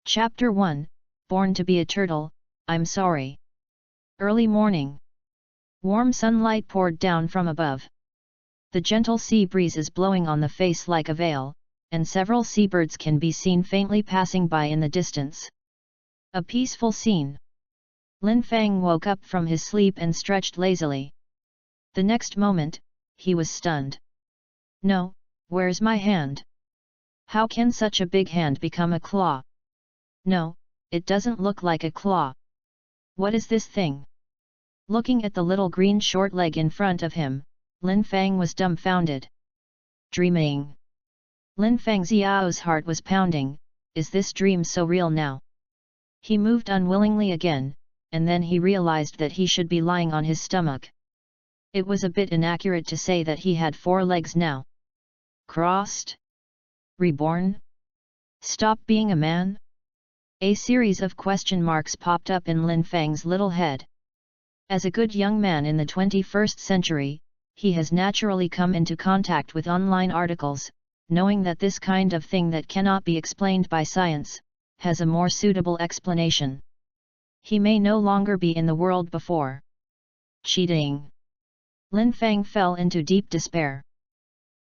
Chapter 1, Born to be a Turtle, I'm Sorry. Early morning. Warm sunlight poured down from above. The gentle sea breeze is blowing on the face like a veil, and several seabirds can be seen faintly passing by in the distance. A peaceful scene. Lin Fang woke up from his sleep and stretched lazily. The next moment, he was stunned. No, where's my hand? How can such a big hand become a claw? No, it doesn't look like a claw. What is this thing? Looking at the little green short leg in front of him, Lin Fang was dumbfounded. Dreaming. Lin Fang Xiao's heart was pounding. Is this dream so real now? He moved unwillingly again, and then he realized that he should be lying on his stomach. It was a bit inaccurate to say that he had 4 legs now. Crossed? Reborn? Stop being a man? A series of question marks popped up in Lin Fang's little head. As a good young man in the 21st century, he has naturally come into contact with online articles, knowing that this kind of thing that cannot be explained by science, has a more suitable explanation. He may no longer be in the world before. Cheating. Lin Fang fell into deep despair.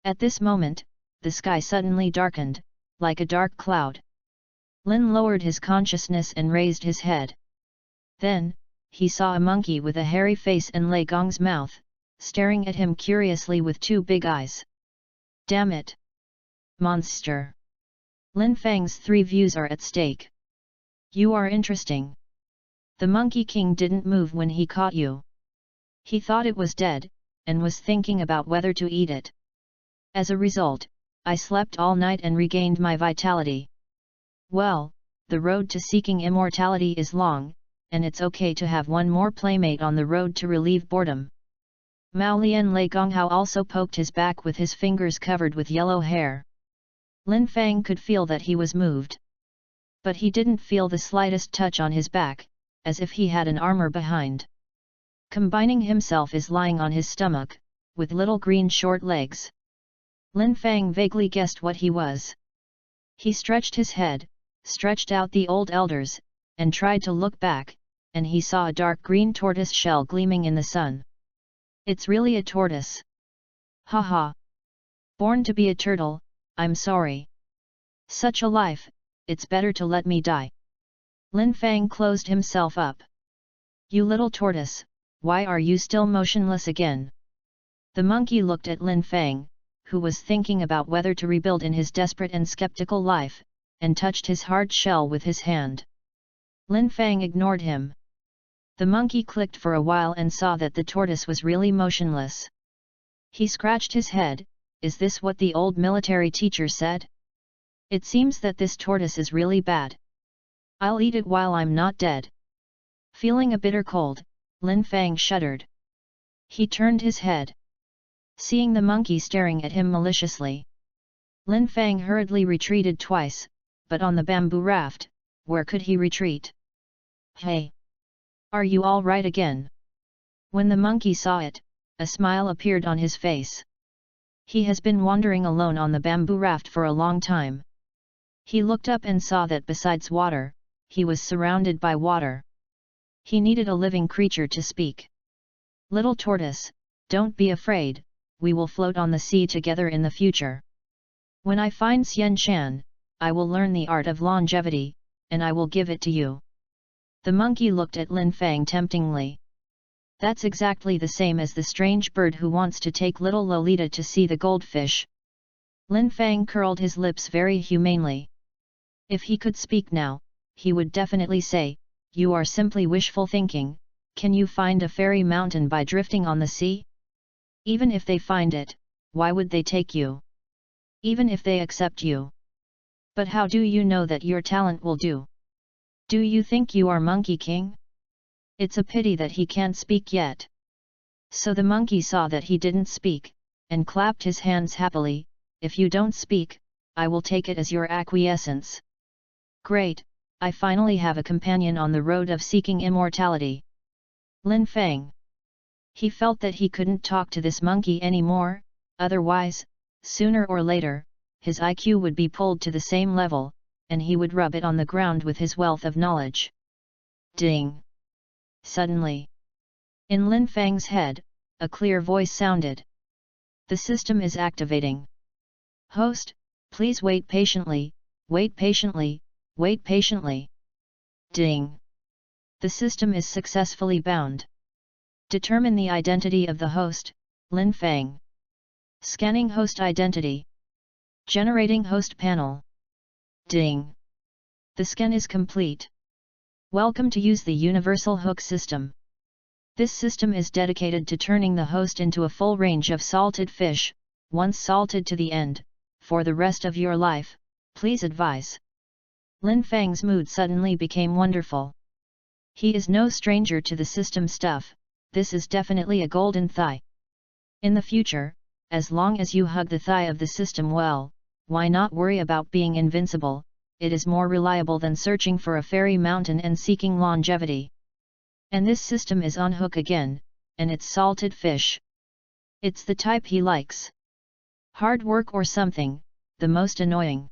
At this moment, the sky suddenly darkened, like a dark cloud. Lin lowered his consciousness and raised his head. Then, he saw a monkey with a hairy face and Lei Gong's mouth, staring at him curiously with 2 big eyes. Damn it! Monster! Lin Fang's 3 views are at stake. You are interesting. The Monkey King didn't move when he caught you. He thought it was dead, and was thinking about whether to eat it. As a result, I slept all night and regained my vitality. Well, the road to seeking immortality is long, and it's okay to have one more playmate on the road to relieve boredom. Mao Lian Lei Gonghao also poked his back with his fingers covered with yellow hair. Lin Fang could feel that he was moved. But he didn't feel the slightest touch on his back, as if he had an armor behind. Combining himself is lying on his stomach, with little green short legs. Lin Fang vaguely guessed what he was. He stretched his head, stretched out the old elders, and tried to look back, and he saw a dark green tortoise shell gleaming in the sun. It's really a tortoise. Ha ha! Born to be a turtle, I'm sorry. Such a life, it's better to let me die. Lin Fang closed himself up. You little tortoise, why are you still motionless again? The monkey looked at Lin Fang, who was thinking about whether to rebuild in his desperate and skeptical life, and touched his hard shell with his hand. Lin Fang ignored him. The monkey clicked for a while and saw that the tortoise was really motionless. He scratched his head. Is this what the old military teacher said? It seems that this tortoise is really bad. I'll eat it while I'm not dead. Feeling a bitter cold, Lin Fang shuddered. He turned his head. Seeing the monkey staring at him maliciously, Lin Fang hurriedly retreated twice, but on the bamboo raft, where could he retreat? Hey! Are you all right again? When the monkey saw it, a smile appeared on his face. He has been wandering alone on the bamboo raft for a long time. He looked up and saw that besides water, he was surrounded by water. He needed a living creature to speak. Little tortoise, don't be afraid, we will float on the sea together in the future. When I find Xian Shan, I will learn the art of longevity, and I will give it to you. The monkey looked at Lin Fang temptingly. That's exactly the same as the strange bird who wants to take little Lolita to see the goldfish. Lin Fang curled his lips very humanely. If he could speak now, he would definitely say, you are simply wishful thinking. Can you find a fairy mountain by drifting on the sea? Even if they find it, why would they take you? Even if they accept you. But how do you know that your talent will do? Do you think you are Monkey King? It's a pity that he can't speak yet. So the monkey saw that he didn't speak, and clapped his hands happily. If you don't speak, I will take it as your acquiescence. Great, I finally have a companion on the road of seeking immortality. Lin Fang. He felt that he couldn't talk to this monkey anymore, otherwise, sooner or later, his IQ would be pulled to the same level, and he would rub it on the ground with his wealth of knowledge. Ding! Suddenly, in Lin Fang's head, a clear voice sounded. The system is activating. Host, please wait patiently, wait patiently, wait patiently. Ding! The system is successfully bound. Determine the identity of the host, Lin Fang. Scanning host identity. Generating host panel. Ding! The scan is complete. Welcome to use the Universal Hook System. This system is dedicated to turning the host into a full range of salted fish, once salted to the end, for the rest of your life, please advise. Lin Fang's mood suddenly became wonderful. He is no stranger to the system stuff, this is definitely a golden thigh. In the future, as long as you hug the thigh of the system well, why not worry about being invincible, it is more reliable than searching for a fairy mountain and seeking longevity. And this system is on hook again, and it's salted fish. It's the type he likes. Hard work or something, the most annoying.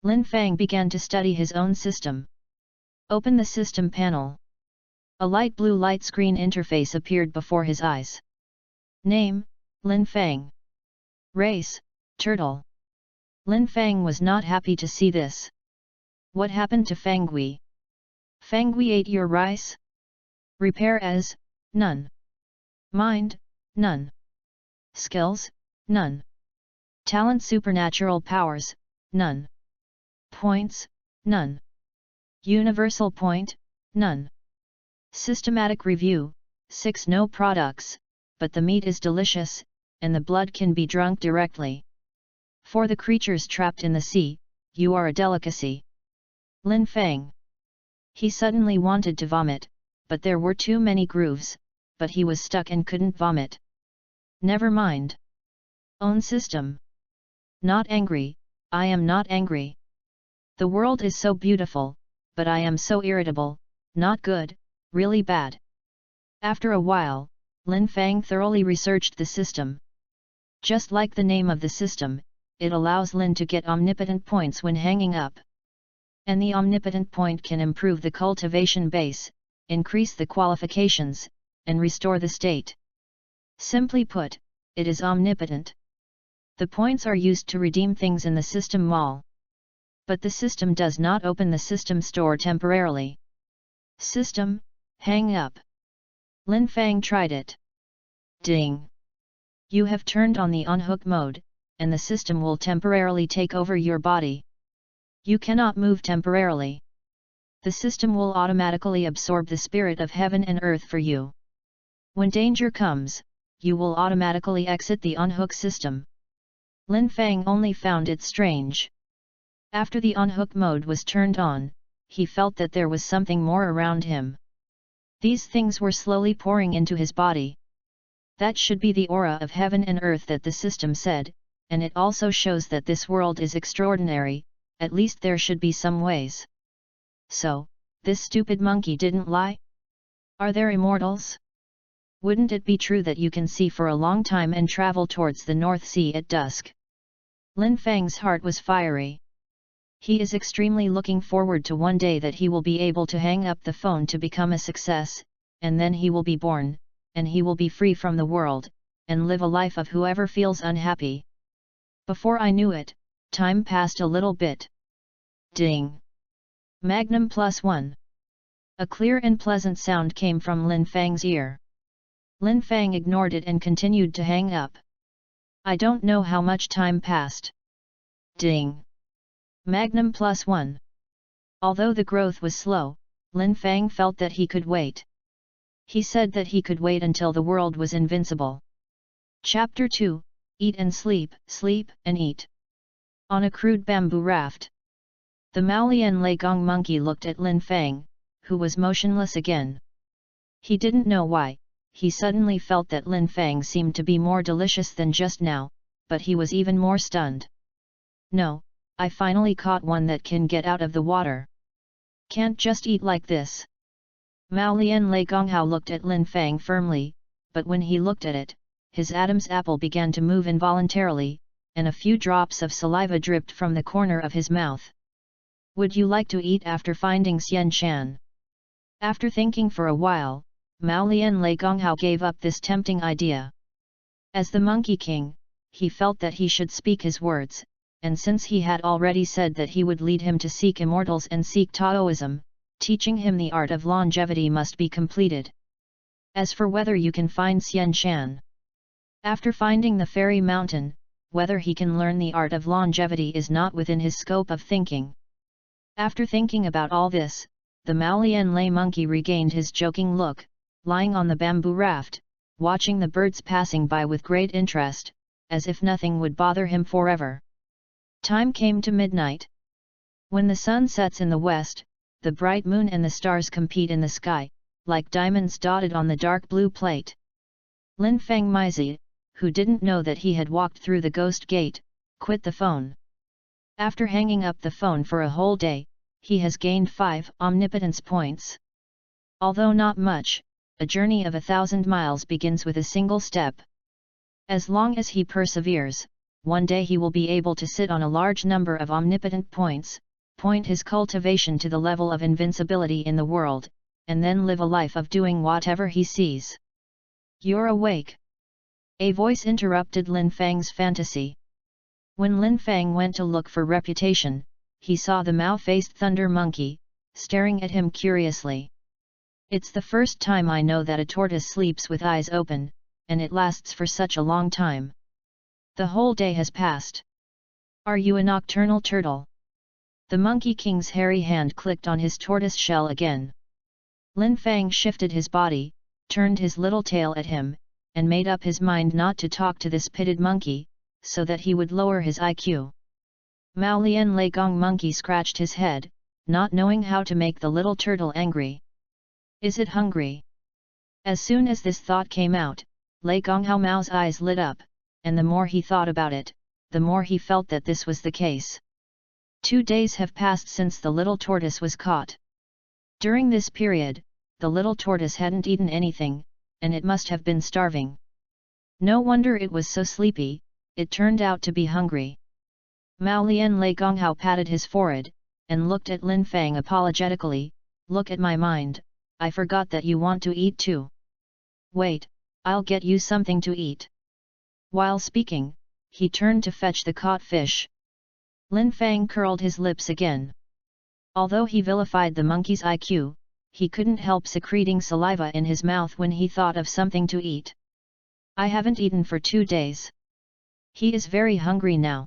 Lin Fang began to study his own system. Open the system panel. A light blue light screen interface appeared before his eyes. Name, Lin Fang. Race, Turtle. Lin Fang was not happy to see this. What happened to Fangui? Fangui ate your rice? Repair as, none. Mind, none. Skills, none. Talent supernatural powers, none. Points, none. Universal point, none. Systematic review, 6 no products, but the meat is delicious, and the blood can be drunk directly. For the creatures trapped in the sea, you are a delicacy. Lin Fang. He suddenly wanted to vomit, but there were too many grooves, but he was stuck and couldn't vomit. Never mind. Own system. Not angry, I am not angry. The world is so beautiful, but I am so irritable, not good, really bad. After a while, Lin Fang thoroughly researched the system. Just like the name of the system, it allows Lin to get omnipotent points when hanging up. And the omnipotent point can improve the cultivation base, increase the qualifications, and restore the state. Simply put, it is omnipotent. The points are used to redeem things in the system mall. But the system does not open the system store temporarily. System, hang up. Lin Fang tried it. Ding! You have turned on the on-hook mode, and the system will temporarily take over your body. You cannot move temporarily. The system will automatically absorb the spirit of heaven and earth for you. When danger comes, you will automatically exit the on-hook system. Lin Fang only found it strange. After the on-hook mode was turned on, he felt that there was something more around him. These things were slowly pouring into his body. That should be the aura of heaven and earth that the system said, and it also shows that this world is extraordinary, at least there should be some ways. So, this stupid monkey didn't lie? Are there immortals? Wouldn't it be true that you can see for a long time and travel towards the North Sea at dusk? Lin Fang's heart was fiery. He is extremely looking forward to one day that he will be able to hang up the phone to become a success, and then he will be born, and he will be free from the world, and live a life of whoever feels unhappy. Before I knew it, time passed a little bit. Ding! Magnum +1. A clear and pleasant sound came from Lin Fang's ear. Lin Fang ignored it and continued to hang up. I don't know how much time passed. Ding! Magnum +1. Although the growth was slow, Lin Fang felt that he could wait. He said that he could wait until the world was invincible. Chapter 2, Eat and Sleep, Sleep and Eat. On a crude bamboo raft. The Maolian Leigong monkey looked at Lin Fang, who was motionless again. He didn't know why, he suddenly felt that Lin Fang seemed to be more delicious than just now, but he was even more stunned. No, I finally caught one that can get out of the water. Can't just eat like this. Maolian Leigong looked at Lin Fang firmly, but when he looked at it, his Adam's apple began to move involuntarily, and a few drops of saliva dripped from the corner of his mouth. Would you like to eat after finding Xian Shan? After thinking for a while, Mao Lian Lei Gonghao gave up this tempting idea. As the Monkey King, he felt that he should speak his words, and since he had already said that he would lead him to seek immortals and seek Taoism, teaching him the art of longevity must be completed. As for whether you can find Xian Shan, after finding the fairy mountain, whether he can learn the art of longevity is not within his scope of thinking. After thinking about all this, the Mao Lian Lei monkey regained his joking look, lying on the bamboo raft, watching the birds passing by with great interest, as if nothing would bother him forever. Time came to midnight. When the sun sets in the west, the bright moon and the stars compete in the sky, like diamonds dotted on the dark blue plate. Lin Feng Mizi, who didn't know that he had walked through the ghost gate, quit the phone. After hanging up the phone for a whole day, he has gained 5 omnipotence points. Although not much, a journey of 1,000 miles begins with a single step. As long as he perseveres, one day he will be able to sit on a large number of omnipotent points, point his cultivation to the level of invincibility in the world, and then live a life of doing whatever he sees. You're awake? A voice interrupted Lin Feng's fantasy. When Lin Feng went to look for reputation, he saw the Mao-faced thunder monkey, staring at him curiously. It's the first time I know that a tortoise sleeps with eyes open, and it lasts for such a long time. The whole day has passed. Are you a nocturnal turtle? The Monkey King's hairy hand clicked on his tortoise shell again. Lin Feng shifted his body, turned his little tail at him, and made up his mind not to talk to this pitted monkey, so that he would lower his IQ. Mao Lian Lei Gong monkey scratched his head, not knowing how to make the little turtle angry. Is it hungry? As soon as this thought came out, Lei Gonghao Mao's eyes lit up, and the more he thought about it, the more he felt that this was the case. 2 days have passed since the little tortoise was caught. During this period, the little tortoise hadn't eaten anything, and it must have been starving. No wonder it was so sleepy, it turned out to be hungry. Mao Lian Lei Gonghao patted his forehead, and looked at Lin Feng apologetically. Look at my mind, I forgot that you want to eat too. Wait, I'll get you something to eat. While speaking, he turned to fetch the caught fish. Lin Feng curled his lips again. Although he vilified the monkey's IQ, he couldn't help secreting saliva in his mouth when he thought of something to eat. I haven't eaten for 2 days. He is very hungry now.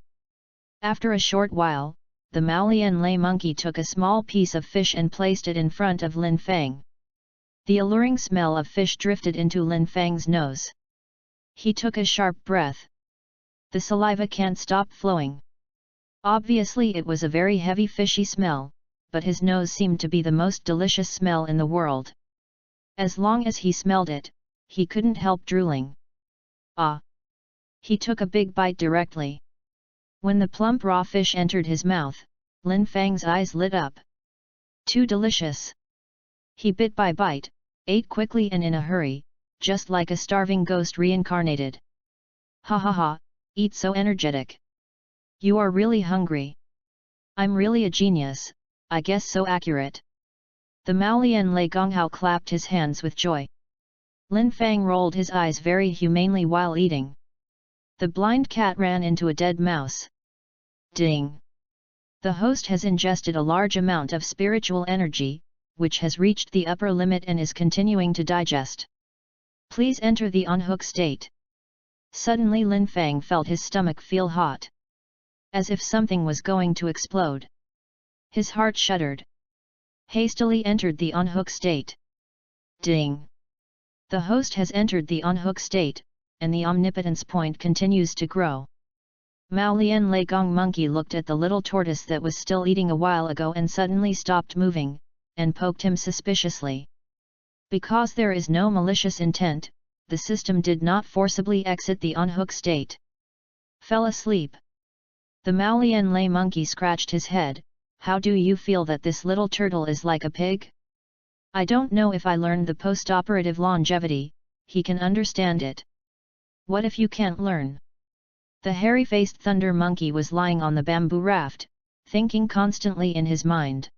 After a short while, the Mao Lian Lei monkey took a small piece of fish and placed it in front of Lin Feng. The alluring smell of fish drifted into Lin Feng's nose. He took a sharp breath. The saliva can't stop flowing. Obviously it was a very heavy fishy smell, but his nose seemed to be the most delicious smell in the world. As long as he smelled it, he couldn't help drooling. Ah! He took a big bite directly. When the plump raw fish entered his mouth, Lin Feng's eyes lit up. Too delicious! He bit by bite, ate quickly and in a hurry, just like a starving ghost reincarnated. Ha ha ha, eat so energetic. You are really hungry. I'm really a genius, I guess so accurate. The Mao Lian Lei Gonghao clapped his hands with joy. Lin Feng rolled his eyes very humanely while eating. The blind cat ran into a dead mouse. Ding! The host has ingested a large amount of spiritual energy, which has reached the upper limit and is continuing to digest. Please enter the on-hook state. Suddenly Lin Feng felt his stomach feel hot. As if something was going to explode. His heart shuddered. Hastily entered the on-hook state. Ding! The host has entered the on-hook state, and the omnipotence point continues to grow. Mao Lian Lei Gong monkey looked at the little tortoise that was still eating a while ago and suddenly stopped moving, and poked him suspiciously. Because there is no malicious intent, the system did not forcibly exit the on-hook state. Fell asleep. The Mao Lian Lei monkey scratched his head. How do you feel that this little turtle is like a pig? I don't know if I learned the post-operative longevity, he can understand it. What if you can't learn? The hairy-faced thunder monkey was lying on the bamboo raft, thinking constantly in his mind.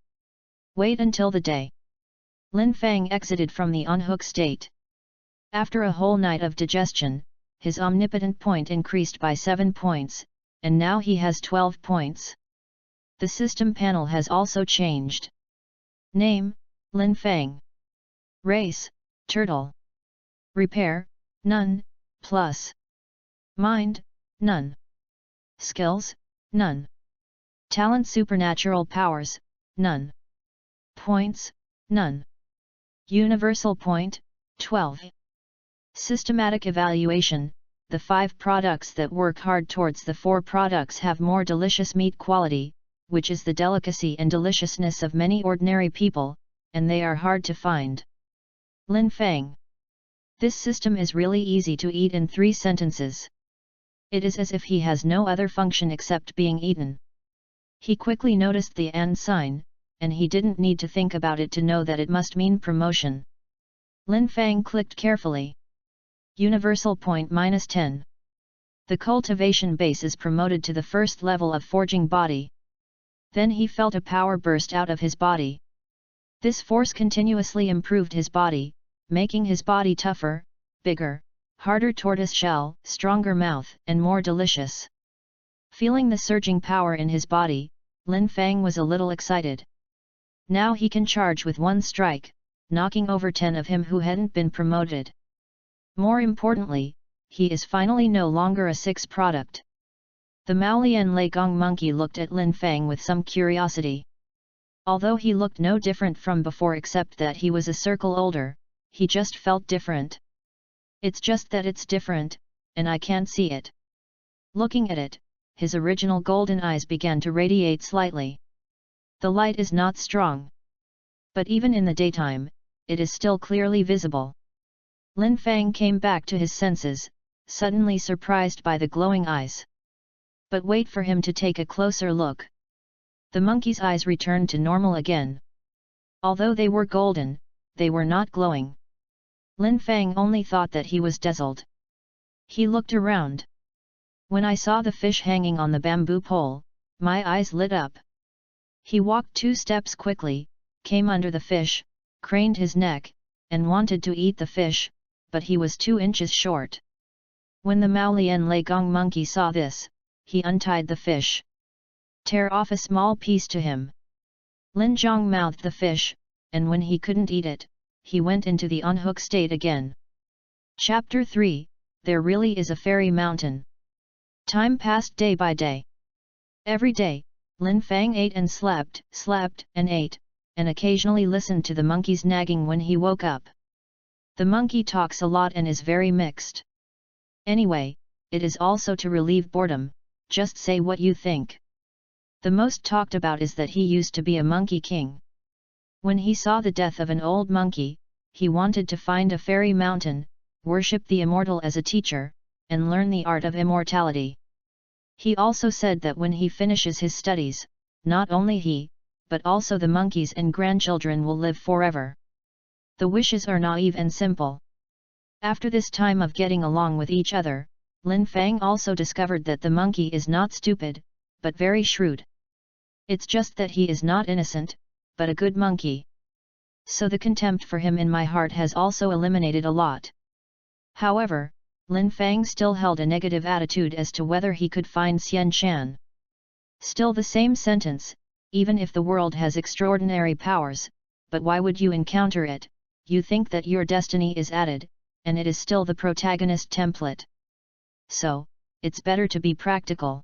Wait until the day. Lin Fang exited from the unhook state. After a whole night of digestion, his omnipotent point increased by 7 points, and now he has 12 points. The system panel has also changed. Name, Lin Fang. Race, Turtle. Repair, none, plus. Mind, none. Skills, none. Talent supernatural powers, none. Points, none. Universal point, 12. Systematic evaluation, the 5 products that work hard towards the 4 products have more delicious meat quality, which is the delicacy and deliciousness of many ordinary people, and they are hard to find. Lin Fang. This system is really easy to eat in 3 sentences. It is as if he has no other function except being eaten. He quickly noticed the and sign, and he didn't need to think about it to know that it must mean promotion. Lin Fang clicked carefully. Universal point -10. The cultivation base is promoted to the first level of forging body. Then he felt a power burst out of his body. This force continuously improved his body, making his body tougher, bigger, harder tortoise shell, stronger mouth, and more delicious. Feeling the surging power in his body, Lin Fang was a little excited. Now he can charge with one strike, knocking over 10 of him who hadn't been promoted. More importantly, he is finally no longer a 6 product. The Maolian Leigong monkey looked at Lin Fang with some curiosity. Although he looked no different from before except that he was a circle older, he just felt different. It's just that it's different, and I can't see it. Looking at it, his original golden eyes began to radiate slightly. The light is not strong. But even in the daytime, it is still clearly visible. Lin Fang came back to his senses, suddenly surprised by the glowing eyes. But wait for him to take a closer look. The monkey's eyes returned to normal again. Although they were golden, they were not glowing. Lin Fang only thought that he was dazzled. He looked around. When I saw the fish hanging on the bamboo pole, my eyes lit up. He walked 2 steps quickly, came under the fish, craned his neck, and wanted to eat the fish, but he was 2 inches short. When the Maolian Leigong monkey saw this, he untied the fish. Tear off a small piece to him. Lin Zhong mouthed the fish, and when he couldn't eat it, he went into the unhook state again. Chapter 3, There Really Is a Fairy Mountain. Time passed day by day. Every day, Lin Fang ate and slept and ate, and occasionally listened to the monkey's nagging when he woke up. The monkey talks a lot and is very mixed. Anyway, it is also to relieve boredom, just say what you think. The most talked about is that he used to be a monkey king. When he saw the death of an old monkey, he wanted to find a fairy mountain, worship the immortal as a teacher, and learn the art of immortality. He also said that when he finishes his studies, not only he, but also the monkeys and grandchildren will live forever. The wishes are naive and simple. After this time of getting along with each other, Lin Fang also discovered that the monkey is not stupid, but very shrewd. It's just that he is not innocent, but a good monkey. So the contempt for him in my heart has also eliminated a lot. However, Lin Fang still held a negative attitude as to whether he could find Xian Shan. Still the same sentence, even if the world has extraordinary powers, but why would you encounter it? You think that your destiny is added, and it is still the protagonist template. So, it's better to be practical.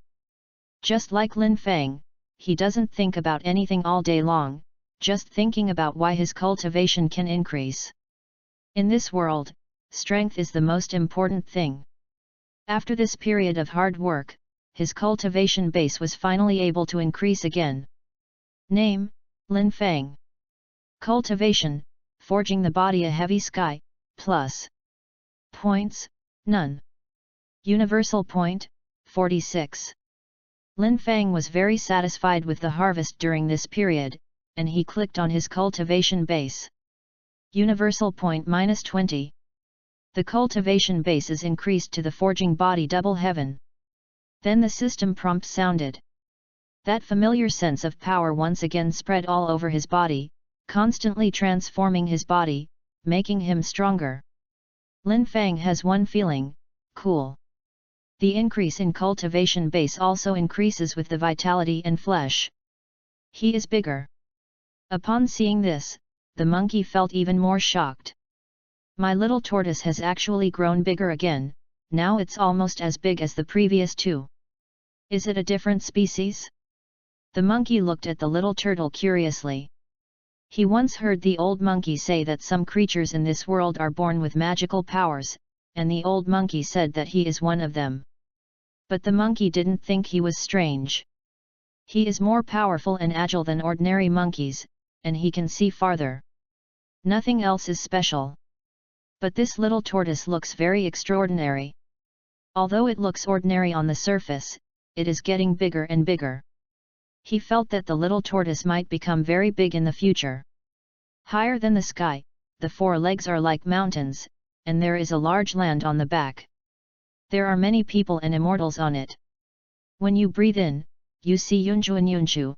Just like Lin Fang, he doesn't think about anything all day long, just thinking about why his cultivation can increase. In this world, strength is the most important thing. After this period of hard work, his cultivation base was finally able to increase again. Name, Lin Fang. Cultivation, forging the body a heavy sky, plus. Points, none. Universal point, 46. Lin Fang was very satisfied with the harvest during this period, and he clicked on his cultivation base. Universal point -20. The cultivation base is increased to the forging body double heaven. Then the system prompt sounded. That familiar sense of power once again spread all over his body, constantly transforming his body, making him stronger. Lin Fang has one feeling: cool. The increase in cultivation base also increases with the vitality and flesh. He is bigger. Upon seeing this, the monkey felt even more shocked. My little tortoise has actually grown bigger again, now it's almost as big as the previous two. Is it a different species? The monkey looked at the little turtle curiously. He once heard the old monkey say that some creatures in this world are born with magical powers, and the old monkey said that he is one of them. But the monkey didn't think he was strange. He is more powerful and agile than ordinary monkeys, and he can see farther. Nothing else is special. But this little tortoise looks very extraordinary. Although it looks ordinary on the surface, it is getting bigger and bigger. He felt that the little tortoise might become very big in the future. Higher than the sky, the four legs are like mountains, and there is a large land on the back. There are many people and immortals on it. When you breathe in, you see Yunju and Yunchu.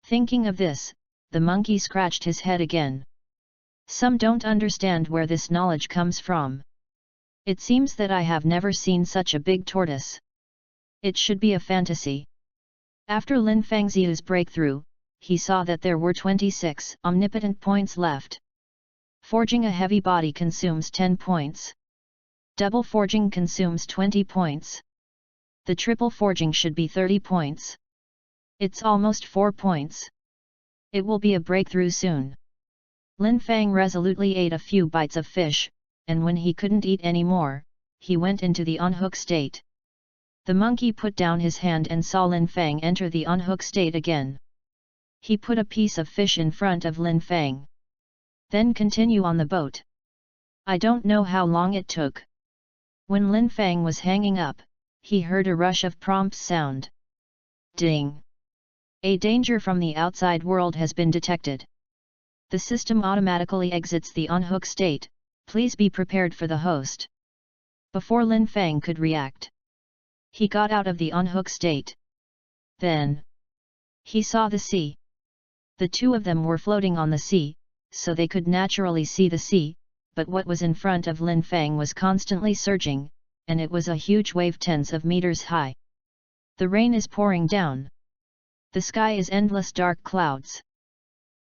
Thinking of this, the monkey scratched his head again. Some don't understand where this knowledge comes from. It seems that I have never seen such a big tortoise. It should be a fantasy. After Lin Fangziu's breakthrough, he saw that there were 26 omnipotent points left. Forging a heavy body consumes 10 points. Double forging consumes 20 points. The triple forging should be 30 points. It's almost 4 points. It will be a breakthrough soon. Lin Fang resolutely ate a few bites of fish, and when he couldn't eat any more, he went into the on-hook state. The monkey put down his hand and saw Lin Fang enter the on-hook state again. He put a piece of fish in front of Lin Fang. Then continue on the boat. I don't know how long it took. When Lin Fang was hanging up, he heard a rush of prompts sound. Ding! A danger from the outside world has been detected. The system automatically exits the on-hook state, please be prepared for the host. Before Lin Fang could react, he got out of the on-hook state. Then, he saw the sea. The two of them were floating on the sea, so they could naturally see the sea, but what was in front of Lin Fang was constantly surging, and it was a huge wave tens of meters high. The rain is pouring down. The sky is endless dark clouds.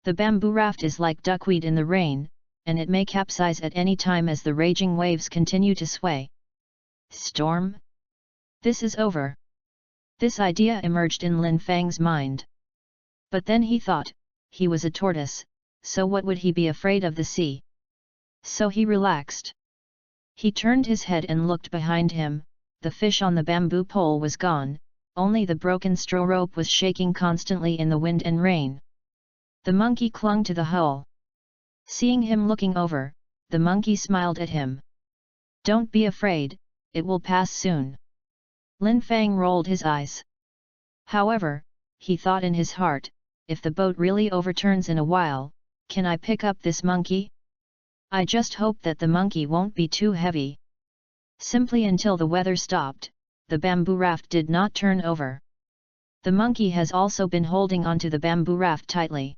The bamboo raft is like duckweed in the rain, and it may capsize at any time as the raging waves continue to sway. Storm? This is over. This idea emerged in Lin Fang's mind. But then he thought, he was a tortoise, so what would he be afraid of the sea? So he relaxed. He turned his head and looked behind him, the fish on the bamboo pole was gone, only the broken straw rope was shaking constantly in the wind and rain. The monkey clung to the hull. Seeing him looking over, the monkey smiled at him. Don't be afraid, it will pass soon. Lin Fang rolled his eyes. However, he thought in his heart, if the boat really overturns in a while, can I pick up this monkey? I just hope that the monkey won't be too heavy. Simply until the weather stopped, the bamboo raft did not turn over. The monkey has also been holding onto the bamboo raft tightly.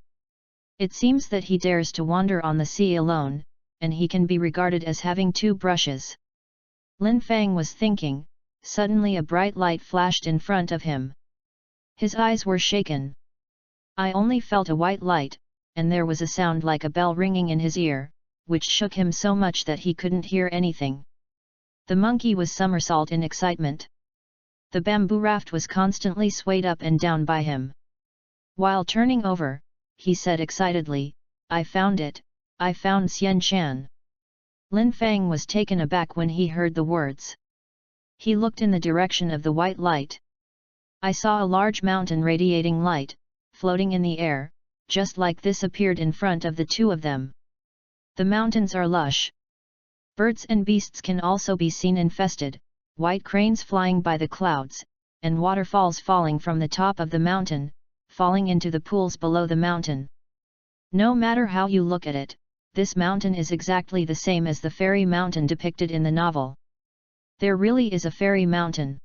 It seems that he dares to wander on the sea alone, and he can be regarded as having two brushes. Lin Fang was thinking. Suddenly a bright light flashed in front of him. His eyes were shaken. I only felt a white light, and there was a sound like a bell ringing in his ear, which shook him so much that he couldn't hear anything. The monkey was somersault in excitement. The bamboo raft was constantly swayed up and down by him. While turning over, he said excitedly, I found it, I found Xian Chan. Lin Fang was taken aback when he heard the words. He looked in the direction of the white light. I saw a large mountain radiating light, floating in the air, just like this appeared in front of the two of them. The mountains are lush. Birds and beasts can also be seen infested, white cranes flying by the clouds, and waterfalls falling from the top of the mountain, falling into the pools below the mountain. No matter how you look at it, this mountain is exactly the same as the fairy mountain depicted in the novel. There really is a fairy mountain.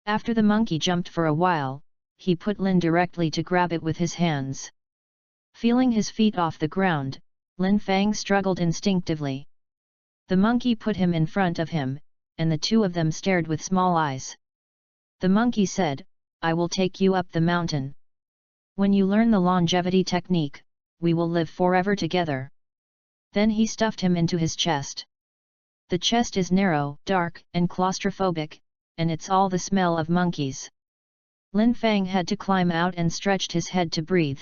After the monkey jumped for a while, he put Lin directly to grab it with his hands. Feeling his feet off the ground, Lin Fang struggled instinctively. The monkey put him in front of him, and the two of them stared with small eyes. The monkey said, "I will take you up the mountain. When you learn the longevity technique, we will live forever together." Then he stuffed him into his chest. The chest is narrow, dark, and claustrophobic, and it's all the smell of monkeys. Lin Fang had to climb out and stretched his head to breathe.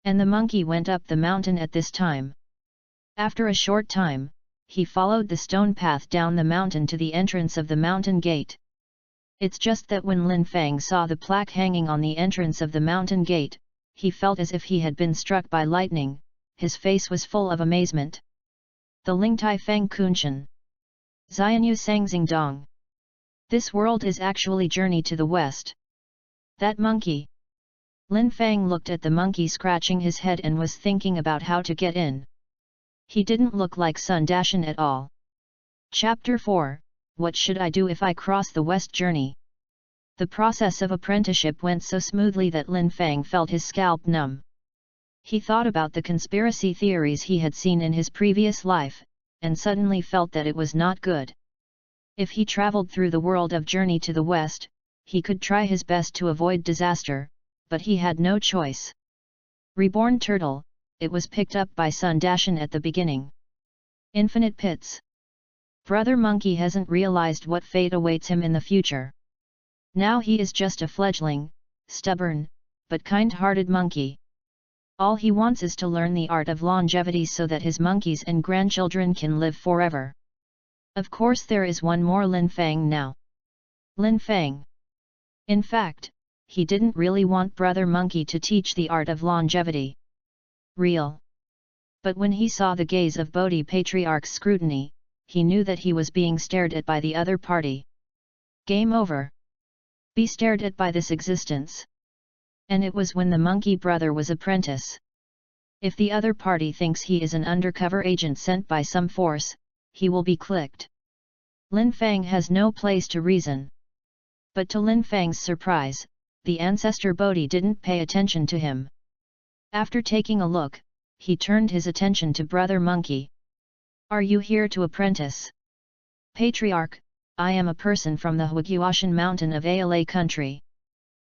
And the monkey went up the mountain at this time. After a short time, he followed the stone path down the mountain to the entrance of the mountain gate. It's just that when Lin Fang saw the plaque hanging on the entrance of the mountain gate, he felt as if he had been struck by lightning. His face was full of amazement. The Lingtai Fang Kunshan. Xianyu Sangxing Dong. This world is actually Journey to the West. That monkey. Lin Fang looked at the monkey scratching his head and was thinking about how to get in. He didn't look like Sun Dashan at all. Chapter 4, What should I do if I cross the West Journey? The process of apprenticeship went so smoothly that Lin Fang felt his scalp numb. He thought about the conspiracy theories he had seen in his previous life, and suddenly felt that it was not good. If he traveled through the world of Journey to the West, he could try his best to avoid disaster, but he had no choice. Reborn Turtle, it was picked up by Sun Dashan at the beginning. Infinite Pits. Brother Monkey hasn't realized what fate awaits him in the future. Now he is just a fledgling, stubborn, but kind-hearted monkey. All he wants is to learn the art of longevity so that his monkeys and grandchildren can live forever. Of course there is one more Lin Fang now. Lin Fang. In fact, he didn't really want Brother Monkey to teach the art of longevity. Real. But when he saw the gaze of Bodhi Patriarch's scrutiny, he knew that he was being stared at by the other party. Game over. Be stared at by this existence. And it was when the monkey brother was apprentice. If the other party thinks he is an undercover agent sent by some force, he will be clicked. Lin Fang has no place to reason. But to Lin Fang's surprise, the ancestor Bodhi didn't pay attention to him. After taking a look, he turned his attention to Brother Monkey. Are you here to apprentice? Patriarch, I am a person from the Huaguashan mountain of Ala country.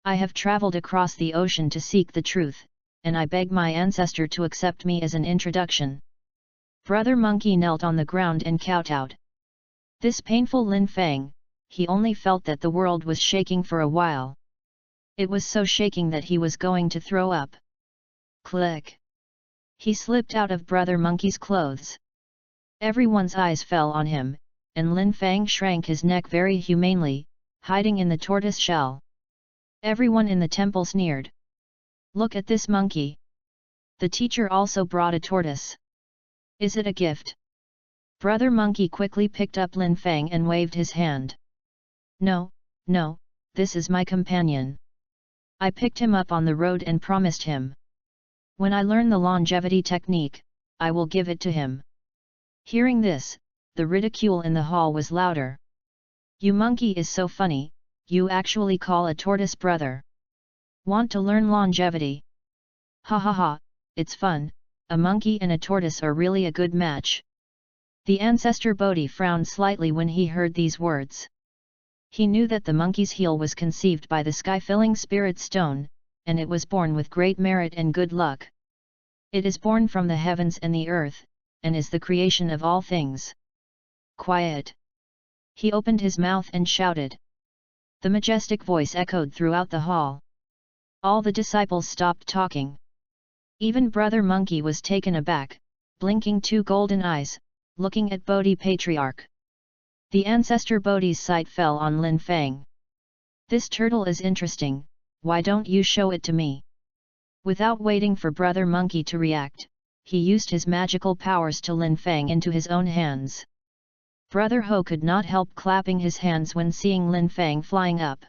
I have traveled across the ocean to seek the truth, and I beg my ancestor to accept me as an introduction. Brother Monkey knelt on the ground and kowtowed. This painful Lin Fang, he only felt that the world was shaking for a while. It was so shaking that he was going to throw up. Click! He slipped out of Brother Monkey's clothes. Everyone's eyes fell on him, and Lin Fang shrank his neck very humanely, hiding in the tortoise shell. Everyone in the temple sneered. Look at this monkey. The teacher also brought a tortoise. Is it a gift? Brother Monkey quickly picked up Lin Fang and waved his hand. No, no, this is my companion. I picked him up on the road and promised him. When I learn the longevity technique, I will give it to him. Hearing this, the ridicule in the hall was louder. You monkey is so funny, you actually call a tortoise brother. Want to learn longevity? Ha ha ha, it's fun, a monkey and a tortoise are really a good match. The ancestor Bodhi frowned slightly when he heard these words. He knew that the monkey's heel was conceived by the sky-filling spirit stone, and it was born with great merit and good luck. It is born from the heavens and the earth, and is the creation of all things. Quiet! He opened his mouth and shouted. The majestic voice echoed throughout the hall. All the disciples stopped talking. Even Brother Monkey was taken aback, blinking two golden eyes, looking at Bodhi Patriarch. The ancestor Bodhi's sight fell on Lin Fang. This turtle is interesting, why don't you show it to me? Without waiting for Brother Monkey to react, he used his magical powers to Lin Fang into his own hands. Brother Ho could not help clapping his hands when seeing Lin Fang flying up.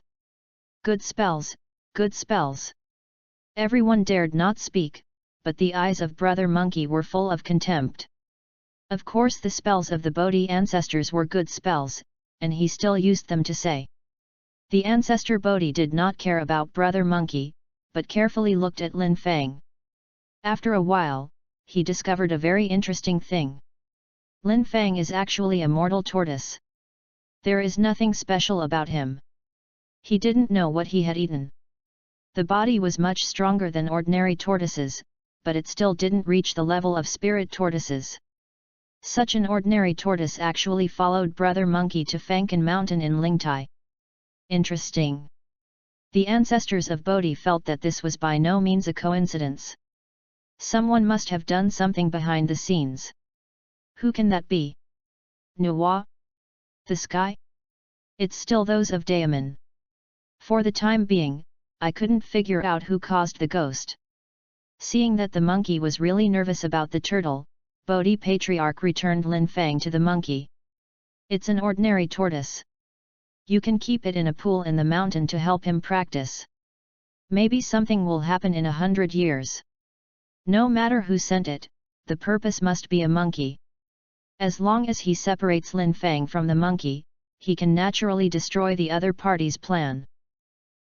Good spells, good spells. Everyone dared not speak, but the eyes of Brother Monkey were full of contempt. Of course the spells of the Bodhi ancestors were good spells, and he still used them to say. The ancestor Bodhi did not care about Brother Monkey, but carefully looked at Lin Fang. After a while, he discovered a very interesting thing. Lin Fang is actually a mortal tortoise. There is nothing special about him. He didn't know what he had eaten. The body was much stronger than ordinary tortoises, but it still didn't reach the level of spirit tortoises. Such an ordinary tortoise actually followed Brother Monkey to Fanfiction Mountain in Lingtai. Interesting. The ancestors of Bodhi felt that this was by no means a coincidence. Someone must have done something behind the scenes. Who can that be? Nuwa? The sky? It's still those of Daemon. For the time being, I couldn't figure out who caused the ghost. Seeing that the monkey was really nervous about the turtle, Bodhi Patriarch returned Lin Fang to the monkey. It's an ordinary tortoise. You can keep it in a pool in the mountain to help him practice. Maybe something will happen in 100 years. No matter who sent it, the purpose must be a monkey. As long as he separates Lin Fang from the monkey, he can naturally destroy the other party's plan.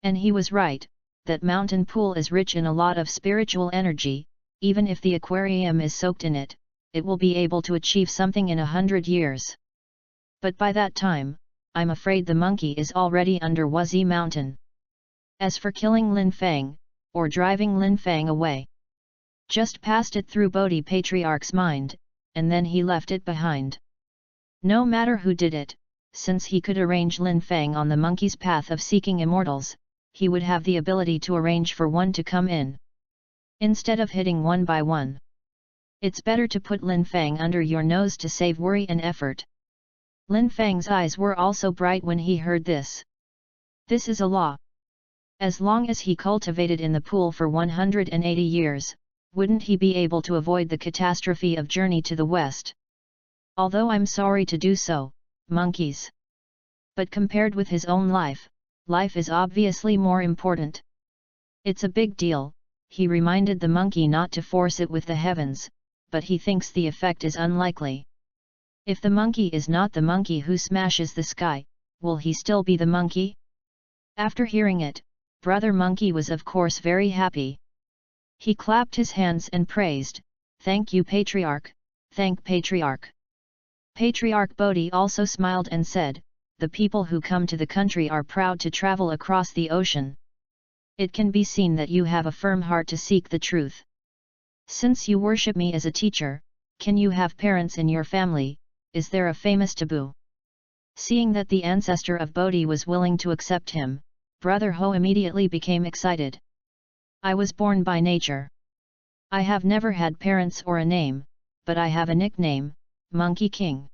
And he was right, that mountain pool is rich in a lot of spiritual energy. Even if the aquarium is soaked in it, it will be able to achieve something in 100 years. But by that time, I'm afraid the monkey is already under Wuzi Mountain. As for killing Lin Fang, or driving Lin Fang away, just passed it through Bodhi Patriarch's mind, and then he left it behind. No matter who did it, since he could arrange Lin Fang on the monkey's path of seeking immortals, he would have the ability to arrange for one to come in. Instead of hitting one by one. It's better to put Lin Fang under your nose to save worry and effort. Lin Fang's eyes were also bright when he heard this. This is a law. As long as he cultivated in the pool for 180 years, wouldn't he be able to avoid the catastrophe of journey to the west? Although I'm sorry to do so, monkeys. But compared with his own life, life is obviously more important. It's a big deal, he reminded the monkey not to force it with the heavens, but he thinks the effect is unlikely. If the monkey is not the monkey who smashes the sky, will he still be the monkey? After hearing it, Brother Monkey was of course very happy. He clapped his hands and praised, "Thank you Patriarch, thank Patriarch." Patriarch Bodhi also smiled and said, "The people who come to the country are proud to travel across the ocean. It can be seen that you have a firm heart to seek the truth. Since you worship me as a teacher, can you have parents in your family? Is there a famous taboo?" Seeing that the ancestor of Bodhi was willing to accept him, Brother Ho immediately became excited. "I was born by nature. I have never had parents or a name, but I have a nickname, Monkey King."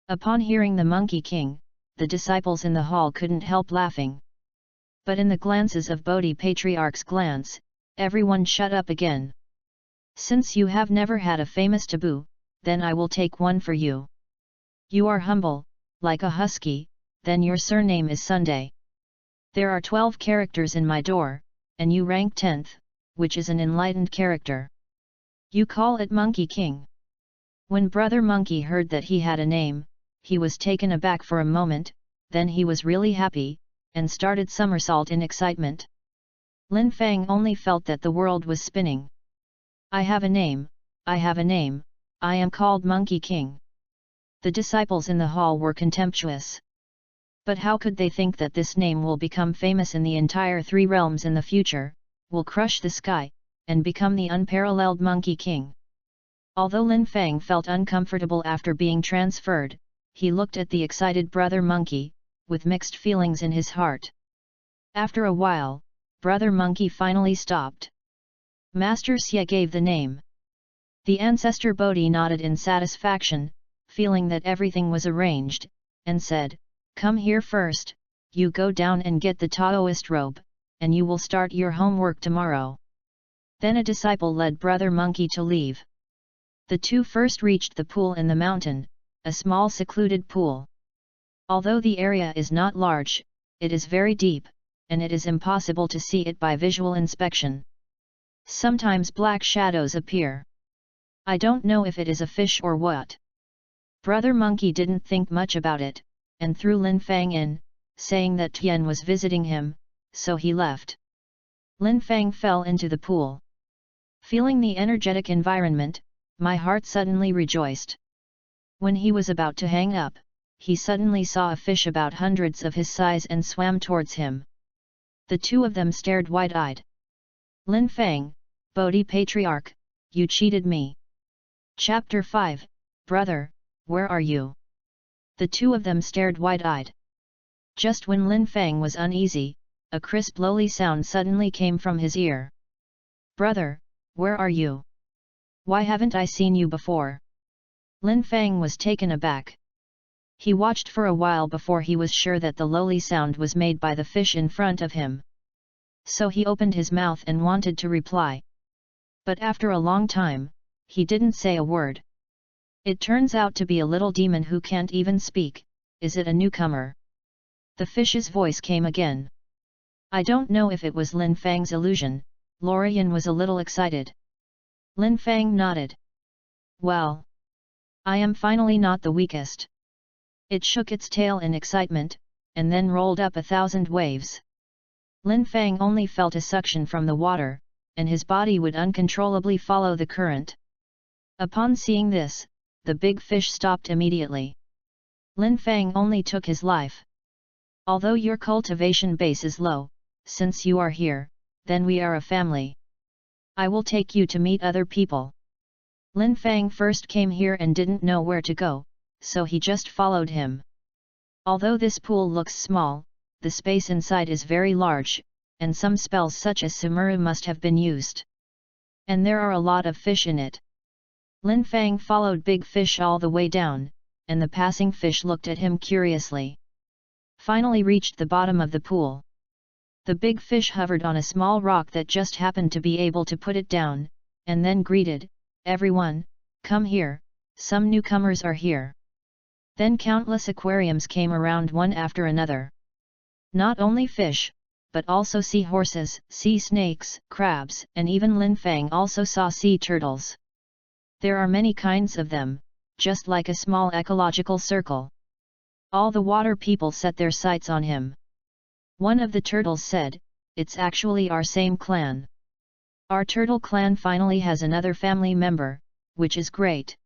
Upon hearing the Monkey King, the disciples in the hall couldn't help laughing. But in the glances of Bodhi Patriarch's glance, everyone shut up again. "Since you have never had a famous taboo, then I will take one for you. You are humble, like a husky, then your surname is Sunday. There are 12 characters in my door, and you rank 10th, which is an enlightened character. You call it Monkey King." When Brother Monkey heard that he had a name, he was taken aback for a moment, then he was really happy, and started somersault in excitement. Lin Fang only felt that the world was spinning. "I have a name, I have a name, I am called Monkey King." The disciples in the hall were contemptuous. But how could they think that this name will become famous in the entire 3 realms in the future, will crush the sky, and become the unparalleled Monkey King? Although Lin Fang felt uncomfortable after being transferred, he looked at the excited Brother Monkey, with mixed feelings in his heart. After a while, Brother Monkey finally stopped. Master Xie gave the name. The ancestor Bodhi nodded in satisfaction, feeling that everything was arranged, and said, "Come here first, you go down and get the Taoist robe, and you will start your homework tomorrow." Then a disciple led Brother Monkey to leave. The two first reached the pool in the mountain, a small secluded pool. Although the area is not large, it is very deep, and it is impossible to see it by visual inspection. Sometimes black shadows appear. I don't know if it is a fish or what. Brother Monkey didn't think much about it, and threw Lin Fang in, saying that Tian was visiting him, so he left. Lin Fang fell into the pool. Feeling the energetic environment, my heart suddenly rejoiced. When he was about to hang up, he suddenly saw a fish about hundreds of his size and swam towards him. The two of them stared wide-eyed. Lin Fang, Bodhi Patriarch, you cheated me. Chapter 5, Brother, where are you? The two of them stared wide-eyed. Just when Lin Fang was uneasy, a crisp lowly sound suddenly came from his ear. Brother, where are you? Why haven't I seen you before? Lin Fang was taken aback. He watched for a while before he was sure that the lowly sound was made by the fish in front of him. So he opened his mouth and wanted to reply. But after a long time, he didn't say a word. It turns out to be a little demon who can't even speak. Is it a newcomer? The fish's voice came again. I don't know if it was Lin Fang's illusion. Lorian was a little excited. Lin Fang nodded. Well, I am finally not the weakest. It shook its tail in excitement, and then rolled up 1,000 waves. Lin Fang only felt a suction from the water, and his body would uncontrollably follow the current. Upon seeing this, the big fish stopped immediately. Lin Fang only took his life. Although your cultivation base is low, since you are here, then we are a family. I will take you to meet other people. Lin Fang first came here and didn't know where to go, so he just followed him. Although this pool looks small, the space inside is very large, and some spells such as Sumuru must have been used. And there are a lot of fish in it. Lin Fang followed Big Fish all the way down, and the passing fish looked at him curiously. Finally reached the bottom of the pool. The big fish hovered on a small rock that just happened to be able to put it down, and then greeted, "Everyone, come here, some newcomers are here." Then countless aquariums came around one after another. Not only fish, but also sea horses, sea snakes, crabs, and even Lin Fang also saw sea turtles. There are many kinds of them, just like a small ecological circle. All the water people set their sights on him. One of the turtles said, "It's actually our same clan. Our turtle clan finally has another family member, which is great."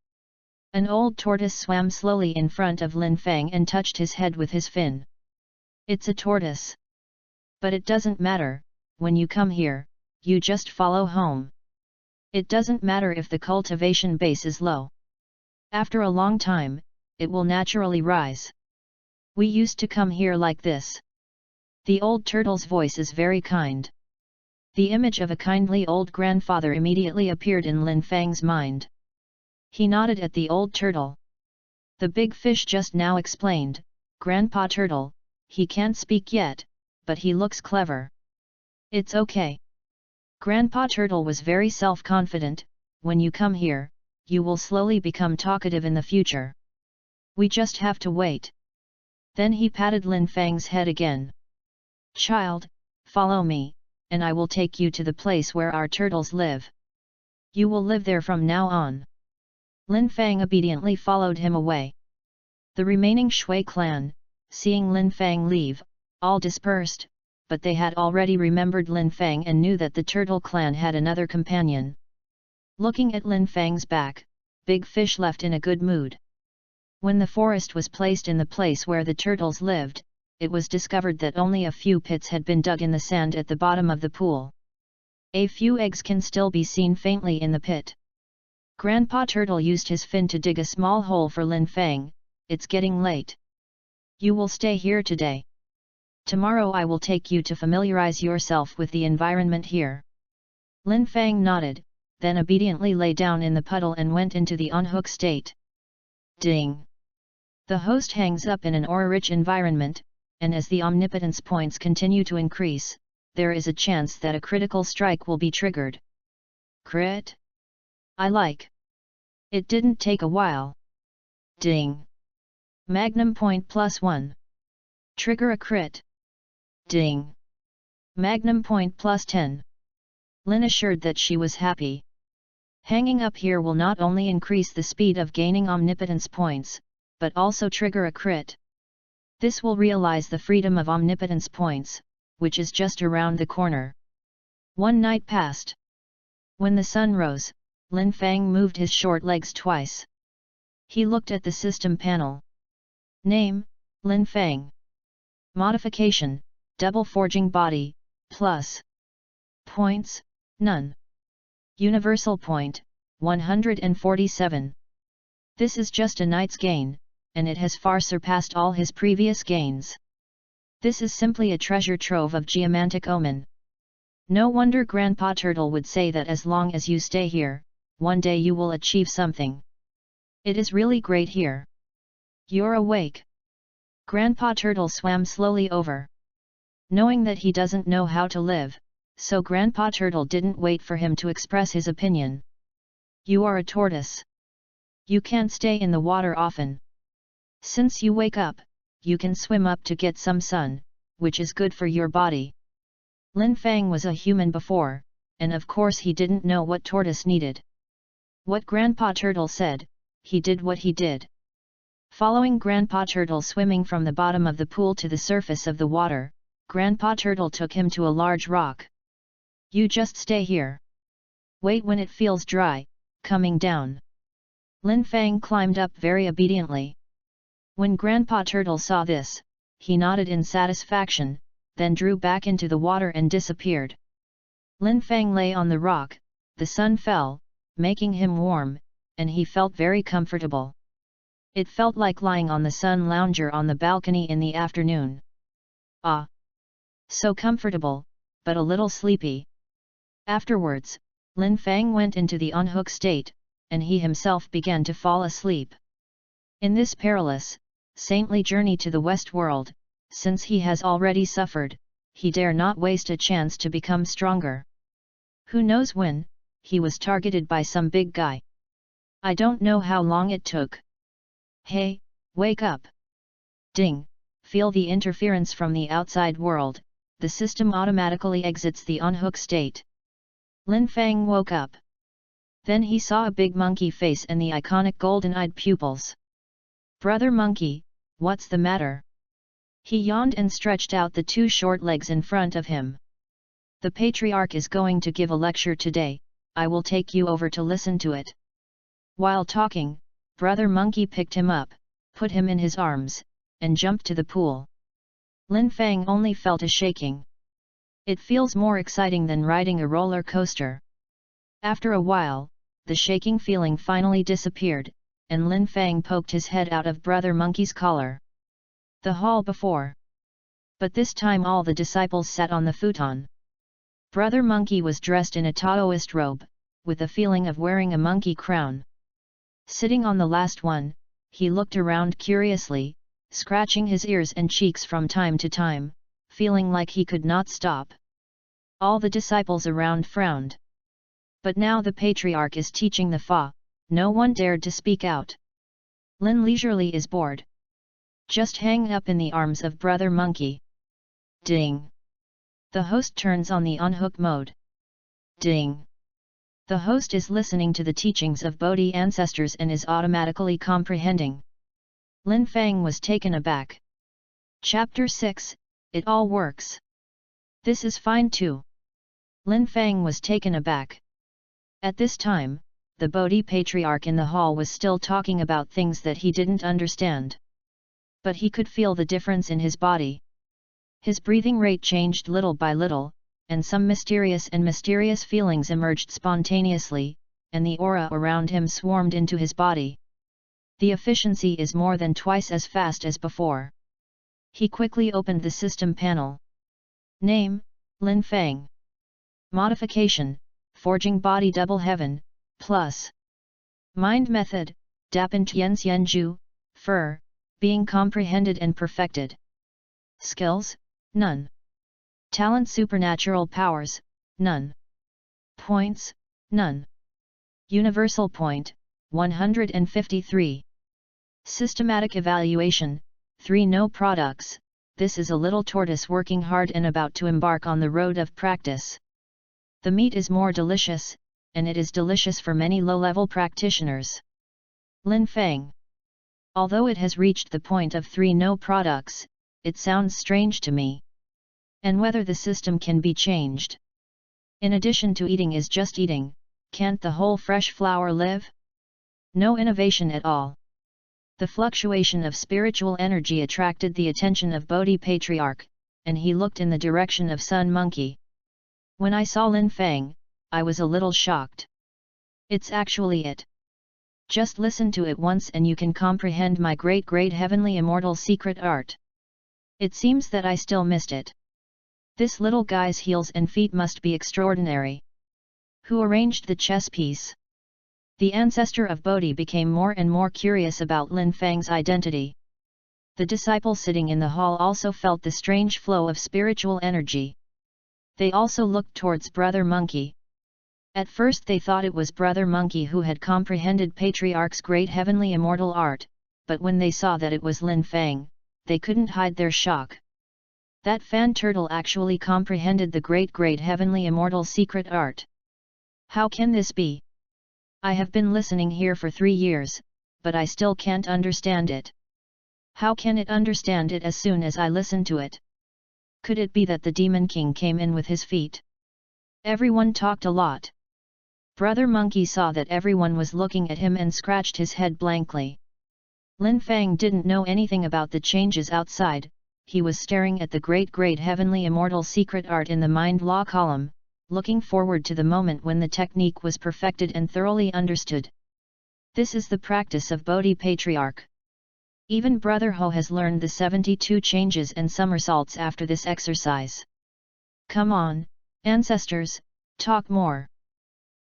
An old tortoise swam slowly in front of Lin Fang and touched his head with his fin. "It's a tortoise. But it doesn't matter, when you come here, you just follow home. It doesn't matter if the cultivation base is low. After a long time, it will naturally rise. We used to come here like this." The old turtle's voice is very kind. The image of a kindly old grandfather immediately appeared in Lin Fang's mind. He nodded at the old turtle. The big fish just now explained, "Grandpa Turtle, he can't speak yet, but he looks clever. It's okay." Grandpa Turtle was very self-confident. "When you come here, you will slowly become talkative in the future. We just have to wait." Then he patted Lin Fang's head again. "Child, follow me, and I will take you to the place where our turtles live. You will live there from now on." Lin Fang obediently followed him away. The remaining Shui clan, seeing Lin Fang leave, all dispersed, but they had already remembered Lin Fang and knew that the turtle clan had another companion. Looking at Lin Fang's back, Big Fish left in a good mood. When the forest was placed in the place where the turtles lived, it was discovered that only a few pits had been dug in the sand at the bottom of the pool. A few eggs can still be seen faintly in the pit. Grandpa Turtle used his fin to dig a small hole for Lin Fang. "It's getting late. You will stay here today. Tomorrow I will take you to familiarize yourself with the environment here." Lin Fang nodded, then obediently lay down in the puddle and went into the on-hook state. Ding! The host hangs up in an aura-rich environment, and as the omnipotence points continue to increase, there is a chance that a critical strike will be triggered. Crit? I like. It didn't take a while. Ding! Magnum point +1. Trigger a crit. Ding! Magnum point +10. Lin assured that she was happy. Hanging up here will not only increase the speed of gaining omnipotence points, but also trigger a crit. This will realize the freedom of omnipotence points, which is just around the corner. One night passed. When the sun rose, Lin Fang moved his short legs twice. He looked at the system panel. Name, Lin Fang. Modification, double forging body, plus. Points, none. Universal point, 147. This is just a night's gain, and it has far surpassed all his previous gains. This is simply a treasure trove of geomantic omen. No wonder Grandpa Turtle would say that as long as you stay here, one day you will achieve something. It is really great here. You're awake. Grandpa Turtle swam slowly over. Knowing that he doesn't know how to live, so Grandpa Turtle didn't wait for him to express his opinion. You are a tortoise. You can't stay in the water often. Since you wake up, you can swim up to get some sun, which is good for your body. Lin Fang was a human before, and of course he didn't know what tortoise needed. What Grandpa Turtle said, he did what he did. Following Grandpa Turtle swimming from the bottom of the pool to the surface of the water, Grandpa Turtle took him to a large rock. You just stay here. Wait when it feels dry, coming down. Lin Fang climbed up very obediently. When Grandpa Turtle saw this, he nodded in satisfaction, then drew back into the water and disappeared. Lin Fang lay on the rock, the sun fell, making him warm, and he felt very comfortable. It felt like lying on the sun lounger on the balcony in the afternoon. Ah! So comfortable, but a little sleepy. Afterwards, Lin Fang went into the unhook state, and he himself began to fall asleep. In this perilous, saintly journey to the West World, since he has already suffered, he dare not waste a chance to become stronger. Who knows when, he was targeted by some big guy. I don't know how long it took. Hey, wake up! Ding! Feel the interference from the outside world, the system automatically exits the unhook state. Lin Fang woke up. Then he saw a big monkey face and the iconic golden-eyed pupils. Brother Monkey, what's the matter? He yawned and stretched out the two short legs in front of him. The patriarch is going to give a lecture today, I will take you over to listen to it. While talking, Brother Monkey picked him up, put him in his arms, and jumped to the pool. Lin Fang only felt a shaking. It feels more exciting than riding a roller coaster. After a while, the shaking feeling finally disappeared, and Lin Fang poked his head out of Brother Monkey's collar. The hall before. But this time all the disciples sat on the futon. Brother Monkey was dressed in a Taoist robe, with a feeling of wearing a monkey crown. Sitting on the last one, he looked around curiously, scratching his ears and cheeks from time to time, feeling like he could not stop. All the disciples around frowned. But now the patriarch is teaching the Fa, no one dared to speak out. Lin leisurely is bored. Just hang up in the arms of Brother Monkey. Ding! The host turns on the unhook mode. Ding! The host is listening to the teachings of Bodhi ancestors and is automatically comprehending. Lin Fang was taken aback. Chapter 6, It All Works. This is fine too. Lin Fang was taken aback. At this time, the Bodhi patriarch in the hall was still talking about things that he didn't understand. But he could feel the difference in his body. His breathing rate changed little by little, and some mysterious feelings emerged spontaneously, and the aura around him swarmed into his body. The efficiency is more than twice as fast as before. He quickly opened the system panel. Name, Lin Fang. Modification, Forging Body Double Heaven, plus. Mind Method, Dapan Tian Xianju, Fur, Being Comprehended and Perfected. Skills, none. Talent Supernatural Powers, none. Points, none. Universal Point, 153. Systematic Evaluation, 3 No Products. This is a little tortoise working hard and about to embark on the road of practice. The meat is more delicious, and it is delicious for many low-level practitioners. Lin Fang. Although it has reached the point of 3 no products, it sounds strange to me. And whether the system can be changed. In addition to eating is just eating, can't the whole fresh flower live? No innovation at all. The fluctuation of spiritual energy attracted the attention of Bodhi Patriarch, and he looked in the direction of Sun Monkey. When I saw Lin Fang, I was a little shocked. It's actually it. Just listen to it once and you can comprehend my great heavenly immortal secret art. It seems that I still missed it. This little guy's heels and feet must be extraordinary. Who arranged the chess piece? The ancestor of Bodhi became more and more curious about Lin Fang's identity. The disciple sitting in the hall also felt the strange flow of spiritual energy. They also looked towards Brother Monkey. At first they thought it was Brother Monkey who had comprehended Patriarch's great heavenly immortal art, but when they saw that it was Lin Fang, they couldn't hide their shock. That fan turtle actually comprehended the great heavenly immortal secret art. How can this be? I have been listening here for 3 years, but I still can't understand it. How can it understand it as soon as I listen to it? Could it be that the Demon King came in with his feet? Everyone talked a lot. Brother Monkey saw that everyone was looking at him and scratched his head blankly. Lin Fang didn't know anything about the changes outside, he was staring at the great heavenly immortal secret art in the mind law column, looking forward to the moment when the technique was perfected and thoroughly understood. This is the practice of Bodhi Patriarch. Even Brother Ho has learned the 72 changes and somersaults after this exercise. Come on, ancestors, talk more.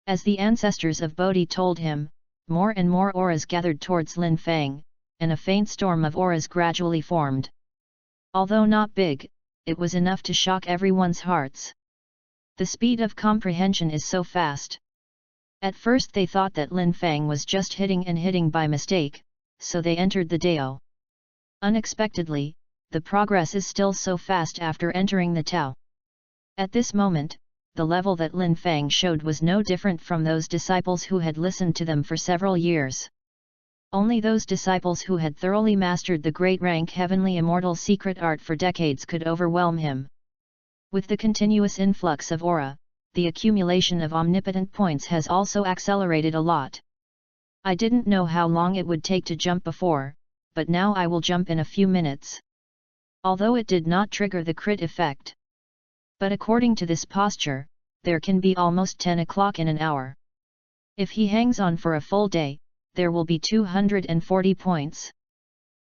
As the ancestors of Bodhi told him, more and more auras gathered towards Lin Fang, and a faint storm of auras gradually formed. Although not big, it was enough to shock everyone's hearts. The speed of comprehension is so fast. At first they thought that Lin Fang was just hitting by mistake, so they entered the Dao. Unexpectedly, the progress is still so fast after entering the Tao. At this moment, the level that Lin Fang showed was no different from those disciples who had listened to them for several years. Only those disciples who had thoroughly mastered the great rank heavenly immortal secret art for decades could overwhelm him. With the continuous influx of aura, the accumulation of omnipotent points has also accelerated a lot. I didn't know how long it would take to jump before, but now I will jump in a few minutes. Although it did not trigger the crit effect. But according to this posture, there can be almost 10 o'clock in an hour. If he hangs on for a full day, there will be 240 points.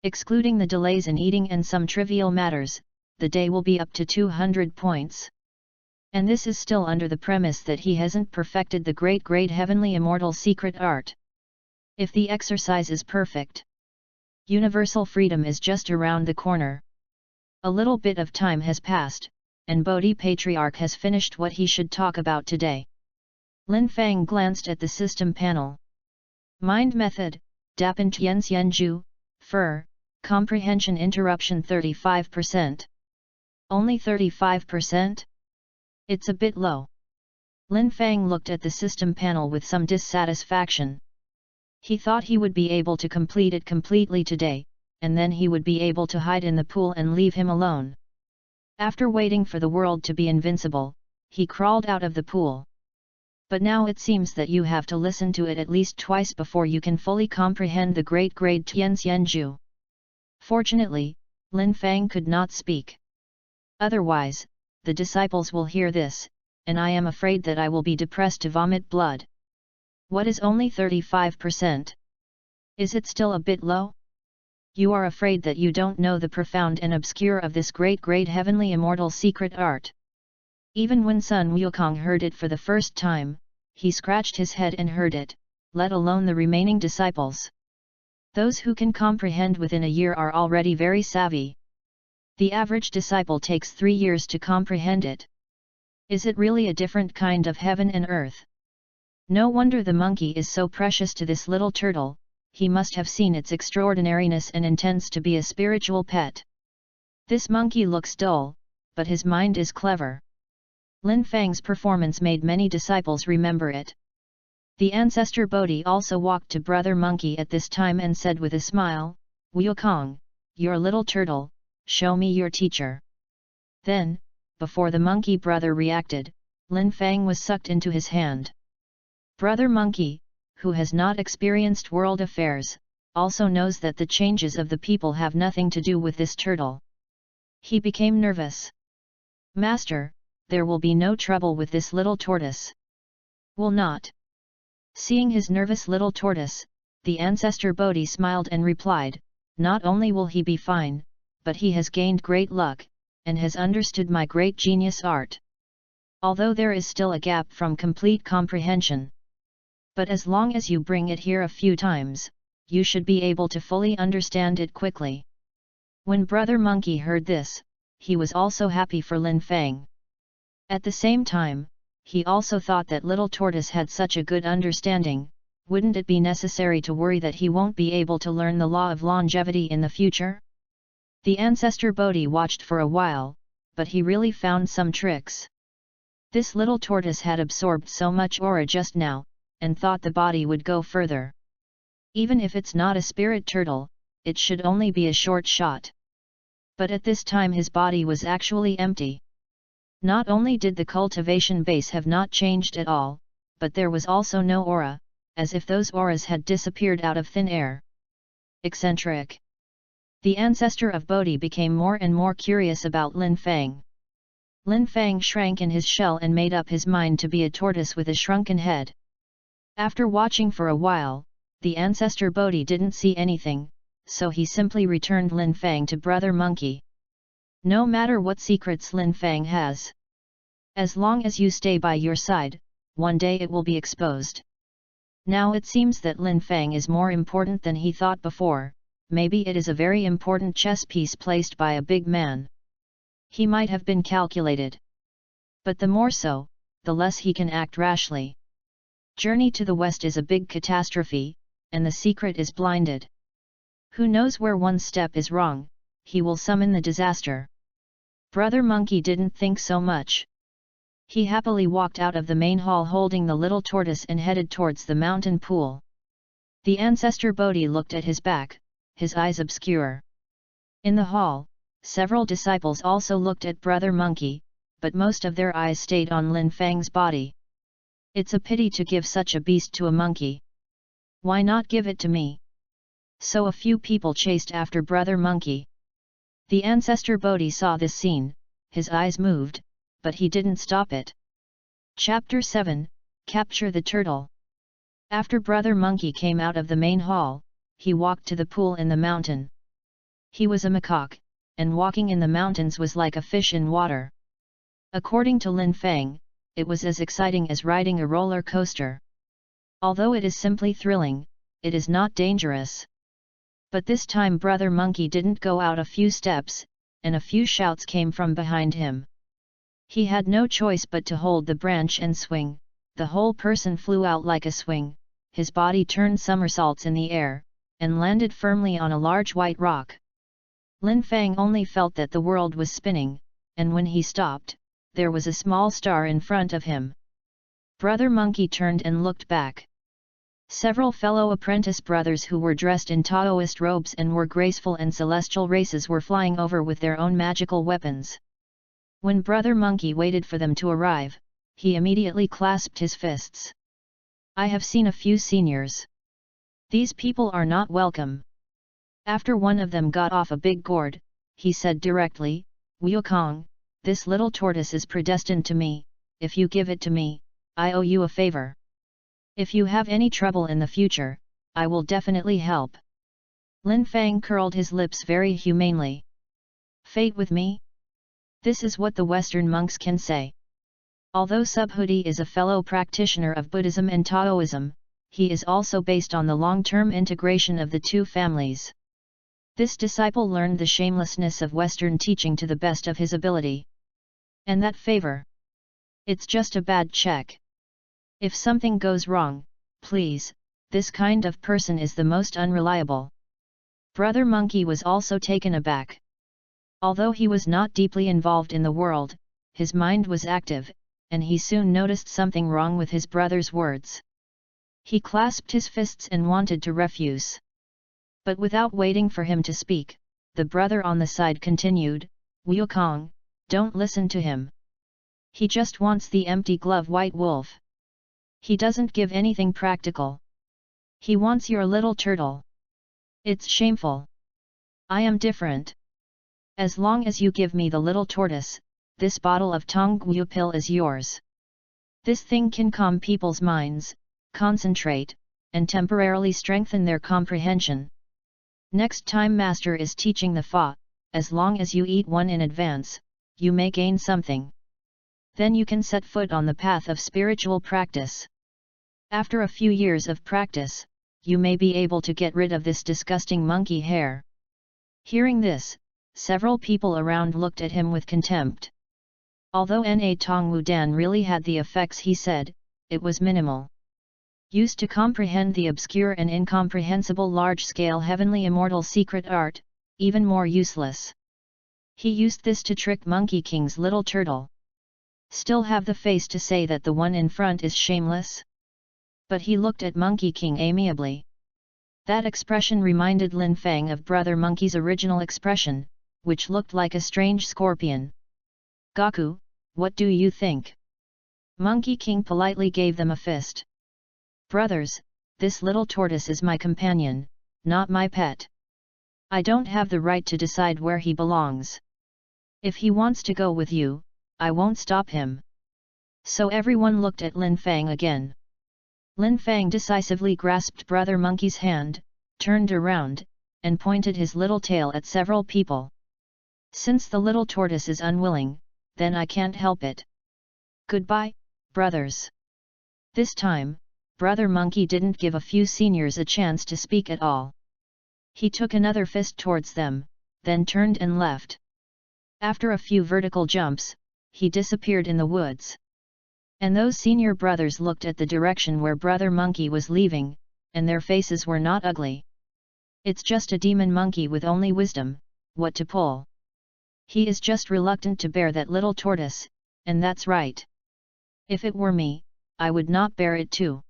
Excluding the delays in eating and some trivial matters, the day will be up to 200 points. And this is still under the premise that he hasn't perfected the great heavenly immortal secret art. If the exercise is perfect, universal freedom is just around the corner. A little bit of time has passed, and Bodhi Patriarch has finished what he should talk about today. Lin Fang glanced at the system panel. Mind method, Dapan Tian Xianju, Fur, comprehension interruption 35%. Only 35%? It's a bit low. Lin Fang looked at the system panel with some dissatisfaction. He thought he would be able to complete it completely today, and then he would be able to hide in the pool and leave him alone. After waiting for the world to be invincible, he crawled out of the pool. But now it seems that you have to listen to it at least twice before you can fully comprehend the great Tian Xianju. Fortunately, Lin Fang could not speak. Otherwise, the disciples will hear this, and I am afraid that I will be depressed to vomit blood. What is only 35%? Is it still a bit low? You are afraid that you don't know the profound and obscure of this great heavenly immortal secret art. Even when Sun Wukong heard it for the first time, he scratched his head and heard it, let alone the remaining disciples. Those who can comprehend within a year are already very savvy. The average disciple takes 3 years to comprehend it. Is it really a different kind of heaven and earth? No wonder the monkey is so precious to this little turtle, he must have seen its extraordinariness and intends to be a spiritual pet. This monkey looks dull, but his mind is clever. Lin Fang's performance made many disciples remember it. The ancestor Bodhi also walked to Brother Monkey at this time and said with a smile, Wukong, your little turtle, show me your teacher." Then, before the monkey brother reacted, Lin Fang was sucked into his hand. Brother Monkey, who has not experienced world affairs, also knows that the changes of the people have nothing to do with this turtle. He became nervous. "Master, there will be no trouble with this little tortoise." "Will not?" Seeing his nervous little tortoise, the ancestor Bodhi smiled and replied, "Not only will he be fine, but he has gained great luck, and has understood my great genius art. Although there is still a gap from complete comprehension. But as long as you bring it here a few times, you should be able to fully understand it quickly." When Brother Monkey heard this, he was also happy for Lin Fang. At the same time, he also thought that little tortoise had such a good understanding, wouldn't it be necessary to worry that he won't be able to learn the law of longevity in the future? The ancestor Bodhi watched for a while, but he really found some tricks. This little tortoise had absorbed so much aura just now, and thought the body would go further. Even if it's not a spirit turtle, it should only be a short shot. But at this time his body was actually empty. Not only did the cultivation base have not changed at all, but there was also no aura, as if those auras had disappeared out of thin air. Eccentric. The ancestor of Bodhi became more and more curious about Lin Fang. Lin Fang shrank in his shell and made up his mind to be a tortoise with a shrunken head. After watching for a while, the ancestor Bodhi didn't see anything, so he simply returned Lin Fang to Brother Monkey. "No matter what secrets Lin Fang has, as long as you stay by your side, one day it will be exposed." Now it seems that Lin Fang is more important than he thought before. Maybe it is a very important chess piece placed by a big man. He might have been calculated. But the more so, the less he can act rashly. Journey to the west is a big catastrophe, and the secret is blinded. Who knows where one step is wrong, he will summon the disaster. Brother Monkey didn't think so much. He happily walked out of the main hall holding the little tortoise and headed towards the mountain pool. The ancestor Bodhi looked at his back, his eyes obscure. In the hall, several disciples also looked at Brother Monkey, but most of their eyes stayed on Lin Fang's body. "It's a pity to give such a beast to a monkey. Why not give it to me?" So a few people chased after Brother Monkey. The ancestor Bodhi saw this scene, his eyes moved, but he didn't stop it. Chapter 7, Capture the Turtle. After Brother Monkey came out of the main hall, he walked to the pool in the mountain. He was a macaque, and walking in the mountains was like a fish in water. According to Lin Fang, it was as exciting as riding a roller coaster. Although it is simply thrilling, it is not dangerous. But this time Brother Monkey didn't go out a few steps, and a few shouts came from behind him. He had no choice but to hold the branch and swing. The whole person flew out like a swing, his body turned somersaults in the air, and landed firmly on a large white rock. Lin Fang only felt that the world was spinning, and when he stopped, there was a small star in front of him. Brother Monkey turned and looked back. Several fellow apprentice brothers who were dressed in Taoist robes and were graceful and celestial races were flying over with their own magical weapons. When Brother Monkey waited for them to arrive, he immediately clasped his fists. "I have seen a few seniors. These people are not welcome." After one of them got off a big gourd, he said directly, "Wukong, this little tortoise is predestined to me. If you give it to me, I owe you a favor. If you have any trouble in the future, I will definitely help." Lin Fang curled his lips very humanely. "Fate with me?" This is what the Western monks can say. Although Subhuti is a fellow practitioner of Buddhism and Taoism, he is also based on the long-term integration of the two families. This disciple learned the shamelessness of Western teaching to the best of his ability. And that favor? It's just a bad check. If something goes wrong, please, this kind of person is the most unreliable. Brother Monkey was also taken aback. Although he was not deeply involved in the world, his mind was active, and he soon noticed something wrong with his brother's words. He clasped his fists and wanted to refuse. But without waiting for him to speak, the brother on the side continued, Wukong, don't listen to him. He just wants the empty glove white wolf. He doesn't give anything practical. He wants your little turtle. It's shameful. I am different. As long as you give me the little tortoise, this bottle of Tonggu pill is yours. This thing can calm people's minds, concentrate, and temporarily strengthen their comprehension. Next time master is teaching the Fa, as long as you eat one in advance, you may gain something. Then you can set foot on the path of spiritual practice. After a few years of practice, you may be able to get rid of this disgusting monkey hair. Hearing this, several people around looked at him with contempt. Although Na Tongwu Dan really had the effects he said, it was minimal. Used to comprehend the obscure and incomprehensible large-scale heavenly immortal secret art, even more useless. He used this to trick Monkey King's little turtle. Still have the face to say that the one in front is shameless? But he looked at Monkey King amiably. That expression reminded Lin Fang of Brother Monkey's original expression, which looked like a strange scorpion. Gaku, what do you think? Monkey King politely gave them a fist. Brothers, this little tortoise is my companion, not my pet. I don't have the right to decide where he belongs. If he wants to go with you, I won't stop him. So everyone looked at Lin Fang again. Lin Fang decisively grasped Brother Monkey's hand, turned around, and pointed his little tail at several people. Since the little tortoise is unwilling, then I can't help it. Goodbye, brothers. This time, Brother Monkey didn't give a few seniors a chance to speak at all. He took another fist towards them, then turned and left. After a few vertical jumps, he disappeared in the woods. And those senior brothers looked at the direction where Brother Monkey was leaving, and their faces were not ugly. It's just a demon monkey with only wisdom, what to pull. He is just reluctant to bear that little tortoise, and that's right. If it were me, I would not bear it too.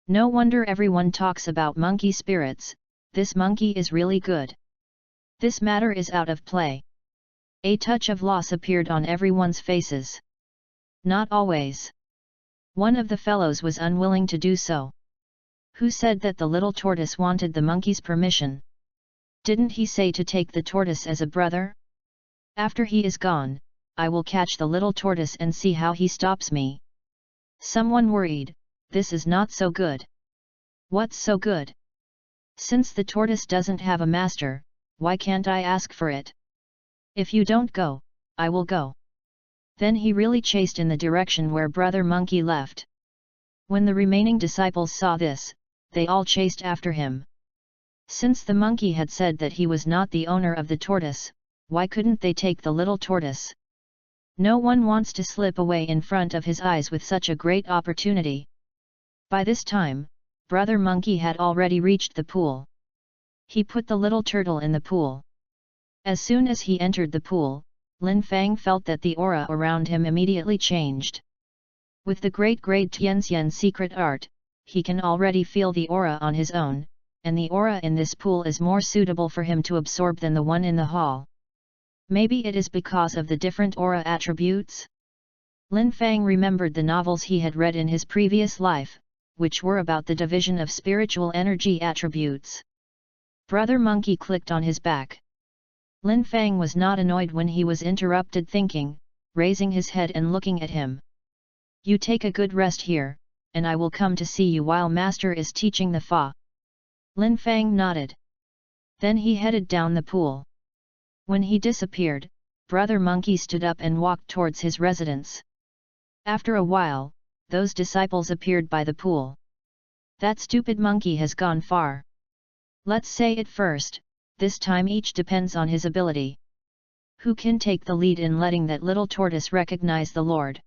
No wonder everyone talks about monkey spirits, this monkey is really good. This matter is out of play. A touch of loss appeared on everyone's faces. Not always. One of the fellows was unwilling to do so. Who said that the little tortoise wanted the monkey's permission? Didn't he say to take the tortoise as a brother? After he is gone, I will catch the little tortoise and see how he stops me. Someone worried, this is not so good. What's so good? Since the tortoise doesn't have a master, why can't I ask for it? If you don't go, I will go. Then he really chased in the direction where Brother Monkey left. When the remaining disciples saw this, they all chased after him. Since the monkey had said that he was not the owner of the tortoise, why couldn't they take the little tortoise? No one wants to slip away in front of his eyes with such a great opportunity. By this time, Brother Monkey had already reached the pool. He put the little turtle in the pool. As soon as he entered the pool, Lin Fang felt that the aura around him immediately changed. With the great Tianxian secret art, he can already feel the aura on his own, and the aura in this pool is more suitable for him to absorb than the one in the hall. Maybe it is because of the different aura attributes? Lin Fang remembered the novels he had read in his previous life, which were about the division of spiritual energy attributes. Brother Monkey clicked on his back. Lin Fang was not annoyed when he was interrupted thinking, raising his head and looking at him. You take a good rest here, and I will come to see you while Master is teaching the Fa. Lin Fang nodded. Then he headed down the pool. When he disappeared, Brother Monkey stood up and walked towards his residence. After a while, those disciples appeared by the pool. That stupid monkey has gone far. Let's say it first, this time each depends on his ability. Who can take the lead in letting that little tortoise recognize the Lord?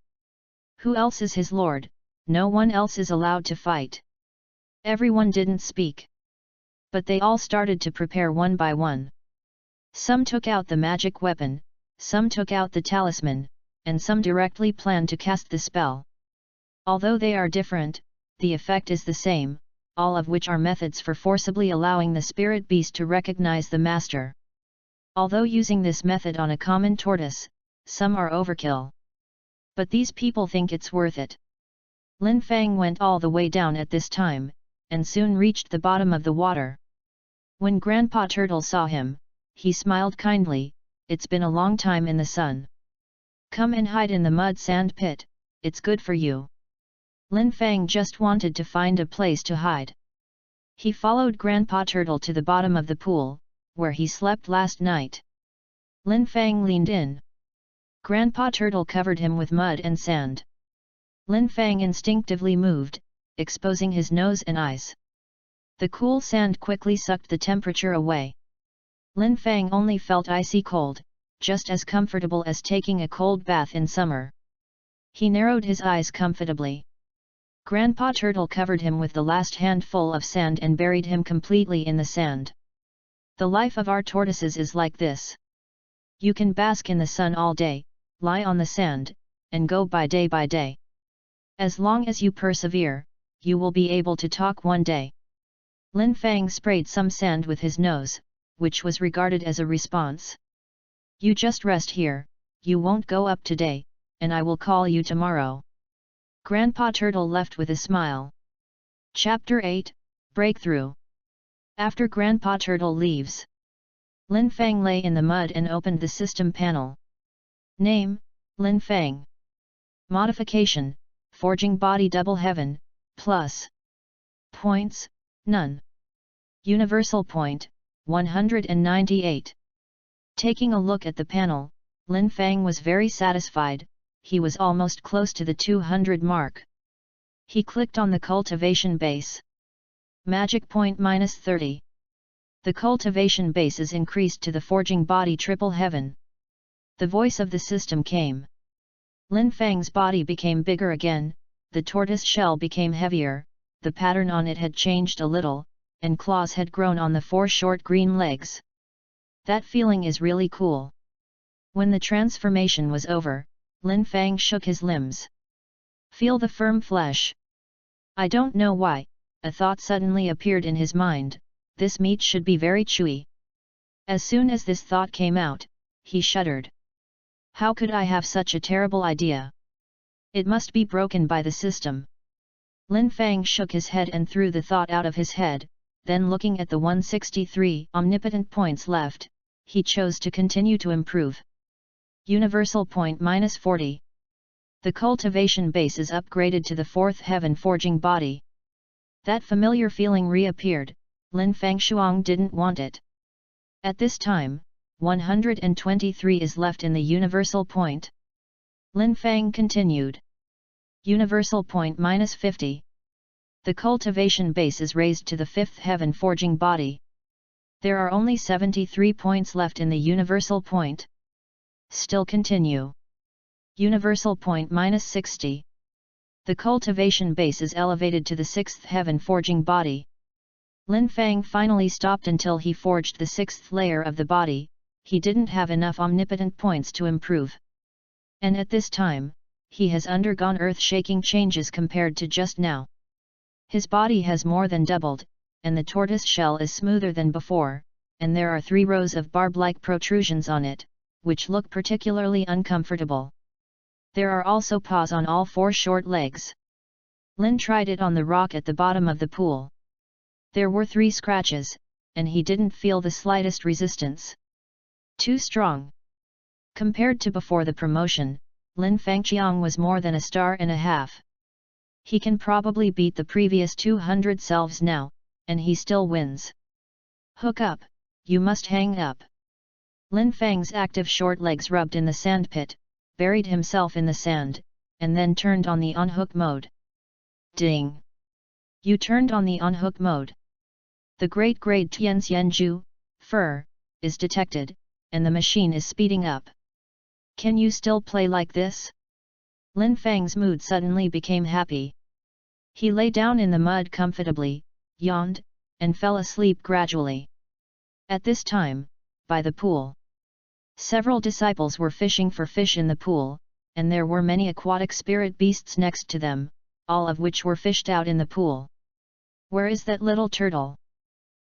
Who else is his Lord? No one else is allowed to fight. Everyone didn't speak. But they all started to prepare one by one. Some took out the magic weapon, some took out the talisman, and some directly planned to cast the spell. Although they are different, the effect is the same, all of which are methods for forcibly allowing the spirit beast to recognize the master. Although using this method on a common tortoise, some are overkill. But these people think it's worth it. Lin Fang went all the way down at this time, and soon reached the bottom of the water. When Grandpa Turtle saw him, he smiled kindly. It's been a long time in the sun. Come and hide in the mud sand pit, it's good for you. Lin Fang just wanted to find a place to hide. He followed Grandpa Turtle to the bottom of the pool, where he slept last night. Lin Fang leaned in. Grandpa Turtle covered him with mud and sand. Lin Fang instinctively moved, exposing his nose and eyes. The cool sand quickly sucked the temperature away. Lin Fang only felt icy cold, just as comfortable as taking a cold bath in summer. He narrowed his eyes comfortably. Grandpa Turtle covered him with the last handful of sand and buried him completely in the sand. The life of our tortoises is like this. You can bask in the sun all day, lie on the sand, and go by day. As long as you persevere, you will be able to talk one day. Lin Fang sprayed some sand with his nose, which was regarded as a response. You just rest here, you won't go up today, and I will call you tomorrow. Grandpa Turtle left with a smile. Chapter 8, Breakthrough. After Grandpa Turtle leaves, Lin Fang lay in the mud and opened the system panel. Name, Lin Fang. Modification, Forging Body Double Heaven, plus. Points, none. Universal point, 198. Taking a look at the panel, Lin Fang was very satisfied. He was almost close to the 200 mark. He clicked on the cultivation base. Magic point -30. The cultivation base is increased to the forging body triple heaven. The voice of the system came. Lin Fang's body became bigger again, the tortoise shell became heavier, the pattern on it had changed a little, and claws had grown on the 4 short green legs. That feeling is really cool. When the transformation was over, Lin Fang shook his limbs. Feel the firm flesh. I don't know why, a thought suddenly appeared in his mind, this meat should be very chewy. As soon as this thought came out, he shuddered. How could I have such a terrible idea? It must be broken by the system. Lin Fang shook his head and threw the thought out of his head, then looking at the 163 omnipotent points left, he chose to continue to improve. Universal point -40. The cultivation base is upgraded to the 4th heaven forging body. That familiar feeling reappeared. Lin Fang Shuang didn't want it. At this time, 123 is left in the universal point. Lin Fang continued. Universal point -50. The cultivation base is raised to the 5th heaven forging body. There are only 73 points left in the universal point. Still continue. Universal point -60. The cultivation base is elevated to the 6th heaven forging body. Lin Fang finally stopped until he forged the 6th layer of the body. He didn't have enough omnipotent points to improve. And at this time, he has undergone earth-shaking changes compared to just now. His body has more than doubled, and the tortoise shell is smoother than before, and there are 3 rows of barb-like protrusions on it, which look particularly uncomfortable. There are also paws on all 4 short legs. Lin tried it on the rock at the bottom of the pool. There were 3 scratches, and he didn't feel the slightest resistance. Too strong. Compared to before the promotion, Lin Fangqiang was more than a star and a half. He can probably beat the previous 200 selves now, and he still wins. Hook up, you must hang up. Lin Fang's active short legs rubbed in the sandpit, buried himself in the sand, and then turned on the on-hook mode. Ding! You turned on the on-hook mode. The great grade Tianxianju, fur, is detected, and the machine is speeding up. Can you still play like this? Lin Fang's mood suddenly became happy. He lay down in the mud comfortably, yawned, and fell asleep gradually. At this time, by the pool, several disciples were fishing for fish in the pool, and there were many aquatic spirit beasts next to them, all of which were fished out in the pool. Where is that little turtle?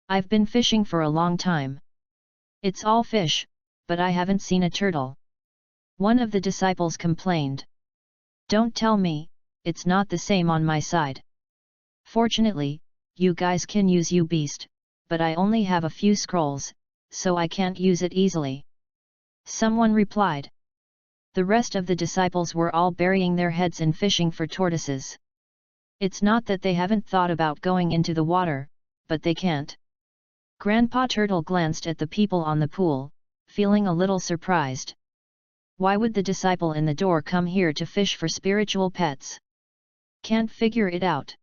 I've been fishing for a long time. It's all fish, but I haven't seen a turtle. One of the disciples complained. Don't tell me, it's not the same on my side. Fortunately, you guys can use you beast, but I only have a few scrolls, so I can't use it easily. Someone replied. The rest of the disciples were all burying their heads in fishing for tortoises. It's not that they haven't thought about going into the water, but they can't. Grandpa Turtle glanced at the people on the pool, feeling a little surprised. Why would the disciple in the door come here to fish for spiritual pets? Can't figure it out.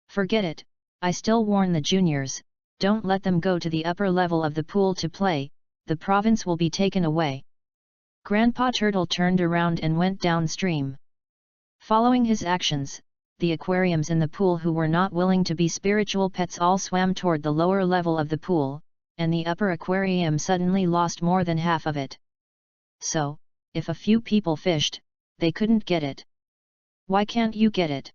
Forget it, I still warn the juniors, don't let them go to the upper level of the pool to play, the province will be taken away. Grandpa Turtle turned around and went downstream. Following his actions, the aquariums in the pool who were not willing to be spiritual pets all swam toward the lower level of the pool, and the upper aquarium suddenly lost more than half of it. So, if a few people fished, they couldn't get it. Why can't you get it?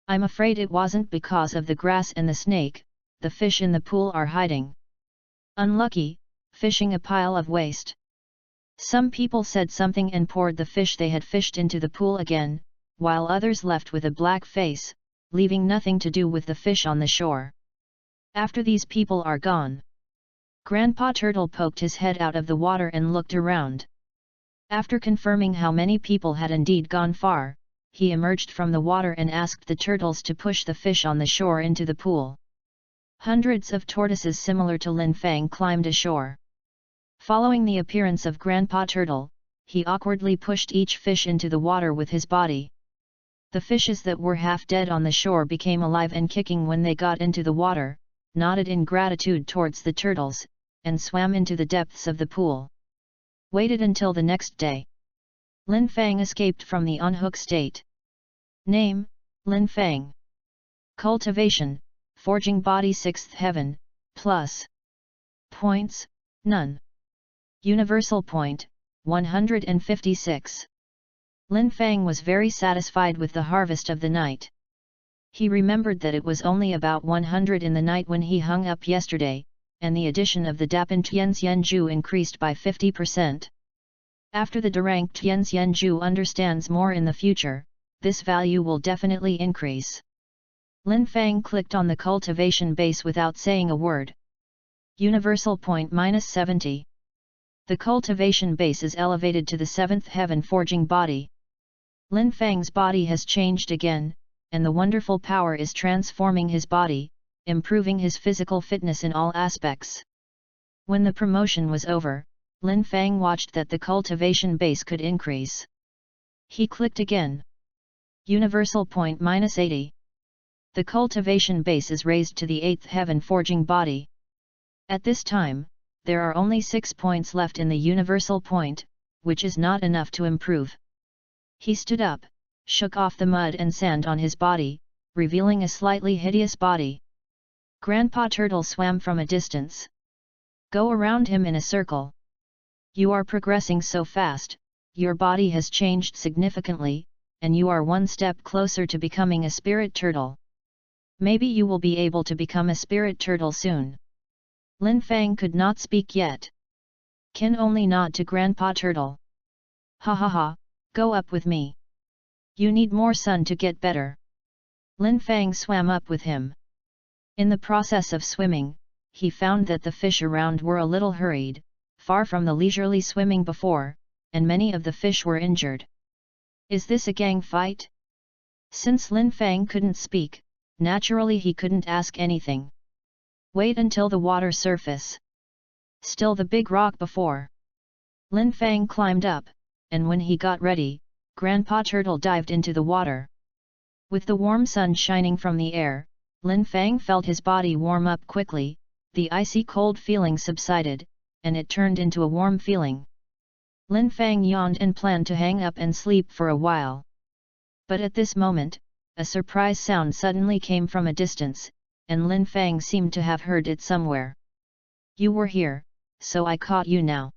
I'm afraid it wasn't because of the grass and the snake, the fish in the pool are hiding. Unlucky, fishing a pile of waste. Some people said something and poured the fish they had fished into the pool again, while others left with a black face, leaving nothing to do with the fish on the shore. After these people are gone. Grandpa Turtle poked his head out of the water and looked around. After confirming how many people had indeed gone far, he emerged from the water and asked the turtles to push the fish on the shore into the pool. Hundreds of tortoises similar to Lin Fang climbed ashore. Following the appearance of Grandpa Turtle, he awkwardly pushed each fish into the water with his body. The fishes that were half dead on the shore became alive and kicking when they got into the water, nodded in gratitude towards the turtles, and swam into the depths of the pool. Waited until the next day. Lin Fang escaped from the on-hook state. Name, Lin Fang. Cultivation, Forging Body 6th Heaven, plus. Points, none. Universal point, 156. Lin Fang was very satisfied with the harvest of the night. He remembered that it was only about 100 in the night when he hung up yesterday, and the addition of the Dapan Tianxianju increased by 50%. After the Darang Tianxianju understands more in the future, this value will definitely increase. Lin Fang clicked on the cultivation base without saying a word. Universal point -70. The cultivation base is elevated to the 7th heaven forging body. Lin Fang's body has changed again, and the wonderful power is transforming his body, improving his physical fitness in all aspects. When the promotion was over, Lin Fang watched that the cultivation base could increase. He clicked again. Universal point -80. The cultivation base is raised to the 8th heaven forging body. At this time, there are only 6 points left in the universal point, which is not enough to improve. He stood up, shook off the mud and sand on his body, revealing a slightly hideous body. Grandpa Turtle swam from a distance. Go around him in a circle. You are progressing so fast, your body has changed significantly, and you are one step closer to becoming a spirit turtle. Maybe you will be able to become a spirit turtle soon. Lin Fang could not speak yet. Can only nod to Grandpa Turtle. Ha ha ha, go up with me. You need more sun to get better. Lin Fang swam up with him. In the process of swimming, he found that the fish around were a little hurried, far from the leisurely swimming before, and many of the fish were injured. Is this a gang fight? Since Lin Fang couldn't speak, naturally he couldn't ask anything. Wait until the water surface. Still the big rock before. Lin Fang climbed up, and when he got ready, Grandpa Turtle dived into the water. With the warm sun shining from the air, Lin Fang felt his body warm up quickly, the icy cold feeling subsided, and it turned into a warm feeling. Lin Fang yawned and planned to hang up and sleep for a while. But at this moment, a surprise sound suddenly came from a distance, and Lin Fang seemed to have heard it somewhere. You were here, so I caught you now.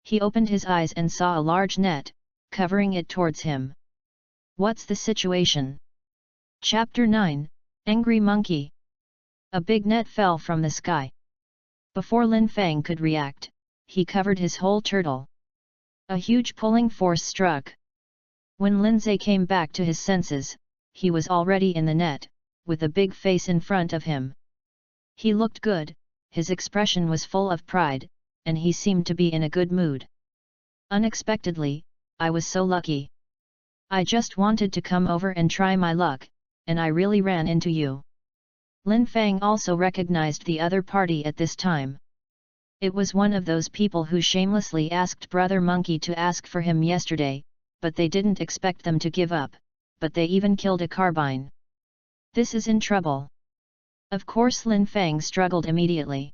He opened his eyes and saw a large net, covering it towards him. What's the situation? Chapter 9, Angry Monkey. A big net fell from the sky. Before Lin Fang could react, he covered his whole turtle. A huge pulling force struck. When Lindsay came back to his senses, he was already in the net, with a big face in front of him. He looked good, his expression was full of pride, and he seemed to be in a good mood. Unexpectedly, I was so lucky. I just wanted to come over and try my luck, and I really ran into you. Lin Fang also recognized the other party at this time. It was one of those people who shamelessly asked Brother Monkey to ask for him yesterday, but they didn't expect them to give up, but they even killed a carbine. This is in trouble. Of course Lin Fang struggled immediately.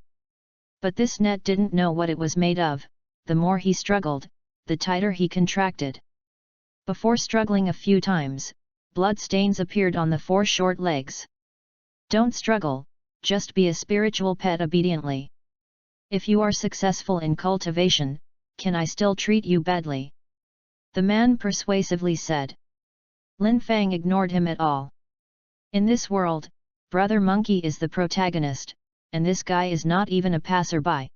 But this net didn't know what it was made of, the more he struggled, the tighter he contracted. Before struggling a few times, blood stains appeared on the 4 short legs. Don't struggle, just be a spiritual pet obediently. If you are successful in cultivation, can I still treat you badly? The man persuasively said. Lin Fang ignored him at all. In this world, Brother Monkey is the protagonist, and this guy is not even a passerby.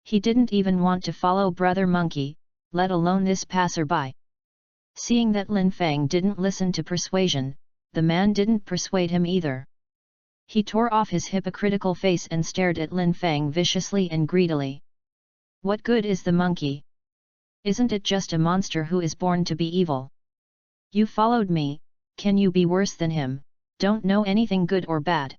He didn't even want to follow Brother Monkey, let alone this passerby. Seeing that Lin Fang didn't listen to persuasion, the man didn't persuade him either. He tore off his hypocritical face and stared at Lin Fang viciously and greedily. What good is the monkey? Isn't it just a monster who is born to be evil? You followed me, can you be worse than him, don't know anything good or bad?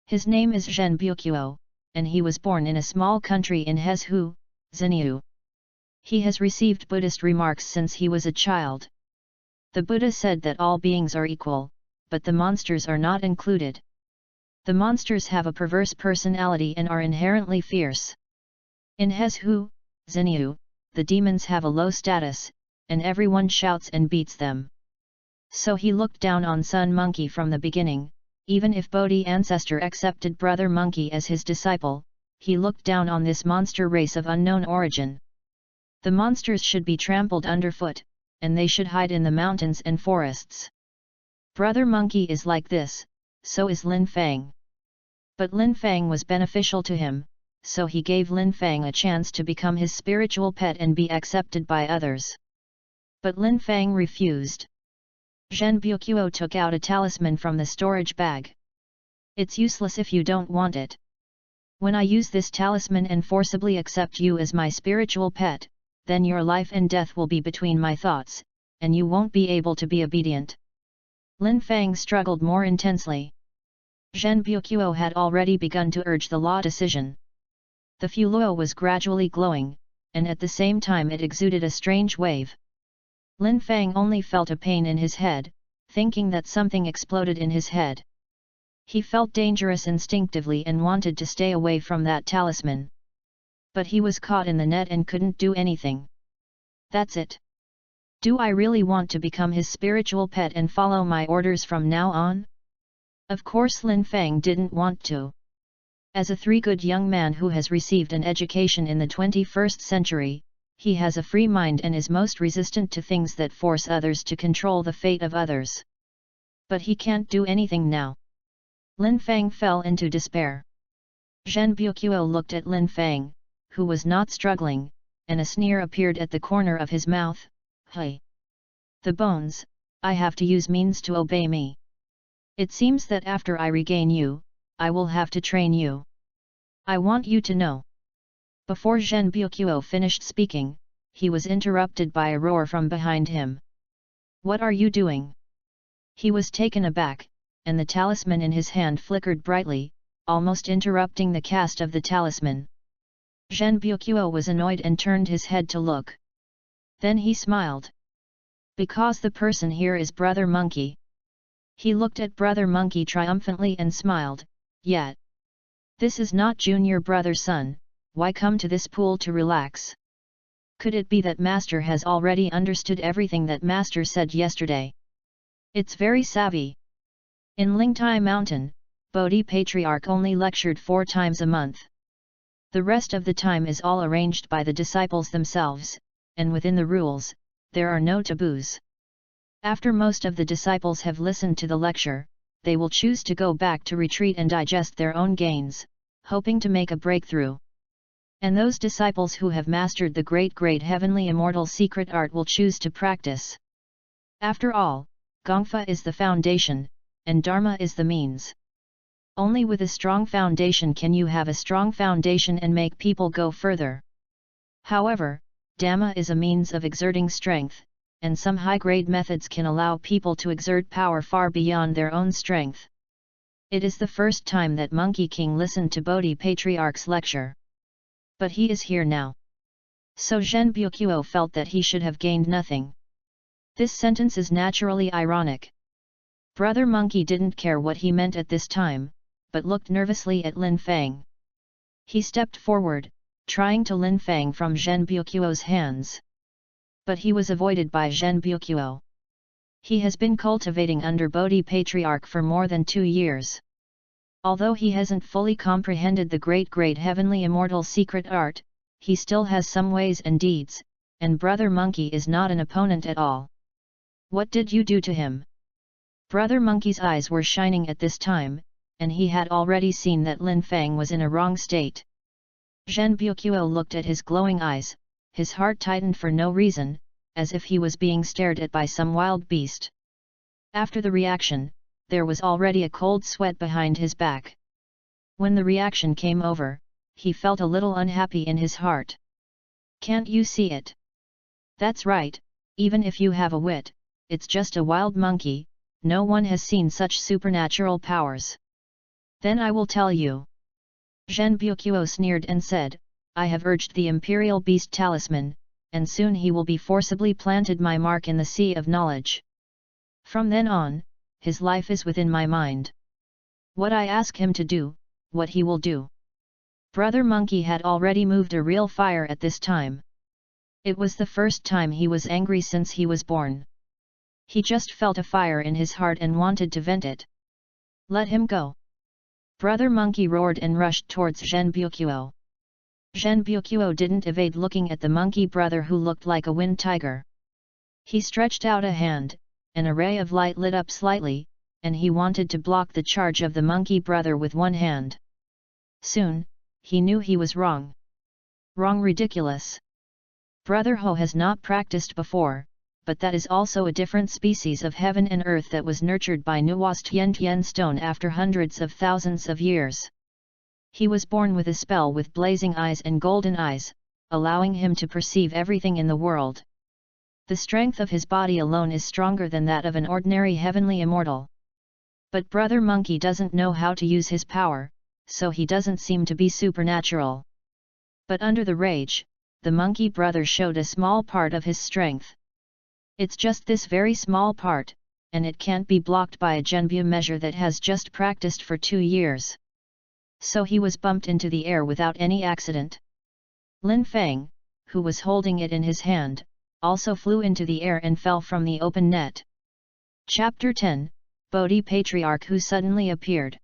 His name is Zhen Buqiu, and he was born in a small country in Hezhu, Xinyu. He has received Buddhist remarks since he was a child. The Buddha said that all beings are equal, but the monsters are not included. The monsters have a perverse personality and are inherently fierce. In Hezhu, Xinyu, the demons have a low status, and everyone shouts and beats them. So he looked down on Sun Monkey from the beginning, even if Bodhi ancestor accepted Brother Monkey as his disciple, he looked down on this monster race of unknown origin. The monsters should be trampled underfoot, and they should hide in the mountains and forests. Brother Monkey is like this, so is Lin Fang. But Lin Fang was beneficial to him, so he gave Lin Fang a chance to become his spiritual pet and be accepted by others. But Lin Fang refused. Zhen Buqiu took out a talisman from the storage bag. It's useless if you don't want it. When I use this talisman and forcibly accept you as my spiritual pet, then your life and death will be between my thoughts, and you won't be able to be obedient. Lin Fang struggled more intensely. Zhen Buqiu had already begun to urge the law decision. The Fuluo was gradually glowing, and at the same time it exuded a strange wave. Lin Fang only felt a pain in his head, thinking that something exploded in his head. He felt dangerous instinctively and wanted to stay away from that talisman. But he was caught in the net and couldn't do anything. That's it. Do I really want to become his spiritual pet and follow my orders from now on? Of course Lin Fang didn't want to. As a three-good young man who has received an education in the 21st century, he has a free mind and is most resistant to things that force others to control the fate of others. But he can't do anything now. Lin Fang fell into despair. Zhen Buqiu looked at Lin Fang, who was not struggling, and a sneer appeared at the corner of his mouth. Hey! The bones, I have to use means to obey me. It seems that after I regain you, I will have to train you. I want you to know. Before Zhen Buqiu finished speaking, he was interrupted by a roar from behind him. What are you doing? He was taken aback, and the talisman in his hand flickered brightly, almost interrupting the cast of the talisman. Zhen Buqiu was annoyed and turned his head to look. Then he smiled. Because the person here is Brother Monkey. He looked at Brother Monkey triumphantly and smiled, yet. This is not junior brother's son, why come to this pool to relax? Could it be that Master has already understood everything that Master said yesterday? It's very savvy. In Lingtai Mountain, Bodhi Patriarch only lectured 4 times a month. The rest of the time is all arranged by the disciples themselves, and within the rules, there are no taboos. After most of the disciples have listened to the lecture, they will choose to go back to retreat and digest their own gains, hoping to make a breakthrough. And those disciples who have mastered the great heavenly immortal secret art will choose to practice. After all, Gongfa is the foundation, and Dharma is the means. Only with a strong foundation can you have a strong foundation and make people go further. However, Dhamma is a means of exerting strength, and some high-grade methods can allow people to exert power far beyond their own strength. It is the first time that Monkey King listened to Bodhi Patriarch's lecture. But he is here now. So Zhen Buqiu felt that he should have gained nothing. This sentence is naturally ironic. Brother Monkey didn't care what he meant at this time, but looked nervously at Lin Fang. He stepped forward, trying to Lin Fang from Zhen Buqiu's hands. But he was avoided by Zhen Buqiu. He has been cultivating under Bodhi Patriarch for more than 2 years. Although he hasn't fully comprehended the great heavenly immortal secret art, he still has some ways and deeds, and Brother Monkey is not an opponent at all. What did you do to him? Brother Monkey's eyes were shining at this time, and he had already seen that Lin Fang was in a wrong state. Zhen Buqiu looked at his glowing eyes, his heart tightened for no reason, as if he was being stared at by some wild beast. After the reaction, there was already a cold sweat behind his back. When the reaction came over, he felt a little unhappy in his heart. Can't you see it? That's right, even if you have a wit, it's just a wild monkey, no one has seen such supernatural powers. Then I will tell you. Zhen Buqiu sneered and said, I have urged the imperial beast talisman, and soon he will be forcibly planted my mark in the sea of knowledge. From then on, his life is within my mind. What I ask him to do, what he will do. Brother Monkey had already moved a real fire at this time. It was the first time he was angry since he was born. He just felt a fire in his heart and wanted to vent it. Let him go. Brother Monkey roared and rushed towards Zhen Buqiu. Zhen Buqiu didn't evade looking at the monkey brother who looked like a wind tiger. He stretched out a hand, an array of light lit up slightly, and he wanted to block the charge of the monkey brother with one hand. Soon, he knew he was wrong. Wrong, ridiculous. Brother Ho has not practiced before, but that is also a different species of heaven and earth that was nurtured by Nuwa's Tian stone after hundreds of thousands of years. He was born with a spell with blazing eyes and golden eyes, allowing him to perceive everything in the world. The strength of his body alone is stronger than that of an ordinary heavenly immortal. But Brother Monkey doesn't know how to use his power, so he doesn't seem to be supernatural. But under the rage, the monkey brother showed a small part of his strength. It's just this very small part, and it can't be blocked by a Zhenbu measure that has just practiced for 2 years. So he was bumped into the air without any accident. Lin Fang, who was holding it in his hand, also flew into the air and fell from the open net. Chapter 10, Bodhi Patriarch who suddenly appeared.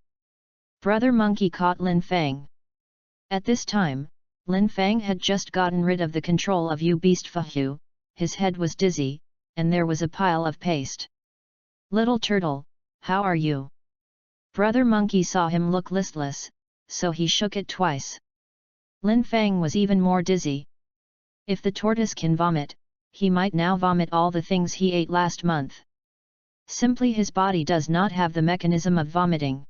Brother Monkey caught Lin Fang. At this time, Lin Fang had just gotten rid of the control of Yu Beast Fahu, his head was dizzy, and there was a pile of paste. Little turtle, how are you? Brother Monkey saw him look listless, so he shook it twice. Lin Fang was even more dizzy. If the tortoise can vomit, he might now vomit all the things he ate last month. Simply his body does not have the mechanism of vomiting.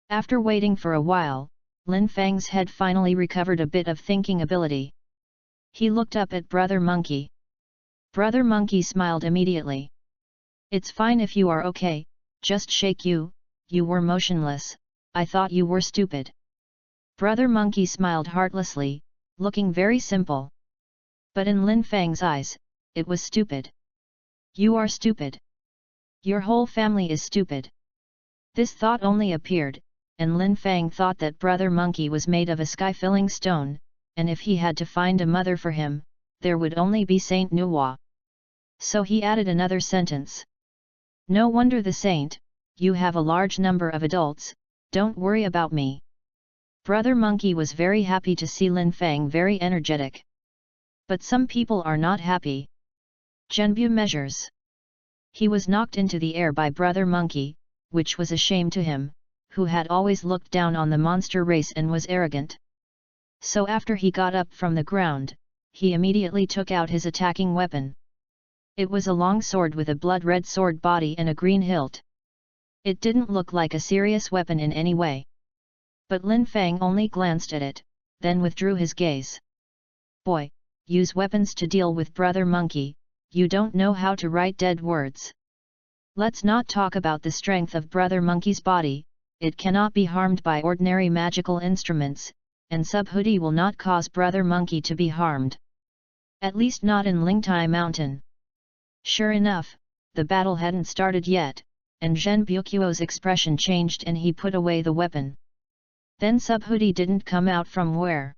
After waiting for a while, Lin Fang's head finally recovered a bit of thinking ability. He looked up at Brother Monkey. Brother Monkey smiled immediately. It's fine if you are okay, just shake you were motionless, I thought you were stupid. Brother Monkey smiled heartlessly, looking very simple. But in Lin Fang's eyes, it was stupid. You are stupid. Your whole family is stupid. This thought only appeared, and Lin Fang thought that Brother Monkey was made of a sky-filling stone, and if he had to find a mother for him, there would only be Saint Nuwa. So he added another sentence. No wonder the saint, you have a large number of adults, don't worry about me. Brother Monkey was very happy to see Lin Fang very energetic. But some people are not happy. Zhenbu measures. He was knocked into the air by Brother Monkey, which was a shame to him, who had always looked down on the monster race and was arrogant. So after he got up from the ground, he immediately took out his attacking weapon. It was a long sword with a blood-red sword body and a green hilt. It didn't look like a serious weapon in any way. But Lin Fang only glanced at it, then withdrew his gaze. "Boy, use weapons to deal with Brother Monkey, you don't know how to write dead words. Let's not talk about the strength of Brother Monkey's body, it cannot be harmed by ordinary magical instruments, and Subhuti will not cause Brother Monkey to be harmed. At least not in Lingtai Mountain." Sure enough, the battle hadn't started yet, and Zhen Buquo's expression changed and he put away the weapon. Then Subhuti didn't come out from where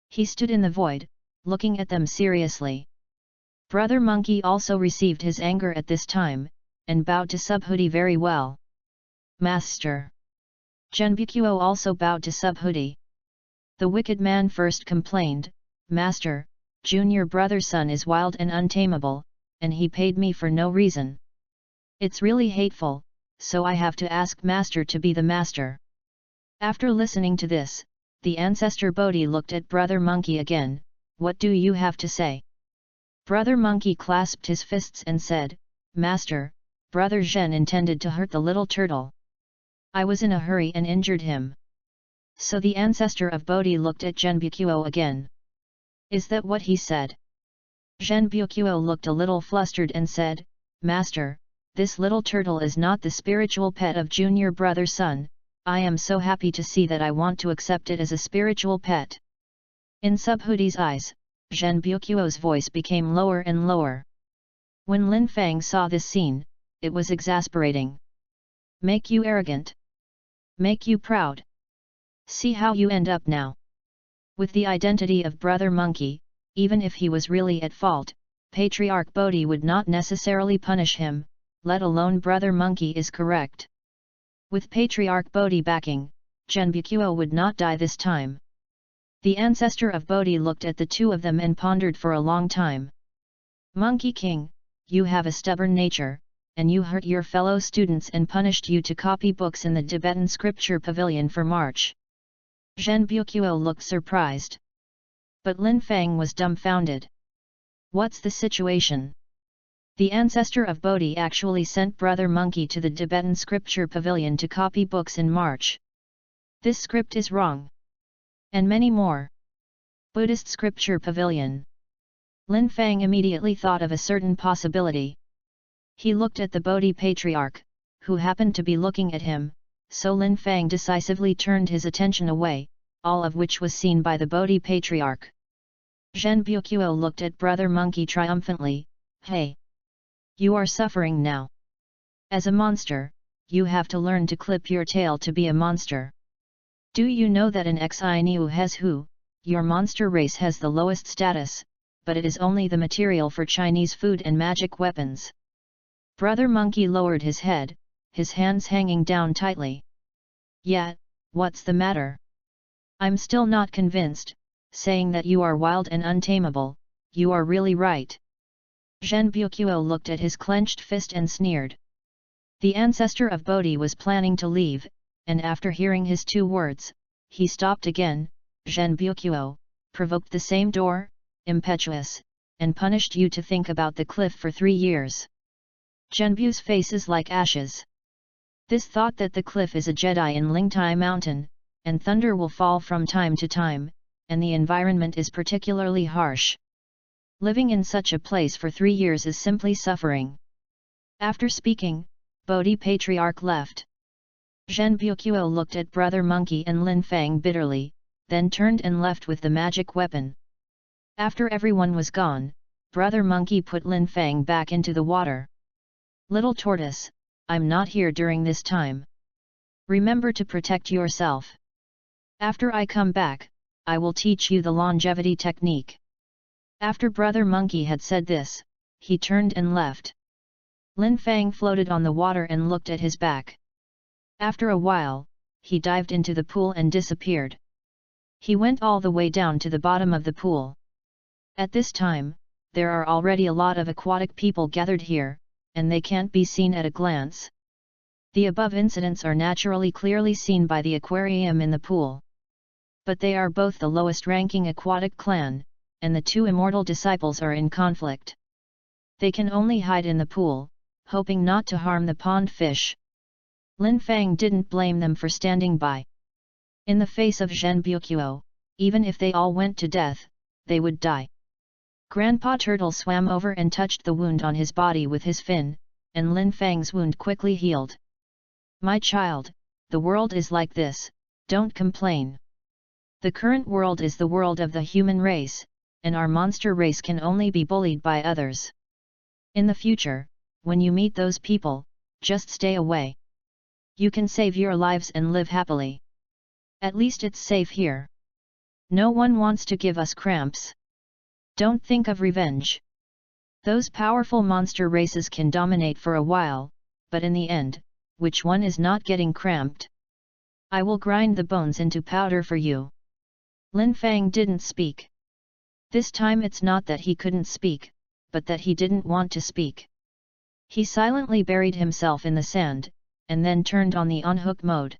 he stood in the void, looking at them seriously. Brother Monkey also received his anger at this time, and bowed to Subhuti very well. "Master." Zhen Buquo also bowed to Subhuti. The wicked man first complained, "Master, junior brother's son is wild and untamable, and he paid me for no reason. It's really hateful, so I have to ask Master to be the master." After listening to this, the ancestor Bodhi looked at Brother Monkey again. "What do you have to say?" Brother Monkey clasped his fists and said, "Master, Brother Zhen intended to hurt the little turtle. I was in a hurry and injured him." So the ancestor of Bodhi looked at Zhen Buquo again. "Is that what he said?" Zhen Buquo looked a little flustered and said, "Master, this little turtle is not the spiritual pet of junior brother's son. I am so happy to see that I want to accept it as a spiritual pet." In Subhuti's eyes, Zhen Buquo's voice became lower and lower. When Lin Fang saw this scene, it was exasperating. "Make you arrogant? Make you proud? See how you end up now." With the identity of Brother Monkey, even if he was really at fault, Patriarch Bodhi would not necessarily punish him, let alone Brother Monkey is correct. With Patriarch Bodhi backing, Zhen Buquo would not die this time. The ancestor of Bodhi looked at the two of them and pondered for a long time. "Monkey King, you have a stubborn nature, and you hurt your fellow students and punished you to copy books in the Tibetan scripture pavilion for March." Zhen Buquo looked surprised. But Lin Fang was dumbfounded. "What's the situation?" The ancestor of Bodhi actually sent Brother Monkey to the Tibetan scripture pavilion to copy books in March. This script is wrong. And many more. Buddhist scripture pavilion. Lin Fang immediately thought of a certain possibility. He looked at the Bodhi patriarch, who happened to be looking at him, so Lin Fang decisively turned his attention away, all of which was seen by the Bodhi patriarch. Zhen Buquo looked at Brother Monkey triumphantly. "Hey! You are suffering now. As a monster, you have to learn to clip your tail to be a monster. Do you know that in Xi Hes Hu, your monster race has the lowest status, but it is only the material for Chinese food and magic weapons?" Brother Monkey lowered his head, his hands hanging down tightly. "Yeah, what's the matter? I'm still not convinced, saying that you are wild and untamable, you are really right." Zhen Buquo looked at his clenched fist and sneered. The ancestor of Bodhi was planning to leave, and after hearing his two words, he stopped again. "Zhen Buquo, provoked the same door, impetuous, and punished you to think about the cliff for 3 years. Zhenbu's face is like ashes. This thought that the cliff is a Jedi in Lingtai Mountain, and thunder will fall from time to time, and the environment is particularly harsh. Living in such a place for 3 years is simply suffering." After speaking, Bodhi Patriarch left. Zhen Buquo looked at Brother Monkey and Lin Fang bitterly, then turned and left with the magic weapon. After everyone was gone, Brother Monkey put Lin Fang back into the water. "Little tortoise, I'm not here during this time. Remember to protect yourself. After I come back, I will teach you the longevity technique." After Brother Monkey had said this, he turned and left. Lin Fang floated on the water and looked at his back. After a while, he dived into the pool and disappeared. He went all the way down to the bottom of the pool. At this time, there are already a lot of aquatic people gathered here, and they can't be seen at a glance. The above incidents are naturally clearly seen by the aquarium in the pool. But they are both the lowest-ranking aquatic clan, and the two immortal disciples are in conflict. They can only hide in the pool, hoping not to harm the pond fish. Lin Fang didn't blame them for standing by. In the face of Zhen Buqiu, even if they all went to death, they would die. Grandpa Turtle swam over and touched the wound on his body with his fin, and Lin Fang's wound quickly healed. "My child, the world is like this, don't complain. The current world is the world of the human race, and our monster race can only be bullied by others. In the future, when you meet those people, just stay away. You can save your lives and live happily. At least it's safe here. No one wants to give us cramps. Don't think of revenge. Those powerful monster races can dominate for a while, but in the end, which one is not getting cramped? I will grind the bones into powder for you." Lin Fang didn't speak. This time it's not that he couldn't speak, but that he didn't want to speak. He silently buried himself in the sand, and then turned on the unhook mode.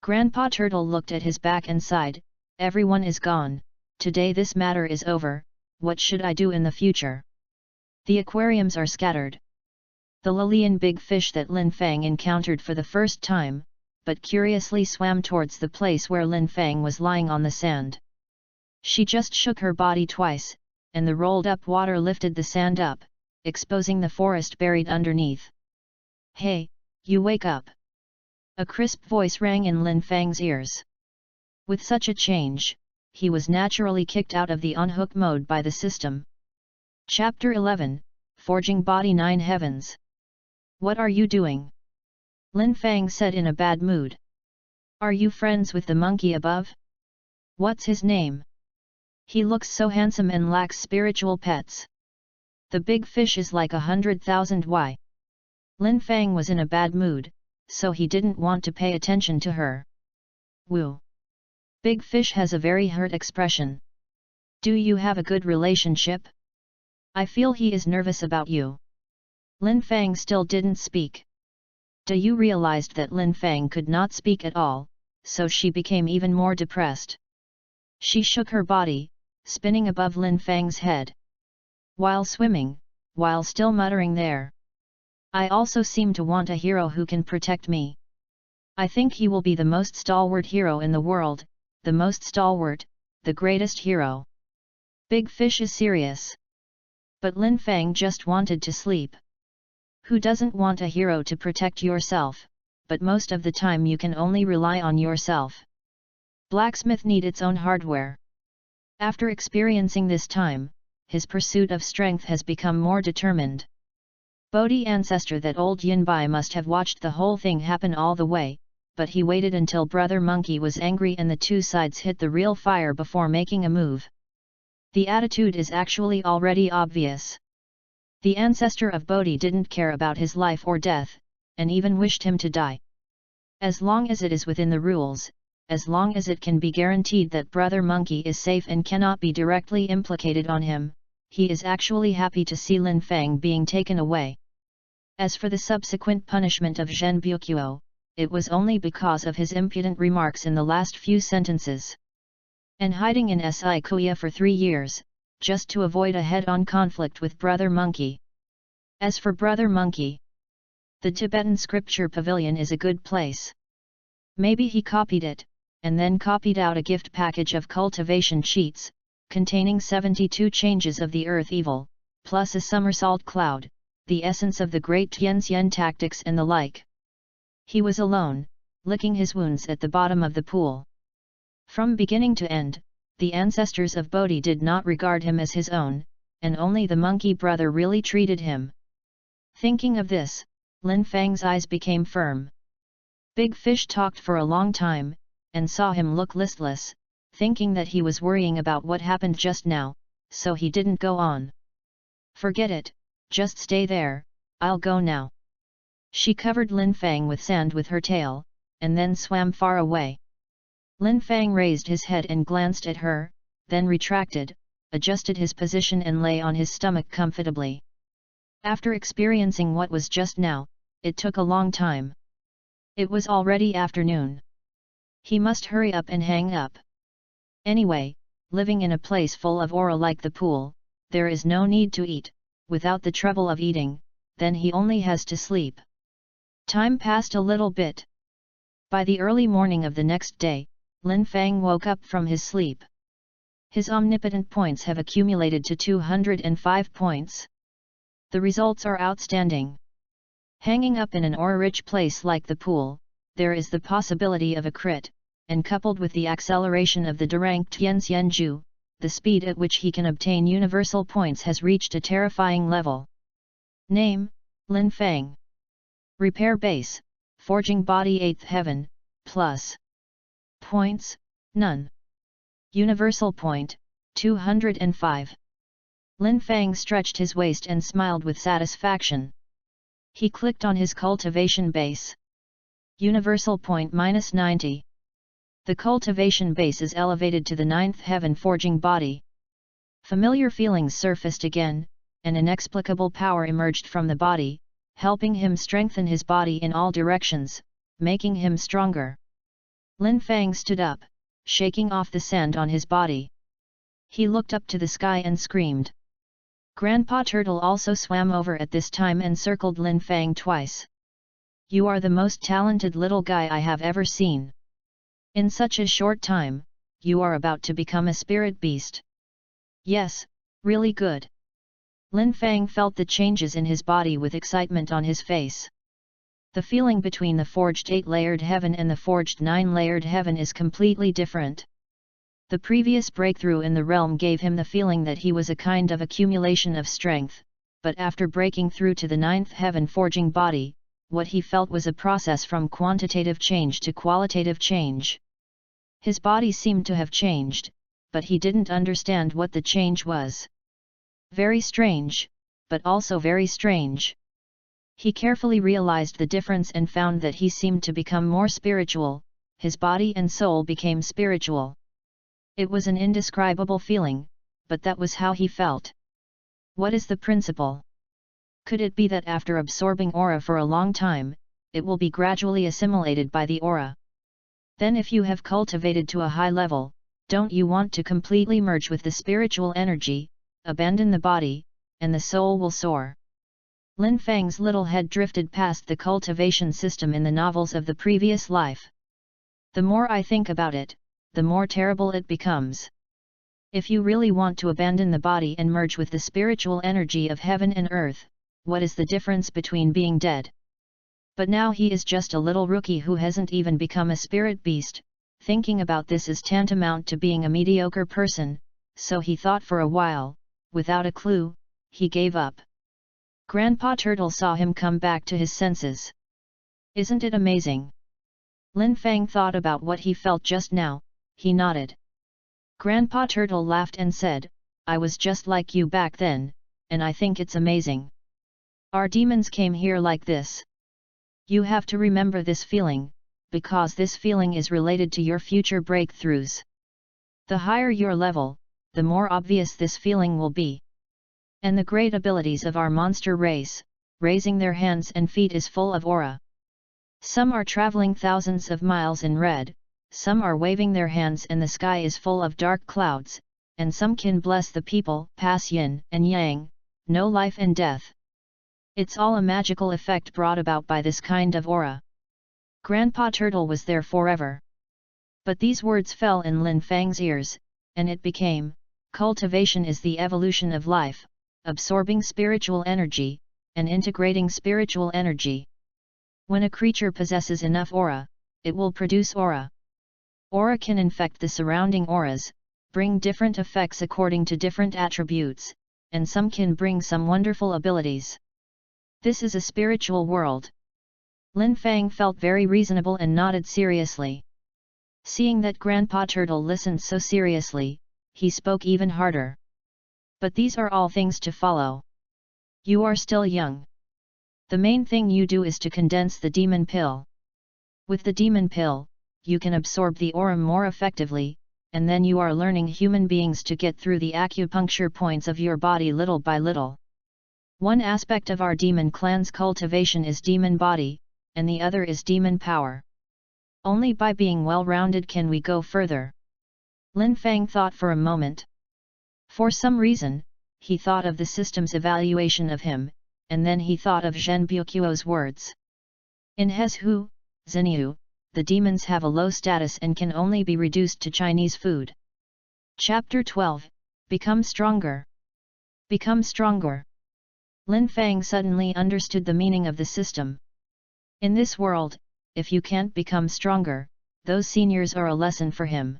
Grandpa Turtle looked at his back and sighed, "Everyone is gone, today this matter is over, what should I do in the future?" The aquariums are scattered. The Lilian big fish that Lin Fang encountered for the first time, but curiously swam towards the place where Lin Fang was lying on the sand. She just shook her body twice, and the rolled-up water lifted the sand up, exposing the forest buried underneath. "Hey, you wake up!" A crisp voice rang in Lin Fang's ears. With such a change, he was naturally kicked out of the unhook mode by the system. Chapter 11, Forging Body 9 Heavens. "What are you doing?" Lin Fang said in a bad mood. "Are you friends with the monkey above? What's his name? He looks so handsome and lacks spiritual pets. The big fish is like 100,000 Y." Lin Fang was in a bad mood, so he didn't want to pay attention to her. "Woo! Big fish has a very hurt expression. Do you have a good relationship? I feel he is nervous about you." Lin Fang still didn't speak. Du Yu realized that Lin Fang could not speak at all, so she became even more depressed. She shook her body, spinning above Lin Fang's head. While swimming, while still muttering there, "I also seem to want a hero who can protect me. I think he will be the most stalwart hero in the world, the most stalwart, the greatest hero." Big Fish is serious. But Lin Fang just wanted to sleep. Who doesn't want a hero to protect yourself, but most of the time you can only rely on yourself. Blacksmith need its own hardware. After experiencing this time, his pursuit of strength has become more determined. Bodhi ancestor that old Yinbai must have watched the whole thing happen all the way, but he waited until Brother Monkey was angry and the two sides hit the real fire before making a move. The attitude is actually already obvious. The ancestor of Bodhi didn't care about his life or death, and even wished him to die. As long as it is within the rules, as long as it can be guaranteed that Brother Monkey is safe and cannot be directly implicated on him, he is actually happy to see Lin Fang being taken away. As for the subsequent punishment of Zhen Buqiu, it was only because of his impudent remarks in the last few sentences. And hiding in Si Kuya for 3 years, just to avoid a head-on conflict with Brother Monkey. As for Brother Monkey, the Tibetan scripture pavilion is a good place. Maybe he copied it, and then copied out a gift package of cultivation sheets, containing 72 changes of the earth evil, plus a somersault cloud, the essence of the great Tianxian tactics and the like. He was alone, licking his wounds at the bottom of the pool. From beginning to end, the ancestors of Bodhi did not regard him as his own, and only the monkey brother really treated him. Thinking of this, Lin Fang's eyes became firm. Big Fish talked for a long time, and saw him look listless, thinking that he was worrying about what happened just now, so he didn't go on. "Forget it, just stay there, I'll go now." She covered Lin Fang with sand with her tail, and then swam far away. Lin Fang raised his head and glanced at her, then retracted, adjusted his position and lay on his stomach comfortably. After experiencing what was just now, it took a long time. It was already afternoon. He must hurry up and hang up. Anyway, living in a place full of aura like the pool, there is no need to eat, without the trouble of eating, then he only has to sleep. Time passed a little bit. By the early morning of the next day, Lin Fang woke up from his sleep. His omnipotent points have accumulated to 205 points. The results are outstanding. Hanging up in an aura-rich place like the pool, there is the possibility of a crit, and coupled with the acceleration of the Durang Tianxianju, the speed at which he can obtain universal points has reached a terrifying level. Name, Lin Fang. Repair base, Forging Body 8th Heaven, plus. Points, none. Universal point, 205. Lin Fang stretched his waist and smiled with satisfaction. He clicked on his cultivation base. Universal point -90. The cultivation base is elevated to the 9th heaven forging body. Familiar feelings surfaced again, and inexplicable power emerged from the body, helping him strengthen his body in all directions, making him stronger. Lin Fang stood up, shaking off the sand on his body. He looked up to the sky and screamed. Grandpa Turtle also swam over at this time and circled Lin Fang twice. You are the most talented little guy I have ever seen. In such a short time, you are about to become a spirit beast. Yes, really good. Lin Fang felt the changes in his body with excitement on his face. The feeling between the forged 8-layered heaven and the forged 9-layered heaven is completely different. The previous breakthrough in the realm gave him the feeling that he was a kind of accumulation of strength, but after breaking through to the 9th heaven forging body, what he felt was a process from quantitative change to qualitative change. His body seemed to have changed, but he didn't understand what the change was. Very strange, but also very strange. He carefully realized the difference and found that he seemed to become more spiritual, his body and soul became spiritual. It was an indescribable feeling, but that was how he felt. What is the principle? Could it be that after absorbing aura for a long time, it will be gradually assimilated by the aura? Then if you have cultivated to a high level, don't you want to completely merge with the spiritual energy, abandon the body, and the soul will soar? Lin Fang's little head drifted past the cultivation system in the novels of the previous life. The more I think about it, the more terrible it becomes. If you really want to abandon the body and merge with the spiritual energy of heaven and earth, what is the difference between being dead? But now he is just a little rookie who hasn't even become a spirit beast. Thinking about this is tantamount to being a mediocre person, so he thought for a while. Without a clue, he gave up. Grandpa Turtle saw him come back to his senses. Isn't it amazing? Lin Fang thought about what he felt just now. He nodded. Grandpa Turtle laughed and said, I was just like you back then, and I think it's amazing. Our demons came here like this. You have to remember this feeling, because this feeling is related to your future breakthroughs. The higher your level, the more obvious this feeling will be. And the great abilities of our monster race, raising their hands and feet is full of aura. Some are traveling thousands of miles in red, some are waving their hands and the sky is full of dark clouds, and some can bless the people, pass yin and yang, no life and death. It's all a magical effect brought about by this kind of aura. Grandpa Turtle was there forever. But these words fell in Lin Fang's ears, and it became, cultivation is the evolution of life, absorbing spiritual energy, and integrating spiritual energy. When a creature possesses enough aura, it will produce aura. Aura can infect the surrounding auras, bring different effects according to different attributes, and some can bring some wonderful abilities. This is a spiritual world. Lin Fang felt very reasonable and nodded seriously. Seeing that Grandpa Turtle listened so seriously, he spoke even harder. But these are all things to follow. You are still young. The main thing you do is to condense the demon pill. With the demon pill, you can absorb the aura more effectively, and then you are learning human beings to get through the acupuncture points of your body little by little. One aspect of our demon clan's cultivation is demon body, and the other is demon power. Only by being well-rounded can we go further. Lin Fang thought for a moment. For some reason, he thought of the system's evaluation of him, and then he thought of Zhen Buqiu's words. In Hezhu, Xinyu, the demons have a low status and can only be reduced to Chinese food. Chapter 12, Become Stronger. Become stronger. Lin Fang suddenly understood the meaning of the system. In this world, if you can't become stronger, those seniors are a lesson for him.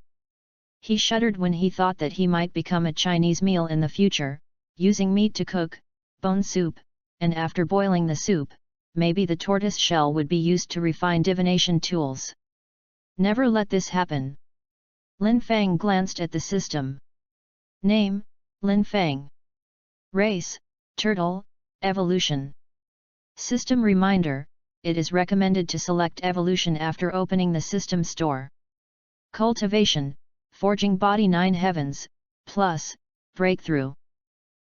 He shuddered when he thought that he might become a Chinese meal in the future, using meat to cook, bone soup, and after boiling the soup, maybe the tortoise shell would be used to refine divination tools. Never let this happen. Lin Fang glanced at the system. Name, Lin Fang. Race, Turtle, Evolution. System reminder, it is recommended to select Evolution after opening the system store. Cultivation, Forging Body 9 Heavens, plus, Breakthrough.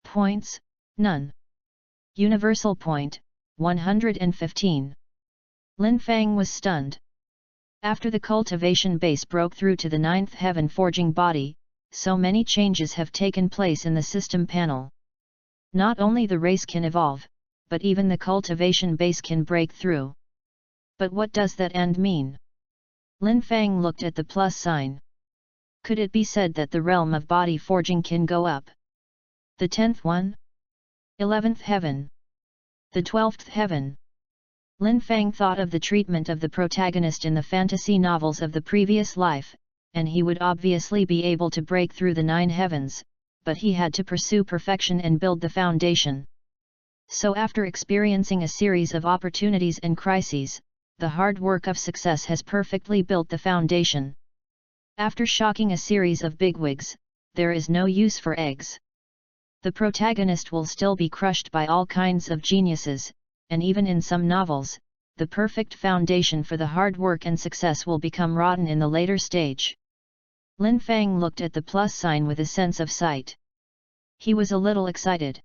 Points, none. Universal point, 115. Lin Fang was stunned. After the cultivation base broke through to the 9th heaven forging body, so many changes have taken place in the system panel. Not only the race can evolve, but even the cultivation base can break through. But what does that end mean? Lin Fang looked at the plus sign. Could it be said that the realm of body forging can go up? The 10th one? 11th heaven? The 12th heaven? Lin Fang thought of the treatment of the protagonist in the fantasy novels of the previous life, and he would obviously be able to break through the 9 heavens, but he had to pursue perfection and build the foundation. So after experiencing a series of opportunities and crises, the hard work of success has perfectly built the foundation. After shocking a series of bigwigs, there is no use for eggs. The protagonist will still be crushed by all kinds of geniuses, and even in some novels, the perfect foundation for the hard work and success will become rotten in the later stage. Lin Fang looked at the plus sign with a sense of sight. He was a little excited.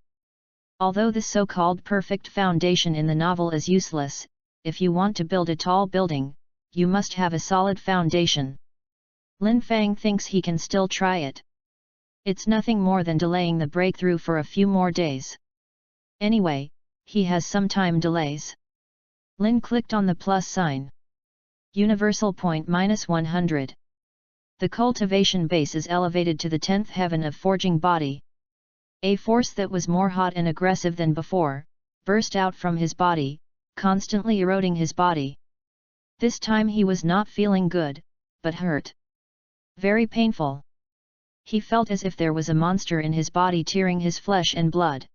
Although the so-called perfect foundation in the novel is useless, if you want to build a tall building, you must have a solid foundation. Lin Fang thinks he can still try it. It's nothing more than delaying the breakthrough for a few more days. Anyway, he has some time delays. Lin clicked on the plus sign. Universal point -100. The cultivation base is elevated to the 10th heaven of forging body. A force that was more hot and aggressive than before, burst out from his body, constantly eroding his body. This time he was not feeling good, but hurt. Very painful. He felt as if there was a monster in his body tearing his flesh and blood.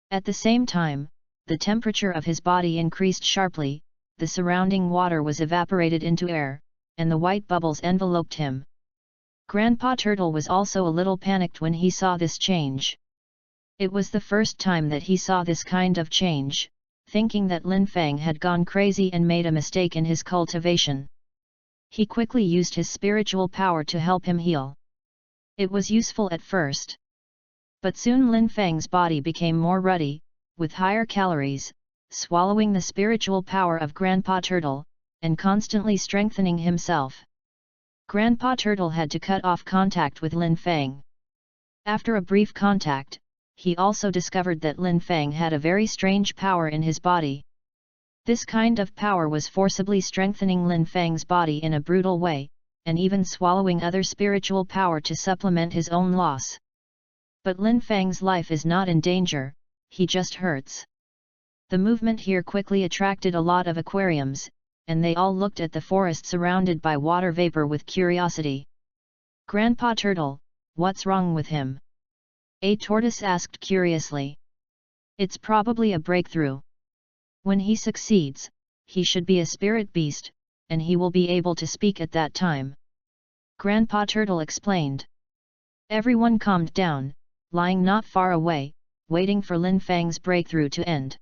At the same time, the temperature of his body increased sharply, the surrounding water was evaporated into air, and the white bubbles enveloped him. Grandpa Turtle was also a little panicked when he saw this change. It was the first time that he saw this kind of change, thinking that Lin Fang had gone crazy and made a mistake in his cultivation. He quickly used his spiritual power to help him heal. It was useful at first. But soon Lin Fang's body became more ruddy, with higher calories, swallowing the spiritual power of Grandpa Turtle, and constantly strengthening himself. Grandpa Turtle had to cut off contact with Lin Fang. After a brief contact, he also discovered that Lin Fang had a very strange power in his body. This kind of power was forcibly strengthening Lin Fang's body in a brutal way, and even swallowing other spiritual power to supplement his own loss. But Lin Fang's life is not in danger, he just hurts. The movement here quickly attracted a lot of aquariums, and they all looked at the forest surrounded by water vapor with curiosity. Grandpa Turtle, what's wrong with him? A tortoise asked curiously. It's probably a breakthrough. When he succeeds, he should be a spirit beast, and he will be able to speak at that time. Grandpa Turtle explained. Everyone calmed down, lying not far away, waiting for Lin Fang's breakthrough to end.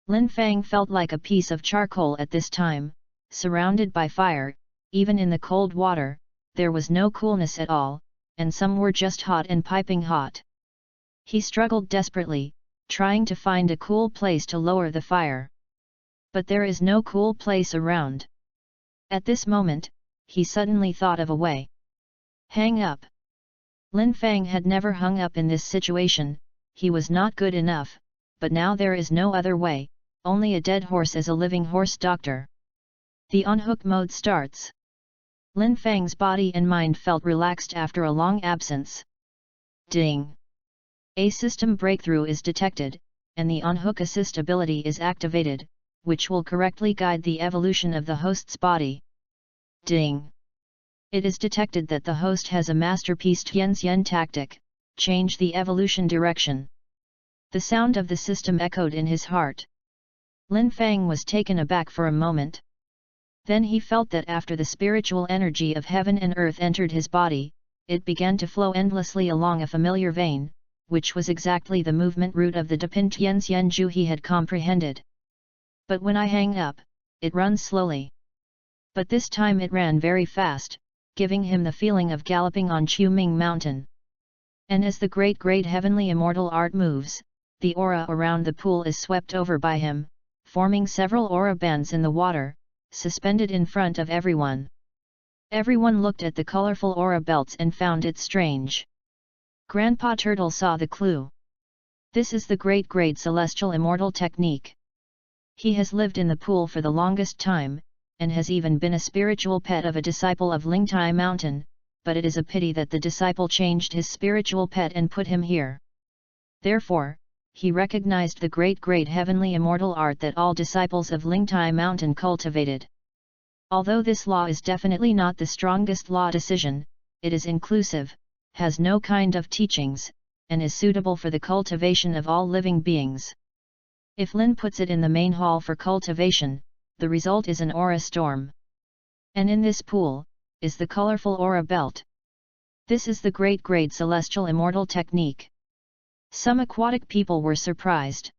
Lin Fang felt like a piece of charcoal at this time, surrounded by fire. Even in the cold water, there was no coolness at all, and some were just hot and piping hot. He struggled desperately, trying to find a cool place to lower the fire. But there is no cool place around. At this moment, he suddenly thought of a way. Hang up. Lin Fang had never hung up in this situation, he was not good enough, but now there is no other way, only a dead horse as a living horse doctor. The on-hook mode starts. Lin Fang's body and mind felt relaxed after a long absence. Ding! A system breakthrough is detected, and the on-hook assist ability is activated, which will correctly guide the evolution of the host's body. Ding! It is detected that the host has a masterpiece Tianxian tactic, change the evolution direction. The sound of the system echoed in his heart. Lin Fang was taken aback for a moment. Then he felt that after the spiritual energy of heaven and earth entered his body, it began to flow endlessly along a familiar vein, which was exactly the movement route of the Depin Tianxian Ju he had comprehended. But when I hang up, it runs slowly. But this time it ran very fast, giving him the feeling of galloping on Quming Mountain. And as the great heavenly immortal art moves, the aura around the pool is swept over by him, forming several aura bands in the water, suspended in front of everyone. Everyone looked at the colorful aura belts and found it strange. Grandpa Turtle saw the clue. This is the great celestial immortal technique. He has lived in the pool for the longest time, and has even been a spiritual pet of a disciple of Lingtai Mountain, but it is a pity that the disciple changed his spiritual pet and put him here. Therefore, he recognized the great heavenly immortal art that all disciples of Lingtai Mountain cultivated. Although this law is definitely not the strongest law decision, it is inclusive, has no kind of teachings, and is suitable for the cultivation of all living beings. If Lin puts it in the main hall for cultivation, the result is an aura storm. And in this pool, is the colorful aura belt. This is the great celestial immortal technique. Some aquatic people were surprised.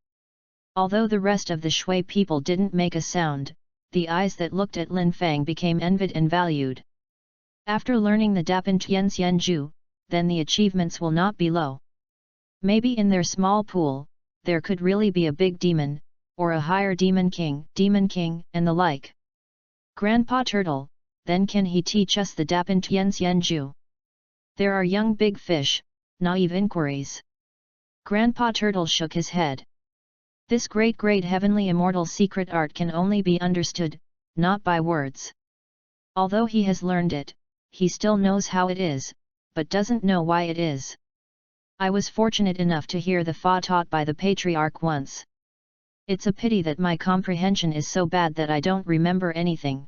Although the rest of the Shui people didn't make a sound, the eyes that looked at Lin Fang became envied and valued. After learning the Dapin Tianxian Ju, then the achievements will not be low. Maybe in their small pool, there could really be a big demon, or a higher demon king, and the like. Grandpa Turtle, then can he teach us the Dapin Tianxian Ju? There are young big fish, naive inquiries. Grandpa Turtle shook his head. This great heavenly immortal secret art can only be understood, not by words. Although he has learned it, he still knows how it is, but doesn't know why it is. I was fortunate enough to hear the Fa taught by the patriarch once. It's a pity that my comprehension is so bad that I don't remember anything.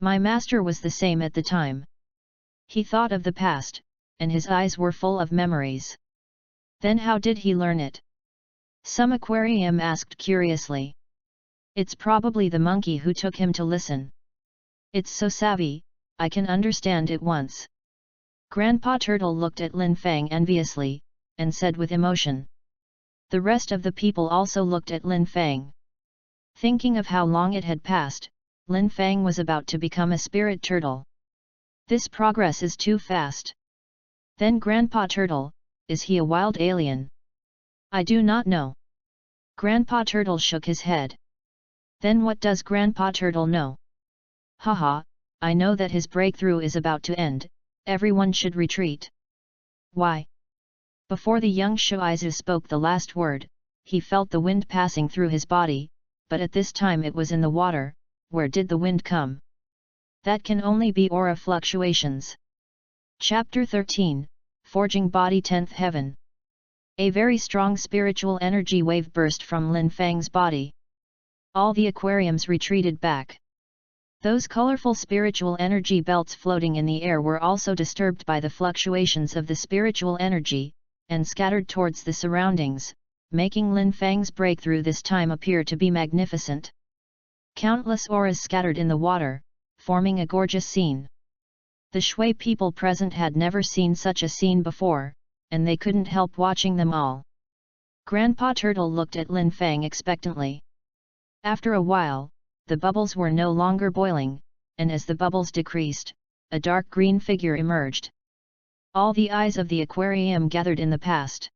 My master was the same at the time. He thought of the past, and his eyes were full of memories. Then how did he learn it? Some aquarium asked curiously. It's probably the monkey who took him to listen. It's so savvy, I can understand it once. Grandpa Turtle looked at Lin Fang enviously, and said with emotion. The rest of the people also looked at Lin Fang. Thinking of how long it had passed, Lin Fang was about to become a spirit turtle. This progress is too fast. Then Grandpa Turtle, is he a wild alien? I do not know. Grandpa Turtle shook his head. Then what does Grandpa Turtle know? Haha, I know that his breakthrough is about to end, everyone should retreat. Why? Before the young Shuizu spoke the last word, he felt the wind passing through his body, but at this time it was in the water. Where did the wind come? That can only be aura fluctuations. Chapter 13, Forging Body 10th Heaven. A very strong spiritual energy wave burst from Lin Fang's body. All the aquariums retreated back. Those colorful spiritual energy belts floating in the air were also disturbed by the fluctuations of the spiritual energy, and scattered towards the surroundings, making Lin Fang's breakthrough this time appear to be magnificent. Countless auras scattered in the water, forming a gorgeous scene. The Shui people present had never seen such a scene before, and they couldn't help watching them all. Grandpa Turtle looked at Lin Fang expectantly. After a while, the bubbles were no longer boiling, and as the bubbles decreased, a dark green figure emerged. All the eyes of the aquarium gathered in the past.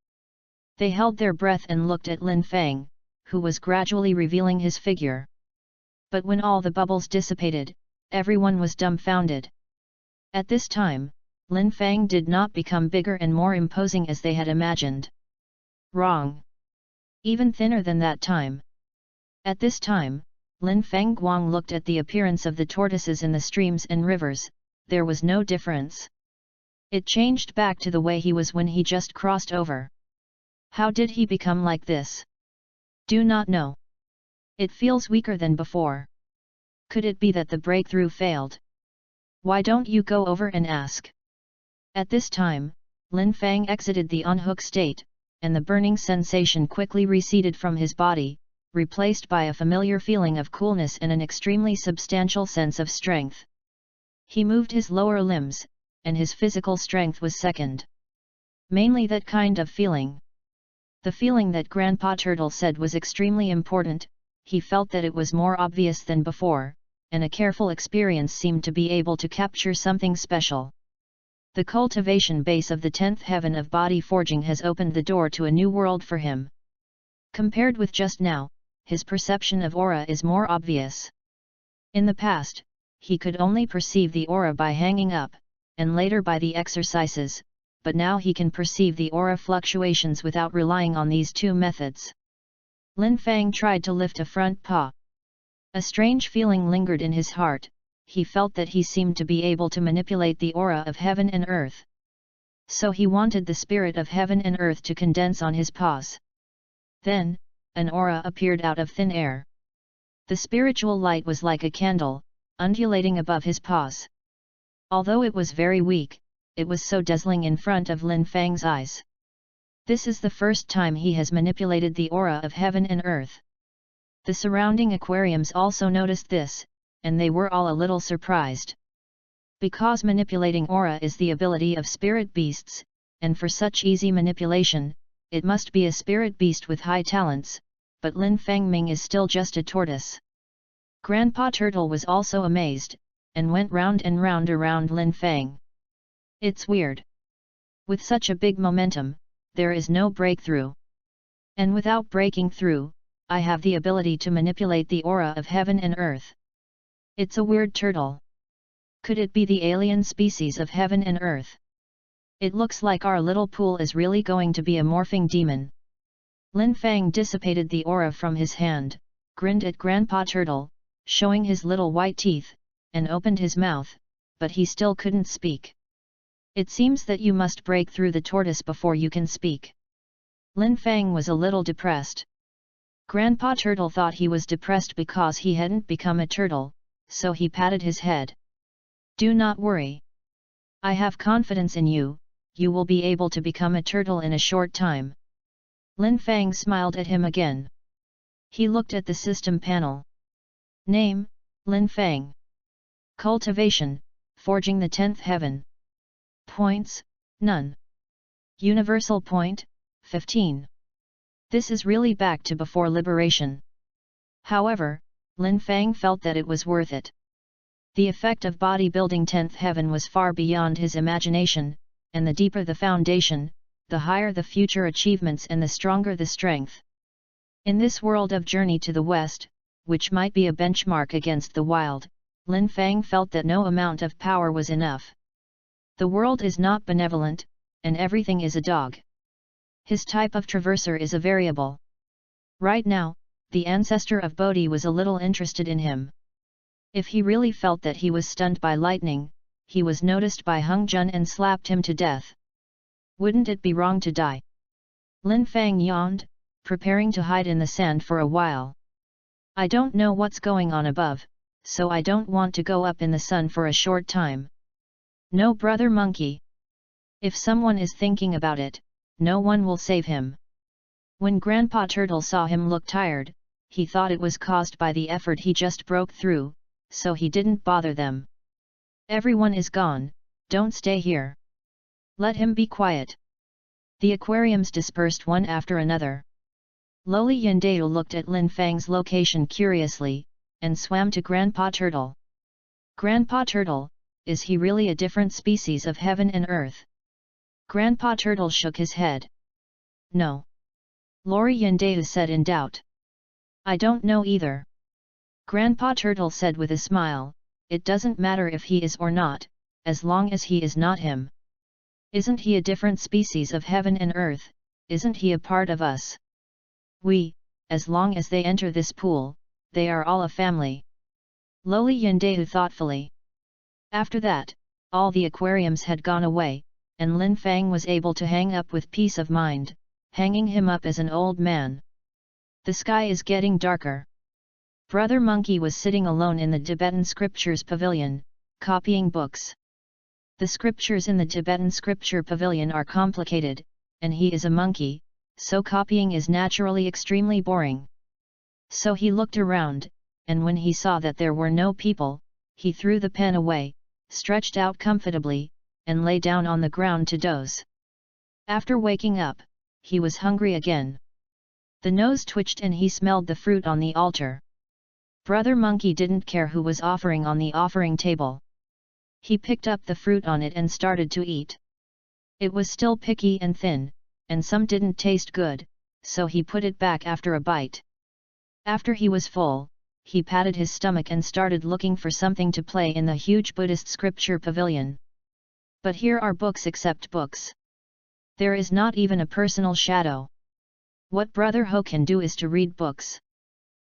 They held their breath and looked at Lin Fang, who was gradually revealing his figure. But when all the bubbles dissipated, everyone was dumbfounded. At this time, Lin Fang did not become bigger and more imposing as they had imagined. Wrong. Even thinner than that time. At this time, Lin Fang Guang looked at the appearance of the tortoises in the streams and rivers. There was no difference. It changed back to the way he was when he just crossed over. How did he become like this? Do not know. It feels weaker than before. Could it be that the breakthrough failed? Why don't you go over and ask? At this time, Lin Fang exited the unhook state, and the burning sensation quickly receded from his body, replaced by a familiar feeling of coolness and an extremely substantial sense of strength. He moved his lower limbs, and his physical strength was second. Mainly that kind of feeling. The feeling that Grandpa Turtle said was extremely important. He felt that it was more obvious than before, and a careful experience seemed to be able to capture something special. The cultivation base of the 10th heaven of body forging has opened the door to a new world for him. Compared with just now, his perception of aura is more obvious. In the past, he could only perceive the aura by hanging up, and later by the exercises, but now he can perceive the aura fluctuations without relying on these two methods. Lin Fang tried to lift a front paw. A strange feeling lingered in his heart. He felt that he seemed to be able to manipulate the aura of heaven and earth. So he wanted the spirit of heaven and earth to condense on his paws. Then, an aura appeared out of thin air. The spiritual light was like a candle, undulating above his paws. Although it was very weak, it was so dazzling in front of Lin Fang's eyes. This is the first time he has manipulated the aura of heaven and earth. The surrounding aquariums also noticed this, and they were all a little surprised. Because manipulating aura is the ability of spirit beasts, and for such easy manipulation, it must be a spirit beast with high talents, but Lin Fangming is still just a tortoise. Grandpa Turtle was also amazed, and went round and round around Lin Fang. It's weird. With such a big momentum, there is no breakthrough. And without breaking through, I have the ability to manipulate the aura of heaven and earth. It's a weird turtle. Could it be the alien species of heaven and earth? It looks like our little pool is really going to be a morphing demon. Lin Fang dissipated the aura from his hand, grinned at Grandpa Turtle, showing his little white teeth, and opened his mouth, but he still couldn't speak. It seems that you must break through the tortoise before you can speak. Lin Fang was a little depressed. Grandpa Turtle thought he was depressed because he hadn't become a turtle, so he patted his head. Do not worry. I have confidence in you, you will be able to become a turtle in a short time. Lin Fang smiled at him again. He looked at the system panel. Name, Lin Fang. Cultivation, forging the 10th heaven. Points, none. Universal point, 15. This is really back to before liberation. However, Lin Fang felt that it was worth it. The effect of bodybuilding 10th heaven was far beyond his imagination, and the deeper the foundation, the higher the future achievements and the stronger the strength. In this world of Journey to the West, which might be a benchmark against the wild, Lin Fang felt that no amount of power was enough. The world is not benevolent, and everything is a dog. His type of traverser is a variable. Right now, the ancestor of Bodhi was a little interested in him. If he really felt that he was stunned by lightning, he was noticed by Hung Jun and slapped him to death. Wouldn't it be wrong to die? Lin Fang yawned, preparing to hide in the sand for a while. I don't know what's going on above, so I don't want to go up in the sun for a short time. No, brother monkey. If someone is thinking about it, no one will save him. When Grandpa Turtle saw him look tired, he thought it was caused by the effort he just broke through, so he didn't bother them. Everyone is gone, don't stay here. Let him be quiet. The aquariums dispersed one after another. Loli Yandao looked at Lin Fang's location curiously, and swam to Grandpa Turtle. Grandpa Turtle, is he really a different species of heaven and earth? Grandpa Turtle shook his head. No. Lori Yandao said in doubt. I don't know either. Grandpa Turtle said with a smile, "It doesn't matter if he is or not, as long as he is not him. Isn't he a different species of heaven and earth, isn't he a part of us? As long as they enter this pool, they are all a family." Loli Yundehu thoughtfully. After that, all the aquariums had gone away, and Lin Fang was able to hang up with peace of mind, hanging him up as an old man. The sky is getting darker. Brother Monkey was sitting alone in the Tibetan Scriptures Pavilion, copying books. The scriptures in the Tibetan Scripture Pavilion are complicated, and he is a monkey, so copying is naturally extremely boring. So he looked around, and when he saw that there were no people, he threw the pen away, stretched out comfortably, and lay down on the ground to doze. After waking up, he was hungry again. The nose twitched and he smelled the fruit on the altar. Brother Monkey didn't care who was offering on the offering table. He picked up the fruit on it and started to eat. It was still picky and thin, and some didn't taste good, so he put it back after a bite. After he was full, he patted his stomach and started looking for something to play in the huge Buddhist scripture pavilion. But here are books except books. There is not even a personal shadow. What Brother Ho can do is to read books.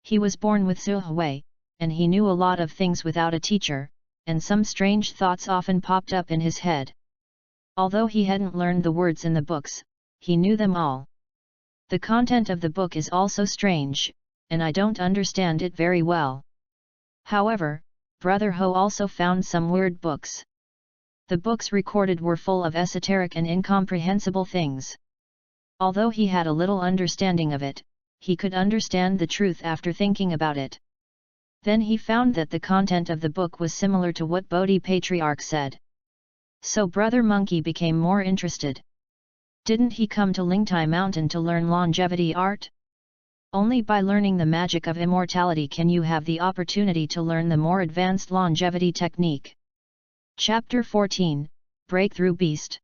He was born with Zuhui, and he knew a lot of things without a teacher, and some strange thoughts often popped up in his head. Although he hadn't learned the words in the books, he knew them all. The content of the book is also strange, and I don't understand it very well. However, Brother Ho also found some weird books. The books recorded were full of esoteric and incomprehensible things. Although he had a little understanding of it, he could understand the truth after thinking about it. Then he found that the content of the book was similar to what Bodhi Patriarch said. So Brother Monkey became more interested. Didn't he come to Lingtai Mountain to learn longevity art? Only by learning the magic of immortality can you have the opportunity to learn the more advanced longevity technique. Chapter 14, Breakthrough Beast.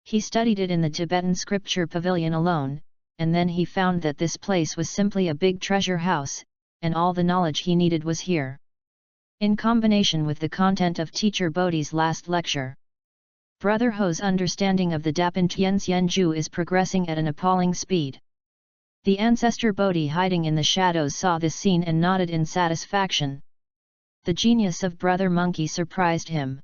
He studied it in the Tibetan scripture pavilion alone, and then he found that this place was simply a big treasure house, and all the knowledge he needed was here. In combination with the content of Teacher Bodhi's last lecture, Brother Ho's understanding of the Dapan Tianxian Ju is progressing at an appalling speed. The ancestor Bodhi hiding in the shadows saw this scene and nodded in satisfaction. The genius of Brother Monkey surprised him.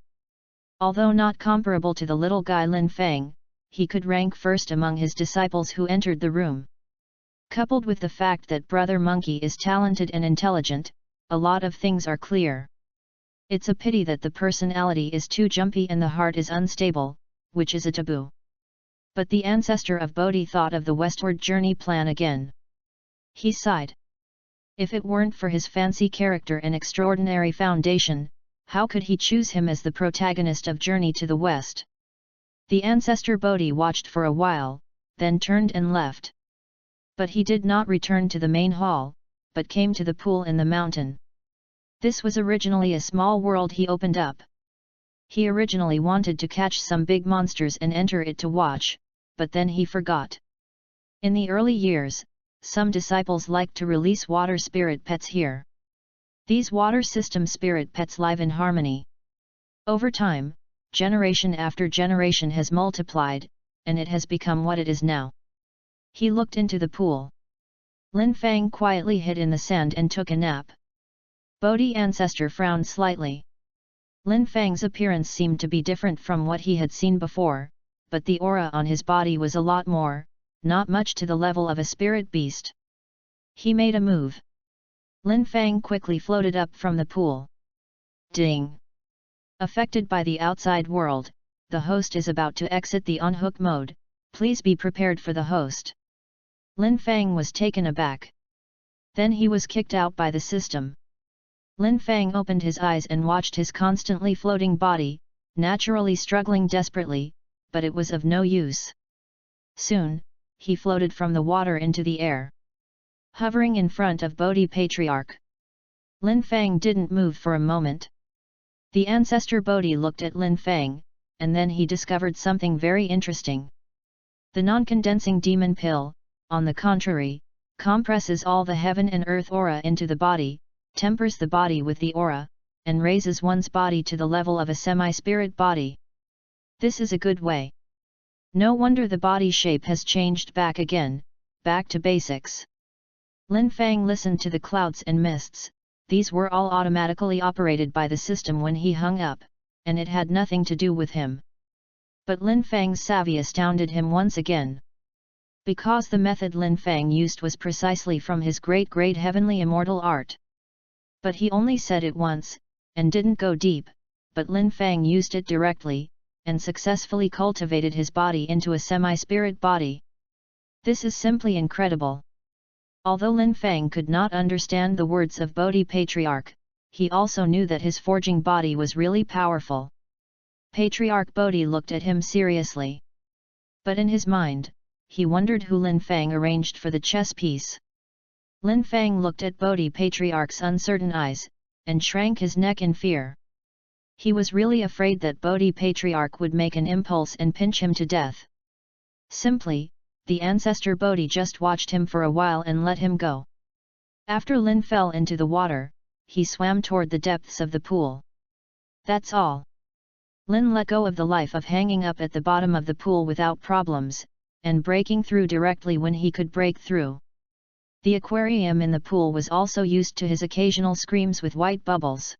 Although not comparable to the little guy Lin Fang, he could rank first among his disciples who entered the room. Coupled with the fact that Brother Monkey is talented and intelligent, a lot of things are clear. It's a pity that the personality is too jumpy and the heart is unstable, which is a taboo. But the ancestor of Bodhi thought of the westward journey plan again. He sighed. If it weren't for his fancy character and extraordinary foundation, how could he choose him as the protagonist of Journey to the West? The ancestor Bodhi watched for a while, then turned and left. But he did not return to the main hall, but came to the pool in the mountain. This was originally a small world he opened up. He originally wanted to catch some big monsters and enter it to watch, but then he forgot. In the early years, some disciples liked to release water spirit pets here. These water system spirit pets live in harmony. Over time, generation after generation has multiplied, and it has become what it is now. He looked into the pool. Lin Fang quietly hid in the sand and took a nap. Bodhi ancestor frowned slightly. Lin Fang's appearance seemed to be different from what he had seen before, but the aura on his body was a lot more, not much to the level of a spirit beast. He made a move. Lin Fang quickly floated up from the pool. Ding! Affected by the outside world, the host is about to exit the on-hook mode, please be prepared for the host. Lin Fang was taken aback. Then he was kicked out by the system. Lin Fang opened his eyes and watched his constantly floating body, naturally struggling desperately, but it was of no use. Soon, he floated from the water into the air. Hovering in front of Bodhi Patriarch. Lin Fang didn't move for a moment. The ancestor Bodhi looked at Lin Fang, and then he discovered something very interesting. The non-condensing demon pill, on the contrary, compresses all the heaven and earth aura into the body, tempers the body with the aura, and raises one's body to the level of a semi-spirit body. This is a good way. No wonder the body shape has changed back again, back to basics. Lin Fang listened to the clouds and mists. These were all automatically operated by the system when he hung up, and it had nothing to do with him. But Lin Fang's savvy astounded him once again. Because the method Lin Fang used was precisely from his great heavenly immortal art. But he only said it once, and didn't go deep, but Lin Fang used it directly, and successfully cultivated his body into a semi-spirit body. This is simply incredible. Although Lin Fang could not understand the words of Bodhi Patriarch, he also knew that his forging body was really powerful. Patriarch Bodhi looked at him seriously. But in his mind, he wondered who Lin Fang arranged for the chess piece. Lin Fang looked at Bodhi Patriarch's uncertain eyes, and shrank his neck in fear. He was really afraid that Bodhi Patriarch would make an impulse and pinch him to death. Simply, the ancestor Bodhi just watched him for a while and let him go. After Lin fell into the water, he swam toward the depths of the pool. That's all. Lin let go of the life of hanging up at the bottom of the pool without problems, and breaking through directly when he could break through. The aquarium in the pool was also used to his occasional screams with white bubbles.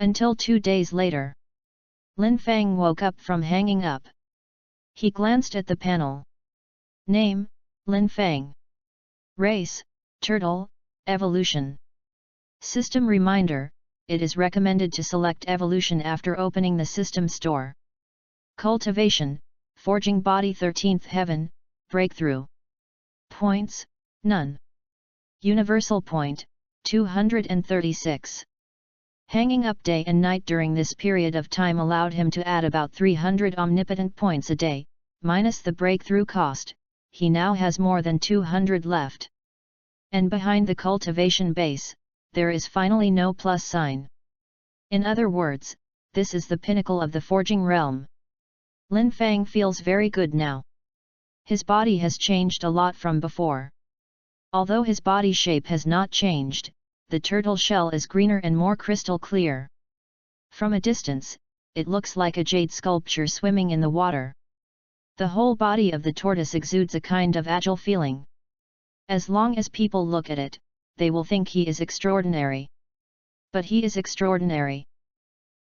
Until 2 days later, Lin Fang woke up from hanging up. He glanced at the panel. Name, Lin Fang. Race, Turtle, Evolution. System reminder, it is recommended to select Evolution after opening the system store. Cultivation, Forging Body 13th Heaven, Breakthrough. Points, none. Universal point, 236. Hanging up day and night during this period of time allowed him to add about 300 omnipotent points a day, minus the breakthrough cost. He now has more than 200 left. And behind the cultivation base, there is finally no plus sign. In other words, this is the pinnacle of the forging realm. Lin Fang feels very good now. His body has changed a lot from before. Although his body shape has not changed, the turtle shell is greener and more crystal clear. From a distance, it looks like a jade sculpture swimming in the water. The whole body of the tortoise exudes a kind of agile feeling. As long as people look at it, they will think he is extraordinary. But he is extraordinary.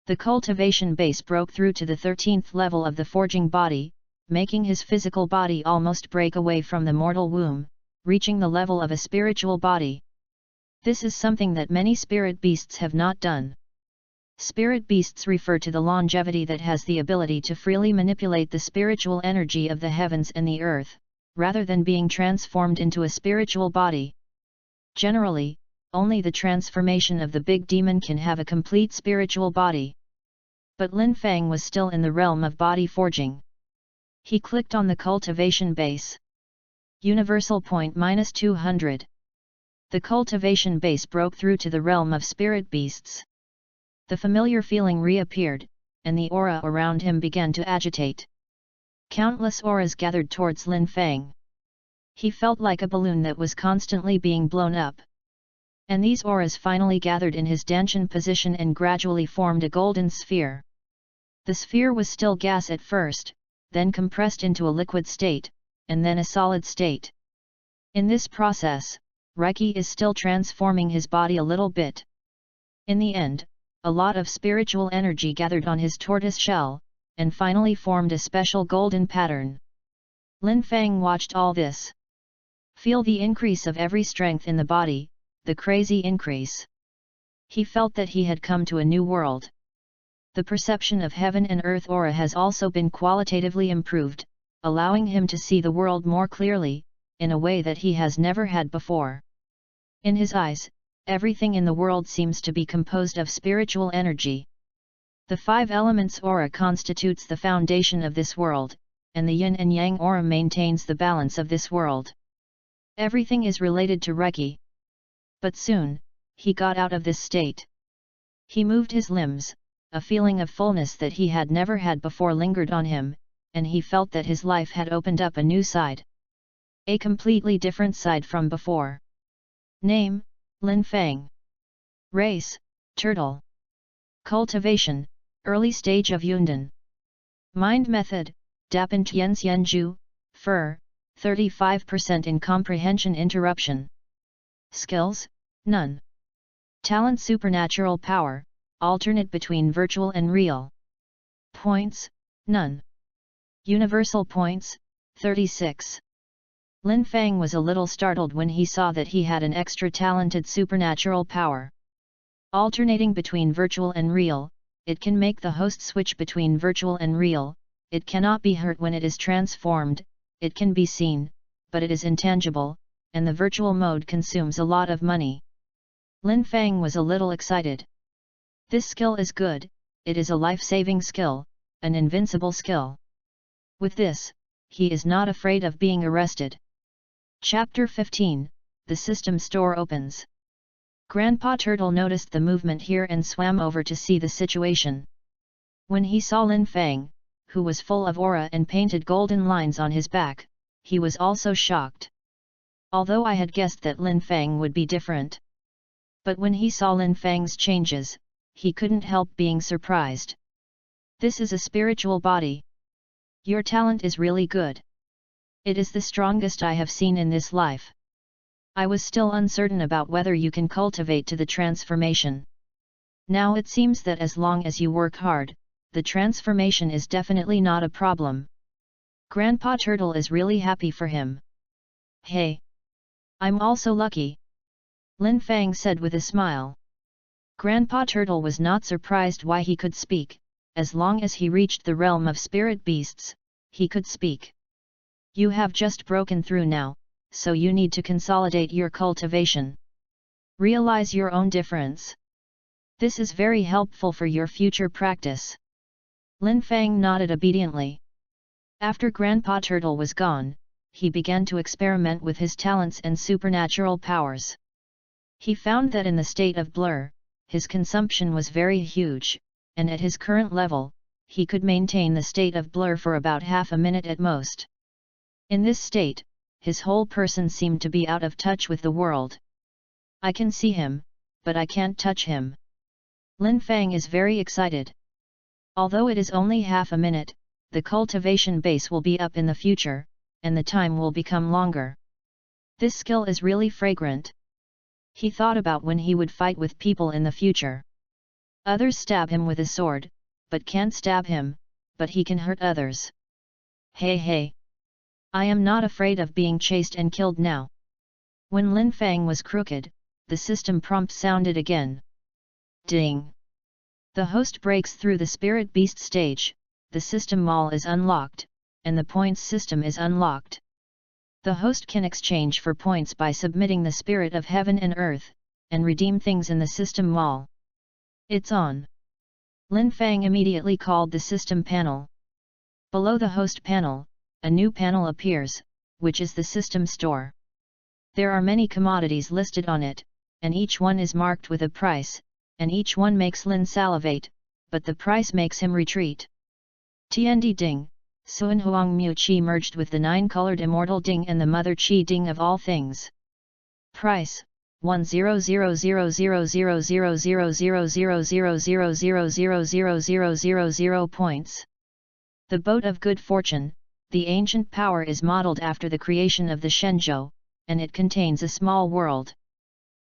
The cultivation base broke through to the 13th level of the forging body, making his physical body almost break away from the mortal womb, reaching the level of a spiritual body. This is something that many spirit beasts have not done. Spirit beasts refer to the longevity that has the ability to freely manipulate the spiritual energy of the heavens and the earth, rather than being transformed into a spiritual body. Generally, only the transformation of the big demon can have a complete spiritual body. But Lin Fang was still in the realm of body forging. He clicked on the cultivation base. Universal point minus 200. The cultivation base broke through to the realm of spirit beasts. The familiar feeling reappeared, and the aura around him began to agitate. Countless auras gathered towards Lin Fang. He felt like a balloon that was constantly being blown up. And these auras finally gathered in his Danshan position and gradually formed a golden sphere. The sphere was still gas at first, then compressed into a liquid state, and then a solid state. In this process, Reiki is still transforming his body a little bit. In the end, a lot of spiritual energy gathered on his tortoise shell, and finally formed a special golden pattern. Lin Fang watched all this. Feel the increase of every strength in the body, the crazy increase. He felt that he had come to a new world. The perception of heaven and earth aura has also been qualitatively improved, allowing him to see the world more clearly, in a way that he has never had before. In his eyes, everything in the world seems to be composed of spiritual energy. The 5 elements aura constitutes the foundation of this world, and the yin and yang aura maintains the balance of this world. Everything is related to Reiki. But soon, he got out of this state. He moved his limbs, a feeling of fullness that he had never had before lingered on him, and he felt that his life had opened up a new side. A completely different side from before. Name, Lin Fang. Race, turtle. Cultivation, early stage of Yundan. Mind method, Dapan Tien Ju, fur, 35% in comprehension interruption. Skills, none. Talent supernatural power, alternate between virtual and real. Points, none. Universal points, 36. Lin Fang was a little startled when he saw that he had an extra talented supernatural power. Alternating between virtual and real, it can make the host switch between virtual and real. It cannot be hurt when it is transformed, it can be seen, but it is intangible, and the virtual mode consumes a lot of money. Lin Fang was a little excited. This skill is good, it is a life-saving skill, an invincible skill. With this, he is not afraid of being arrested. Chapter 15, The System Store Opens. Grandpa Turtle noticed the movement here and swam over to see the situation. When he saw Lin Fang, who was full of aura and painted golden lines on his back, he was also shocked. Although I had guessed that Lin Fang would be different. But when he saw Lin Fang's changes, he couldn't help being surprised. This is a spiritual body. Your talent is really good. It is the strongest I have seen in this life. I was still uncertain about whether you can cultivate to the transformation. Now it seems that as long as you work hard, the transformation is definitely not a problem. Grandpa Turtle is really happy for him. Hey! I'm also lucky. Lin Fang said with a smile. Grandpa Turtle was not surprised why he could speak, as long as he reached the realm of spirit beasts, he could speak. You have just broken through now, so you need to consolidate your cultivation. Realize your own difference. This is very helpful for your future practice. Lin Fang nodded obediently. After Grandpa Turtle was gone, he began to experiment with his talents and supernatural powers. He found that in the state of blur, his consumption was very huge, and at his current level, he could maintain the state of blur for about half a minute at most. In this state, his whole person seemed to be out of touch with the world. I can see him, but I can't touch him. Lin Fang is very excited. Although it is only half a minute, the cultivation base will be up in the future, and the time will become longer. This skill is really fragrant. He thought about when he would fight with people in the future. Others stab him with a sword, but can't stab him, but he can hurt others. Hey hey! I am not afraid of being chased and killed now. When Lin Fang was crooked, the system prompt sounded again. Ding! The host breaks through the spirit beast stage, the system mall is unlocked, and the points system is unlocked. The host can exchange for points by submitting the spirit of heaven and earth, and redeem things in the system mall. It's on. Lin Fang immediately called the system panel. Below the host panel, a new panel appears, which is the system store. There are many commodities listed on it, and each one is marked with a price, and each one makes Lin salivate, but the price makes him retreat. Tiandi Ding, Suan Huang Mu Chi merged with the 9-colored immortal Ding and the mother Chi Ding of all things. Price, 1000000000000000000 points. The boat of good fortune. The ancient power is modeled after the creation of the Shenzhou, and it contains a small world.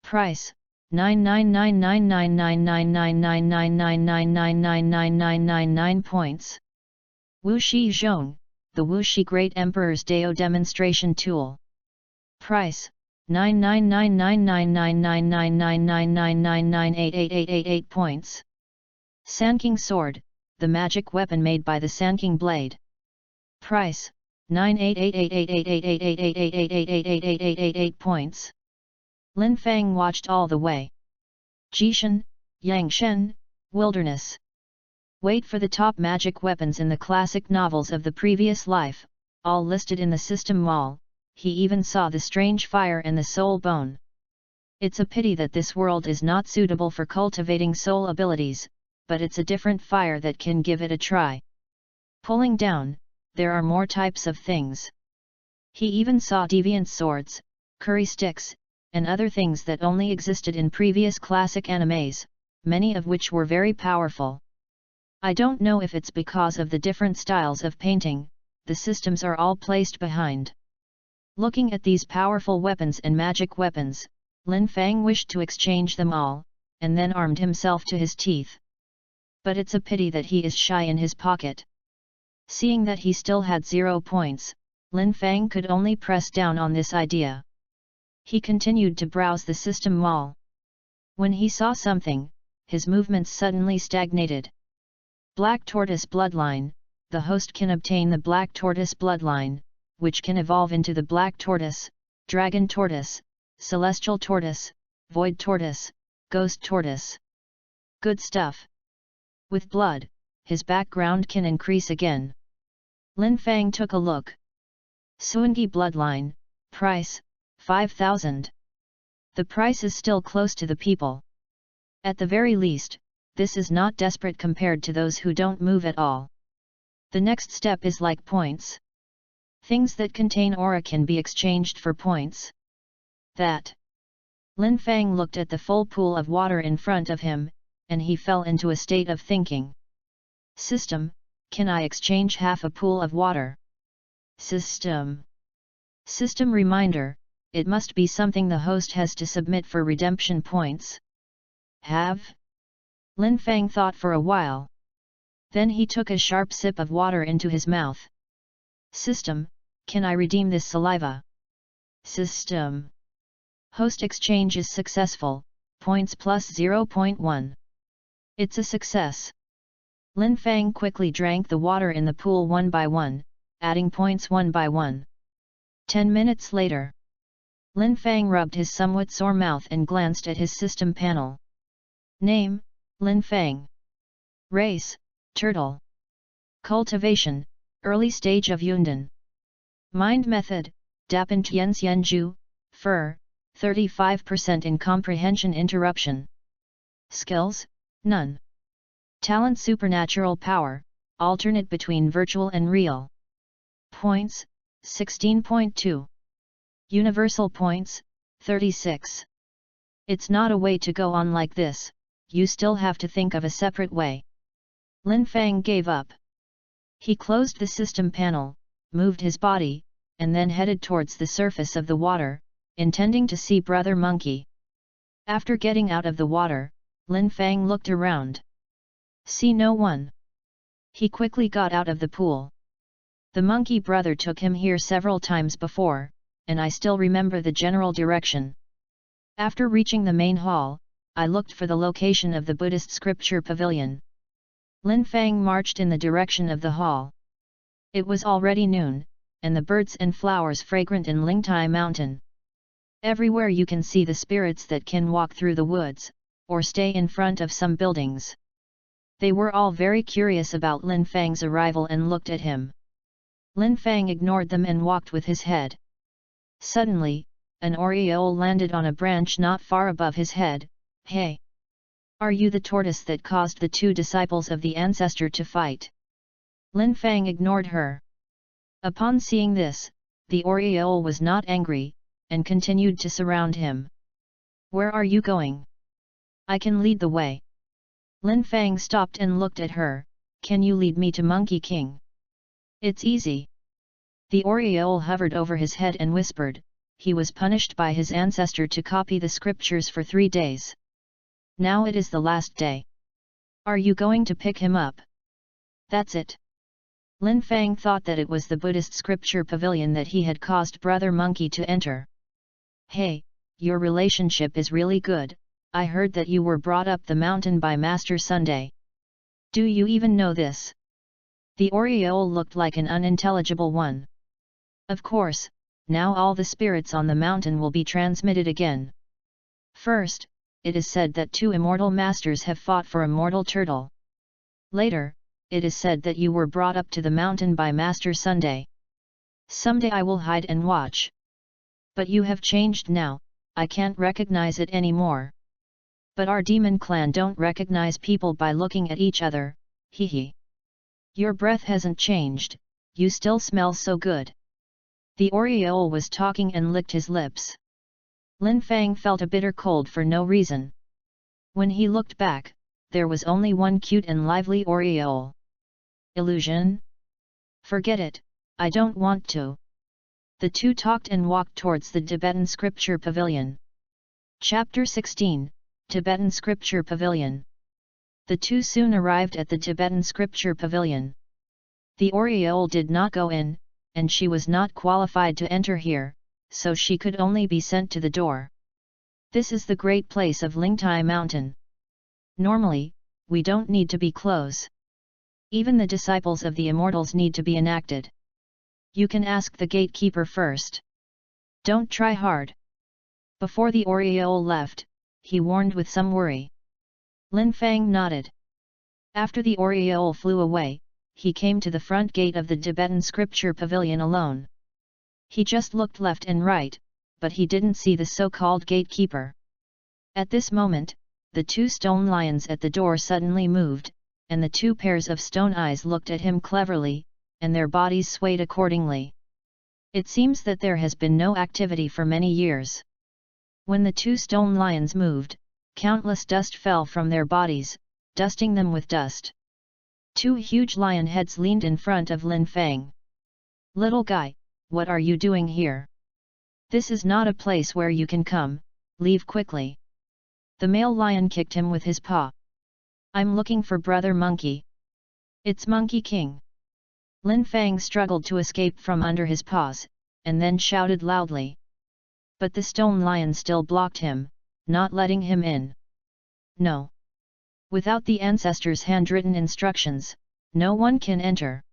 Price, 99999999999999999 points. Wu Shi Zhong, the Wu Shi Great Emperor's Dao demonstration tool. Price, 9999999999999888888 points. Sanking Sword, the magic weapon made by the Sanking Blade. Price, 9888888888888888888 points. Lin Fang watched all the way. Jishan, Yangshen, Wilderness. Wait for the top magic weapons in the classic novels of the previous life, all listed in the system mall. He even saw the strange fire and the soul bone. It's a pity that this world is not suitable for cultivating soul abilities, but it's a different fire that can give it a try. Pulling down, there are more types of things. He even saw deviant swords, curry sticks, and other things that only existed in previous classic animes, many of which were very powerful. I don't know if it's because of the different styles of painting, the systems are all placed behind. Looking at these powerful weapons and magic weapons, Lin Fang wished to exchange them all, and then armed himself to his teeth. But it's a pity that he is shy in his pocket. Seeing that he still had 0 points, Lin Fang could only press down on this idea. He continued to browse the system wall. When he saw something, his movements suddenly stagnated. Black Tortoise Bloodline. The host can obtain the Black Tortoise Bloodline, which can evolve into the Black Tortoise, Dragon Tortoise, Celestial Tortoise, Void Tortoise, Ghost Tortoise. Good stuff. With blood, his background can increase again. Lin Fang took a look. Suangi Bloodline, price, 5,000. The price is still close to the people. At the very least, this is not desperate compared to those who don't move at all. The next step is like points. Things that contain aura can be exchanged for points. That. Lin Fang looked at the full pool of water in front of him, and he fell into a state of thinking. System, can I exchange half a pool of water? System. System reminder, it must be something the host has to submit for redemption points. Have? Lin Fang thought for a while. Then he took a sharp sip of water into his mouth. System, can I redeem this saliva? System. Host exchange is successful, points plus 0.1. It's a success. Lin Fang quickly drank the water in the pool one by one, adding points one by one. 10 minutes later. Lin Fang rubbed his somewhat sore mouth and glanced at his system panel. Name, Lin Fang. Race, Turtle. Cultivation, early stage of Yundan. Mind method, Dapan Tian Xianju, Fur, 35% in comprehension interruption. Skills, none. Talent supernatural power, alternate between virtual and real. Points, 16.2. Universal points, 36. It's not a way to go on like this, you still have to think of a separate way. Lin Fang gave up. He closed the system panel, moved his body, and then headed towards the surface of the water, intending to see Brother Monkey. After getting out of the water, Lin Fang looked around. See no one. He quickly got out of the pool. The monkey brother took him here several times before, and I still remember the general direction. After reaching the main hall, I looked for the location of the Buddhist scripture pavilion. Lin Fang marched in the direction of the hall. It was already noon, and the birds and flowers fragrant in Lingtai Mountain. Everywhere you can see the spirits that can walk through the woods, or stay in front of some buildings. They were all very curious about Lin Fang's arrival and looked at him. Lin Fang ignored them and walked with his head. Suddenly, an oriole landed on a branch not far above his head. Hey! Are you the tortoise that caused the 2 disciples of the ancestor to fight? Lin Fang ignored her. Upon seeing this, the oriole was not angry, and continued to surround him. Where are you going? I can lead the way. Lin Fang stopped and looked at her. Can you lead me to Monkey King? It's easy. The oriole hovered over his head and whispered, he was punished by his ancestor to copy the scriptures for 3 days. Now it is the last day. Are you going to pick him up? That's it. Lin Fang thought that it was the Buddhist scripture pavilion that he had caused Brother Monkey to enter. Hey, your relationship is really good, I heard that you were brought up the mountain by Master Sunday. Do you even know this? The oriole looked like an unintelligible one. Of course, now all the spirits on the mountain will be transmitted again. First, it is said that 2 immortal masters have fought for a mortal turtle. Later, it is said that you were brought up to the mountain by Master Sunday. Someday I will hide and watch. But you have changed now, I can't recognize it anymore. But our demon clan don't recognize people by looking at each other, hee. Your breath hasn't changed, you still smell so good. The oriole was talking and licked his lips. Lin Fang felt a bitter cold for no reason. When he looked back, there was only one cute and lively aureole. Illusion? Forget it, I don't want to. The two talked and walked towards the Tibetan Scripture Pavilion. Chapter 16, Tibetan Scripture Pavilion. The two soon arrived at the Tibetan Scripture Pavilion. The aureole did not go in, and she was not qualified to enter here, so she could only be sent to the door. This is the great place of Lingtai Mountain. Normally, we don't need to be close. Even the disciples of the immortals need to be enacted. You can ask the gatekeeper first. Don't try hard. Before the aureole left, he warned with some worry. Lin Fang nodded. After the aureole flew away, he came to the front gate of the Tibetan Scripture Pavilion alone. He just looked left and right, but he didn't see the so-called gatekeeper. At this moment, the two stone lions at the door suddenly moved, and the two pairs of stone eyes looked at him cleverly, and their bodies swayed accordingly. It seems that there has been no activity for many years. When the two stone lions moved, countless dust fell from their bodies, dusting them with dust. Two huge lion heads leaned in front of Lin Fang. "Little guy, what are you doing here? This is not a place where you can come, leave quickly." The male lion kicked him with his paw. "I'm looking for Brother Monkey. It's Monkey King." Lin Fang struggled to escape from under his paws, and then shouted loudly. But the stone lion still blocked him, not letting him in. "No. Without the ancestors' handwritten instructions, no one can enter.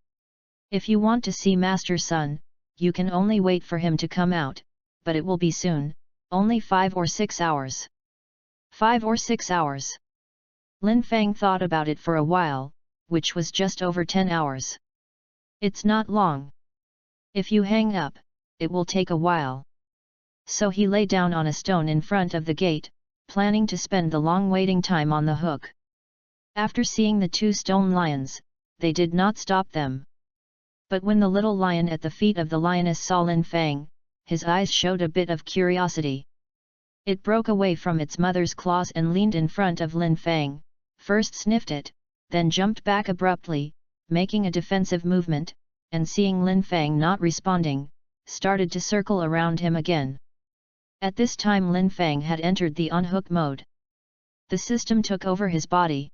If you want to see Master Sun, you can only wait for him to come out, but it will be soon, only 5 or 6 hours. 5 or 6 hours. Lin Fang thought about it for a while, which was just over 10 hours. It's not long. If you hang up, it will take a while. So he lay down on a stone in front of the gate, planning to spend the long waiting time on the hook. After seeing the two stone lions, they did not stop them. But when the little lion at the feet of the lioness saw Lin Fang, his eyes showed a bit of curiosity. It broke away from its mother's claws and leaned in front of Lin Fang, first sniffed it, then jumped back abruptly, making a defensive movement, and seeing Lin Fang not responding, started to circle around him again. At this time Lin Fang had entered the on-hook mode. The system took over his body.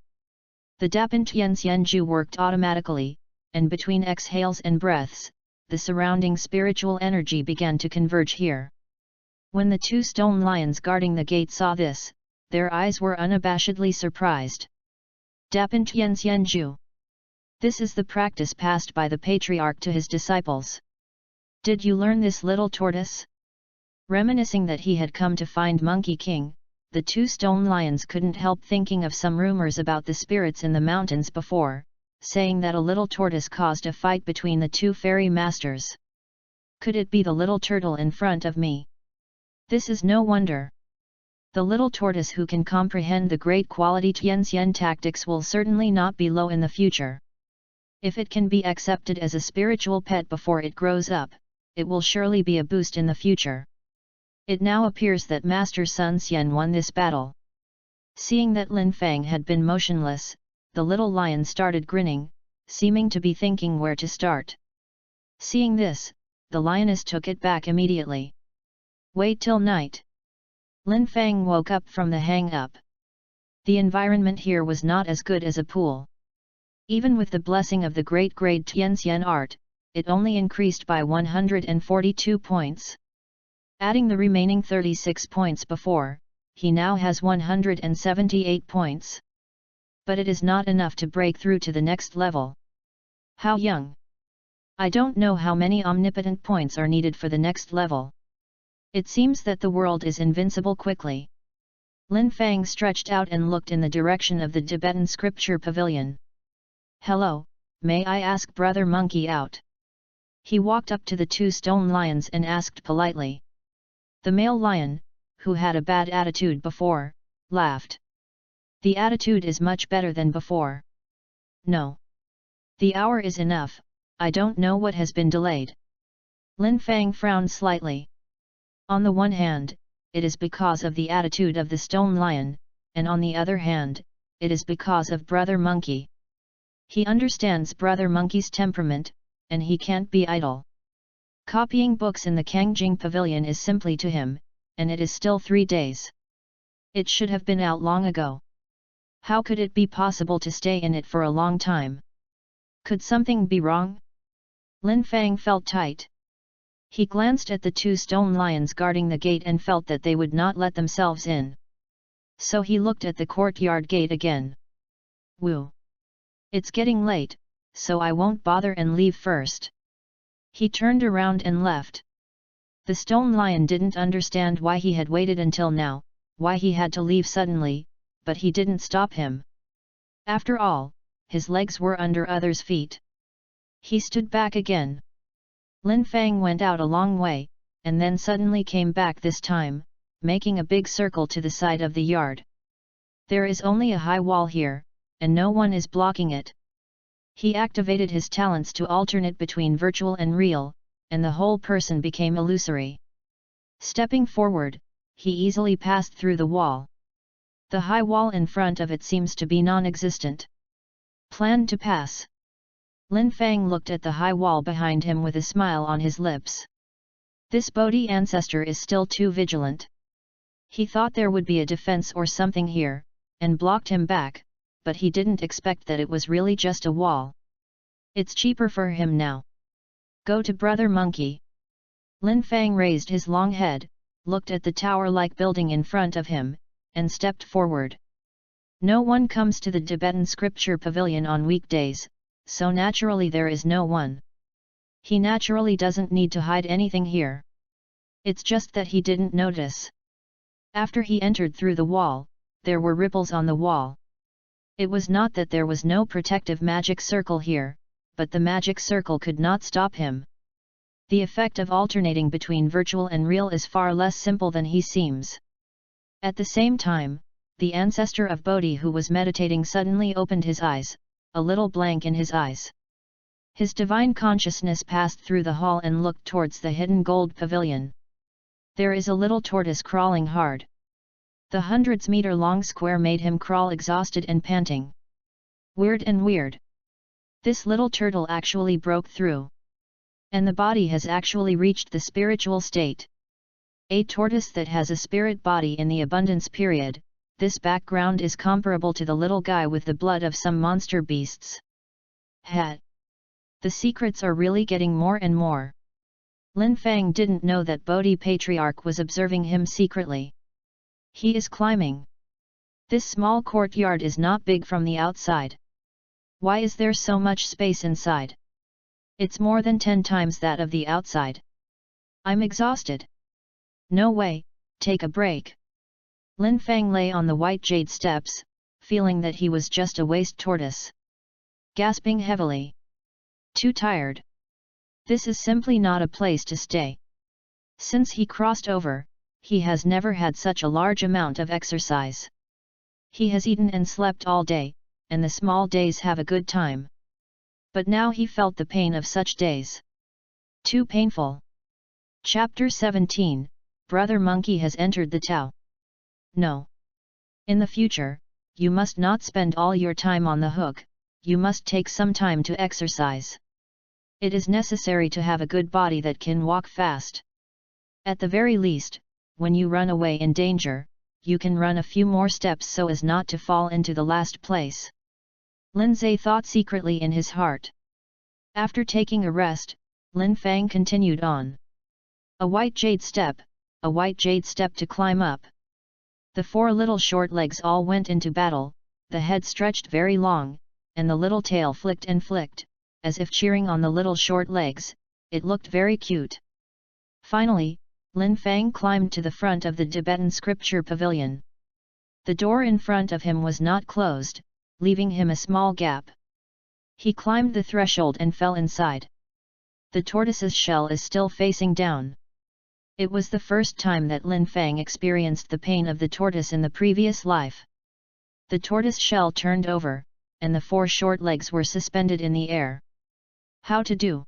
The Dapan Tianxianju worked automatically, and between exhales and breaths, the surrounding spiritual energy began to converge here. When the two stone lions guarding the gate saw this, their eyes were unabashedly surprised. Dapan Tianxianju. This is the practice passed by the patriarch to his disciples. Did you learn this, little tortoise? Reminiscing that he had come to find Monkey King, the two stone lions couldn't help thinking of some rumors about the spirits in the mountains before, saying that a little tortoise caused a fight between the two fairy masters. Could it be the little turtle in front of me? This is no wonder. The little tortoise who can comprehend the great quality Tianxian tactics will certainly not be low in the future. If it can be accepted as a spiritual pet before it grows up, it will surely be a boost in the future. It now appears that Master Sun Xian won this battle. Seeing that Lin Fang had been motionless, the little lion started grinning, seeming to be thinking where to start. Seeing this, the lioness took it back immediately. Wait till night. Lin Fang woke up from the hang-up. The environment here was not as good as a pool. Even with the blessing of the great grade Tianxian art, it only increased by 142 points. Adding the remaining 36 points before, he now has 178 points. But it is not enough to break through to the next level. How young? I don't know how many omnipotent points are needed for the next level. It seems that the world is invincible quickly. Lin Fang stretched out and looked in the direction of the Tibetan Scripture Pavilion. Hello, may I ask Brother Monkey out? He walked up to the two stone lions and asked politely. The male lion, who had a bad attitude before, laughed. The attitude is much better than before. No. The hour is enough, I don't know what has been delayed. Lin Fang frowned slightly. On the one hand, it is because of the attitude of the stone lion, and on the other hand, it is because of Brother Monkey. He understands Brother Monkey's temperament, and he can't be idle. Copying books in the Kangjing Pavilion is simply to him, and it is still 3 days. It should have been out long ago. How could it be possible to stay in it for a long time? Could something be wrong? Lin Fang felt tight. He glanced at the 2 stone lions guarding the gate and felt that they would not let themselves in. So he looked at the courtyard gate again. Woo! It's getting late, so I won't bother and leave first. He turned around and left. The stone lion didn't understand why he had waited until now, why he had to leave suddenly, but he didn't stop him. After all, his legs were under others' feet. He stood back again. Lin Fang went out a long way, and then suddenly came back this time, making a big circle to the side of the yard. There is only a high wall here, and no one is blocking it. He activated his talents to alternate between virtual and real, and the whole person became illusory. Stepping forward, he easily passed through the wall. The high wall in front of it seems to be non-existent. Plan to pass. Lin Fang looked at the high wall behind him with a smile on his lips. This Bodhi ancestor is still too vigilant. He thought there would be a defense or something here, and blocked him back, but he didn't expect that it was really just a wall. It's cheaper for him now. Go to Brother Monkey. Lin Fang raised his long head, looked at the tower-like building in front of him, and stepped forward. No one comes to the Tibetan scripture pavilion on weekdays, so naturally there is no one. He naturally doesn't need to hide anything here. It's just that he didn't notice. After he entered through the wall, there were ripples on the wall. It was not that there was no protective magic circle here, but the magic circle could not stop him. The effect of alternating between virtual and real is far less simple than he seems. At the same time, the ancestor of Bodhi who was meditating suddenly opened his eyes, a little blank in his eyes. His divine consciousness passed through the hall and looked towards the hidden gold pavilion. There is a little tortoise crawling hard. The hundreds-meter-long square made him crawl exhausted and panting. Weird and weird. This little turtle actually broke through. And the body has actually reached the spiritual state. A tortoise that has a spirit body in the abundance period, this background is comparable to the little guy with the blood of some monster beasts. Hat. The secrets are really getting more and more. Lin Fang didn't know that Bodhi Patriarch was observing him secretly. He is climbing. This small courtyard is not big from the outside. Why is there so much space inside? It's more than 10 times that of the outside. I'm exhausted. No way, take a break. Lin Fang lay on the white jade steps, feeling that he was just a waste tortoise. Gasping heavily. Too tired. This is simply not a place to stay. Since he crossed over, he has never had such a large amount of exercise. He has eaten and slept all day, and the small days have a good time. But now he felt the pain of such days. Too painful. Chapter 17, Brother Monkey has entered the Tao. No. In the future, you must not spend all your time on the hook, you must take some time to exercise. It is necessary to have a good body that can walk fast. At the very least, when you run away in danger, you can run a few more steps so as not to fall into the last place. Lin Zhe thought secretly in his heart. After taking a rest, Lin Fang continued on. A white jade step to climb up. The 4 little short legs all went into battle, the head stretched very long, and the little tail flicked and flicked, as if cheering on the little short legs. It looked very cute. Finally, Lin Fang climbed to the front of the Tibetan scripture pavilion. The door in front of him was not closed, leaving him a small gap. He climbed the threshold and fell inside. The tortoise's shell is still facing down. It was the first time that Lin Fang experienced the pain of the tortoise in the previous life. The tortoise shell turned over, and the 4 short legs were suspended in the air. How to do?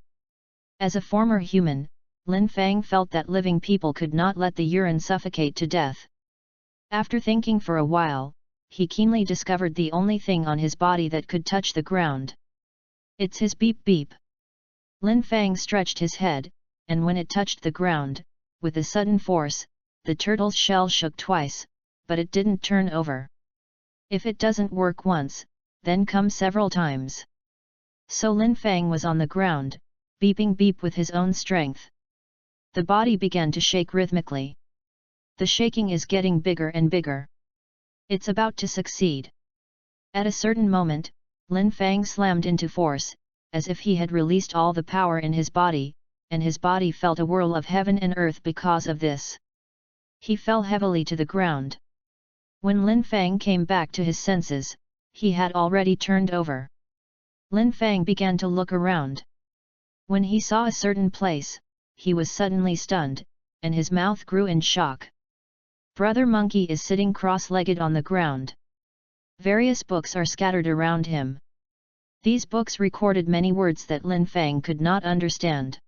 As a former human, Lin Fang felt that living people could not let the urine suffocate to death. After thinking for a while, he keenly discovered the only thing on his body that could touch the ground. It's his beep beep. Lin Fang stretched his head, and when it touched the ground, with a sudden force, the turtle's shell shook twice, but it didn't turn over. If it doesn't work once, then come several times. So Lin Fang was on the ground, beeping beep with his own strength. The body began to shake rhythmically. The shaking is getting bigger and bigger. It's about to succeed. At a certain moment, Lin Fang slammed into force, as if he had released all the power in his body, and his body felt a whirl of heaven and earth because of this. He fell heavily to the ground. When Lin Fang came back to his senses, he had already turned over. Lin Fang began to look around. When he saw a certain place, he was suddenly stunned, and his mouth grew in shock. Brother Monkey is sitting cross-legged on the ground. Various books are scattered around him. These books recorded many words that Lin Fang could not understand.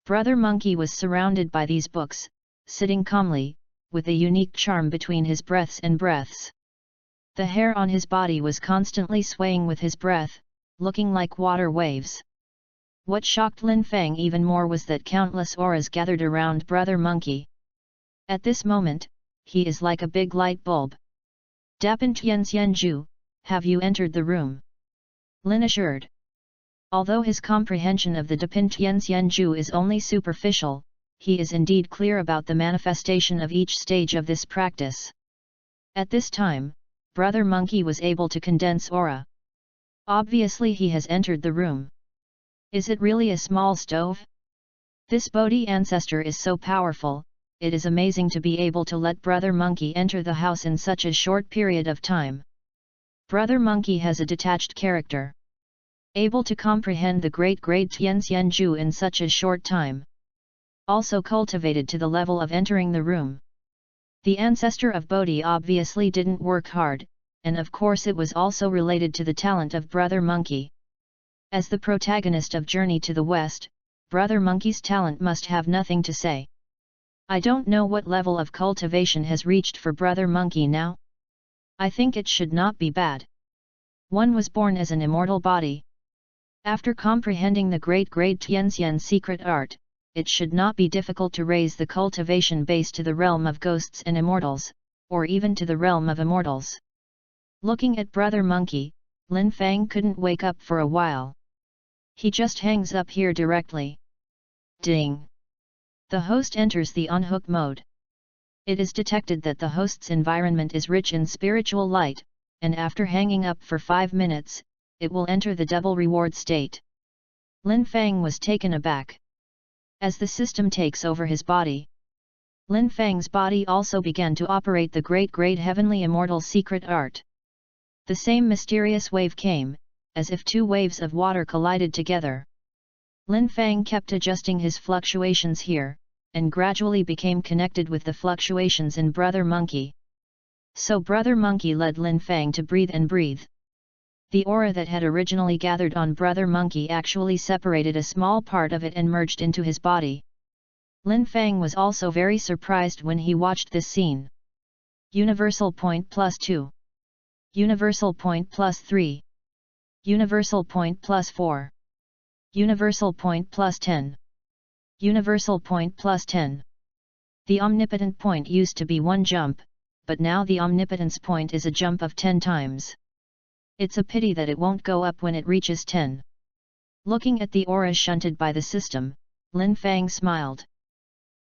Brother Monkey was surrounded by these books, sitting calmly, with a unique charm between his breaths and breaths. The hair on his body was constantly swaying with his breath, looking like water waves. What shocked Lin Fang even more was that countless auras gathered around Brother Monkey. At this moment, he is like a big light bulb. Dapin Tian Xianju, have you entered the room? Lin assured. Although his comprehension of the Dapin Tian Xianju is only superficial, he is indeed clear about the manifestation of each stage of this practice. At this time, Brother Monkey was able to condense aura. Obviously he has entered the room. Is it really a small stove? This Bodhi ancestor is so powerful, it is amazing to be able to let Brother Monkey enter the house in such a short period of time. Brother Monkey has a detached character. Able to comprehend the great Tian Xianju in such a short time. Also cultivated to the level of entering the room. The ancestor of Bodhi obviously didn't work hard, and of course it was also related to the talent of Brother Monkey. As the protagonist of Journey to the West, Brother Monkey's talent must have nothing to say. I don't know what level of cultivation has reached for Brother Monkey now. I think it should not be bad. One was born as an immortal body. After comprehending the great Tianxian secret art, it should not be difficult to raise the cultivation base to the realm of ghosts and immortals, or even to the realm of immortals. Looking at Brother Monkey, Lin Fang couldn't wake up for a while. He just hangs up here directly. Ding! The host enters the on-hook mode. It is detected that the host's environment is rich in spiritual light, and after hanging up for 5 minutes, it will enter the double reward state. Lin Fang was taken aback. As the system takes over his body, Lin Fang's body also began to operate the great heavenly immortal secret art. The same mysterious wave came, as if two waves of water collided together. Lin Fang kept adjusting his fluctuations here, and gradually became connected with the fluctuations in Brother Monkey. So Brother Monkey led Lin Fang to breathe and breathe. The aura that had originally gathered on Brother Monkey actually separated a small part of it and merged into his body. Lin Fang was also very surprised when he watched this scene. Universal point +2. Universal point +3. Universal point +4. Universal point +10. Universal point +10. The omnipotent point used to be one jump, but now the omnipotence point is a jump of 10 times. It's a pity that it won't go up when it reaches 10. Looking at the aura shunted by the system, Lin Fang smiled.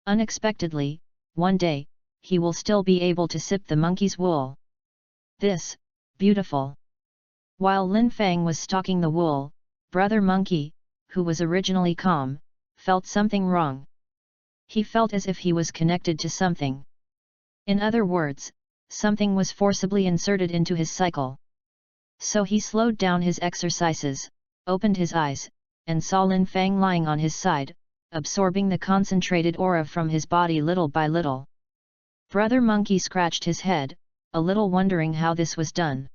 Unexpectedly, one day, he will still be able to sip the monkey's wool. This, beautiful. While Lin Fang was stalking the wool, Brother Monkey, who was originally calm, felt something wrong. He felt as if he was connected to something. In other words, something was forcibly inserted into his cycle. So he slowed down his exercises, opened his eyes, and saw Lin Fang lying on his side, absorbing the concentrated aura from his body little by little. Brother Monkey scratched his head, a little wondering how this was done.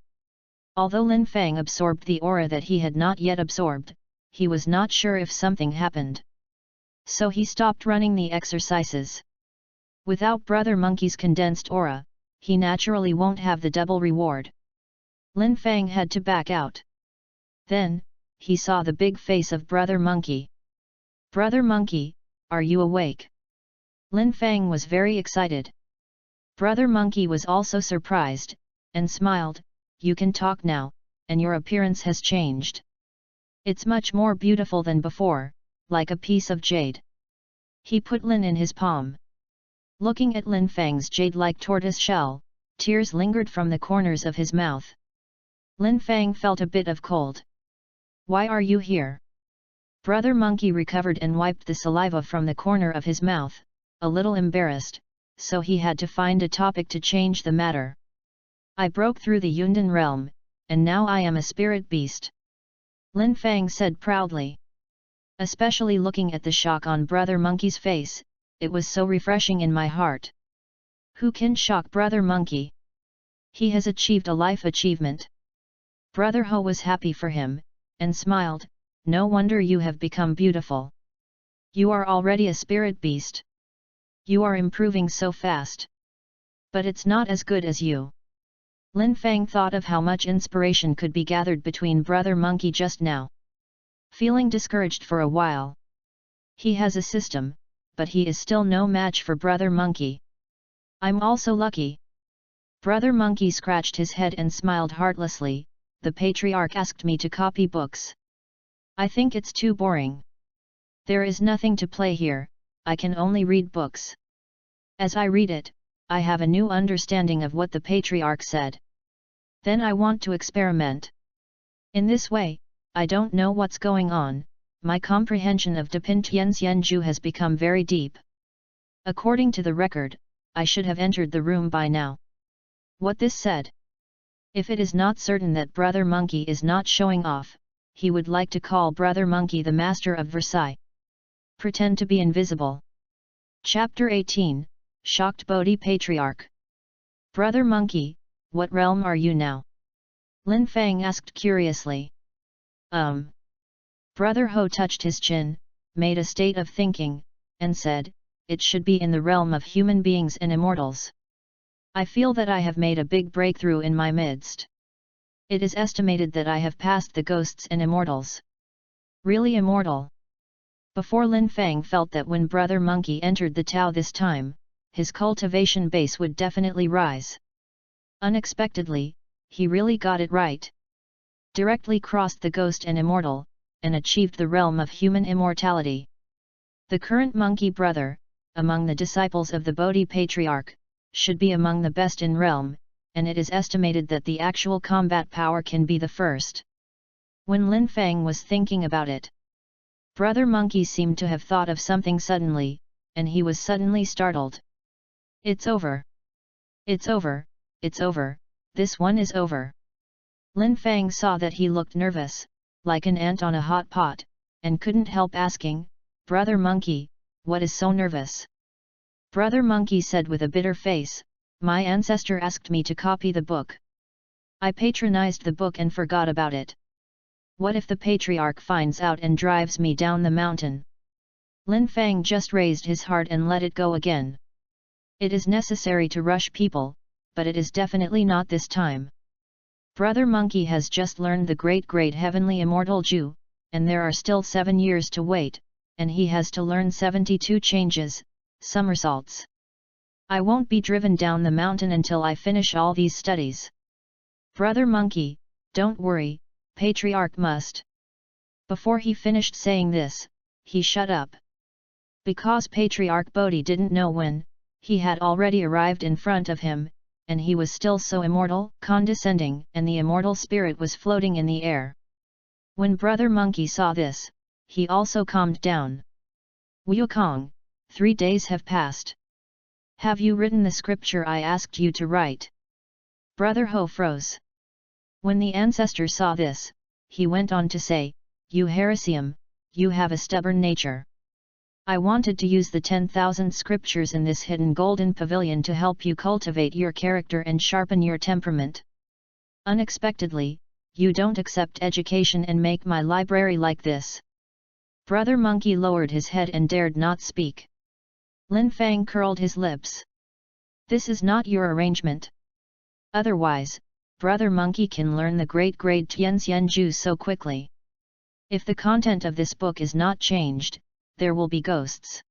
Although Lin Fang absorbed the aura that he had not yet absorbed, he was not sure if something happened. so he stopped running the exercises. Without Brother Monkey's condensed aura, he naturally won't have the double reward. Lin Fang had to back out. Then, he saw the big face of Brother Monkey. "Brother Monkey, are you awake?" Lin Fang was very excited. Brother Monkey was also surprised, and smiled, "You can talk now, and your appearance has changed. It's much more beautiful than before, like a piece of jade." He put Lin in his palm. Looking at Lin Fang's jade-like tortoise shell, tears lingered from the corners of his mouth. Lin Fang felt a bit of cold. "Why are you here?" Brother Monkey recovered and wiped the saliva from the corner of his mouth, a little embarrassed, so he had to find a topic to change the matter. "I broke through the Yundan realm, and now I am a spirit beast," Lin Fang said proudly. Especially looking at the shock on Brother Monkey's face, it was so refreshing in my heart. Who can shock Brother Monkey? He has achieved a life achievement. Brother Ho was happy for him, and smiled, "No wonder you have become beautiful. You are already a spirit beast. You are improving so fast. But it's not as good as you." Lin Fang thought of how much inspiration could be gathered between Brother Monkey just now. Feeling discouraged for a while. He has a system, but he is still no match for Brother Monkey. "I'm also lucky." Brother Monkey scratched his head and smiled heartlessly, "The patriarch asked me to copy books. I think it's too boring. There is nothing to play here, I can only read books. As I read it, I have a new understanding of what the patriarch said. Then I want to experiment. In this way, I don't know what's going on, my comprehension of Depin Tianxianju has become very deep. According to the record, I should have entered the room by now." What this said? If it is not certain that Brother Monkey is not showing off, he would like to call Brother Monkey the Master of Versailles. Pretend to be invisible. Chapter 18, Shocked Bodhi Patriarch. "Brother Monkey, what realm are you now?" Lin Fang asked curiously. Brother Ho touched his chin, made a state of thinking, and said, "It should be in the realm of human beings and immortals. I feel that I have made a big breakthrough in my midst. It is estimated that I have passed the ghosts and immortals." Really immortal? Before Lin Fang felt that when Brother Monkey entered the Tao this time, his cultivation base would definitely rise. Unexpectedly, he really got it right. Directly crossed the ghost and immortal, and achieved the realm of human immortality. The current monkey brother, among the disciples of the Bodhi Patriarch, should be among the best in realm, and it is estimated that the actual combat power can be the first. When Lin Fang was thinking about it, Brother Monkey seemed to have thought of something suddenly, and he was suddenly startled. "It's over! It's over, it's over, this one is over!" Lin Fang saw that he looked nervous, like an ant on a hot pot, and couldn't help asking, "Brother Monkey, what is so nervous?" Brother Monkey said with a bitter face, "My ancestor asked me to copy the book. I patronized the book and forgot about it. What if the patriarch finds out and drives me down the mountain?" Lin Fang just raised his heart and let it go again. It is necessary to rush people, but it is definitely not this time. Brother Monkey has just learned the great heavenly immortal Ju, and there are still 7 years to wait, and he has to learn 72 changes, somersaults. I won't be driven down the mountain until I finish all these studies. Brother Monkey, don't worry, Patriarch must. Before he finished saying this, he shut up. Because Patriarch Bodhi didn't know when, he had already arrived in front of him, and he was still so immortal, condescending, and the immortal spirit was floating in the air. When Brother Monkey saw this, he also calmed down. "Wukong, 3 days have passed. Have you written the scripture I asked you to write?" Brother Ho froze. When the ancestor saw this, he went on to say, "You Heresium, you have a stubborn nature. I wanted to use the 10,000 scriptures in this hidden golden pavilion to help you cultivate your character and sharpen your temperament. Unexpectedly, you don't accept education and make my library like this. Brother Monkey lowered his head and dared not speak. Lin Fang curled his lips. This is not your arrangement. Otherwise, Brother Monkey can learn the great grade Tianxian Ju so quickly. If the content of this book is not changed, there will be ghosts.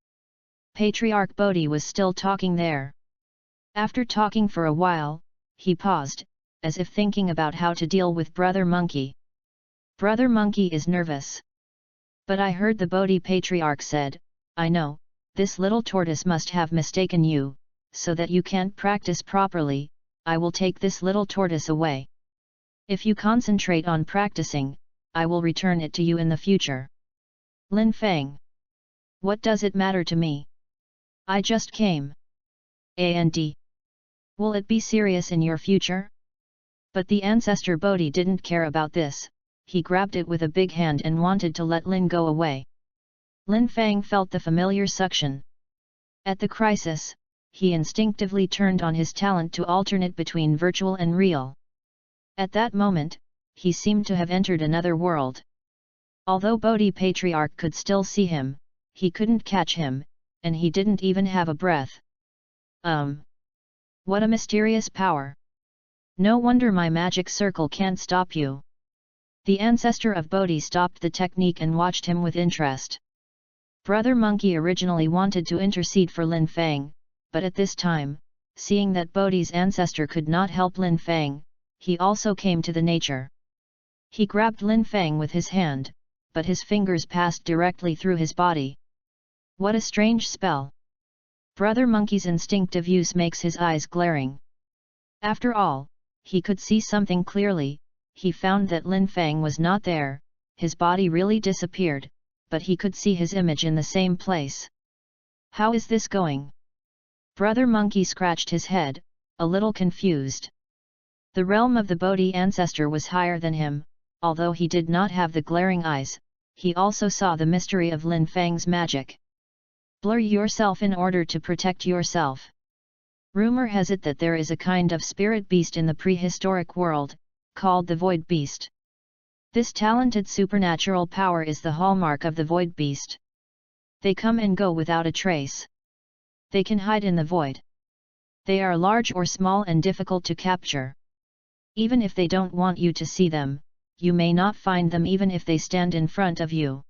Patriarch Bodhi was still talking there. After talking for a while, he paused, as if thinking about how to deal with Brother Monkey. Brother Monkey is nervous. But I heard the Bodhi Patriarch said, I know, this little tortoise must have mistaken you, so that you can't practice properly, I will take this little tortoise away. If you concentrate on practicing, I will return it to you in the future. Lin Fang. What does it matter to me? I just came. And will it be serious in your future? But the ancestor Bodhi didn't care about this, he grabbed it with a big hand and wanted to let Lin go away. Lin Fang felt the familiar suction. At the crisis, he instinctively turned on his talent to alternate between virtual and real. At that moment, he seemed to have entered another world. Although Bodhi Patriarch could still see him, he couldn't catch him, and he didn't even have a breath. What a mysterious power! No wonder my magic circle can't stop you. The ancestor of Bodhi stopped the technique and watched him with interest. Brother Monkey originally wanted to intercede for Lin Fang, but at this time, seeing that Bodhi's ancestor could not help Lin Fang, he also came to the nature. He grabbed Lin Fang with his hand, but his fingers passed directly through his body. What a strange spell! Brother Monkey's instinctive use makes his eyes glaring. After all, he could see something clearly. He found that Lin Fang was not there, his body really disappeared, but he could see his image in the same place. How is this going? Brother Monkey scratched his head, a little confused. The realm of the Bodhi ancestor was higher than him, although he did not have the glaring eyes, he also saw the mystery of Lin Fang's magic. Blur yourself in order to protect yourself. Rumor has it that there is a kind of spirit beast in the prehistoric world, called the Void Beast. This talented supernatural power is the hallmark of the Void Beast. They come and go without a trace. They can hide in the void. They are large or small and difficult to capture. Even if they don't want you to see them, you may not find them even if they stand in front of you.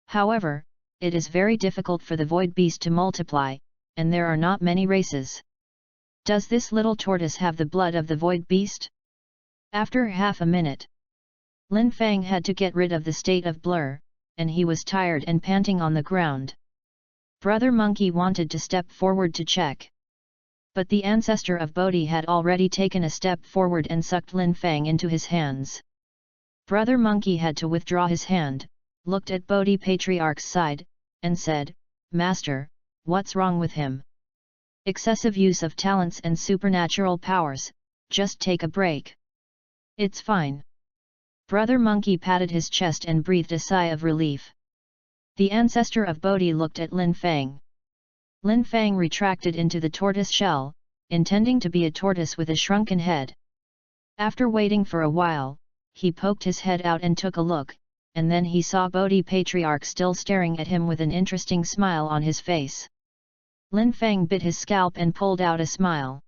However, it is very difficult for the Void Beast to multiply, and there are not many races. Does this little tortoise have the blood of the Void Beast? After half a minute, Lin Fang had to get rid of the state of blur, and he was tired and panting on the ground. Brother Monkey wanted to step forward to check. But the ancestor of Bodhi had already taken a step forward and sucked Lin Fang into his hands. Brother Monkey had to withdraw his hand, looked at Bodhi Patriarch's side, and said, Master, what's wrong with him? Excessive use of talents and supernatural powers, just take a break. It's fine. Brother Monkey patted his chest and breathed a sigh of relief. The ancestor of Bodhi looked at Lin Fang. Lin Fang retracted into the tortoise shell, intending to be a tortoise with a shrunken head. After waiting for a while, he poked his head out and took a look, and then he saw Bodhi Patriarch still staring at him with an interesting smile on his face. Lin Fang bit his scalp and pulled out a smile.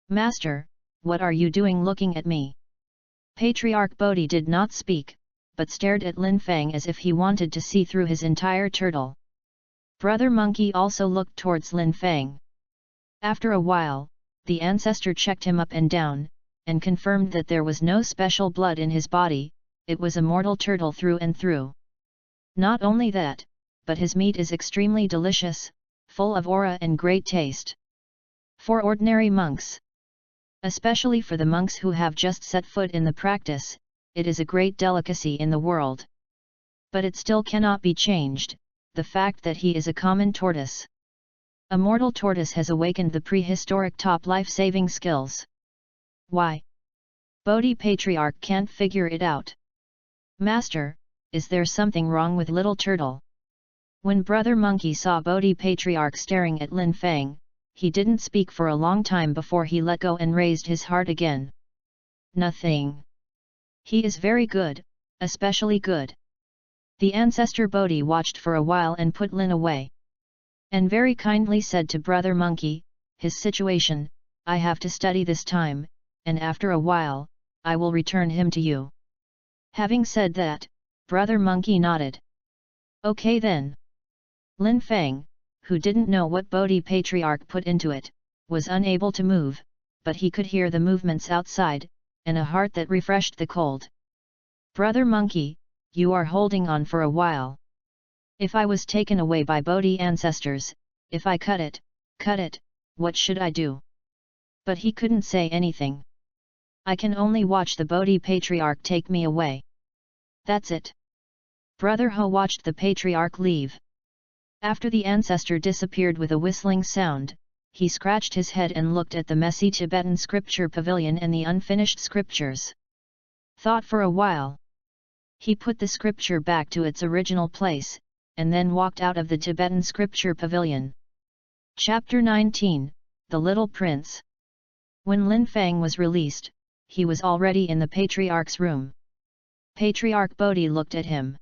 Master, what are you doing looking at me? Patriarch Bodhi did not speak, but stared at Lin Fang as if he wanted to see through his entire turtle. Brother Monkey also looked towards Lin Fang. After a while, the ancestor checked him up and down, and confirmed that there was no special blood in his body, it was a mortal turtle through and through. Not only that, but his meat is extremely delicious, full of aura and great taste. For ordinary monks, especially for the monks who have just set foot in the practice, it is a great delicacy in the world. But it still cannot be changed, the fact that he is a common tortoise. A mortal tortoise has awakened the prehistoric top life-saving skills. Why? Bodhi Patriarch can't figure it out. Master, is there something wrong with little turtle? When Brother Monkey saw Bodhi Patriarch staring at Lin Fang, he didn't speak for a long time before he let go and raised his heart again. Nothing. He is very good, especially good. The ancestor Bodhi watched for a while and put Lin away. And very kindly said to Brother Monkey, his situation, I have to study this time, and after a while, I will return him to you. Having said that, Brother Monkey nodded. Okay then. Lin Feng, who didn't know what Bodhi Patriarch put into it, was unable to move, but he could hear the movements outside, and a heart that refreshed the cold. Brother Monkey, you are holding on for a while. If I was taken away by Bodhi ancestors, if I cut it, what should I do? But he couldn't say anything. I can only watch the Bodhi Patriarch take me away. That's it. Brother Ho watched the Patriarch leave. After the ancestor disappeared with a whistling sound, he scratched his head and looked at the messy Tibetan scripture pavilion and the unfinished scriptures. Thought for a while. He put the scripture back to its original place, and then walked out of the Tibetan scripture pavilion. Chapter 19, The Little Prince. When Lin Feng was released, he was already in the Patriarch's room. Patriarch Bodhi looked at him.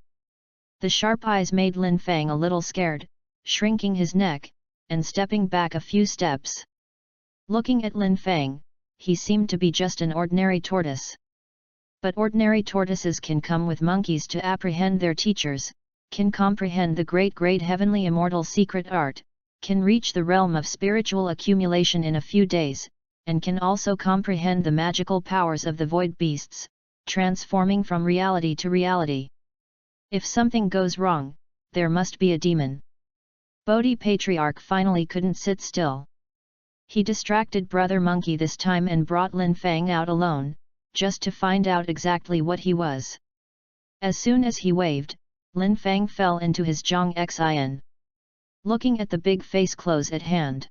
The sharp eyes made Lin Feng a little scared, shrinking his neck, and stepping back a few steps. Looking at Lin Feng, he seemed to be just an ordinary tortoise. But ordinary tortoises can come with monkeys to apprehend their teachers, can comprehend the great heavenly immortal secret art, can reach the realm of spiritual accumulation in a few days, and can also comprehend the magical powers of the void beasts, transforming from reality to reality. If something goes wrong, there must be a demon. Bodhi Patriarch finally couldn't sit still. He distracted Brother Monkey this time and brought Lin Feng out alone, just to find out exactly what he was. As soon as he waved, Lin Feng fell into his Zhong Xin. Looking at the big face close at hand,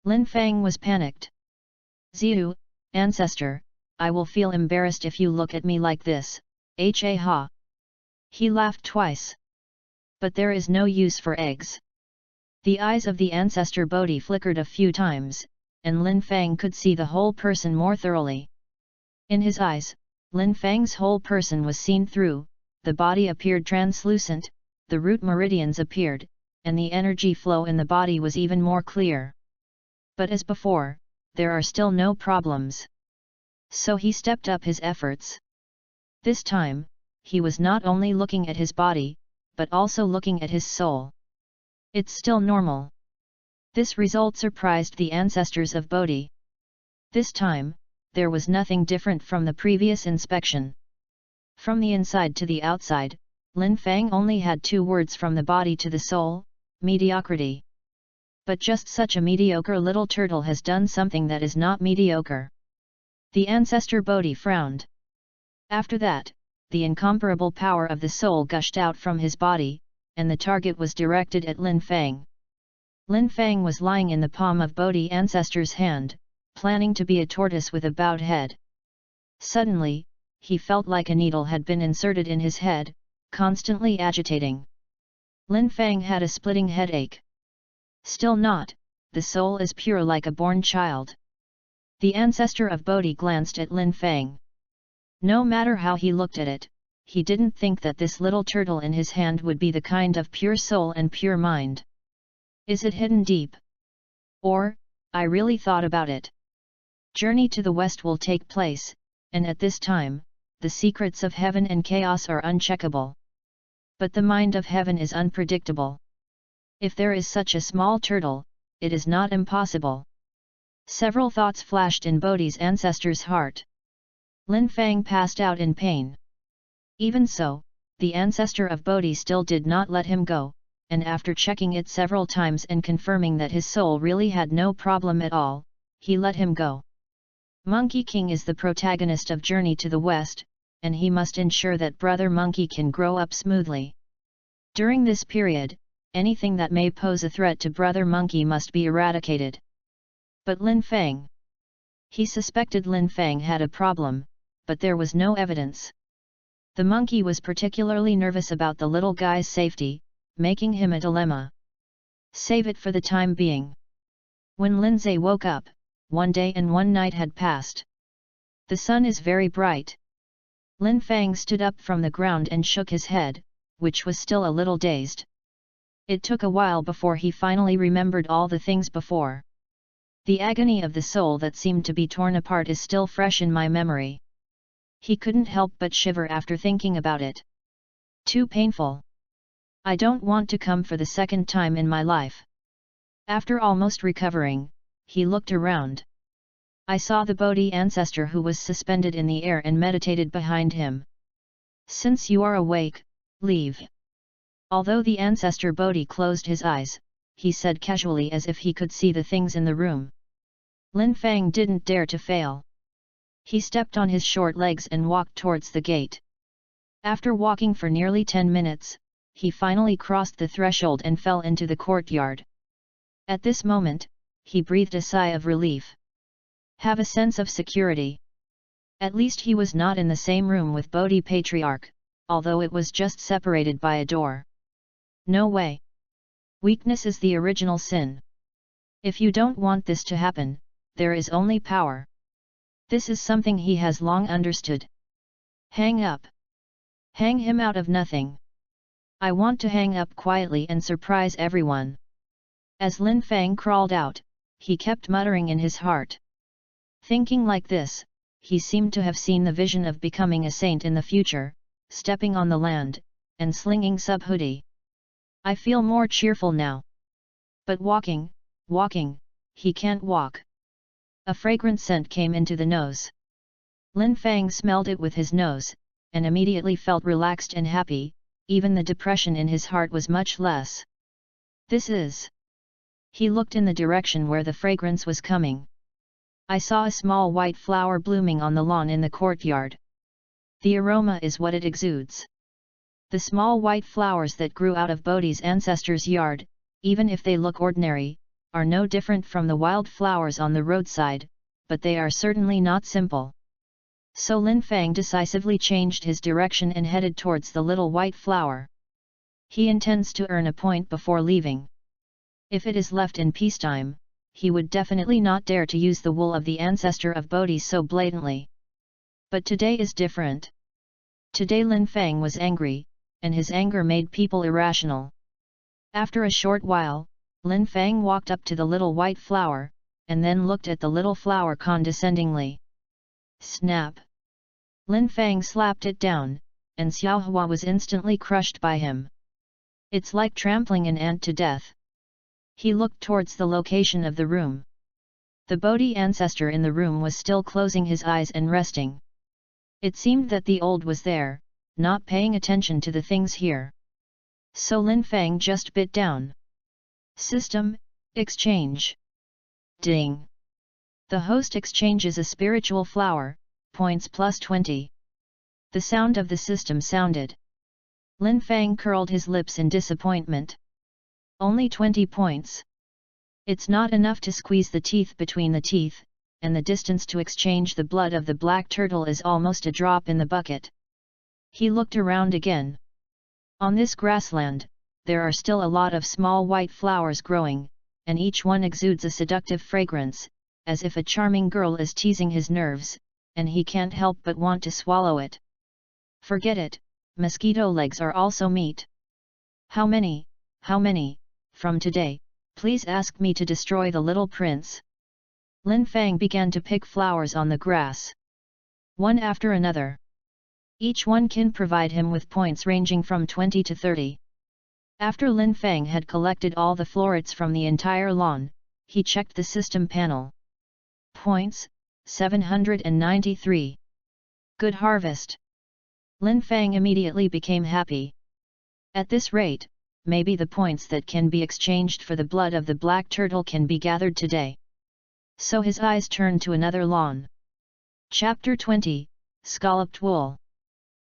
Lin Feng was panicked. Ziu, ancestor, I will feel embarrassed if you look at me like this, ha. He laughed twice. But there is no use for eggs. The eyes of the ancestor Bodhi flickered a few times, and Lin Feng could see the whole person more thoroughly. In his eyes, Lin Feng's whole person was seen through, the body appeared translucent, the root meridians appeared, and the energy flow in the body was even more clear. But as before, there are still no problems. So he stepped up his efforts. This time, he was not only looking at his body, but also looking at his soul. It's still normal. This result surprised the ancestors of Bodhi. This time, there was nothing different from the previous inspection. From the inside to the outside, Lin Feng only had 2 words from the body to the soul: mediocrity. But just such a mediocre little turtle has done something that is not mediocre. The ancestor Bodhi frowned. After that, the incomparable power of the soul gushed out from his body, and the target was directed at Lin Feng. Lin Feng was lying in the palm of Bodhi ancestor's hand, planning to be a tortoise with a bowed head. Suddenly, he felt like a needle had been inserted in his head, constantly agitating. Lin Feng had a splitting headache. Still not, the soul is pure like a born child. The ancestor of Bodhi glanced at Lin Feng. No matter how he looked at it, he didn't think that this little turtle in his hand would be the kind of pure soul and pure mind. Is it hidden deep? Or, I really thought about it. Journey to the West will take place, and at this time, the secrets of heaven and chaos are uncheckable. But the mind of heaven is unpredictable. If there is such a small turtle, it is not impossible. Several thoughts flashed in Bodhi's ancestor's heart. Lin Feng passed out in pain. Even so, the ancestor of Bodhi still did not let him go, and after checking it several times and confirming that his soul really had no problem at all, he let him go. Monkey King is the protagonist of Journey to the West, and he must ensure that Brother Monkey can grow up smoothly. During this period, anything that may pose a threat to Brother Monkey must be eradicated. But Lin Feng. He suspected Lin Feng had a problem, but there was no evidence. The monkey was particularly nervous about the little guy's safety, making him a dilemma. Save it for the time being. When Lindsay woke up, 1 day and 1 night had passed. The sun is very bright. Lin Feng stood up from the ground and shook his head, which was still a little dazed. It took a while before he finally remembered all the things before. The agony of the soul that seemed to be torn apart is still fresh in my memory. He couldn't help but shiver after thinking about it. Too painful. I don't want to come for the second time in my life. After almost recovering, he looked around. I saw the Bodhi ancestor who was suspended in the air and meditated behind him. Since you are awake, leave. Although the ancestor Bodhi closed his eyes, he said casually as if he could see the things in the room. Lin Fang didn't dare to fail. He stepped on his short legs and walked towards the gate. After walking for nearly 10 minutes, he finally crossed the threshold and fell into the courtyard. At this moment, he breathed a sigh of relief. Have a sense of security. At least he was not in the same room with Bodhi Patriarch, although it was just separated by a door. No way. Weakness is the original sin. If you don't want this to happen, there is only power. This is something he has long understood. Hang up. Hang him out of nothing. I want to hang up quietly and surprise everyone. As Lin Fang crawled out, he kept muttering in his heart. Thinking like this, he seemed to have seen the vision of becoming a saint in the future, stepping on the land, and slinging sub-hoodie. I feel more cheerful now. But walking, he can't walk. A fragrant scent came into the nose. Lin Fang smelled it with his nose, and immediately felt relaxed and happy, even the depression in his heart was much less. This is... He looked in the direction where the fragrance was coming. I saw a small white flower blooming on the lawn in the courtyard. The aroma is what it exudes. The small white flowers that grew out of Bodhi's ancestor's yard, even if they look ordinary, are no different from the wild flowers on the roadside, but they are certainly not simple. So Lin Fang decisively changed his direction and headed towards the little white flower. He intends to earn a point before leaving. If it is left in peacetime, he would definitely not dare to use the wool of the ancestor of Bodhi so blatantly. But today is different. Today Lin Fang was angry, and his anger made people irrational. After a short while, Lin Fang walked up to the little white flower, and then looked at the little flower condescendingly. Snap! Lin Fang slapped it down, and Xiaohua was instantly crushed by him. It's like trampling an ant to death. He looked towards the location of the room. The Bodhi ancestor in the room was still closing his eyes and resting. It seemed that the old was there, not paying attention to the things here. So Lin Fang just bit down. System, exchange. Ding! The host exchanges a spiritual flower, points plus 20. The sound of the system sounded. Lin Fang curled his lips in disappointment. Only 20 points. It's not enough to squeeze the teeth between the teeth, and the distance to exchange the blood of the black turtle is almost a drop in the bucket. He looked around again. On this grassland, there are still a lot of small white flowers growing, and each one exudes a seductive fragrance, as if a charming girl is teasing his nerves, and he can't help but want to swallow it. Forget it, mosquito legs are also meat. How many, from today, please ask me to destroy the little prince. Lin Fang began to pick flowers on the grass. One after another. Each one can provide him with points ranging from 20 to 30. After Lin Fang had collected all the florets from the entire lawn, he checked the system panel. Points, 793. Good harvest. Lin Fang immediately became happy. At this rate, maybe the points that can be exchanged for the blood of the black turtle can be gathered today. So his eyes turned to another lawn. Chapter 20, Scalloped Wool.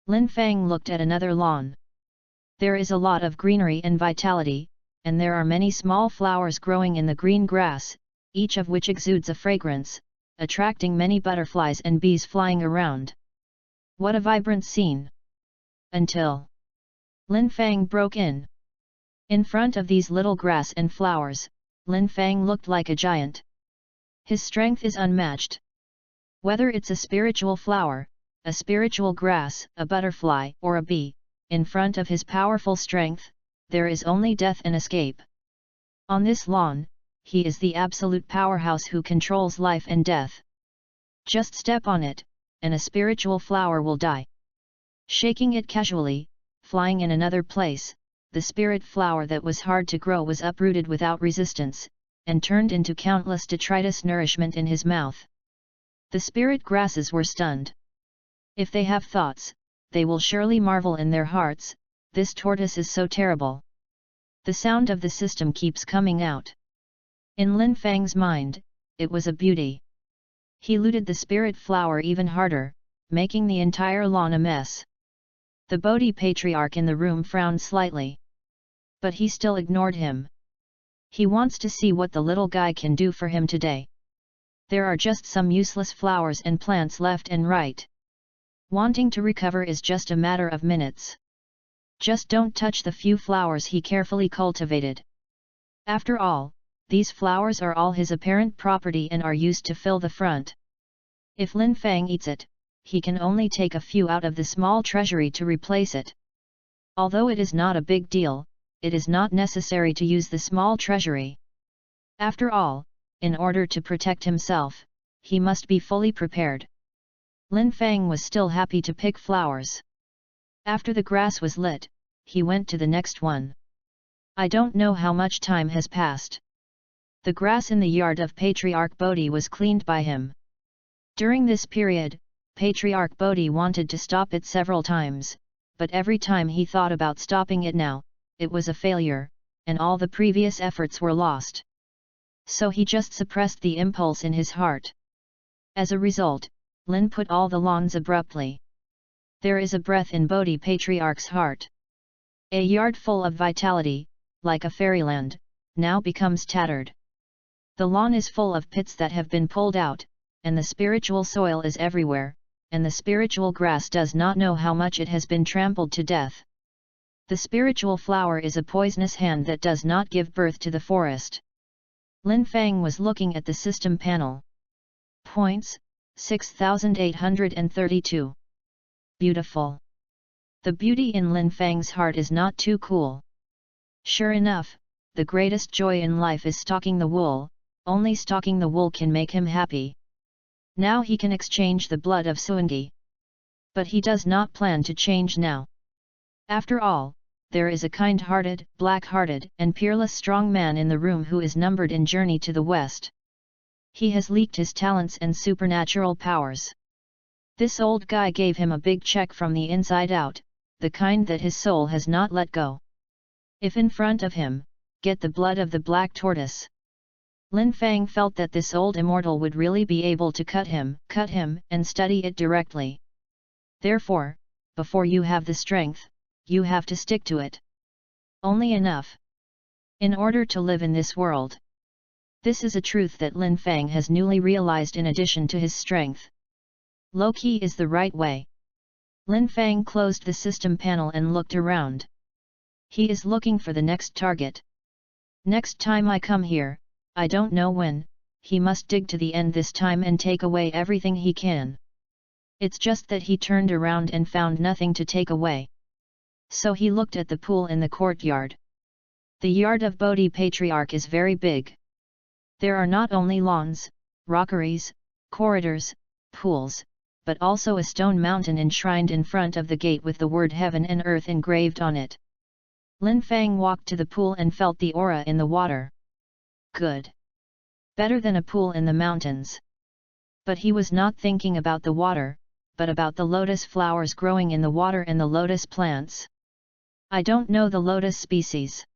Lin Fang looked at another lawn. There is a lot of greenery and vitality, and there are many small flowers growing in the green grass, each of which exudes a fragrance, attracting many butterflies and bees flying around. What a vibrant scene! Until Lin Fang broke in. In front of these little grass and flowers, Lin Fang looked like a giant. His strength is unmatched. Whether it's a spiritual flower, a spiritual grass, a butterfly, or a bee, in front of his powerful strength, there is only death and escape. On this lawn, he is the absolute powerhouse who controls life and death. Just step on it, and a spiritual flower will die. Shaking it casually, flying in another place, the spirit flower that was hard to grow was uprooted without resistance, and turned into countless detritus nourishment in his mouth. The spirit grasses were stunned. If they have thoughts, they will surely marvel in their hearts, this tortoise is so terrible. The sound of the system keeps coming out. In Lin Fang's mind, it was a beauty. He looted the spirit flower even harder, making the entire lawn a mess. The Bodhi patriarch in the room frowned slightly. But he still ignored him. He wants to see what the little guy can do for him today. There are just some useless flowers and plants left and right. Wanting to recover is just a matter of minutes. Just don't touch the few flowers he carefully cultivated. After all, these flowers are all his apparent property and are used to fill the front. If Lin Fang eats it, he can only take a few out of the small treasury to replace it. Although it is not a big deal, it is not necessary to use the small treasury. After all, in order to protect himself, he must be fully prepared. Lin Fang was still happy to pick flowers. After the grass was lit, he went to the next one. I don't know how much time has passed. The grass in the yard of Patriarch Bodhi was cleaned by him. During this period, Patriarch Bodhi wanted to stop it several times, but every time he thought about stopping it now, it was a failure, and all the previous efforts were lost. So he just suppressed the impulse in his heart. As a result, Lin put all the lawns abruptly. There is a breath in Bodhi Patriarch's heart. A yard full of vitality, like a fairyland, now becomes tattered. The lawn is full of pits that have been pulled out, and the spiritual soil is everywhere, and the spiritual grass does not know how much it has been trampled to death. The spiritual flower is a poisonous hand that does not give birth to the forest. Lin Fang was looking at the system panel. Points, 6,832. Beautiful. The beauty in Lin Fang's heart is not too cool. Sure enough, the greatest joy in life is stalking the wool, only stalking the wool can make him happy. Now he can exchange the blood of Suangi. But he does not plan to change now. After all, there is a kind-hearted, black-hearted, and peerless strong man in the room who is numbered in Journey to the West. He has leaked his talents and supernatural powers. This old guy gave him a big check from the inside out, the kind that his soul has not let go. If in front of him, get the blood of the black tortoise. Lin Fang felt that this old immortal would really be able to cut him, and study it directly. Therefore, before you have the strength, you have to stick to it. Only enough. In order to live in this world. This is a truth that Lin Fang has newly realized in addition to his strength. Low-key is the right way. Lin Fang closed the system panel and looked around. He is looking for the next target. Next time I come here, I don't know when, he must dig to the end this time and take away everything he can. It's just that he turned around and found nothing to take away. So he looked at the pool in the courtyard. The yard of Bodhi Patriarch is very big. There are not only lawns, rockeries, corridors, pools, but also a stone mountain enshrined in front of the gate with the word heaven and earth engraved on it. Lin Fang walked to the pool and felt the aura in the water. Good. Better than a pool in the mountains. But he was not thinking about the water, but about the lotus flowers growing in the water and the lotus plants. I don't know the lotus species.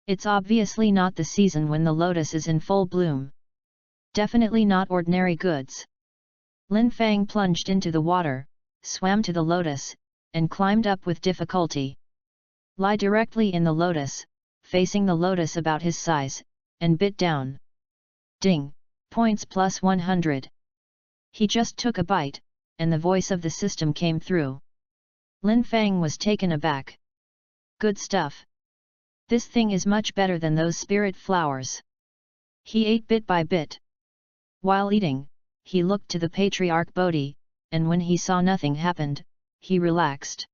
It's obviously not the season when the lotus is in full bloom. Definitely not ordinary goods. Lin Fang plunged into the water, swam to the lotus, and climbed up with difficulty. Lie directly in the lotus, facing the lotus about his size, and bit down. Ding, points plus 100. He just took a bite, and the voice of the system came through. Lin Fang was taken aback. Good stuff. This thing is much better than those spirit flowers. He ate bit by bit. While eating, he looked to the Patriarch Bodhi, and when he saw nothing happened, he relaxed.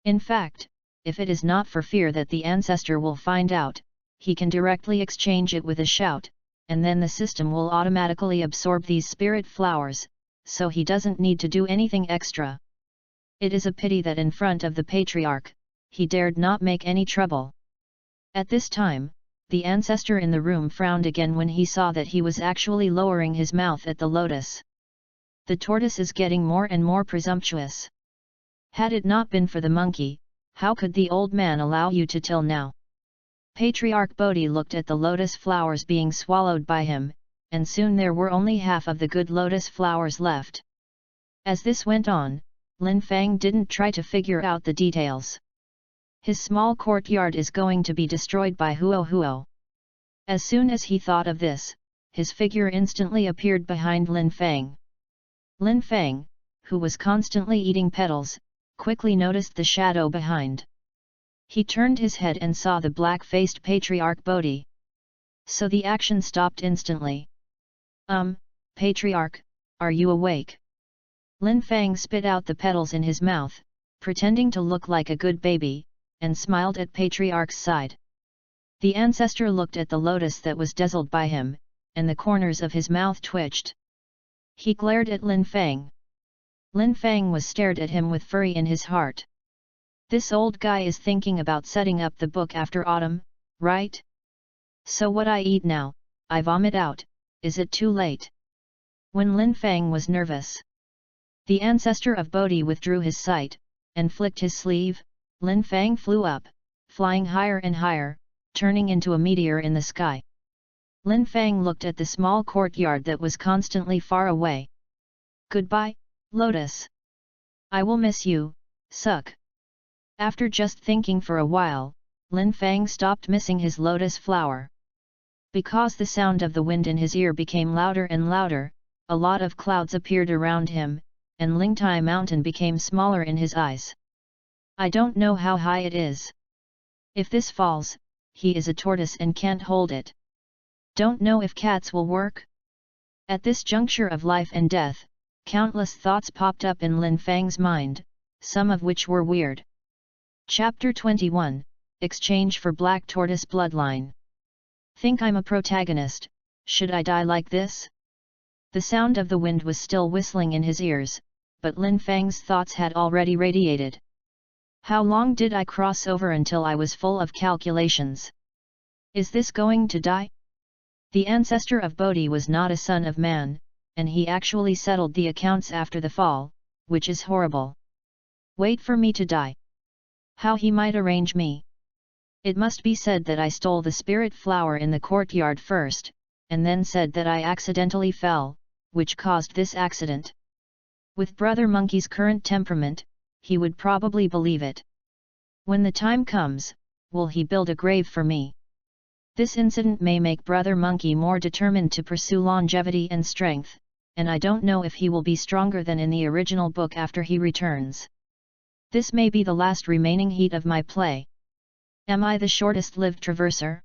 In fact, if it is not for fear that the ancestor will find out, he can directly exchange it with a shout, and then the system will automatically absorb these spirit flowers, so he doesn't need to do anything extra. It is a pity that in front of the patriarch, he dared not make any trouble. At this time, the ancestor in the room frowned again when he saw that he was actually lowering his mouth at the lotus. The tortoise is getting more and more presumptuous. Had it not been for the monkey, how could the old man allow you to till now? Patriarch Bodhi looked at the lotus flowers being swallowed by him, and soon there were only half of the good lotus flowers left. As this went on, Lin Fang didn't try to figure out the details. His small courtyard is going to be destroyed by Huo Huo. As soon as he thought of this, his figure instantly appeared behind Lin Fang. Lin Fang, who was constantly eating petals, quickly noticed the shadow behind. He turned his head and saw the black-faced Patriarch Bodhi. So the action stopped instantly. Patriarch, are you awake? Lin Fang spit out the petals in his mouth, pretending to look like a good baby, and smiled at Patriarch's side. The ancestor looked at the lotus that was dazzled by him, and the corners of his mouth twitched. He glared at Lin Fang. Lin Fang was stared at him with fury in his heart. This old guy is thinking about setting up the book after autumn, right? So what I eat now, I vomit out, is it too late? When Lin Fang was nervous, the ancestor of Bodhi withdrew his sight, and flicked his sleeve. Lin Fang flew up, flying higher and higher, turning into a meteor in the sky. Lin Fang looked at the small courtyard that was constantly far away. Goodbye, Lotus. I will miss you, suck. After just thinking for a while, Lin Fang stopped missing his lotus flower. Because the sound of the wind in his ear became louder and louder, a lot of clouds appeared around him, and Lingtai Mountain became smaller in his eyes. I don't know how high it is. If this falls, he is a tortoise and can't hold it. Don't know if cats will work? At this juncture of life and death, countless thoughts popped up in Lin Fang's mind, some of which were weird. Chapter 21, Exchange for Black Tortoise Bloodline. Think I'm a protagonist, should I die like this? The sound of the wind was still whistling in his ears, but Lin Fang's thoughts had already radiated. How long did I cross over until I was full of calculations? Is this going to die? The ancestor of Bodhi was not a son of man, and he actually settled the accounts after the fall, which is horrible. Wait for me to die. How he might arrange me? It must be said that I stole the spirit flower in the courtyard first, and then said that I accidentally fell, which caused this accident. With Brother Monkey's current temperament, he would probably believe it. When the time comes, will he build a grave for me? This incident may make Brother Monkey more determined to pursue longevity and strength, and I don't know if he will be stronger than in the original book after he returns. This may be the last remaining heat of my play. Am I the shortest-lived traverser?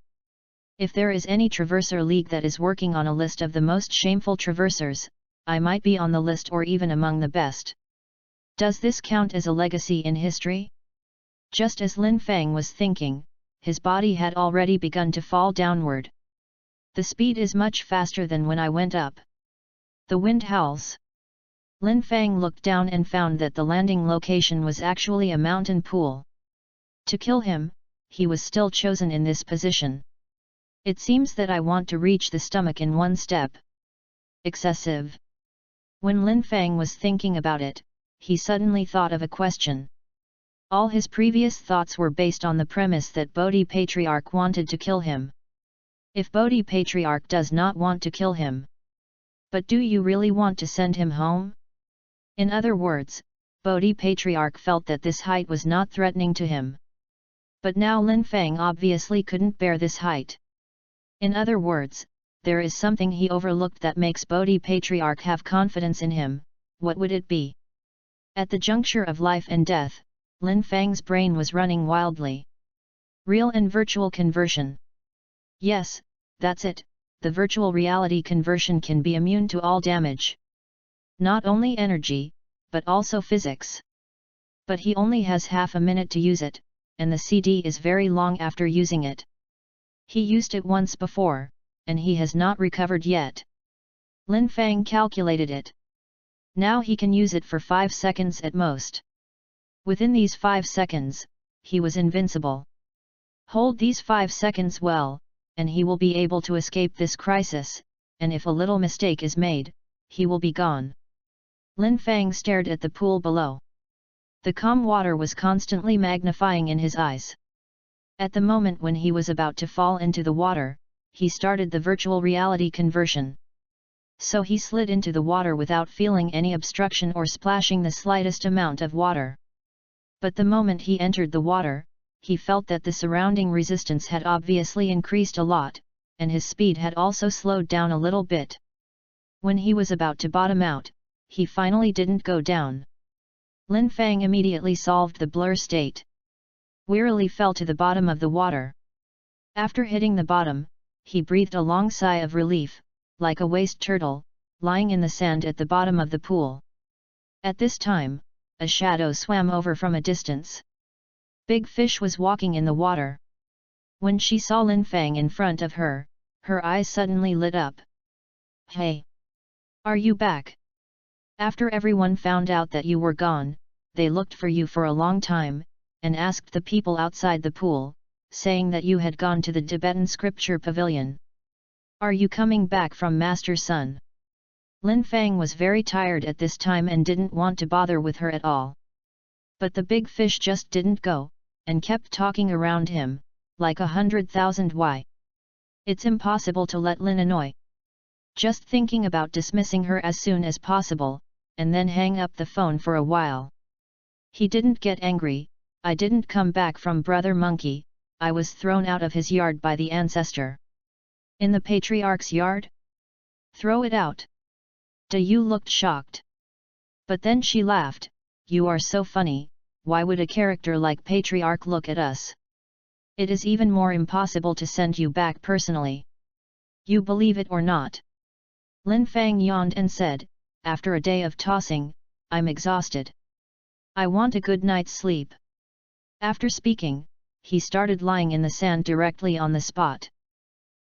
If there is any traverser league that is working on a list of the most shameful traversers, I might be on the list or even among the best. Does this count as a legacy in history? Just as Lin Fang was thinking, his body had already begun to fall downward. The speed is much faster than when I went up. The wind howls. Lin Fang looked down and found that the landing location was actually a mountain pool. To kill him, he was still chosen in this position. It seems that I want to reach the stomach in one step. Excessive. When Lin Fang was thinking about it, he suddenly thought of a question. All his previous thoughts were based on the premise that Bodhi Patriarch wanted to kill him. If Bodhi Patriarch does not want to kill him, but do you really want to send him home? In other words, Bodhi Patriarch felt that this height was not threatening to him. But now Lin Fang obviously couldn't bear this height. In other words, there is something he overlooked that makes Bodhi Patriarch have confidence in him. What would it be? At the juncture of life and death, Lin Fang's brain was running wildly. Real and virtual conversion. Yes, that's it, the virtual reality conversion can be immune to all damage. Not only energy, but also physics. But he only has half a minute to use it, and the CD is very long after using it. He used it once before, and he has not recovered yet. Lin Fang calculated it. Now he can use it for 5 seconds at most. Within these 5 seconds, he was invincible. Hold these 5 seconds well, and he will be able to escape this crisis, and if a little mistake is made, he will be gone. Lin Fang stared at the pool below. The calm water was constantly magnifying in his eyes. At the moment when he was about to fall into the water, he started the virtual reality conversion. So he slid into the water without feeling any obstruction or splashing the slightest amount of water. But the moment he entered the water, he felt that the surrounding resistance had obviously increased a lot, and his speed had also slowed down a little bit. When he was about to bottom out, he finally didn't go down. Lin Fang immediately solved the blur state. Wearily fell to the bottom of the water. After hitting the bottom, he breathed a long sigh of relief, like a waste turtle, lying in the sand at the bottom of the pool. At this time, a shadow swam over from a distance. Big Fish was walking in the water. When she saw Lin Fang in front of her, her eyes suddenly lit up. "Hey! Are you back? After everyone found out that you were gone, they looked for you for a long time, and asked the people outside the pool, saying that you had gone to the Tibetan scripture pavilion. Are you coming back from Master Sun?" Lin Fang was very tired at this time and didn't want to bother with her at all. But the Big Fish just didn't go, and kept talking around him, like 100,000 why. It's impossible to let Lin annoy. Just thinking about dismissing her as soon as possible, and then hang up the phone for a while. He didn't get angry. "I didn't come back from Brother Monkey, I was thrown out of his yard by the ancestor." "In the patriarch's yard? Throw it out." Yu looked shocked. But then she laughed. "You are so funny, why would a character like Patriarch look at us? It is even more impossible to send you back personally. You believe it or not?" Lin Fang yawned and said, "After a day of tossing, I'm exhausted. I want a good night's sleep." After speaking, he started lying in the sand directly on the spot.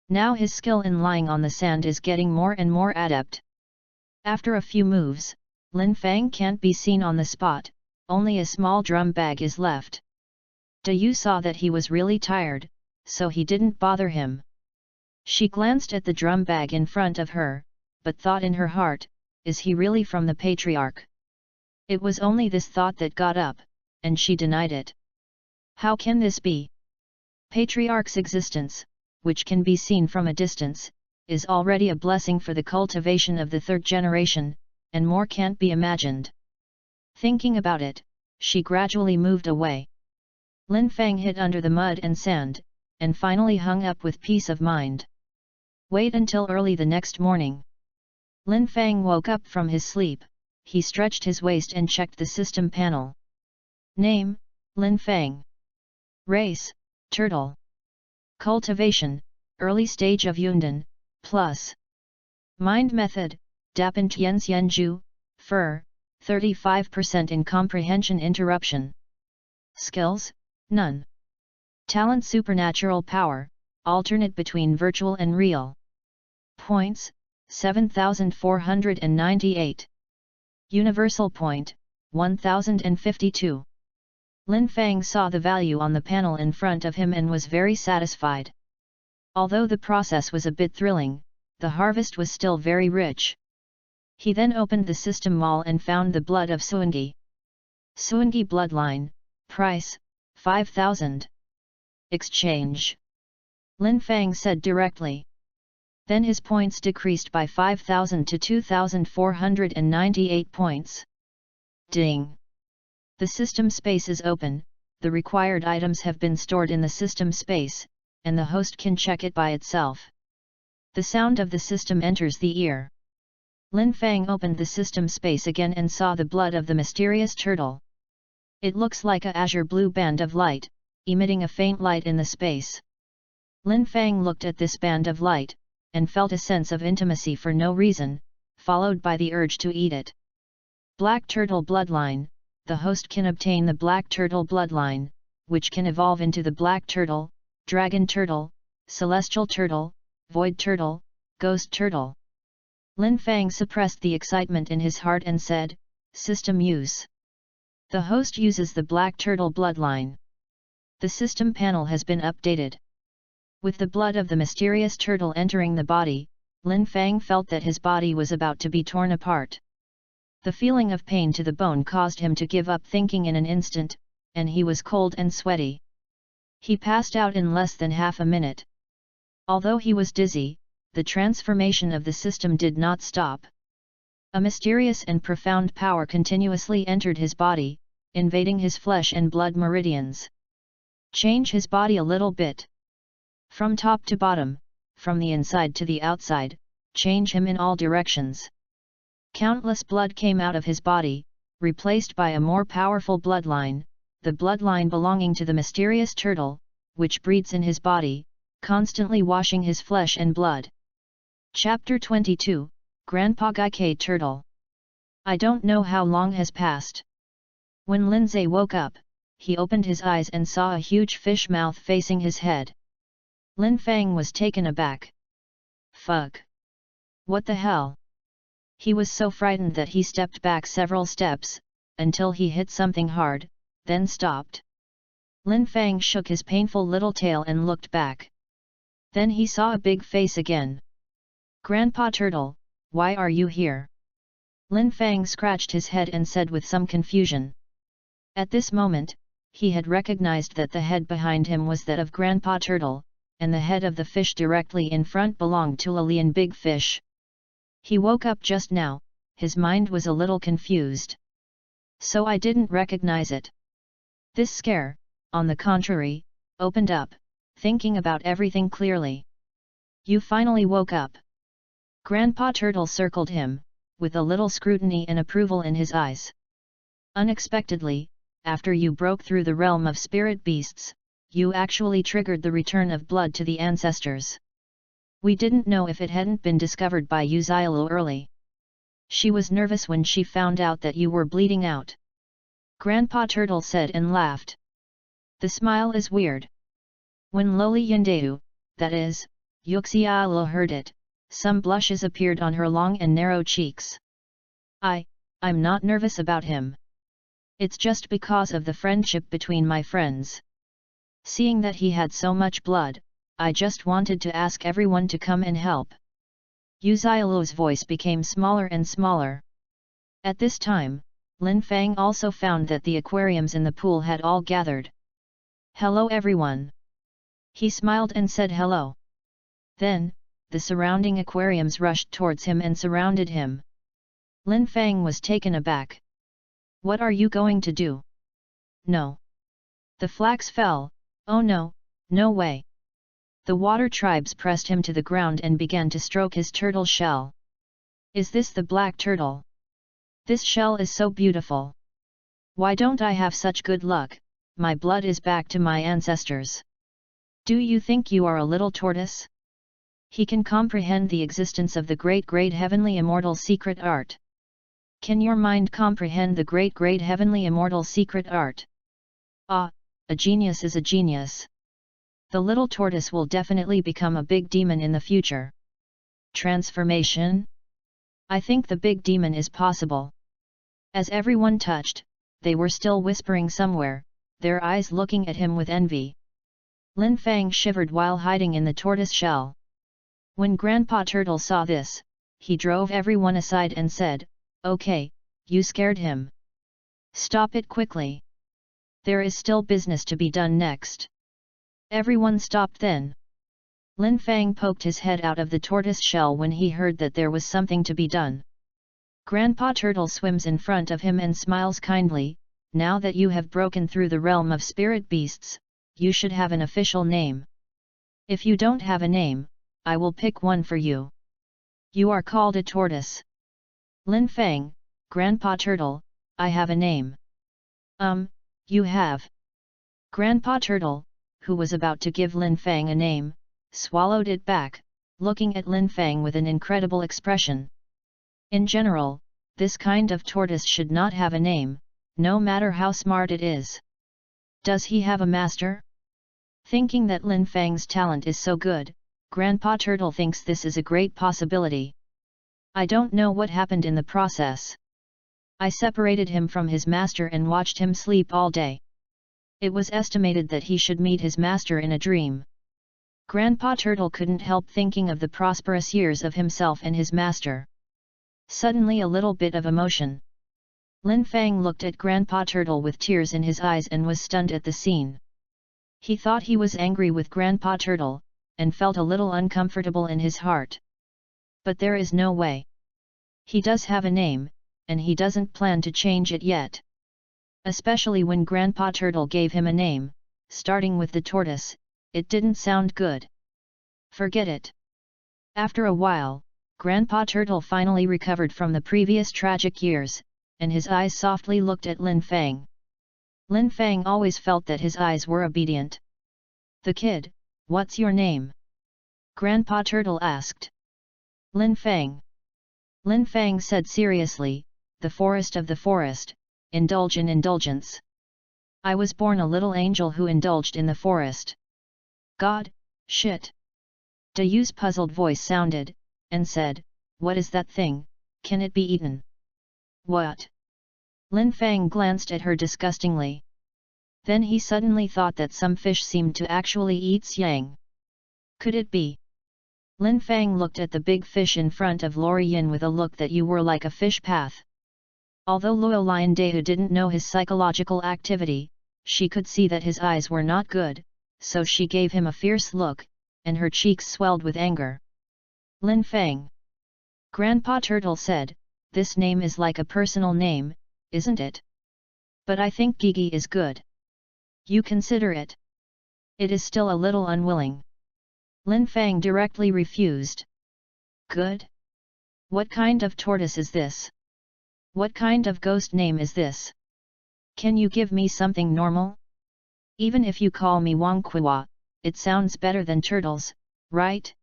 Now his skill in lying on the sand is getting more and more adept. After a few moves, Lin Fang can't be seen on the spot, only a small drum bag is left. Yu saw that he was really tired, so he didn't bother him. She glanced at the drum bag in front of her, but thought in her heart, is he really from the Patriarch? It was only this thought that got up, and she denied it. How can this be? Patriarch's existence, which can be seen from a distance, is already a blessing for the cultivation of the third generation, and more can't be imagined. Thinking about it, she gradually moved away. Lin Fang hid under the mud and sand, and finally hung up with peace of mind. Wait until early the next morning. Lin Fang woke up from his sleep, he stretched his waist and checked the system panel. Name, Lin Fang. Race, Turtle. Cultivation, early stage of Yundan, plus. Mind method, Dapan Tian Xianju, Fur, 35% in comprehension interruption. Skills, none. Talent supernatural power, alternate between virtual and real. Points, 7,498. Universal point, 1,052. Lin Fang saw the value on the panel in front of him and was very satisfied. Although the process was a bit thrilling, the harvest was still very rich. He then opened the system mall and found the blood of Suangi. Suangi bloodline, price, 5,000. Exchange. Lin Fang said directly. Then his points decreased by 5,000 to 2,498 points. Ding! The system space is open, the required items have been stored in the system space, and the host can check it by itself. The sound of the system enters the ear. Lin Fang opened the system space again and saw the blood of the mysterious turtle. It looks like a azure blue band of light, emitting a faint light in the space. Lin Fang looked at this band of light, and felt a sense of intimacy for no reason, followed by the urge to eat it. Black Turtle bloodline, the host can obtain the black turtle bloodline, which can evolve into the black turtle, dragon turtle, celestial turtle, void turtle, ghost turtle. Lin Fang suppressed the excitement in his heart and said, "System use." The host uses the black turtle bloodline. The system panel has been updated. With the blood of the mysterious turtle entering the body, Lin Fang felt that his body was about to be torn apart. The feeling of pain to the bone caused him to give up thinking in an instant, and he was cold and sweaty. He passed out in less than half a minute. Although he was dizzy, the transformation of the system did not stop. A mysterious and profound power continuously entered his body, invading his flesh and blood meridians. Change his body a little bit. From top to bottom, from the inside to the outside, change him in all directions. Countless blood came out of his body, replaced by a more powerful bloodline, the bloodline belonging to the mysterious turtle, which breeds in his body, constantly washing his flesh and blood. Chapter 22, Grandpa Gaike Turtle. I don't know how long has passed. When Lindsay woke up, he opened his eyes and saw a huge fish mouth facing his head. Lin Fang was taken aback. Fuck! What the hell? He was so frightened that he stepped back several steps, until he hit something hard, then stopped. Lin Fang shook his painful little tail and looked back. Then he saw a big face again. Grandpa Turtle, why are you here? Lin Fang scratched his head and said with some confusion. At this moment, he had recognized that the head behind him was that of Grandpa Turtle, and the head of the fish directly in front belonged to Lilian Big Fish. He woke up just now, his mind was a little confused. So I didn't recognize it. This scare, on the contrary, opened up, thinking about everything clearly. You finally woke up. Grandpa Turtle circled him, with a little scrutiny and approval in his eyes. Unexpectedly, after you broke through the realm of spirit beasts, you actually triggered the return of blood to the ancestors. We didn't know if it hadn't been discovered by Yuzialu early. She was nervous when she found out that you were bleeding out. Grandpa Turtle said and laughed. The smile is weird. When Loli Yindeu, that is, Yuxialu heard it, some blushes appeared on her long and narrow cheeks. I'm not nervous about him. It's just because of the friendship between my friends. Seeing that he had so much blood, I just wanted to ask everyone to come and help. Yuzialu's voice became smaller and smaller. At this time, Lin Fang also found that the aquariums in the pool had all gathered. Hello everyone. He smiled and said hello. Then, the surrounding aquariums rushed towards him and surrounded him. Lin Fang was taken aback. What are you going to do? No. The flax fell, oh no, no way. The water tribes pressed him to the ground and began to stroke his turtle shell. Is this the black turtle? This shell is so beautiful. Why don't I have such good luck? My blood is back to my ancestors. Do you think you are a little tortoise? He can comprehend the existence of the great heavenly immortal secret art. Can your mind comprehend the great heavenly immortal secret art? Ah, a genius is a genius. The little tortoise will definitely become a big demon in the future. Transformation? I think the big demon is possible. As everyone touched, they were still whispering somewhere, their eyes looking at him with envy. Lin Fang shivered while hiding in the tortoise shell. When Grandpa Turtle saw this, he drove everyone aside and said, "Okay, you scared him. Stop it quickly. There is still business to be done next." Everyone stopped then. Lin Fang poked his head out of the tortoise shell when he heard that there was something to be done. Grandpa Turtle swims in front of him and smiles kindly. Now that you have broken through the realm of spirit beasts, you should have an official name. If you don't have a name, I will pick one for you. You are called a tortoise. Lin Fang, Grandpa Turtle, I have a name. You have. Grandpa Turtle, who was about to give Lin Fang a name, swallowed it back, looking at Lin Fang with an incredible expression. In general, this kind of tortoise should not have a name, no matter how smart it is. Does he have a master? Thinking that Lin Fang's talent is so good, Grandpa Turtle thinks this is a great possibility. I don't know what happened in the process. I separated him from his master and watched him sleep all day. It was estimated that he should meet his master in a dream. Grandpa Turtle couldn't help thinking of the prosperous years of himself and his master. Suddenly a little bit of emotion. Lin Fang looked at Grandpa Turtle with tears in his eyes and was stunned at the scene. He thought he was angry with Grandpa Turtle, and felt a little uncomfortable in his heart. But there is no way. He does have a name, and he doesn't plan to change it yet. Especially when Grandpa Turtle gave him a name, starting with the tortoise, it didn't sound good. Forget it. After a while, Grandpa Turtle finally recovered from the previous tragic years, and his eyes softly looked at Lin Fang. Lin Fang always felt that his eyes were obedient. "The kid, what's your name?" Grandpa Turtle asked. "Lin Fang." Lin Fang said seriously, "The forest of the forest, indulge in indulgence. I was born a little angel who indulged in the forest." "God, shit." Dayu's puzzled voice sounded, and said, "What is that thing, can it be eaten?" "What?" Lin Fang glanced at her disgustingly. Then he suddenly thought that some fish seemed to actually eat Xiang. Could it be? Lin Fang looked at the big fish in front of Lori Yin with a look that you were like a fish path. Although Luo Lion Deu didn't know his psychological activity, she could see that his eyes were not good, so she gave him a fierce look, and her cheeks swelled with anger. "Lin Fang." Grandpa Turtle said, "This name is like a personal name, isn't it? But I think Gigi is good. You consider it?" "It is still a little unwilling." Lin Fang directly refused. "Good? What kind of tortoise is this? What kind of ghost name is this? Can you give me something normal? Even if you call me Wang Kuwa, it sounds better than turtles, right?"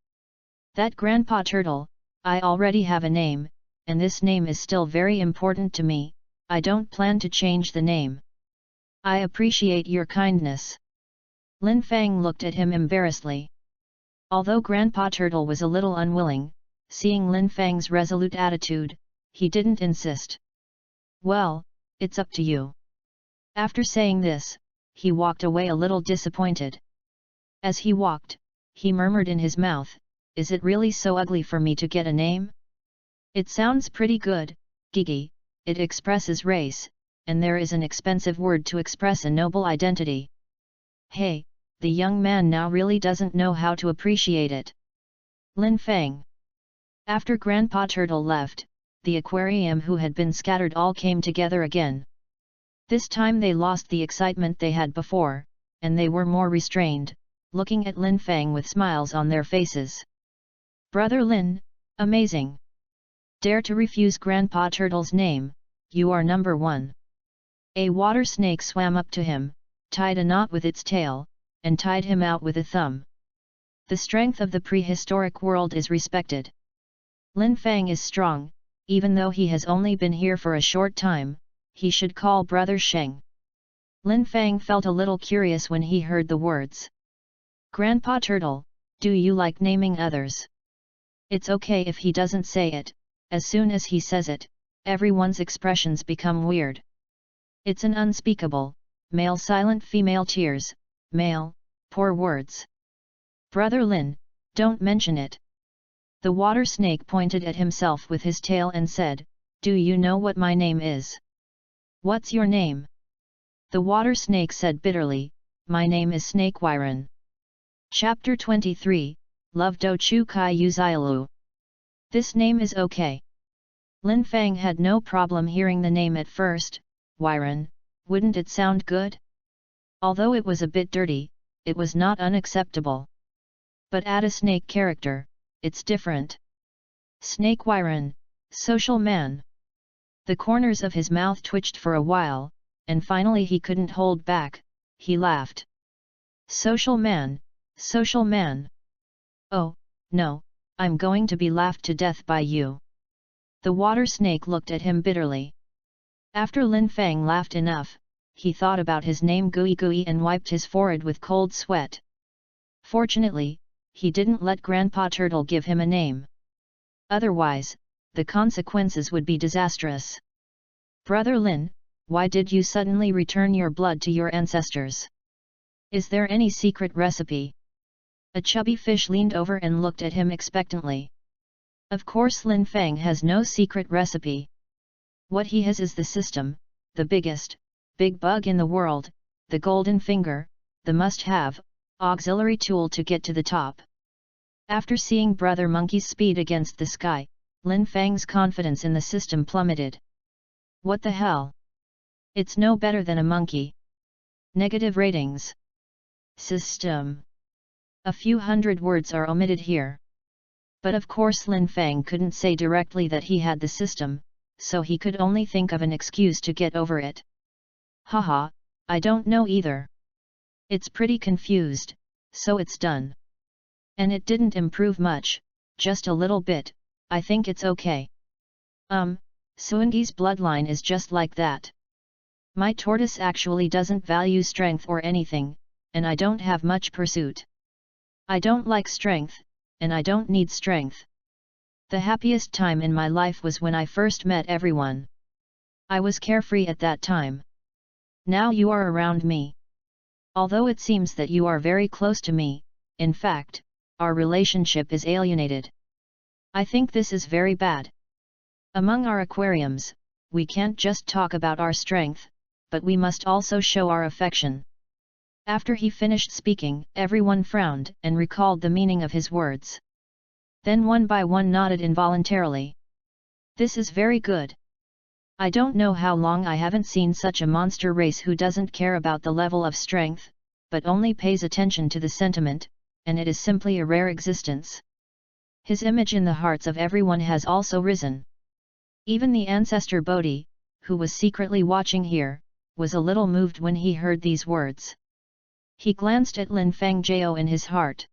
"That Grandpa Turtle, I already have a name, and this name is still very important to me, I don't plan to change the name." "I appreciate your kindness." Lin Fang looked at him embarrassedly. Although Grandpa Turtle was a little unwilling, seeing Lin Fang's resolute attitude, he didn't insist. "Well, it's up to you." After saying this, he walked away a little disappointed. As he walked, he murmured in his mouth, "Is it really so ugly for me to get a name? It sounds pretty good, Gigi, it expresses race, and there is an expensive word to express a noble identity. Hey, the young man now really doesn't know how to appreciate it." Lin Fang. After Grandpa Turtle left, the aquarium who had been scattered all came together again. This time they lost the excitement they had before, and they were more restrained, looking at Lin Fang with smiles on their faces. "Brother Lin, amazing! Dare to refuse Grandpa Turtle's name, you are number one." A water snake swam up to him, tied a knot with its tail, and tied him out with a thumb. The strength of the prehistoric world is respected. Lin Fang is strong, even though he has only been here for a short time, he should call Brother Sheng. Lin Fang felt a little curious when he heard the words. "Grandpa Turtle, do you like naming others?" It's okay if he doesn't say it, as soon as he says it, everyone's expressions become weird. It's an unspeakable, male silent female tears, male, poor words. "Brother Lin, don't mention it." The water snake pointed at himself with his tail and said, "Do you know what my name is?" "What's your name?" The water snake said bitterly, "My name is Snake Wyron." Chapter 23, Love Do Chu Kai Yu Xiaolu. This name is okay. Lin Fang had no problem hearing the name at first, Wyron, wouldn't it sound good? Although it was a bit dirty, it was not unacceptable. But add a snake character, it's different. Snake Wyron, social man. The corners of his mouth twitched for a while, and finally he couldn't hold back, he laughed. Social man, social man. Oh, no, I'm going to be laughed to death by you. The water snake looked at him bitterly. After Lin Fang laughed enough, he thought about his name Gui Gui and wiped his forehead with cold sweat. Fortunately, he didn't let Grandpa Turtle give him a name. Otherwise, the consequences would be disastrous. Brother Lin, why did you suddenly return your blood to your ancestors? Is there any secret recipe? A chubby fish leaned over and looked at him expectantly. Of course Lin Fang has no secret recipe. What he has is the system, the biggest, big bug in the world, the golden finger, the must-have, auxiliary tool to get to the top. After seeing Brother Monkey's speed against the sky, Lin Fang's confidence in the system plummeted. What the hell? It's no better than a monkey. Negative ratings. System. A few hundred words are omitted here. But of course Lin Fang couldn't say directly that he had the system, so he could only think of an excuse to get over it. Haha, I don't know either. It's pretty confused, so it's done. And it didn't improve much, just a little bit, I think it's okay. Suangi's bloodline is just like that. My tortoise actually doesn't value strength or anything, and I don't have much pursuit. I don't like strength, and I don't need strength. The happiest time in my life was when I first met everyone. I was carefree at that time. Now you are around me. Although it seems that you are very close to me, in fact, our relationship is alienated. I think this is very bad. Among our aquariums, we can't just talk about our strength, but we must also show our affection. After he finished speaking, everyone frowned and recalled the meaning of his words. Then one by one nodded involuntarily. This is very good. I don't know how long I haven't seen such a monster race who doesn't care about the level of strength, but only pays attention to the sentiment, and it is simply a rare existence. His image in the hearts of everyone has also risen. Even the ancestor Bodhi, who was secretly watching here, was a little moved when he heard these words. He glanced at Lin Fang Jiao in his heart.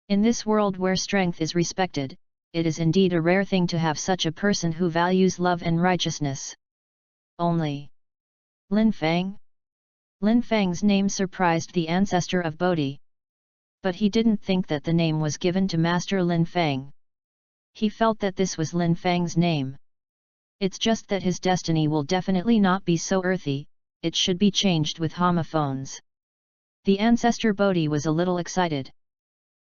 In this world where strength is respected, it is indeed a rare thing to have such a person who values love and righteousness. Only Lin Fang? Lin Fang's name surprised the ancestor of Bodhi. But he didn't think that the name was given to Master Lin Fang. He felt that this was Lin Fang's name. It's just that his destiny will definitely not be so earthy, it should be changed with homophones. The ancestor Bodhi was a little excited.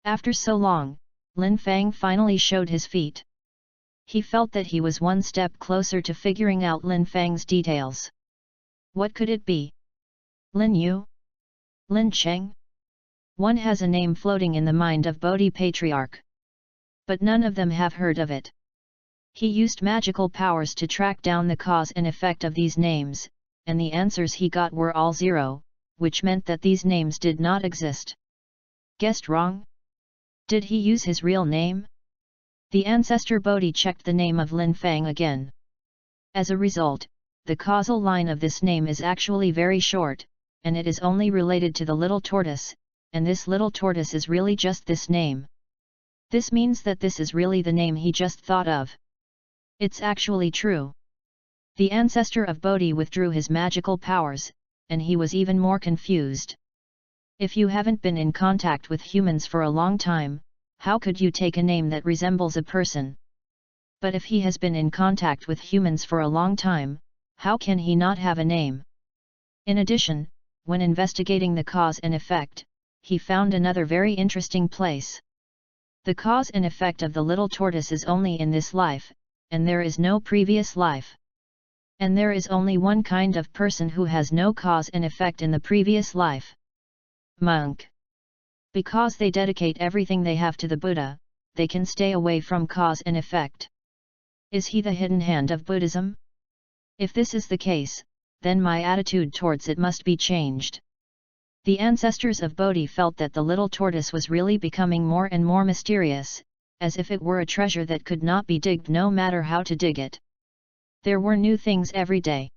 After so long, Lin Fang finally showed his feet. He felt that he was one step closer to figuring out Lin Fang's details. What could it be? Lin Yu? Lin Cheng? One has a name floating in the mind of Bodhi Patriarch. But none of them have heard of it. He used magical powers to track down the cause and effect of these names, and the answers he got were all zero, which meant that these names did not exist. Guessed wrong? Did he use his real name? The ancestor Bodhi checked the name of Lin Fang again. As a result, the causal line of this name is actually very short, and it is only related to the little tortoise, and this little tortoise is really just this name. This means that this is really the name he just thought of. It's actually true. The ancestor of Bodhi withdrew his magical powers, and he was even more confused. If you haven't been in contact with humans for a long time, how could you take a name that resembles a person? But if he has been in contact with humans for a long time, how can he not have a name? In addition, when investigating the cause and effect, he found another very interesting place. The cause and effect of the little tortoise is only in this life, and there is no previous life. And there is only one kind of person who has no cause and effect in the previous life. Monk. Because they dedicate everything they have to the Buddha, they can stay away from cause and effect. Is he the hidden hand of Buddhism? If this is the case, then my attitude towards it must be changed. The ancestors of Bodhi felt that the little tortoise was really becoming more and more mysterious, as if it were a treasure that could not be digged no matter how to dig it. There were new things every day.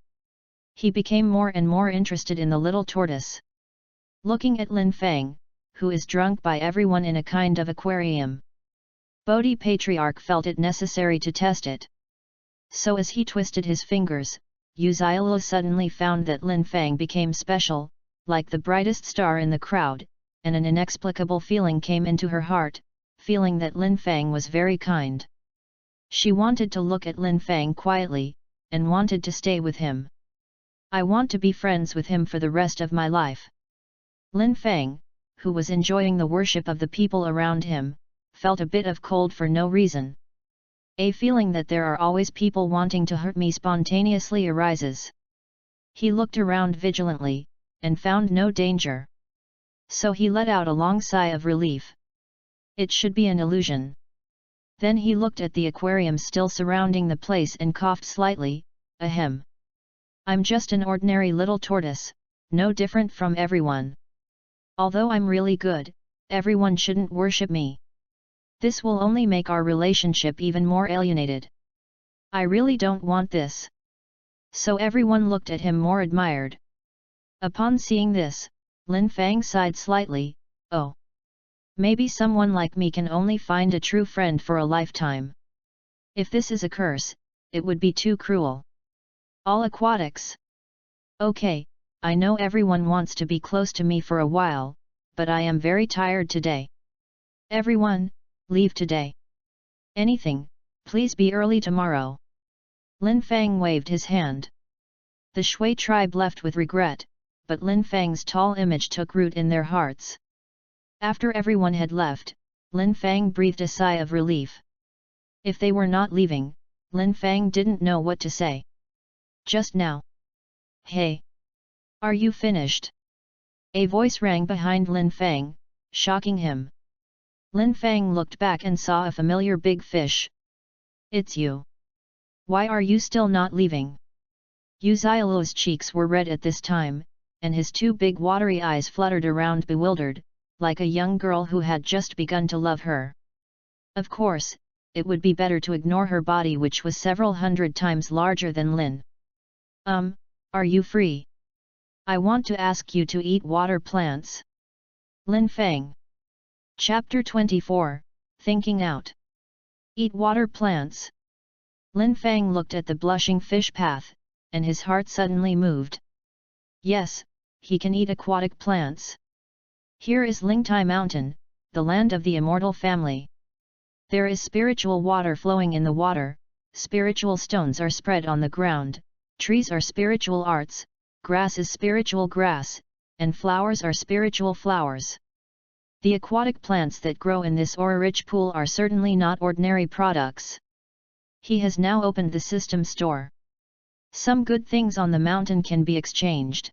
He became more and more interested in the little tortoise. Looking at Lin Fang, who is drunk by everyone in a kind of aquarium. Bodhi Patriarch felt it necessary to test it. So as he twisted his fingers, Yuziala suddenly found that Lin Fang became special, like the brightest star in the crowd, and an inexplicable feeling came into her heart, feeling that Lin Fang was very kind. She wanted to look at Lin Fang quietly, and wanted to stay with him. I want to be friends with him for the rest of my life. Lin Fang, who was enjoying the worship of the people around him, felt a bit of cold for no reason. A feeling that there are always people wanting to hurt me spontaneously arises. He looked around vigilantly, and found no danger. So he let out a long sigh of relief. It should be an illusion. Then he looked at the aquarium still surrounding the place and coughed slightly, ahem. I'm just an ordinary little tortoise, no different from everyone. Although I'm really good, everyone shouldn't worship me. This will only make our relationship even more alienated. I really don't want this. So everyone looked at him more admired. Upon seeing this, Lin Fang sighed slightly, oh. Maybe someone like me can only find a true friend for a lifetime. If this is a curse, it would be too cruel. All aquatics. Okay, I know everyone wants to be close to me for a while, but I am very tired today. Everyone, leave today. Anything, please be early tomorrow. Lin Fang waved his hand. The Shui tribe left with regret, but Lin Fang's tall image took root in their hearts. After everyone had left, Lin Fang breathed a sigh of relief. If they were not leaving, Lin Fang didn't know what to say. Just now. Hey! Are you finished? A voice rang behind Lin Fang, shocking him. Lin Fang looked back and saw a familiar big fish. It's you. Why are you still not leaving? Yuziala's cheeks were red at this time, and his two big watery eyes fluttered around bewildered, like a young girl who had just begun to love her. Of course, it would be better to ignore her body, which was several hundred times larger than Lin. Are you free? I want to ask you to eat water plants. Lin Fang. Chapter 24, Thinking Out. Eat water plants. Lin Fang looked at the blushing fish path, and his heart suddenly moved. Yes, he can eat aquatic plants. Here is Lingtai Mountain, the land of the immortal family. There is spiritual water flowing in the water, spiritual stones are spread on the ground, trees are spiritual arts, grass is spiritual grass, and flowers are spiritual flowers. The aquatic plants that grow in this aura-rich pool are certainly not ordinary products. He has now opened the system store. Some good things on the mountain can be exchanged.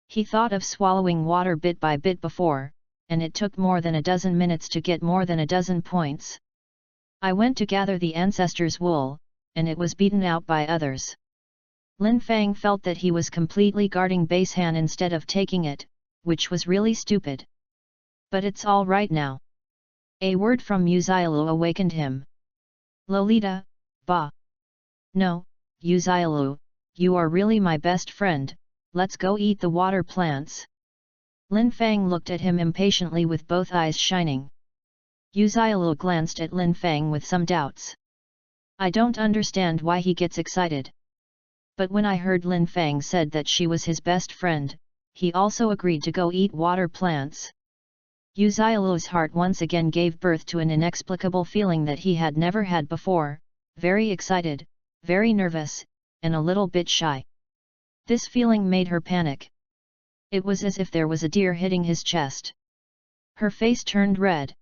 He thought of swallowing water bit by bit before, and it took more than a dozen minutes to get more than a dozen points. I went to gather the ancestors' wool, and it was beaten out by others. Lin Fang felt that he was completely guarding Basehan instead of taking it, which was really stupid. But it's all right now. A word from Yuzialu awakened him. Lolita, bah. No, Yuzialu, you are really my best friend. Let's go eat the water plants. Lin Fang looked at him impatiently with both eyes shining. Yuzialu glanced at Lin Fang with some doubts. I don't understand why he gets excited. But when I heard Lin Fang said that she was his best friend, he also agreed to go eat water plants. Yuzialu's heart once again gave birth to an inexplicable feeling that he had never had before, very excited, very nervous, and a little bit shy. This feeling made her panic. It was as if there was a deer hitting his chest. Her face turned red.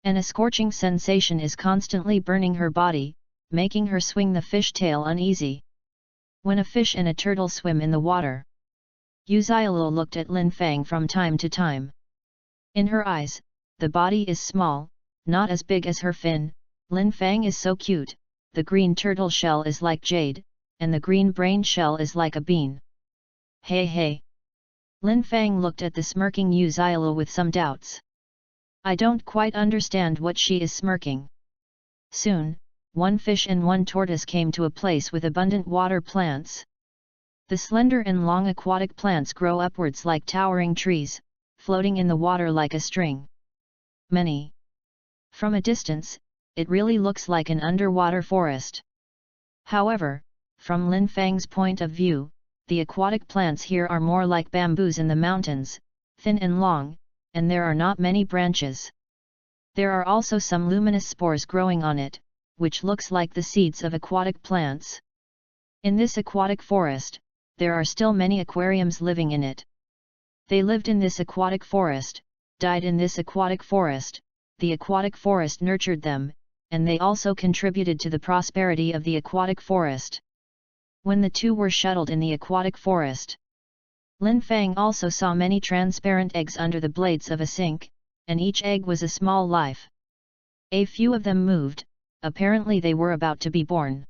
And a scorching sensation is constantly burning her body, making her swing the fish tail uneasy. When a fish and a turtle swim in the water. Yuzialu looked at Lin Fang from time to time. In her eyes, the body is small, not as big as her fin. Lin Fang is so cute, the green turtle shell is like jade, and the green brain shell is like a bean. Hey hey! Lin Fang looked at the smirking Yuzialu with some doubts. I don't quite understand what she is smirking. Soon, one fish and one tortoise came to a place with abundant water plants. The slender and long aquatic plants grow upwards like towering trees, floating in the water like a string. Many. From a distance, it really looks like an underwater forest. However, From Lin Fang's point of view, the aquatic plants here are more like bamboos in the mountains, thin and long, and there are not many branches. There are also some luminous spores growing on it, which looks like the seeds of aquatic plants. In this aquatic forest, there are still many aquariums living in it. They lived in this aquatic forest, died in this aquatic forest, the aquatic forest nurtured them, and they also contributed to the prosperity of the aquatic forest. When the two were shuttled in the aquatic forest, Lin Fang also saw many transparent eggs under the blades of a sink, and each egg was a small life. A few of them moved, apparently they were about to be born.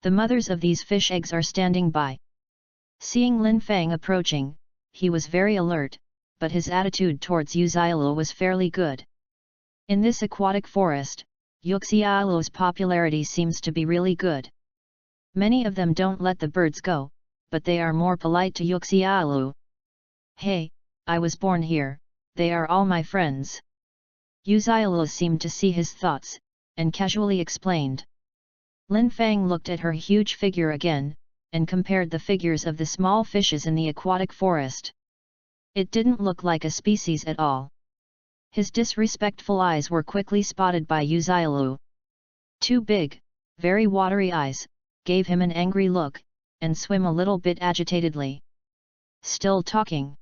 The mothers of these fish eggs are standing by. Seeing Lin Fang approaching, he was very alert, but his attitude towards Yu Xiaoluo was fairly good. In this aquatic forest, Yu Xiaoluo's popularity seems to be really good. Many of them don't let the birds go, but they are more polite to Yu Xiaoluo. Hey, I was born here, they are all my friends. Yu Xiaoluo seemed to see his thoughts, and casually explained. Lin Fang looked at her huge figure again, and compared the figures of the small fishes in the aquatic forest. It didn't look like a species at all. His disrespectful eyes were quickly spotted by Yu Xiaoluo. Two big, very watery eyes gave him an angry look, and swim a little bit agitatedly. Still talking.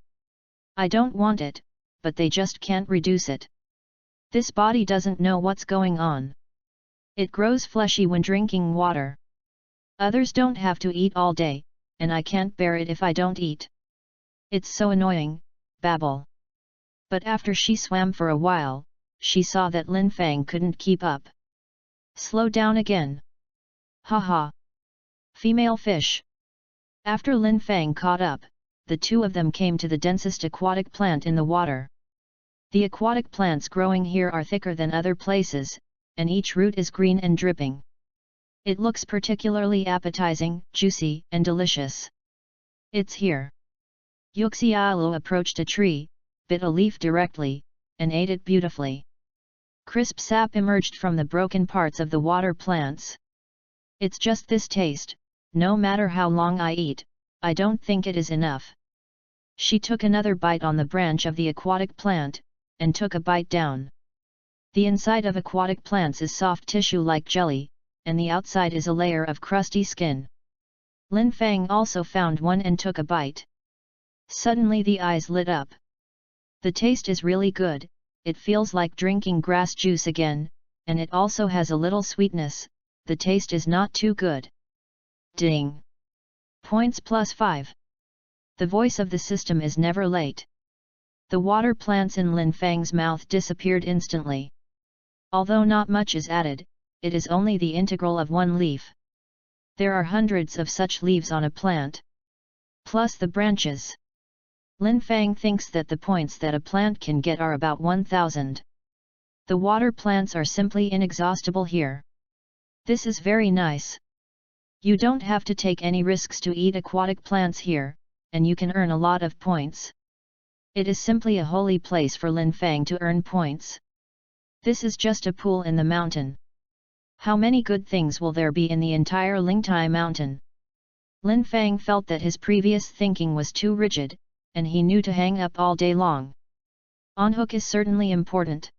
I don't want it, but they just can't reduce it. This body doesn't know what's going on. It grows fleshy when drinking water. Others don't have to eat all day, and I can't bear it if I don't eat. It's so annoying, babble. But after she swam for a while, she saw that Lin Fang couldn't keep up. Slow down again. Haha. Female fish. After Lin Fang caught up, the two of them came to the densest aquatic plant in the water. The aquatic plants growing here are thicker than other places, and each root is green and dripping. It looks particularly appetizing, juicy, and delicious. It's here. Yu Xiaoluo approached a tree, bit a leaf directly, and ate it beautifully. Crisp sap emerged from the broken parts of the water plants. It's just this taste, no matter how long I eat, I don't think it is enough. She took another bite on the branch of the aquatic plant, and took a bite down. The inside of aquatic plants is soft tissue like jelly, and the outside is a layer of crusty skin. Lin Fang also found one and took a bite. Suddenly the eyes lit up. The taste is really good, it feels like drinking grass juice again, and it also has a little sweetness, the taste is not too good. Ding! Points +5. The voice of the system is never late. The water plants in Lin Fang's mouth disappeared instantly. Although not much is added, it is only the integral of one leaf. There are hundreds of such leaves on a plant. Plus the branches. Lin Fang thinks that the points that a plant can get are about 1000. The water plants are simply inexhaustible here. This is very nice. You don't have to take any risks to eat aquatic plants here, and you can earn a lot of points. It is simply a holy place for Lin Fang to earn points. This is just a pool in the mountain. How many good things will there be in the entire Lingtai mountain? Lin Fang felt that his previous thinking was too rigid, and he knew to hang up all day long. On-hook is certainly important.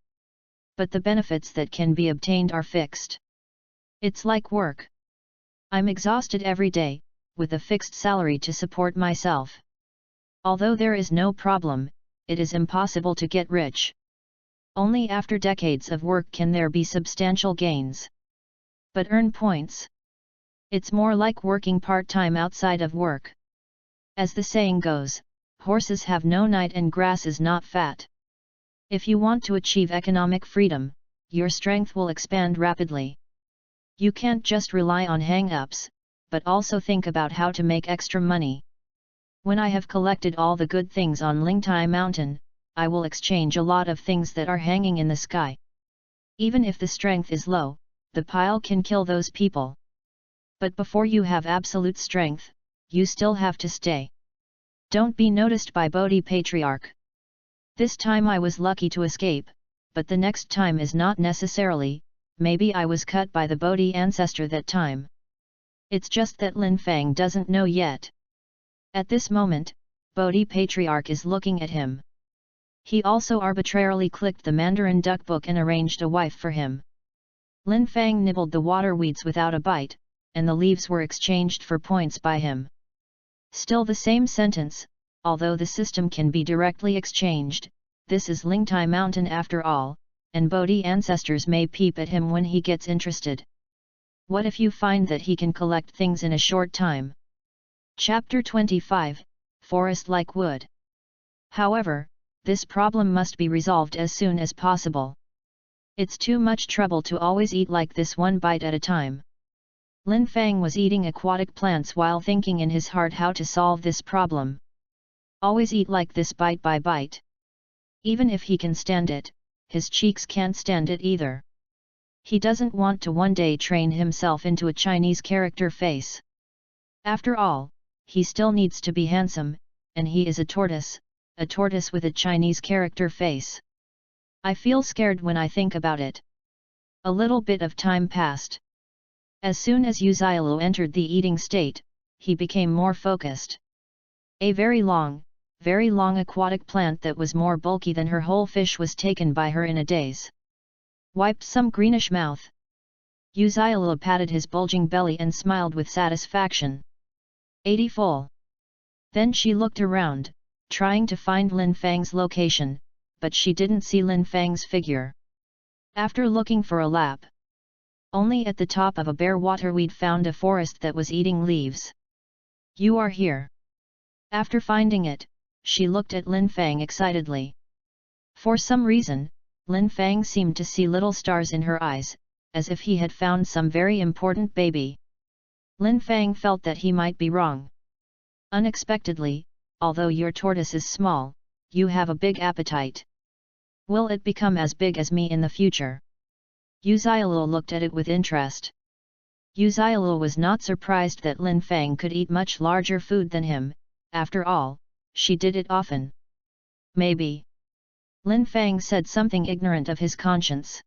But the benefits that can be obtained are fixed. It's like work. I'm exhausted every day, with a fixed salary to support myself. Although there is no problem, it is impossible to get rich. Only after decades of work can there be substantial gains. But earn points. It's more like working part-time outside of work. As the saying goes, horses have no night and grass is not fat. If you want to achieve economic freedom, your strength will expand rapidly. You can't just rely on hang-ups, but also think about how to make extra money. When I have collected all the good things on Lingtai Mountain, I will exchange a lot of things that are hanging in the sky. Even if the strength is low, the pile can kill those people. But before you have absolute strength, you still have to stay. Don't be noticed by Bodhi Patriarch. This time I was lucky to escape, but the next time is not necessarily, maybe I was cut by the Bodhi ancestor that time. It's just that Lin Fang doesn't know yet. At this moment, Bodhi Patriarch is looking at him. He also arbitrarily clicked the Mandarin duck book and arranged a wife for him. Lin Fang nibbled the water weeds without a bite, and the leaves were exchanged for points by him. Still the same sentence, although the system can be directly exchanged, this is Lingtai Mountain after all, and Bodhi ancestors may peep at him when he gets interested. What if you find that he can collect things in a short time? Chapter 25, Forest like Wood. However, this problem must be resolved as soon as possible. It's too much trouble to always eat like this one bite at a time. Lin Fang was eating aquatic plants while thinking in his heart how to solve this problem. Always eat like this bite by bite. Even if he can stand it, his cheeks can't stand it either. He doesn't want to one day train himself into a Chinese character face. After all, he still needs to be handsome, and he is a tortoise with a Chinese character face. I feel scared when I think about it. A little bit of time passed. As soon as Yu Xiaolu entered the eating state, he became more focused. A very long aquatic plant that was more bulky than her whole fish was taken by her in a daze. Wiped some greenish mouth. Yu Xiaolu patted his bulging belly and smiled with satisfaction. 80 full. Then she looked around, trying to find Lin Fang's location, but she didn't see Lin Fang's figure. After looking for a lap, only at the top of a bare waterweed found a forest that was eating leaves. You are here. After finding it, she looked at Lin Fang excitedly. For some reason, Lin Fang seemed to see little stars in her eyes, as if he had found some very important baby. Lin Fang felt that he might be wrong. Unexpectedly, although your tortoise is small, you have a big appetite. Will it become as big as me in the future? Yu Xiaolu looked at it with interest. Yu Xiaolu was not surprised that Lin Fang could eat much larger food than him, after all, she did it often. Maybe. Lin Fang said something ignorant of his conscience.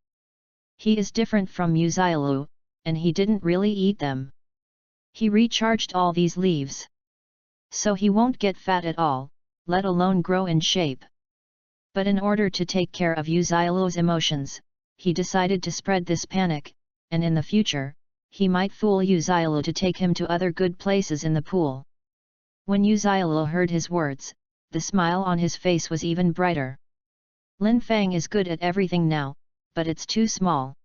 He is different from Yu Xiaolu, and he didn't really eat them. He recharged all these leaves. So he won't get fat at all, let alone grow in shape. But in order to take care of Yu Xiaolu's emotions, he decided to spread this panic, and in the future, he might fool Yu Xiaolu to take him to other good places in the pool. When Yu Xiaolu heard his words, the smile on his face was even brighter. Lin Fang is good at everything now, but it's too small.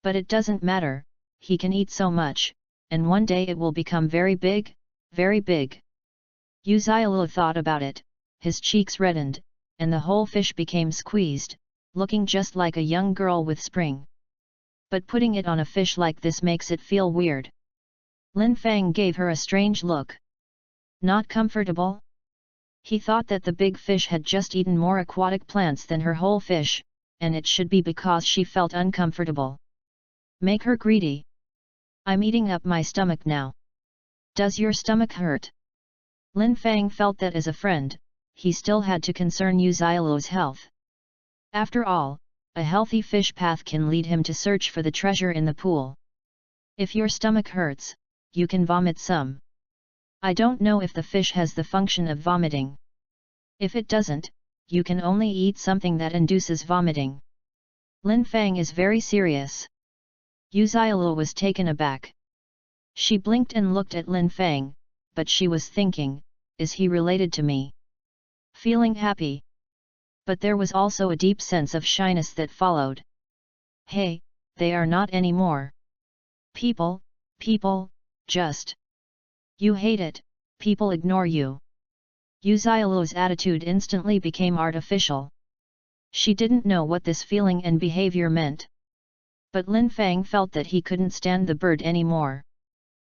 But it doesn't matter, he can eat so much, and one day it will become very big, very big. Yu Xiaolu thought about it, his cheeks reddened, and the whole fish became squeezed, looking just like a young girl with spring. But putting it on a fish like this makes it feel weird. Lin Fang gave her a strange look. Not comfortable? He thought that the big fish had just eaten more aquatic plants than her whole fish, and it should be because she felt uncomfortable. Make her greedy. I'm eating up my stomach now. Does your stomach hurt? Lin Fang felt that as a friend, he still had to concern Yu Xiaolu's health. After all, a healthy fish path can lead him to search for the treasure in the pool. If your stomach hurts, you can vomit some. I don't know if the fish has the function of vomiting. If it doesn't, you can only eat something that induces vomiting. Lin Fang is very serious. Yu Xiaolu was taken aback. She blinked and looked at Lin Fang, but she was thinking, is he related to me? Feeling happy. But there was also a deep sense of shyness that followed. Hey, they are not anymore. People, just. You hate it, people ignore you. Yu Xiaolu's attitude instantly became artificial. She didn't know what this feeling and behavior meant. But Lin Fang felt that he couldn't stand the bird anymore.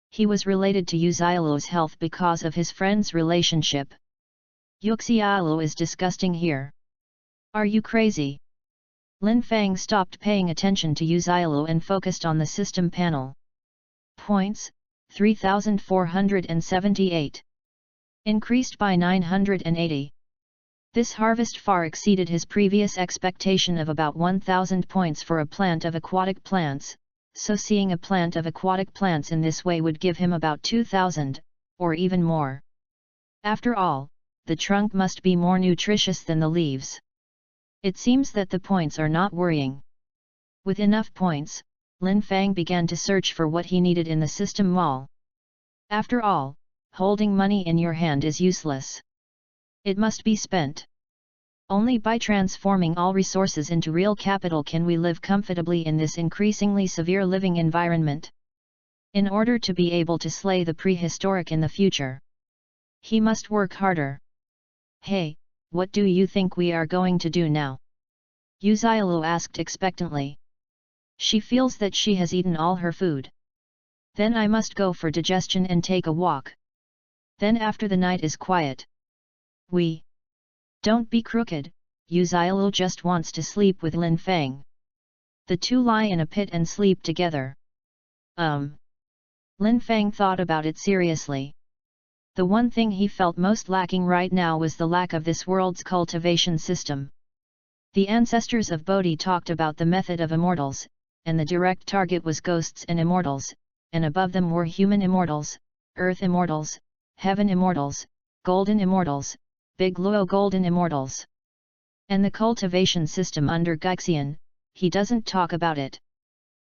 He was related to Yu Xiaolu's health because of his friend's relationship. Yu Xiaolu is disgusting here. Are you crazy? Lin Fang stopped paying attention to Yu Xiaolu and focused on the system panel. Points, 3,478. Increased by 980. This harvest far exceeded his previous expectation of about 1,000 points for a plant of aquatic plants, so seeing a plant of aquatic plants in this way would give him about 2,000, or even more. After all, the trunk must be more nutritious than the leaves. It seems that the points are not worrying. With enough points, Lin Fang began to search for what he needed in the system mall. After all, holding money in your hand is useless. It must be spent. Only by transforming all resources into real capital can we live comfortably in this increasingly severe living environment. In order to be able to slay the prehistoric in the future, he must work harder. Hey, what do you think we are going to do now? Yu Xiaolu asked expectantly. She feels that she has eaten all her food. Then I must go for digestion and take a walk. Then after the night is quiet. Don't be crooked, Yu Xiaolu just wants to sleep with Lin Fang. The two lie in a pit and sleep together. Lin Fang thought about it seriously. The one thing he felt most lacking right now was the lack of this world's cultivation system. The ancestors of Bodhi talked about the method of immortals, and the direct target was ghosts and immortals, and above them were human immortals, earth immortals, heaven immortals, golden immortals, big Luo golden immortals. And the cultivation system under Gaixian, he doesn't talk about it.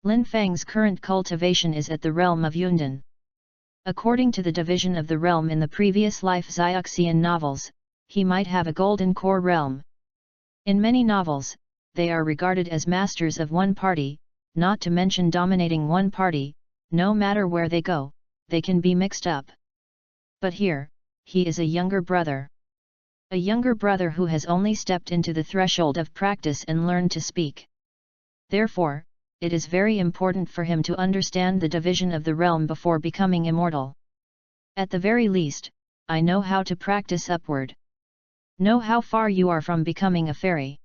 Lin Fang's current cultivation is at the realm of Yundan. According to the division of the realm in the previous life Xiaoxian novels, he might have a golden core realm. In many novels, they are regarded as masters of one party, not to mention dominating one party. No matter where they go, they can be mixed up. But here, he is a younger brother. A younger brother who has only stepped into the threshold of practice and learned to speak. Therefore, it is very important for him to understand the division of the realm before becoming immortal. At the very least, I know how to practice upward. Know how far you are from becoming a fairy.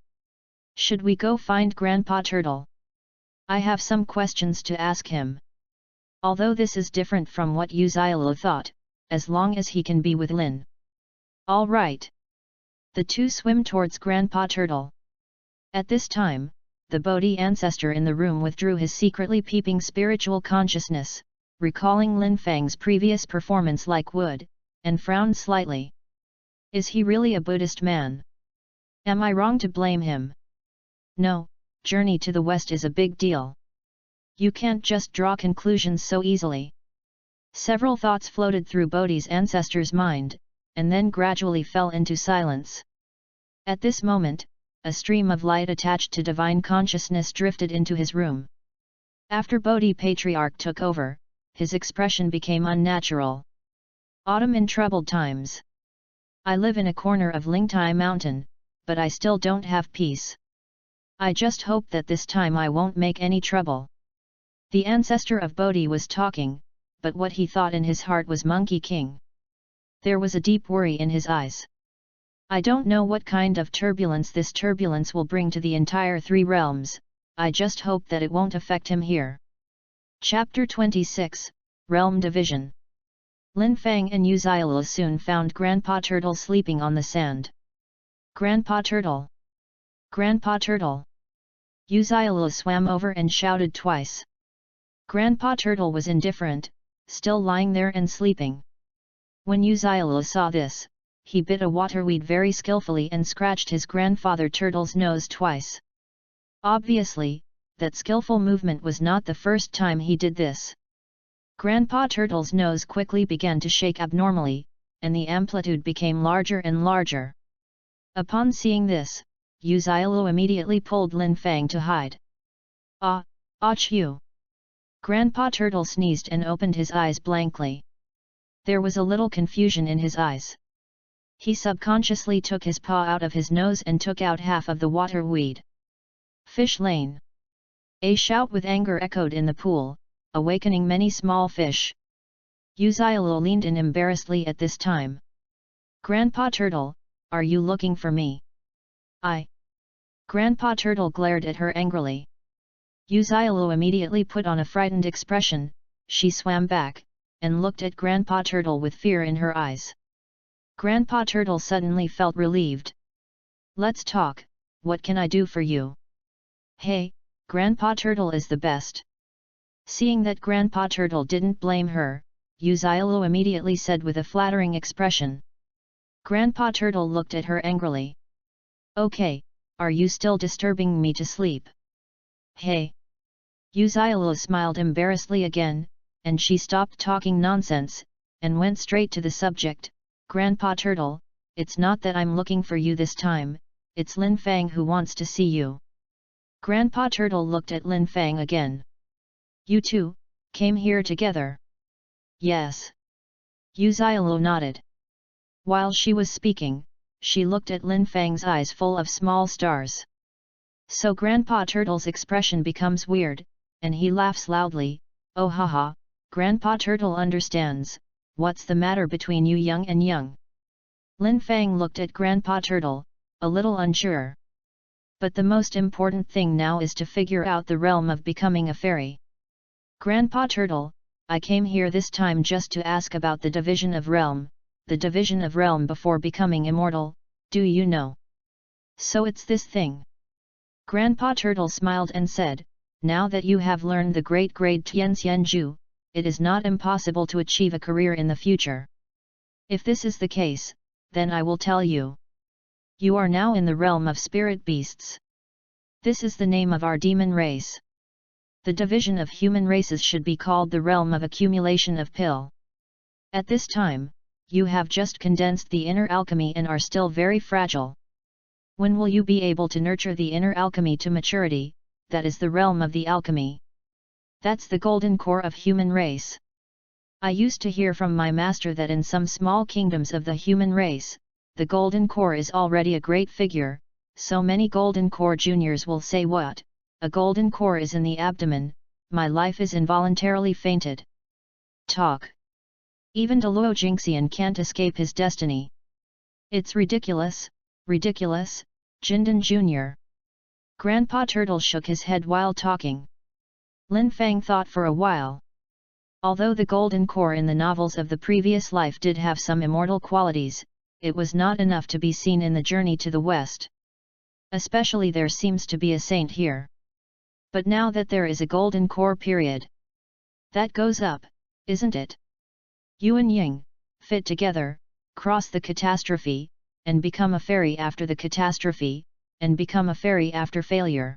Should we go find Grandpa Turtle? I have some questions to ask him. Although this is different from what Yu Xiaolu thought, as long as he can be with Lin. All right. The two swim towards Grandpa Turtle. At this time, the Bodhi ancestor in the room withdrew his secretly peeping spiritual consciousness, recalling Lin Fang's previous performance like wood, and frowned slightly. Is he really a Buddhist man? Am I wrong to blame him? No, journey to the west is a big deal. You can't just draw conclusions so easily. Several thoughts floated through Bodhi's ancestor's mind, and then gradually fell into silence. At this moment, a stream of light attached to divine consciousness drifted into his room. After Bodhi Patriarch took over, his expression became unnatural. Autumn in troubled times. I live in a corner of Lingtai Mountain, but I still don't have peace. I just hope that this time I won't make any trouble. The ancestor of Bodhi was talking, but what he thought in his heart was Monkey King. There was a deep worry in his eyes. I don't know what kind of turbulence this turbulence will bring to the entire three realms, I just hope that it won't affect him here. Chapter 26, Realm Division. Lin Fang and Yu Xiaolu soon found Grandpa Turtle sleeping on the sand. Grandpa Turtle! Grandpa Turtle! Yu Xiaolu swam over and shouted twice. Grandpa Turtle was indifferent, still lying there and sleeping. When Yu Xiaolu saw this, he bit a waterweed very skillfully and scratched his grandfather Turtle's nose twice. Obviously, that skillful movement was not the first time he did this. Grandpa Turtle's nose quickly began to shake abnormally, and the amplitude became larger and larger. Upon seeing this, Yu Xiaolu immediately pulled Lin Fang to hide. Achoo! Grandpa Turtle sneezed and opened his eyes blankly. There was a little confusion in his eyes. He subconsciously took his paw out of his nose and took out half of the waterweed. Fish Lane! A shout with anger echoed in the pool, awakening many small fish. Yu Xiaolu leaned in embarrassedly at this time. Grandpa Turtle, are you looking for me? Grandpa Turtle glared at her angrily. Yu Xiaolu immediately put on a frightened expression, she swam back, and looked at Grandpa Turtle with fear in her eyes. Grandpa Turtle suddenly felt relieved. Let's talk, what can I do for you? Hey, Grandpa Turtle is the best. Seeing that Grandpa Turtle didn't blame her, Uzilo immediately said with a flattering expression. Grandpa Turtle looked at her angrily. Okay, are you still disturbing me to sleep? Hey! Uzilo smiled embarrassedly again, and she stopped talking nonsense, and went straight to the subject. Grandpa Turtle, it's not that I'm looking for you this time, it's Lin Fang who wants to see you. Grandpa Turtle looked at Lin Fang again. You two came here together? Yes. Uzilo nodded. While she was speaking, she looked at Lin Fang's eyes full of small stars. So Grandpa Turtle's expression becomes weird, and he laughs loudly. Oh haha, Grandpa Turtle understands, what's the matter between you young and young? Lin Fang looked at Grandpa Turtle, a little unsure. But the most important thing now is to figure out the realm of becoming a fairy. Grandpa Turtle, I came here this time just to ask about the division of realm before becoming immortal, do you know? So it's this thing. Grandpa Turtle smiled and said, now that you have learned the great grade Tianxianju, it is not impossible to achieve a career in the future. If this is the case, then I will tell you. You are now in the realm of spirit beasts. This is the name of our demon race. The division of human races should be called the realm of accumulation of pill. At this time, you have just condensed the inner alchemy and are still very fragile. When will you be able to nurture the inner alchemy to maturity? That is the realm of the alchemy. That's the golden core of human race. I used to hear from my master that in some small kingdoms of the human race, the golden core is already a great figure. So many golden core juniors will say what? A golden core is in the abdomen, my life is involuntarily fainted. Talk. Even Deluo Jingxian can't escape his destiny. It's ridiculous, ridiculous, Jindan Jr. Grandpa Turtle shook his head while talking. Lin Fang thought for a while. Although the golden core in the novels of the previous life did have some immortal qualities, it was not enough to be seen in the journey to the west. Especially there seems to be a saint here. But now that there is a golden core period, that goes up, isn't it? You and Ying, fit together, cross the catastrophe, and become a fairy after the catastrophe, and become a fairy after failure.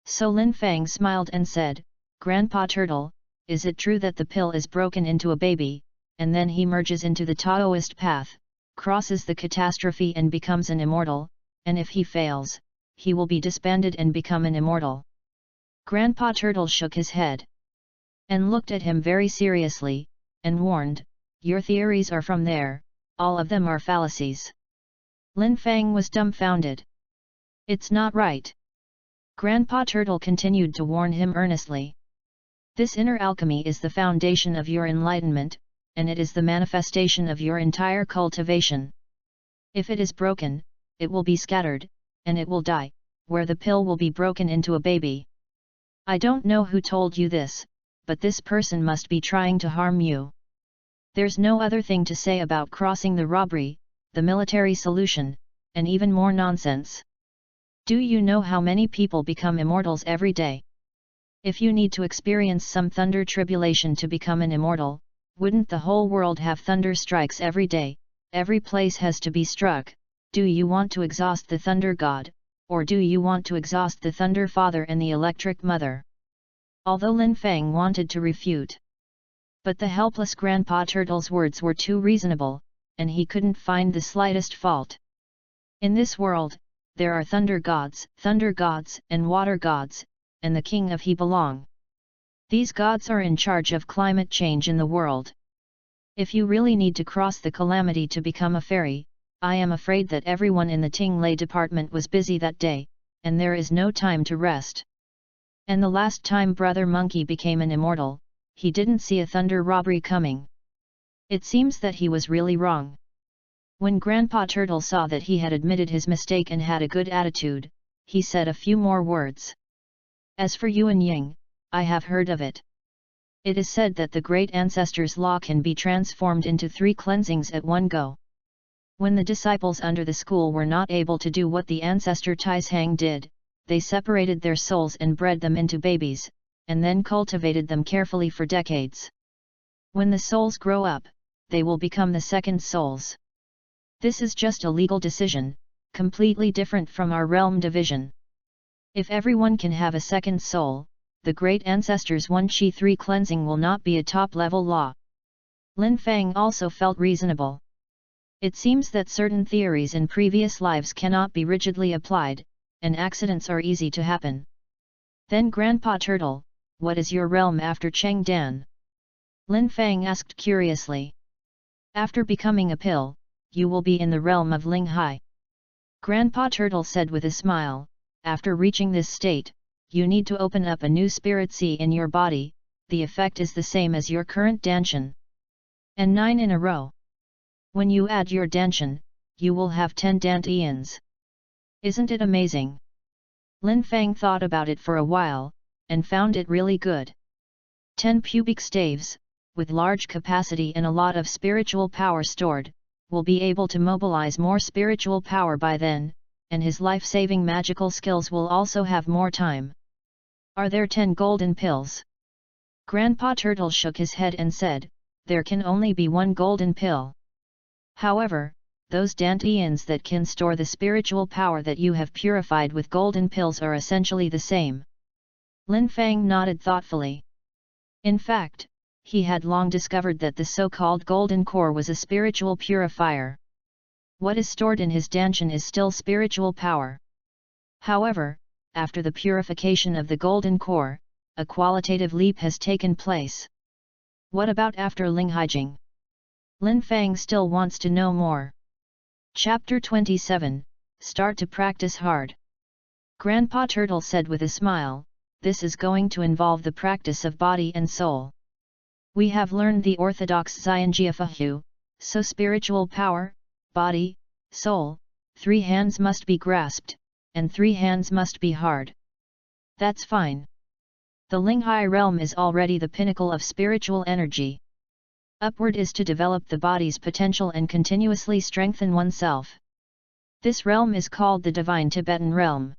So Lin Fang smiled and said, Grandpa Turtle, is it true that the pill is broken into a baby, and then he merges into the Taoist path, crosses the catastrophe and becomes an immortal, and if he fails, he will be disbanded and become an immortal? Grandpa Turtle shook his head and looked at him very seriously, and warned, your theories are from there, all of them are fallacies. Lin Fang was dumbfounded. It's not right. Grandpa Turtle continued to warn him earnestly. This inner alchemy is the foundation of your enlightenment, and it is the manifestation of your entire cultivation. If it is broken, it will be scattered, and it will die, where the pill will be broken into a baby. I don't know who told you this, but this person must be trying to harm you. There's no other thing to say about crossing the robbery, the military solution, and even more nonsense. Do you know how many people become immortals every day? If you need to experience some thunder tribulation to become an immortal, wouldn't the whole world have thunder strikes every day? Every place has to be struck. Do you want to exhaust the Thunder God, or do you want to exhaust the Thunder Father and the Electric Mother? Although Lin Fang wanted to refute, but the helpless Grandpa Turtle's words were too reasonable, and he couldn't find the slightest fault. In this world, there are thunder gods, and water gods, and the king of he belong. These gods are in charge of climate change in the world. If you really need to cross the calamity to become a fairy, I am afraid that everyone in the Tingley department was busy that day, and there is no time to rest. And the last time Brother Monkey became an immortal, he didn't see a thunder robbery coming. It seems that he was really wrong. When Grandpa Turtle saw that he had admitted his mistake and had a good attitude, he said a few more words. As for Yuan Ying, I have heard of it. It is said that the great ancestor's law can be transformed into 3 cleansings at one go. When the disciples under the school were not able to do what the ancestor Taishang did, they separated their souls and bred them into babies, and then cultivated them carefully for decades. When the souls grow up, they will become the second souls. This is just a legal decision, completely different from our realm division. If everyone can have a second soul, the great ancestors' 1-chi-3 cleansing will not be a top-level law. Lin Fang also felt reasonable. It seems that certain theories in previous lives cannot be rigidly applied, and accidents are easy to happen. Then Grandpa Turtle, what is your realm after Cheng Dan? Lin Fang asked curiously. After becoming a pill, you will be in the realm of Ling Hai. Grandpa Turtle said with a smile, after reaching this state, you need to open up a new spirit sea in your body, the effect is the same as your current danshan. And 9 in a row. When you add your danshan, you will have 10 dantians. Isn't it amazing? Lin Fang thought about it for a while, and found it really good. 10 pubic staves, with large capacity and a lot of spiritual power stored, will be able to mobilize more spiritual power by then, and his life-saving magical skills will also have more time. Are there 10 golden pills? Grandpa Turtle shook his head and said, there can only be 1 golden pill. However, those dantians that can store the spiritual power that you have purified with golden pills are essentially the same. Lin Fang nodded thoughtfully. In fact, he had long discovered that the so-called golden core was a spiritual purifier. What is stored in his danshan is still spiritual power. However, after the purification of the golden core, a qualitative leap has taken place. What about after Ling Haijing? Lin Fang still wants to know more. Chapter 27, Start to practice hard. Grandpa Turtle said with a smile, this is going to involve the practice of body and soul. We have learned the orthodox Xianjiafahu, so spiritual power, body, soul, 3 hands must be grasped, and 3 hands must be hard. That's fine. The Linghai realm is already the pinnacle of spiritual energy. Upward is to develop the body's potential and continuously strengthen oneself. This realm is called the Divine Tibetan Realm.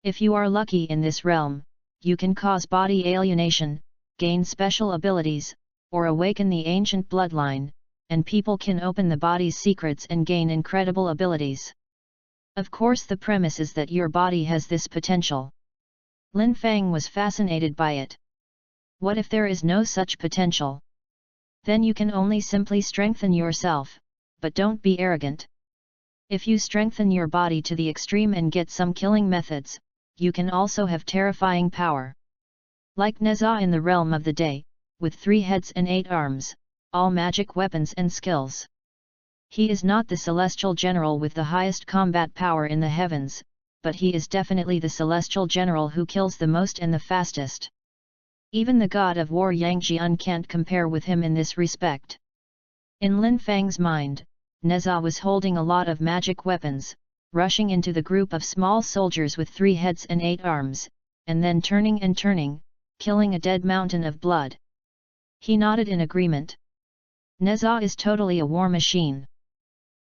If you are lucky in this realm, you can cause body alienation, gain special abilities, or awaken the ancient bloodline, and people can open the body's secrets and gain incredible abilities. Of course, the premise is that your body has this potential. Lin Fang was fascinated by it. What if there is no such potential? Then you can only simply strengthen yourself, but don't be arrogant. If you strengthen your body to the extreme and get some killing methods, you can also have terrifying power. Like Neza in the realm of the day, with 3 heads and 8 arms, all magic weapons and skills. He is not the celestial general with the highest combat power in the heavens, but he is definitely the celestial general who kills the most and the fastest. Even the god of war Yang Jian can't compare with him in this respect. In Lin Fang's mind, Neza was holding a lot of magic weapons, rushing into the group of small soldiers with 3 heads and 8 arms, and then turning and turning, killing a dead mountain of blood. He nodded in agreement. Neza is totally a war machine.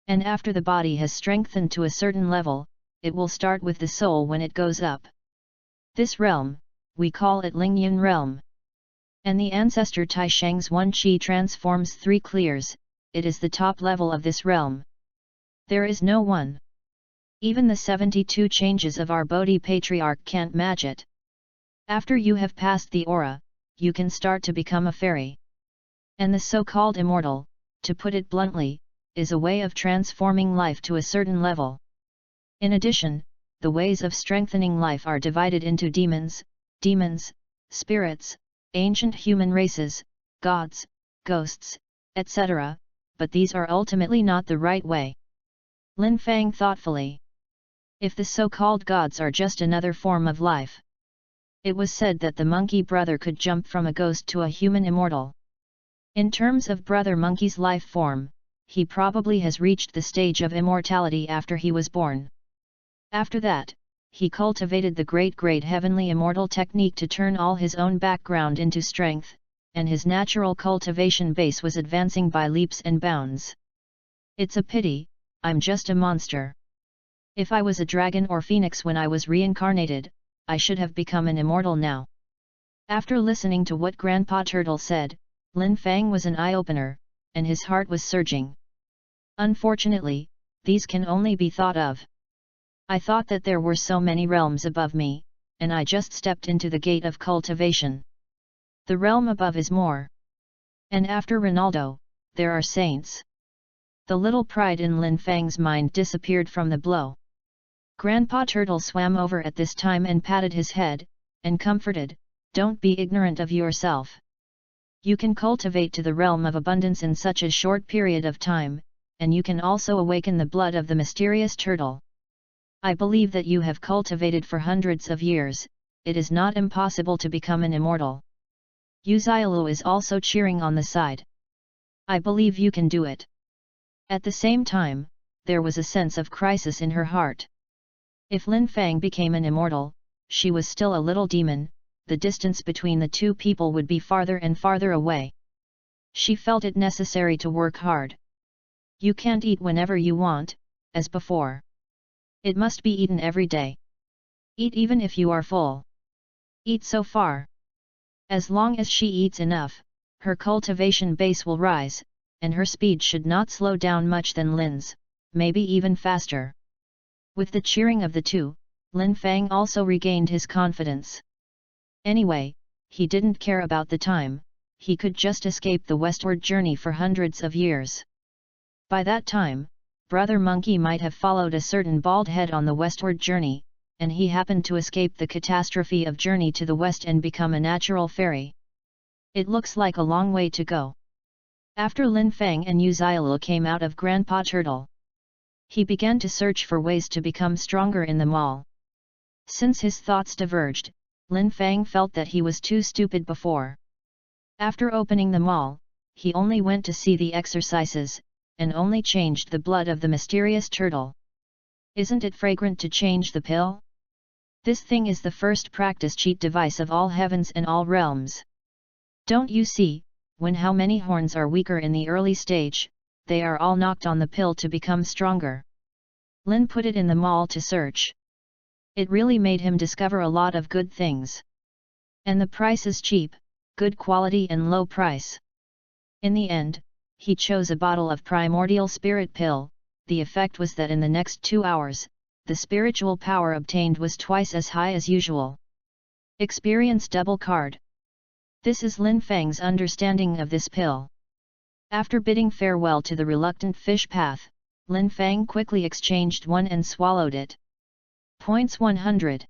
And after the body has strengthened to a certain level, it will start with the soul when it goes up. This realm, we call it Lingyun realm. And the ancestor Taisheng's 1-chi transforms 3 clears, it is the top level of this realm. There is no one. Even the 72 changes of our Bodhi patriarch can't match it. After you have passed the aura, you can start to become a fairy. And the so-called immortal, to put it bluntly, is a way of transforming life to a certain level. In addition, the ways of strengthening life are divided into demons, spirits, ancient human races, gods, ghosts, etc., but these are ultimately not the right way. Lin Fang thoughtfully. If the so-called gods are just another form of life. It was said that the monkey brother could jump from a ghost to a human immortal. In terms of brother monkey's life form, he probably has reached the stage of immortality after he was born. After that, he cultivated the great heavenly immortal technique to turn all his own background into strength, and his natural cultivation base was advancing by leaps and bounds. It's a pity, I'm just a monster. If I was a dragon or phoenix when I was reincarnated, I should have become an immortal now. After listening to what Grandpa Turtle said, Lin Fang was an eye-opener, and his heart was surging. Unfortunately, these can only be thought of. I thought that there were so many realms above me, and I just stepped into the gate of cultivation. The realm above is more. And after Ronaldo, there are saints. The little pride in Lin Fang's mind disappeared from the blow. Grandpa Turtle swam over at this time and patted his head, and comforted, "Don't be ignorant of yourself. You can cultivate to the realm of abundance in such a short period of time, and you can also awaken the blood of the mysterious turtle. I believe that you have cultivated for hundreds of years, it is not impossible to become an immortal." Yuzialu is also cheering on the side. "I believe you can do it." At the same time, there was a sense of crisis in her heart. If Lin Fang became an immortal, she was still a little demon, the distance between the two people would be farther and farther away. She felt it necessary to work hard. You can't eat whenever you want, as before. It must be eaten every day. Eat even if you are full. Eat so far. As long as she eats enough, her cultivation base will rise, and her speed should not slow down much than Lin's, maybe even faster. With the cheering of the two, Lin Fang also regained his confidence. Anyway, he didn't care about the time, he could just escape the westward journey for hundreds of years. By that time, Brother Monkey might have followed a certain bald head on the westward journey, and he happened to escape the catastrophe of journey to the west and become a natural fairy. It looks like a long way to go. After Lin Fang and Yuzialu came out of Grandpa Turtle, he began to search for ways to become stronger in the mall. Since his thoughts diverged, Lin Fang felt that he was too stupid before. After opening the mall, he only went to see the exercises, and only changed the blood of the mysterious turtle. Isn't it fragrant to change the pill? This thing is the first practice cheat device of all heavens and all realms. Don't you see, when how many horns are weaker in the early stage, they are all knocked on the pill to become stronger. Lin put it in the mall to search. It really made him discover a lot of good things. And the price is cheap, good quality and low price. In the end, he chose a bottle of primordial spirit pill. The effect was that in the next 2 hours, the spiritual power obtained was twice as high as usual. Experience double card. This is Lin Fang's understanding of this pill. After bidding farewell to the reluctant fish path, Lin Fang quickly exchanged one and swallowed it. Points 100.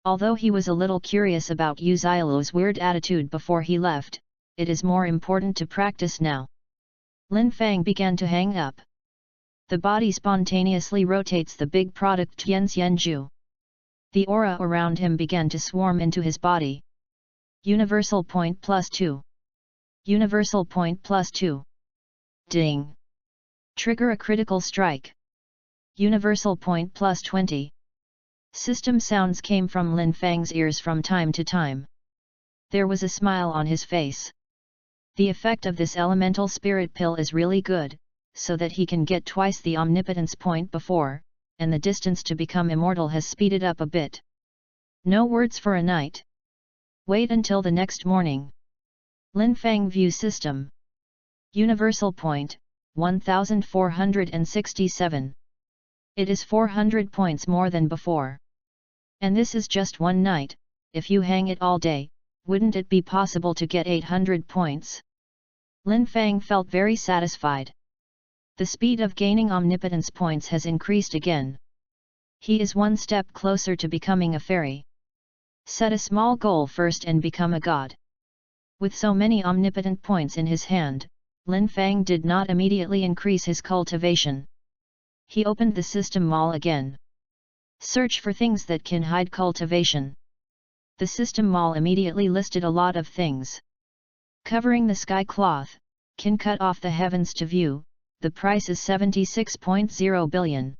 Although he was a little curious about Yuzialu's weird attitude before he left, it is more important to practice now. Lin Fang began to hang up. The body spontaneously rotates the big product Tianxianju. The aura around him began to swarm into his body. Universal point +2. Universal point +2. Ding. Trigger a critical strike. Universal point +20. System sounds came from Lin Fang's ears from time to time. There was a smile on his face. The effect of this elemental spirit pill is really good, so that he can get twice the omnipotence point before, and the distance to become immortal has speeded up a bit. No words for a night. Wait until the next morning. Lin Fang View System. Universal point, 1467. It is 400 points more than before. And this is just one night. If you hang it all day, wouldn't it be possible to get 800 points? Lin Fang felt very satisfied. The speed of gaining omnipotence points has increased again. He is one step closer to becoming a fairy. Set a small goal first and become a god. With so many omnipotent points in his hand, Lin Fang did not immediately increase his cultivation. He opened the system mall again. Search for things that can hide cultivation. The system mall immediately listed a lot of things. Covering the sky cloth, can cut off the heavens to view, the price is 76.0 billion.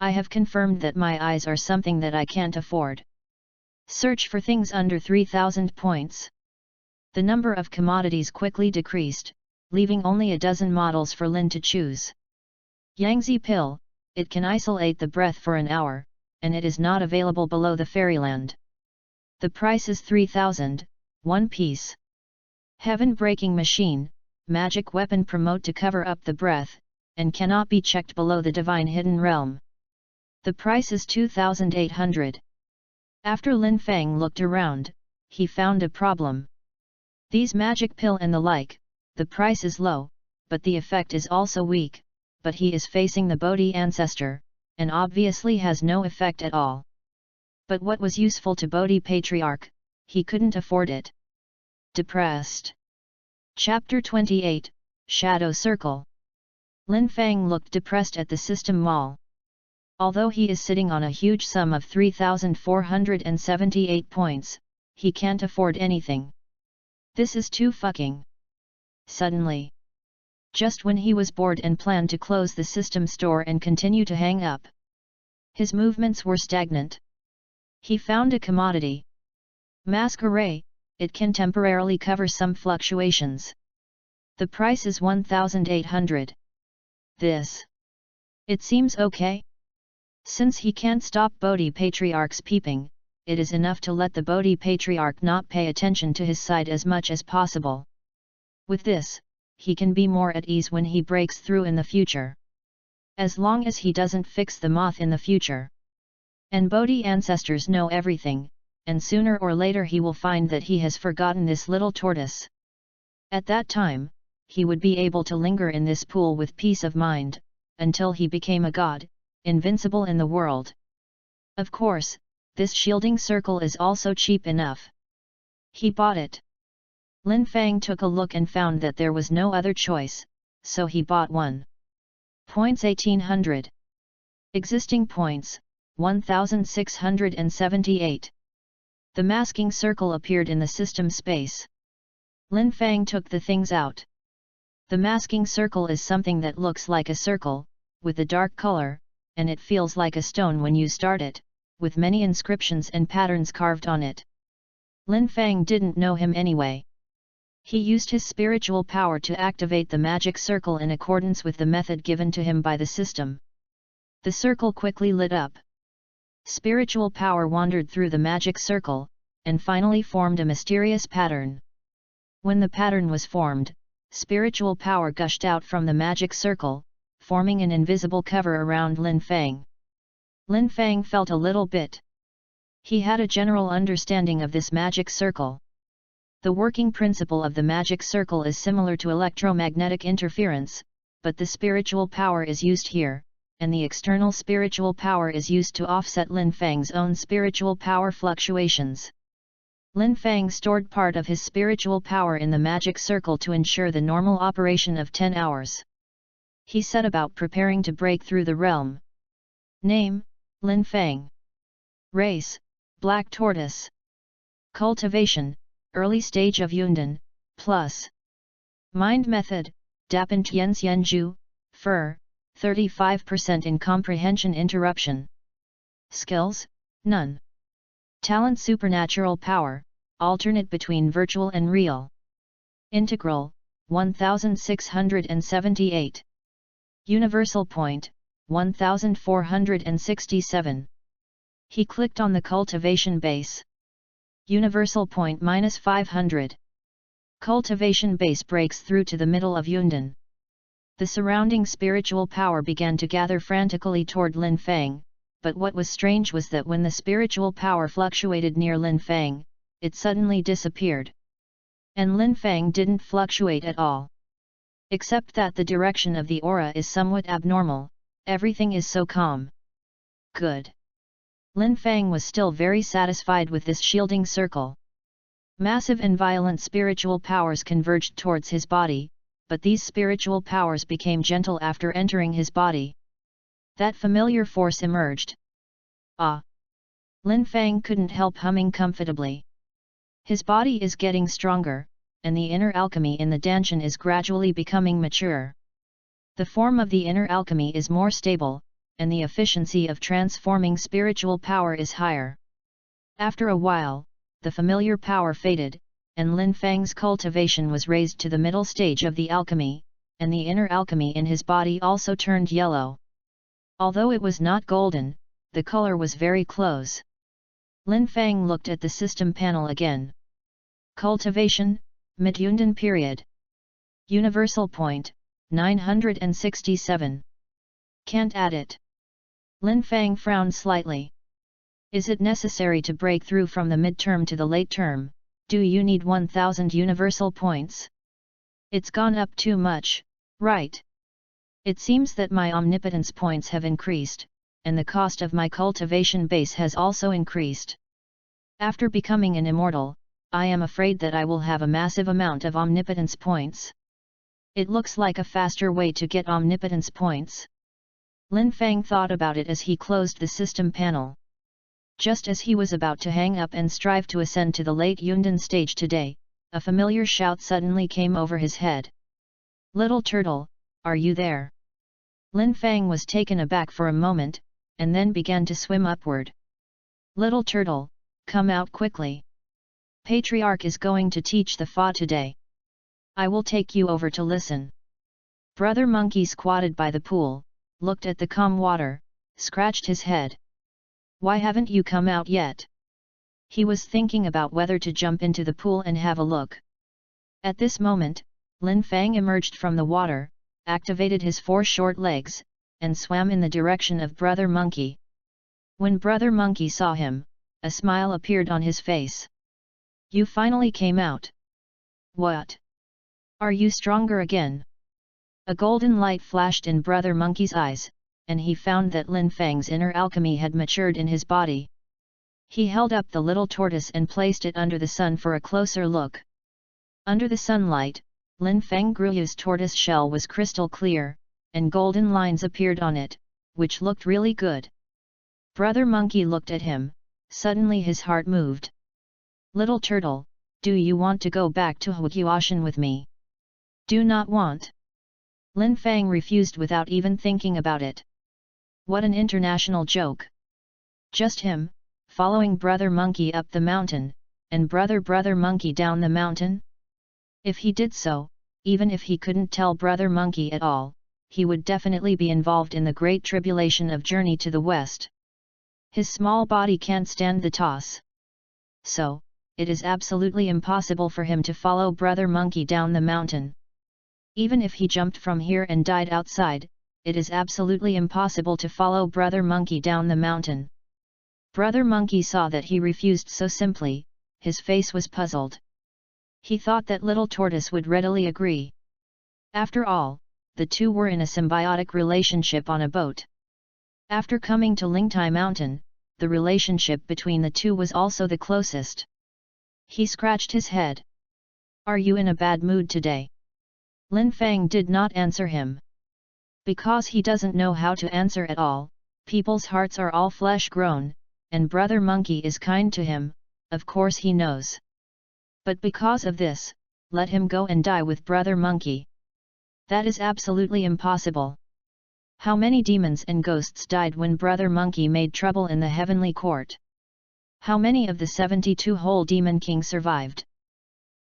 I have confirmed that my eyes are something that I can't afford. Search for things under 3000 points. The number of commodities quickly decreased, leaving only a dozen models for Lin to choose. Yangtze pill, it can isolate the breath for an hour, and it is not available below the fairyland. The price is 3000, 1 piece. Heaven-breaking machine, magic weapon promote to cover up the breath, and cannot be checked below the divine hidden realm. The price is 2,800. After Lin Feng looked around, he found a problem. These magic pill and the like, the price is low, but the effect is also weak, but he is facing the Bodhi ancestor, and obviously has no effect at all. But what was useful to Bodhi Patriarch, he couldn't afford it. Depressed. Chapter 28, Shadow Circle. Lin Feng looked depressed at the system mall. Although he is sitting on a huge sum of 3,478 points, he can't afford anything. This is too fucking. Suddenly. Just when he was bored and planned to close the system store and continue to hang up, his movements were stagnant. He found a commodity. Mask array, it can temporarily cover some fluctuations. The price is 1,800. This. It seems okay. Since he can't stop Bodhi Patriarch's peeping, it is enough to let the Bodhi Patriarch not pay attention to his side as much as possible. With this, he can be more at ease when he breaks through in the future. As long as he doesn't fix the moth in the future. And Bodhi ancestors know everything, and sooner or later he will find that he has forgotten this little tortoise. At that time, he would be able to linger in this pool with peace of mind, until he became a god, invincible in the world. Of course, this shielding circle is also cheap enough. He bought it. Lin Feng took a look and found that there was no other choice, so he bought one. Points 1800. Existing points, 1678. The masking circle appeared in the system space. Lin Feng took the things out. The masking circle is something that looks like a circle, with a dark color, and it feels like a stone when you start it, with many inscriptions and patterns carved on it. Lin Feng didn't know him anyway. He used his spiritual power to activate the magic circle in accordance with the method given to him by the system. The circle quickly lit up. Spiritual power wandered through the magic circle, and finally formed a mysterious pattern. When the pattern was formed, spiritual power gushed out from the magic circle, forming an invisible cover around Lin Feng. Lin Feng felt a little bit. He had a general understanding of this magic circle. The working principle of the magic circle is similar to electromagnetic interference, but the spiritual power is used here, and the external spiritual power is used to offset Lin Feng's own spiritual power fluctuations. Lin Feng stored part of his spiritual power in the magic circle to ensure the normal operation of 10 hours. He set about preparing to break through the realm. Name, Lin Feng. Race, Black Tortoise. Cultivation, early stage of Yundan, plus. Mind method, Dapan Tianxianju, Fur, 35% in comprehension interruption. Skills, none. Talent supernatural power, alternate between virtual and real. Integral, 1678. Universal point, 1467. He clicked on the cultivation base. Universal point -500. Cultivation base breaks through to the middle of Yundan. The surrounding spiritual power began to gather frantically toward Lin Feng, but what was strange was that when the spiritual power fluctuated near Lin Feng, it suddenly disappeared. And Lin Feng didn't fluctuate at all. Except that the direction of the aura is somewhat abnormal, everything is so calm. Good. Lin Feng was still very satisfied with this shielding circle. Massive and violent spiritual powers converged towards his body, but these spiritual powers became gentle after entering his body. That familiar force emerged. Ah! Lin Feng couldn't help humming comfortably. His body is getting stronger, and the inner alchemy in the Danshan is gradually becoming mature. The form of the inner alchemy is more stable, and the efficiency of transforming spiritual power is higher. After a while, the familiar power faded, and Lin Feng's cultivation was raised to the middle stage of the alchemy, and the inner alchemy in his body also turned yellow. Although it was not golden, the color was very close. Lin Feng looked at the system panel again. Cultivation, Mid-Yundan period. Universal point, 967. Can't add it. Lin Fang frowned slightly. Is it necessary to break through from the mid-term to the late term? Do you need 1000 universal points? It's gone up too much, right? It seems that my omnipotence points have increased, and the cost of my cultivation base has also increased. After becoming an immortal, I am afraid that I will have a massive amount of omnipotence points. It looks like a faster way to get omnipotence points. Lin Fang thought about it as he closed the system panel. Just as he was about to hang up and strive to ascend to the late Yundan stage today, a familiar shout suddenly came over his head. Little turtle, are you there? Lin Fang was taken aback for a moment, and then began to swim upward. Little turtle, come out quickly. Patriarch is going to teach the Fa today. I will take you over to listen. Brother Monkey squatted by the pool, looked at the calm water, scratched his head. Why haven't you come out yet? He was thinking about whether to jump into the pool and have a look. At this moment, Lin Fang emerged from the water, activated his 4 short legs, and swam in the direction of Brother Monkey. When Brother Monkey saw him, a smile appeared on his face. You finally came out. What? Are you stronger again? A golden light flashed in Brother Monkey's eyes, and he found that Lin Fang's inner alchemy had matured in his body. He held up the little tortoise and placed it under the sun for a closer look. Under the sunlight, Lin Fang Gru's tortoise shell was crystal clear, and golden lines appeared on it, which looked really good. Brother Monkey looked at him, suddenly his heart moved. Little turtle, do you want to go back to Huaqiaoshan with me? Do not want. Lin Fang refused without even thinking about it. What an international joke. Just him, following Brother Monkey up the mountain, and Brother Monkey down the mountain? If he did so, even if he couldn't tell Brother Monkey at all, he would definitely be involved in the great tribulation of journey to the west. His small body can't stand the toss. So, it is absolutely impossible for him to follow Brother Monkey down the mountain. Even if he jumped from here and died outside, it is absolutely impossible to follow Brother Monkey down the mountain. Brother Monkey saw that he refused so simply, his face was puzzled. He thought that little tortoise would readily agree. After all, the two were in a symbiotic relationship on a boat. After coming to Lingtai Mountain, the relationship between the two was also the closest. He scratched his head. Are you in a bad mood today? Lin Fang did not answer him. Because he doesn't know how to answer at all, people's hearts are all flesh-grown, and Brother Monkey is kind to him, of course he knows. But because of this, let him go and die with Brother Monkey. That is absolutely impossible. How many demons and ghosts died when Brother Monkey made trouble in the heavenly court? How many of the 72 whole Demon King survived?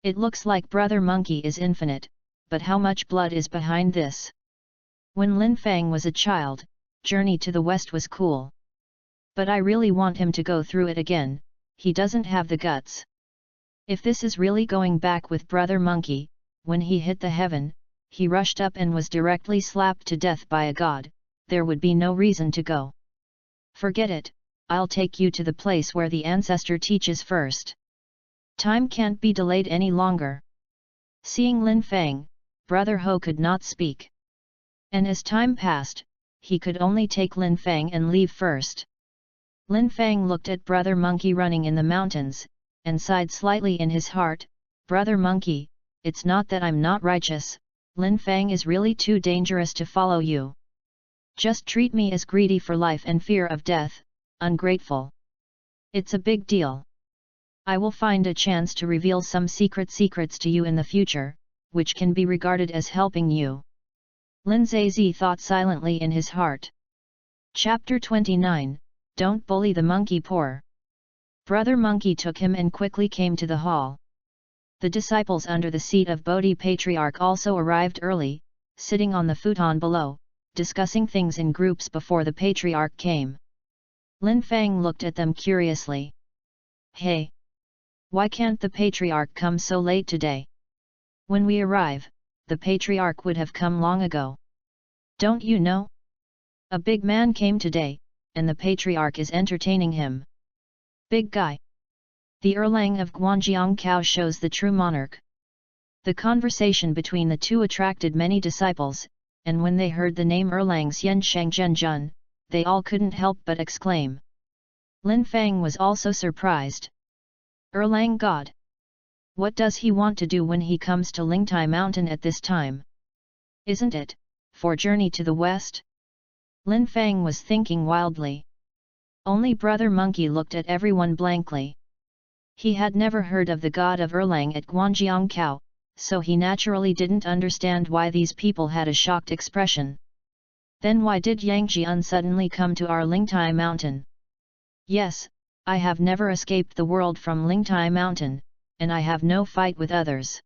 It looks like Brother Monkey is infinite, but how much blood is behind this? When Lin Fang was a child, Journey to the West was cool. But I really want him to go through it again, he doesn't have the guts. If this is really going back with Brother Monkey, when he hit the heaven, he rushed up and was directly slapped to death by a god, there would be no reason to go. Forget it, I'll take you to the place where the ancestor teaches first. Time can't be delayed any longer. Seeing Lin Fang, Brother Ho could not speak. And as time passed, he could only take Lin Fang and leave first. Lin Fang looked at Brother Monkey running in the mountains, and sighed slightly in his heart. Brother Monkey, it's not that I'm not righteous, Lin Fang is really too dangerous to follow you. Just treat me as greedy for life and fear of death, ungrateful. It's a big deal. I will find a chance to reveal some secrets to you in the future, which can be regarded as helping you. Lin Zaizi thought silently in his heart. Chapter 29, Don't Bully the Monkey Poor. Brother Monkey took him and quickly came to the hall. The disciples under the seat of Bodhi Patriarch also arrived early, sitting on the futon below, discussing things in groups before the Patriarch came. Lin Fang looked at them curiously. Hey! Why can't the patriarch come so late today? When we arrive, the patriarch would have come long ago. Don't you know? A big man came today, and the patriarch is entertaining him. Big guy. The Erlang of Guangjiang shows the true monarch. The conversation between the two attracted many disciples, and when they heard the name Erlang Xian Shang Zhenjun, they all couldn't help but exclaim. Lin Fang was also surprised. Erlang God. What does he want to do when he comes to Lingtai Mountain at this time? Isn't it for journey to the west? Lin Fang was thinking wildly. Only Brother Monkey looked at everyone blankly. He had never heard of the god of Erlang at Guangjiang, so he naturally didn't understand why these people had a shocked expression. Then why did Yang Jian suddenly come to our Lingtai Mountain? Yes, I have never escaped the world from Lingtai Mountain, and I have no fight with others.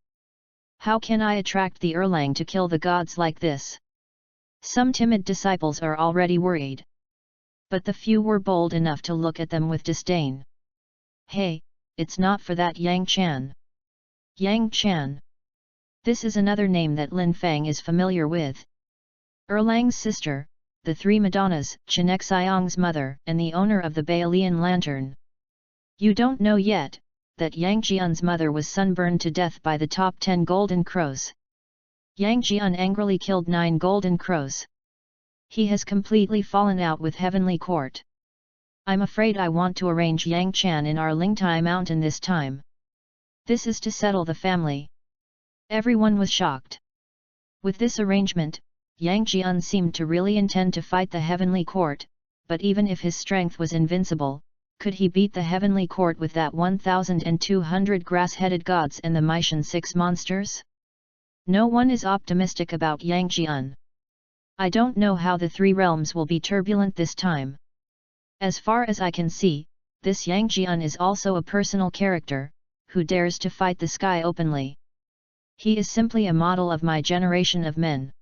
How can I attract the Erlang to kill the gods like this? Some timid disciples are already worried. But the few were bold enough to look at them with disdain. Hey, it's not for that Yang Chan. Yang Chan. This is another name that Lin Fang is familiar with. Erlang's sister, the three Madonnas, Chenxiang's mother, and the owner of the Baolian lantern. You don't know yet that Yang Jian's mother was sunburned to death by the top 10 golden crows. Yang Jian angrily killed 9 golden crows. He has completely fallen out with Heavenly Court. I'm afraid I want to arrange Yang Chan in our Lingtai Mountain this time. This is to settle the family. Everyone was shocked. With this arrangement, Yang Jian seemed to really intend to fight the Heavenly Court, but even if his strength was invincible, could he beat the Heavenly Court with that 1,200 grass-headed gods and the Maishan 6 monsters? No one is optimistic about Yang Jian. I don't know how the 3 realms will be turbulent this time. As far as I can see, this Yang Jian is also a personal character, who dares to fight the sky openly. He is simply a model of my generation of men.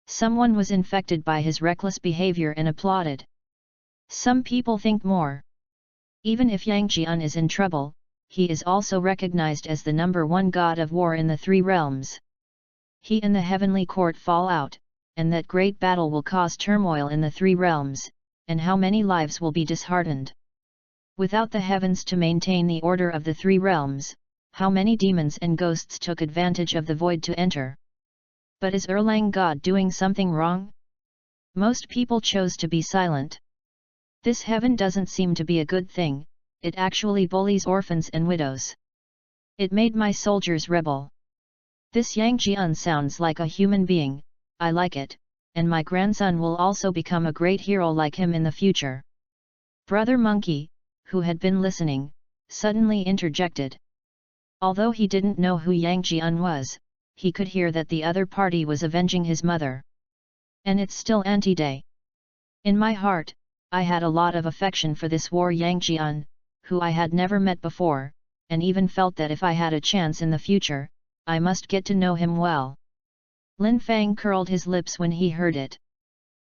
Someone was infected by his reckless behavior and applauded. Some people think more. Even if Yang Jian is in trouble, he is also recognized as the #1 god of war in the 3 realms. He and the Heavenly Court fall out, and that great battle will cause turmoil in the 3 realms, and how many lives will be disheartened. Without the heavens to maintain the order of the 3 realms, how many demons and ghosts took advantage of the void to enter? But is Erlang God doing something wrong? Most people chose to be silent. This heaven doesn't seem to be a good thing, it actually bullies orphans and widows. It made my soldiers rebel. This Yang Jian sounds like a human being, I like it, and my grandson will also become a great hero like him in the future. Brother Monkey, who had been listening, suddenly interjected. Although he didn't know who Yang Jian was, he could hear that the other party was avenging his mother. And it's still anti-day. In my heart, I had a lot of affection for this war Yang Jian, who I had never met before, and even felt that if I had a chance in the future, I must get to know him well. Lin Fang curled his lips when he heard it.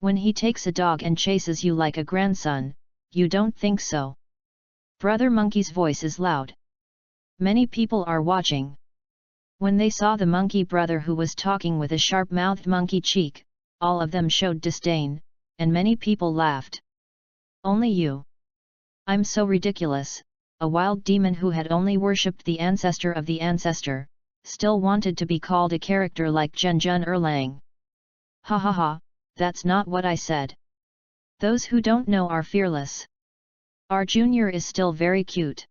When he takes a dog and chases you like a grandson, you don't think so? Brother Monkey's voice is loud. Many people are watching. When they saw the monkey brother who was talking with a sharp-mouthed monkey cheek, all of them showed disdain, and many people laughed. Only you. I'm so ridiculous, a wild demon who had only worshipped the ancestor of the ancestor, still wanted to be called a character like Zhenjun Erlang. Ha ha ha, that's not what I said. Those who don't know are fearless. Our junior is still very cute.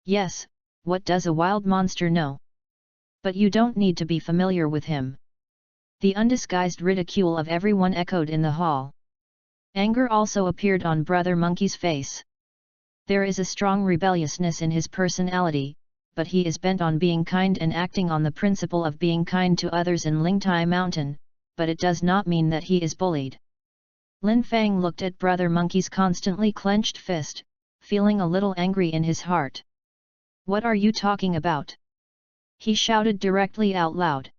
Yes, what does a wild monster know? But you don't need to be familiar with him. The undisguised ridicule of everyone echoed in the hall. Anger also appeared on Brother Monkey's face. There is a strong rebelliousness in his personality, but he is bent on being kind and acting on the principle of being kind to others in Lingtai Mountain, but it does not mean that he is bullied. Lin Fang looked at Brother Monkey's constantly clenched fist, feeling a little angry in his heart. What are you talking about? He shouted directly out loud.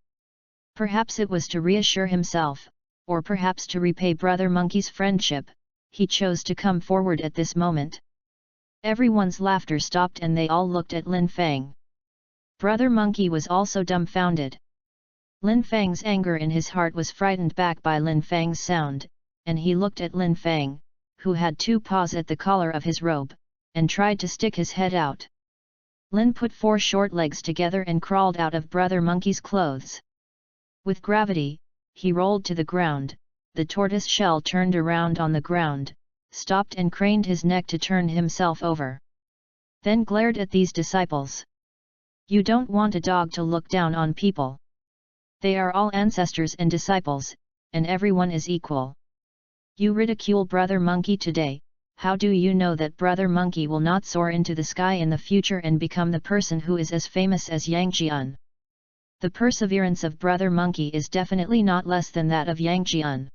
Perhaps it was to reassure himself, or perhaps to repay Brother Monkey's friendship, he chose to come forward at this moment. Everyone's laughter stopped and they all looked at Lin Fang. Brother Monkey was also dumbfounded. Lin Fang's anger in his heart was frightened back by Lin Fang's sound, and he looked at Lin Fang, who had 2 paws at the collar of his robe, and tried to stick his head out. Lin put 4 short legs together and crawled out of Brother Monkey's clothes. With gravity, he rolled to the ground. The tortoise shell turned around on the ground, stopped and craned his neck to turn himself over. Then glared at these disciples. You don't want a dog to look down on people. They are all ancestors and disciples, and everyone is equal. You ridicule Brother Monkey today, how do you know that Brother Monkey will not soar into the sky in the future and become the person who is as famous as Yang Jian? The perseverance of Brother Monkey is definitely not less than that of Yang Jian.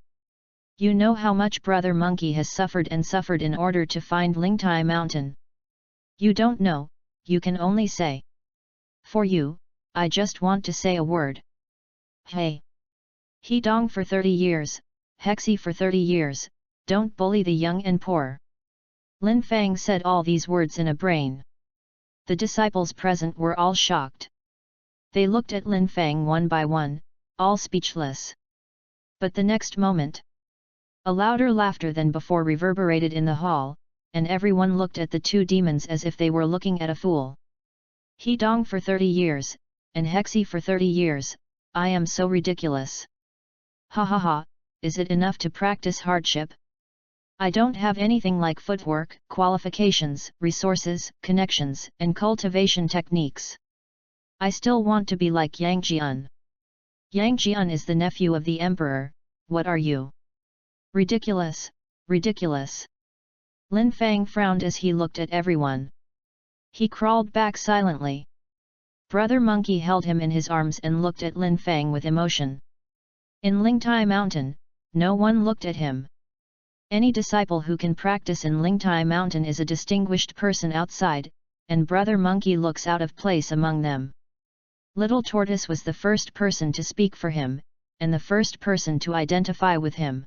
You know how much Brother Monkey has suffered in order to find Lingtai Mountain. You don't know, you can only say. For you, I just want to say a word. Hey! He Dong for 30 years, Hexi for 30 years, don't bully the young and poor. Lin Fang said all these words in a brain. The disciples present were all shocked. They looked at Lin Fang one by one, all speechless. But the next moment, a louder laughter than before reverberated in the hall, and everyone looked at the 2 demons as if they were looking at a fool. He Dong for 30 years, and Hexi for 30 years, I am so ridiculous. Ha ha ha, is it enough to practice hardship? I don't have anything like footwork, qualifications, resources, connections, and cultivation techniques. I still want to be like Yang Jian. Yang Jian is the nephew of the emperor, what are you? Ridiculous, ridiculous. Lin Fang frowned as he looked at everyone. He crawled back silently. Brother Monkey held him in his arms and looked at Lin Fang with emotion. In Lingtai Mountain, no one looked at him. Any disciple who can practice in Lingtai Mountain is a distinguished person outside, and Brother Monkey looks out of place among them. Little Tortoise was the first person to speak for him, and the first person to identify with him.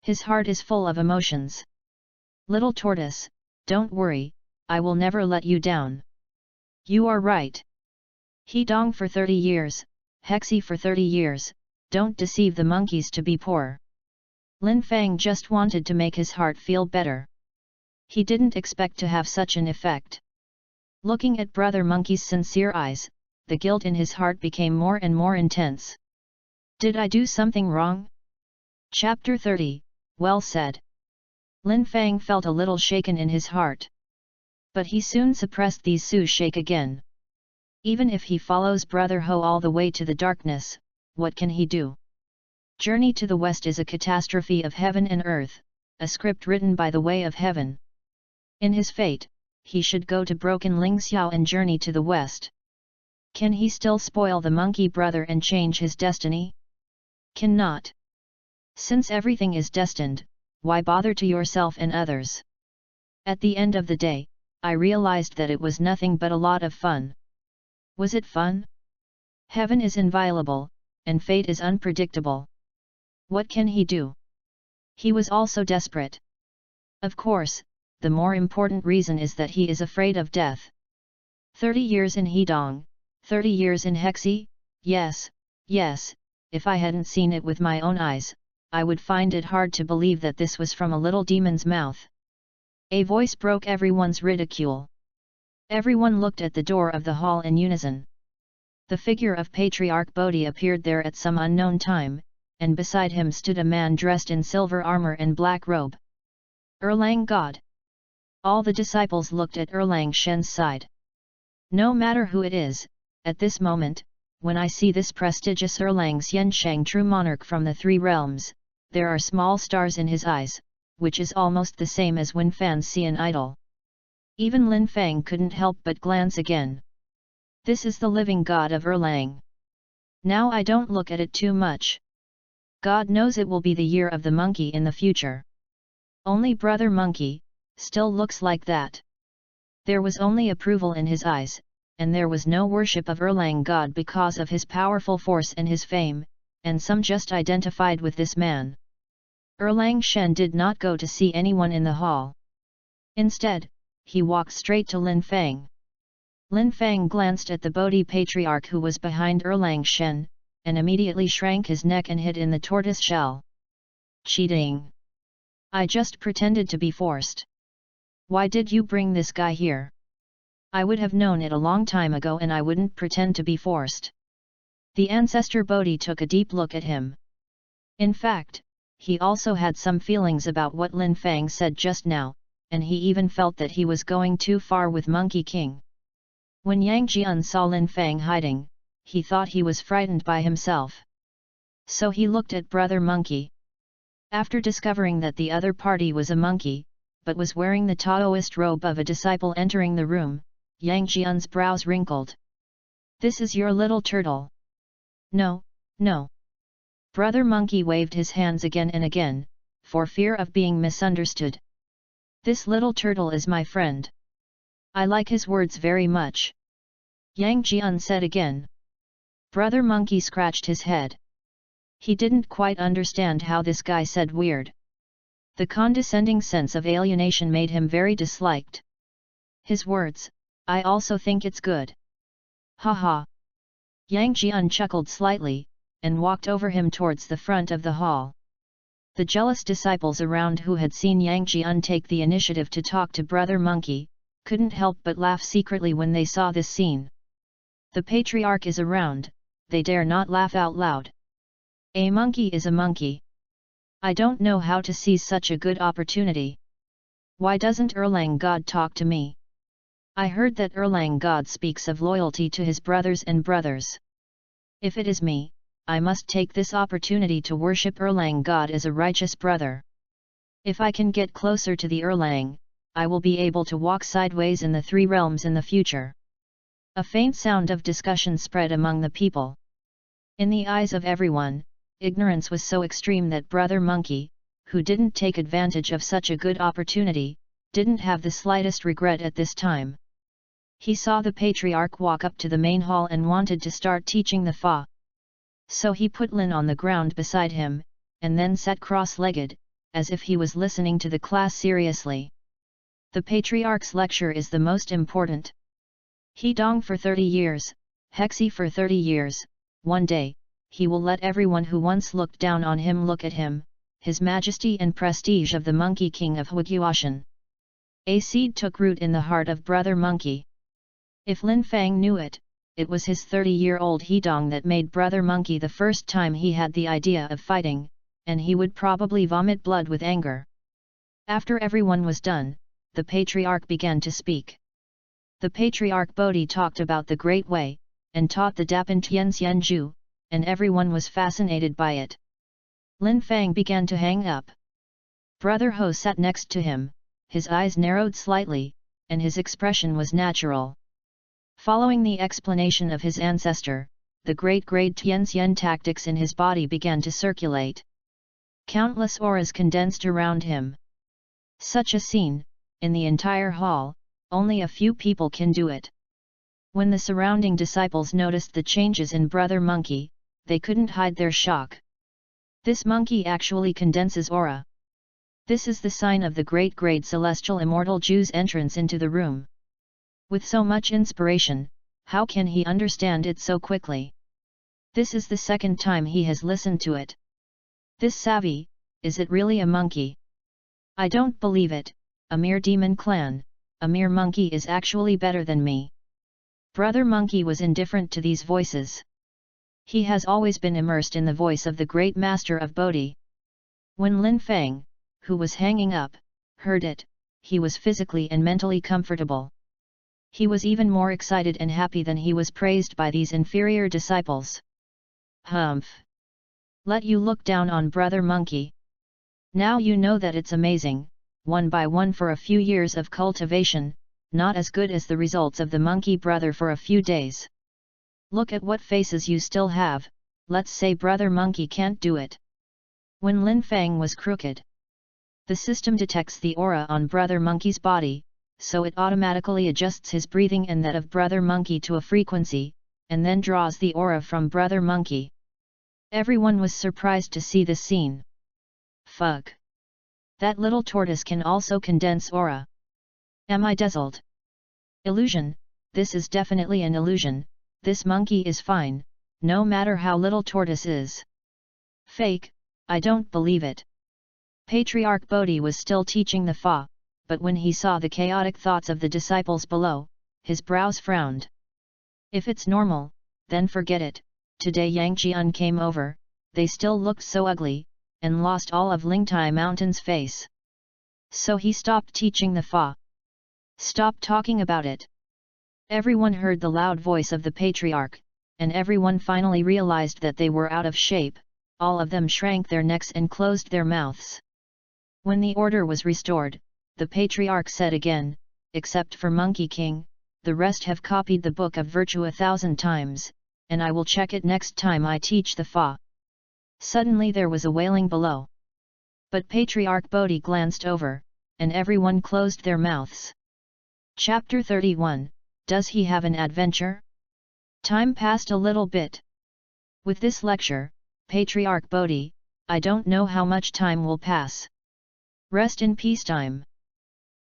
His heart is full of emotions. Little Tortoise, don't worry, I will never let you down. You are right. He Dong for 30 years, Hexi for 30 years, don't deceive the monkeys to be poor. Lin Fang just wanted to make his heart feel better. He didn't expect to have such an effect. Looking at Brother Monkey's sincere eyes, the guilt in his heart became more and more intense. Did I do something wrong? Chapter 30, well said. Lin Fang felt a little shaken in his heart. But he soon suppressed these to shake again. Even if he follows Brother Ho all the way to the darkness, what can he do? Journey to the West is a catastrophe of heaven and earth, a script written by the way of heaven. In his fate, he should go to Broken Lingxiao and journey to the West. Can he still spoil the monkey brother and change his destiny? Cannot. Since everything is destined, why bother to yourself and others? At the end of the day, I realized that it was nothing but a lot of fun. Was it fun? Heaven is inviolable, and fate is unpredictable. What can he do? He was also desperate. Of course, the more important reason is that he is afraid of death. 30 years in Hedong, 30 years in Hexi, yes, if I hadn't seen it with my own eyes, I would find it hard to believe that this was from a little demon's mouth. A voice broke everyone's ridicule. Everyone looked at the door of the hall in unison. The figure of Patriarch Bodhi appeared there at some unknown time, and beside him stood a man dressed in silver armor and black robe. Erlang God. All the disciples looked at Erlang Shen's side. No matter who it is, at this moment, when I see this prestigious Erlang Xiansheng true monarch from the 3 realms, there are small stars in his eyes, which is almost the same as when fans see an idol. Even Lin Fang couldn't help but glance again. This is the living god of Erlang. Now I don't look at it too much. God knows it will be the year of the monkey in the future. Only Brother Monkey, still looks like that. There was only approval in his eyes, and there was no worship of Erlang God because of his powerful force and his fame, and some just identified with this man. Erlang Shen did not go to see anyone in the hall. Instead, he walked straight to Lin Fang. Lin Fang glanced at the Bodhi patriarch who was behind Erlang Shen, and immediately shrank his neck and hid in the tortoise shell. Cheating! I just pretended to be forced. Why did you bring this guy here? I would have known it a long time ago and I wouldn't pretend to be forced. The ancestor Bodhi took a deep look at him. In fact, he also had some feelings about what Lin Fang said just now, and he even felt that he was going too far with Monkey King. When Yang Jian saw Lin Fang hiding, he thought he was frightened by himself. So he looked at Brother Monkey. After discovering that the other party was a monkey, but was wearing the Taoist robe of a disciple entering the room, Yang Jian's brows wrinkled. This is your little turtle. No, no. Brother Monkey waved his hands again and again, for fear of being misunderstood. This little turtle is my friend. I like his words very much. Yang Jian said again. Brother Monkey scratched his head. He didn't quite understand how this guy said weird. The condescending sense of alienation made him very disliked. His words, I also think it's good. Ha ha. Yang Jian chuckled slightly, and walked over him towards the front of the hall. The jealous disciples around who had seen Yang Jian take the initiative to talk to Brother Monkey, couldn't help but laugh secretly when they saw this scene. The patriarch is around, they dare not laugh out loud. A monkey is a monkey. I don't know how to seize such a good opportunity. Why doesn't Erlang God talk to me? I heard that Erlang God speaks of loyalty to his brothers and brothers. If it is me, I must take this opportunity to worship Erlang God as a righteous brother. If I can get closer to the Erlang, I will be able to walk sideways in the three realms in the future. A faint sound of discussion spread among the people. In the eyes of everyone, ignorance was so extreme that Brother Monkey, who didn't take advantage of such a good opportunity, didn't have the slightest regret at this time. He saw the patriarch walk up to the main hall and wanted to start teaching the Fa. So he put Lin on the ground beside him, and then sat cross-legged, as if he was listening to the class seriously. The patriarch's lecture is the most important. He Dong for 30 years, Hexi for 30 years, one day, he will let everyone who once looked down on him look at him, his majesty and prestige of the Monkey King of Huiguoshan. A seed took root in the heart of Brother Monkey. If Lin Fang knew it, it was his 30-year-old Hedong that made Brother Monkey the first time he had the idea of fighting, and he would probably vomit blood with anger. After everyone was done, the patriarch began to speak. The patriarch Bodhi talked about the Great Way, and taught the Dapan Tianxian Ju, and everyone was fascinated by it. Lin Fang began to hang up. Brother Ho sat next to him, his eyes narrowed slightly, and his expression was natural. Following the explanation of his ancestor, the great-grade Tianxian tactics in his body began to circulate. Countless auras condensed around him. Such a scene, in the entire hall, only a few people can do it. When the surrounding disciples noticed the changes in Brother Monkey, they couldn't hide their shock. This monkey actually condenses aura. This is the sign of the great-grade celestial immortal Jew's entrance into the room. With so much inspiration, how can he understand it so quickly? This is the second time he has listened to it. This savvy, is it really a monkey? I don't believe it, a mere demon clan, a mere monkey is actually better than me. Brother Monkey was indifferent to these voices. He has always been immersed in the voice of the great master of Bodhi. When Lin Fang, who was hanging up, heard it, he was physically and mentally comfortable. He was even more excited and happy than he was praised by these inferior disciples. Humph! Let you look down on Brother Monkey. Now you know that it's amazing, one by one for a few years of cultivation, not as good as the results of the monkey brother for a few days. Look at what faces you still have, let's say Brother Monkey can't do it. When Lin Fang was crooked, the system detects the aura on Brother Monkey's body, so it automatically adjusts his breathing and that of Brother Monkey to a frequency, and then draws the aura from Brother Monkey. Everyone was surprised to see this scene. Fuck! That little tortoise can also condense aura. Am I dazzled? Illusion, this is definitely an illusion, this monkey is fine, no matter how little tortoise is. Fake, I don't believe it. Patriarch Bodhi was still teaching the Fa, but when he saw the chaotic thoughts of the disciples below, his brows frowned. If it's normal, then forget it. Today Yang Jian came over, they still looked so ugly, and lost all of Lingtai Mountain's face. So he stopped teaching the Fa. Stop talking about it. Everyone heard the loud voice of the patriarch, and everyone finally realized that they were out of shape, all of them shrank their necks and closed their mouths. When the order was restored, the patriarch said again, except for Monkey King, the rest have copied the Book of Virtue 1,000 times, and I will check it next time I teach the Fa. Suddenly there was a wailing below. But Patriarch Bodhi glanced over, and everyone closed their mouths. Chapter 31, Does he have an adventure? Time passed a little bit. With this lecture, Patriarch Bodhi, I don't know how much time will pass. Rest in peace time.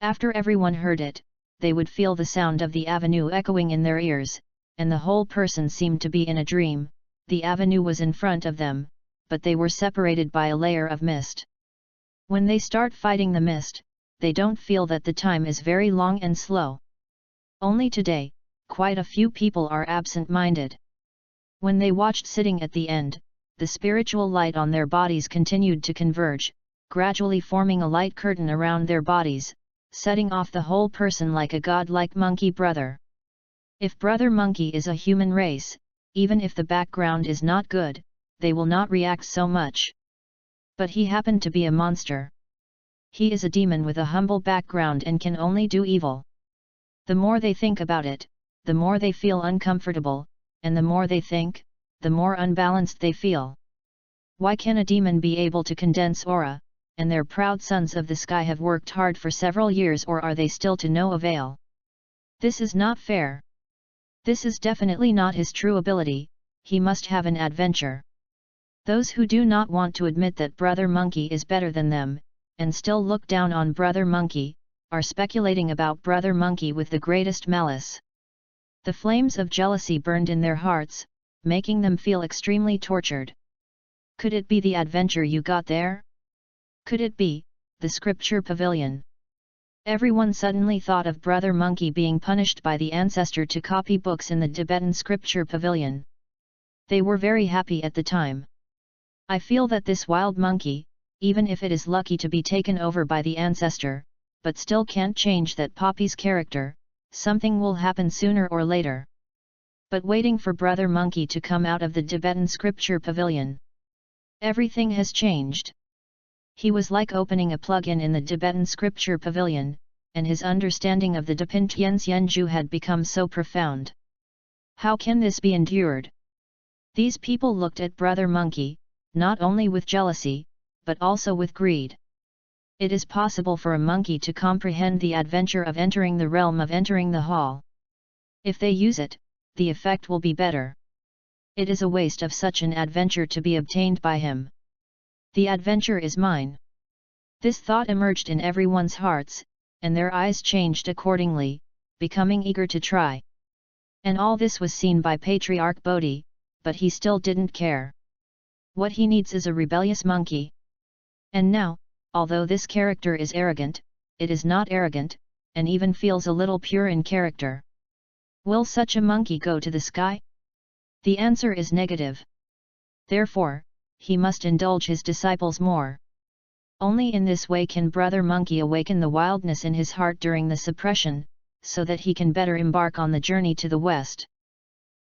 After everyone heard it, they would feel the sound of the avenue echoing in their ears, and the whole person seemed to be in a dream. The avenue was in front of them, but they were separated by a layer of mist. When they start fighting the mist, they don't feel that the time is very long and slow. Only today, quite a few people are absent-minded. When they watched sitting at the end, the spiritual light on their bodies continued to converge, gradually forming a light curtain around their bodies, setting off the whole person like a god-like monkey brother. If brother monkey is a human race, even if the background is not good, they will not react so much. But he happened to be a monster. He is a demon with a humble background and can only do evil. The more they think about it, the more they feel uncomfortable, and the more they think, the more unbalanced they feel. Why can a demon be able to condense aura, and their proud sons of the sky have worked hard for several years, or are they still to no avail? This is not fair. This is definitely not his true ability, he must have an adventure. Those who do not want to admit that Brother Monkey is better than them, and still look down on Brother Monkey, are speculating about Brother Monkey with the greatest malice. The flames of jealousy burned in their hearts, making them feel extremely tortured. Could it be the adventure you got there? Could it be the scripture pavilion? Everyone suddenly thought of Brother Monkey being punished by the ancestor to copy books in the Tibetan scripture pavilion. They were very happy at the time. I feel that this wild monkey, even if it is lucky to be taken over by the ancestor, but still can't change that Poppy's character, something will happen sooner or later. But waiting for Brother Monkey to come out of the Tibetan scripture pavilion, everything has changed. He was like opening a plug-in in the Tibetan scripture pavilion, and his understanding of the Depin Tien Xianju had become so profound. How can this be endured? These people looked at Brother Monkey, not only with jealousy, but also with greed. It is possible for a monkey to comprehend the adventure of entering the realm of entering the hall. If they use it, the effect will be better. It is a waste of such an adventure to be obtained by him. The adventure is mine. This thought emerged in everyone's hearts, and their eyes changed accordingly, becoming eager to try. And all this was seen by Patriarch Bodhi, but he still didn't care. What he needs is a rebellious monkey. And now, although this character is arrogant, it is not arrogant, and even feels a little pure in character. Will such a monkey go to the sky? The answer is negative. Therefore, he must indulge his disciples more. Only in this way can Brother Monkey awaken the wildness in his heart during the suppression, so that he can better embark on the journey to the west.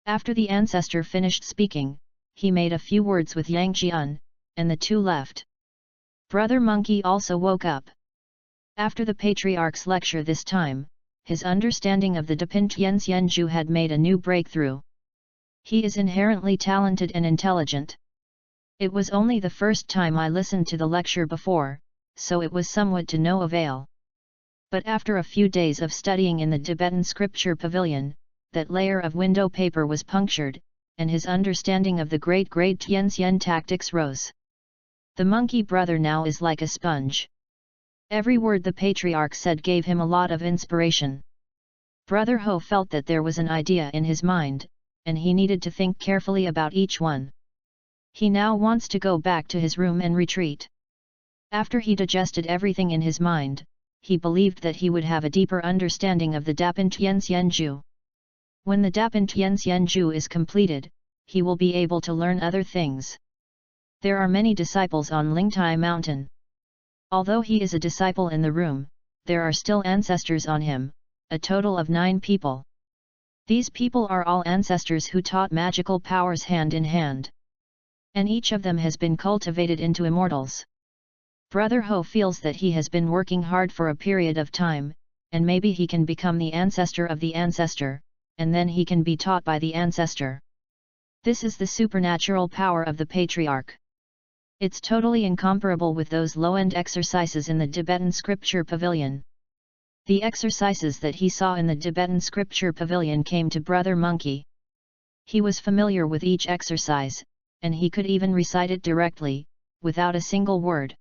After the ancestor finished speaking, he made a few words with Yang Jian, and the two left. Brother Monkey also woke up. After the patriarch's lecture this time, his understanding of the Depin Tien Xianju had made a new breakthrough. He is inherently talented and intelligent. It was only the first time I listened to the lecture before, so it was somewhat to no avail. But after a few days of studying in the Tibetan scripture pavilion, that layer of window paper was punctured, and his understanding of the great Tianxian tactics rose. The monkey brother now is like a sponge. Every word the patriarch said gave him a lot of inspiration. Brother Ho felt that there was an idea in his mind, and he needed to think carefully about each one. He now wants to go back to his room and retreat. After he digested everything in his mind, he believed that he would have a deeper understanding of the Dapin Tianxianju. When the Dapin Tianxianju is completed, he will be able to learn other things. There are many disciples on Lingtai Mountain. Although he is a disciple in the room, there are still ancestors on him, a total of 9 people. These people are all ancestors who taught magical powers hand in hand. And each of them has been cultivated into immortals. Brother Ho feels that he has been working hard for a period of time, and maybe he can become the ancestor of the ancestor, and then he can be taught by the ancestor. This is the supernatural power of the patriarch. It's totally incomparable with those low-end exercises in the Tibetan scripture pavilion. The exercises that he saw in the Tibetan scripture pavilion came to Brother Monkey. He was familiar with each exercise, and he could even recite it directly, without a single word.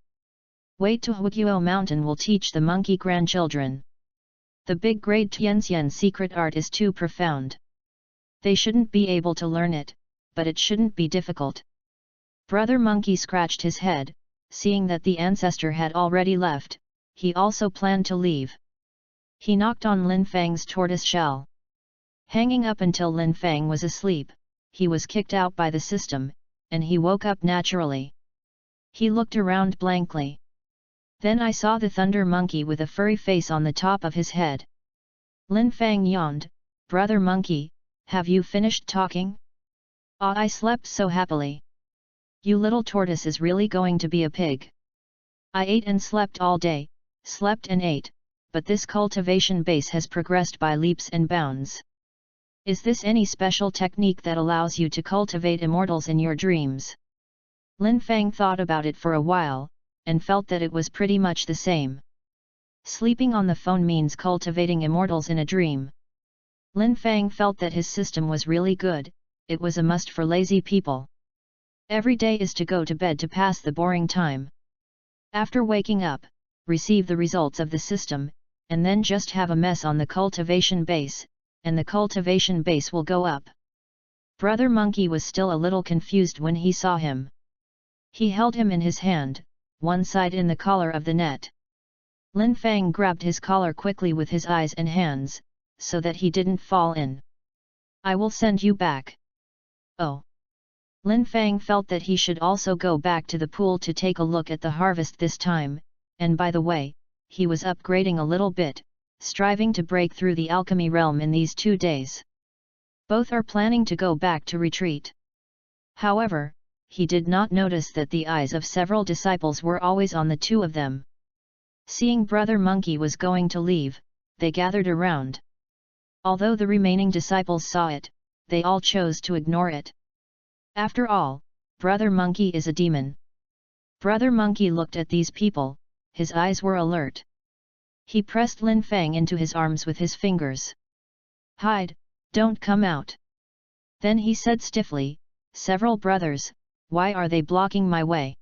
Wait till Huiguo Mountain will teach the monkey grandchildren. The big grade Tianxian secret art is too profound. They shouldn't be able to learn it, but it shouldn't be difficult. Brother Monkey scratched his head, seeing that the ancestor had already left. He also planned to leave. He knocked on Lin Fang's tortoise shell. Hanging up until Lin Fang was asleep, he was kicked out by the system, and he woke up naturally. He looked around blankly. Then I saw the thunder monkey with a furry face on the top of his head. Lin Fang yawned, "Brother Monkey, have you finished talking?" "Ah, I slept so happily." "You little tortoise is really going to be a pig." "I ate and slept all day, slept and ate, but this cultivation base has progressed by leaps and bounds. Is this any special technique that allows you to cultivate immortals in your dreams?" Lin Fang thought about it for a while, and felt that it was pretty much the same. Sleeping on the phone means cultivating immortals in a dream. Lin Fang felt that his system was really good, it was a must for lazy people. Every day is to go to bed to pass the boring time. After waking up, receive the results of the system, and then just have a mess on the cultivation base, and the cultivation base will go up. Brother Monkey was still a little confused when he saw him. He held him in his hand, one side in the collar of the net. Lin Fang grabbed his collar quickly with his eyes and hands, so that he didn't fall in. "I will send you back." "Oh." Lin Fang felt that he should also go back to the pool to take a look at the harvest this time, and by the way, he was upgrading a little bit, striving to break through the alchemy realm in these 2 days. Both are planning to go back to retreat. However, he did not notice that the eyes of several disciples were always on the 2 of them. Seeing Brother Monkey was going to leave, they gathered around. Although the remaining disciples saw it, they all chose to ignore it. After all, Brother Monkey is a demon. Brother Monkey looked at these people, his eyes were alert. He pressed Lin Fang into his arms with his fingers. "Hide, don't come out." Then he said stiffly, "Several brothers, why are they blocking my way?"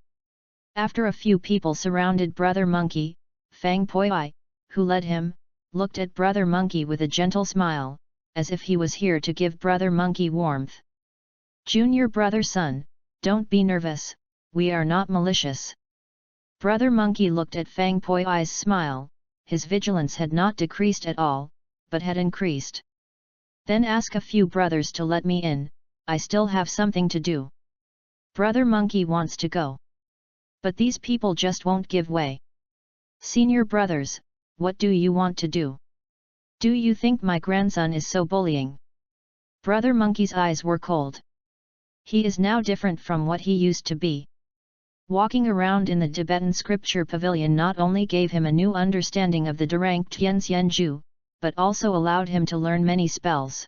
After a few people surrounded Brother Monkey, Fang Poiai, who led him, looked at Brother Monkey with a gentle smile, as if he was here to give Brother Monkey warmth. "Junior brother son, don't be nervous, we are not malicious." Brother Monkey looked at Fang Poiai's smile, his vigilance had not decreased at all, but had increased. "Then ask a few brothers to let me in, I still have something to do." Brother Monkey wants to go. But these people just won't give way. "Senior brothers, what do you want to do? Do you think my grandson is so bullying?" Brother Monkey's eyes were cold. He is now different from what he used to be. Walking around in the Tibetan scripture pavilion not only gave him a new understanding of the Derang Tianxianju, but also allowed him to learn many spells.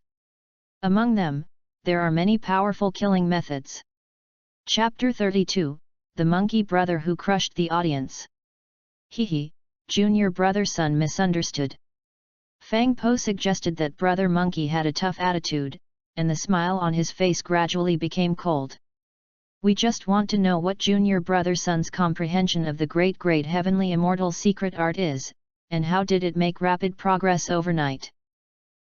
Among them, there are many powerful killing methods. Chapter 32, The Monkey Brother Who Crushed the Audience. Hehe, junior brother son misunderstood. Fang Po suggested that Brother Monkey had a tough attitude, and the smile on his face gradually became cold. We just want to know what junior brother Sun's comprehension of the great heavenly immortal secret art is, and how did it make rapid progress overnight?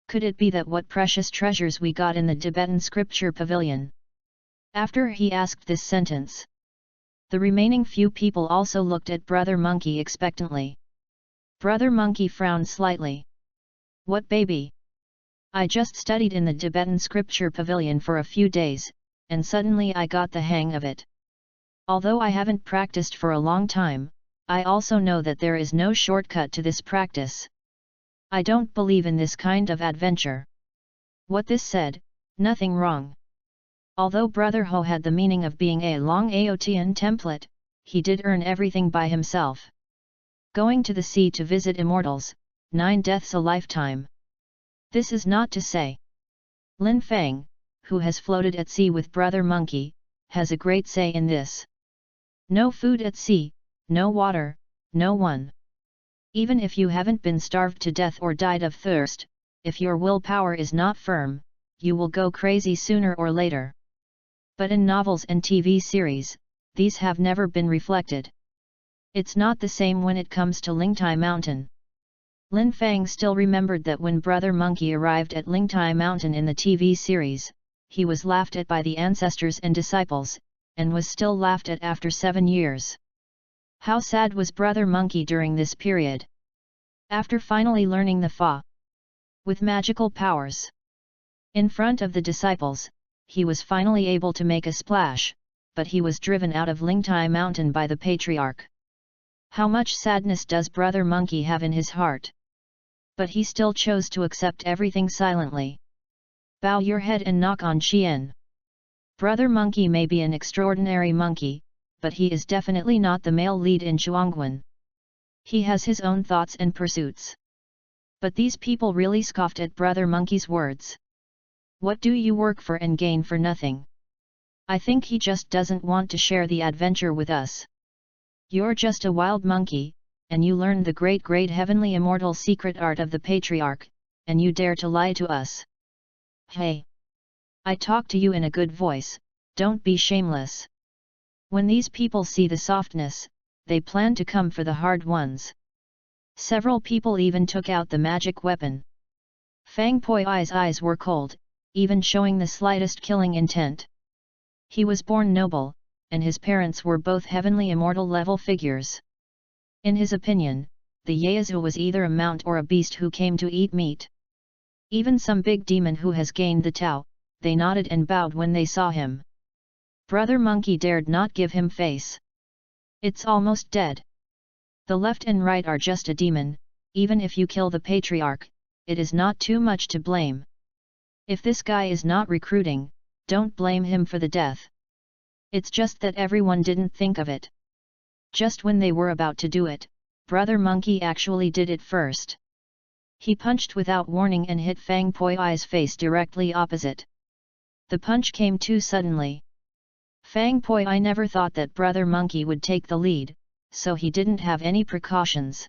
Could it be that what precious treasures we got in the Tibetan scripture pavilion? After he asked this sentence, the remaining few people also looked at Brother Monkey expectantly. Brother Monkey frowned slightly. What baby? I just studied in the Tibetan scripture pavilion for a few days, and suddenly I got the hang of it. Although I haven't practiced for a long time, I also know that there is no shortcut to this practice. I don't believe in this kind of adventure. What this said, nothing wrong. Although Brother Ho had the meaning of being a long Aotian template, he did earn everything by himself. Going to the sea to visit immortals, 9 deaths a lifetime. This is not to say. Lin Fang, who has floated at sea with Brother Monkey, has a great say in this. No food at sea, no water, no one. Even if you haven't been starved to death or died of thirst, if your willpower is not firm, you will go crazy sooner or later. But in novels and TV series, these have never been reflected. It's not the same when it comes to Lingtai Mountain. Lin Fang still remembered that when Brother Monkey arrived at Lingtai Mountain in the TV series, he was laughed at by the ancestors and disciples, and was still laughed at after 7 years. How sad was Brother Monkey during this period? After finally learning the Fa with magical powers in front of the disciples, he was finally able to make a splash, but he was driven out of Lingtai Mountain by the Patriarch. How much sadness does Brother Monkey have in his heart? But he still chose to accept everything silently. Bow your head and knock on Chien. Brother Monkey may be an extraordinary monkey, but he is definitely not the male lead in Chuangguan. He has his own thoughts and pursuits. But these people really scoffed at Brother Monkey's words. What do you work for and gain for nothing? I think he just doesn't want to share the adventure with us. You're just a wild monkey, and you learned the great heavenly immortal secret art of the Patriarch, and you dare to lie to us. Hey! I talk to you in a good voice, don't be shameless. When these people see the softness, they plan to come for the hard ones. Several people even took out the magic weapon. Fang Poi's eyes were cold, even showing the slightest killing intent. He was born noble, and his parents were both heavenly immortal level figures. In his opinion, the Yaezu was either a mount or a beast who came to eat meat. Even some big demon who has gained the Tao, they nodded and bowed when they saw him. Brother Monkey dared not give him face. It's almost dead. The left and right are just a demon, even if you kill the Patriarch, it is not too much to blame. If this guy is not recruiting, don't blame him for the death. It's just that everyone didn't think of it. Just when they were about to do it, Brother Monkey actually did it first. He punched without warning and hit Fang Poi's face directly opposite. The punch came too suddenly. Fang Poi never thought that Brother Monkey would take the lead, so he didn't have any precautions.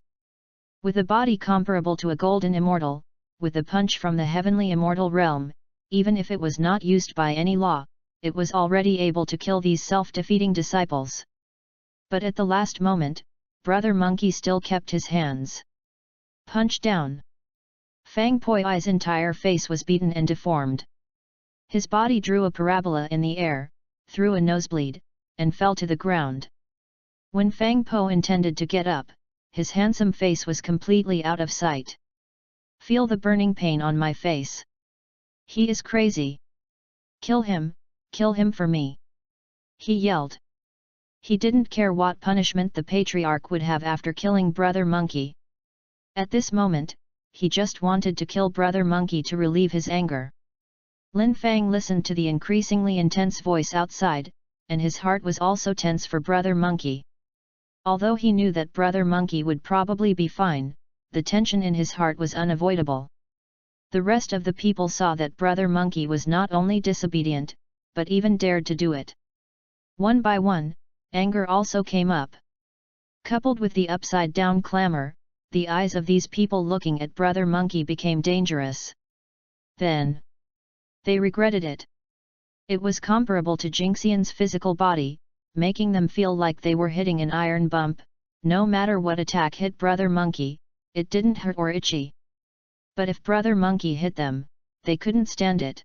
With a body comparable to a golden immortal, with a punch from the heavenly immortal realm, even if it was not used by any law, it was already able to kill these self-defeating disciples. But at the last moment, Brother Monkey still kept his hands. Punch down. Fang Poi's entire face was beaten and deformed. His body drew a parabola in the air, through a nosebleed, and fell to the ground. When Fang Po intended to get up, his handsome face was completely out of sight. Feel the burning pain on my face. He is crazy. Kill him for me. He yelled. He didn't care what punishment the Patriarch would have after killing Brother Monkey. At this moment, he just wanted to kill Brother Monkey to relieve his anger. Lin Fang listened to the increasingly intense voice outside, and his heart was also tense for Brother Monkey. Although he knew that Brother Monkey would probably be fine, the tension in his heart was unavoidable. The rest of the people saw that Brother Monkey was not only disobedient, but even dared to do it. One by one, anger also came up. Coupled with the upside-down clamor, the eyes of these people looking at Brother Monkey became dangerous. Then they regretted it. It was comparable to Jinxian's physical body, making them feel like they were hitting an iron bump. No matter what attack hit Brother Monkey, it didn't hurt or itchy. But if Brother Monkey hit them, they couldn't stand it.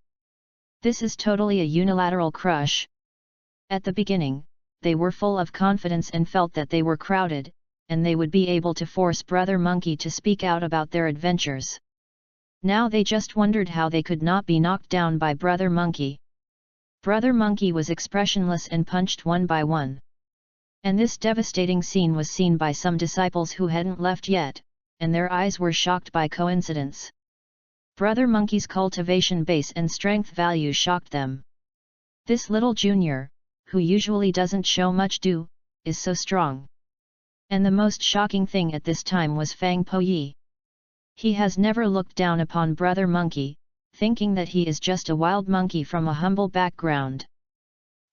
This is totally a unilateral crush. At the beginning, they were full of confidence and felt that they were crowded, and they would be able to force Brother Monkey to speak out about their adventures. Now they just wondered how they could not be knocked down by Brother Monkey. Brother Monkey was expressionless and punched one by one. And this devastating scene was seen by some disciples who hadn't left yet, and their eyes were shocked by coincidence. Brother Monkey's cultivation base and strength value shocked them. This little junior, who usually doesn't show much is so strong. And the most shocking thing at this time was Fang Poyi. He has never looked down upon Brother Monkey, thinking that he is just a wild monkey from a humble background.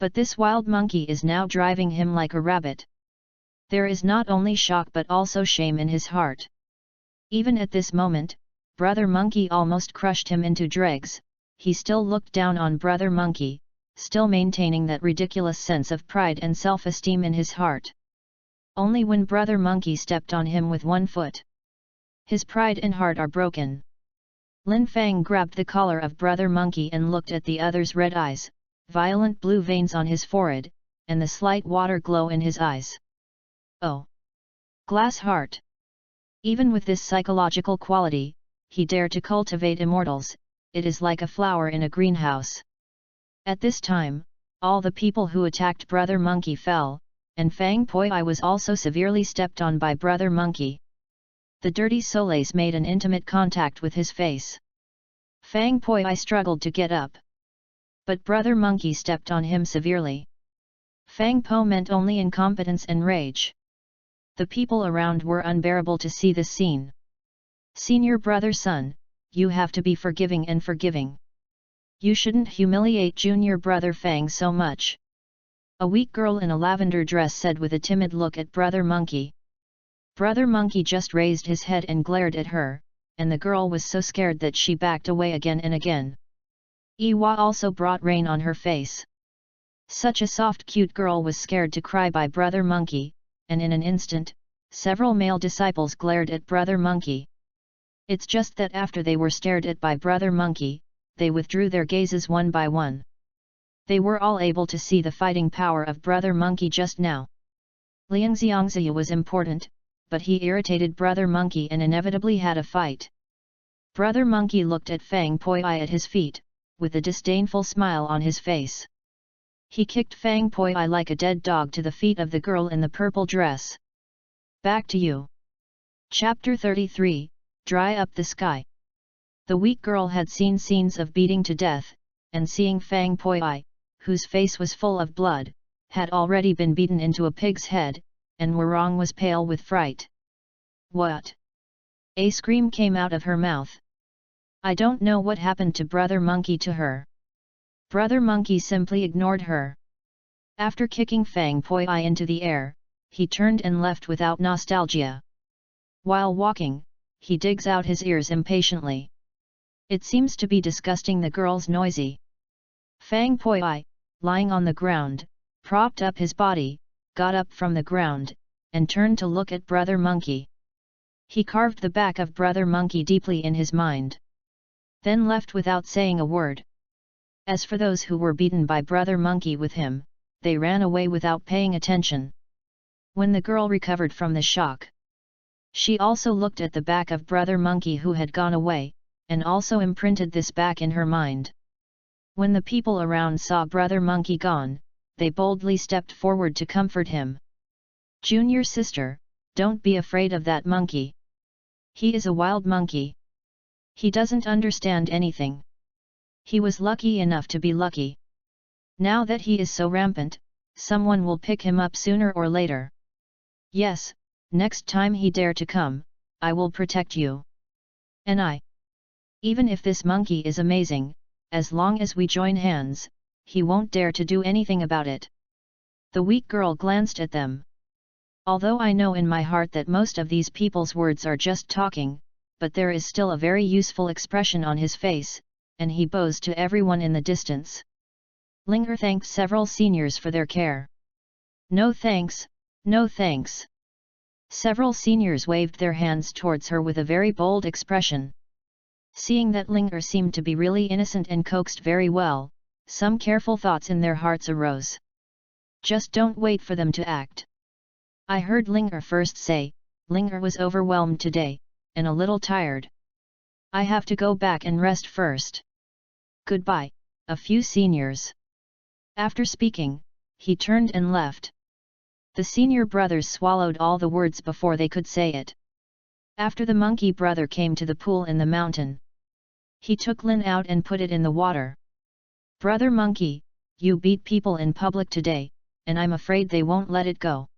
But this wild monkey is now driving him like a rabbit. There is not only shock but also shame in his heart. Even at this moment, Brother Monkey almost crushed him into dregs. He still looked down on Brother Monkey, still maintaining that ridiculous sense of pride and self-esteem in his heart. Only when Brother Monkey stepped on him with one foot, his pride and heart are broken. Lin Fang grabbed the collar of Brother Monkey and looked at the other's red eyes, violent blue veins on his forehead, and the slight water glow in his eyes. Oh! Glass heart! Even with this psychological quality, he dared to cultivate immortals. It is like a flower in a greenhouse. At this time, all the people who attacked Brother Monkey fell, and Fang Poyi was also severely stepped on by Brother Monkey. The dirty Soleils made an intimate contact with his face. Fang Poyi struggled to get up. But Brother Monkey stepped on him severely. Fang Po meant only incompetence and rage. The people around were unbearable to see this scene. Senior brother son, you have to be forgiving and forgiving. You shouldn't humiliate junior brother Fang so much. A weak girl in a lavender dress said with a timid look at Brother Monkey. Brother Monkey just raised his head and glared at her, and the girl was so scared that she backed away again and again. Iwa also brought rain on her face. Such a soft cute girl was scared to cry by Brother Monkey, and in an instant, several male disciples glared at Brother Monkey. It's just that after they were stared at by Brother Monkey, they withdrew their gazes one by one. They were all able to see the fighting power of Brother Monkey just now. Liang Xiangxia was important, but he irritated Brother Monkey and inevitably had a fight. Brother Monkey looked at Fang Poyi at his feet, with a disdainful smile on his face. He kicked Fang Poyi like a dead dog to the feet of the girl in the purple dress. Back to you. Chapter 33, Dry Up the Sky. The weak girl had seen scenes of beating to death, and seeing Fang Poyi, whose face was full of blood, had already been beaten into a pig's head, and Warong was pale with fright. What? A scream came out of her mouth. I don't know what happened to Brother Monkey to her. Brother Monkey simply ignored her. After kicking Fang Poyi into the air, he turned and left without nostalgia. While walking, he digs out his ears impatiently. It seems to be disgusting the girl's noisy. Fang Poyi, lying on the ground, propped up his body, got up from the ground, and turned to look at Brother Monkey. He carved the back of Brother Monkey deeply in his mind. Then left without saying a word. As for those who were beaten by Brother Monkey with him, they ran away without paying attention. When the girl recovered from the shock, she also looked at the back of Brother Monkey who had gone away, and also imprinted this back in her mind. When the people around saw Brother Monkey gone, they boldly stepped forward to comfort him. Junior sister, don't be afraid of that monkey. He is a wild monkey. He doesn't understand anything. He was lucky enough to be lucky. Now that he is so rampant, someone will pick him up sooner or later. Yes, next time he dare to come, I will protect you. And I. Even if this monkey is amazing, as long as we join hands, he won't dare to do anything about it. The weak girl glanced at them. Although I know in my heart that most of these people's words are just talking, but there is still a very useful expression on his face, and he bows to everyone in the distance. Ling thanked several seniors for their care. No thanks, no thanks. Several seniors waved their hands towards her with a very bold expression. Seeing that Ling seemed to be really innocent and coaxed very well, some careful thoughts in their hearts arose. Just don't wait for them to act. I heard Ling first say, Ling was overwhelmed today, and a little tired. I have to go back and rest first. Goodbye, a few seniors. After speaking, he turned and left. The senior brothers swallowed all the words before they could say it. After the monkey brother came to the pool in the mountain. He took Lin out and put it in the water. Brother monkey, you beat people in public today, and I'm afraid they won't let it go.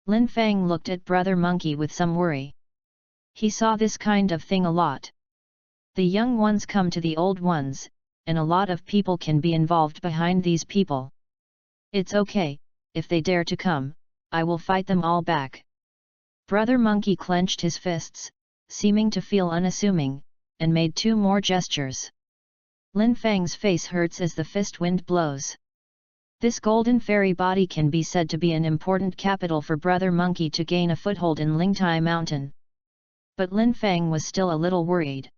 Lin Fang looked at brother monkey with some worry. He saw this kind of thing a lot. The young ones come to the old ones, and a lot of people can be involved behind these people. It's okay, if they dare to come, I will fight them all back. Brother monkey clenched his fists, seeming to feel unassuming, and made 2 more gestures. Lin Fang's face hurts as the fist wind blows. This golden fairy body can be said to be an important capital for Brother Monkey to gain a foothold in Lingtai Mountain. But Lin Fang was still a little worried.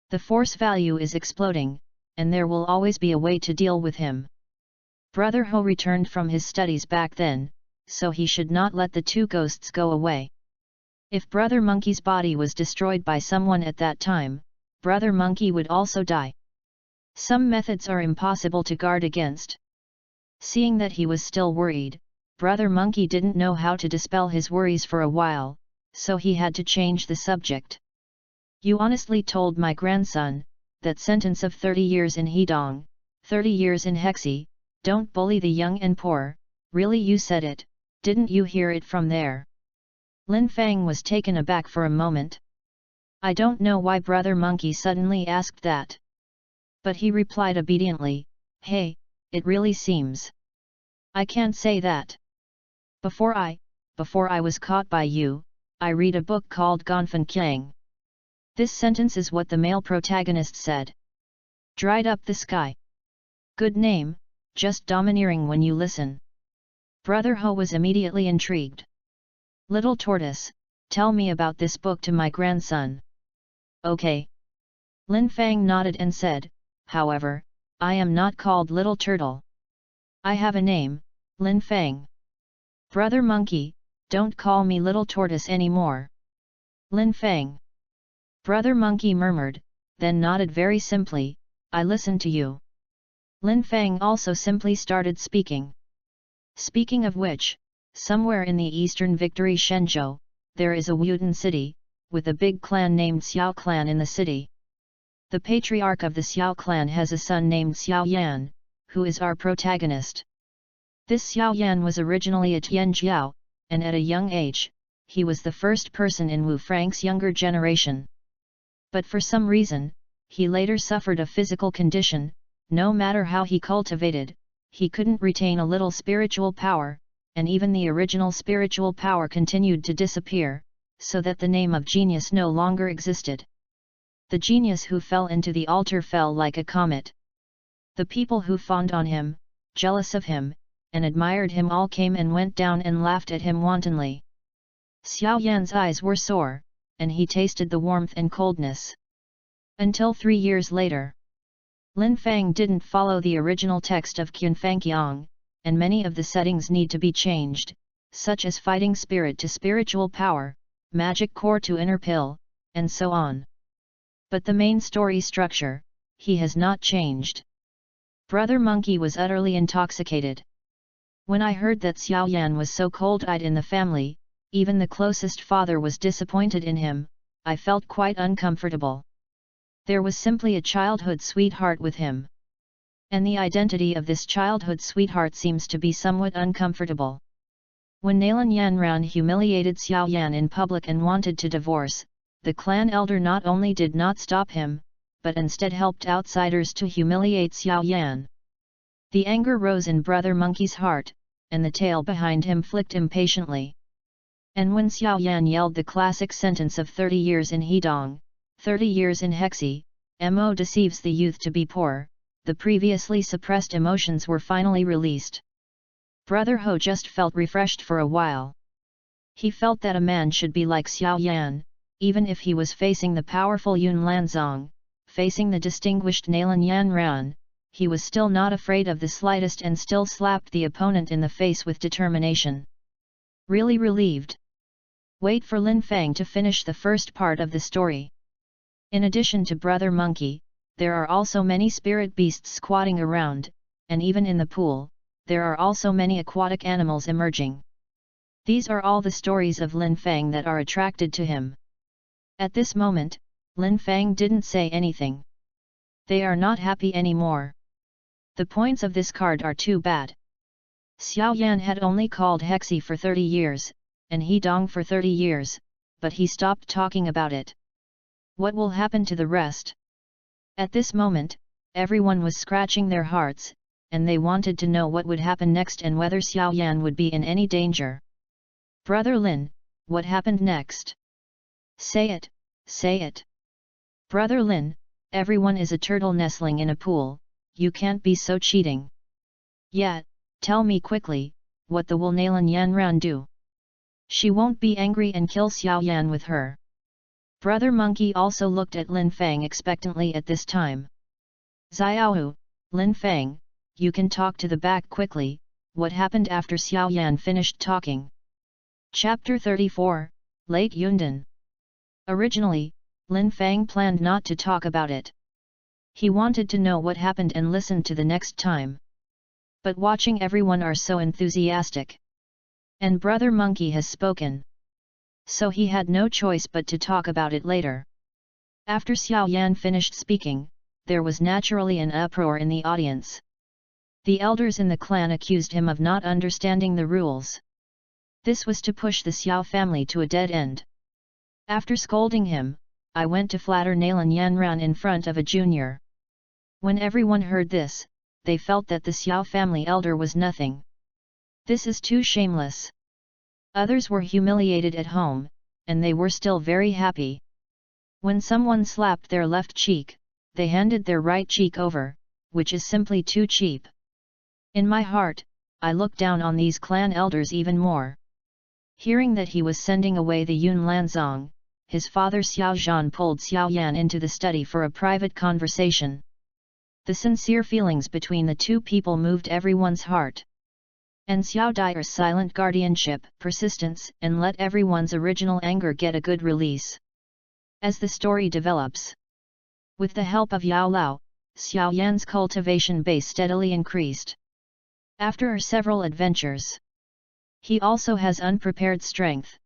The force value is exploding, and there will always be a way to deal with him. Brother Ho returned from his studies back then, so he should not let the 2 ghosts go away. If Brother Monkey's body was destroyed by someone at that time, Brother Monkey would also die. Some methods are impossible to guard against. Seeing that he was still worried, Brother Monkey didn't know how to dispel his worries for a while, so he had to change the subject. You honestly told my grandson, that sentence of 30 years in Hedong, 30 years in Hexi, don't bully the young and poor, really you said it, didn't you hear it from there? Lin Fang was taken aback for a moment. I don't know why Brother Monkey suddenly asked that. But he replied obediently, hey, it really seems. I can't say that. Before I was caught by you, I read a book called Fanfiction. This sentence is what the male protagonist said. Dried up the sky. Good name, just domineering when you listen. Brother Ho was immediately intrigued. Little tortoise, tell me about this book to my grandson. Okay. Lin Fang nodded and said, however, I am not called Little Turtle. I have a name, Lin Fang. Brother Monkey, don't call me Little Tortoise anymore. Lin Fang. Brother Monkey murmured, then nodded very simply, I listen to you. Lin Fang also simply started speaking. Speaking of which, somewhere in the eastern Victory Shenzhou, there is a Wuden city, with a big clan named Xiao Clan in the city. The patriarch of the Xiao clan has a son named Xiao Yan, who is our protagonist. This Xiao Yan was originally a Tianjiao, and at a young age, he was the first person in Wu Frank's younger generation. But for some reason, he later suffered a physical condition. No matter how he cultivated, he couldn't retain a little spiritual power, and even the original spiritual power continued to disappear, so that the name of genius no longer existed. The genius who fell into the altar fell like a comet. The people who fawned on him, jealous of him, and admired him all came and went down and laughed at him wantonly. Xiao Yan's eyes were sore, and he tasted the warmth and coldness. Until 3 years later. Lin Fang didn't follow the original text of Fanfiction, and many of the settings need to be changed, such as fighting spirit to spiritual power, magic core to inner pill, and so on. But the main story structure, he has not changed. Brother Monkey was utterly intoxicated. When I heard that Xiao Yan was so cold-eyed in the family, even the closest father was disappointed in him, I felt quite uncomfortable. There was simply a childhood sweetheart with him. And the identity of this childhood sweetheart seems to be somewhat uncomfortable. When Nalan Yanran humiliated Xiao Yan in public and wanted to divorce, the clan elder not only did not stop him, but instead helped outsiders to humiliate Xiao Yan. The anger rose in Brother Monkey's heart, and the tail behind him flicked impatiently. And when Xiao Yan yelled the classic sentence of 30 years in Hedong, 30 years in Hexi, Mo deceives the youth to be poor, the previously suppressed emotions were finally released. Brother Ho just felt refreshed for a while. He felt that a man should be like Xiao Yan, even if he was facing the powerful Yun Lanzong, facing the distinguished Nalan Yan Ran, he was still not afraid of the slightest and still slapped the opponent in the face with determination. Really relieved. Wait for Lin Fang to finish the first part of the story. In addition to Brother Monkey, there are also many spirit beasts squatting around, and even in the pool, there are also many aquatic animals emerging. These are all the stories of Lin Fang that are attracted to him. At this moment, Lin Fang didn't say anything. They are not happy anymore. The points of this card are too bad. Xiao Yan had only called Hexi for 30 years, and He Dong for 30 years, but he stopped talking about it. What will happen to the rest? At this moment, everyone was scratching their hearts, and they wanted to know what would happen next and whether Xiao Yan would be in any danger. Brother Lin, what happened next? Say it, say it. Brother Lin, everyone is a turtle nestling in a pool, you can't be so cheating. Yeah, tell me quickly, what the will Nalan Yan Ran do? She won't be angry and kill Xiao Yan with her. Brother Monkey also looked at Lin Fang expectantly at this time. Xiaohu, Lin Fang, you can talk to the back quickly, what happened after Xiao Yan finished talking? Chapter 34, Late Yundan. Originally, Lin Fang planned not to talk about it. He wanted to know what happened and listen to the next time. But watching everyone are so enthusiastic. And Brother Monkey has spoken. So he had no choice but to talk about it later. After Xiao Yan finished speaking, there was naturally an uproar in the audience. The elders in the clan accused him of not understanding the rules. This was to push the Xiao family to a dead end. After scolding him, I went to flatter Nalan Yan Ran in front of a junior. When everyone heard this, they felt that the Xiao family elder was nothing. This is too shameless. Others were humiliated at home, and they were still very happy. When someone slapped their left cheek, they handed their right cheek over, which is simply too cheap. In my heart, I look down on these clan elders even more. Hearing that he was sending away the Yun Lanzong, his father Xiao Zhan pulled Xiao Yan into the study for a private conversation. The sincere feelings between the two people moved everyone's heart. And Xiao Dai's silent guardianship, persistence, and let everyone's original anger get a good release. As the story develops, with the help of Yao Lao, Xiao Yan's cultivation base steadily increased. After several adventures, he also has unprepared strength.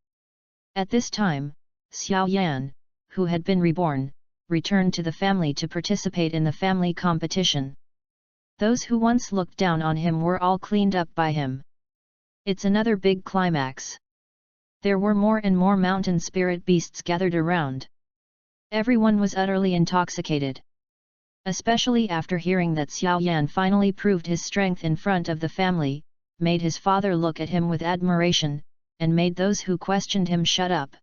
At this time, Xiao Yan, who had been reborn, returned to the family to participate in the family competition. Those who once looked down on him were all cleaned up by him. It's another big climax. There were more and more mountain spirit beasts gathered around. Everyone was utterly intoxicated. Especially after hearing that Xiao Yan finally proved his strength in front of the family, made his father look at him with admiration, and made those who questioned him shut up.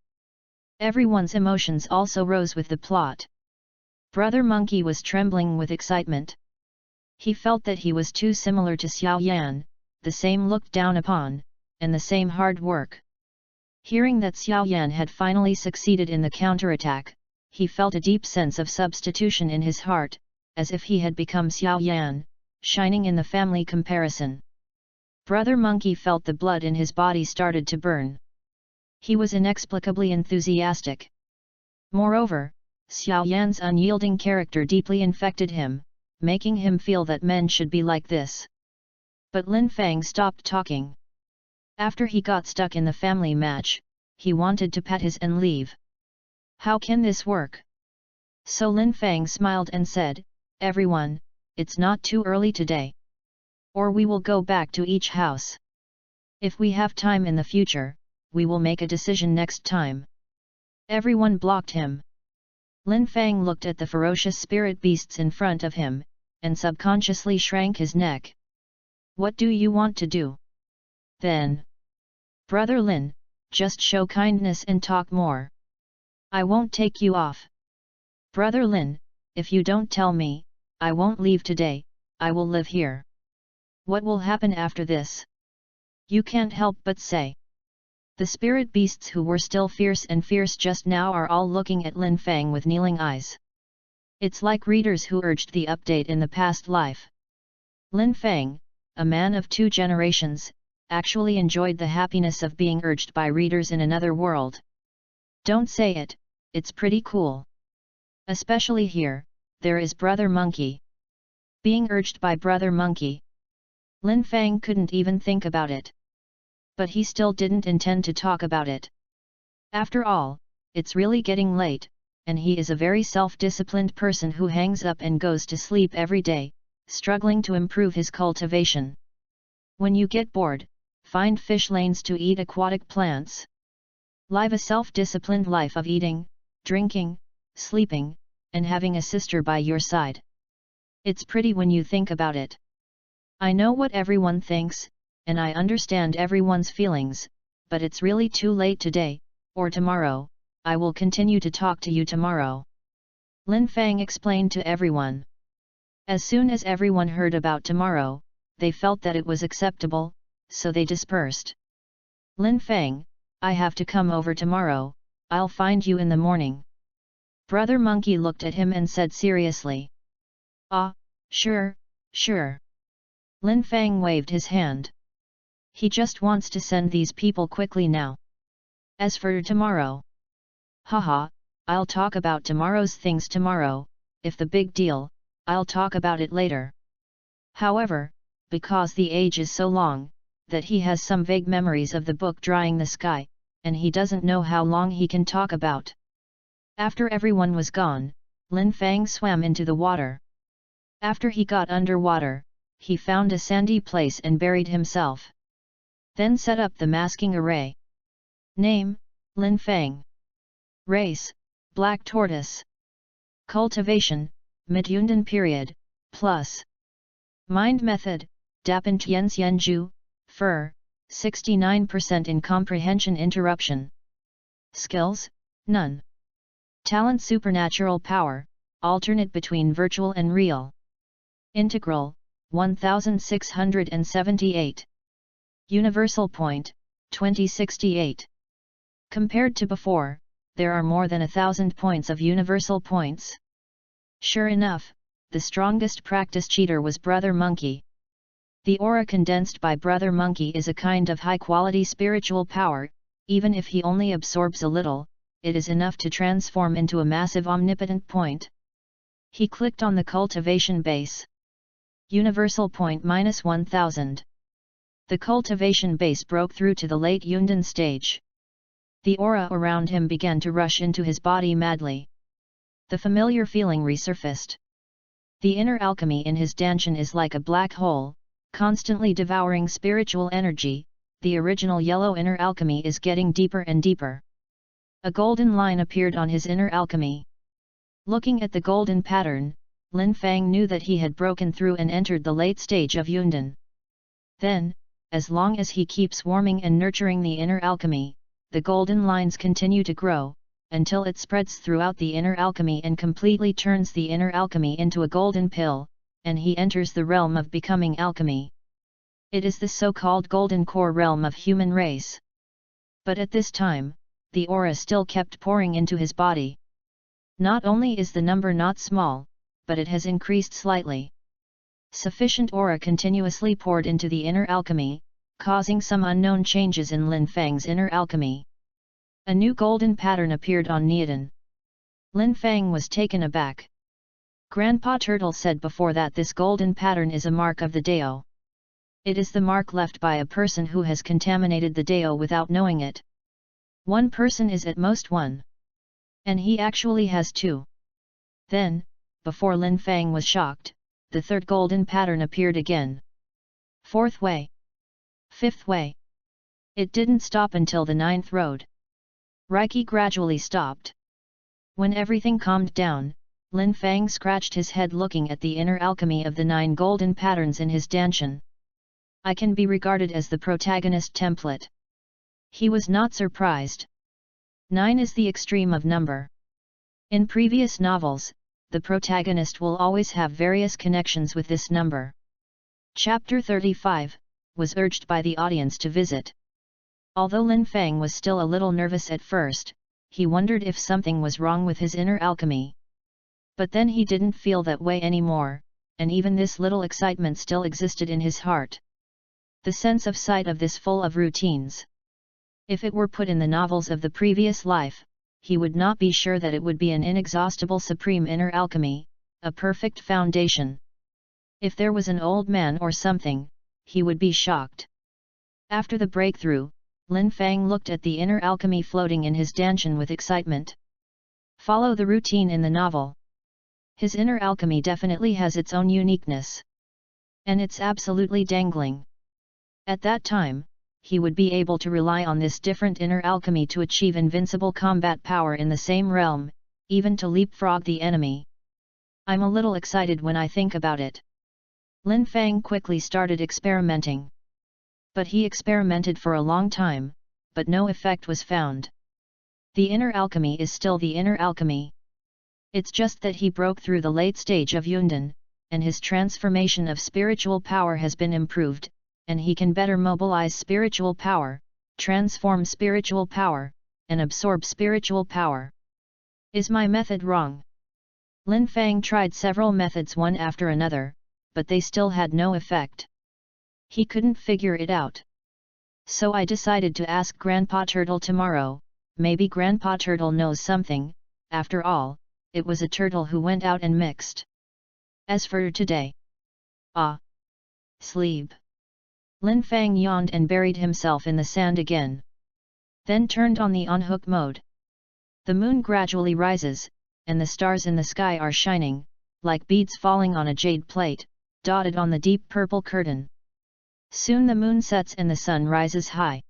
Everyone's emotions also rose with the plot. Brother Monkey was trembling with excitement. He felt that he was too similar to Xiao Yan, the same looked down upon, and the same hard work. Hearing that Xiao Yan had finally succeeded in the counterattack, he felt a deep sense of substitution in his heart, as if he had become Xiao Yan, shining in the family comparison. Brother Monkey felt the blood in his body started to burn. He was inexplicably enthusiastic. Moreover, Xiao Yan's unyielding character deeply infected him, making him feel that men should be like this. But Lin Fang stopped talking. After he got stuck in the family match, he wanted to pat his and leave. How can this work? So Lin Fang smiled and said, "Everyone, it's not too early today. Or we will go back to each house. If we have time in the future, we will make a decision next time." Everyone blocked him. Lin Fang looked at the ferocious spirit beasts in front of him, and subconsciously shrank his neck. What do you want to do? Then, Brother Lin, just show kindness and talk more. I won't take you off. Brother Lin, if you don't tell me, I won't leave today, I will live here. What will happen after this? You can't help but say. The spirit beasts who were still fierce just now are all looking at Lin Fang with kneeling eyes. It's like readers who urged the update in the past life. Lin Fang, a man of 2 generations, actually enjoyed the happiness of being urged by readers in another world. Don't say it, it's pretty cool. Especially here, there is Brother Monkey. Being urged by Brother Monkey. Lin Fang couldn't even think about it. But he still didn't intend to talk about it. After all, it's really getting late, and he is a very self-disciplined person who hangs up and goes to sleep every day, struggling to improve his cultivation. When you get bored, find fish lanes to eat aquatic plants. Live a self-disciplined life of eating, drinking, sleeping, and having a sister by your side. It's pretty when you think about it. I know what everyone thinks, and I understand everyone's feelings, but it's really too late today, or tomorrow. I will continue to talk to you tomorrow. Lin Fang explained to everyone. As soon as everyone heard about tomorrow, they felt that it was acceptable, so they dispersed. Lin Fang, I have to come over tomorrow, I'll find you in the morning. Brother Monkey looked at him and said seriously. Ah, sure, sure. Lin Fang waved his hand. He just wants to send these people quickly now. As for tomorrow. Haha, I'll talk about tomorrow's things tomorrow, if the big deal, I'll talk about it later. However, because the age is so long, that he has some vague memories of the book Drying the Sky, and he doesn't know how long he can talk about. After everyone was gone, Lin Fang swam into the water. After he got underwater, he found a sandy place and buried himself. Then set up the masking array. Name, Lin Fang. Race, Black Tortoise. Cultivation, Mid-Yundan period, plus. Mind method, Dapan Tian Xianju, Fur, 69% in comprehension interruption. Skills, none. Talent supernatural power, alternate between virtual and real. Integral, 1678. Universal point, 2068. Compared to before, there are more than 1,000 points of universal points. Sure enough, the strongest practice cheater was Brother Monkey. The aura condensed by Brother Monkey is a kind of high-quality spiritual power. Even if he only absorbs a little, it is enough to transform into a massive omnipotent point. He clicked on the cultivation base. Universal point minus 1000. The cultivation base broke through to the late Yundan stage. The aura around him began to rush into his body madly. The familiar feeling resurfaced. The inner alchemy in his dantian is like a black hole, constantly devouring spiritual energy. The original yellow inner alchemy is getting deeper and deeper. A golden line appeared on his inner alchemy. Looking at the golden pattern, Lin Fang knew that he had broken through and entered the late stage of Yundan. Then, as long as he keeps warming and nurturing the inner alchemy, the golden lines continue to grow, until it spreads throughout the inner alchemy and completely turns the inner alchemy into a golden pill, and he enters the realm of becoming alchemy. It is the so-called golden core realm of human race. But at this time, the aura still kept pouring into his body. Not only is the number not small, but it has increased slightly. Sufficient aura continuously poured into the inner alchemy, causing some unknown changes in Lin Fang's inner alchemy. A new golden pattern appeared on Neodon. Lin Fang was taken aback. Grandpa Turtle said before that this golden pattern is a mark of the Dao. It is the mark left by a person who has contaminated the Dao without knowing it. One person is at most one. And he actually has two. Then, before Lin Fang was shocked, the third golden pattern appeared again. Fourth way. Fifth way. It didn't stop until the ninth road. Reiki gradually stopped. When everything calmed down, Lin Fang scratched his head looking at the inner alchemy of the 9 golden patterns in his dantian. I can be regarded as the protagonist template. He was not surprised. 9 is the extreme of number. In previous novels, the protagonist will always have various connections with this number. Chapter 35 was urged by the audience to visit. Although Lin Fang was still a little nervous at first, he wondered if something was wrong with his inner alchemy. But then he didn't feel that way anymore, and even this little excitement still existed in his heart. The sense of sight of this full of routines. If it were put in the novels of the previous life, he would not be sure that it would be an inexhaustible supreme inner alchemy, a perfect foundation. If there was an old man or something, he would be shocked. After the breakthrough, Lin Fang looked at the inner alchemy floating in his dantian with excitement. Follow the routine in the novel. His inner alchemy definitely has its own uniqueness. And it's absolutely dangling. At that time, he would be able to rely on this different inner alchemy to achieve invincible combat power in the same realm, even to leapfrog the enemy. I'm a little excited when I think about it. Lin Fang quickly started experimenting. But he experimented for a long time, but no effect was found. The inner alchemy is still the inner alchemy. It's just that he broke through the late stage of Yundan, and his transformation of spiritual power has been improved, and he can better mobilize spiritual power, transform spiritual power, and absorb spiritual power. Is my method wrong? Lin Fang tried several methods one after another, but they still had no effect. He couldn't figure it out. So I decided to ask Grandpa Turtle tomorrow. Maybe Grandpa Turtle knows something. After all, it was a turtle who went out and mixed. As for today. Sleep. Lin Fang yawned and buried himself in the sand again. Then turned on the on-hook mode. The moon gradually rises, and the stars in the sky are shining, like beads falling on a jade plate, dotted on the deep purple curtain. Soon the moon sets and the sun rises high.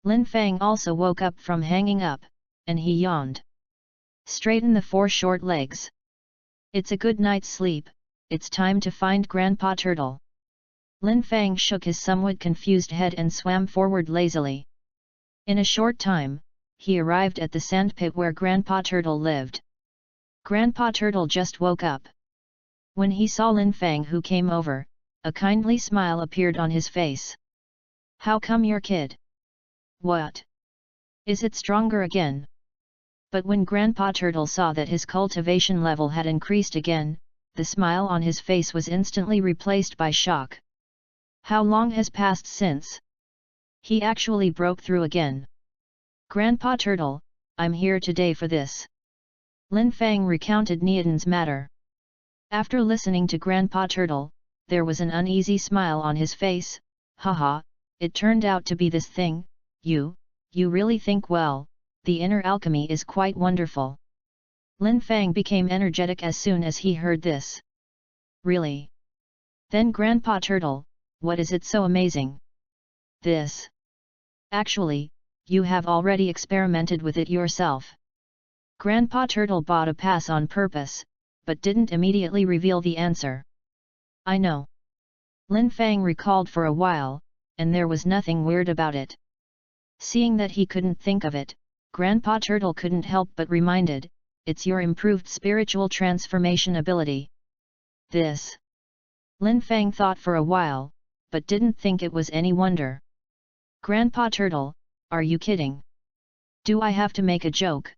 Lin Fang also woke up from hanging up, and he yawned. Straighten the 4 short legs. It's a good night's sleep, it's time to find Grandpa Turtle. Lin Fang shook his somewhat confused head and swam forward lazily. In a short time, he arrived at the sandpit where Grandpa Turtle lived. Grandpa Turtle just woke up. When he saw Lin Fang who came over, a kindly smile appeared on his face. How come your kid? What? Is it stronger again? But when Grandpa Turtle saw that his cultivation level had increased again, the smile on his face was instantly replaced by shock. How long has passed since? He actually broke through again. Grandpa Turtle, I'm here today for this. Lin Fang recounted Niadan's matter. After listening to Grandpa Turtle, there was an uneasy smile on his face. Haha, it turned out to be this thing. You really think well, the inner alchemy is quite wonderful. Lin Fang became energetic as soon as he heard this. Really? Then Grandpa Turtle, what is it so amazing? This. Actually, you have already experimented with it yourself. Grandpa Turtle bought a pass on purpose, but didn't immediately reveal the answer. I know. Lin Fang recalled for a while, and there was nothing weird about it. Seeing that he couldn't think of it, Grandpa Turtle couldn't help but reminded, it's your improved spiritual transformation ability. This. Lin Fang thought for a while, but didn't think it was any wonder. Grandpa Turtle, are you kidding? Do I have to make a joke?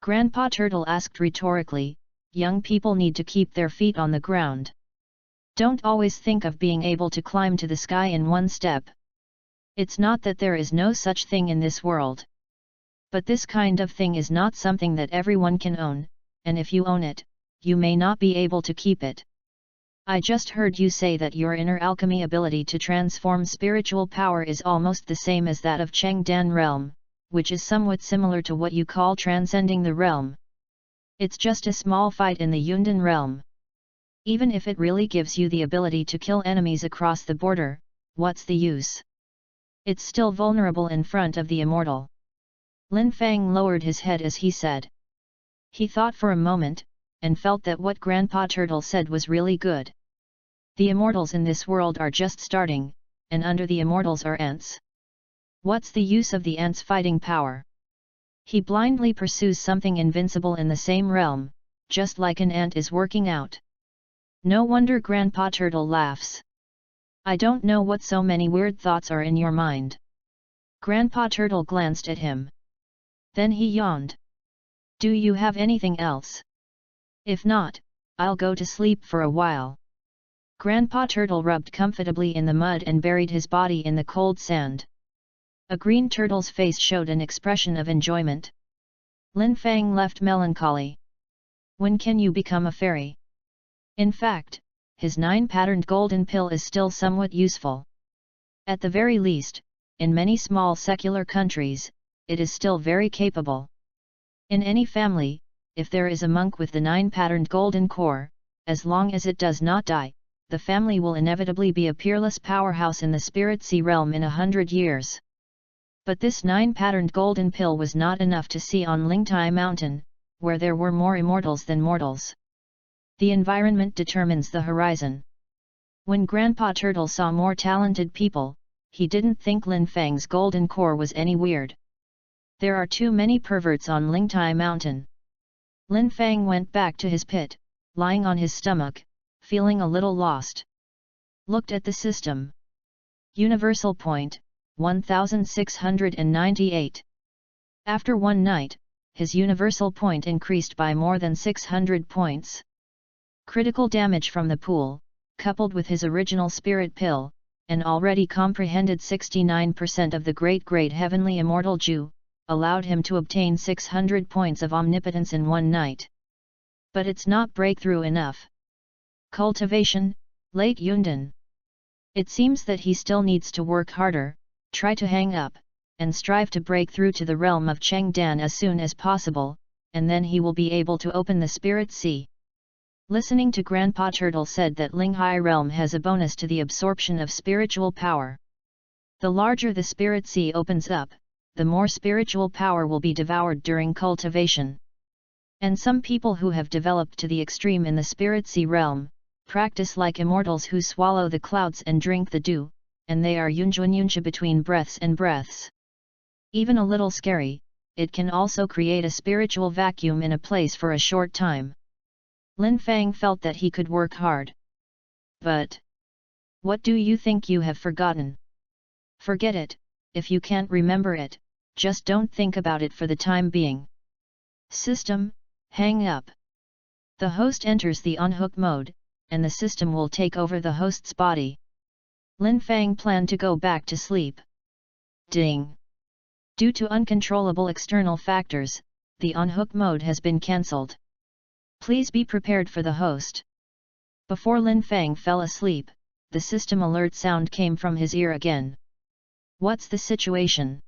Grandpa Turtle asked rhetorically. Young people need to keep their feet on the ground. Don't always think of being able to climb to the sky in one step. It's not that there is no such thing in this world. But this kind of thing is not something that everyone can own, and if you own it, you may not be able to keep it. I just heard you say that your inner alchemy ability to transform spiritual power is almost the same as that of Cheng Dan realm, which is somewhat similar to what you call transcending the realm. It's just a small fight in the Yundan realm. Even if it really gives you the ability to kill enemies across the border, what's the use? It's still vulnerable in front of the immortal. Lin Fang lowered his head as he said. He thought for a moment, and felt that what Grandpa Turtle said was really good. The immortals in this world are just starting, and under the immortals are ants. What's the use of the ants' fighting power? He blindly pursues something invincible in the same realm, just like an ant is working out. No wonder Grandpa Turtle laughs. I don't know what so many weird thoughts are in your mind. Grandpa Turtle glanced at him. Then he yawned. Do you have anything else? If not, I'll go to sleep for a while. Grandpa Turtle rubbed comfortably in the mud and buried his body in the cold sand. A green turtle's face showed an expression of enjoyment. Lin Fang left melancholy. When can you become a fairy? In fact, his 9-patterned golden pill is still somewhat useful. At the very least, in many small secular countries, it is still very capable. In any family, if there is a monk with the 9-patterned golden core, as long as it does not die, the family will inevitably be a peerless powerhouse in the spirit sea realm in 100 years. But this 9-patterned golden pill was not enough to see on Lingtai Mountain, where there were more immortals than mortals. The environment determines the horizon. When Grandpa Turtle saw more talented people, he didn't think Lin Fang's golden core was any weird. There are too many perverts on Lingtai Mountain. Lin Fang went back to his pit, lying on his stomach, feeling a little lost. Looked at the system. Universal point, 1698. After one night, his universal point increased by more than 600 points. Critical damage from the pool, coupled with his original spirit pill, and already comprehended 69% of the great heavenly immortal Jew, allowed him to obtain 600 points of omnipotence in one night. But it's not breakthrough enough. Cultivation, late Yundan. It seems that he still needs to work harder, try to hang up, and strive to break through to the realm of Chengdan as soon as possible, and then he will be able to open the spirit sea. Listening to Grandpa Turtle said that Linghai realm has a bonus to the absorption of spiritual power. The larger the spirit sea opens up, the more spiritual power will be devoured during cultivation. And some people who have developed to the extreme in the spirit sea realm, practice like immortals who swallow the clouds and drink the dew, and they are yunjuanyuncha between breaths and breaths. Even a little scary, it can also create a spiritual vacuum in a place for a short time. Lin Fang felt that he could work hard. But what do you think you have forgotten? Forget it, if you can't remember it, just don't think about it for the time being. System, hang up. The host enters the unhook mode, and the system will take over the host's body. Lin Fang planned to go back to sleep. Ding! Due to uncontrollable external factors, the unhook mode has been cancelled. Please be prepared for the host. Before Lin Fang fell asleep, the system alert sound came from his ear again. What's the situation?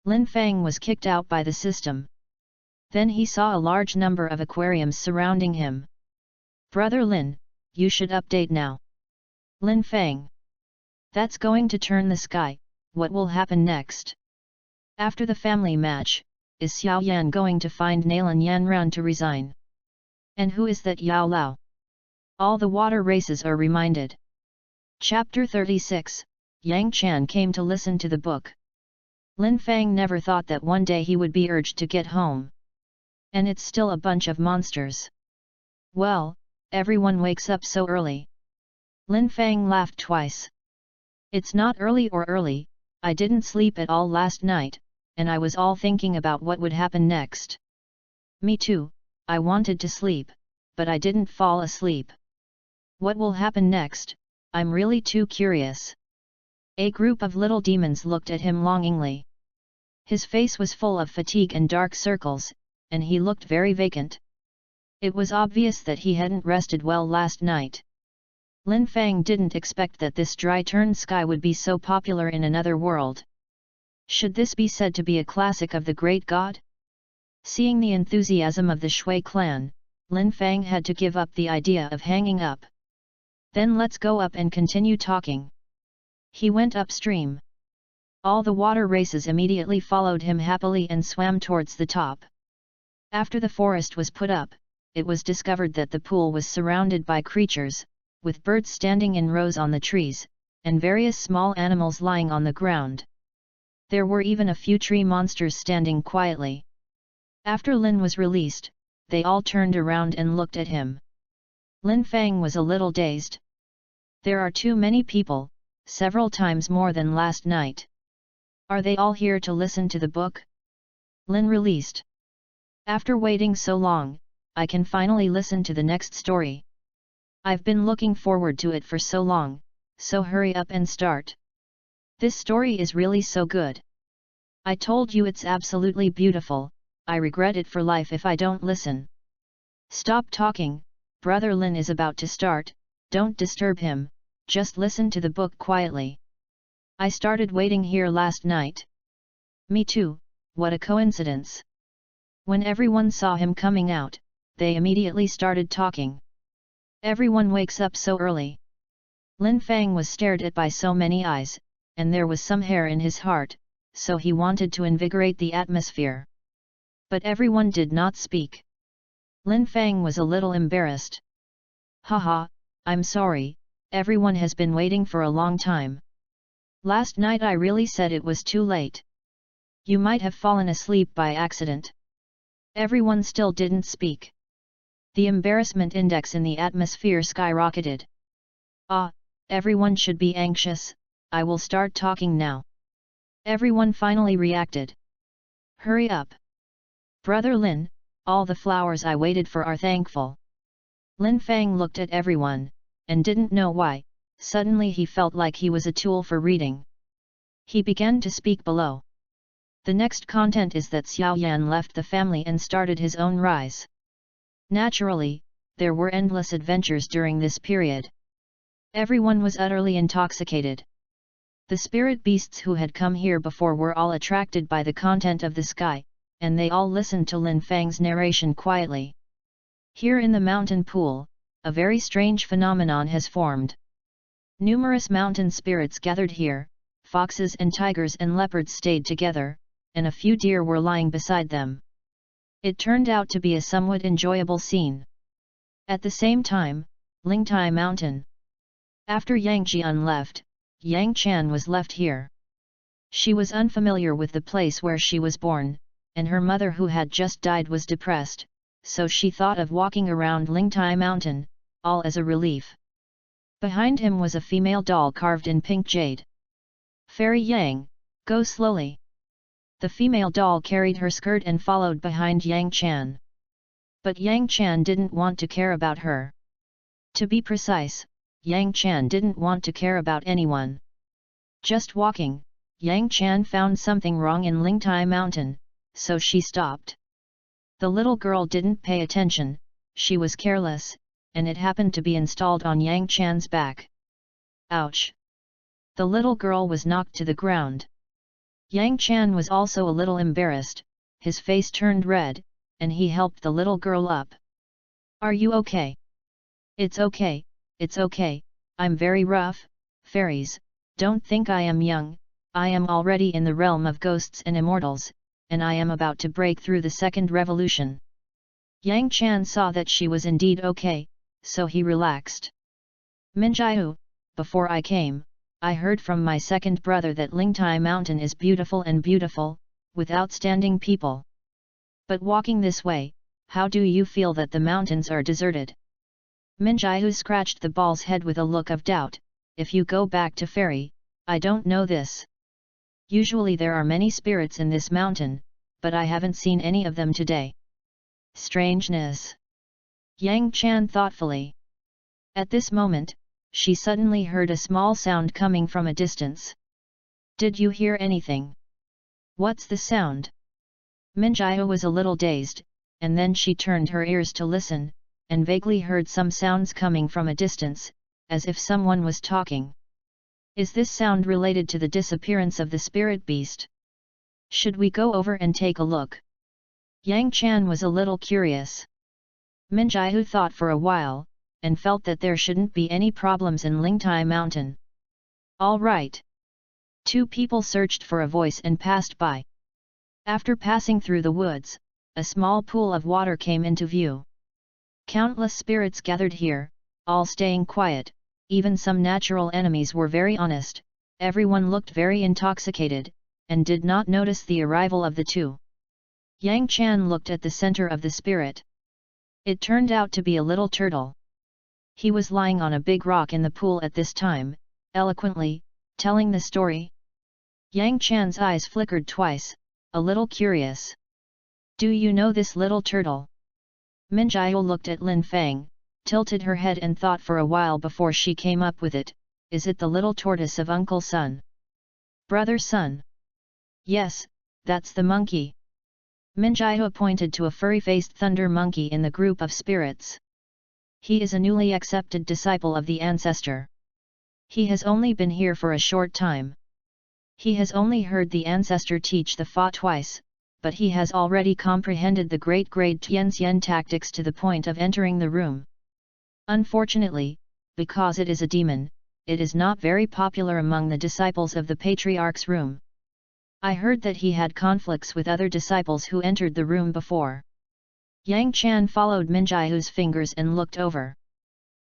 Lin Fang was kicked out by the system. Then he saw a large number of aquariums surrounding him. Brother Lin, you should update now. Lin Fang. That's going to turn the sky, what will happen next? After the family match, is Xiao Yan going to find Nalan Yanran to resign? And who is that Yao Lao? All the water races are reminded. Chapter 36, Yang Chan came to listen to the book. Lin Fang never thought that one day he would be urged to get home. And it's still a bunch of monsters. Well, everyone wakes up so early. Lin Fang laughed twice. It's not early or early, I didn't sleep at all last night, and I was all thinking about what would happen next. Me too, I wanted to sleep, but I didn't fall asleep. What will happen next? I'm really too curious. A group of little demons looked at him longingly. His face was full of fatigue and dark circles, and he looked very vacant. It was obvious that he hadn't rested well last night. Lin Fang didn't expect that this dry-turned sky would be so popular in another world. Should this be said to be a classic of the great god? Seeing the enthusiasm of the Shui clan, Lin Fang had to give up the idea of hanging up. Then let's go up and continue talking. He went upstream. All the water races immediately followed him happily and swam towards the top. After the forest was put up, it was discovered that the pool was surrounded by creatures, with birds standing in rows on the trees, and various small animals lying on the ground. There were even a few tree monsters standing quietly. After Lin was released, they all turned around and looked at him. Lin Fang was a little dazed. There are too many people, several times more than last night. Are they all here to listen to the book? Lin released. After waiting so long, I can finally listen to the next story. I've been looking forward to it for so long, so hurry up and start. This story is really so good. I told you it's absolutely beautiful, I regret it for life if I don't listen. Stop talking, Brother Lin is about to start, don't disturb him, just listen to the book quietly. I started waiting here last night. Me too, what a coincidence. When everyone saw him coming out, they immediately started talking. Everyone wakes up so early. Lin Fang was stared at by so many eyes, and there was some hair in his heart, so he wanted to invigorate the atmosphere. But everyone did not speak. Lin Fang was a little embarrassed. Haha, I'm sorry, everyone has been waiting for a long time. Last night I really said it was too late. You might have fallen asleep by accident. Everyone still didn't speak. The embarrassment index in the atmosphere skyrocketed. Ah, everyone should be anxious, I will start talking now. Everyone finally reacted. Hurry up. Brother Lin, all the flowers I waited for are thankful. Lin Fang looked at everyone, and didn't know why, suddenly he felt like he was a tool for reading. He began to speak below. The next content is that Xiao Yan left the family and started his own rise. Naturally, there were endless adventures during this period. Everyone was utterly intoxicated. The spirit beasts who had come here before were all attracted by the content of the sky, and they all listened to Lin Fang's narration quietly. Here in the mountain pool, a very strange phenomenon has formed. Numerous mountain spirits gathered here, foxes and tigers and leopards stayed together, and a few deer were lying beside them. It turned out to be a somewhat enjoyable scene. At the same time, Lingtai Mountain. After Yang Jian left, Yang Chan was left here. She was unfamiliar with the place where she was born, and her mother who had just died was depressed, so she thought of walking around Lingtai Mountain, all as a relief. Behind him was a female doll carved in pink jade. Fairy Yang, go slowly. The female doll carried her skirt and followed behind Yang Chan. But Yang Chan didn't want to care about her. To be precise, Yang Chan didn't want to care about anyone. Just walking, Yang Chan found something wrong in Lingtai Mountain, so she stopped. The little girl didn't pay attention, she was careless, and it happened to be installed on Yang Chan's back. Ouch! The little girl was knocked to the ground. Yang Chan was also a little embarrassed, his face turned red, and he helped the little girl up. Are you okay? It's okay, I'm very rough, fairies, don't think I am young, I am already in the realm of ghosts and immortals, and I am about to break through the second revolution. Yang Chan saw that she was indeed okay, so he relaxed. Minjiu, before I came, I heard from my second brother that Lingtai Mountain is beautiful and beautiful, with outstanding people. But walking this way, how do you feel that the mountains are deserted? Minjiu scratched the ball's head with a look of doubt. If you go back to fairy, I don't know this. Usually there are many spirits in this mountain, but I haven't seen any of them today. Strangeness. Yang Chan thoughtfully. At this moment, she suddenly heard a small sound coming from a distance. Did you hear anything? What's the sound? Minjiu was a little dazed, and then she turned her ears to listen, and vaguely heard some sounds coming from a distance, as if someone was talking. Is this sound related to the disappearance of the spirit beast? Should we go over and take a look? Yang Chan was a little curious. Minjiu thought for a while, and felt that there shouldn't be any problems in Lingtai Mountain. All right. Two people searched for a voice and passed by. After passing through the woods, a small pool of water came into view. Countless spirits gathered here, all staying quiet, even some natural enemies were very honest, everyone looked very intoxicated, and did not notice the arrival of the two. Yang Chan looked at the center of the spirit. It turned out to be a little turtle. He was lying on a big rock in the pool at this time, eloquently, telling the story. Yang Chan's eyes flickered twice, a little curious. Do you know this little turtle? Minjiao looked at Lin Fang, tilted her head and thought for a while before she came up with it. Is it the little tortoise of Uncle Sun? Brother Sun? Yes, that's the monkey. Minjiao pointed to a furry-faced thunder monkey in the group of spirits. He is a newly accepted disciple of the ancestor. He has only been here for a short time. He has only heard the ancestor teach the Fa twice, but he has already comprehended the great grade Tianxian tactics to the point of entering the room. Unfortunately, because it is a demon, it is not very popular among the disciples of the Patriarch's room. I heard that he had conflicts with other disciples who entered the room before. Yang Chan followed Minjiao's fingers and looked over.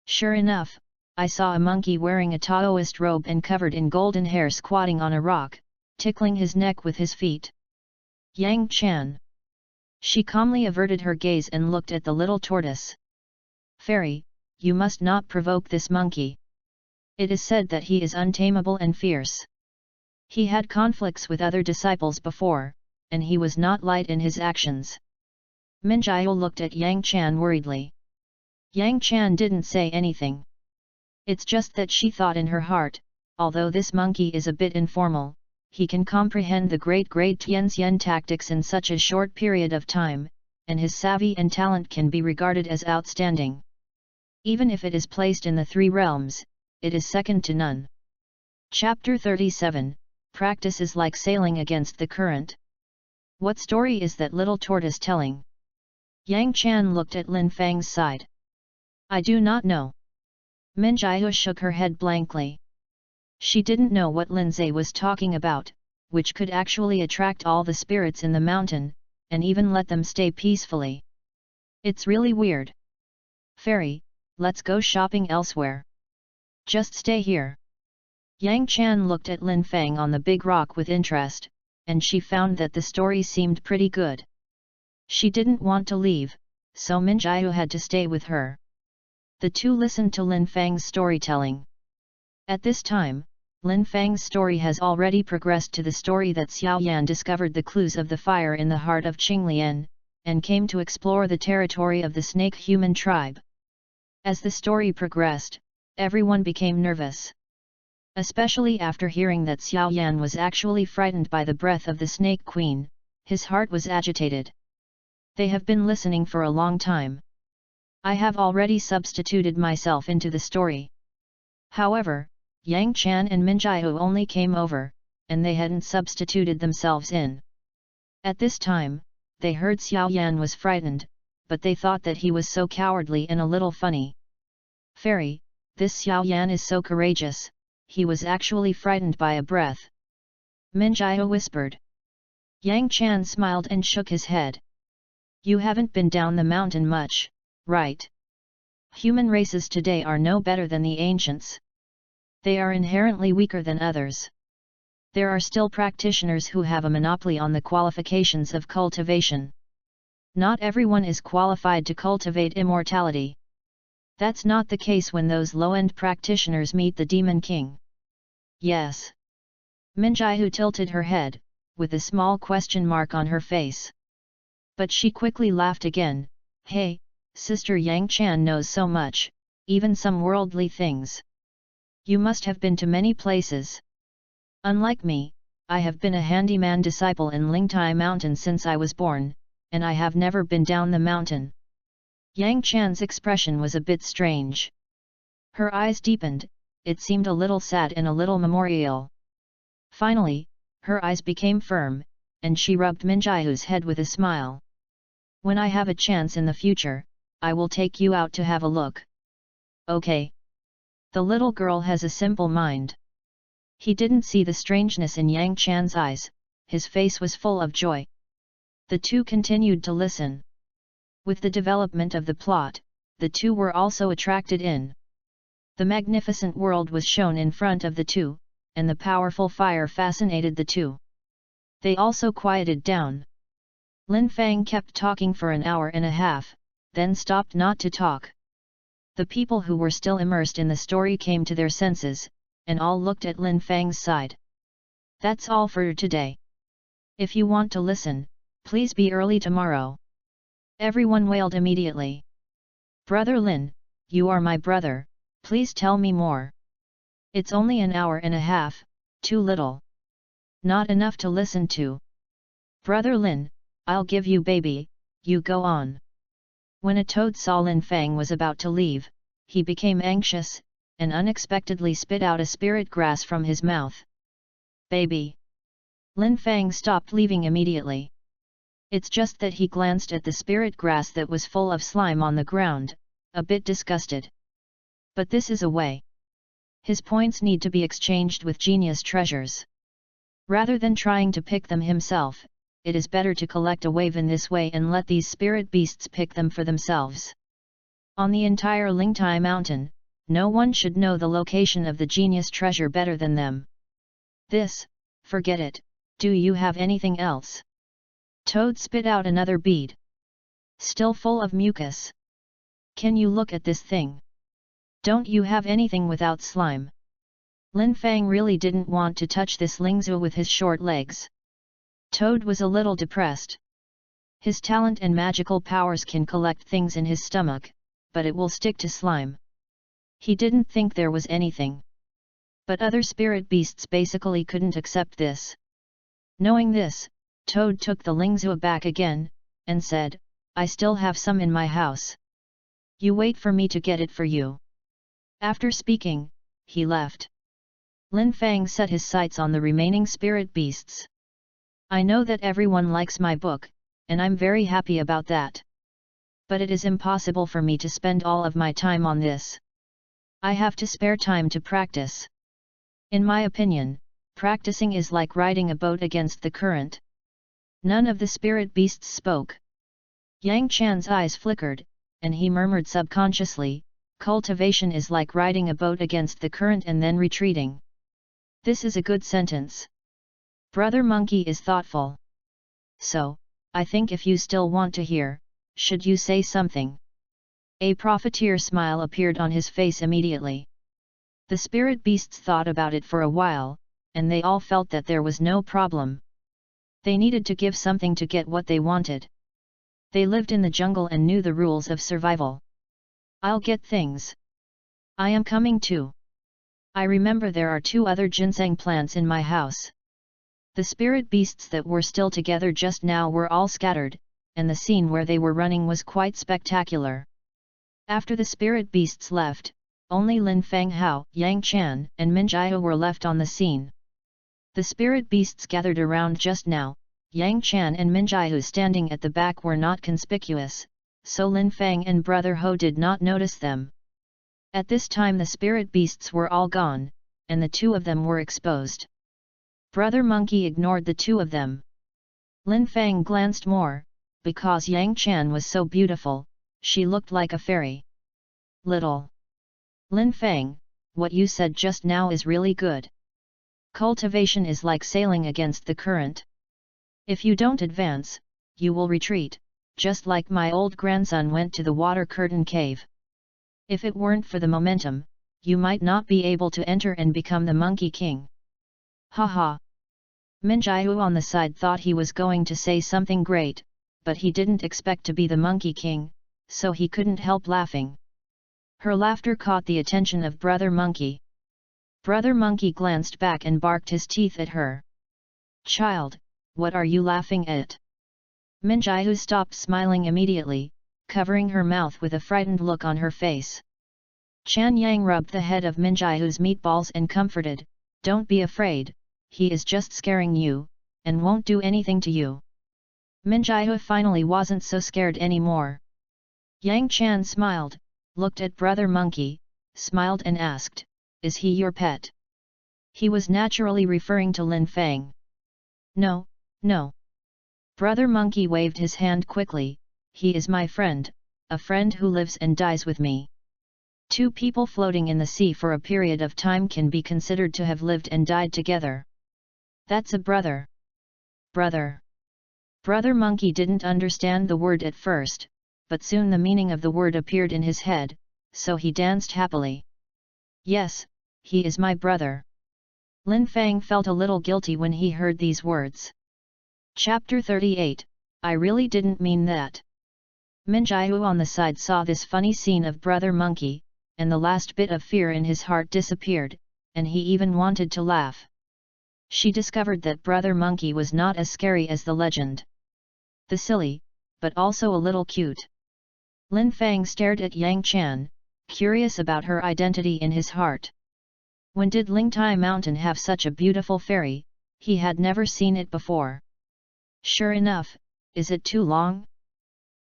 Sure enough, I saw a monkey wearing a Taoist robe and covered in golden hair squatting on a rock, tickling his neck with his feet. Yang Chan. She calmly averted her gaze and looked at the little tortoise. Fairy, you must not provoke this monkey. It is said that he is untamable and fierce. He had conflicts with other disciples before, and he was not light in his actions. Minjiao looked at Yang Chan worriedly. Yang Chan didn't say anything. It's just that she thought in her heart, although this monkey is a bit informal, he can comprehend the great grade Tianxian tactics in such a short period of time, and his savvy and talent can be regarded as outstanding. Even if it is placed in the three realms, it is second to none. Chapter 37, Practice is like sailing against the current. What story is that little tortoise telling? Yang Chan looked at Lin Fang's side. I do not know. Minjiao shook her head blankly. She didn't know what Lindsay was talking about, which could actually attract all the spirits in the mountain, and even let them stay peacefully. It's really weird. Fairy, let's go shopping elsewhere. Just stay here. Yang Chan looked at Lin Fang on the big rock with interest, and she found that the story seemed pretty good. She didn't want to leave, so Minjiao had to stay with her. The two listened to Lin Fang's storytelling. At this time, Lin Fang's story has already progressed to the story that Xiao Yan discovered the clues of the fire in the heart of Qinglian, and came to explore the territory of the snake human tribe. As the story progressed, everyone became nervous. Especially after hearing that Xiao Yan was actually frightened by the breath of the Snake Queen, his heart was agitated. They have been listening for a long time. I have already substituted myself into the story. However, Yang Chan and Minjiao only came over, and they hadn't substituted themselves in. At this time, they heard Xiao Yan was frightened, but they thought that he was so cowardly and a little funny. Fairy, this Xiao Yan is so courageous. He was actually frightened by a breath. Minjiao whispered. Yang Chan smiled and shook his head. You haven't been down the mountain much, right? Human races today are no better than the ancients. They are inherently weaker than others. There are still practitioners who have a monopoly on the qualifications of cultivation. Not everyone is qualified to cultivate immortality. That's not the case when those low-end practitioners meet the Demon King. Yes. Minjiao tilted her head, with a small question mark on her face. But she quickly laughed again. Hey, Sister Yang Chan knows so much, even some worldly things. You must have been to many places. Unlike me, I have been a handyman disciple in Lingtai Mountain since I was born, and I have never been down the mountain. Yang Chan's expression was a bit strange. Her eyes deepened, it seemed a little sad and a little memorial. Finally, her eyes became firm, and she rubbed Minjiao's head with a smile. When I have a chance in the future, I will take you out to have a look. Okay. The little girl has a simple mind. He didn't see the strangeness in Yang Chan's eyes, his face was full of joy. The two continued to listen. With the development of the plot, the two were also attracted in. The magnificent world was shown in front of the two, and the powerful fire fascinated the two. They also quieted down. Lin Fang kept talking for an hour and a half, then stopped not to talk. The people who were still immersed in the story came to their senses, and all looked at Lin Fang's side. That's all for today. If you want to listen, please be early tomorrow. Everyone wailed immediately. Brother Lin, you are my brother, please tell me more. It's only an hour and a half, too little. Not enough to listen to. Brother Lin, I'll give you baby, you go on. When a toad saw Lin Fang was about to leave, he became anxious, and unexpectedly spit out a spirit grass from his mouth. Baby. Lin Fang stopped leaving immediately. It's just that he glanced at the spirit grass that was full of slime on the ground, a bit disgusted. But this is a way. His points need to be exchanged with genius treasures. Rather than trying to pick them himself, it is better to collect a wave in this way and let these spirit beasts pick them for themselves. On the entire Lingtai mountain, no one should know the location of the genius treasure better than them. This, forget it, do you have anything else? Toad spit out another bead. Still full of mucus. Can you look at this thing? Don't you have anything without slime? Lin Fang really didn't want to touch this Lingzhu with his short legs. Toad was a little depressed. His talent and magical powers can collect things in his stomach, but it will stick to slime. He didn't think there was anything. But other spirit beasts basically couldn't accept this. Knowing this, Toad took the Lingzhu back again, and said, I still have some in my house. You wait for me to get it for you. After speaking, he left. Lin Fang set his sights on the remaining spirit beasts. I know that everyone likes my book, and I'm very happy about that. But it is impossible for me to spend all of my time on this. I have to spare time to practice. In my opinion, practicing is like riding a boat against the current. None of the spirit beasts spoke. Yang Chan's eyes flickered, and he murmured subconsciously, cultivation is like riding a boat against the current and then retreating. This is a good sentence. Brother Monkey is thoughtful. So, I think if you still want to hear, should you say something? A profiteer smile appeared on his face immediately. The spirit beasts thought about it for a while, and they all felt that there was no problem. They needed to give something to get what they wanted. They lived in the jungle and knew the rules of survival. I'll get things. I am coming too. I remember there are 2 other ginseng plants in my house. The spirit beasts that were still together just now were all scattered, and the scene where they were running was quite spectacular. After the spirit beasts left, only Lin Fang Hao, Yang Chan, and Minjiao were left on the scene. The spirit beasts gathered around just now, Yang Chan and Minjiao standing at the back were not conspicuous, so Lin Fang and Brother Ho did not notice them. At this time the spirit beasts were all gone, and the 2 of them were exposed. Brother Monkey ignored the 2 of them. Lin Fang glanced more, because Yang Chan was so beautiful, she looked like a fairy. Little Lin Fang, what you said just now is really good. Cultivation is like sailing against the current. If you don't advance, you will retreat, just like my old grandson went to the water curtain cave. If it weren't for the momentum, you might not be able to enter and become the Monkey King. Haha. Minjiao on the side thought he was going to say something great, but he didn't expect to be the Monkey King, so he couldn't help laughing. Her laughter caught the attention of Brother Monkey. Brother Monkey glanced back and barked his teeth at her. Child, what are you laughing at? Minjiao stopped smiling immediately, covering her mouth with a frightened look on her face. Chan Yang rubbed the head of Minjiao's meatballs and comforted, don't be afraid, he is just scaring you, and won't do anything to you. Minjiao finally wasn't so scared anymore. Yang Chan smiled, looked at Brother Monkey, smiled and asked, is he your pet? He was naturally referring to Lin Fang. No, no. Brother Monkey waved his hand quickly, he is my friend, a friend who lives and dies with me. 2 people floating in the sea for a period of time can be considered to have lived and died together. That's a brother. Brother. Brother Monkey didn't understand the word at first, but soon the meaning of the word appeared in his head, so he danced happily. Yes, he is my brother. Lin Fang felt a little guilty when he heard these words. Chapter 38, I really didn't mean that. Min Jiahu on the side saw this funny scene of Brother Monkey, and the last bit of fear in his heart disappeared, and he even wanted to laugh. She discovered that Brother Monkey was not as scary as the legend. The silly, but also a little cute. Lin Fang stared at Yang Chan, curious about her identity in his heart. When did Lingtai Mountain have such a beautiful fairy? He had never seen it before. Sure enough, is it too long?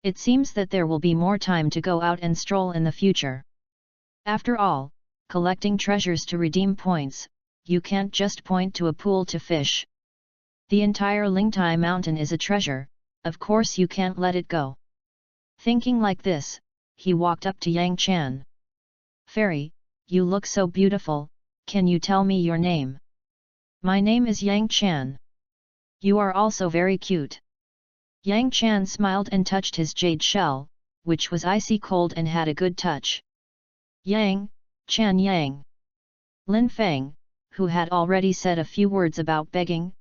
It seems that there will be more time to go out and stroll in the future. After all, collecting treasures to redeem points, you can't just point to a pool to fish. The entire Lingtai Mountain is a treasure, of course you can't let it go. Thinking like this, he walked up to Yang Chan. Fairy, you look so beautiful, can you tell me your name? My name is Yang Chan. You are also very cute. Yang Chan smiled and touched his jade shell, which was icy cold and had a good touch. Yang, Chan Yang. Lin Fang, who had already said a few words about begging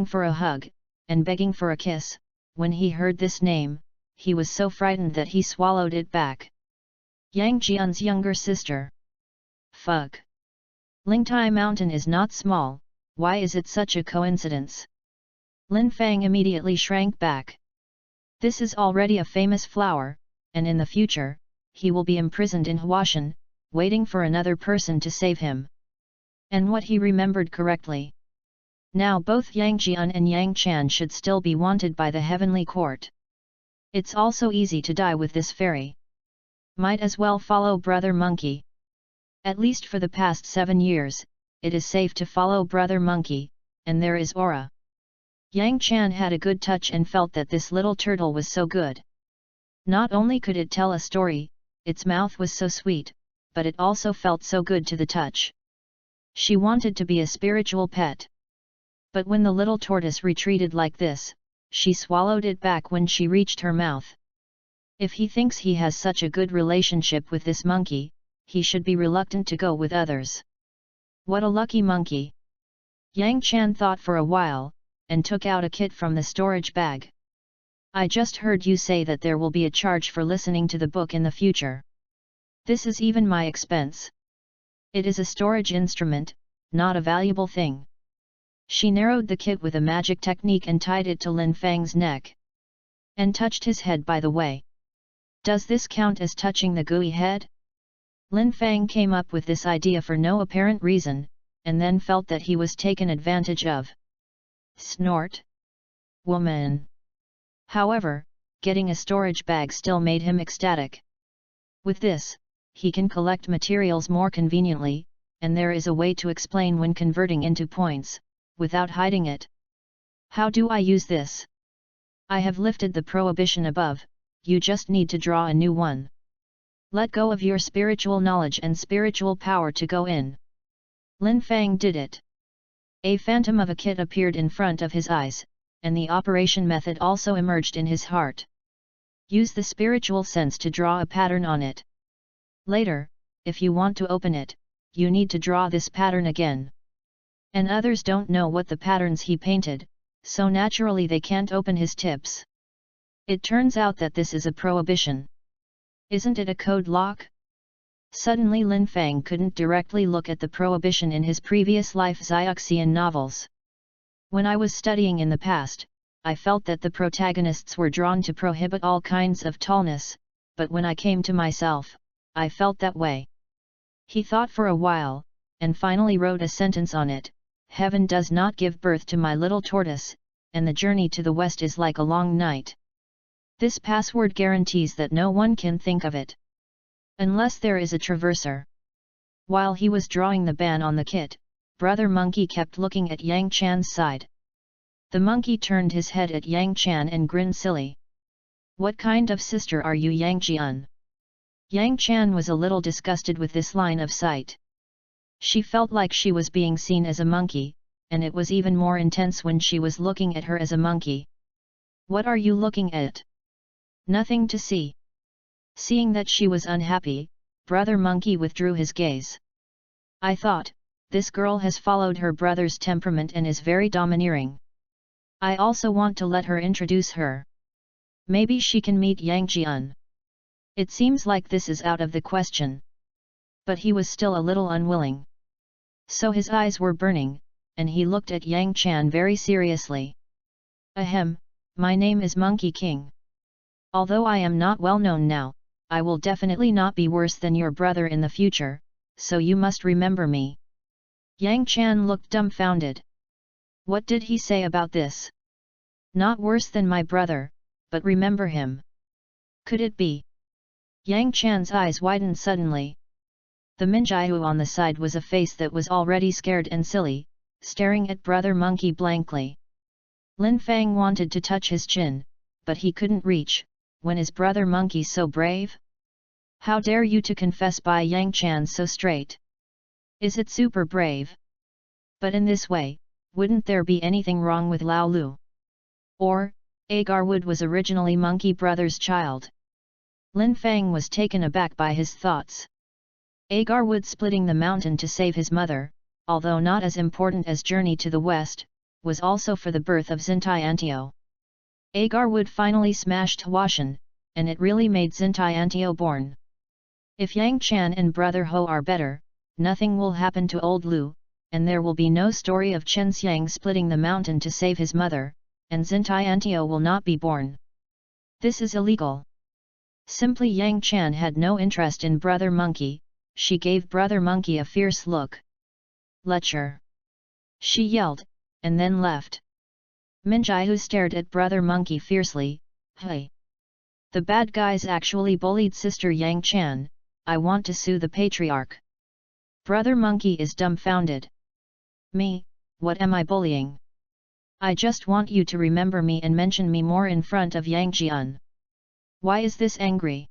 for a hug, and begging for a kiss, when he heard this name, he was so frightened that he swallowed it back. Yang Jian's younger sister. Fug. Lingtai Mountain is not small, why is it such a coincidence? Lin Fang immediately shrank back. This is already a famous flower, and in the future, he will be imprisoned in Huashan, waiting for another person to save him. And what he remembered correctly. Now both Yang Jian and Yang Chan should still be wanted by the heavenly court. It's also easy to die with this fairy. Might as well follow Brother Monkey. At least for the past 7 years, it is safe to follow Brother Monkey, and there is aura. Yang Chan had a good touch and felt that this little turtle was so good. Not only could it tell a story, its mouth was so sweet, but it also felt so good to the touch. She wanted to be a spiritual pet. But when the little tortoise retreated like this, she swallowed it back when she reached her mouth. If he thinks he has such a good relationship with this monkey, he should be reluctant to go with others. What a lucky monkey! Yang Chan thought for a while, and took out a kit from the storage bag. I just heard you say that there will be a charge for listening to the book in the future. This is even my expense. It is a storage instrument, not a valuable thing. She narrowed the kit with a magic technique and tied it to Lin Fang's neck. And touched his head by the way. Does this count as touching the gooey head? Lin Fang came up with this idea for no apparent reason, and then felt that he was taken advantage of. Snort. Woman. However, getting a storage bag still made him ecstatic. With this, he can collect materials more conveniently, and there is a way to explain when converting into points, without hiding it. How do I use this? I have lifted the prohibition above, you just need to draw a new one. Let go of your spiritual knowledge and spiritual power to go in. Lin Fang did it. A phantom of a kit appeared in front of his eyes, and the operation method also emerged in his heart. Use the spiritual sense to draw a pattern on it. Later, if you want to open it, you need to draw this pattern again. And others don't know what the patterns he painted, so naturally they can't open his tips. It turns out that this is a prohibition. Isn't it a code lock? Suddenly Lin Fang couldn't directly look at the prohibition in his previous life Xiaoxian novels. When I was studying in the past, I felt that the protagonists were drawn to prohibit all kinds of tallness, but when I came to myself, I felt that way. He thought for a while, and finally wrote a sentence on it. Heaven does not give birth to my little tortoise, and the journey to the west is like a long night. This password guarantees that no one can think of it. Unless there is a traverser. While he was drawing the ban on the kit, Brother Monkey kept looking at Yang Chan's side. The monkey turned his head at Yang Chan and grinned silly. What kind of sister are you, Yang Jian? Yang Chan was a little disgusted with this line of sight. She felt like she was being seen as a monkey, and it was even more intense when she was looking at her as a monkey. What are you looking at? Nothing to see. Seeing that she was unhappy, Brother Monkey withdrew his gaze. I thought, this girl has followed her brother's temperament and is very domineering. I also want to let her introduce her. Maybe she can meet Yang Jian. It seems like this is out of the question. But he was still a little unwilling. So his eyes were burning, and he looked at Yang Chan very seriously. Ahem, my name is Monkey King. Although I am not well known now, I will definitely not be worse than your brother in the future, so you must remember me. Yang Chan looked dumbfounded. What did he say about this? Not worse than my brother, but remember him. Could it be? Yang Chan's eyes widened suddenly. The Minjiu on the side was a face that was already scared and silly, staring at Brother Monkey blankly. Lin Fang wanted to touch his chin, but he couldn't reach. When is Brother Monkey so brave? How dare you to confess by Yang Chan so straight? Is it super brave? But in this way, wouldn't there be anything wrong with Lao Lu? Or, Agar Wood was originally Monkey Brother's child. Lin Fang was taken aback by his thoughts. Agar Wood splitting the mountain to save his mother, although not as important as Journey to the West, was also for the birth of Xintai Antio. Agar Wood finally smashed Huashan, and it really made Xintai Antio born. If Yang Chan and Brother Ho are better, nothing will happen to old Lu, and there will be no story of Chen Xiang splitting the mountain to save his mother, and Xintai Antio will not be born. This is illegal. Simply Yang Chan had no interest in Brother Monkey, she gave Brother Monkey a fierce look. Lecher! She yelled, and then left. Minjiu stared at Brother Monkey fiercely. Hey! The bad guys actually bullied Sister Yang Chan, I want to sue the patriarch. Brother Monkey is dumbfounded. Me, what am I bullying? I just want you to remember me and mention me more in front of Yang Jian. Why is this angry?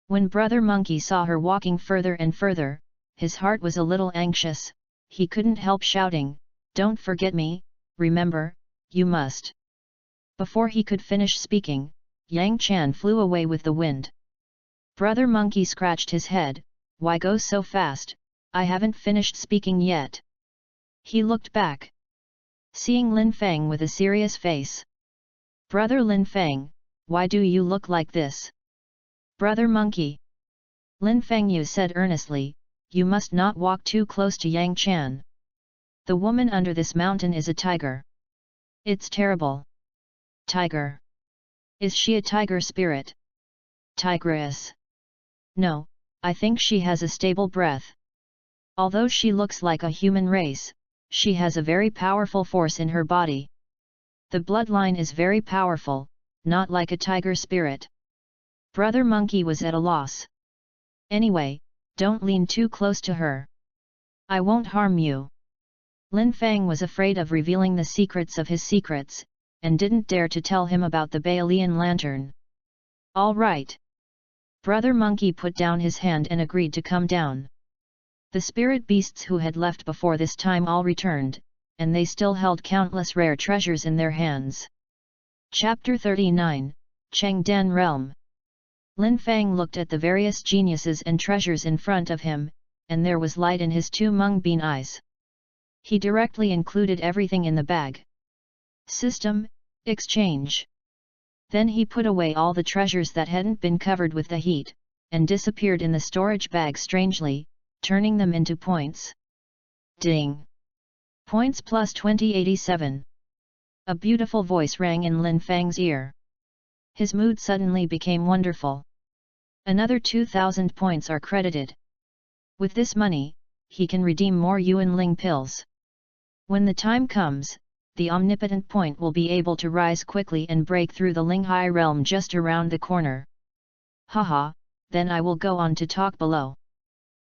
When Brother Monkey saw her walking further and further, his heart was a little anxious, he couldn't help shouting, don't forget me, remember, you must. Before he could finish speaking, Yang Chan flew away with the wind. Brother Monkey scratched his head, why go so fast, I haven't finished speaking yet. He looked back. Seeing Lin Fang with a serious face. Brother Lin Fang, why do you look like this? Brother Monkey. Lin Fangyu said earnestly, you must not walk too close to Yang Chan. The woman under this mountain is a tiger. It's terrible. Tiger. Is she a tiger spirit? Tigress. No, I think she has a stable breath. Although she looks like a human race, she has a very powerful force in her body. The bloodline is very powerful, not like a tiger spirit. Brother Monkey was at a loss. Anyway, don't lean too close to her. I won't harm you. Lin Fang was afraid of revealing the secrets of his secrets, and didn't dare to tell him about the Baolian lantern. All right. Brother Monkey put down his hand and agreed to come down. The spirit beasts who had left before this time all returned, and they still held countless rare treasures in their hands. Chapter 39, Chengdan Realm. Lin Fang looked at the various geniuses and treasures in front of him, and there was light in his two mung bean eyes. He directly included everything in the bag. System, exchange. Then he put away all the treasures that hadn't been covered with the heat, and disappeared in the storage bag strangely, turning them into points. Ding! Points plus 2087. A beautiful voice rang in Lin Fang's ear. His mood suddenly became wonderful. Another 2000 points are credited. With this money, he can redeem more Yuan Ling pills. When the time comes, the omnipotent point will be able to rise quickly and break through the Linghai realm just around the corner. Haha, then I will go on to talk below.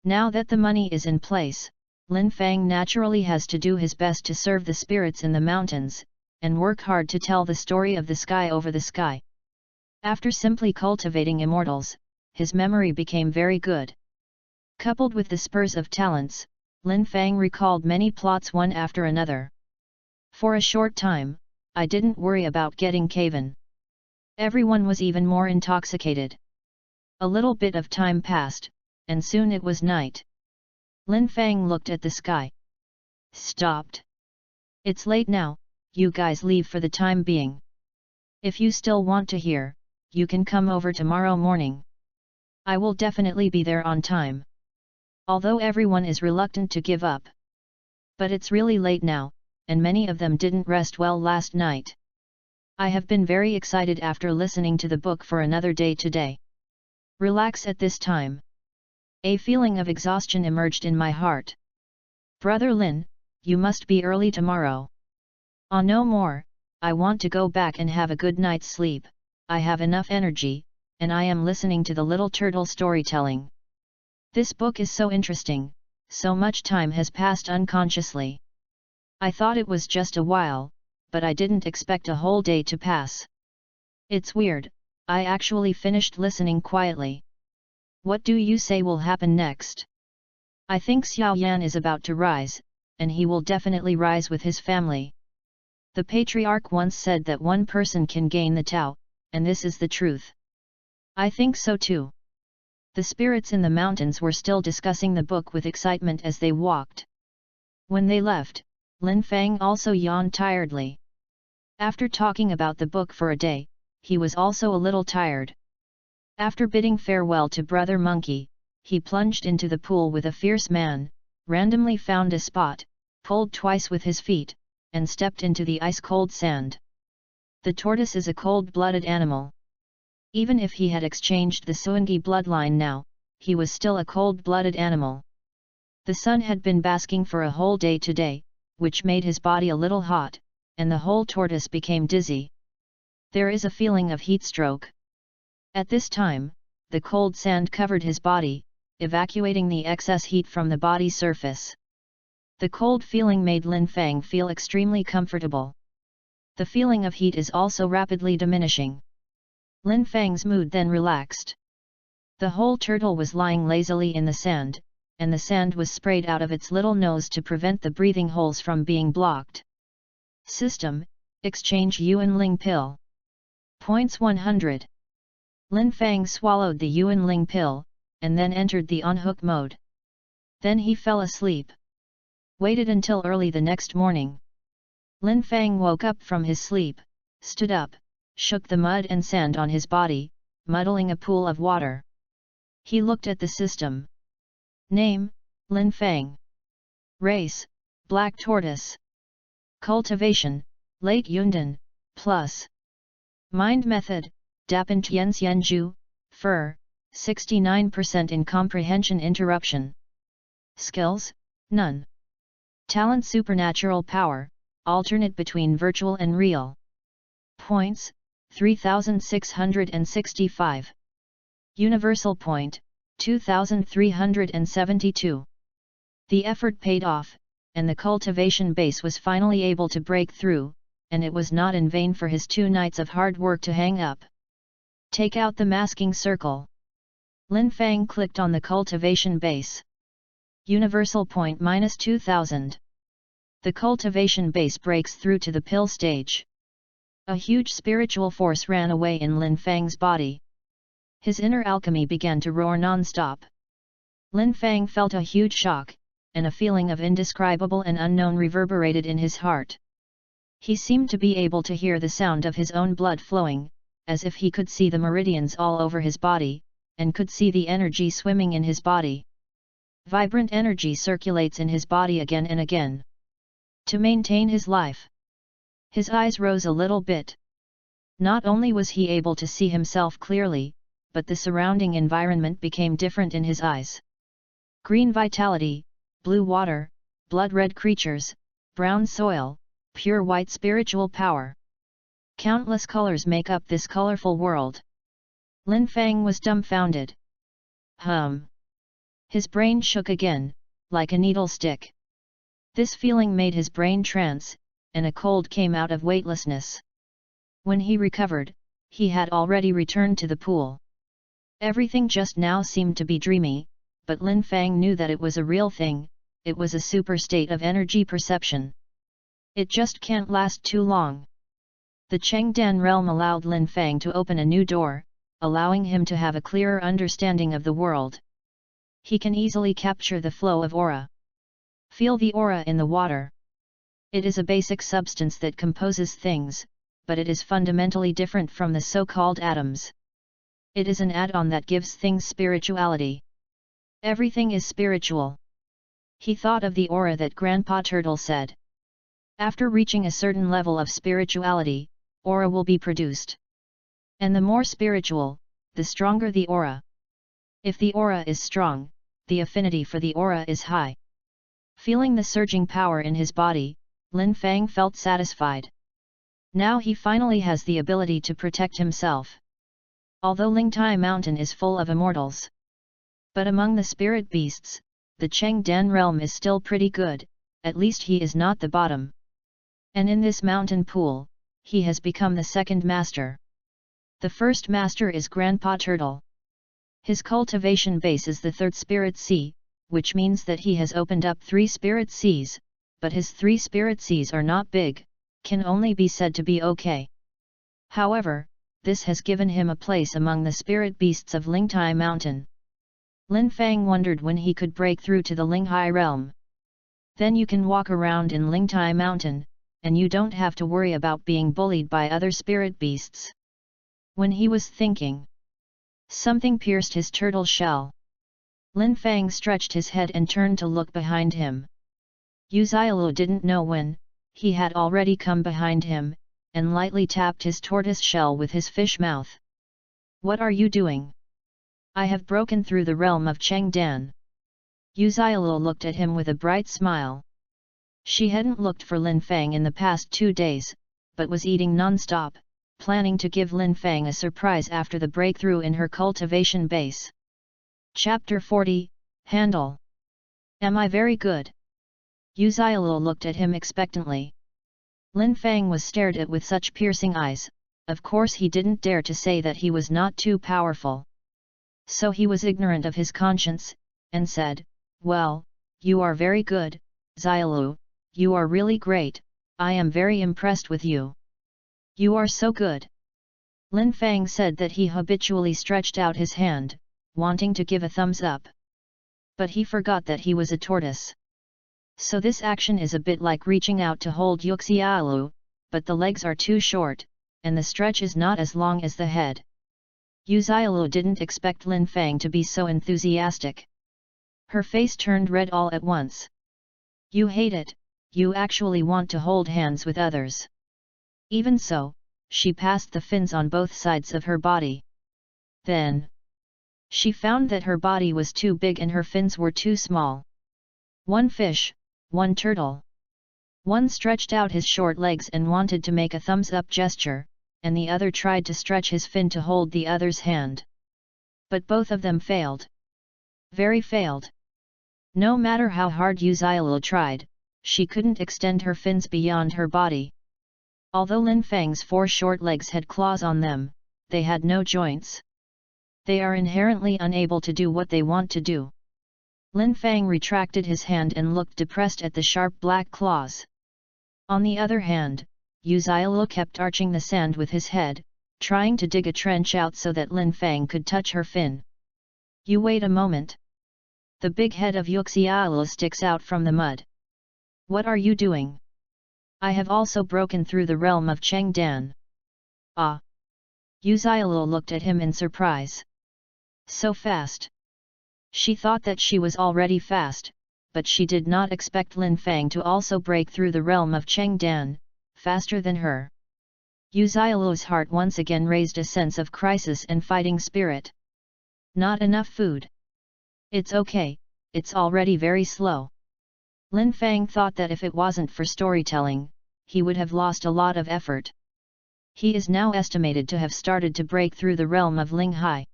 Now that the money is in place, Lin Fang naturally has to do his best to serve the spirits in the mountains, and work hard to tell the story of the sky over the sky. After simply cultivating immortals, his memory became very good. Coupled with the spurs of talents, Lin Fang recalled many plots one after another. For a short time, I didn't worry about getting Caven. Everyone was even more intoxicated. A little bit of time passed, and soon it was night. Lin Fang looked at the sky. Stopped. It's late now, you guys leave for the time being. If you still want to hear, you can come over tomorrow morning. I will definitely be there on time. Although everyone is reluctant to give up. But it's really late now, and many of them didn't rest well last night. I have been very excited after listening to the book for another day today. Relax at this time. A feeling of exhaustion emerged in my heart. Brother Lin, you must be early tomorrow. No more, I want to go back and have a good night's sleep. I have enough energy, and I am listening to the little turtle storytelling. This book is so interesting, so much time has passed unconsciously. I thought it was just a while, but I didn't expect a whole day to pass. It's weird, I actually finished listening quietly. What do you say will happen next? I think Xiao Yan is about to rise, and he will definitely rise with his family. The patriarch once said that one person can gain the Tao, and this is the truth. I think so too. The spirits in the mountains were still discussing the book with excitement as they walked. When they left, Lin Fang also yawned tiredly. After talking about the book for a day, he was also a little tired. After bidding farewell to Brother Monkey, he plunged into the pool with a fierce man, randomly found a spot, pulled twice with his feet, and stepped into the ice-cold sand. The tortoise is a cold-blooded animal. Even if he had exchanged the Suangi bloodline now, he was still a cold-blooded animal. The sun had been basking for a whole day today, which made his body a little hot, and the whole tortoise became dizzy. There is a feeling of heat stroke. At this time, the cold sand covered his body, evacuating the excess heat from the body surface. The cold feeling made Lin Fang feel extremely comfortable. The feeling of heat is also rapidly diminishing. Lin Fang's mood then relaxed. The whole turtle was lying lazily in the sand, and the sand was sprayed out of its little nose to prevent the breathing holes from being blocked. System: exchange Yuan Ling pill. Points 100. Lin Fang swallowed the Yuan Ling pill, and then entered the on-hook mode. Then he fell asleep. Waited until early the next morning. Lin Fang woke up from his sleep, stood up, shook the mud and sand on his body, muddling a pool of water. He looked at the system. Name: Lin Fang. Race: Black Tortoise. Cultivation: Late Yundan, plus. Mind method: Dapan Tian Xianju, Fur, 69% in comprehension interruption. Skills: none. Talent: supernatural power, alternate between virtual and real. Points: 3665. Universal point: 2372. The effort paid off, and the cultivation base was finally able to break through, and it was not in vain for his 2 nights of hard work to hang up. Take out the masking circle. Lin Fang clicked on the cultivation base. Universal point -2000. The cultivation base breaks through to the pill stage. A huge spiritual force ran away in Lin Fang's body. His inner alchemy began to roar non-stop. Lin Fang felt a huge shock, and a feeling of indescribable and unknown reverberated in his heart. He seemed to be able to hear the sound of his own blood flowing, as if he could see the meridians all over his body, and could see the energy swimming in his body. Vibrant energy circulates in his body again and again. To maintain his life. His eyes rose a little bit. Not only was he able to see himself clearly, but the surrounding environment became different in his eyes. Green vitality, blue water, blood-red creatures, brown soil, pure white spiritual power. Countless colors make up this colorful world. Lin Fang was dumbfounded. His brain shook again, like a needle stick. This feeling made his brain trance, and a cold came out of weightlessness. When he recovered, he had already returned to the pool. Everything just now seemed to be dreamy, but Lin Fang knew that it was a real thing, it was a super state of energy perception. It just can't last too long. The Chengdan realm allowed Lin Fang to open a new door, allowing him to have a clearer understanding of the world. He can easily capture the flow of aura. Feel the aura in the water. It is a basic substance that composes things, but it is fundamentally different from the so-called atoms. It is an add-on that gives things spirituality. Everything is spiritual. He thought of the aura that Grandpa Turtle said. After reaching a certain level of spirituality, aura will be produced. And the more spiritual, the stronger the aura. If the aura is strong, the affinity for the aura is high. Feeling the surging power in his body, Lin Fang felt satisfied. Now he finally has the ability to protect himself. Although Lingtai Mountain is full of immortals. But among the spirit beasts, the Chengdan realm is still pretty good, at least he is not the bottom. And in this mountain pool, he has become the second master. The first master is Grandpa Turtle. His cultivation base is the third spirit sea, which means that he has opened up 3 spirit seas, but his 3 spirit seas are not big, can only be said to be okay. However, this has given him a place among the spirit beasts of Lingtai Mountain. Lin Fang wondered when he could break through to the Linghai realm. Then you can walk around in Lingtai Mountain, and you don't have to worry about being bullied by other spirit beasts. When he was thinking, something pierced his turtle shell. Lin Fang stretched his head and turned to look behind him. Yu Xiaolu didn't know when, he had already come behind him, and lightly tapped his tortoise shell with his fish mouth. What are you doing? I have broken through the realm of Chengdan. Yu Xiaolu looked at him with a bright smile. She hadn't looked for Lin Fang in the past 2 days, but was eating non-stop, planning to give Lin Fang a surprise after the breakthrough in her cultivation base. Chapter 40, Handle. Am I very good? Yu Xiaolu looked at him expectantly. Lin Fang was stared at with such piercing eyes, of course he didn't dare to say that he was not too powerful. So he was ignorant of his conscience, and said, well, you are very good, Xiaolu, you are really great, I am very impressed with you. You are so good. Lin Fang said that he habitually stretched out his hand, wanting to give a thumbs up. But he forgot that he was a tortoise. So this action is a bit like reaching out to hold Yuxiaolu, but the legs are too short, and the stretch is not as long as the head. Yu Xiaolu didn't expect Lin Fang to be so enthusiastic. Her face turned red all at once. You hate it, you actually want to hold hands with others. Even so, she passed the fins on both sides of her body. Then, she found that her body was too big and her fins were too small. One fish, one turtle. One stretched out his short legs and wanted to make a thumbs-up gesture, and the other tried to stretch his fin to hold the other's hand. But both of them failed. Very failed. No matter how hard Yu Xiaolu tried, she couldn't extend her fins beyond her body. Although Lin Fang's 4 short legs had claws on them, they had no joints. They are inherently unable to do what they want to do. Lin Fang retracted his hand and looked depressed at the sharp black claws. On the other hand, Yu Xiaolu kept arching the sand with his head, trying to dig a trench out so that Lin Fang could touch her fin. You wait a moment. The big head of Yuxiaolu sticks out from the mud. What are you doing? I have also broken through the realm of Chengdan. Ah! Yu Xiaolu looked at him in surprise. So fast. She thought that she was already fast, but she did not expect Lin Fang to also break through the realm of Chengdan, faster than her. Yu Xiaolu's heart once again raised a sense of crisis and fighting spirit. Not enough food. It's okay, it's already very slow. Lin Fang thought that if it wasn't for storytelling, he would have lost a lot of effort. He is now estimated to have started to break through the realm of Linghai.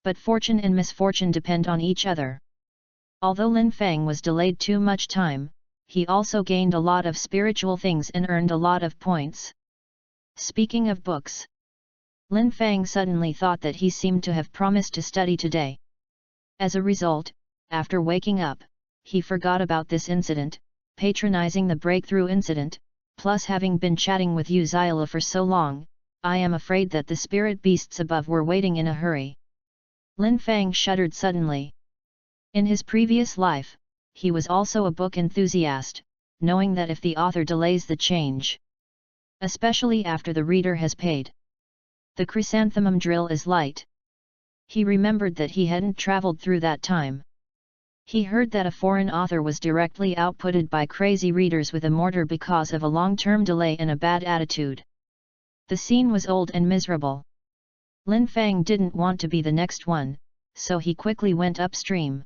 But fortune and misfortune depend on each other. Although Lin Fang was delayed too much time, he also gained a lot of spiritual things and earned a lot of points. Speaking of books, Lin Fang suddenly thought that he seemed to have promised to study today. As a result, after waking up, he forgot about this incident, patronizing the breakthrough incident, plus having been chatting with you Xyla for so long, I am afraid that the spirit beasts above were waiting in a hurry. Lin Fang shuddered suddenly. In his previous life, he was also a book enthusiast, knowing that if the author delays the change, especially after the reader has paid, the chrysanthemum drill is light. He remembered that he hadn't traveled through that time. He heard that a foreign author was directly outputted by crazy readers with a mortar because of a long-term delay and a bad attitude. The scene was old and miserable. Lin Fang didn't want to be the next one, so he quickly went upstream.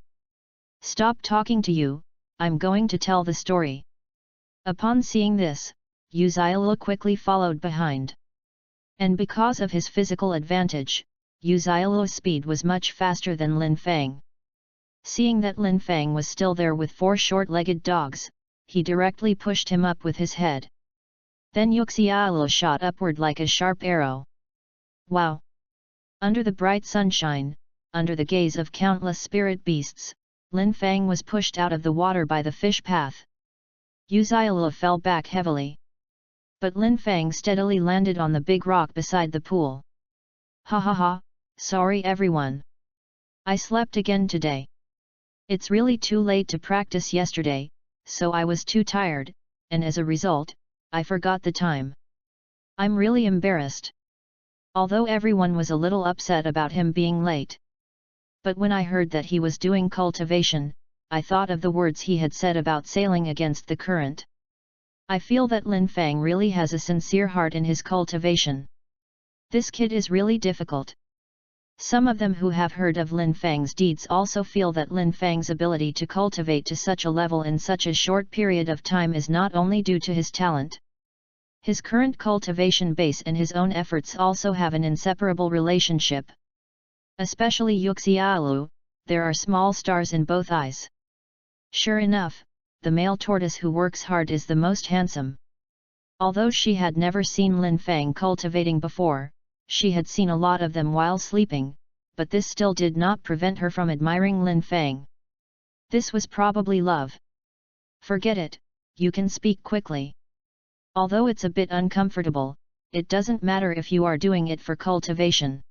Stop talking to you, I'm going to tell the story. Upon seeing this, Yu Xyla quickly followed behind. And because of his physical advantage, Yu Xyla's speed was much faster than Lin Fang. Seeing that Lin Fang was still there with 4 short-legged dogs, he directly pushed him up with his head. Then Yu Xyla shot upward like a sharp arrow. Wow! Under the bright sunshine, under the gaze of countless spirit beasts, Lin Fang was pushed out of the water by the fish path. Yu Xyla fell back heavily. But Lin Fang steadily landed on the big rock beside the pool. Ha ha ha, sorry everyone. I slept again today. It's really too late to practice yesterday, so I was too tired, and as a result, I forgot the time. I'm really embarrassed. Although everyone was a little upset about him being late. But when I heard that he was doing cultivation, I thought of the words he had said about sailing against the current. I feel that Lin Fang really has a sincere heart in his cultivation. This kid is really difficult. Some of them who have heard of Lin Fang's deeds also feel that Lin Fang's ability to cultivate to such a level in such a short period of time is not only due to his talent. His current cultivation base and his own efforts also have an inseparable relationship. Especially Yu Xyla, there are small stars in both eyes. Sure enough, the male tortoise who works hard is the most handsome. Although she had never seen Lin Fang cultivating before, she had seen a lot of them while sleeping, but this still did not prevent her from admiring Lin Fang. This was probably love. Forget it, you can speak quickly. Although it's a bit uncomfortable, it doesn't matter if you are doing it for cultivation.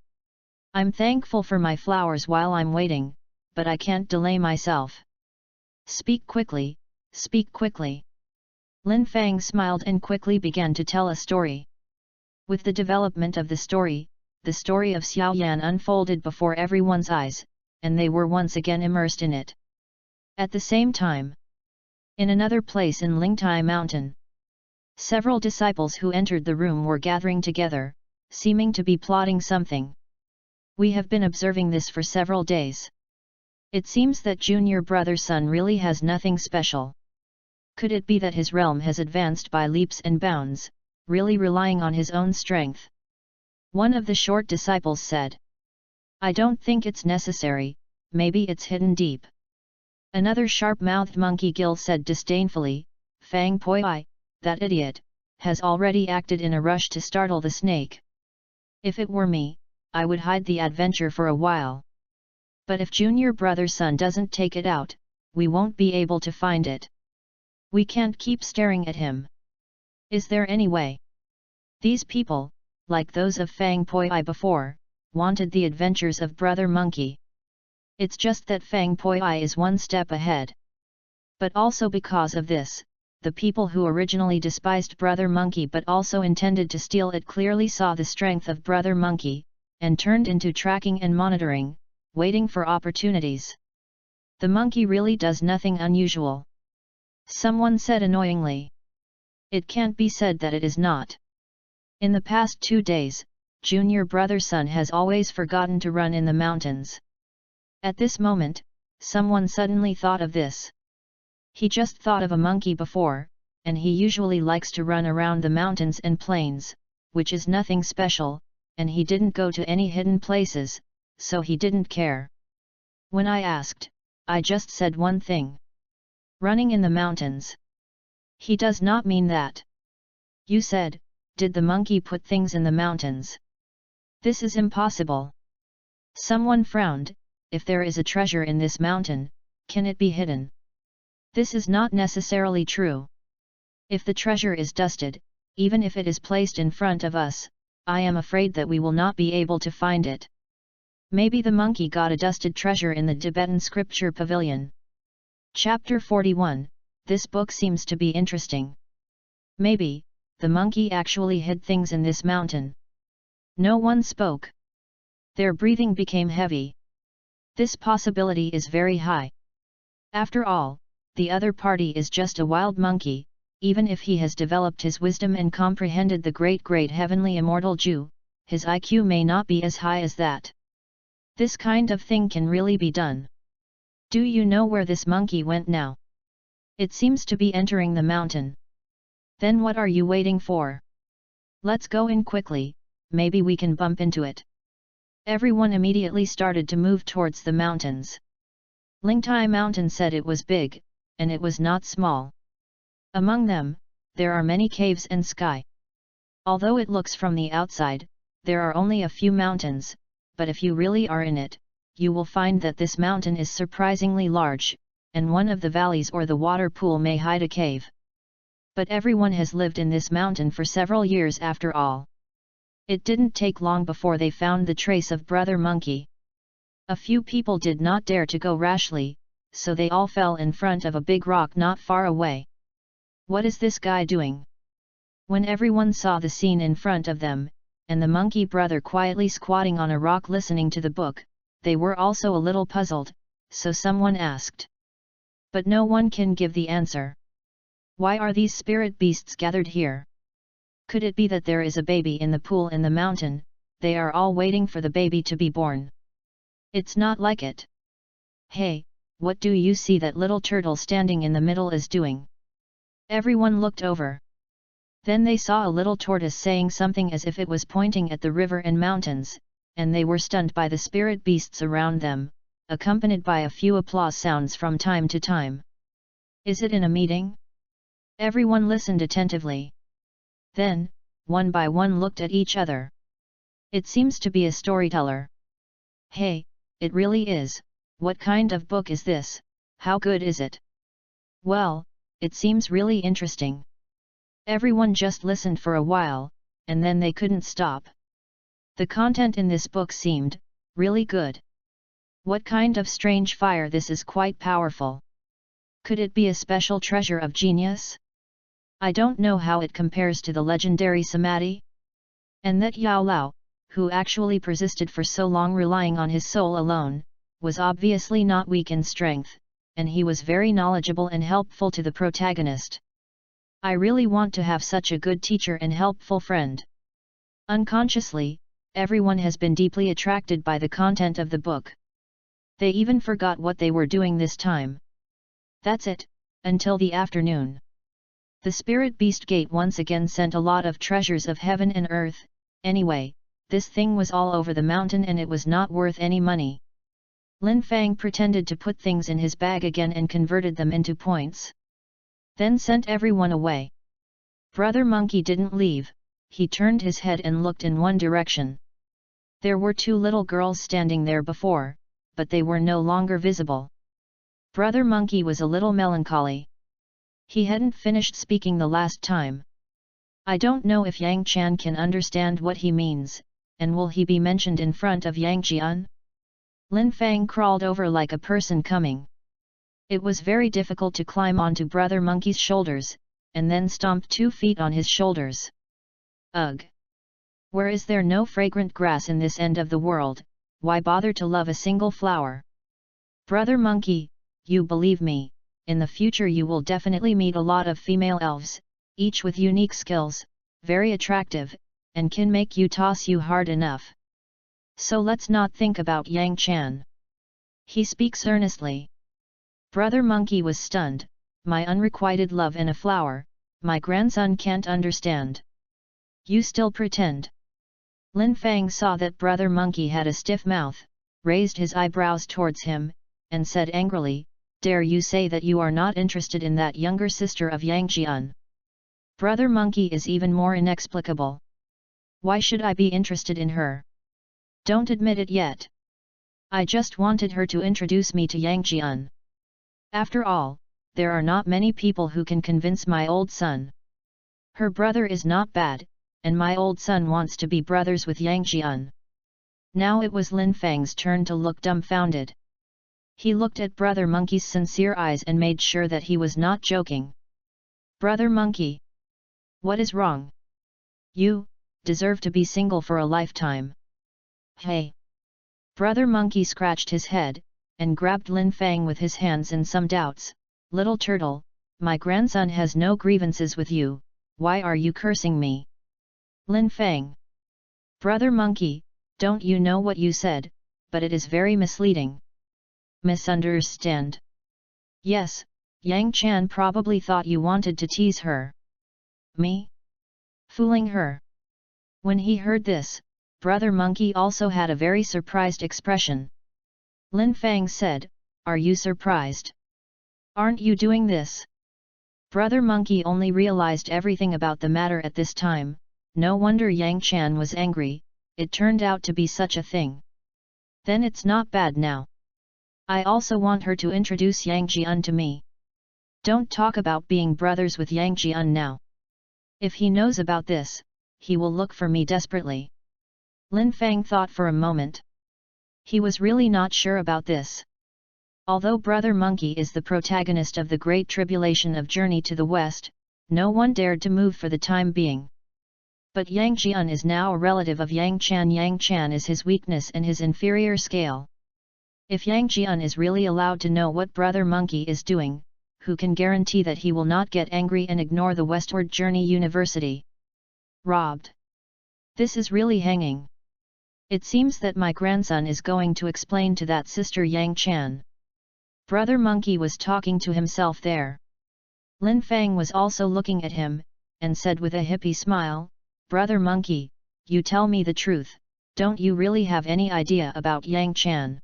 I'm thankful for my flowers while I'm waiting, but I can't delay myself. Speak quickly, speak quickly. Lin Fang smiled and quickly began to tell a story. With the development of the story of Xiao Yan unfolded before everyone's eyes, and they were once again immersed in it. At the same time, in another place in Lingtai Mountain, several disciples who entered the room were gathering together, seeming to be plotting something. We have been observing this for several days. It seems that junior brother Sun really has nothing special. Could it be that his realm has advanced by leaps and bounds, really relying on his own strength? One of the short disciples said. I don't think it's necessary, maybe it's hidden deep. Another sharp-mouthed monkey Gil said disdainfully, Fang Poi, that idiot, has already acted in a rush to startle the snake. If it were me, I would hide the adventure for a while. But if junior brother Sun doesn't take it out, we won't be able to find it. We can't keep staring at him. Is there any way? These people, like those of Fang Poi before, wanted the adventures of Brother Monkey. It's just that Fang Poi is one step ahead. But also because of this, the people who originally despised Brother Monkey but also intended to steal it clearly saw the strength of Brother Monkey, and turned into tracking and monitoring, waiting for opportunities. The monkey really does nothing unusual. Someone said annoyingly. It can't be said that it is not. In the past 2 days, junior brother Sun has always forgotten to run in the mountains. At this moment, someone suddenly thought of this. He just thought of a monkey before, and he usually likes to run around the mountains and plains, which is nothing special, and he didn't go to any hidden places, so he didn't care. When I asked, I just said one thing. Running in the mountains. He does not mean that. You said, did the monkey put things in the mountains? This is impossible. Someone frowned, if there is a treasure in this mountain, can it be hidden? This is not necessarily true. If the treasure is dusted, even if it is placed in front of us, I am afraid that we will not be able to find it. Maybe the monkey got a dusted treasure in the Tibetan scripture pavilion. Chapter 41, this book seems to be interesting. Maybe, the monkey actually hid things in this mountain. No one spoke. Their breathing became heavy. This possibility is very high. After all, the other party is just a wild monkey, even if he has developed his wisdom and comprehended the great heavenly immortal Jew, his IQ may not be as high as that. This kind of thing can really be done. Do you know where this monkey went now? It seems to be entering the mountain. Then what are you waiting for? Let's go in quickly, maybe we can bump into it. Everyone immediately started to move towards the mountains. Lingtai Mountain said it was big, and it was not small. Among them, there are many caves and sky. Although it looks from the outside, there are only a few mountains, but if you really are in it, you will find that this mountain is surprisingly large, and one of the valleys or the water pool may hide a cave. But everyone has lived in this mountain for several years after all. It didn't take long before they found the trace of Brother Monkey. A few people did not dare to go rashly, so they all fell in front of a big rock not far away. What is this guy doing? When everyone saw the scene in front of them, and the monkey brother quietly squatting on a rock listening to the book, they were also a little puzzled, so someone asked. But no one can give the answer. Why are these spirit beasts gathered here? Could it be that there is a baby in the pool in the mountain? They are all waiting for the baby to be born. It's not like it. Hey, what do you see that little turtle standing in the middle is doing? Everyone looked over. Then they saw a little tortoise saying something as if it was pointing at the river and mountains, and they were stunned by the spirit beasts around them, accompanied by a few applause sounds from time to time. Is it in a meeting? Everyone listened attentively. Then, one by one looked at each other. It seems to be a storyteller. Hey, it really is. What kind of book is this? How good is it? Well, it seems really interesting. Everyone just listened for a while, and then they couldn't stop. The content in this book seemed really good. What kind of strange fire this is, quite powerful. Could it be a special treasure of genius? I don't know how it compares to the legendary Samadhi. And that Yao Lao, who actually persisted for so long relying on his soul alone, was obviously not weak in strength, and he was very knowledgeable and helpful to the protagonist. I really want to have such a good teacher and helpful friend. Unconsciously, everyone has been deeply attracted by the content of the book. They even forgot what they were doing this time. That's it, until the afternoon. The Spirit Beast Gate once again sent a lot of treasures of heaven and earth. Anyway, this thing was all over the mountain and it was not worth any money. Lin Fang pretended to put things in his bag again and converted them into points. Then sent everyone away. Brother Monkey didn't leave, he turned his head and looked in one direction. There were two little girls standing there before, but they were no longer visible. Brother Monkey was a little melancholy. He hadn't finished speaking the last time. I don't know if Yang Chan can understand what he means, and will he be mentioned in front of Yang Jian? Lin Fang crawled over like a person coming. It was very difficult to climb onto Brother Monkey's shoulders, and then stomp 2 feet on his shoulders. Ugh! Where is there no fragrant grass in this end of the world? Why bother to love a single flower? Brother Monkey, you believe me, in the future you will definitely meet a lot of female elves, each with unique skills, very attractive, and can make you toss you hard enough. So let's not think about Yang Chan. He speaks earnestly. Brother Monkey was stunned. My unrequited love in a flower, my grandson can't understand. You still pretend. Lin Fang saw that Brother Monkey had a stiff mouth, raised his eyebrows towards him, and said angrily, "Dare you say that you are not interested in that younger sister of Yang Jian?" Brother Monkey is even more inexplicable. Why should I be interested in her? Don't admit it yet. I just wanted her to introduce me to Yang Jian. After all, there are not many people who can convince my old son. Her brother is not bad, and my old son wants to be brothers with Yang Jian. Now it was Lin Feng's turn to look dumbfounded. He looked at Brother Monkey's sincere eyes and made sure that he was not joking. Brother Monkey! What is wrong? You deserve to be single for a lifetime. Hey! Brother Monkey scratched his head, and grabbed Lin Feng with his hands in some doubts. Little turtle, my grandson has no grievances with you, why are you cursing me? Lin Feng! Brother Monkey, don't you know what you said, but it is very misleading. Misunderstand? Yes, Yang Chan probably thought you wanted to tease her. Me? Fooling her? When he heard this, Brother Monkey also had a very surprised expression. Lin Feng said, are you surprised? Aren't you doing this? Brother Monkey only realized everything about the matter at this time. No wonder Yang Chan was angry, it turned out to be such a thing. Then it's not bad now. I also want her to introduce Yang Jian to me. Don't talk about being brothers with Yang Jian now. If he knows about this, he will look for me desperately. Lin Feng thought for a moment. He was really not sure about this. Although Brother Monkey is the protagonist of the Great Tribulation of Journey to the West, no one dared to move for the time being. But Yang Jian is now a relative of Yang Chan. Yang Chan is his weakness and his inferior scale. If Yang Jian is really allowed to know what Brother Monkey is doing, who can guarantee that he will not get angry and ignore the Westward Journey University? Robbed. This is really hanging. It seems that my grandson is going to explain to that sister Yang Chan. Brother Monkey was talking to himself there. Lin Feng was also looking at him, and said with a hippie smile, Brother Monkey, you tell me the truth, don't you really have any idea about Yang Chan?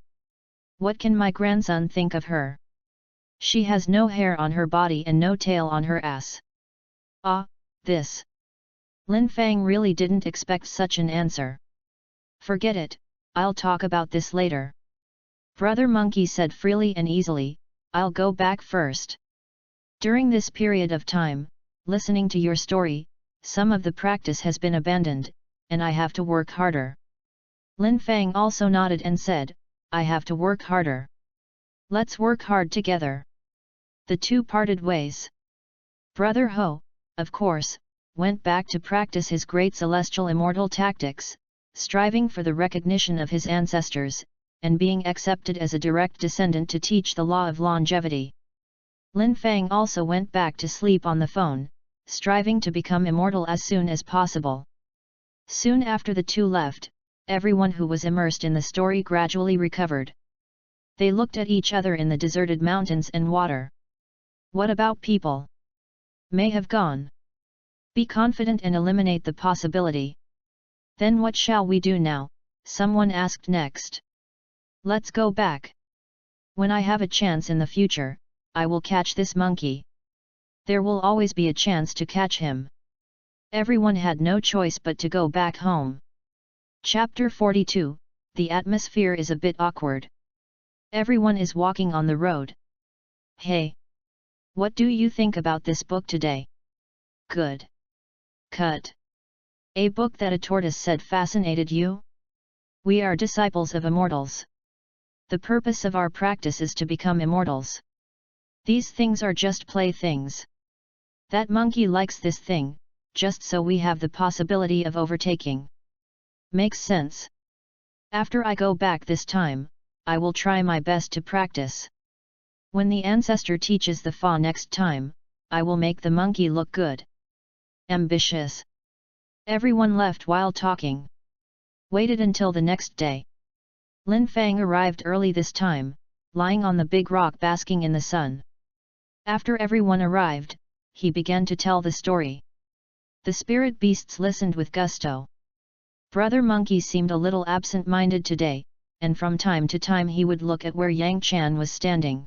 What can my grandson think of her? She has no hair on her body and no tail on her ass. Ah, this. Lin Feng really didn't expect such an answer. Forget it, I'll talk about this later. Brother Monkey said freely and easily, I'll go back first. During this period of time, listening to your story, some of the practice has been abandoned, and I have to work harder. Lin Feng also nodded and said, I have to work harder. Let's work hard together. The two parted ways. Brother Ho, of course, went back to practice his great celestial immortal tactics, striving for the recognition of his ancestors, and being accepted as a direct descendant to teach the law of longevity. Lin Feng also went back to sleep on the phone, striving to become immortal as soon as possible. Soon after the two left, everyone who was immersed in the story gradually recovered. They looked at each other in the deserted mountains and water. What about people? May have gone. Be confident and eliminate the possibility. Then what shall we do now? Someone asked next. Let's go back. When I have a chance in the future, I will catch this monkey. There will always be a chance to catch him. Everyone had no choice but to go back home. Chapter 42, the atmosphere is a bit awkward. Everyone is walking on the road. Hey! What do you think about this book today? Good. Cut. A book that a tortoise said fascinated you? We are disciples of immortals. The purpose of our practice is to become immortals. These things are just playthings. That monkey likes this thing, just so we have the possibility of overtaking. Makes sense. After I go back this time, I will try my best to practice. When the ancestor teaches the Fa next time, I will make the monkey look good. Ambitious. Everyone left while talking. Waited until the next day. Lin Feng arrived early this time, lying on the big rock basking in the sun. After everyone arrived, he began to tell the story. The spirit beasts listened with gusto. Brother Monkey seemed a little absent-minded today, and from time to time he would look at where Yang Chan was standing.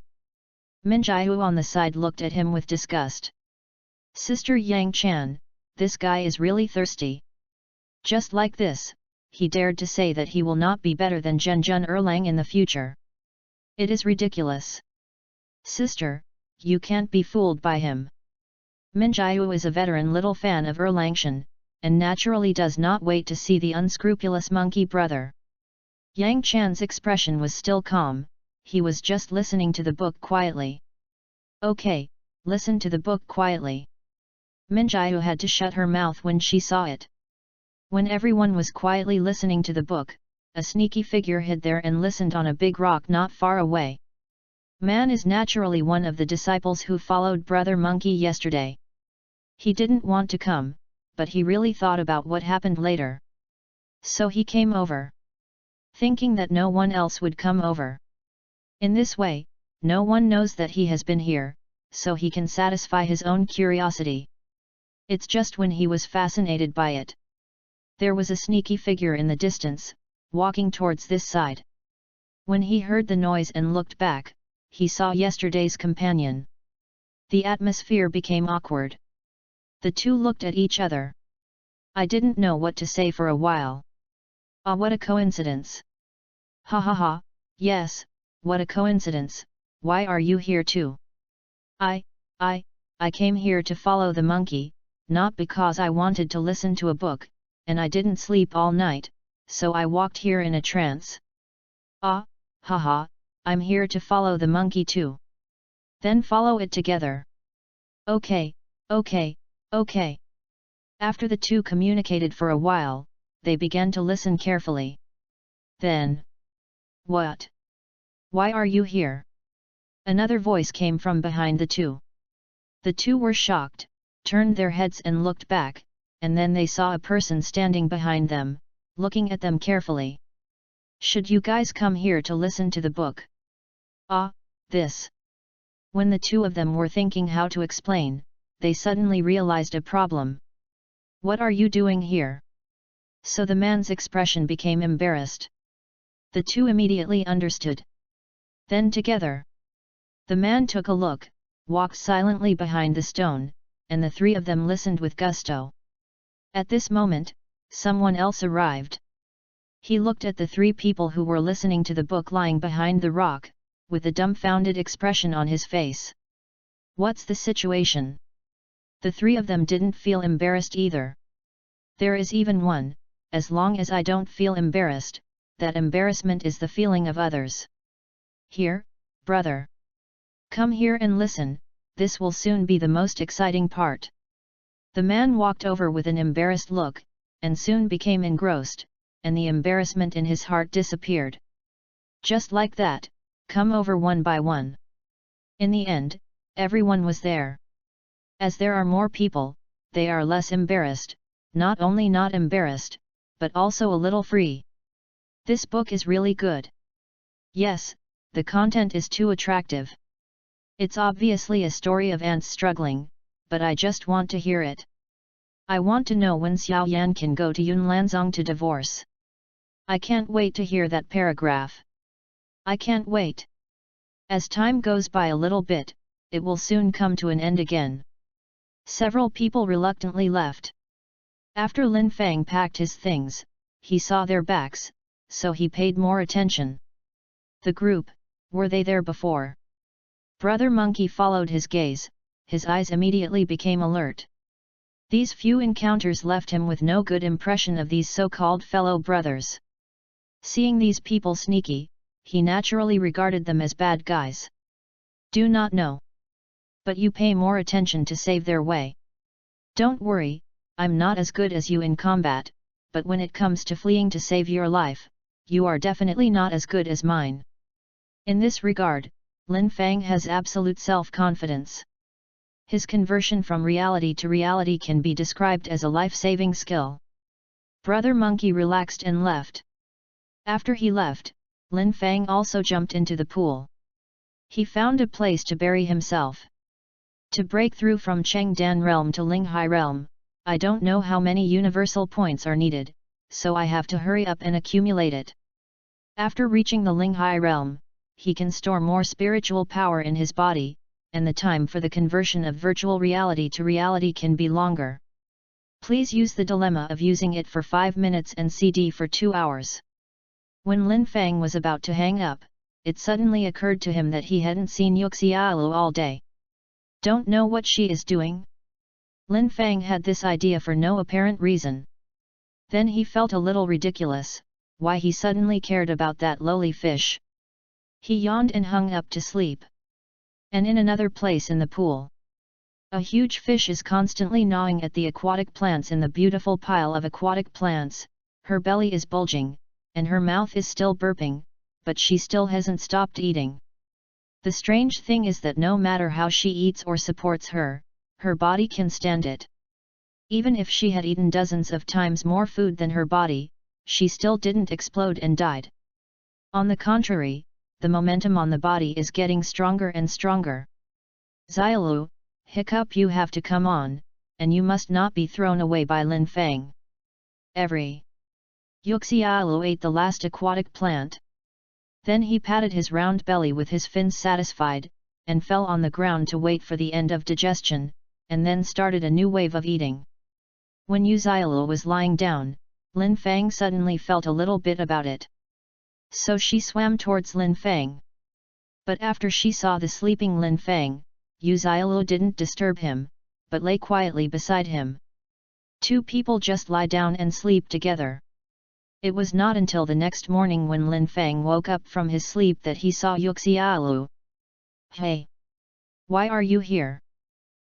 Minjiu on the side looked at him with disgust. Sister Yang Chan, this guy is really thirsty. Just like this, he dared to say that he will not be better than Zhenjun Erlang in the future. It is ridiculous. Sister, you can't be fooled by him. Min Jiu is a veteran little fan of Erlangen, and naturally does not wait to see the unscrupulous monkey brother. Yang Chan's expression was still calm, he was just listening to the book quietly. Okay, listen to the book quietly. Min Jiu had to shut her mouth when she saw it. When everyone was quietly listening to the book, a sneaky figure hid there and listened on a big rock not far away. Man is naturally one of the disciples who followed Brother Monkey yesterday. He didn't want to come, but he really thought about what happened later. So he came over. Thinking that no one else would come over. In this way, no one knows that he has been here, so he can satisfy his own curiosity. It's just when he was fascinated by it. There was a sneaky figure in the distance, walking towards this side. When he heard the noise and looked back, he saw yesterday's companion. The atmosphere became awkward. The two looked at each other. I didn't know what to say for a while. Ah, what a coincidence! Ha ha ha, yes, what a coincidence, why are you here too? I came here to follow the monkey, not because I wanted to listen to a book, and I didn't sleep all night, so I walked here in a trance. Ah, haha, I'm here to follow the monkey too. Then follow it together. Okay. After the two communicated for a while, they began to listen carefully. Then, what? Why are you here? Another voice came from behind the two. The two were shocked, turned their heads and looked back, and then they saw a person standing behind them, looking at them carefully. Should you guys come here to listen to the book? Ah, this. When the two of them were thinking how to explain, they suddenly realized a problem. What are you doing here? So the man's expression became embarrassed. The two immediately understood. Then together. The man took a look, walked silently behind the stone, and the three of them listened with gusto. At this moment, someone else arrived. He looked at the three people who were listening to the book lying behind the rock, with a dumbfounded expression on his face. What's the situation? The three of them didn't feel embarrassed either. There is even one, as long as I don't feel embarrassed, that embarrassment is the feeling of others. Here, brother. Come here and listen, this will soon be the most exciting part. The man walked over with an embarrassed look, and soon became engrossed, and the embarrassment in his heart disappeared. Just like that, come over one by one. In the end, everyone was there. As there are more people, they are less embarrassed, not only not embarrassed, but also a little free. This book is really good. Yes, the content is too attractive. It's obviously a story of ants struggling, but I just want to hear it. I want to know when Xiao Yan can go to Yunlanzong to divorce. I can't wait to hear that paragraph. I can't wait. As time goes by a little bit, it will soon come to an end again. Several people reluctantly left. After Lin Fang packed his things, he saw their backs, so he paid more attention. The group, were they there before? Brother Monkey followed his gaze, his eyes immediately became alert. These few encounters left him with no good impression of these so-called fellow brothers. Seeing these people sneaky, he naturally regarded them as bad guys. Do not know. But you pay more attention to save their way. Don't worry, I'm not as good as you in combat, but when it comes to fleeing to save your life, you are definitely not as good as mine. In this regard, Lin Fang has absolute self-confidence. His conversion from reality to reality can be described as a life-saving skill. Brother Monkey relaxed and left. After he left, Lin Fang also jumped into the pool. He found a place to bury himself. To break through from Chengdan realm to Linghai realm, I don't know how many universal points are needed, so I have to hurry up and accumulate it. After reaching the Linghai realm, he can store more spiritual power in his body, and the time for the conversion of virtual reality to reality can be longer. Please use the dilemma of using it for 5 minutes and CD for 2 hours. When Lin Fang was about to hang up, it suddenly occurred to him that he hadn't seen Yuxiaolu all day. Don't know what she is doing? Lin Fang had this idea for no apparent reason. Then he felt a little ridiculous, why he suddenly cared about that lowly fish. He yawned and hung up to sleep. And in another place in the pool, a huge fish is constantly gnawing at the aquatic plants in the beautiful pile of aquatic plants. Her belly is bulging, and her mouth is still burping, but she still hasn't stopped eating. The strange thing is that no matter how she eats or supports her body can stand it. Even if she had eaten dozens of times more food than her body, she still didn't explode and died. On the contrary, the momentum on the body is getting stronger and stronger. Xiaolu, hiccup, you have to come on, and you must not be thrown away by Lin Fang. Yuxiaolu ate the last aquatic plant. Then he patted his round belly with his fins satisfied, and fell on the ground to wait for the end of digestion, and then started a new wave of eating. When Yuxiaolu was lying down, Lin Fang suddenly felt a little bit about it. So she swam towards Lin Fang. But after she saw the sleeping Lin Fang, Yuxiaolu didn't disturb him, but lay quietly beside him. Two people just lie down and sleep together. It was not until the next morning when Lin Fang woke up from his sleep that he saw Yuxiaolu. Hey! Why are you here?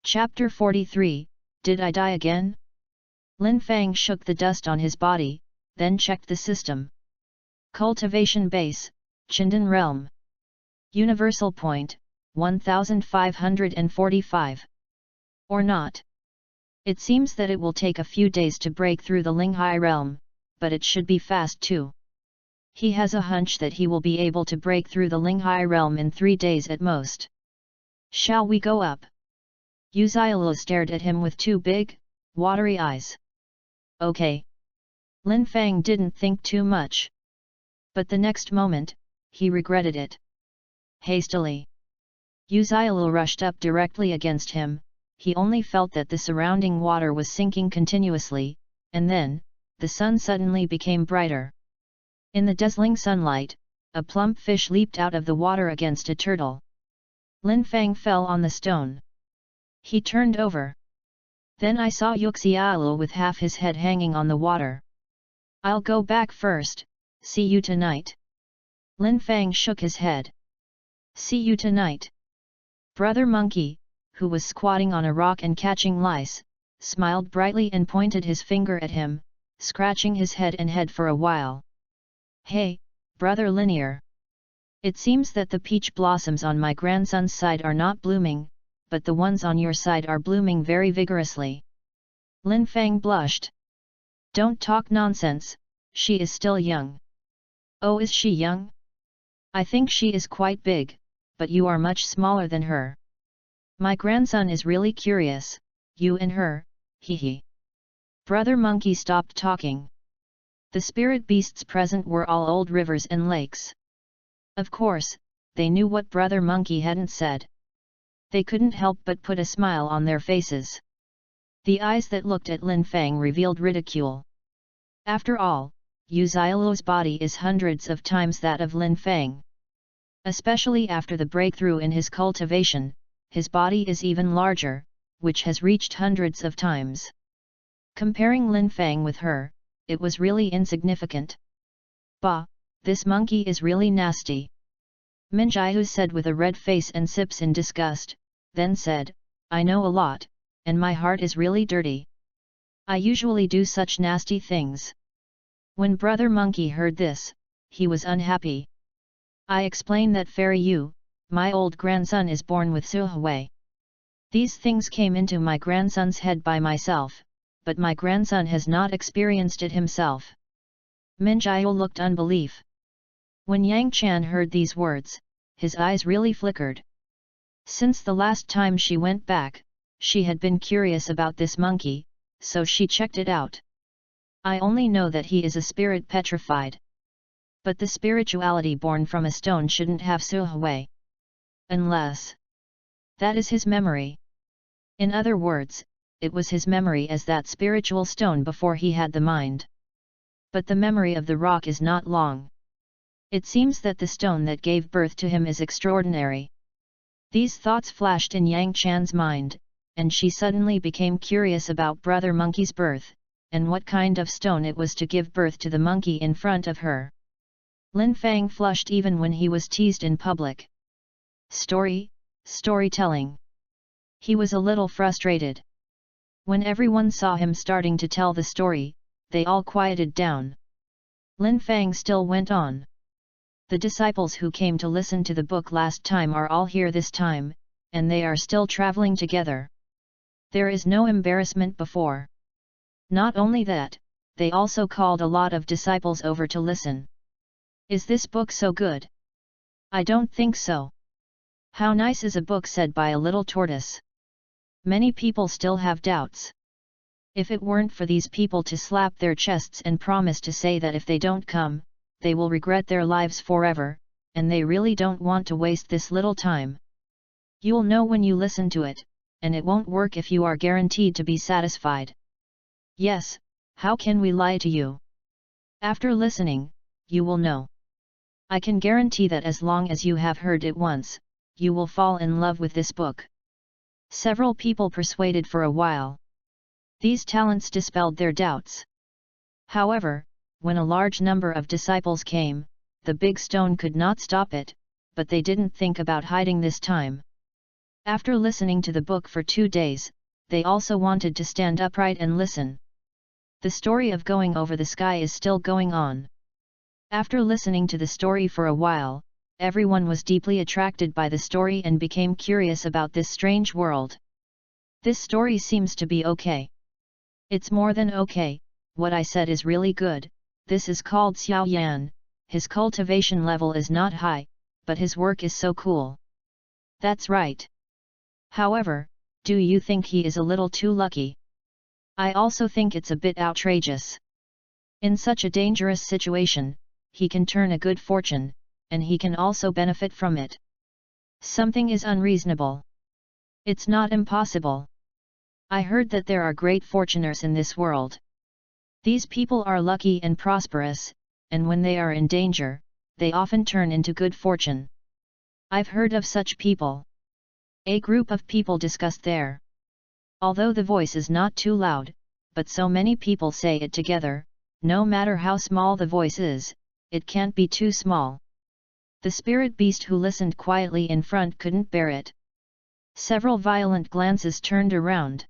Chapter 43, Did I die again? Lin Fang shook the dust on his body, then checked the system. Cultivation base, Chindan realm. Universal point, 1545. Or not. It seems that it will take a few days to break through the Linghai realm, but it should be fast too. He has a hunch that he will be able to break through the Linghai realm in 3 days at most. Shall we go up? Yuxiaolu stared at him with two big, watery eyes. Okay. Lin Fang didn't think too much. But the next moment, he regretted it. Hastily, Yuxiaolu rushed up directly against him. He only felt that the surrounding water was sinking continuously, and then, the sun suddenly became brighter. In the dazzling sunlight, a plump fish leaped out of the water against a turtle. Lin Fang fell on the stone. He turned over. Then I saw Yuxiaolu with half his head hanging on the water. I'll go back first, see you tonight. Lin Fang shook his head. See you tonight. Brother Monkey, who was squatting on a rock and catching lice, smiled brightly and pointed his finger at him, scratching his head and head for a while. Hey, Brother Linear! It seems that the peach blossoms on my grandson's side are not blooming, but the ones on your side are blooming very vigorously. Lin Fang blushed. Don't talk nonsense, she is still young. Oh, is she young? I think she is quite big, but you are much smaller than her. My grandson is really curious, you and her, hee. Brother Monkey stopped talking. The spirit beasts present were all old rivers and lakes. Of course, they knew what Brother Monkey hadn't said. They couldn't help but put a smile on their faces. The eyes that looked at Lin Fang revealed ridicule. After all, Yuxiaolu's body is hundreds of times that of Lin Fang. Especially after the breakthrough in his cultivation, his body is even larger, which has reached hundreds of times. Comparing Lin Fang with her, it was really insignificant. Bah, this monkey is really nasty. Minjiu said with a red face and sips in disgust, then said, I know a lot, and my heart is really dirty. I usually do such nasty things. When Brother Monkey heard this, he was unhappy. I explain that Fairy Yu, my old grandson is born with Suhui. These things came into my grandson's head by myself, but my grandson has not experienced it himself. Minjiu looked unbelief. When Yang Chan heard these words, his eyes really flickered. Since the last time she went back, she had been curious about this monkey, so she checked it out. I only know that he is a spirit petrified. But the spirituality born from a stone shouldn't have Suhui. Unless that is his memory. In other words, it was his memory as that spiritual stone before he had the mind. But the memory of the rock is not long. It seems that the stone that gave birth to him is extraordinary. These thoughts flashed in Yang Chan's mind, and she suddenly became curious about Brother Monkey's birth, and what kind of stone it was to give birth to the monkey in front of her. Lin Fang flushed even when he was teased in public. Storytelling. He was a little frustrated. When everyone saw him starting to tell the story, they all quieted down. Lin Fang still went on. The disciples who came to listen to the book last time are all here this time, and they are still traveling together. There is no embarrassment before. Not only that, they also called a lot of disciples over to listen. Is this book so good? I don't think so. How nice is a book said by a little tortoise? Many people still have doubts. If it weren't for these people to slap their chests and promise to say that if they don't come, they will regret their lives forever, and they really don't want to waste this little time. You'll know when you listen to it, and it won't work if you are guaranteed to be satisfied. Yes, how can we lie to you? After listening, you will know. I can guarantee that as long as you have heard it once, you will fall in love with this book. Several people persuaded for a while. These talents dispelled their doubts. However, when a large number of disciples came, the big stone could not stop it, but they didn't think about hiding this time. After listening to the book for 2 days, they also wanted to stand upright and listen. The story of going over the sky is still going on. After listening to the story for a while, everyone was deeply attracted by the story and became curious about this strange world. This story seems to be okay. It's more than okay, what I said is really good. This is called Xiao Yan. His cultivation level is not high, but his work is so cool. That's right. However, do you think he is a little too lucky? I also think it's a bit outrageous. In such a dangerous situation, he can turn a good fortune, and he can also benefit from it. Something is unreasonable. It's not impossible. I heard that there are great fortuners in this world. These people are lucky and prosperous, and when they are in danger, they often turn into good fortune. I've heard of such people. A group of people discussed there. Although the voice is not too loud, but so many people say it together, no matter how small the voice is, it can't be too small. The spirit beast who listened quietly in front couldn't bear it. Several violent glances turned around.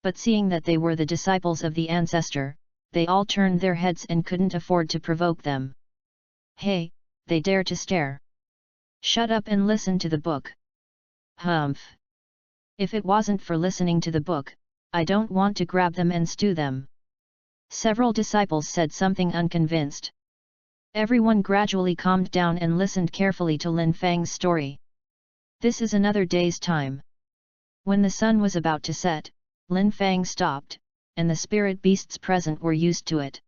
But seeing that they were the disciples of the ancestor, they all turned their heads and couldn't afford to provoke them. Hey, they dare to stare. Shut up and listen to the book. Humph. If it wasn't for listening to the book, I don't want to grab them and stew them. Several disciples said something unconvinced. Everyone gradually calmed down and listened carefully to Lin Fang's story. This is another day's time. When the sun was about to set, Lin Fang stopped, and the spirit beasts present were used to it.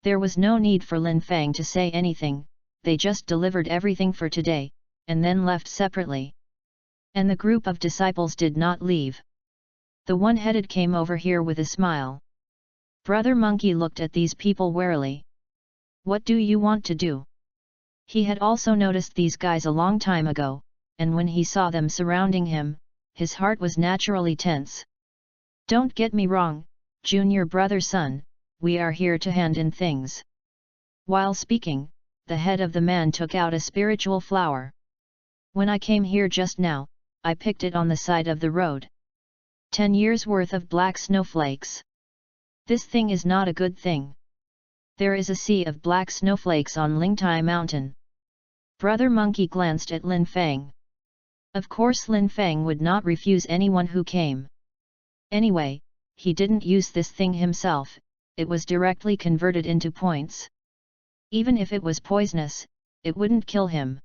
There was no need for Lin Fang to say anything, they just delivered everything for today, and then left separately. And the group of disciples did not leave. The one-headed came over here with a smile. Brother Monkey looked at these people warily. What do you want to do? He had also noticed these guys a long time ago, and when he saw them surrounding him, his heart was naturally tense. Don't get me wrong, junior brother son, we are here to hand in things. While speaking, the head of the man took out a spiritual flower. When I came here just now, I picked it on the side of the road. 10 years worth of black snowflakes. This thing is not a good thing. There is a sea of black snowflakes on Lingtai Mountain. Brother Monkey glanced at Lin Fang. Of course Lin Fang would not refuse anyone who came. Anyway, he didn't use this thing himself, it was directly converted into points. Even if it was poisonous, it wouldn't kill him.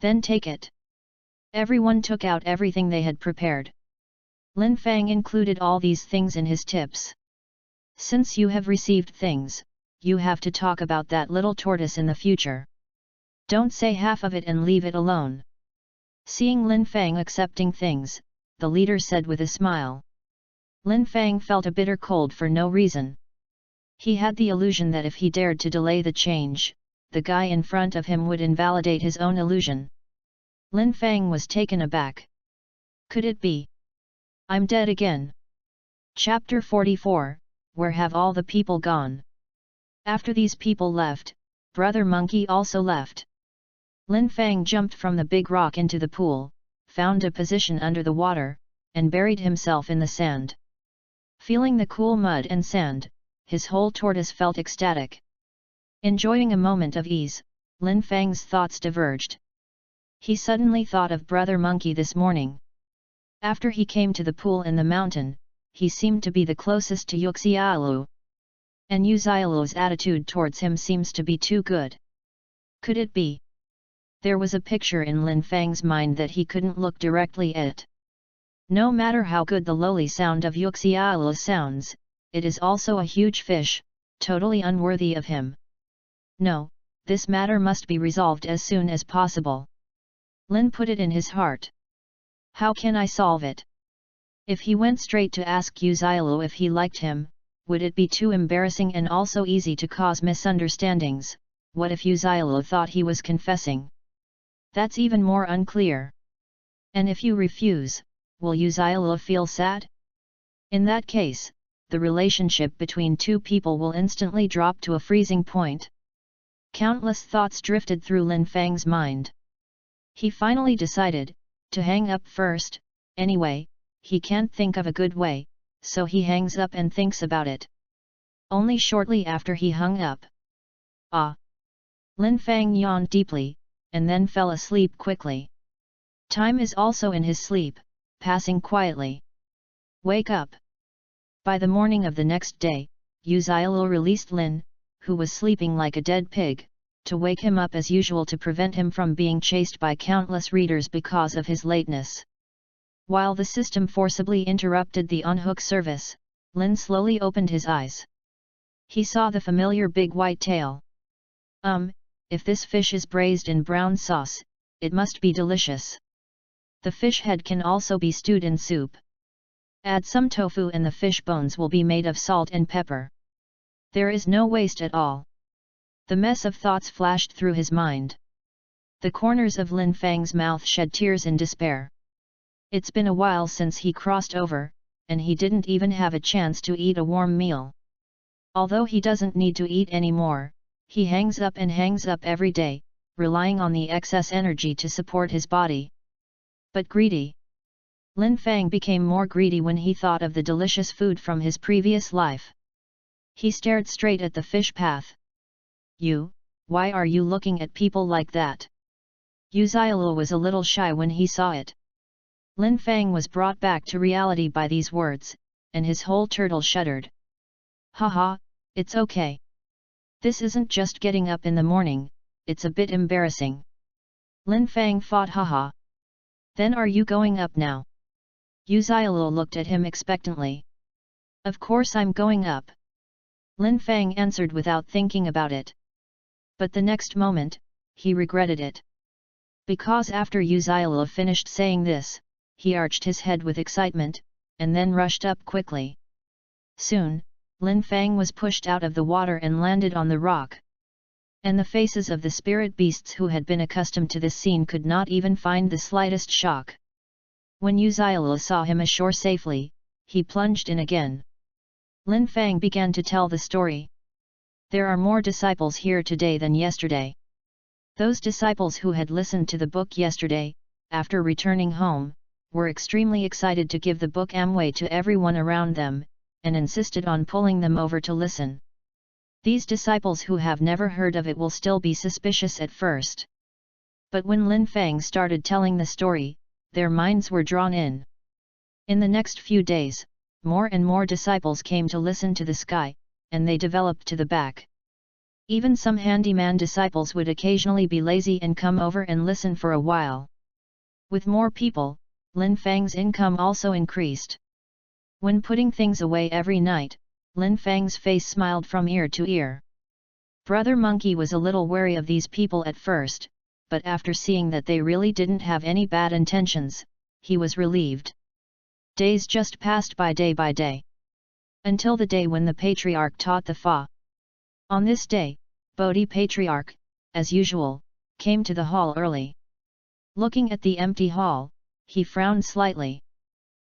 Then take it. Everyone took out everything they had prepared. Lin Fang included all these things in his tips. Since you have received things, you have to talk about that little tortoise in the future. Don't say half of it and leave it alone. Seeing Lin Fang accepting things, the leader said with a smile. Lin Fang felt a bitter cold for no reason. He had the illusion that if he dared to delay the change, the guy in front of him would invalidate his own illusion. Lin Fang was taken aback. Could it be? I'm dead again. Chapter 44, Where have all the people gone? After these people left, Brother Monkey also left. Lin Fang jumped from the big rock into the pool, found a position under the water, and buried himself in the sand. Feeling the cool mud and sand, his whole tortoise felt ecstatic. Enjoying a moment of ease, Lin Fang's thoughts diverged. He suddenly thought of Brother Monkey this morning. After he came to the pool in the mountain, he seemed to be the closest to Yuxialu. And Yuxialu's attitude towards him seems to be too good. Could it be? There was a picture in Lin Fang's mind that he couldn't look directly at. No matter how good the lowly sound of Yuxialu sounds, it is also a huge fish, totally unworthy of him. No, this matter must be resolved as soon as possible. Lin put it in his heart. How can I solve it? If he went straight to ask Yuxialu if he liked him, would it be too embarrassing and also easy to cause misunderstandings? What if Yuxialu thought he was confessing? That's even more unclear. And if you refuse, will Yuxialu feel sad? In that case, the relationship between two people will instantly drop to a freezing point. Countless thoughts drifted through Lin Fang's mind. He finally decided to hang up first. Anyway, he can't think of a good way, so he hangs up and thinks about it. Only shortly after he hung up. Lin Fang yawned deeply, and then fell asleep quickly. Time is also in his sleep, passing quietly. Wake up! By the morning of the next day, Yuxialu released Lin, who was sleeping like a dead pig, to wake him up as usual to prevent him from being chased by countless readers because of his lateness. While the system forcibly interrupted the on-hook service, Lin slowly opened his eyes. He saw the familiar big white tail. If this fish is braised in brown sauce, it must be delicious. The fish head can also be stewed in soup. Add some tofu and the fish bones will be made of salt and pepper. There is no waste at all. The mess of thoughts flashed through his mind. The corners of Lin Fang's mouth shed tears in despair. It's been a while since he crossed over, and he didn't even have a chance to eat a warm meal. Although he doesn't need to eat anymore, he hangs up and hangs up every day, relying on the excess energy to support his body. But greedy. Lin Fang became more greedy when he thought of the delicious food from his previous life. He stared straight at the fish path. Why are you looking at people like that? Yuxialu was a little shy when he saw it. Lin Fang was brought back to reality by these words, and his whole turtle shuddered. Haha, it's okay. This isn't just getting up in the morning, it's a bit embarrassing. Lin Fang thought haha. Then are you going up now? Yuxialu looked at him expectantly. Of course I'm going up. Lin Fang answered without thinking about it. But the next moment, he regretted it. Because after Yuxialu finished saying this, he arched his head with excitement, and then rushed up quickly. Soon, Lin Fang was pushed out of the water and landed on the rock. And the faces of the spirit beasts who had been accustomed to this scene could not even find the slightest shock. When Yuxialu saw him ashore safely, he plunged in again. Lin Fang began to tell the story. There are more disciples here today than yesterday. Those disciples who had listened to the book yesterday, after returning home, were extremely excited to give the book Amway to everyone around them, and insisted on pulling them over to listen. These disciples who have never heard of it will still be suspicious at first. But when Lin Fang started telling the story, their minds were drawn in. In the next few days, more and more disciples came to listen to the sky, and they developed to the back. Even some handyman disciples would occasionally be lazy and come over and listen for a while. With more people, Lin Fang's income also increased. When putting things away every night, Lin Fang's face smiled from ear to ear. Brother Monkey was a little wary of these people at first, but after seeing that they really didn't have any bad intentions, he was relieved. Days just passed by day. Until the day when the Patriarch taught the Fa. On this day, Bodhi Patriarch, as usual, came to the hall early. Looking at the empty hall, he frowned slightly.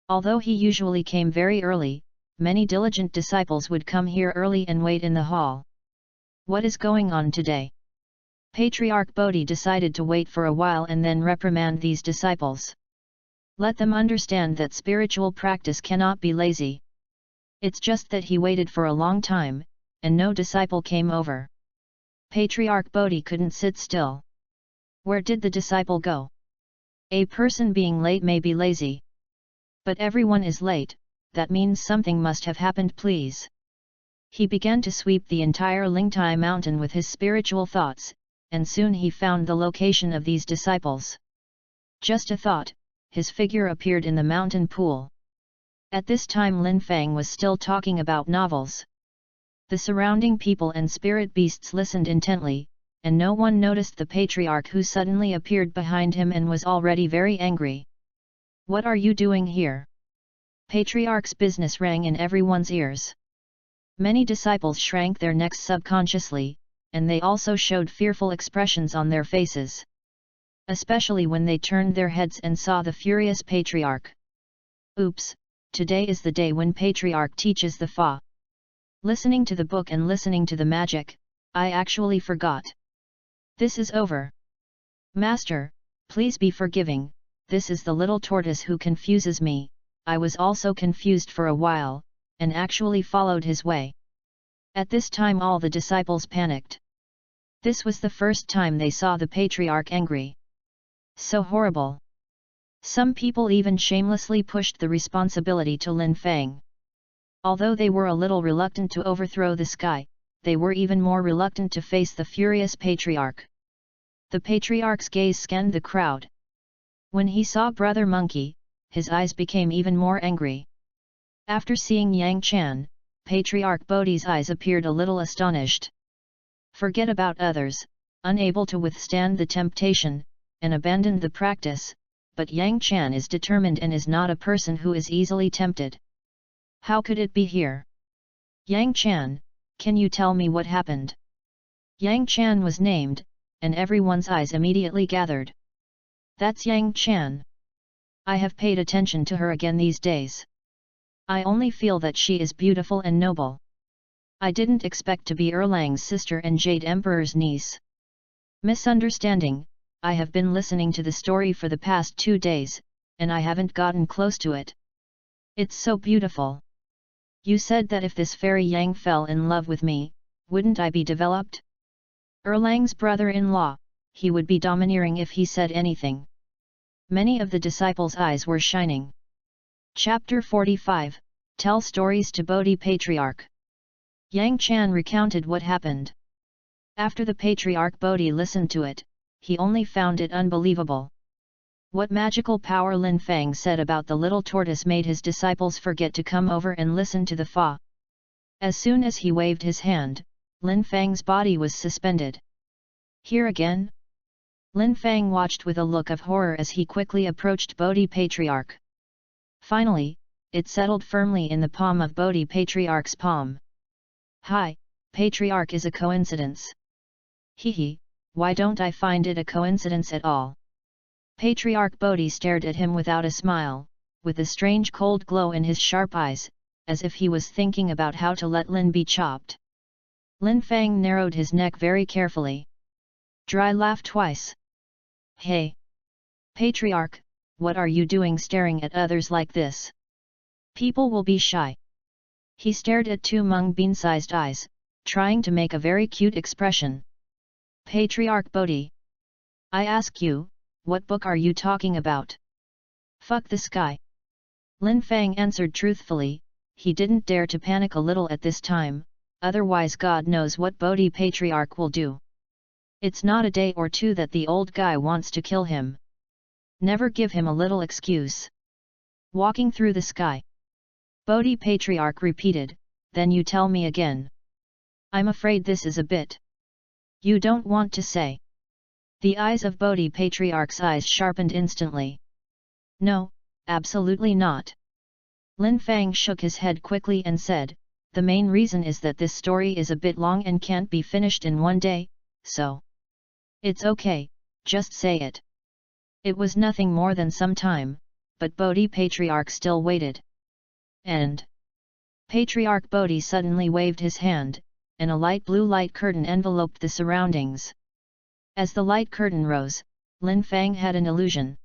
Although he usually came very early, many diligent disciples would come here early and wait in the hall. What is going on today? Patriarch Bodhi decided to wait for a while and then reprimand these disciples. Let them understand that spiritual practice cannot be lazy. It's just that he waited for a long time, and no disciple came over. Patriarch Bodhi couldn't sit still. Where did the disciple go? A person being late may be lazy. But everyone is late, that means something must have happened, please. He began to sweep the entire Lingtai mountain with his spiritual thoughts, and soon he found the location of these disciples. Just a thought, his figure appeared in the mountain pool. At this time Lin Fang was still talking about novels. The surrounding people and spirit beasts listened intently, and no one noticed the patriarch who suddenly appeared behind him and was already very angry. What are you doing here? Patriarch's business rang in everyone's ears. Many disciples shrank their necks subconsciously, and they also showed fearful expressions on their faces. Especially when they turned their heads and saw the furious patriarch. Oops, today is the day when patriarch teaches the Fa. Listening to the book and listening to the magic, I actually forgot. This is over. Master, please be forgiving, this is the little tortoise who confuses me. I was also confused for a while, and actually followed his way. At this time all the disciples panicked. This was the first time they saw the patriarch angry. So horrible. Some people even shamelessly pushed the responsibility to Lin Fang. Although they were a little reluctant to overthrow the sky, they were even more reluctant to face the furious patriarch. The patriarch's gaze scanned the crowd. When he saw Brother Monkey, his eyes became even more angry. After seeing Yang Chan, Patriarch Bodhi's eyes appeared a little astonished. Forget about others, unable to withstand the temptation, and abandoned the practice, but Yang Chan is determined and is not a person who is easily tempted. How could it be here? Yang Chan, can you tell me what happened? Yang Chan was named, and everyone's eyes immediately gathered. That's Yang Chan. I have paid attention to her again these days. I only feel that she is beautiful and noble. I didn't expect to be Erlang's sister and Jade Emperor's niece. Misunderstanding, I have been listening to the story for the past 2 days, and I haven't gotten close to it. It's so beautiful. You said that if this fairy Yang fell in love with me, wouldn't I be developed? Erlang's brother-in-law, he would be domineering if he said anything. Many of the disciples' eyes were shining. Chapter 45, Tell Stories to Bodhi Patriarch. Yang Chan recounted what happened. After the Patriarch Bodhi listened to it, he only found it unbelievable. What magical power Lin Fang said about the little tortoise made his disciples forget to come over and listen to the Fa. As soon as he waved his hand, Lin Fang's body was suspended. Here again? Lin Fang watched with a look of horror as he quickly approached Bodhi Patriarch. Finally, it settled firmly in the palm of Bodhi Patriarch's palm. Hi, Patriarch is a coincidence. Hehe, why don't I find it a coincidence at all? Patriarch Bodhi stared at him without a smile, with a strange cold glow in his sharp eyes, as if he was thinking about how to let Lin be chopped. Lin Fang narrowed his neck very carefully. Dry laugh twice. Hey! Patriarch, what are you doing staring at others like this? People will be shy. He stared at 2 mung bean-sized eyes, trying to make a very cute expression. Patriarch Bodhi. I ask you, what book are you talking about? Fuck the sky. Lin Fang answered truthfully, he didn't dare to panic a little at this time, otherwise God knows what Bodhi Patriarch will do. It's not a day or 2 that the old guy wants to kill him. Never give him a little excuse. Walking through the sky. Bodhi Patriarch repeated, then you tell me again. I'm afraid this is a bit. You don't want to say. The eyes of Bodhi Patriarch's eyes sharpened instantly. No, absolutely not. Lin Fang shook his head quickly and said, the main reason is that this story is a bit long and can't be finished in one day, so. It's okay, just say it. It was nothing more than some time, but Bodhi Patriarch still waited. And Patriarch Bodhi suddenly waved his hand, and a light blue light curtain enveloped the surroundings. As the light curtain rose, Lin Fang had an illusion.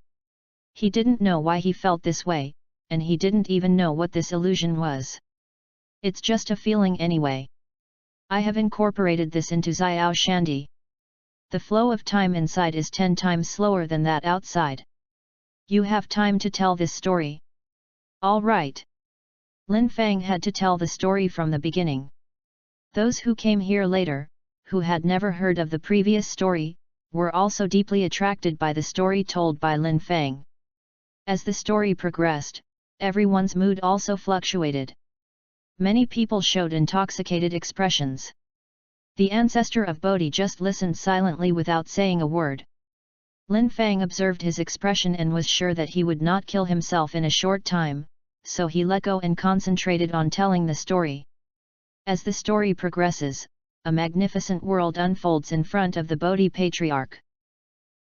He didn't know why he felt this way, and he didn't even know what this illusion was. It's just a feeling anyway. I have incorporated this into Xiao Shandi. The flow of time inside is 10 times slower than that outside. You have time to tell this story. All right. Lin Fang had to tell the story from the beginning. Those who came here later, who had never heard of the previous story, were also deeply attracted by the story told by Lin Fang. As the story progressed, everyone's mood also fluctuated. Many people showed intoxicated expressions. The ancestor of Bodhi just listened silently without saying a word. Lin Fang observed his expression and was sure that he would not kill himself in a short time, so he let go and concentrated on telling the story. As the story progresses, a magnificent world unfolds in front of the Bodhi Patriarch.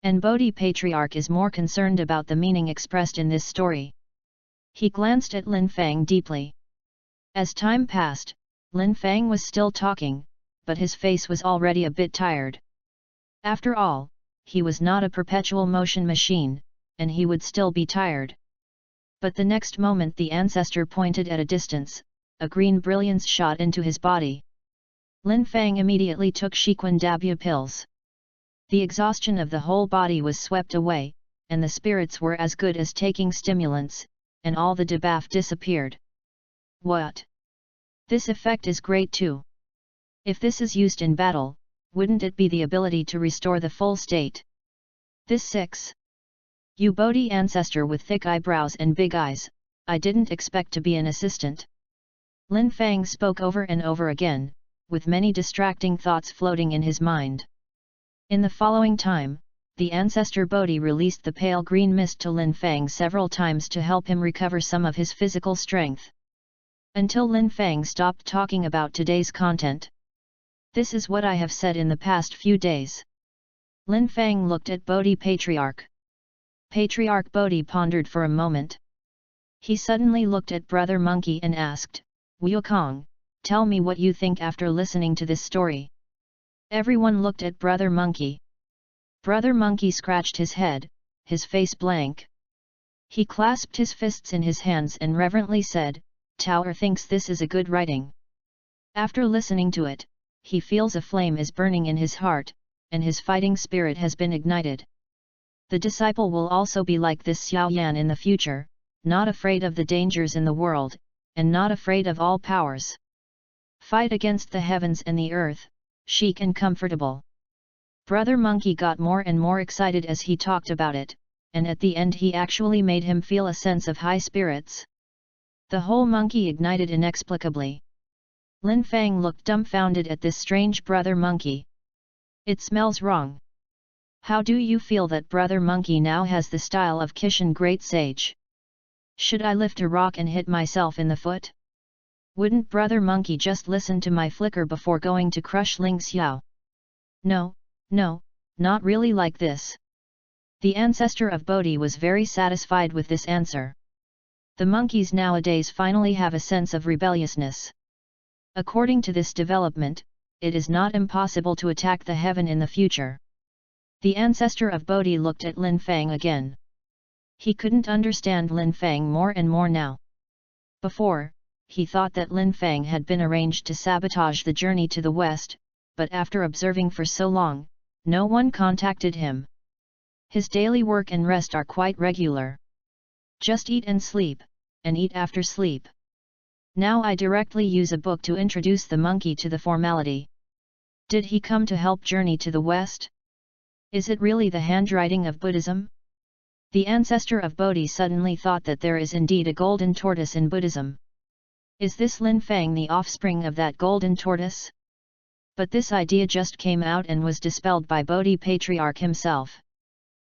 And Bodhi Patriarch is more concerned about the meaning expressed in this story. He glanced at Lin Fang deeply. As time passed, Lin Fang was still talking, but his face was already a bit tired. After all, he was not a perpetual motion machine, and he would still be tired. But the next moment the ancestor pointed at a distance, a green brilliance shot into his body. Lin Fang immediately took Shiquan Dabu pills. The exhaustion of the whole body was swept away, and the spirits were as good as taking stimulants, and all the debuff disappeared. What? This effect is great too. If this is used in battle, wouldn't it be the ability to restore the full state? This 6. You Bodhi ancestor with thick eyebrows and big eyes, I didn't expect to be an assistant. Lin Fang spoke over and over again, with many distracting thoughts floating in his mind. In the following time, the ancestor Bodhi released the pale green mist to Lin Fang several times to help him recover some of his physical strength. Until Lin Fang stopped talking about today's content. This is what I have said in the past few days. Lin Fang looked at Bodhi Patriarch. Patriarch Bodhi pondered for a moment. He suddenly looked at Brother Monkey and asked, Wukong, tell me what you think after listening to this story. Everyone looked at Brother Monkey. Brother Monkey scratched his head, his face blank. He clasped his fists in his hands and reverently said, Tower thinks this is a good writing. After listening to it, he feels a flame is burning in his heart, and his fighting spirit has been ignited. The disciple will also be like this Xiao Yan in the future, not afraid of the dangers in the world, and not afraid of all powers. Fight against the heavens and the earth, chic and comfortable. Brother Monkey got more and more excited as he talked about it, and at the end he actually made him feel a sense of high spirits. The whole monkey ignited inexplicably. Lin Fang looked dumbfounded at this strange Brother Monkey. It smells wrong. How do you feel that Brother Monkey now has the style of Kishan Great Sage? Should I lift a rock and hit myself in the foot? Wouldn't Brother Monkey just listen to my flicker before going to crush Ling Xiao? No, not really like this. The ancestor of Bodhi was very satisfied with this answer. The monkeys nowadays finally have a sense of rebelliousness. According to this development, it is not impossible to attack the heaven in the future. The ancestor of Bodhi looked at Lin Fang again. He couldn't understand Lin Fang more and more now. Before, he thought that Lin Fang had been arranged to sabotage the journey to the west, but after observing for so long, no one contacted him. His daily work and rest are quite regular. Just eat and sleep, and eat after sleep. Now I directly use a book to introduce the monkey to the formality. Did he come to help journey to the west? Is it really the handwriting of Buddhism? The ancestor of Bodhi suddenly thought that there is indeed a golden tortoise in Buddhism. Is this Lin Fang the offspring of that golden tortoise? But this idea just came out and was dispelled by Bodhi Patriarch himself.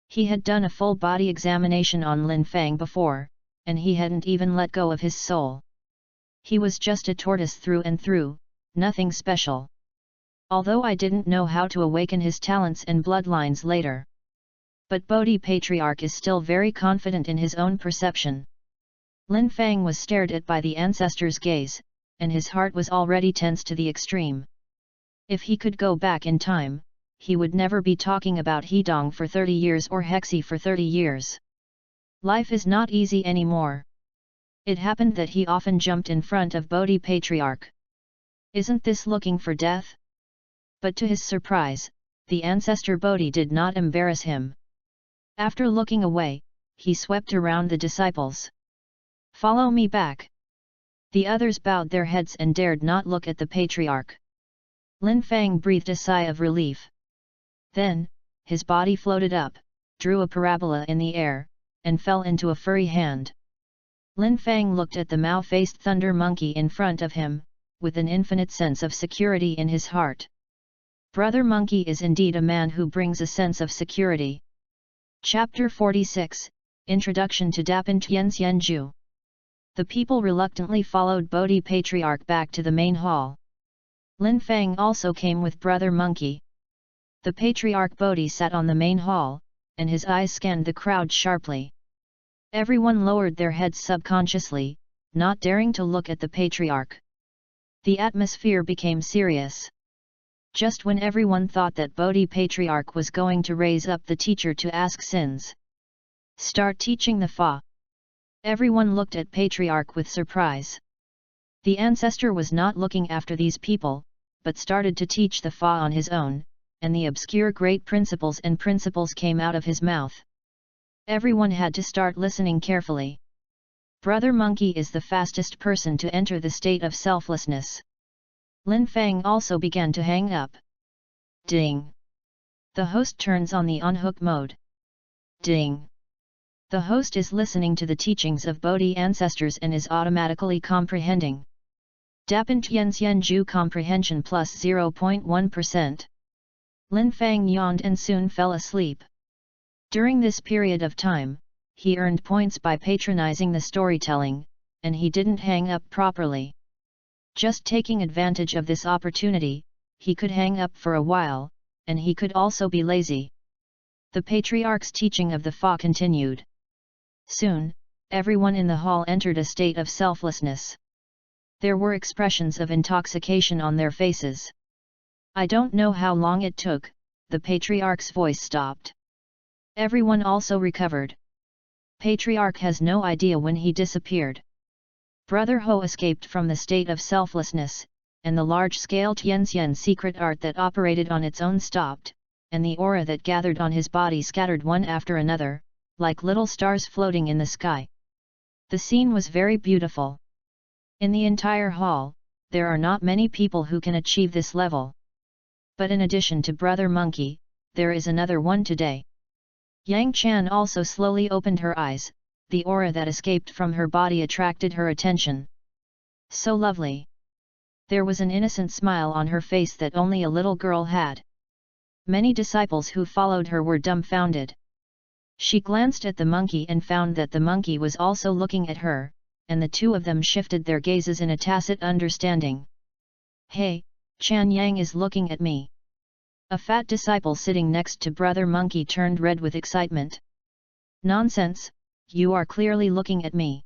He had done a full body examination on Lin Fang before, and he hadn't even let go of his soul. He was just a tortoise through and through, nothing special. Although I didn't know how to awaken his talents and bloodlines later. But Bodhi Patriarch is still very confident in his own perception. Lin Fang was stared at by the ancestor's gaze, and his heart was already tense to the extreme. If he could go back in time, he would never be talking about Hedong for 30 years or Hexi for 30 years. Life is not easy anymore. It happened that he often jumped in front of Bodhi Patriarch. Isn't this looking for death? But to his surprise, the ancestor Bodhi did not embarrass him. After looking away, he swept around the disciples. Follow me back. The others bowed their heads and dared not look at the patriarch. Lin Fang breathed a sigh of relief. Then, his body floated up, drew a parabola in the air, and fell into a furry hand. Lin Fang looked at the Mao-faced thunder monkey in front of him, with an infinite sense of security in his heart. Brother Monkey is indeed a man who brings a sense of security. Chapter 46, Introduction to Dapin Tianxianju. The people reluctantly followed Bodhi Patriarch back to the main hall. Lin Fang also came with Brother Monkey. The Patriarch Bodhi sat on the main hall, and his eyes scanned the crowd sharply. Everyone lowered their heads subconsciously, not daring to look at the Patriarch. The atmosphere became serious. Just when everyone thought that Bodhi Patriarch was going to raise up the teacher to ask sins. Start teaching the Fa. Everyone looked at Patriarch with surprise. The ancestor was not looking after these people, but started to teach the Fa on his own, and the obscure great principles and principles came out of his mouth. Everyone had to start listening carefully. Brother Monkey is the fastest person to enter the state of selflessness. Lin Fang also began to hang up. Ding! The host turns on the on-hook mode. Ding! The host is listening to the teachings of Bodhi ancestors and is automatically comprehending. Dapin Tianxianju comprehension plus 0.1%. Lin Fang yawned and soon fell asleep. During this period of time, he earned points by patronizing the storytelling, and he didn't hang up properly. Just taking advantage of this opportunity, he could hang up for a while, and he could also be lazy. The Patriarch's teaching of the Fa continued. Soon, everyone in the hall entered a state of selflessness. There were expressions of intoxication on their faces. I don't know how long it took, the Patriarch's voice stopped. Everyone also recovered. Patriarch has no idea when he disappeared. Brother Ho escaped from the state of selflessness, and the large-scale Tianxian secret art that operated on its own stopped, and the aura that gathered on his body scattered one after another, like little stars floating in the sky. The scene was very beautiful. In the entire hall, there are not many people who can achieve this level. But in addition to Brother Monkey, there is another one today. Yang Chan also slowly opened her eyes. The aura that escaped from her body attracted her attention. So lovely. There was an innocent smile on her face that only a little girl had. Many disciples who followed her were dumbfounded. She glanced at the monkey and found that the monkey was also looking at her, and the two of them shifted their gazes in a tacit understanding. Hey, Chan Yang is looking at me. A fat disciple sitting next to Brother Monkey turned red with excitement. Nonsense! You are clearly looking at me.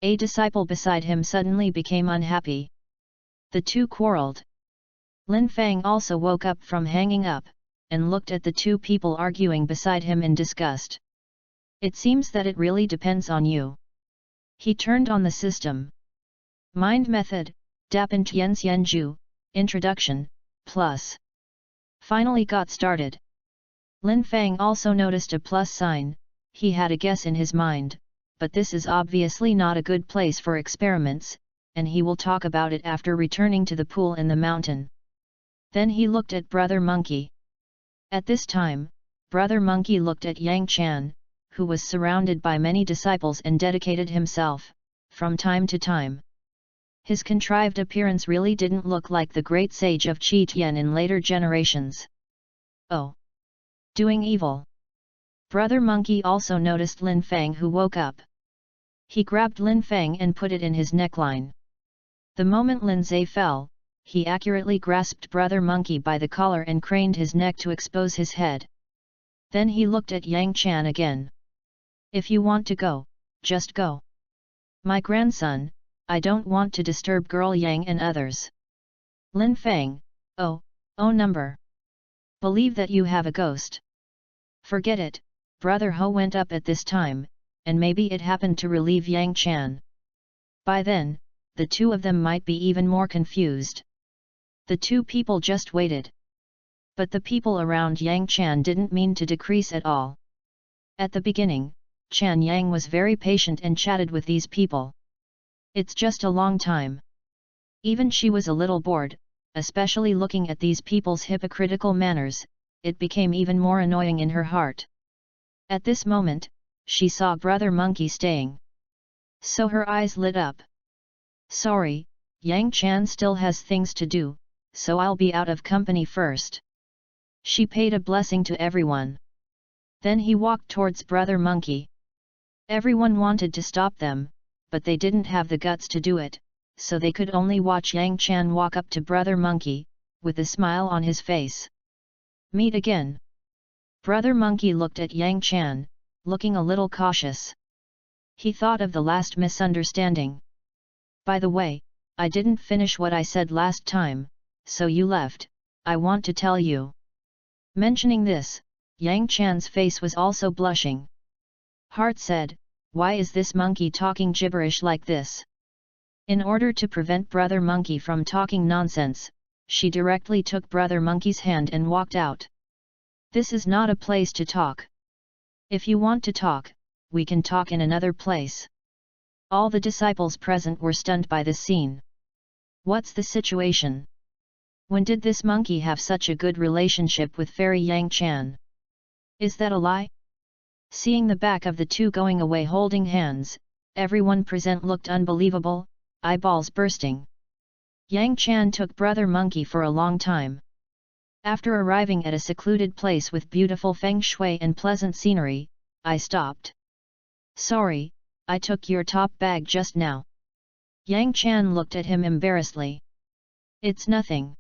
A disciple beside him suddenly became unhappy. The two quarreled. Lin Fang also woke up from hanging up, and looked at the two people arguing beside him in disgust. It seems that it really depends on you. He turned on the system. Mind method, Dapin Tianxianju, introduction, plus. Finally got started. Lin Fang also noticed a plus sign. He had a guess in his mind, but this is obviously not a good place for experiments, and he will talk about it after returning to the pool in the mountain. Then he looked at Brother Monkey. At this time, Brother Monkey looked at Yang Chan, who was surrounded by many disciples and dedicated himself, from time to time. His contrived appearance really didn't look like the great sage of Qi Tian in later generations. Oh! Doing evil! Brother Monkey also noticed Lin Fang, who woke up. He grabbed Lin Fang and put it in his neckline. The moment Lin Zai fell, he accurately grasped Brother Monkey by the collar and craned his neck to expose his head. Then he looked at Yang Chan again. If you want to go, just go. My grandson, I don't want to disturb girl Yang and others. Lin Feng, oh number. Believe that you have a ghost. Forget it, Brother Ho went up at this time, and maybe it happened to relieve Yang Chan. By then, the two of them might be even more confused. The two people just waited. But the people around Yang Chan didn't mean to decrease at all. At the beginning, Chan Yang was very patient and chatted with these people. It's just a long time. Even she was a little bored, especially looking at these people's hypocritical manners, it became even more annoying in her heart. At this moment, she saw Brother Monkey staying. So her eyes lit up. Sorry, Yang Chan still has things to do, so I'll be out of company first. She paid a blessing to everyone. Then he walked towards Brother Monkey. Everyone wanted to stop them, but they didn't have the guts to do it, so they could only watch Yang Chan walk up to Brother Monkey, with a smile on his face. Meet again. Brother Monkey looked at Yang Chan, looking a little cautious. He thought of the last misunderstanding. By the way, I didn't finish what I said last time, so you left, I want to tell you. Mentioning this, Yang Chan's face was also blushing. Heart said, why is this monkey talking gibberish like this? In order to prevent Brother Monkey from talking nonsense, she directly took Brother Monkey's hand and walked out. This is not a place to talk. If you want to talk, we can talk in another place. All the disciples present were stunned by this scene. What's the situation? When did this monkey have such a good relationship with Fairy Yang Chan? Is that a lie? Seeing the back of the two going away holding hands, everyone present looked unbelievable, eyeballs bursting. Yang Chan took Brother Monkey for a long time. After arriving at a secluded place with beautiful feng shui and pleasant scenery, I stopped. Sorry, I took your top bag just now. Yang Chan looked at him embarrassedly. It's nothing.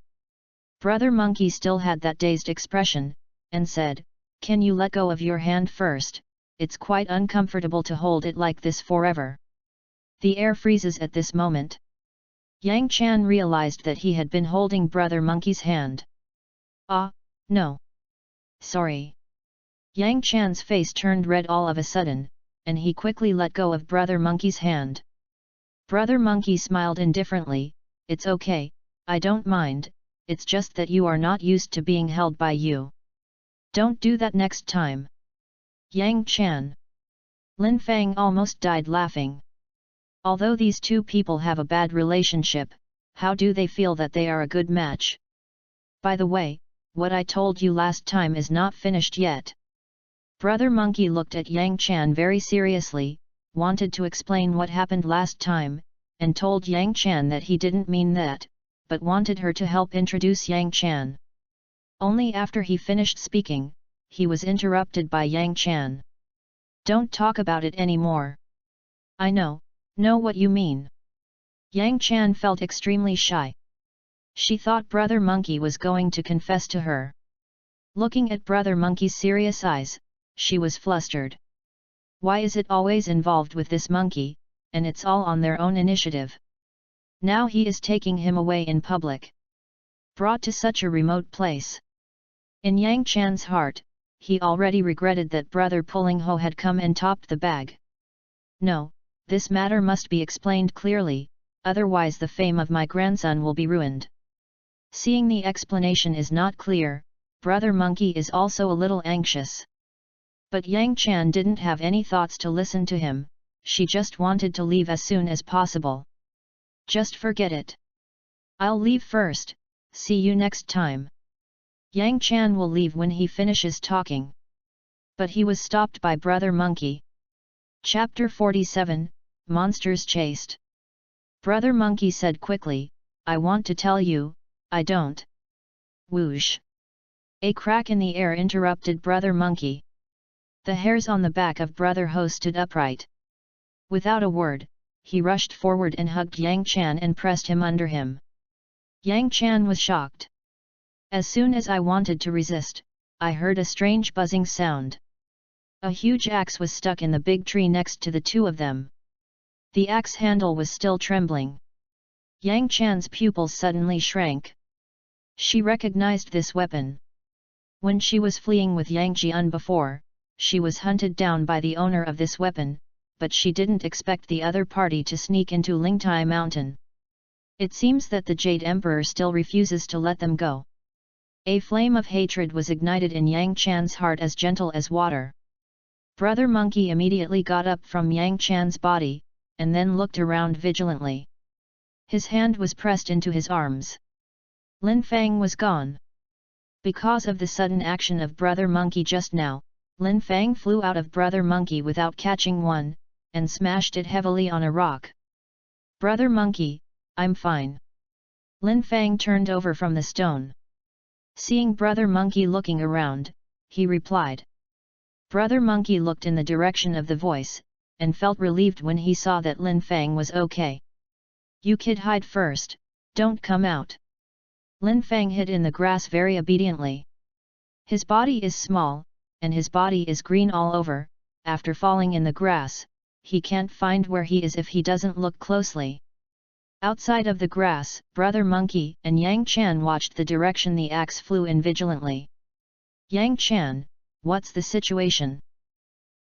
Brother Monkey still had that dazed expression, and said, can you let go of your hand first, it's quite uncomfortable to hold it like this forever. The air freezes at this moment. Yang Chan realized that he had been holding Brother Monkey's hand. Ah, no. Sorry. Yang Chan's face turned red all of a sudden, and he quickly let go of Brother Monkey's hand. Brother Monkey smiled indifferently, it's okay, I don't mind, it's just that you are not used to being held by you. Don't do that next time. Yang Chan. Lin Feng almost died laughing. Although these two people have a bad relationship, how do they feel that they are a good match? By the way, what I told you last time is not finished yet. Brother Monkey looked at Yang Chan very seriously, wanted to explain what happened last time, and told Yang Chan that he didn't mean that, but wanted her to help introduce Yang Chan. Only after he finished speaking, he was interrupted by Yang Chan. Don't talk about it anymore. I know what you mean. Yang Chan felt extremely shy. She thought Brother Monkey was going to confess to her. Looking at Brother Monkey's serious eyes, she was flustered. Why is it always involved with this monkey, and it's all on their own initiative? Now he is taking him away in public. Brought to such a remote place. In Yang Chan's heart, he already regretted that Brother Pulling Ho had come and topped the bag. No, this matter must be explained clearly, otherwise the fame of my grandson will be ruined. Seeing the explanation is not clear, Brother Monkey is also a little anxious. But Yang Chan didn't have any thoughts to listen to him, she just wanted to leave as soon as possible. Just forget it. I'll leave first, see you next time. Yang Chan will leave when he finishes talking. But he was stopped by Brother Monkey. Chapter 47, Monsters Chased. Brother Monkey said quickly, I want to tell you, I don't. Whoosh. A crack in the air interrupted Brother Monkey. The hairs on the back of Brother Ho stood upright. Without a word, he rushed forward and hugged Yang Chan and pressed him under him. Yang Chan was shocked. As soon as I wanted to resist, I heard a strange buzzing sound. A huge axe was stuck in the big tree next to the two of them. The axe handle was still trembling. Yang Chan's pupils suddenly shrank. She recognized this weapon. When she was fleeing with Yang Jian before, she was hunted down by the owner of this weapon, but she didn't expect the other party to sneak into Lingtai Mountain. It seems that the Jade Emperor still refuses to let them go. A flame of hatred was ignited in Yang Chan's heart as gentle as water. Brother Monkey immediately got up from Yang Chan's body, and then looked around vigilantly. His hand was pressed into his arms. Lin Fang was gone. Because of the sudden action of Brother Monkey just now, Lin Fang flew out of Brother Monkey without catching one, and smashed it heavily on a rock. Brother Monkey, I'm fine. Lin Fang turned over from the stone. Seeing Brother Monkey looking around, he replied. Brother Monkey looked in the direction of the voice, and felt relieved when he saw that Lin Fang was okay. You kid, hide first, don't come out. Lin Fang hid in the grass very obediently. His body is small, and his body is green all over. After falling in the grass, he can't find where he is if he doesn't look closely. Outside of the grass, Brother Monkey and Yang Chan watched the direction the axe flew in vigilantly. Yang Chan, what's the situation?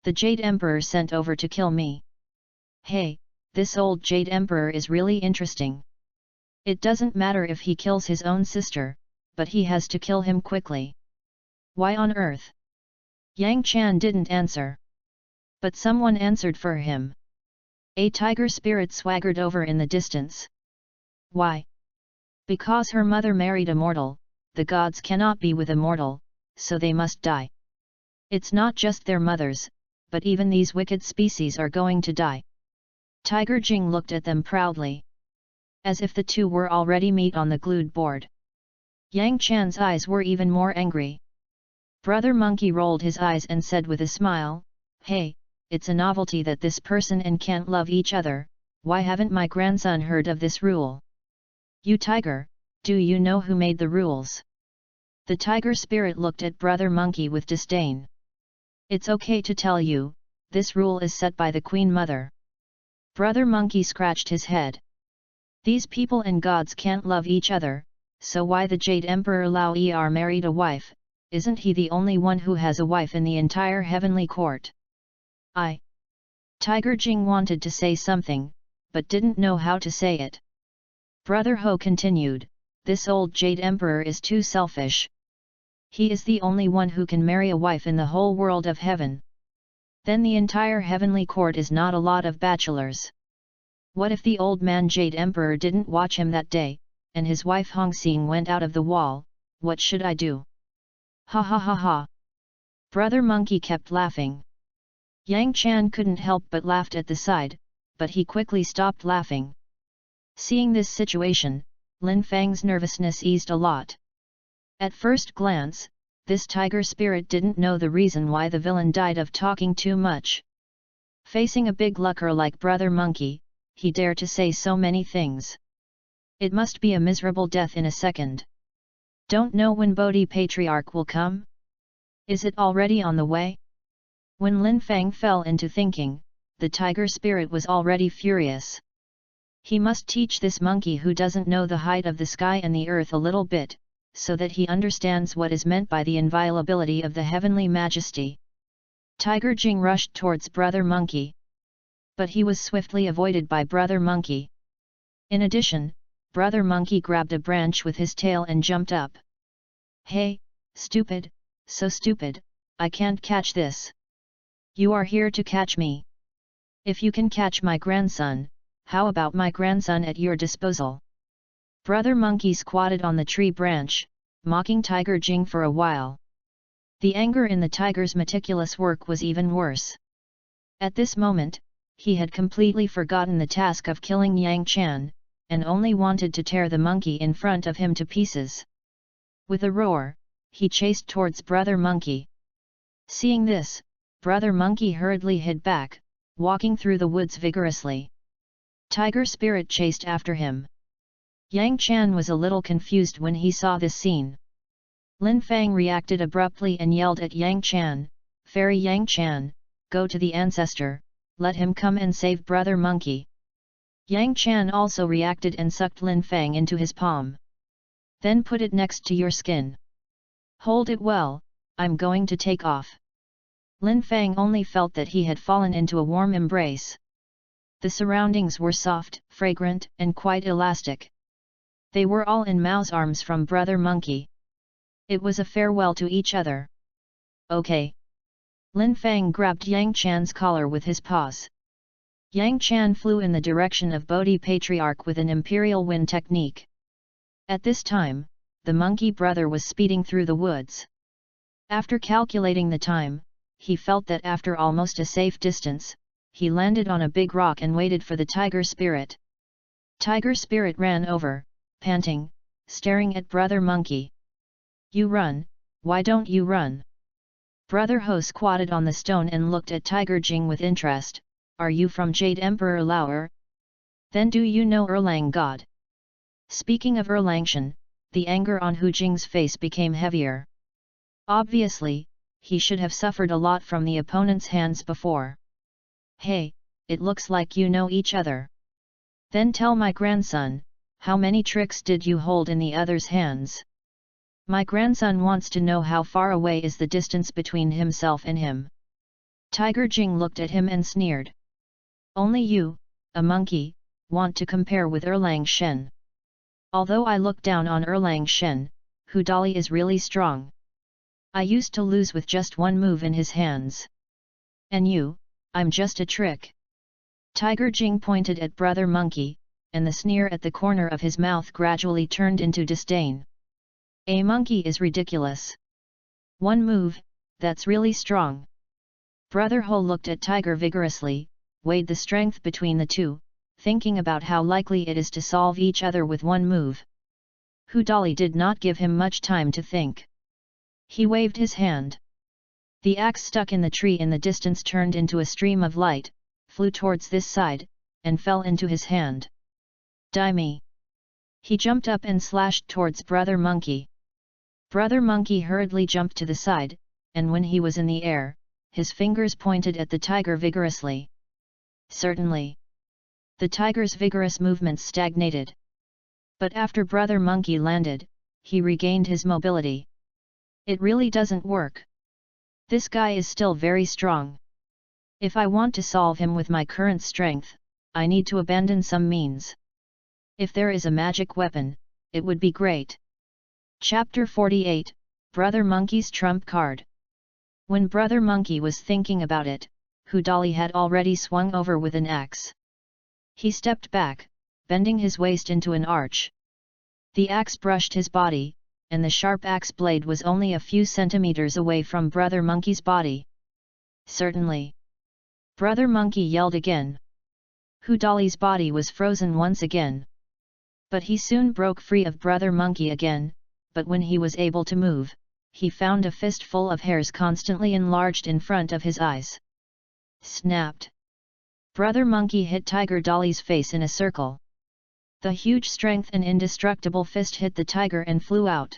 The Jade Emperor sent over to kill me. Hey, this old Jade Emperor is really interesting. It doesn't matter if he kills his own sister, but he has to kill him quickly. Why on earth? Yang Chan didn't answer. But someone answered for him. A tiger spirit swaggered over in the distance. Why? Because her mother married a mortal, the gods cannot be with a mortal, so they must die. It's not just their mothers, but even these wicked species are going to die. Tiger Jing looked at them proudly. As if the two were already meat on the glued board. Yang Chan's eyes were even more angry. Brother Monkey rolled his eyes and said with a smile, Hey, it's a novelty that this person and can't love each other, why haven't my grandson heard of this rule? You tiger, do you know who made the rules? The tiger spirit looked at Brother Monkey with disdain. It's okay to tell you, this rule is set by the Queen Mother. Brother Monkey scratched his head. These people and gods can't love each other, so why the Jade Emperor Lao Er married a wife? Isn't he the only one who has a wife in the entire heavenly court? Tiger Jing wanted to say something, but didn't know how to say it. Brother Ho continued, this old Jade Emperor is too selfish. He is the only one who can marry a wife in the whole world of heaven. Then the entire heavenly court is not a lot of bachelors. What if the old man Jade Emperor didn't watch him that day, and his wife Hong Xing went out of the wall? What should I do? Ha ha ha ha. Brother Monkey kept laughing. Yang Chan couldn't help but laughed at the side, but he quickly stopped laughing. Seeing this situation, Lin Fang's nervousness eased a lot. At first glance, this tiger spirit didn't know the reason why the villain died of talking too much. Facing a big looker like Brother Monkey, he dared to say so many things. It must be a miserable death in a second. Don't know when Bodhi Patriarch will come? Is it already on the way? When Lin Fang fell into thinking, the tiger spirit was already furious. He must teach this monkey who doesn't know the height of the sky and the earth a little bit, so that he understands what is meant by the inviolability of the heavenly majesty. Tiger Jing rushed towards Brother Monkey. But he was swiftly avoided by Brother Monkey. In addition, Brother Monkey grabbed a branch with his tail and jumped up. Hey, stupid, so stupid, I can't catch this. You are here to catch me. If you can catch my grandson, how about my grandson at your disposal? Brother Monkey squatted on the tree branch, mocking Tiger Jing for a while. The anger in the tiger's meticulous work was even worse. At this moment, he had completely forgotten the task of killing Yang Chan, and only wanted to tear the monkey in front of him to pieces. With a roar, he chased towards Brother Monkey. Seeing this, Brother Monkey hurriedly hid back, walking through the woods vigorously. Tiger Spirit chased after him. Yang Chan was a little confused when he saw this scene. Lin Fang reacted abruptly and yelled at Yang Chan, "Fairy Yang Chan, go to the ancestor, let him come and save Brother Monkey." Yang Chan also reacted and sucked Lin Fang into his palm. "Then put it next to your skin. Hold it well, I'm going to take off." Lin Fang only felt that he had fallen into a warm embrace. The surroundings were soft, fragrant, and quite elastic. They were all in Mao's arms from Brother Monkey. It was a farewell to each other. "Okay." Lin Fang grabbed Yang Chan's collar with his paws. Yang Chan flew in the direction of Bodhi Patriarch with an imperial wind technique. At this time, the monkey brother was speeding through the woods. After calculating the time, he felt that after almost a safe distance, he landed on a big rock and waited for the tiger spirit. Tiger spirit ran over, panting, staring at Brother Monkey. "You run, why don't you run?" Brother Ho squatted on the stone and looked at Tiger Jing with interest. "Are you from Jade Emperor Lauer? Then do you know Erlang God?" Speaking of Erlangshan, the anger on Hu Jing's face became heavier. Obviously, he should have suffered a lot from the opponent's hands before. "Hey, it looks like you know each other. Then tell my grandson, how many tricks did you hold in the other's hands? My grandson wants to know how far away is the distance between himself and him." Tiger Jing looked at him and sneered. "Only you, a monkey, want to compare with Erlang Shen. Although I look down on Erlang Shen, Hu Dali is really strong. I used to lose with just one move in his hands. And you, I'm just a trick." Tiger Jing pointed at Brother Monkey, and the sneer at the corner of his mouth gradually turned into disdain. "A monkey is ridiculous. One move, that's really strong." Brother Ho looked at Tiger vigorously, weighed the strength between the two, thinking about how likely it is to solve each other with one move. Hu Dali did not give him much time to think. He waved his hand. The axe stuck in the tree in the distance turned into a stream of light, flew towards this side, and fell into his hand. "Die me!" He jumped up and slashed towards Brother Monkey. Brother Monkey hurriedly jumped to the side, and when he was in the air, his fingers pointed at the tiger vigorously. Certainly. The tiger's vigorous movements stagnated. But after Brother Monkey landed, he regained his mobility. "It really doesn't work. This guy is still very strong. If I want to solve him with my current strength, I need to abandon some means. If there is a magic weapon, it would be great." Chapter 48, Brother Monkey's Trump Card. When Brother Monkey was thinking about it, Hu Dali had already swung over with an axe. He stepped back, bending his waist into an arch. The axe brushed his body, and the sharp axe blade was only a few centimeters away from Brother Monkey's body. "Certainly." Brother Monkey yelled again. Hu Dali's body was frozen once again. But he soon broke free of Brother Monkey again, but when he was able to move, he found a fistful of hairs constantly enlarged in front of his eyes. Snapped. Brother Monkey hit Tiger Dali's face in a circle. The huge strength and indestructible fist hit the tiger and flew out.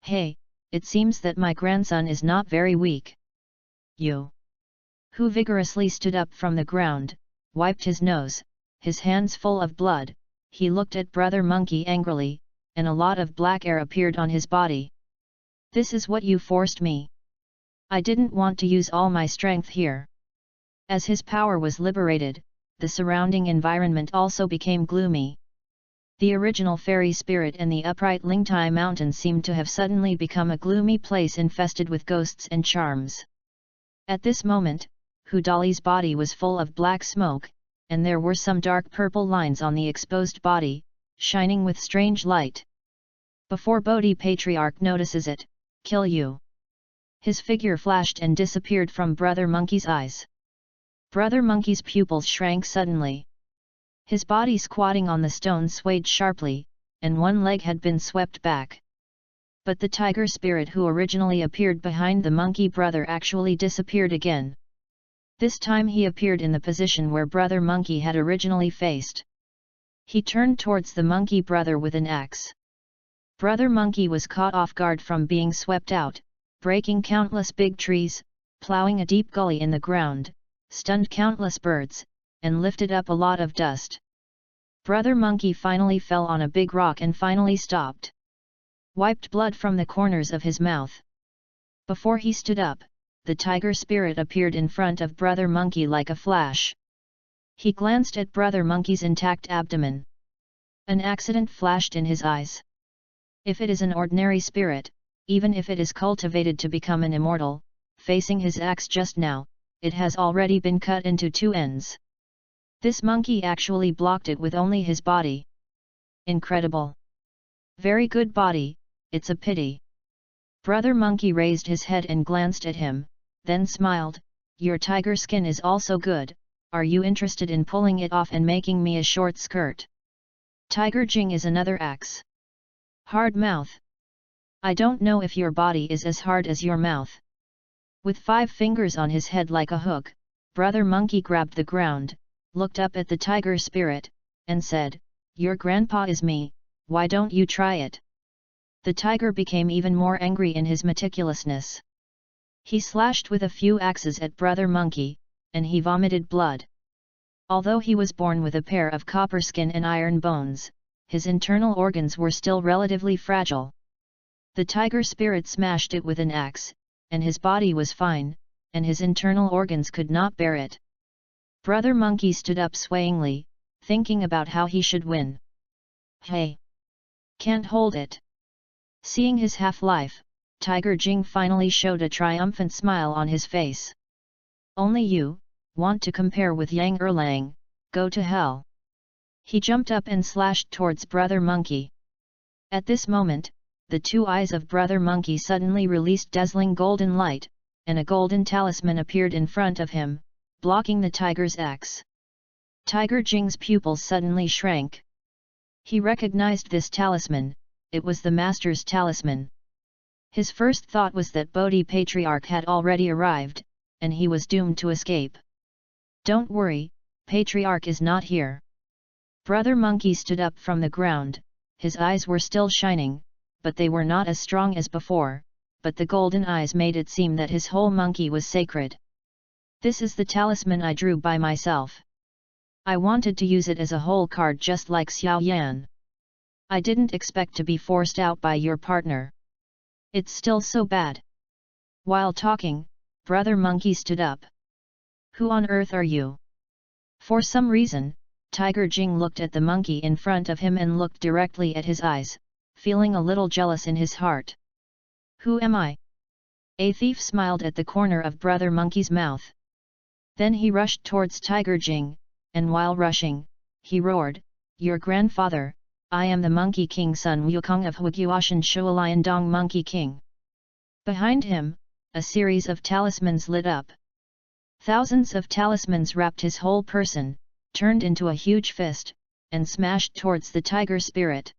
"Hey, it seems that my grandson is not very weak." "You." Hu vigorously stood up from the ground, wiped his nose, his hands full of blood, he looked at Brother Monkey angrily, and a lot of black hair appeared on his body. "This is what you forced me. I didn't want to use all my strength here." As his power was liberated, the surrounding environment also became gloomy. The original fairy spirit and the upright Lingtai mountain seemed to have suddenly become a gloomy place infested with ghosts and charms. At this moment, Hu Dali's body was full of black smoke, and there were some dark purple lines on the exposed body, shining with strange light. Before Bodhi Patriarch notices it, "Kill you." His figure flashed and disappeared from Brother Monkey's eyes. Brother Monkey's pupils shrank suddenly. His body squatting on the stone swayed sharply, and one leg had been swept back. But the tiger spirit who originally appeared behind the monkey brother actually disappeared again. This time he appeared in the position where Brother Monkey had originally faced. He turned towards the monkey brother with an axe. Brother Monkey was caught off guard from being swept out, breaking countless big trees, plowing a deep gully in the ground, stunned countless birds, and lifted up a lot of dust. Brother Monkey finally fell on a big rock and finally stopped. Wiped blood from the corners of his mouth. Before he stood up, the tiger spirit appeared in front of Brother Monkey like a flash. He glanced at Brother Monkey's intact abdomen. An accident flashed in his eyes. If it is an ordinary spirit, even if it is cultivated to become an immortal, facing his axe just now, it has already been cut into two ends. This monkey actually blocked it with only his body. Incredible. Very good body, it's a pity. Brother Monkey raised his head and glanced at him, then smiled. Your tiger skin is also good, are you interested in pulling it off and making me a short skirt? Tiger Jing is another axe. Hard mouth. I don't know if your body is as hard as your mouth. With 5 fingers on his head like a hook, Brother Monkey grabbed the ground, looked up at the tiger spirit, and said, your grandpa is me, why don't you try it? The tiger became even more angry in his meticulousness. He slashed with a few axes at Brother Monkey, and he vomited blood. Although he was born with a pair of copper skin and iron bones, his internal organs were still relatively fragile. The tiger spirit smashed it with an axe, and his body was fine, and his internal organs could not bear it. Brother Monkey stood up swayingly, thinking about how he should win. Hey! Can't hold it! Seeing his half-life, Tiger Jing finally showed a triumphant smile on his face. Only you, want to compare with Yang Erlang, go to hell! He jumped up and slashed towards Brother Monkey. At this moment, the 2 eyes of Brother Monkey suddenly released dazzling golden light, and a golden talisman appeared in front of him, blocking the tiger's axe. Tiger Jing's pupils suddenly shrank. He recognized this talisman, it was the master's talisman. His first thought was that Bodhi Patriarch had already arrived, and he was doomed to escape. Don't worry, Patriarch is not here. Brother Monkey stood up from the ground, his eyes were still shining, but they were not as strong as before, but the golden eyes made it seem that his whole monkey was sacred. This is the talisman I drew by myself. I wanted to use it as a whole card just like Xiao Yan. I didn't expect to be forced out by your partner. It's still so bad. While talking, Brother Monkey stood up. Who on earth are you? For some reason, Tiger Jing looked at the monkey in front of him and looked directly at his eyes, feeling a little jealous in his heart. Who am I? A thief smiled at the corner of Brother Monkey's mouth. Then he rushed towards Tiger Jing, and while rushing, he roared, your grandfather, I am the Monkey King Sun Wukong of Huiguoshan Shualian Dong Monkey King. Behind him, a series of talismans lit up. Thousands of talismans wrapped his whole person, turned into a huge fist, and smashed towards the tiger spirit.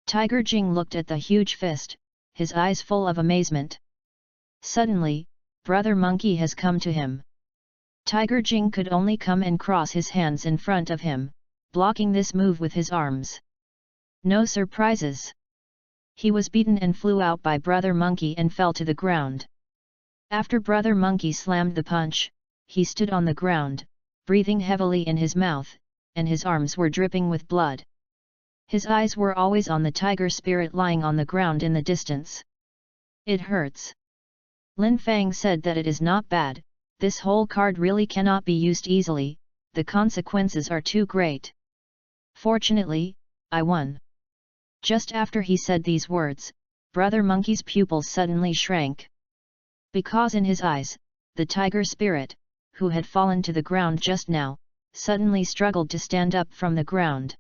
Tiger Jing looked at the huge fist, his eyes full of amazement. Suddenly, Brother Monkey has come to him. Tiger Jing could only come and cross his hands in front of him, blocking this move with his arms. No surprises. He was beaten and flew out by Brother Monkey and fell to the ground. After Brother Monkey slammed the punch, he stood on the ground, breathing heavily in his mouth, and his arms were dripping with blood. His eyes were always on the tiger spirit lying on the ground in the distance. It hurts. Lin Fang said that it is not bad, this whole card really cannot be used easily, the consequences are too great. Fortunately, I won. Just after he said these words, Brother Monkey's pupils suddenly shrank. Because in his eyes, the tiger spirit, who had fallen to the ground just now, suddenly struggled to stand up from the ground.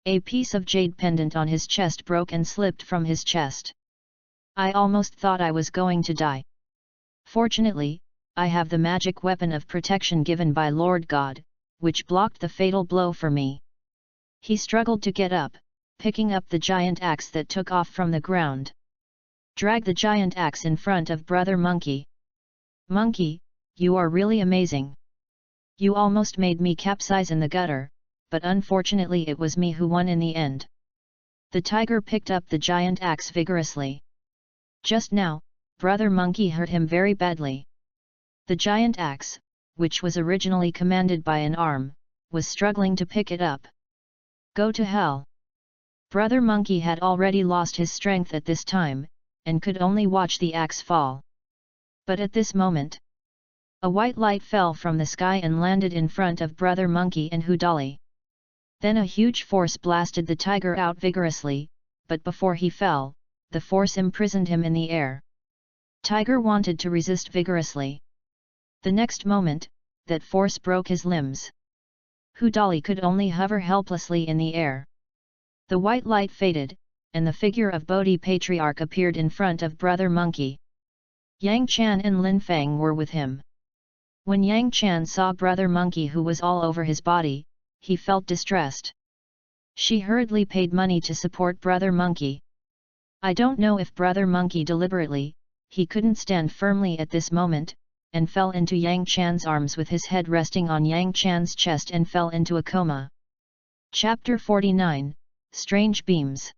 A piece of jade pendant on his chest broke and slipped from his chest. I almost thought I was going to die. Fortunately, I have the magic weapon of protection given by Lord God, which blocked the fatal blow for me. He struggled to get up, picking up the giant axe that took off from the ground. Drag the giant axe in front of Brother Monkey. Monkey, you are really amazing. You almost made me capsize in the gutter, but unfortunately it was me who won in the end. The tiger picked up the giant axe vigorously. Just now, Brother Monkey hurt him very badly. The giant axe, which was originally commanded by an arm, was struggling to pick it up. Go to hell! Brother Monkey had already lost his strength at this time, and could only watch the axe fall. But at this moment, a white light fell from the sky and landed in front of Brother Monkey and Hudali. Then a huge force blasted the tiger out vigorously, but before he fell, the force imprisoned him in the air. Tiger wanted to resist vigorously. The next moment, that force broke his limbs. Hudali could only hover helplessly in the air. The white light faded, and the figure of Bodhi Patriarch appeared in front of Brother Monkey. Yang Chan and Lin Fang were with him. When Yang Chan saw Brother Monkey who was all over his body, he felt distressed. She hurriedly paid money to support Brother Monkey. I don't know if Brother Monkey deliberately, he couldn't stand firmly at this moment, and fell into Yang Chan's arms with his head resting on Yang Chan's chest and fell into a coma. Chapter 49, Strange Beams.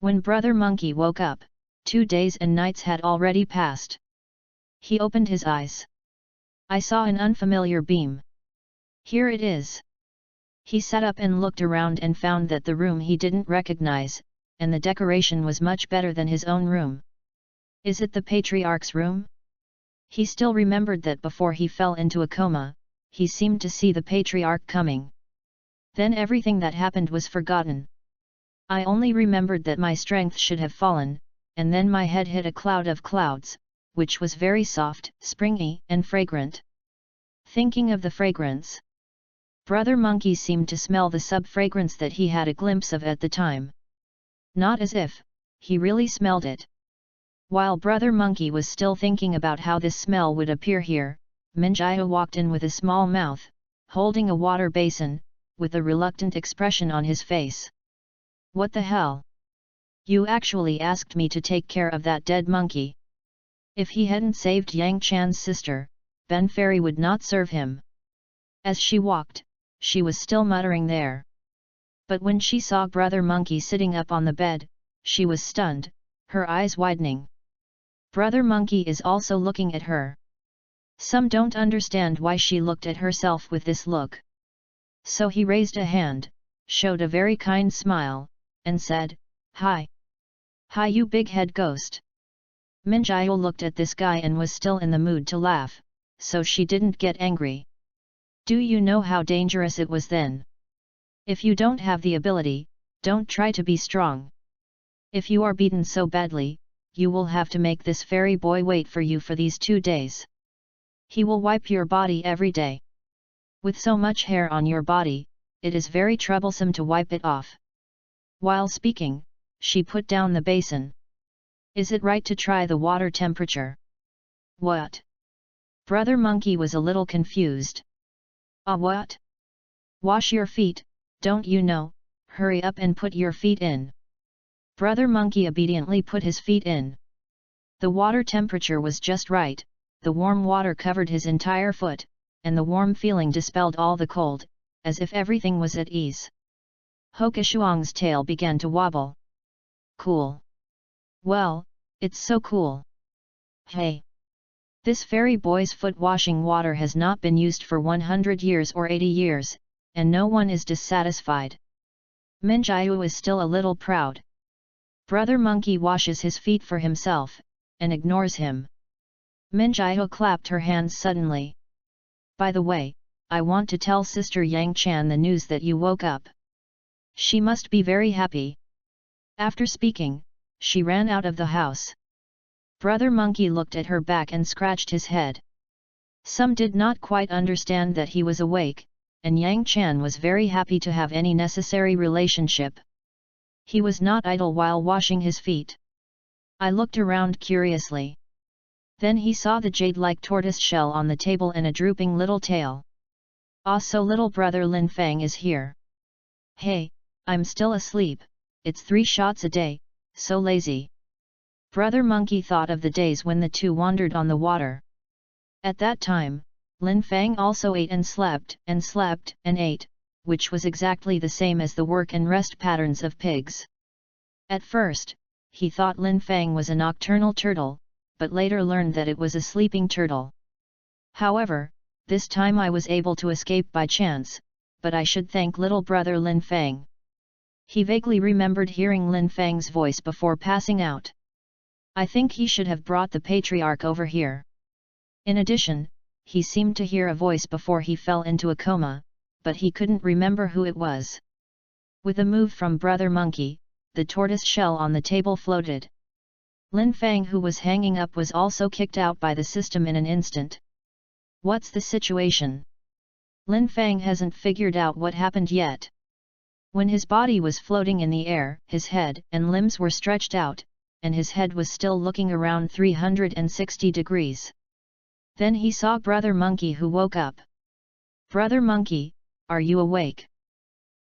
When Brother Monkey woke up, 2 days and nights had already passed. He opened his eyes. I saw an unfamiliar beam. Here it is. He sat up and looked around and found that the room he didn't recognize, and the decoration was much better than his own room. Is it the Patriarch's room? He still remembered that before he fell into a coma, he seemed to see the Patriarch coming. Then everything that happened was forgotten. I only remembered that my strength should have fallen, and then my head hit a cloud of clouds, which was very soft, springy, and fragrant. Thinking of the fragrance, Brother Monkey seemed to smell the sub-fragrance that he had a glimpse of at the time. Not as if he really smelled it. While Brother Monkey was still thinking about how this smell would appear here, Minjaya walked in with a small mouth, holding a water basin, with a reluctant expression on his face. What the hell? You actually asked me to take care of that dead monkey. If he hadn't saved Yang Chan's sister, Ben Fairy would not serve him. As she walked, she was still muttering there. But when she saw Brother Monkey sitting up on the bed, she was stunned, her eyes widening. Brother Monkey is also looking at her. Some don't understand why she looked at herself with this look. So he raised a hand, showed a very kind smile, and said, "Hi. Hi you big head ghost." Minjaya looked at this guy and was still in the mood to laugh, so she didn't get angry. Do you know how dangerous it was then? If you don't have the ability, don't try to be strong. If you are beaten so badly, you will have to make this fairy boy wait for you for these 2 days. He will wipe your body every day. With so much hair on your body, it is very troublesome to wipe it off. While speaking, she put down the basin. Is it right to try the water temperature? What? Brother Monkey was a little confused. What? Wash your feet, don't you know? Hurry up and put your feet in. Brother Monkey obediently put his feet in. The water temperature was just right, the warm water covered his entire foot, and the warm feeling dispelled all the cold, as if everything was at ease. Hokashuang's tail began to wobble. Cool. Well, it's so cool. Hey! This fairy boy's foot washing water has not been used for 100 years or 80 years, and no one is dissatisfied. Minjaya is still a little proud. Brother Monkey washes his feet for himself, and ignores him. Minjaya clapped her hands suddenly. By the way, I want to tell Sister Yang Chan the news that you woke up. She must be very happy. After speaking, she ran out of the house. Brother Monkey looked at her back and scratched his head. Some did not quite understand that he was awake, and Yang Chan was very happy to have any necessary relationship. He was not idle while washing his feet. I looked around curiously. Then he saw the jade-like tortoise shell on the table and a drooping little tail. Ah, so little brother Lin Fang is here. Hey, I'm still asleep, it's 3 shots a day, so lazy. Brother Monkey thought of the days when the two wandered on the water. At that time, Lin Fang also ate and slept and ate, which was exactly the same as the work and rest patterns of pigs. At first, he thought Lin Fang was a nocturnal turtle, but later learned that it was a sleeping turtle. However, this time I was able to escape by chance, but I should thank little brother Lin Fang. He vaguely remembered hearing Lin Fang's voice before passing out. I think he should have brought the patriarch over here. In addition, he seemed to hear a voice before he fell into a coma, but he couldn't remember who it was. With a move from Brother Monkey, the tortoise shell on the table floated. Lin Fang, who was hanging up, was also kicked out by the system in an instant. What's the situation? Lin Fang hasn't figured out what happened yet. When his body was floating in the air, his head and limbs were stretched out, and his head was still looking around 360 degrees. Then he saw Brother Monkey, who woke up. Brother Monkey, are you awake?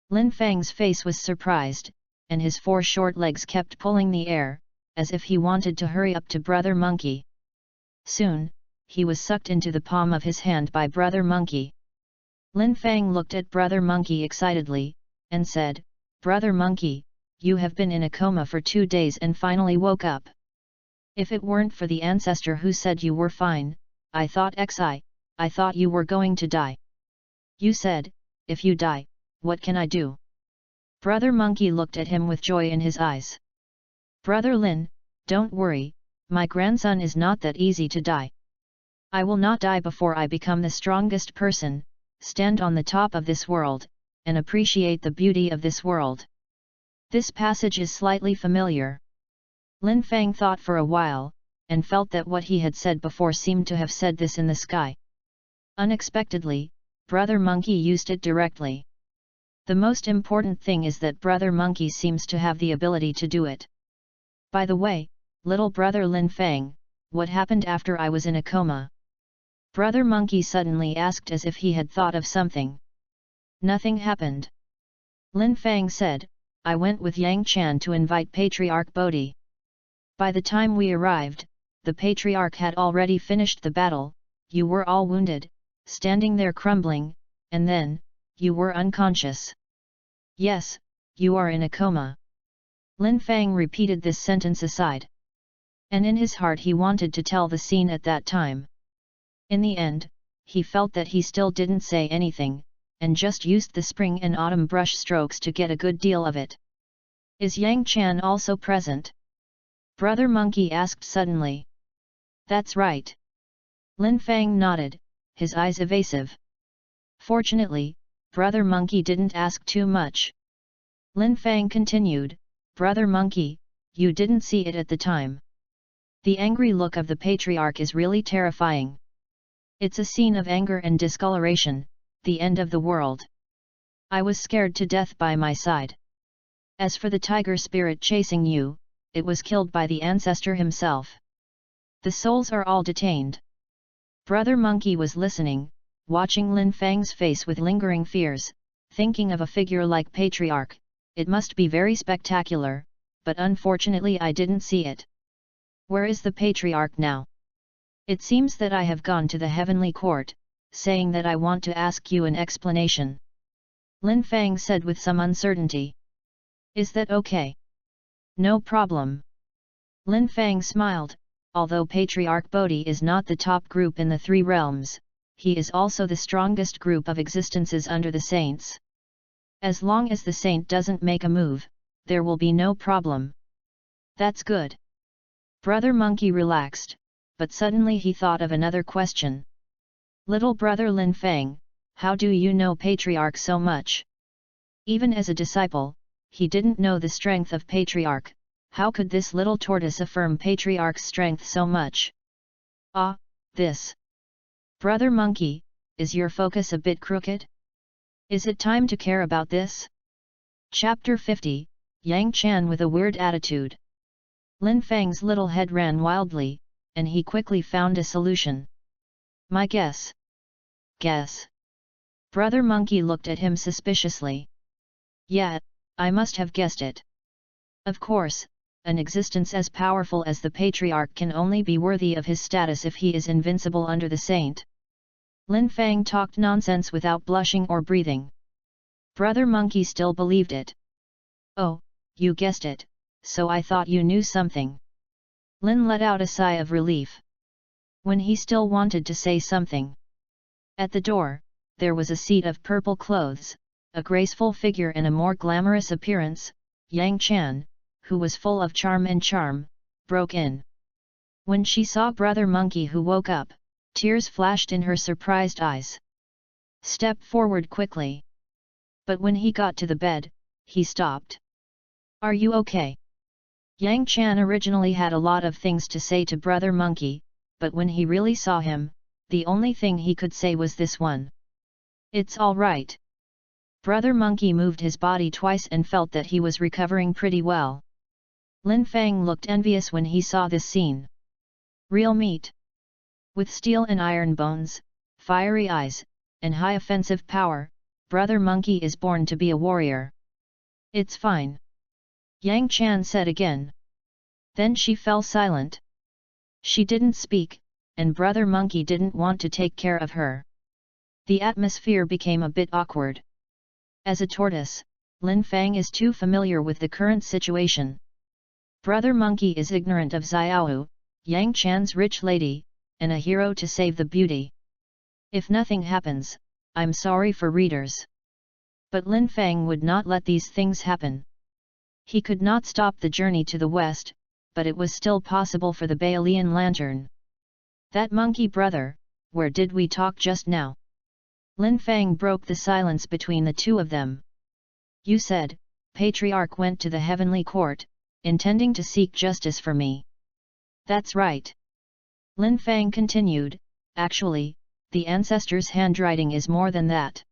Lin Fang's face was surprised, and his 4 short legs kept pulling the air, as if he wanted to hurry up to Brother Monkey. Soon, he was sucked into the palm of his hand by Brother Monkey. Lin Fang looked at Brother Monkey excitedly, and said, Brother Monkey, you have been in a coma for 2 days and finally woke up. If it weren't for the ancestor who said you were fine, I thought you were going to die. You said, if you die, what can I do? Brother Monkey looked at him with joy in his eyes. Brother Lin, don't worry, my grandson is not that easy to die. I will not die before I become the strongest person, stand on the top of this world, and appreciate the beauty of this world. This passage is slightly familiar. Lin Fang thought for a while, and felt that what he had said before seemed to have said this in the sky. Unexpectedly, Brother Monkey used it directly. The most important thing is that Brother Monkey seems to have the ability to do it. By the way, little brother Lin Fang, what happened after I was in a coma? Brother Monkey suddenly asked, as if he had thought of something. Nothing happened. Lin Fang said, I went with Yang Chan to invite Patriarch Bodhi. By the time we arrived, the Patriarch had already finished the battle, you were all wounded, standing there crumbling, and then, you were unconscious. Yes, you are in a coma. Lin Fang repeated this sentence aside. And in his heart he wanted to tell the scene at that time. In the end, he felt that he still didn't say anything, and just used the spring and autumn brush strokes to get a good deal of it. Is Yang Chan also present? Brother Monkey asked suddenly. That's right. Lin Fang nodded, his eyes evasive. Fortunately, Brother Monkey didn't ask too much. Lin Fang continued, Brother Monkey, you didn't see it at the time. The angry look of the Patriarch is really terrifying. It's a scene of anger and discoloration, the end of the world. I was scared to death by my side. As for the tiger spirit chasing you, it was killed by the ancestor himself. The souls are all detained. Brother Monkey was listening, watching Lin Fang's face with lingering fears, thinking of a figure like Patriarch. It must be very spectacular, but unfortunately I didn't see it. Where is the Patriarch now? It seems that I have gone to the heavenly court, saying that I want to ask you an explanation. Lin Fang said with some uncertainty. Is that okay? No problem. Lin Fang smiled, although Patriarch Bodhi is not the top group in the 3 realms, he is also the strongest group of existences under the saints. As long as the saint doesn't make a move, there will be no problem. That's good. Brother Monkey relaxed, but suddenly he thought of another question. Little brother Lin Fang, how do you know Patriarch so much? Even as a disciple, he didn't know the strength of Patriarch. How could this little tortoise affirm Patriarch's strength so much? Ah, this. Brother Monkey, is your focus a bit crooked? Is it time to care about this? Chapter 50, Yang Chan with a weird attitude. Lin Fang's little head ran wildly, and he quickly found a solution. My guess. Guess. Brother Monkey looked at him suspiciously. Yeah, I must have guessed it. Of course, an existence as powerful as the Patriarch can only be worthy of his status if he is invincible under the saint. Lin Fang talked nonsense without blushing or breathing. Brother Monkey still believed it. Oh, you guessed it, so I thought you knew something. Lin let out a sigh of relief. When he still wanted to say something. At the door, there was a seat of purple clothes, a graceful figure and a more glamorous appearance. Yang Chan, who was full of charm, broke in. When she saw Brother Monkey, who woke up, tears flashed in her surprised eyes. Step forward quickly. But when he got to the bed, he stopped. Are you okay? Yang Chan originally had a lot of things to say to Brother Monkey, but when he really saw him, the only thing he could say was this one. It's all right. Brother Monkey moved his body twice and felt that he was recovering pretty well. Lin Fang looked envious when he saw this scene. Real meat. With steel and iron bones, fiery eyes, and high offensive power, Brother Monkey is born to be a warrior. It's fine. Yang Chan said again. Then she fell silent. She didn't speak, and Brother Monkey didn't want to take care of her. The atmosphere became a bit awkward. As a tortoise, Lin Fang is too familiar with the current situation. Brother Monkey is ignorant of Xiaowu, Yang Chan's rich lady, and a hero to save the beauty. If nothing happens, I'm sorry for readers. But Lin Fang would not let these things happen. He could not stop the journey to the west, but it was still possible for the Baolian lantern. That monkey brother, where did we talk just now? Lin Fang broke the silence between the two of them. You said, Patriarch went to the heavenly court, intending to seek justice for me. That's right. Lin Fang continued, actually, the ancestors' handwriting is more than that.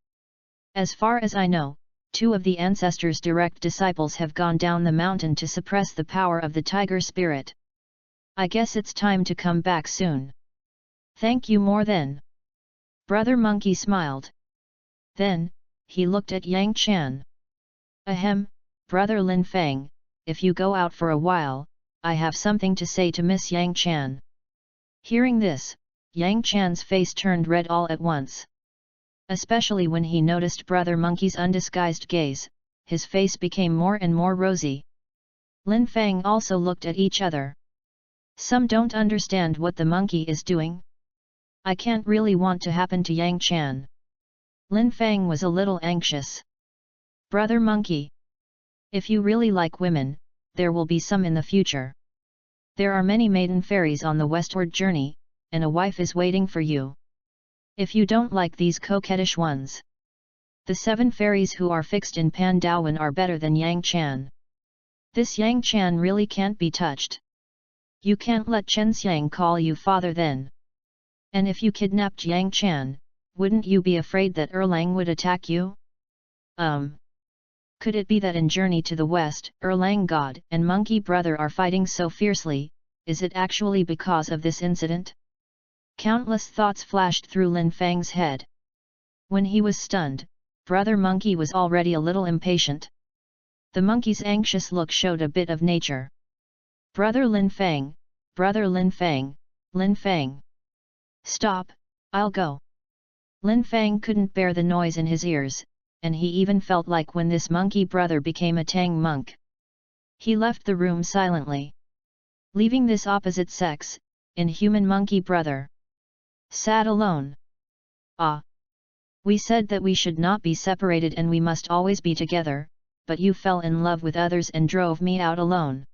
As far as I know, 2 of the ancestors' direct disciples have gone down the mountain to suppress the power of the tiger spirit. I guess it's time to come back soon. Thank you more then. Brother Monkey smiled. Then, he looked at Yang Chan. Ahem, Brother Lin Fang, if you go out for a while, I have something to say to Miss Yang Chan. Hearing this, Yang Chan's face turned red all at once. Especially when he noticed Brother Monkey's undisguised gaze, his face became more and more rosy. Lin Fang also looked at each other. Some don't understand what the monkey is doing. I can't really want to happen to Yang Chan. Lin Fang was a little anxious. Brother Monkey. If you really like women, there will be some in the future. There are many maiden fairies on the westward journey, and a wife is waiting for you. If you don't like these coquettish ones, the 7 fairies who are fixed in Pandawan are better than Yang Chan. This Yang Chan really can't be touched. You can't let Chen Xiang call you father then. And if you kidnapped Yang Chan, wouldn't you be afraid that Erlang would attack you? Could it be that in Journey to the West, Erlang God and Monkey Brother are fighting so fiercely? Is it actually because of this incident? Countless thoughts flashed through Lin Fang's head. When he was stunned, Brother Monkey was already a little impatient. The monkey's anxious look showed a bit of nature. Brother Lin Fang, Brother Lin Fang, Lin Fang. Stop, I'll go. Lin Fang couldn't bear the noise in his ears, and he even felt like when this monkey brother became a Tang monk. He left the room silently. Leaving this opposite sex, inhuman monkey brother. Sad alone. Ah! We said that we should not be separated and we must always be together, but you fell in love with others and drove me out alone.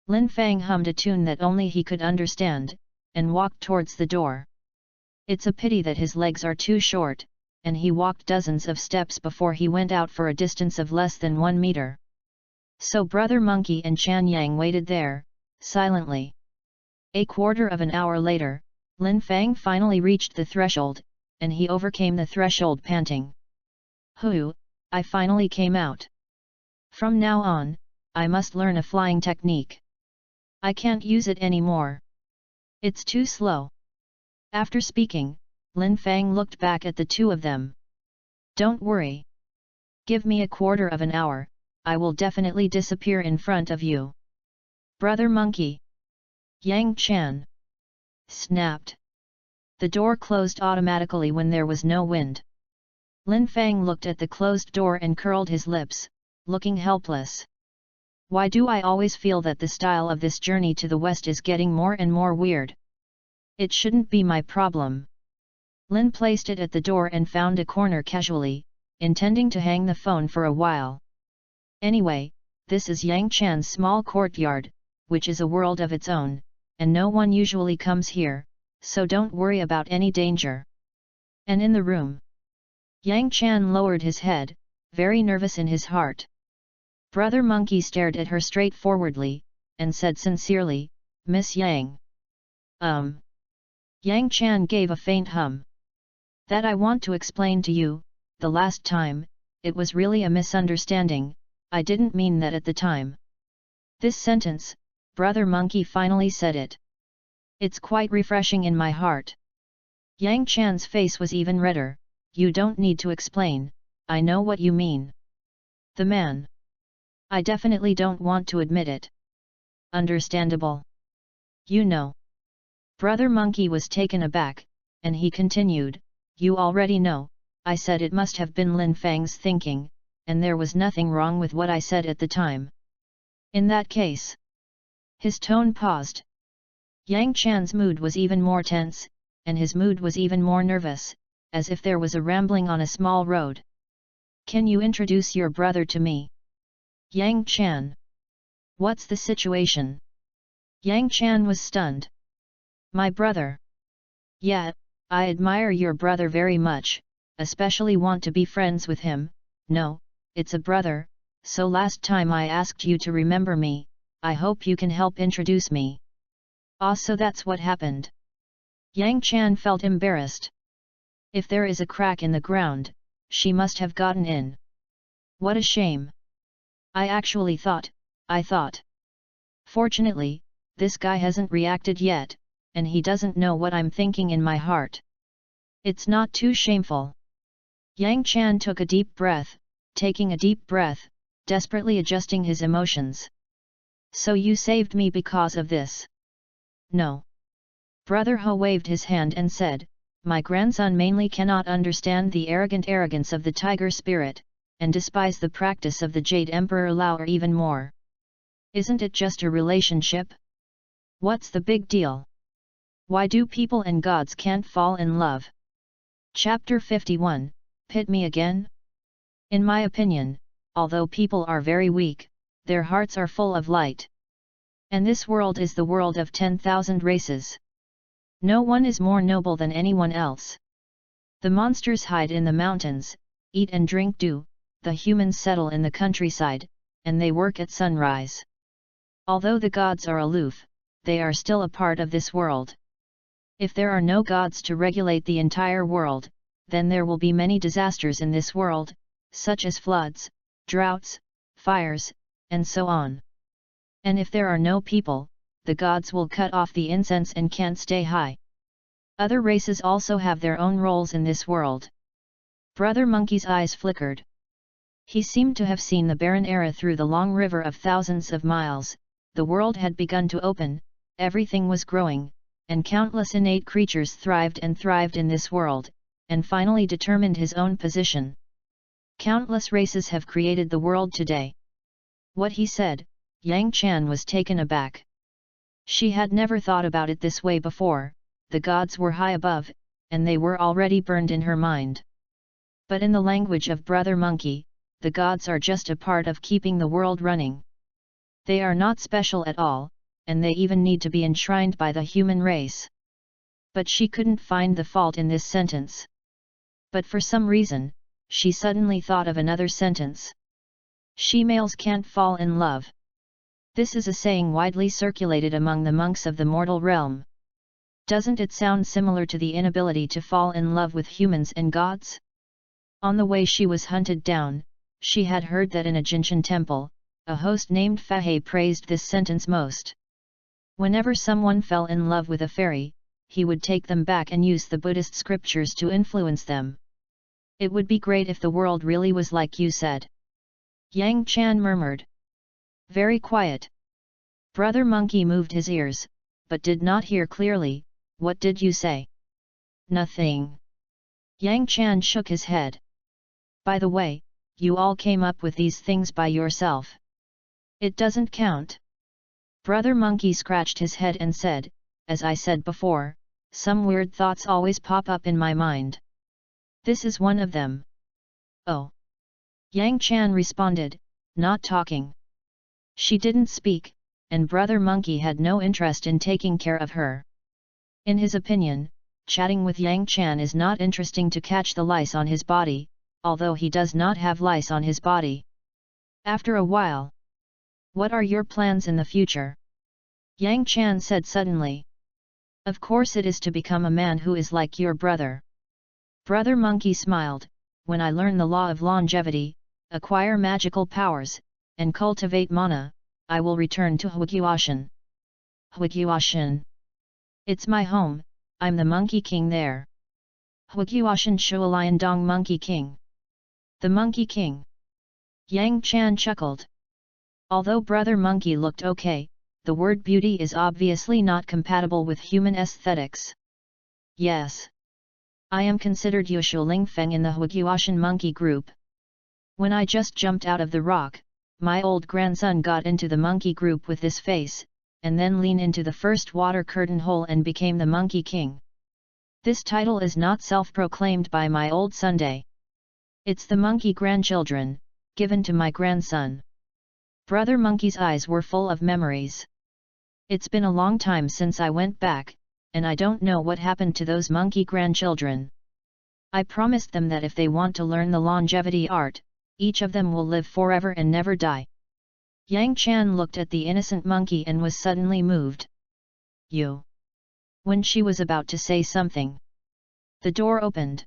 Lin Fang hummed a tune that only he could understand, and walked towards the door. It's a pity that his legs are too short, and he walked dozens of steps before he went out for a distance of less than 1 meter. So Brother Monkey and Chan Yang waited there, silently. A quarter of an hour later, Lin Fang finally reached the threshold, and he overcame the threshold panting. Hoo, I finally came out. From now on, I must learn a flying technique. I can't use it anymore. It's too slow. After speaking, Lin Fang looked back at the 2 of them. Don't worry. Give me a quarter of an hour, I will definitely disappear in front of you. Brother Monkey. Yang Chan. Snapped. The door closed automatically when there was no wind. Lin Fang looked at the closed door and curled his lips, looking helpless. Why do I always feel that the style of this journey to the west is getting more and more weird? It shouldn't be my problem. Lin placed it at the door and found a corner casually, intending to hang the phone for a while. Anyway, this is Yang Chan's small courtyard, which is a world of its own, and no one usually comes here, so don't worry about any danger. And in the room, Yang Chan lowered his head, very nervous in his heart. Brother Monkey stared at her straightforwardly, and said sincerely, "Miss Yang." Yang Chan gave a faint hum. "That I want to explain to you, the last time, it was really a misunderstanding, I didn't mean that at the time." This sentence, Brother Monkey finally said it. "It's quite refreshing in my heart." Yang Chan's face was even redder. "You don't need to explain, I know what you mean." The man. "I definitely don't want to admit it." "Understandable. You know." Brother Monkey was taken aback, and he continued, "You already know, I said it must have been Lin Fang's thinking, and there was nothing wrong with what I said at the time." "In that case." His tone paused. Yang Chan's mood was even more tense, and his mood was even more nervous, as if there was a rambling on a small road. "Can you introduce your brother to me?" "Yang Chan." "What's the situation?" Yang Chan was stunned. "My brother?" "Yeah, I admire your brother very much, especially want to be friends with him. No, it's a brother, so last time I asked you to remember me, I hope you can help introduce me." "Ah, so that's what happened." Yang Chan felt embarrassed. If there is a crack in the ground, she must have gotten in. What a shame. I thought. Fortunately, this guy hasn't reacted yet, and he doesn't know what I'm thinking in my heart. It's not too shameful." Yang Chan took a deep breath, taking a deep breath, desperately adjusting his emotions. "So you saved me because of this?" "No." Brother Ho waved his hand and said, "My grandson mainly cannot understand the arrogant arrogance of the tiger spirit, and despise the practice of the Jade Emperor Lao even more. Isn't it just a relationship? What's the big deal? Why do people and gods can't fall in love?" Chapter 51, Pit Me Again? In my opinion, although people are very weak, their hearts are full of light. And this world is the world of 10,000 races. No one is more noble than anyone else. The monsters hide in the mountains, eat and drink dew, the humans settle in the countryside, and they work at sunrise. Although the gods are aloof, they are still a part of this world. If there are no gods to regulate the entire world, then there will be many disasters in this world, such as floods, droughts, fires, and so on. And if there are no people, the gods will cut off the incense and can't stay high. Other races also have their own roles in this world. Brother Monkey's eyes flickered. He seemed to have seen the barren era through the long river of thousands of miles. The world had begun to open, everything was growing, and countless innate creatures thrived in this world, and finally determined his own position. Countless races have created the world today. What he said, Yang Chan was taken aback. She had never thought about it this way before. The gods were high above, and they were already burned in her mind. But in the language of Brother Monkey, the gods are just a part of keeping the world running. They are not special at all, and they even need to be enshrined by the human race. But she couldn't find the fault in this sentence. But for some reason, she suddenly thought of another sentence. She-males can't fall in love. This is a saying widely circulated among the monks of the mortal realm. Doesn't it sound similar to the inability to fall in love with humans and gods? On the way she was hunted down, she had heard that in a Jinshan temple, a host named Fahe praised this sentence most. Whenever someone fell in love with a fairy, he would take them back and use the Buddhist scriptures to influence them. It would be great if the world really was like you said. Yang Chan murmured. Very quiet. Brother Monkey moved his ears, but did not hear clearly. What did you say? Nothing. Yang Chan shook his head. By the way, you all came up with these things by yourself. It doesn't count. Brother Monkey scratched his head and said, as I said before, some weird thoughts always pop up in my mind. This is one of them. Oh. Yang Chan responded, not talking. She didn't speak, and Brother Monkey had no interest in taking care of her. In his opinion, chatting with Yang Chan is not interesting to catch the lice on his body, although he does not have lice on his body. After a while. What are your plans in the future? Yang Chan said suddenly. Of course it is to become a man who is like your brother. Brother Monkey smiled, when I learn the law of longevity, acquire magical powers, and cultivate mana, I will return to Huiguoshan. Huiguoshan. It's my home, I'm the Monkey King there. Huiguoshan Shualiandong Monkey King. The Monkey King. Yang Chan chuckled. Although Brother Monkey looked okay, the word beauty is obviously not compatible with human aesthetics. Yes. I am considered Yushu Lingfeng in the Huiguoshan monkey group. When I just jumped out of the rock, my old grandson got into the monkey group with this face, and then leaned into the first water curtain hole and became the Monkey King. This title is not self-proclaimed by my old Sunday. It's the monkey grandchildren, given to my grandson. Brother Monkey's eyes were full of memories. It's been a long time since I went back, and I don't know what happened to those monkey grandchildren. I promised them that if they want to learn the longevity art, each of them will live forever and never die. Yang Chan looked at the innocent monkey and was suddenly moved. You. When she was about to say something, the door opened.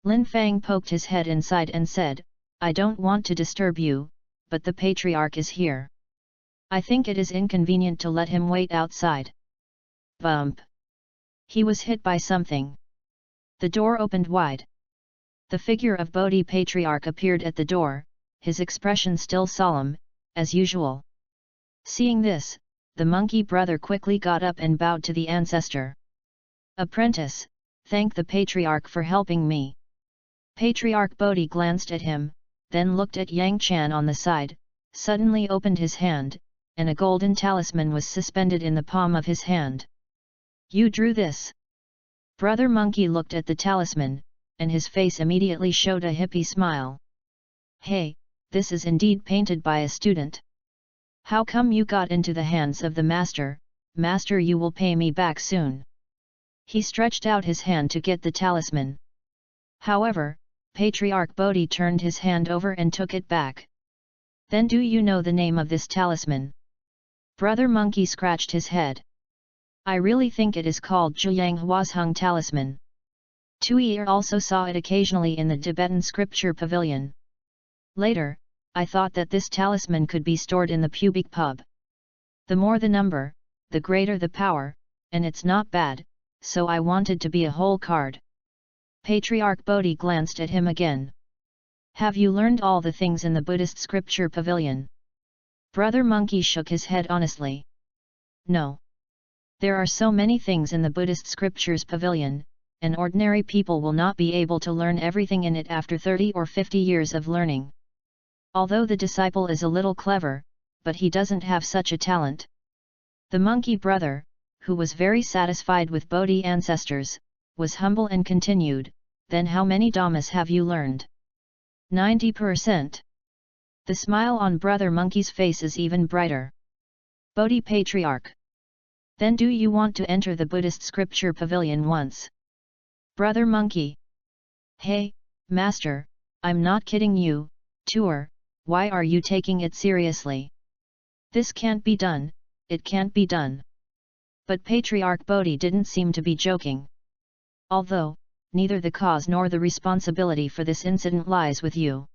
Lin Fang poked his head inside and said, I don't want to disturb you, but the patriarch is here. I think it is inconvenient to let him wait outside. Bump. He was hit by something. The door opened wide. The figure of Bodhi Patriarch appeared at the door, his expression still solemn, as usual. Seeing this, the monkey brother quickly got up and bowed to the ancestor. Apprentice, thank the Patriarch for helping me. Patriarch Bodhi glanced at him, then looked at Yang Chan on the side, suddenly opened his hand, and a golden talisman was suspended in the palm of his hand. You drew this? Brother Monkey looked at the talisman, and his face immediately showed a hippie smile. Hey, this is indeed painted by a student. How come you got into the hands of the master? Master, you will pay me back soon. He stretched out his hand to get the talisman. However, Patriarch Bodhi turned his hand over and took it back. Then do you know the name of this talisman? Brother Monkey scratched his head. I really think it is called Zhuyang Huazheng Talisman. Tuier also saw it occasionally in the Tibetan scripture pavilion. Later, I thought that this talisman could be stored in the pubic pub. The more the number, the greater the power, and it's not bad, so I wanted to be a whole card. Patriarch Bodhi glanced at him again. Have you learned all the things in the Buddhist scripture pavilion? Brother Monkey shook his head honestly. No. There are so many things in the Buddhist scriptures pavilion, and ordinary people will not be able to learn everything in it after 30 or 50 years of learning. Although the disciple is a little clever, but he doesn't have such a talent. The monkey brother, who was very satisfied with Bodhi ancestors, was humble and continued, then how many dhammas have you learned? 90%. The smile on Brother Monkey's face is even brighter. Bodhi Patriarch. Then do you want to enter the Buddhist scripture pavilion once? Brother Monkey. Hey, Master, I'm not kidding you, Tour, why are you taking it seriously? This can't be done, it can't be done. But Patriarch Bodhi didn't seem to be joking. Although, neither the cause nor the responsibility for this incident lies with you.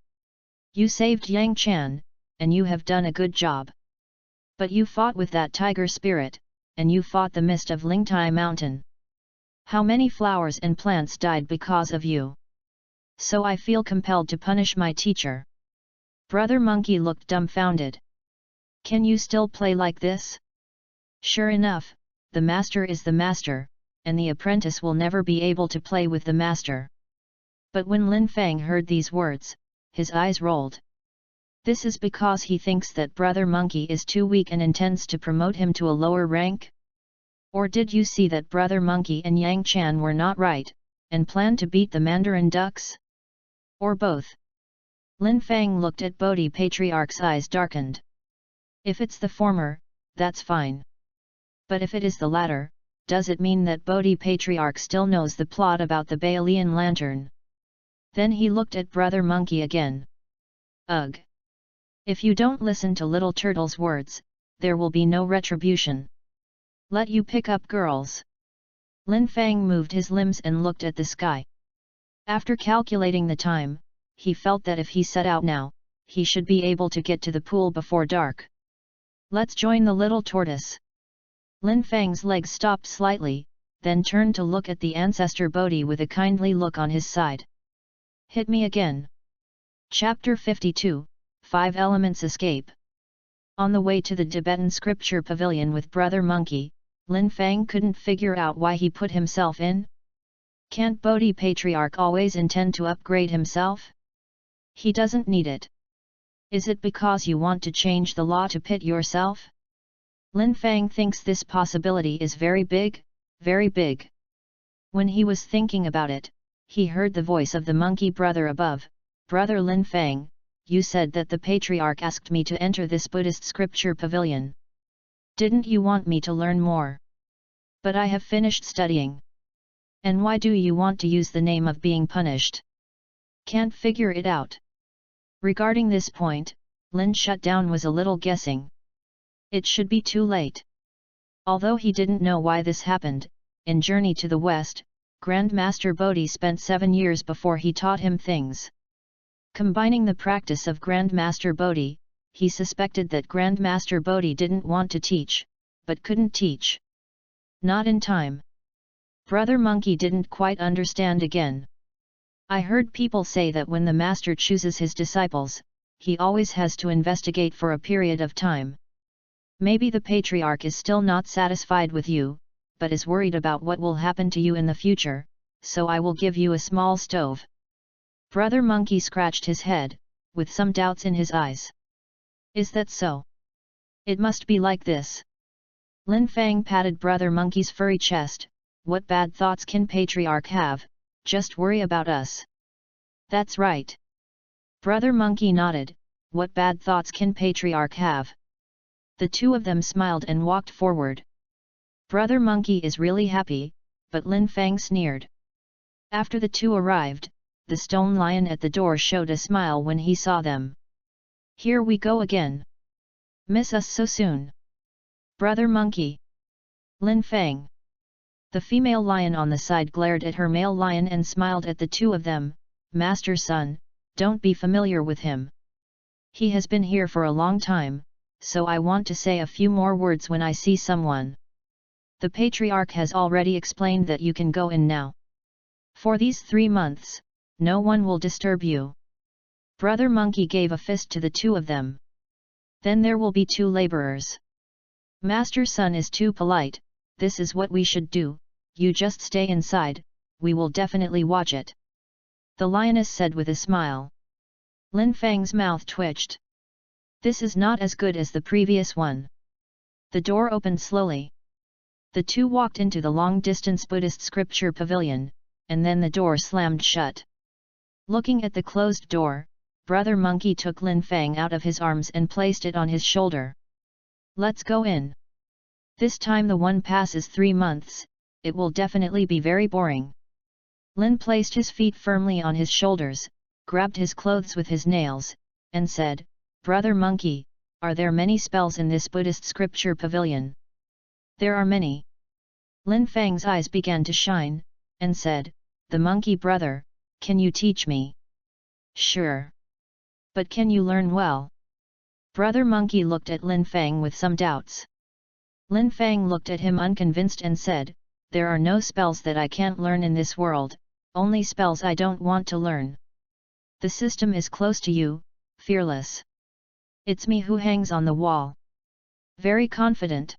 You saved Yang Chan, and you have done a good job. But you fought with that tiger spirit, and you fought the mist of Lingtai Mountain. How many flowers and plants died because of you? So I feel compelled to punish my teacher. Brother Monkey looked dumbfounded. Can you still play like this? Sure enough, the master is the master, and the apprentice will never be able to play with the master. But when Lin Fang heard these words, his eyes rolled. This is because he thinks that Brother Monkey is too weak and intends to promote him to a lower rank? Or did you see that Brother Monkey and Yang Chan were not right, and planned to beat the Mandarin ducks? Or both? Lin Fang looked at Bodhi Patriarch's eyes darkened. If it's the former, that's fine. But if it is the latter, does it mean that Bodhi Patriarch still knows the plot about the Baolian lantern? Then he looked at Brother Monkey again. Ugh! If you don't listen to Little Turtle's words, there will be no retribution. Let you pick up girls. Lin Fang moved his limbs and looked at the sky. After calculating the time, he felt that if he set out now, he should be able to get to the pool before dark. Let's join the little tortoise. Lin Fang's legs stopped slightly, then turned to look at the ancestor Bodhi with a kindly look on his side. Hit me again. Chapter 52, 5 Elements Escape. On the way to the Tibetan scripture pavilion with Brother Monkey, Lin Fang couldn't figure out why he put himself in. Can't Bodhi Patriarch always intend to upgrade himself? He doesn't need it. Is it because you want to change the law to pit yourself? Lin Fang thinks this possibility is very big, very big. When he was thinking about it, he heard the voice of the monkey brother above. Brother Lin Fang, you said that the Patriarch asked me to enter this Buddhist scripture pavilion. Didn't you want me to learn more? But I have finished studying. And why do you want to use the name of being punished? Can't figure it out. Regarding this point, Lin Shutdown was a little guessing. It should be too late. Although he didn't know why this happened, in Journey to the West, Grandmaster Bodhi spent 7 years before he taught him things. Combining the practice of Grandmaster Bodhi, he suspected that Grandmaster Bodhi didn't want to teach, but couldn't teach. Not in time. Brother Monkey didn't quite understand again. I heard people say that when the master chooses his disciples, he always has to investigate for a period of time. Maybe the Patriarch is still not satisfied with you, but is worried about what will happen to you in the future, so I will give you a small stove. Brother Monkey scratched his head, with some doubts in his eyes. Is that so? It must be like this. Lin Fang patted Brother Monkey's furry chest. What bad thoughts can Patriarch have? Just worry about us. That's right. Brother Monkey nodded. What bad thoughts can Patriarch have? The two of them smiled and walked forward. Brother Monkey is really happy, but Lin Fang sneered. After the two arrived, the stone lion at the door showed a smile when he saw them. Here we go again. Miss us so soon? Brother Monkey. Lin Fang. The female lion on the side glared at her male lion and smiled at the two of them. Master Son, don't be familiar with him. He has been here for a long time, so I want to say a few more words when I see someone. The Patriarch has already explained that you can go in now. For these 3 months, no one will disturb you. Brother Monkey gave a fist to the two of them. Then there will be 2 laborers. Master Son is too polite. This is what we should do, you just stay inside, we will definitely watch it. The lioness said with a smile. Lin Fang's mouth twitched. This is not as good as the previous one. The door opened slowly. The two walked into the long-distance Buddhist scripture pavilion, and then the door slammed shut. Looking at the closed door, Brother Monkey took Lin Fang out of his arms and placed it on his shoulder. Let's go in. This time the one passes 3 months, it will definitely be very boring. Lin placed his feet firmly on his shoulders, grabbed his clothes with his nails, and said, Brother Monkey, are there many spells in this Buddhist scripture pavilion? There are many. Lin Fang's eyes began to shine, and said, The monkey brother, can you teach me? Sure. But can you learn well? Brother Monkey looked at Lin Fang with some doubts. Lin Fang looked at him unconvinced and said, There are no spells that I can't learn in this world, only spells I don't want to learn. The system is close to you, fearless. It's me who hangs on the wall. Very confident.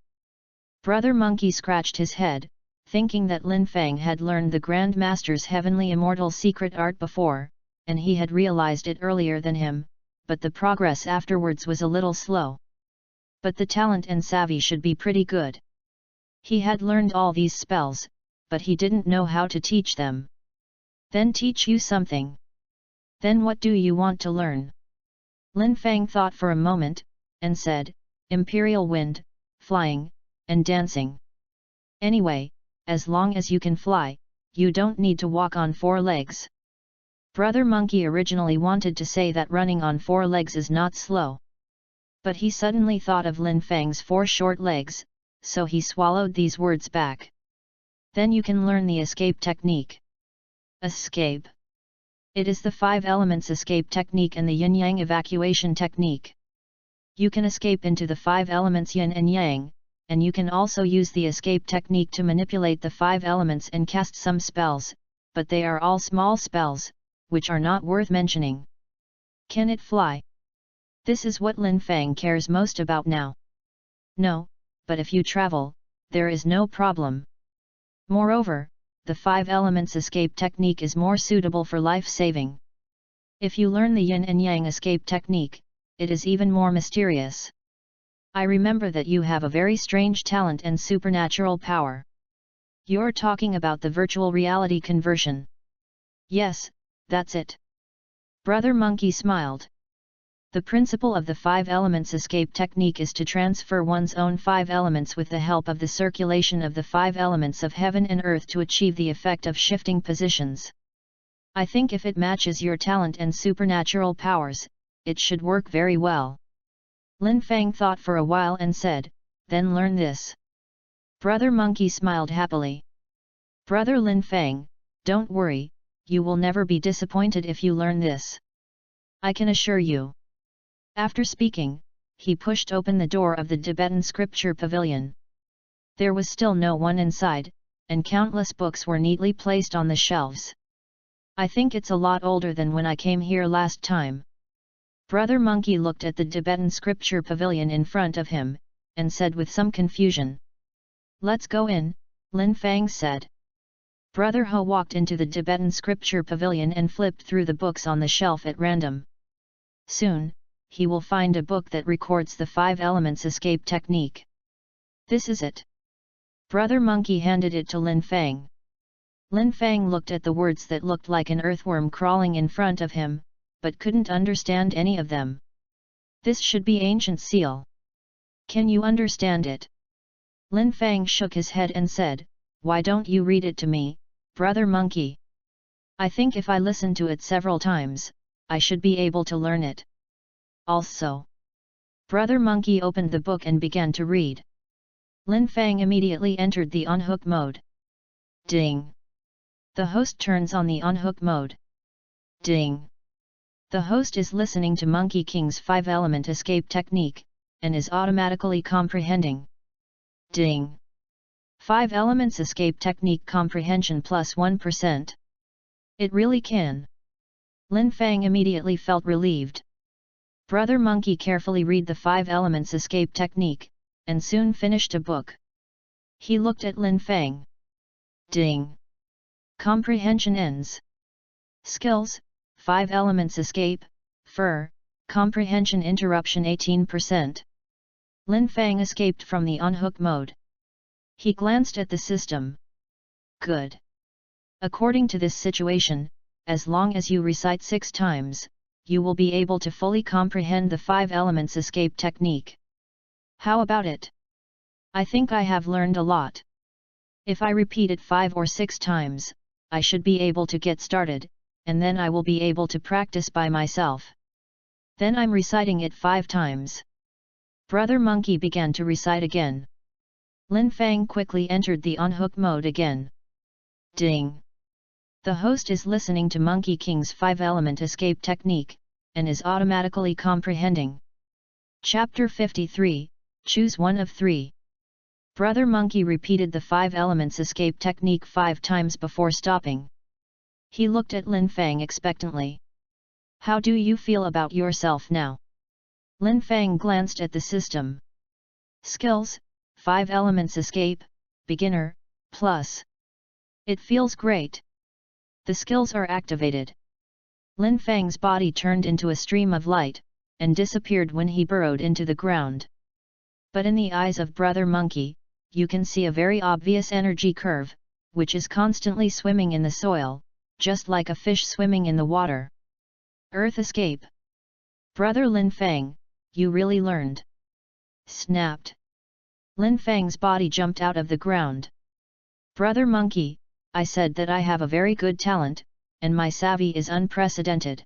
Brother Monkey scratched his head, thinking that Lin Fang had learned the Grand Master's heavenly immortal secret art before, and he had realized it earlier than him, but the progress afterwards was a little slow. But the talent and savvy should be pretty good. He had learned all these spells, but he didn't know how to teach them. Then teach you something. Then what do you want to learn? Lin Fang thought for a moment, and said, Imperial Wind, flying, and dancing. Anyway, as long as you can fly, you don't need to walk on 4 legs. Brother Monkey originally wanted to say that running on 4 legs is not slow. But he suddenly thought of Lin Fang's 4 short legs, so he swallowed these words back. Then you can learn the escape technique. Escape. It is the 5 elements escape technique and the yin-yang evacuation technique. You can escape into the 5 elements yin and yang, and you can also use the escape technique to manipulate the 5 elements and cast some spells, but they are all small spells, which are not worth mentioning. Can it fly? This is what Lin Fang cares most about now. No, but if you travel, there is no problem. Moreover, the 5 elements escape technique is more suitable for life-saving. If you learn the yin and yang escape technique, it is even more mysterious. I remember that you have a very strange talent and supernatural power. You're talking about the virtual reality conversion. Yes, that's it. Brother Monkey smiled. The principle of the 5 elements escape technique is to transfer one's own 5 elements with the help of the circulation of the 5 elements of heaven and earth to achieve the effect of shifting positions. I think if it matches your talent and supernatural powers, it should work very well. Lin Fang thought for a while and said, Then learn this. Brother Monkey smiled happily. Brother Lin Fang, don't worry, you will never be disappointed if you learn this. I can assure you. After speaking, he pushed open the door of the Tibetan scripture pavilion. There was still no one inside, and countless books were neatly placed on the shelves. I think it's a lot older than when I came here last time. Brother Monkey looked at the Tibetan scripture pavilion in front of him, and said with some confusion. Let's go in, Lin Fang said. Brother Ho walked into the Tibetan scripture pavilion and flipped through the books on the shelf at random. Soon, he will find a book that records the 5 elements escape technique. This is it. Brother Monkey handed it to Lin Fang. Lin Fang looked at the words that looked like an earthworm crawling in front of him, but couldn't understand any of them. This should be ancient seal. Can you understand it? Lin Fang shook his head and said, Why don't you read it to me, Brother Monkey? I think if I listen to it several times, I should be able to learn it. Also. Brother Monkey opened the book and began to read. Lin Fang immediately entered the on-hook mode. Ding! The host turns on the on-hook mode. Ding! The host is listening to Monkey King's 5-element escape technique, and is automatically comprehending. Ding! 5 elements escape technique comprehension plus 1%. It really can. Lin Fang immediately felt relieved. Brother Monkey carefully read the 5 elements escape technique, and soon finished a book. He looked at Lin Fang. Ding! Comprehension ends. Skills, 5 elements escape, fur, comprehension interruption 18%. Lin Fang escaped from the on-hook mode. He glanced at the system. Good. According to this situation, as long as you recite 6 times, you will be able to fully comprehend the 5 elements escape technique. How about it? I think I have learned a lot. If I repeat it 5 or 6 times, I should be able to get started, and then I will be able to practice by myself. Then I'm reciting it 5 times. Brother Monkey began to recite again. Lin Fang quickly entered the on-hook mode again. Ding! The host is listening to Monkey King's 5-element escape technique, and is automatically comprehending. Chapter 53, Choose one of 3. Brother Monkey repeated the 5 elements escape technique 5 times before stopping. He looked at Lin Fang expectantly. How do you feel about yourself now? Lin Fang glanced at the system. Skills, 5 elements escape, beginner, plus. It feels great. The skills are activated. Lin Fang's body turned into a stream of light, and disappeared when he burrowed into the ground. But in the eyes of Brother Monkey, you can see a very obvious energy curve, which is constantly swimming in the soil, just like a fish swimming in the water. Earth escape. Brother Lin Fang, you really learned. Snapped. Lin Fang's body jumped out of the ground. Brother Monkey, I said that I have a very good talent, and my savvy is unprecedented.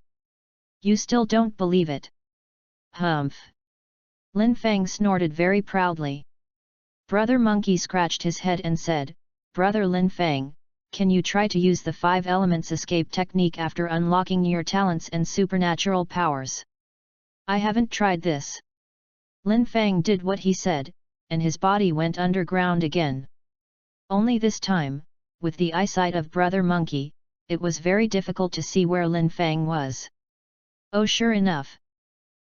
You still don't believe it? Humph. Lin Fang snorted very proudly. Brother Monkey scratched his head and said, Brother Lin Fang, can you try to use the 5 elements escape technique after unlocking your talents and supernatural powers? I haven't tried this. Lin Fang did what he said, and his body went underground again. Only this time, with the eyesight of Brother Monkey, it was very difficult to see where Lin Fang was. Oh, sure enough.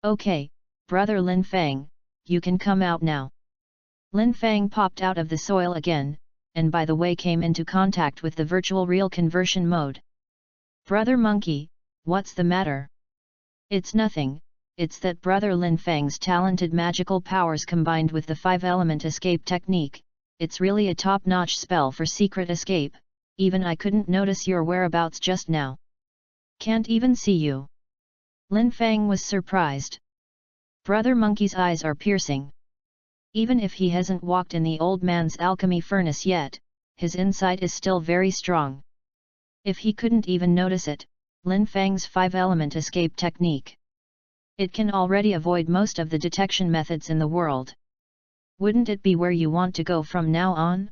Okay, Brother Lin Fang, you can come out now. Lin Fang popped out of the soil again, and by the way came into contact with the virtual real conversion mode. Brother Monkey, what's the matter? It's nothing, it's that Brother Lin Fang's talented magical powers combined with the 5-element escape technique, it's really a top-notch spell for secret escape, even I couldn't notice your whereabouts just now. Can't even see you. Lin Fang was surprised. Brother Monkey's eyes are piercing. Even if he hasn't walked in the old man's alchemy furnace yet, his insight is still very strong. If he couldn't even notice it, Lin Fang's 5-element escape technique. It can already avoid most of the detection methods in the world. Wouldn't it be where you want to go from now on?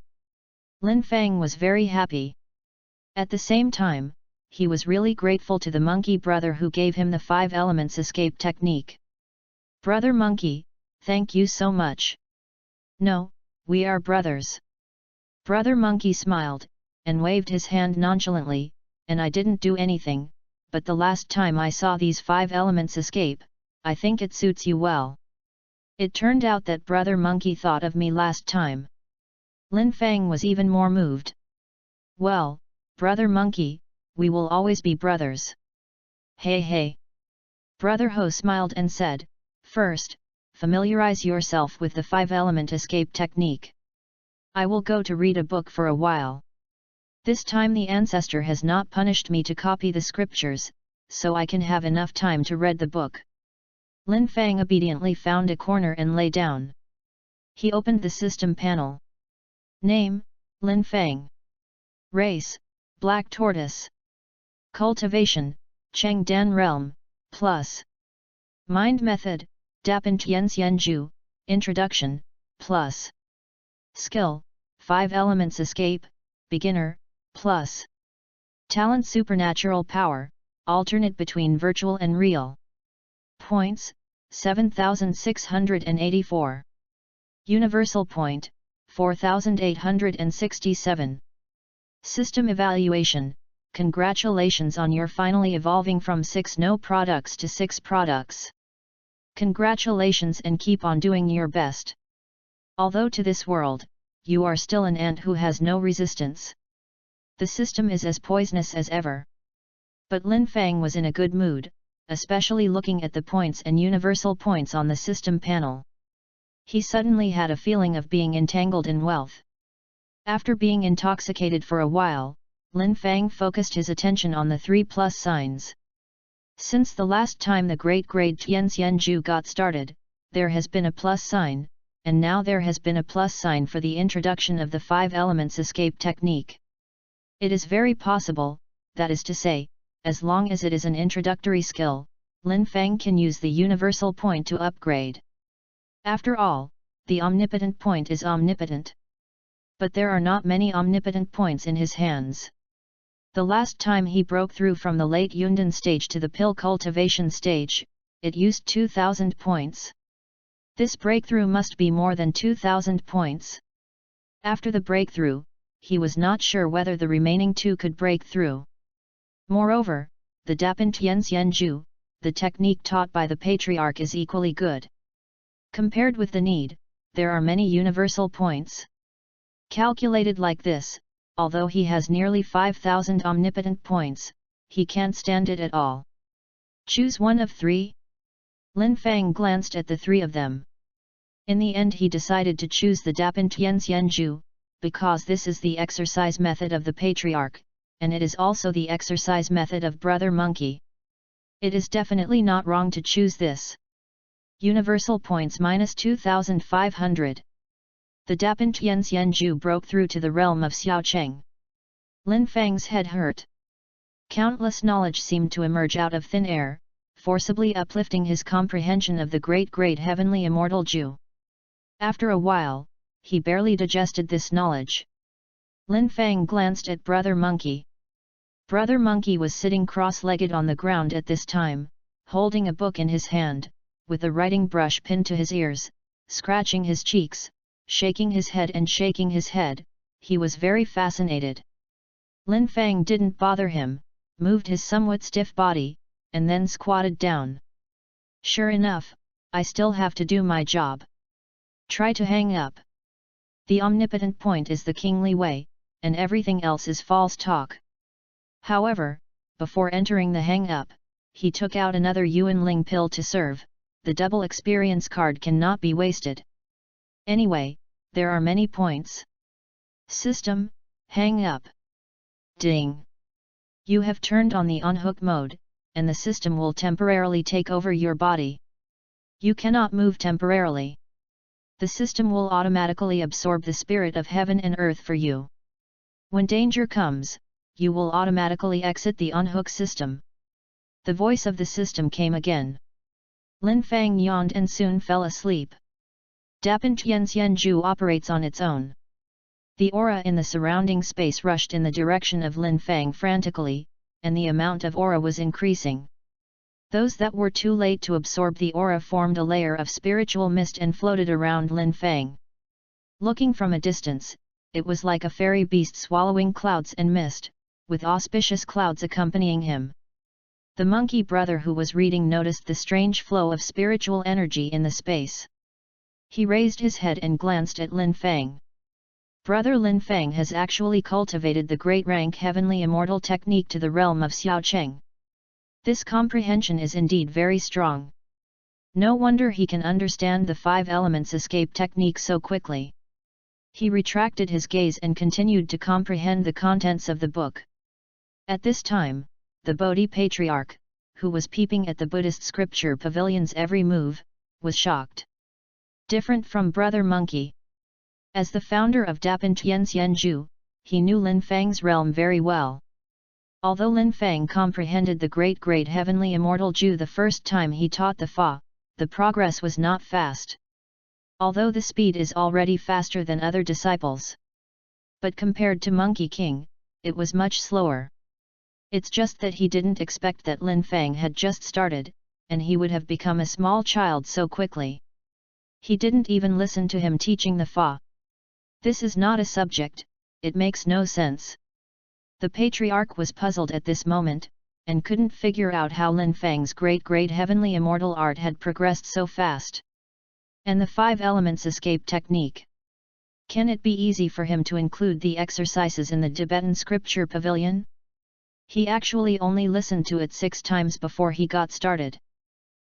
Lin Fang was very happy. At the same time, he was really grateful to the monkey brother who gave him the 5 elements escape technique. Brother Monkey, thank you so much. No, we are brothers. Brother Monkey smiled, and waved his hand nonchalantly, and I didn't do anything, but the last time I saw these 5 elements escape, I think it suits you well. It turned out that Brother Monkey thought of me last time. Lin Fang was even more moved. Well, Brother Monkey, we will always be brothers. Hey hey. Brother Ho smiled and said, first, familiarize yourself with the 5-element escape technique. I will go to read a book for a while. This time the ancestor has not punished me to copy the scriptures, so I can have enough time to read the book. Lin Fang obediently found a corner and lay down. He opened the system panel. Name, Lin Fang. Race, Black Tortoise. Cultivation, Chengdan Realm, plus. Mind Method, Dapan Tianxianju, Introduction, plus. Skill, 5 elements escape, Beginner, plus. Talent Supernatural Power, alternate between virtual and real. Points, 7,684. Universal Point, 4,867. System Evaluation, congratulations on your finally evolving from 6 no products to 6 products. Congratulations and keep on doing your best. Although to this world, you are still an ant who has no resistance. The system is as poisonous as ever. But Lin Fang was in a good mood, especially looking at the points and universal points on the system panel. He suddenly had a feeling of being entangled in wealth. After being intoxicated for a while, Lin Fang focused his attention on the 3 plus signs. Since the last time the Great Grade Tianxianju got started, there has been a plus sign, and now there has been a plus sign for the introduction of the 5 elements escape technique. It is very possible, that is to say, as long as it is an introductory skill, Lin Fang can use the universal point to upgrade. After all, the omnipotent point is omnipotent. But there are not many omnipotent points in his hands. The last time he broke through from the late Yundan stage to the pill cultivation stage, it used 2,000 points. This breakthrough must be more than 2,000 points. After the breakthrough, he was not sure whether the remaining 2 could break through. Moreover, the Dapan Tianxianju, the technique taught by the patriarch, is equally good. Compared with the need, there are many universal points. Calculated like this, although he has nearly 5,000 omnipotent points, he can't stand it at all. Choose one of 3. Lin Fang glanced at the three of them. In the end he decided to choose the Dapan Tianxianju, because this is the exercise method of the Patriarch, and it is also the exercise method of Brother Monkey. It is definitely not wrong to choose this. Universal points -2500. The Dapan Tianxianju broke through to the realm of Xiaocheng. Lin Fang's head hurt. Countless knowledge seemed to emerge out of thin air, forcibly uplifting his comprehension of the great heavenly immortal Ju. After a while, he barely digested this knowledge. Lin Fang glanced at Brother Monkey. Brother Monkey was sitting cross-legged on the ground at this time, holding a book in his hand, with a writing brush pinned to his ears, scratching his cheeks, shaking his head and shaking his head. He was very fascinated. Lin Fang didn't bother him, moved his somewhat stiff body, and then squatted down. Sure enough, I still have to do my job. Try to hang up. The omnipotent point is the kingly way, and everything else is false talk. However, before entering the hang-up, he took out another Yuanling pill to serve. The double experience card cannot be wasted. Anyway, there are many points. System, hang up. Ding. You have turned on the on-hook mode, and the system will temporarily take over your body. You cannot move temporarily. The system will automatically absorb the spirit of heaven and earth for you. When danger comes, you will automatically exit the on-hook system. The voice of the system came again. Lin Fang yawned and soon fell asleep. Dapan Tianxianju operates on its own. The aura in the surrounding space rushed in the direction of Lin Fang frantically, and the amount of aura was increasing. Those that were too late to absorb the aura formed a layer of spiritual mist and floated around Lin Fang. Looking from a distance, it was like a fairy beast swallowing clouds and mist, with auspicious clouds accompanying him. The monkey brother who was reading noticed the strange flow of spiritual energy in the space. He raised his head and glanced at Lin Fang. Brother Lin Fang has actually cultivated the great rank heavenly immortal technique to the realm of Xiaocheng. This comprehension is indeed very strong. No wonder he can understand the 5 elements escape technique so quickly. He retracted his gaze and continued to comprehend the contents of the book. At this time, the Bodhi Patriarch, who was peeping at the Buddhist scripture pavilion's every move, was shocked. Different from Brother Monkey. As the founder of Dapan Tianxianju, he knew Lin Fang's realm very well. Although Lin Fang comprehended the great heavenly immortal Ju the first time he taught the Fa, the progress was not fast. Although the speed is already faster than other disciples. But compared to Monkey King, it was much slower. It's just that he didn't expect that Lin Fang had just started, and he would have become a small child so quickly. He didn't even listen to him teaching the Fa. This is not a subject, it makes no sense. The Patriarch was puzzled at this moment, and couldn't figure out how Lin Fang's great heavenly immortal art had progressed so fast. And the 5 elements escape technique. Can it be easy for him to include the exercises in the Tibetan scripture pavilion? He actually only listened to it 6 times before he got started.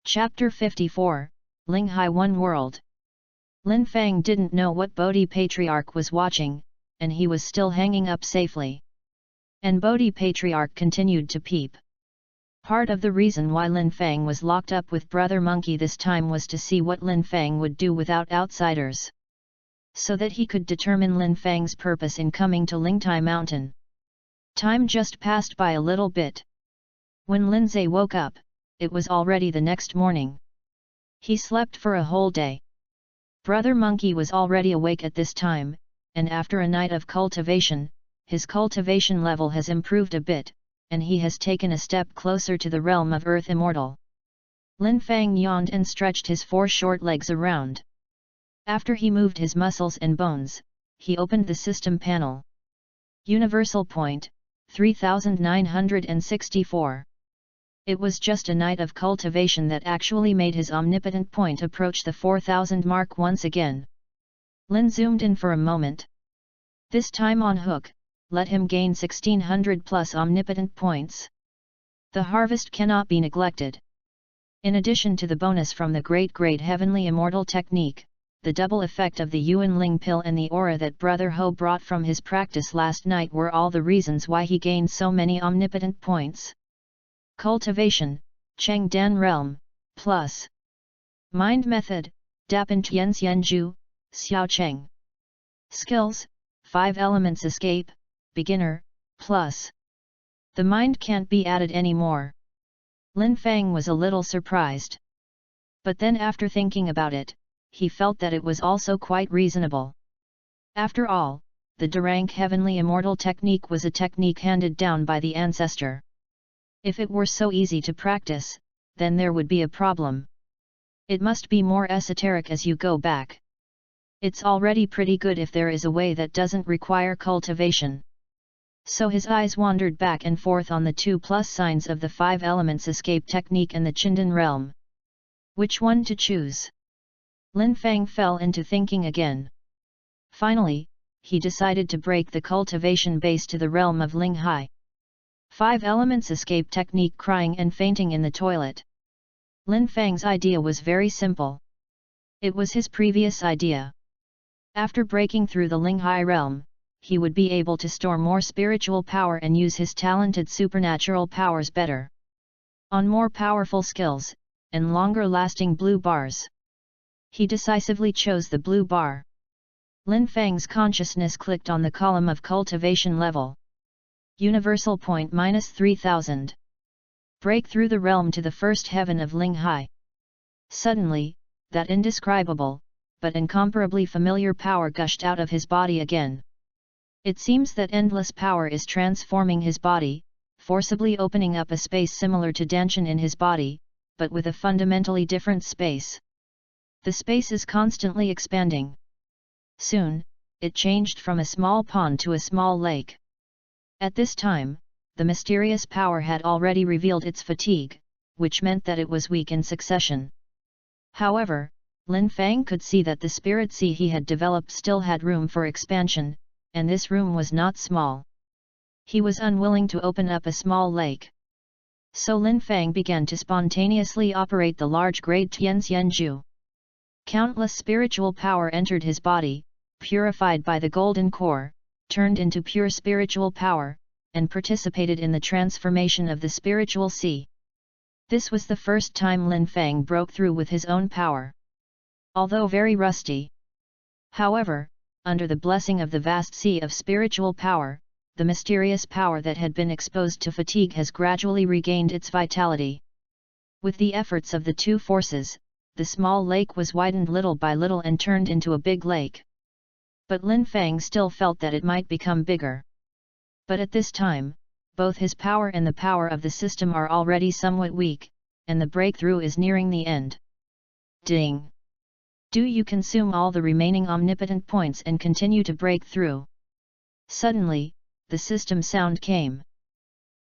Chapter 54, Linghai One World. Lin Fang didn't know what Bodhi Patriarch was watching, and he was still hanging up safely. And Bodhi Patriarch continued to peep. Part of the reason why Lin Fang was locked up with Brother Monkey this time was to see what Lin Fang would do without outsiders. So that he could determine Lin Fang's purpose in coming to Lingtai Mountain. Time just passed by a little bit. When Lin Zhe woke up, it was already the next morning. He slept for a whole day. Brother Monkey was already awake at this time, and after a night of cultivation, his cultivation level has improved a bit, and he has taken a step closer to the realm of Earth Immortal. Lin Fang yawned and stretched his 4 short legs around. After he moved his muscles and bones, he opened the system panel. Universal point, 3964. It was just a night of cultivation that actually made his omnipotent point approach the 4000 mark once again. Lin zoomed in for a moment. This time on hook, let him gain 1600 plus omnipotent points. The harvest cannot be neglected. In addition to the bonus from the Great Heavenly Immortal Technique, the double effect of the Yuan Ling pill and the aura that Brother Ho brought from his practice last night were all the reasons why he gained so many omnipotent points. Cultivation, Cheng Dan Realm, plus Mind Method, Dapan Tian Xianju, Xiao Cheng. Skills, 5 Elements Escape, Beginner, plus. The mind can't be added anymore. Lin Fang was a little surprised. But then after thinking about it, he felt that it was also quite reasonable. After all, the Durang Heavenly Immortal Technique was a technique handed down by the ancestor. If it were so easy to practice, then there would be a problem. It must be more esoteric as you go back. It's already pretty good if there is a way that doesn't require cultivation. So his eyes wandered back and forth on the 2 plus signs of the 5 Elements Escape Technique and the Chindan Realm. Which one to choose? Lin Fang fell into thinking again. Finally, he decided to break the cultivation base to the realm of Ling Hai. 5 Elements Escape Technique. Crying and fainting in the toilet. Lin Fang's idea was very simple. It was his previous idea. After breaking through the Ling Hai realm, he would be able to store more spiritual power and use his talented supernatural powers better. On more powerful skills, and longer-lasting blue bars. He decisively chose the blue bar. Lin Fang's consciousness clicked on the column of cultivation level. Universal point -3000. Break through the realm to the first heaven of Ling Hai. Suddenly, that indescribable, but incomparably familiar power gushed out of his body again. It seems that endless power is transforming his body, forcibly opening up a space similar to Danshan in his body, but with a fundamentally different space. The space is constantly expanding. Soon, it changed from a small pond to a small lake. At this time, the mysterious power had already revealed its fatigue, which meant that it was weak in succession. However, Lin Fang could see that the spirit sea he had developed still had room for expansion, and this room was not small. He was unwilling to open up a small lake. So Lin Fang began to spontaneously operate the large grade Tianxianju. Countless spiritual power entered his body, purified by the golden core, turned into pure spiritual power, and participated in the transformation of the spiritual sea. This was the first time Lin Fang broke through with his own power. Although very rusty. However, under the blessing of the vast sea of spiritual power, the mysterious power that had been exposed to fatigue has gradually regained its vitality. With the efforts of the two forces, the small lake was widened little by little and turned into a big lake. But Lin Fang still felt that it might become bigger. But at this time, both his power and the power of the system are already somewhat weak, and the breakthrough is nearing the end. Ding! Do you consume all the remaining omnipotent points and continue to break through? Suddenly, the system sound came.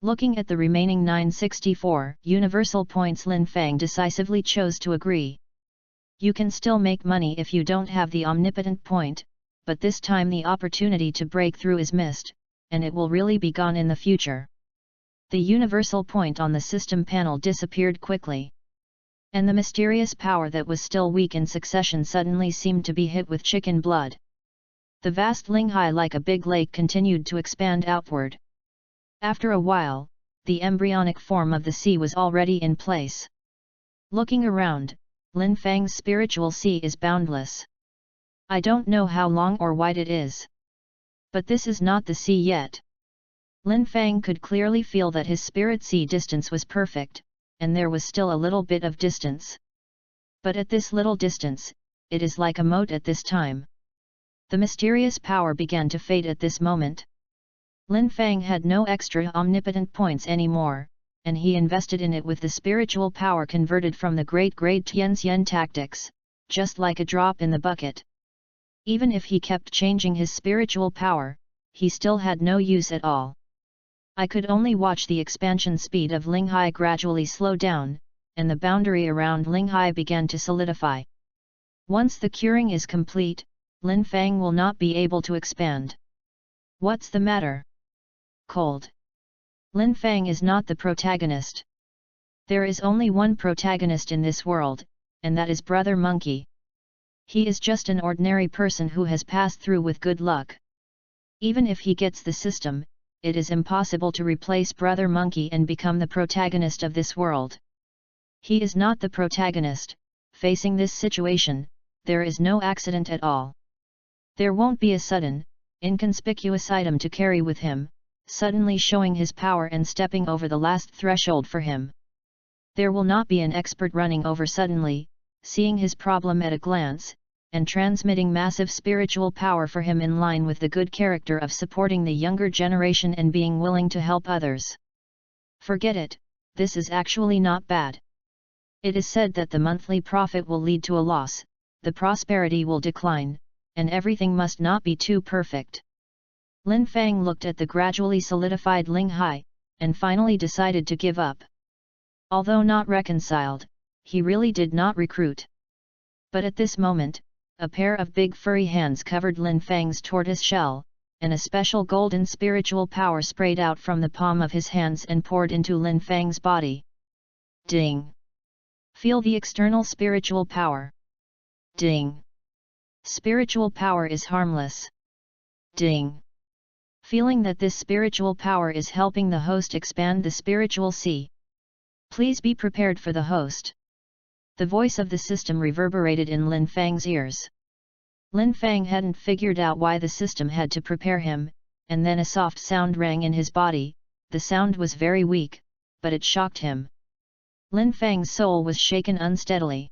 Looking at the remaining 964 universal points, Lin Fang decisively chose to agree. You can still make money if you don't have the omnipotent point, but this time the opportunity to break through is missed, and it will really be gone in the future. The universal point on the system panel disappeared quickly. And the mysterious power that was still weak in succession suddenly seemed to be hit with chicken blood. The vast Ling Hai like a big lake continued to expand outward. After a while, the embryonic form of the sea was already in place. Looking around, Lin Fang's spiritual sea is boundless. I don't know how long or wide it is. But this is not the sea yet. Lin Fang could clearly feel that his spirit sea distance was perfect, and there was still a little bit of distance. But at this little distance, it is like a moat at this time. The mysterious power began to fade at this moment. Lin Fang had no extra omnipotent points anymore, and he invested in it with the spiritual power converted from the great Tianxian tactics, just like a drop in the bucket. Even if he kept changing his spiritual power, he still had no use at all. I could only watch the expansion speed of Ling Hai gradually slow down, and the boundary around Ling Hai began to solidify. Once the curing is complete, Lin Fang will not be able to expand. What's the matter? Cold. Lin Fang is not the protagonist. There is only one protagonist in this world, and that is Brother Monkey. He is just an ordinary person who has passed through with good luck. Even if he gets the system, it is impossible to replace Brother Monkey and become the protagonist of this world. He is not the protagonist. Facing this situation, there is no accident at all. There won't be a sudden, inconspicuous item to carry with him, suddenly showing his power and stepping over the last threshold for him. There will not be an expert running over suddenly, seeing his problem at a glance, and transmitting massive spiritual power for him in line with the good character of supporting the younger generation and being willing to help others. Forget it, this is actually not bad. It is said that the monthly profit will lead to a loss, the prosperity will decline, and everything must not be too perfect. Lin Fang looked at the gradually solidified Ling Hai, and finally decided to give up. Although not reconciled, he really did not recruit. But at this moment, a pair of big furry hands covered Lin Fang's tortoise shell, and a special golden spiritual power sprayed out from the palm of his hands and poured into Lin Fang's body. Ding! Feel the external spiritual power. Ding! Spiritual power is harmless. Ding! Feeling that this spiritual power is helping the host expand the spiritual sea. Please be prepared for the host. The voice of the system reverberated in Lin Fang's ears. Lin Fang hadn't figured out why the system had to prepare him, and then a soft sound rang in his body. The sound was very weak, but it shocked him. Lin Fang's soul was shaken unsteadily.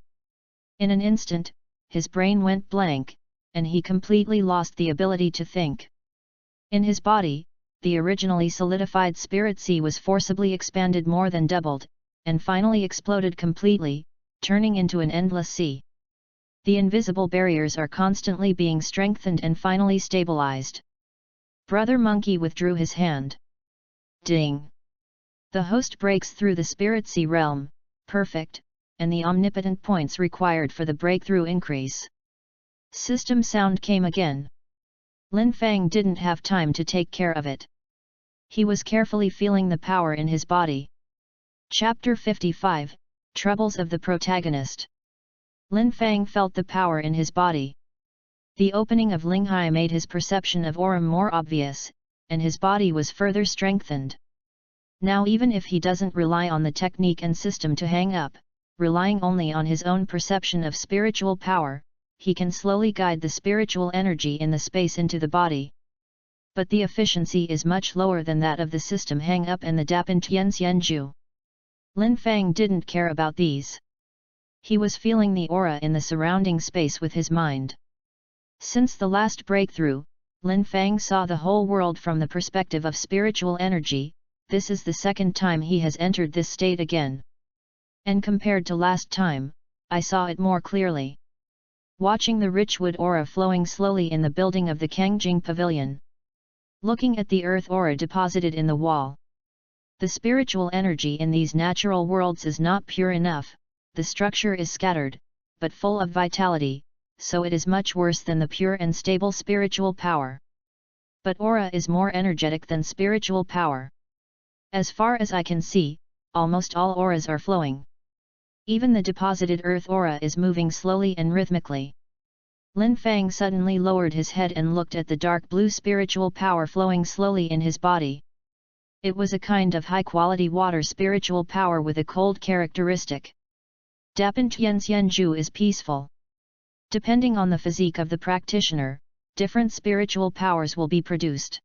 In an instant, his brain went blank, and he completely lost the ability to think. In his body, the originally solidified spirit sea was forcibly expanded more than doubled, and finally exploded completely, turning into an endless sea. The invisible barriers are constantly being strengthened and finally stabilized. Brother Monkey withdrew his hand. Ding! The host breaks through the spirit sea realm, perfect, and the omnipotent points required for the breakthrough increase. System sound came again. Lin Fang didn't have time to take care of it. He was carefully feeling the power in his body. Chapter 55, Troubles of the Protagonist. Lin Fang felt the power in his body. The opening of Ling Hai made his perception of aura more obvious, and his body was further strengthened. Now even if he doesn't rely on the technique and system to hang up, relying only on his own perception of spiritual power, he can slowly guide the spiritual energy in the space into the body. But the efficiency is much lower than that of the system hang up and the Dapin Tianxianju. Lin Fang didn't care about these. He was feeling the aura in the surrounding space with his mind. Since the last breakthrough, Lin Fang saw the whole world from the perspective of spiritual energy. This is the second time he has entered this state again. And compared to last time, I saw it more clearly. Watching the rich wood aura flowing slowly in the building of the Kangjing Pavilion. Looking at the earth aura deposited in the wall. The spiritual energy in these natural worlds is not pure enough, the structure is scattered, but full of vitality, so it is much worse than the pure and stable spiritual power. But aura is more energetic than spiritual power. As far as I can see, almost all auras are flowing. Even the deposited earth aura is moving slowly and rhythmically. Lin Fang suddenly lowered his head and looked at the dark blue spiritual power flowing slowly in his body. It was a kind of high-quality water spiritual power with a cold characteristic. Dapin Tianxianju is peaceful. Depending on the physique of the practitioner, different spiritual powers will be produced.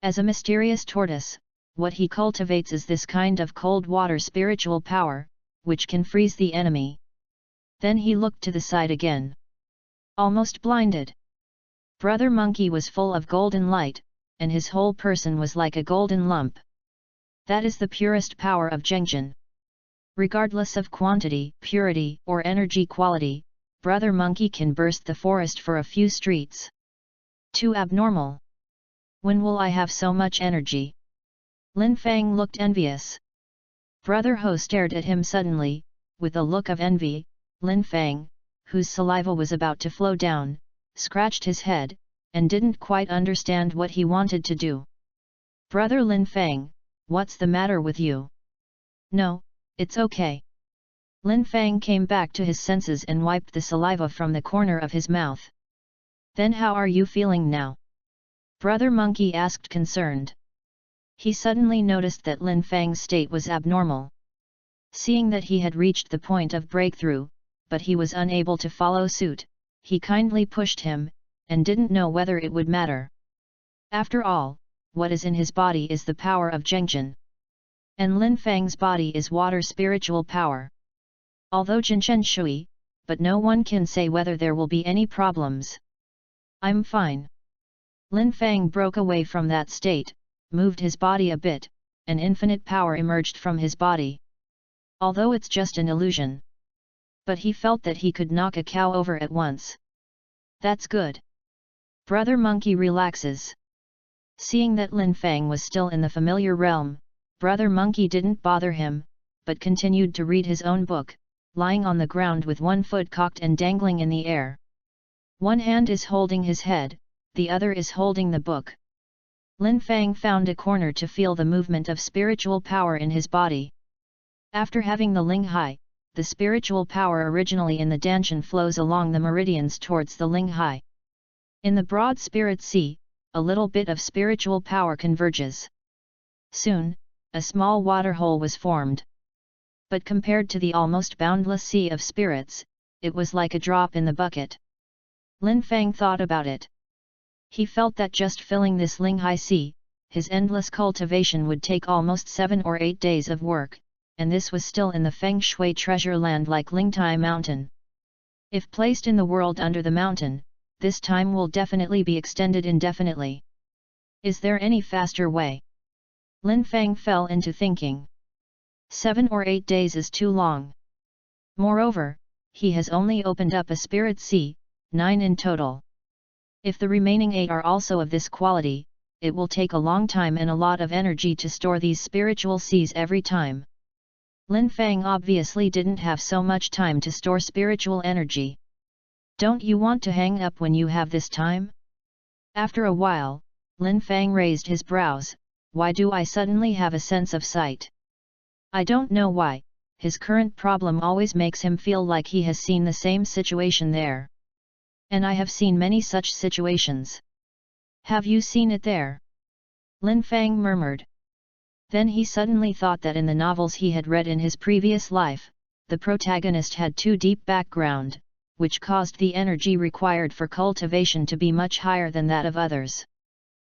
As a mysterious tortoise, what he cultivates is this kind of cold water spiritual power, which can freeze the enemy. Then he looked to the side again. Almost blinded. Brother Monkey was full of golden light, and his whole person was like a golden lump. That is the purest power of Zhengjin. Regardless of quantity, purity, or energy quality, Brother Monkey can burst the forest for a few streets. Too abnormal. When will I have so much energy? Lin Fang looked envious. Brother Ho stared at him suddenly, with a look of envy. Lin Fang, whose saliva was about to flow down, scratched his head, and didn't quite understand what he wanted to do. Brother Lin Fang, what's the matter with you? No, It's okay. Lin Fang came back to his senses and wiped the saliva from the corner of his mouth. Then how are you feeling now? Brother Monkey asked concerned. He suddenly noticed that Lin Fang's state was abnormal. Seeing that he had reached the point of breakthrough, but he was unable to follow suit, he kindly pushed him, and didn't know whether it would matter. After all, what is in his body is the power of Zhengjin. And Lin Fang's body is water spiritual power. Although Jinshen Shui, but no one can say whether there will be any problems. I'm fine. Lin Fang broke away from that state, moved his body a bit, and infinite power emerged from his body. Although it's just an illusion. But he felt that he could knock a cow over at once. That's good. Brother Monkey relaxes. Seeing that Lin Fang was still in the familiar realm, Brother Monkey didn't bother him, but continued to read his own book, lying on the ground with one foot cocked and dangling in the air. One hand is holding his head, the other is holding the book. Lin Fang found a corner to feel the movement of spiritual power in his body. After having the Linghai, the spiritual power originally in the Danshan flows along the meridians towards the Linghai. In the broad spirit sea, a little bit of spiritual power converges. Soon, a small water hole was formed. But compared to the almost boundless sea of spirits, it was like a drop in the bucket. Lin Fang thought about it. He felt that just filling this Linghai sea, his endless cultivation would take almost 7 or 8 days of work, and this was still in the Feng Shui treasure land like Lingtai Mountain. If placed in the world under the mountain, this time will definitely be extended indefinitely. Is there any faster way? Lin Fang fell into thinking. 7 or 8 days is too long. Moreover, he has only opened up a spirit sea, 9 in total. If the remaining 8 are also of this quality, it will take a long time and a lot of energy to store these spiritual seas every time. Lin Fang obviously didn't have so much time to store spiritual energy. Don't you want to hang up when you have this time? After a while, Lin Fang raised his brows. Why do I suddenly have a sense of sight? I don't know why, his current problem always makes him feel like he has seen the same situation there. And I have seen many such situations. Have you seen it there? Lin Fang murmured. Then he suddenly thought that in the novels he had read in his previous life, the protagonist had too deep background, which caused the energy required for cultivation to be much higher than that of others.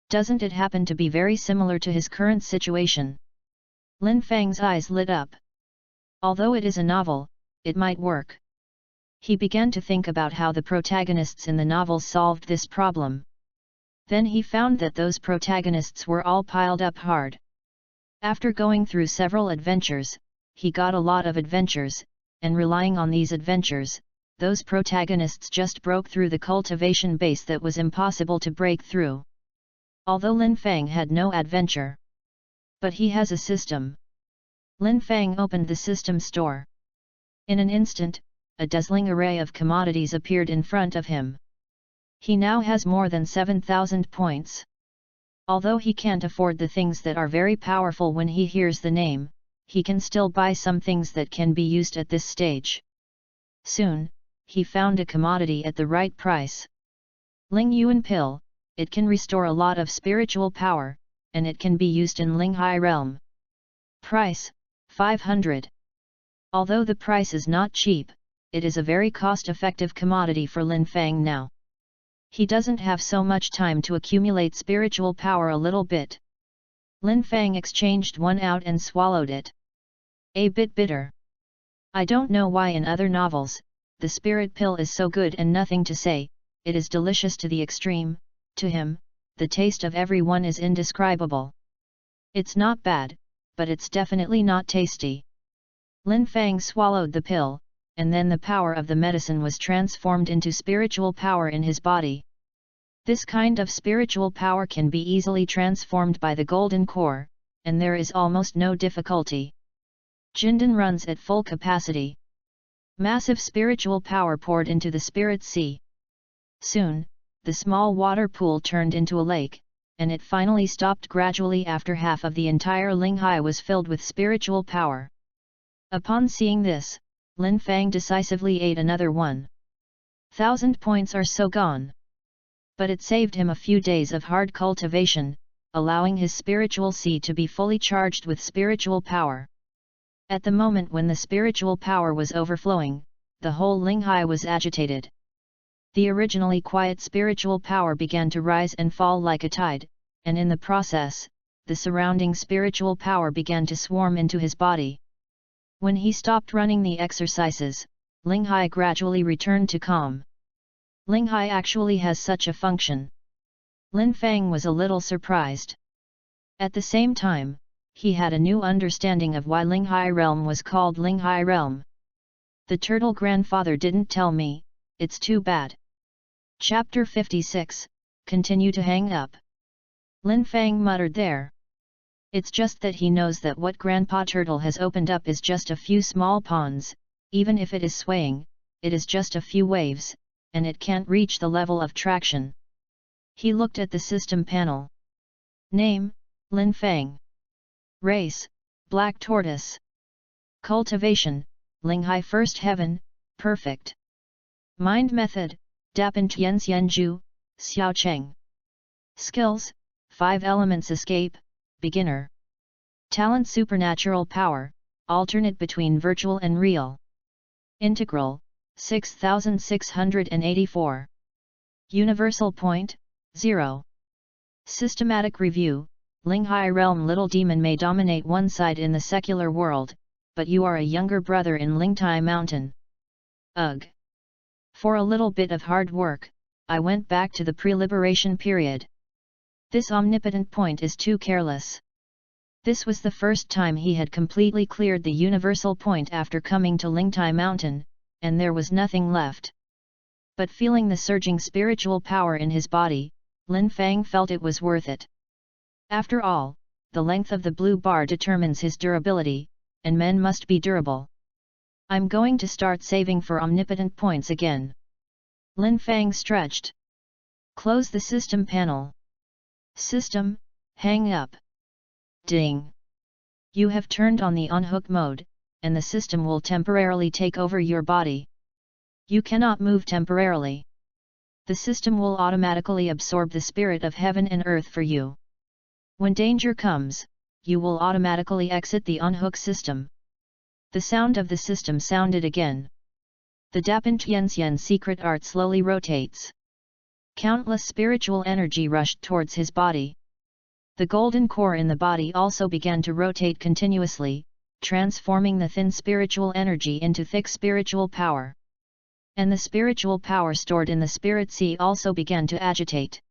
Doesn't it happen to be very similar to his current situation? Lin Fang's eyes lit up. Although it is a novel, it might work. He began to think about how the protagonists in the novels solved this problem. Then he found that those protagonists were all piled up hard. After going through several adventures, he got a lot of adventures, and relying on these adventures, those protagonists just broke through the cultivation base that was impossible to break through. Although Lin Fang had no adventure. But he has a system. Lin Fang opened the system store. In an instant, a dazzling array of commodities appeared in front of him. He now has more than 7,000 points. Although he can't afford the things that are very powerful when he hears the name, he can still buy some things that can be used at this stage. Soon, he found a commodity at the right price. Ling Yuan Pill, it can restore a lot of spiritual power, and it can be used in Linghai realm. Price, 500. Although the price is not cheap, it is a very cost-effective commodity for Lin Fang now. He doesn't have so much time to accumulate spiritual power a little bit. Lin Fang exchanged one out and swallowed it. A bit bitter. I don't know why in other novels, the spirit pill is so good and nothing to say, it is delicious to the extreme. To him, the taste of everyone is indescribable. It's not bad, but it's definitely not tasty. Lin Fang swallowed the pill, and then the power of the medicine was transformed into spiritual power in his body. This kind of spiritual power can be easily transformed by the golden core, and there is almost no difficulty. Jindan runs at full capacity. Massive spiritual power poured into the spirit sea. Soon, the small water pool turned into a lake, and it finally stopped gradually after half of the entire Linghai was filled with spiritual power. Upon seeing this, Lin Fang decisively ate another 1,000 points are so gone. But it saved him a few days of hard cultivation, allowing his spiritual sea to be fully charged with spiritual power. At the moment when the spiritual power was overflowing, the whole Linghai was agitated. The originally quiet spiritual power began to rise and fall like a tide, and in the process, the surrounding spiritual power began to swarm into his body. When he stopped running the exercises, Linghai gradually returned to calm. Linghai actually has such a function. Lin Fang was a little surprised. At the same time, he had a new understanding of why Linghai realm was called Linghai realm. The turtle grandfather didn't tell me, it's too bad. Chapter 56, Continue to hang up. Lin Fang muttered there. It's just that he knows that what Grandpa Turtle has opened up is just a few small ponds, even if it is swaying, it is just a few waves, and it can't reach the level of traction. He looked at the system panel. Name, Lin Fang. Race, Black Tortoise. Cultivation, Linghai First Heaven, Perfect. Mind Method, Dapan Tian Xianju, Xiao Cheng. Skills, 5 Elements Escape, Beginner. Talent Supernatural Power, alternate between virtual and real. Integral, 6684. Universal Point, 0. Systematic Review, Linghai Realm. Little demon may dominate one side in the secular world, but you are a younger brother in Lingtai Mountain. Ugh. For a little bit of hard work, I went back to the pre-liberation period. This omnipotent point is too careless. This was the first time he had completely cleared the universal point after coming to Lingtai Mountain, and there was nothing left. But feeling the surging spiritual power in his body, Lin Fang felt it was worth it. After all, the length of the blue bar determines his durability, and men must be durable. I'm going to start saving for omnipotent points again. Lin Fang stretched. Close the system panel. System, hang up. Ding. You have turned on the unhook mode, and the system will temporarily take over your body. You cannot move temporarily. The system will automatically absorb the spirit of heaven and earth for you. When danger comes, you will automatically exit the unhook system. The sound of the system sounded again. The Dapan Tianxian secret art slowly rotates. Countless spiritual energy rushed towards his body. The golden core in the body also began to rotate continuously, transforming the thin spiritual energy into thick spiritual power. And the spiritual power stored in the spirit sea also began to agitate.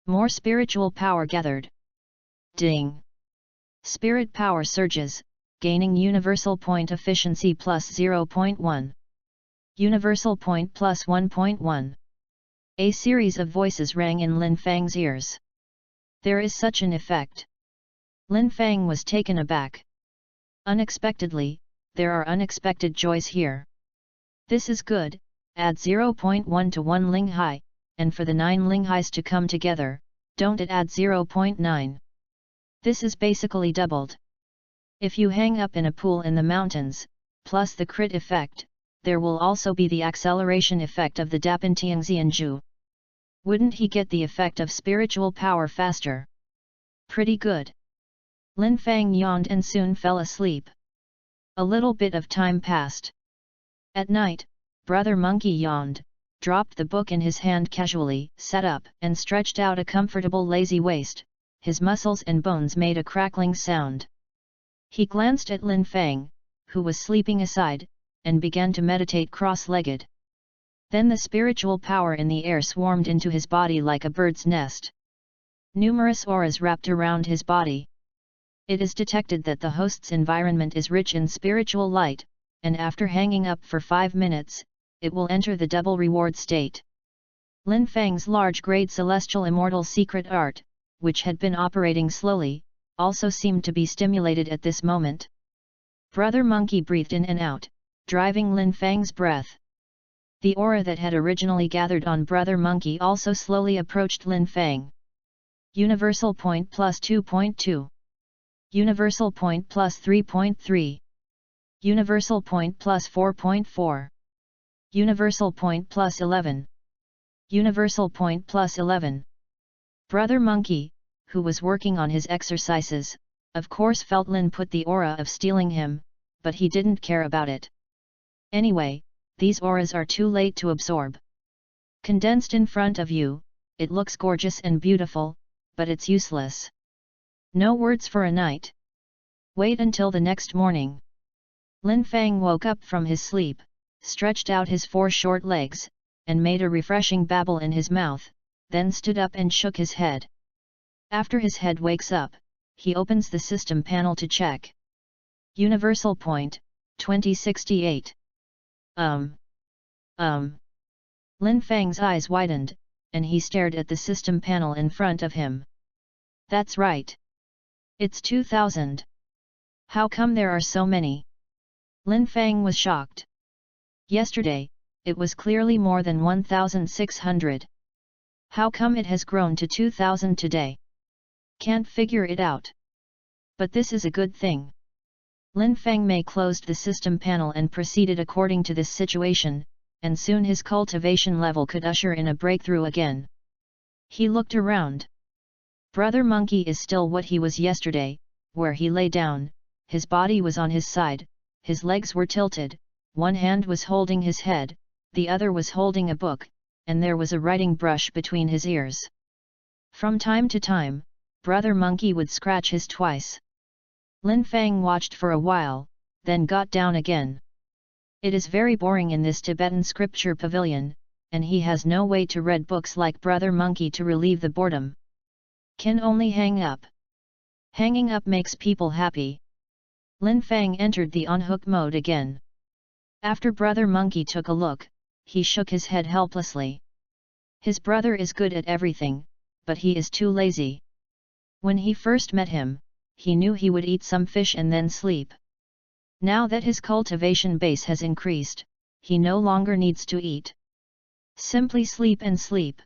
More spiritual power gathered. Ding! Spirit power surges, gaining universal point efficiency plus 0.1. Universal point plus 1.1. A series of voices rang in Lin Fang's ears. There is such an effect. Lin Fang was taken aback. Unexpectedly, there are unexpected joys here. This is good, add 0.1 to 1 Linghai, and for the 9 Linghais to come together, don't add 0.9. This is basically doubled. If you hang up in a pool in the mountains, plus the crit effect, there will also be the acceleration effect of the Dapan Tianxianju. Wouldn't he get the effect of spiritual power faster? Pretty good. Lin Fang yawned and soon fell asleep. A little bit of time passed. At night, Brother Monkey yawned, dropped the book in his hand casually, sat up and stretched out a comfortable lazy waist. His muscles and bones made a crackling sound. He glanced at Lin Fang, who was sleeping aside, and began to meditate cross-legged. Then the spiritual power in the air swarmed into his body like a bird's nest. Numerous auras wrapped around his body. It is detected that the host's environment is rich in spiritual light, and after hanging up for 5 minutes, it will enter the double reward state. Lin Fang's large-grade celestial immortal secret art, which had been operating slowly, also seemed to be stimulated at this moment. Brother Monkey breathed in and out, driving Lin Fang's breath. The aura that had originally gathered on Brother Monkey also slowly approached Lin Fang. Universal point plus 2.2. Universal point plus 3.3. Universal point plus 4.4. Universal point plus 11. Universal point plus 11. Brother Monkey, who was working on his exercises, of course felt Lin put the aura of stealing him, but he didn't care about it. Anyway, these auras are too late to absorb. Condensed in front of you, it looks gorgeous and beautiful, but it's useless. No words for a night. Wait until the next morning. Lin Fang woke up from his sleep, stretched out his 4 short legs, and made a refreshing babble in his mouth, then stood up and shook his head. After his head wakes up, he opens the system panel to check. Universal point, 2068. Lin Fang's eyes widened, and he stared at the system panel in front of him. That's right. It's 2000. How come there are so many? Lin Fang was shocked. Yesterday, it was clearly more than 1600. How come it has grown to 2000 today? Can't figure it out. But this is a good thing. Lin Fangmei closed the system panel and proceeded according to this situation, and soon his cultivation level could usher in a breakthrough again. He looked around. Brother Monkey is still what he was yesterday, where he lay down, his body was on his side, his legs were tilted, one hand was holding his head, the other was holding a book, and there was a writing brush between his ears. From time to time, Brother Monkey would scratch his twice. Lin Fang watched for a while, then got down again. It is very boring in this Tibetan scripture pavilion, and he has no way to read books like Brother Monkey to relieve the boredom. Can only hang up. Hanging up makes people happy. Lin Fang entered the on-hook mode again. After Brother Monkey took a look, he shook his head helplessly. His brother is good at everything, but he is too lazy. When he first met him, he knew he would eat some fish and then sleep. Now that his cultivation base has increased, he no longer needs to eat. Simply sleep and sleep.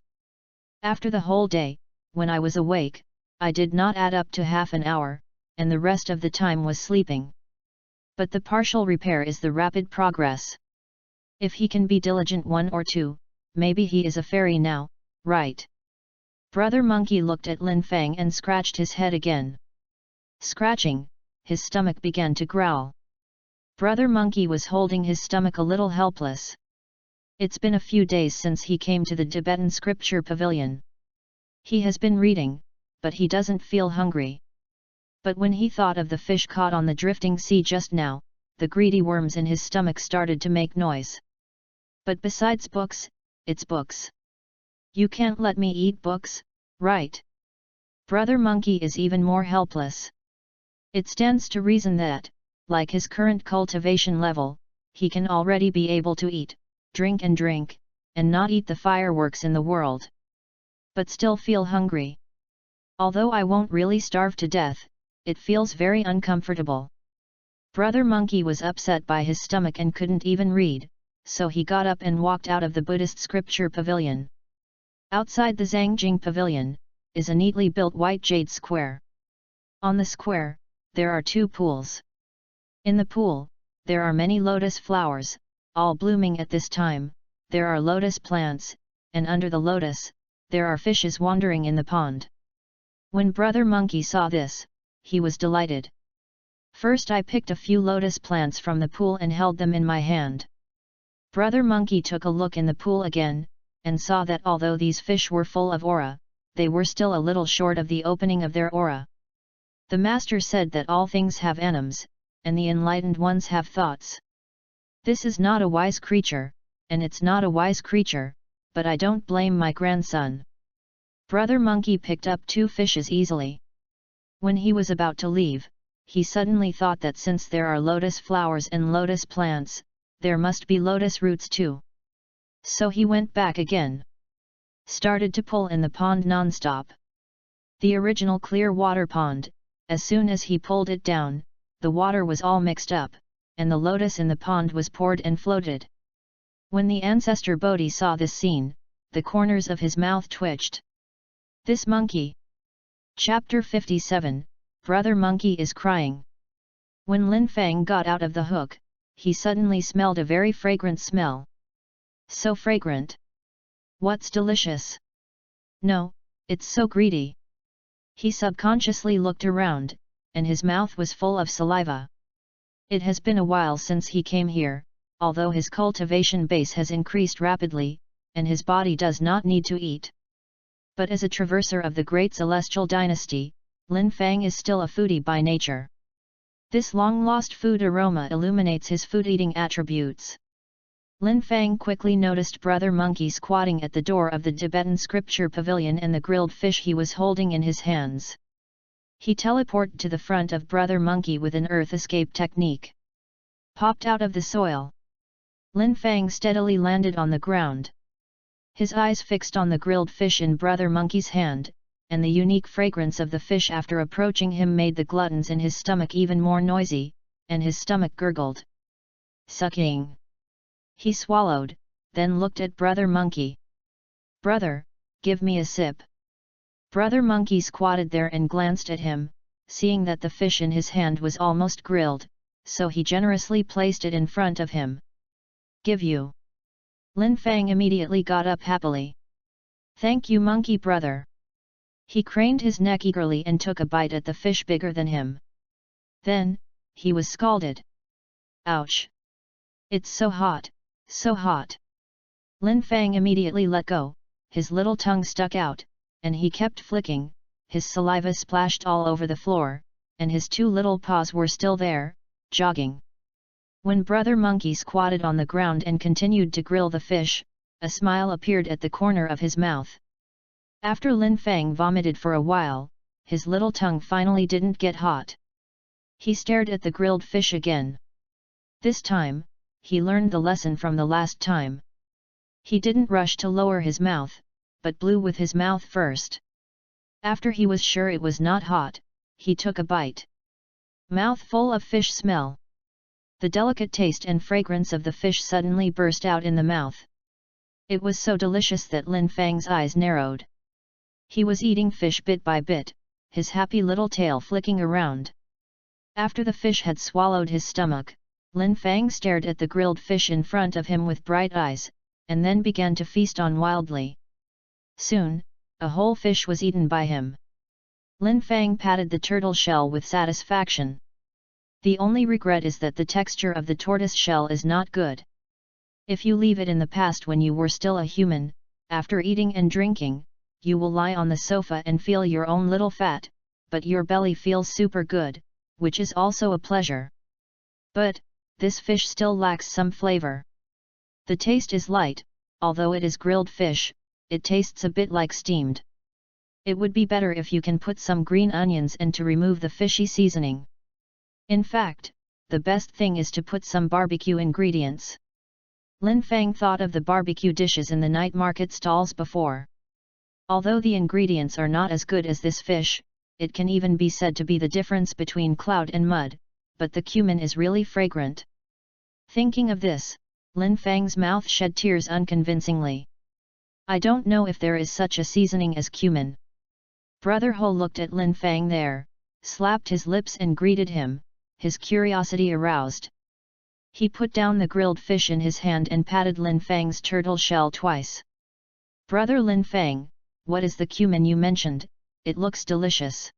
After the whole day, when I was awake, I did not add up to half an hour, and the rest of the time was sleeping. But the partial repair is the rapid progress. If he can be diligent 1 or 2, maybe he is a fairy now, right? Brother Monkey looked at Lin Fang and scratched his head again. Scratching, his stomach began to growl. Brother Monkey was holding his stomach a little helpless. It's been a few days since he came to the Tibetan scripture pavilion. He has been reading, but he doesn't feel hungry. But when he thought of the fish caught on the drifting sea just now, the greedy worms in his stomach started to make noise. But besides books, it's books. You can't let me eat books, right? Brother Monkey is even more helpless. It stands to reason that, like his current cultivation level, he can already be able to eat, drink, and not eat the fireworks in the world. But still feel hungry. Although I won't really starve to death, it feels very uncomfortable. Brother Monkey was upset by his stomach and couldn't even read, so he got up and walked out of the Buddhist scripture pavilion. Outside the Zangjing pavilion, is a neatly built white jade square. On the square, there are 2 pools. In the pool, there are many lotus flowers, all blooming at this time, there are lotus plants, and under the lotus, there are fishes wandering in the pond. When Brother Monkey saw this, he was delighted. First I picked a few lotus plants from the pool and held them in my hand. Brother Monkey took a look in the pool again, and saw that although these fish were full of aura, they were still a little short of the opening of their aura. The master said that all things have anims, and the enlightened ones have thoughts. This is not a wise creature, and it's not a wise creature, but I don't blame my grandson. Brother Monkey picked up 2 fishes easily. When he was about to leave, he suddenly thought that since there are lotus flowers and lotus plants, there must be lotus roots too. So he went back again. Started to pull in the pond non-stop. The original clear water pond, as soon as he pulled it down, the water was all mixed up, and the lotus in the pond was poured and floated. When the ancestor Bodhi saw this scene, the corners of his mouth twitched. This monkey. Chapter 57, Brother Monkey is crying. When Lin Fang got out of the hook, he suddenly smelled a very fragrant smell. So fragrant! What's delicious? No, it's so greedy. He subconsciously looked around, and his mouth was full of saliva. It has been a while since he came here, although his cultivation base has increased rapidly, and his body does not need to eat. But as a traverser of the great celestial dynasty, Lin Fang is still a foodie by nature. This long-lost food aroma illuminates his food-eating attributes. Lin Fang quickly noticed Brother Monkey squatting at the door of the Tibetan scripture pavilion and the grilled fish he was holding in his hands. He teleported to the front of Brother Monkey with an earth escape technique. Popped out of the soil. Lin Fang steadily landed on the ground. His eyes fixed on the grilled fish in Brother Monkey's hand, and the unique fragrance of the fish after approaching him made the gluttons in his stomach even more noisy, and his stomach gurgled. Sucking. He swallowed, then looked at Brother Monkey. Brother, give me a sip. Brother Monkey squatted there and glanced at him, seeing that the fish in his hand was almost grilled, so he generously placed it in front of him. Give you. Lin Fang immediately got up happily. Thank you, Monkey Brother. He craned his neck eagerly and took a bite at the fish bigger than him. Then, he was scalded. Ouch! It's so hot, so hot. Lin Fang immediately let go, his little tongue stuck out, and he kept flicking, his saliva splashed all over the floor, and his two little paws were still there, jogging. When Brother Monkey squatted on the ground and continued to grill the fish, a smile appeared at the corner of his mouth. After Lin Fang vomited for a while, his little tongue finally didn't get hot. He stared at the grilled fish again. This time, he learned the lesson from the last time. He didn't rush to lower his mouth, but blew with his mouth first. After he was sure it was not hot, he took a bite. Mouth full of fish smell. The delicate taste and fragrance of the fish suddenly burst out in the mouth. It was so delicious that Lin Fang's eyes narrowed. He was eating fish bit by bit, his happy little tail flicking around. After the fish had swallowed his stomach, Lin Fang stared at the grilled fish in front of him with bright eyes, and then began to feast on wildly. Soon, a whole fish was eaten by him. Lin Fang patted the turtle shell with satisfaction. The only regret is that the texture of the tortoise shell is not good. If you leave it in the past when you were still a human, after eating and drinking, you will lie on the sofa and feel your own little fat, but your belly feels super good, which is also a pleasure. But, this fish still lacks some flavor. The taste is light, although it is grilled fish, it tastes a bit like steamed. It would be better if you can put some green onions and to remove the fishy seasoning. In fact, the best thing is to put some barbecue ingredients. Lin Fang thought of the barbecue dishes in the night market stalls before. Although the ingredients are not as good as this fish, it can even be said to be the difference between cloud and mud, but the cumin is really fragrant. Thinking of this, Lin Fang's mouth shed tears unconvincingly. I don't know if there is such a seasoning as cumin. Brother Ho looked at Lin Fang there, slapped his lips and greeted him, his curiosity aroused. He put down the grilled fish in his hand and patted Lin Fang's turtle shell twice. Brother Lin Fang, what is the cumin you mentioned? It looks delicious.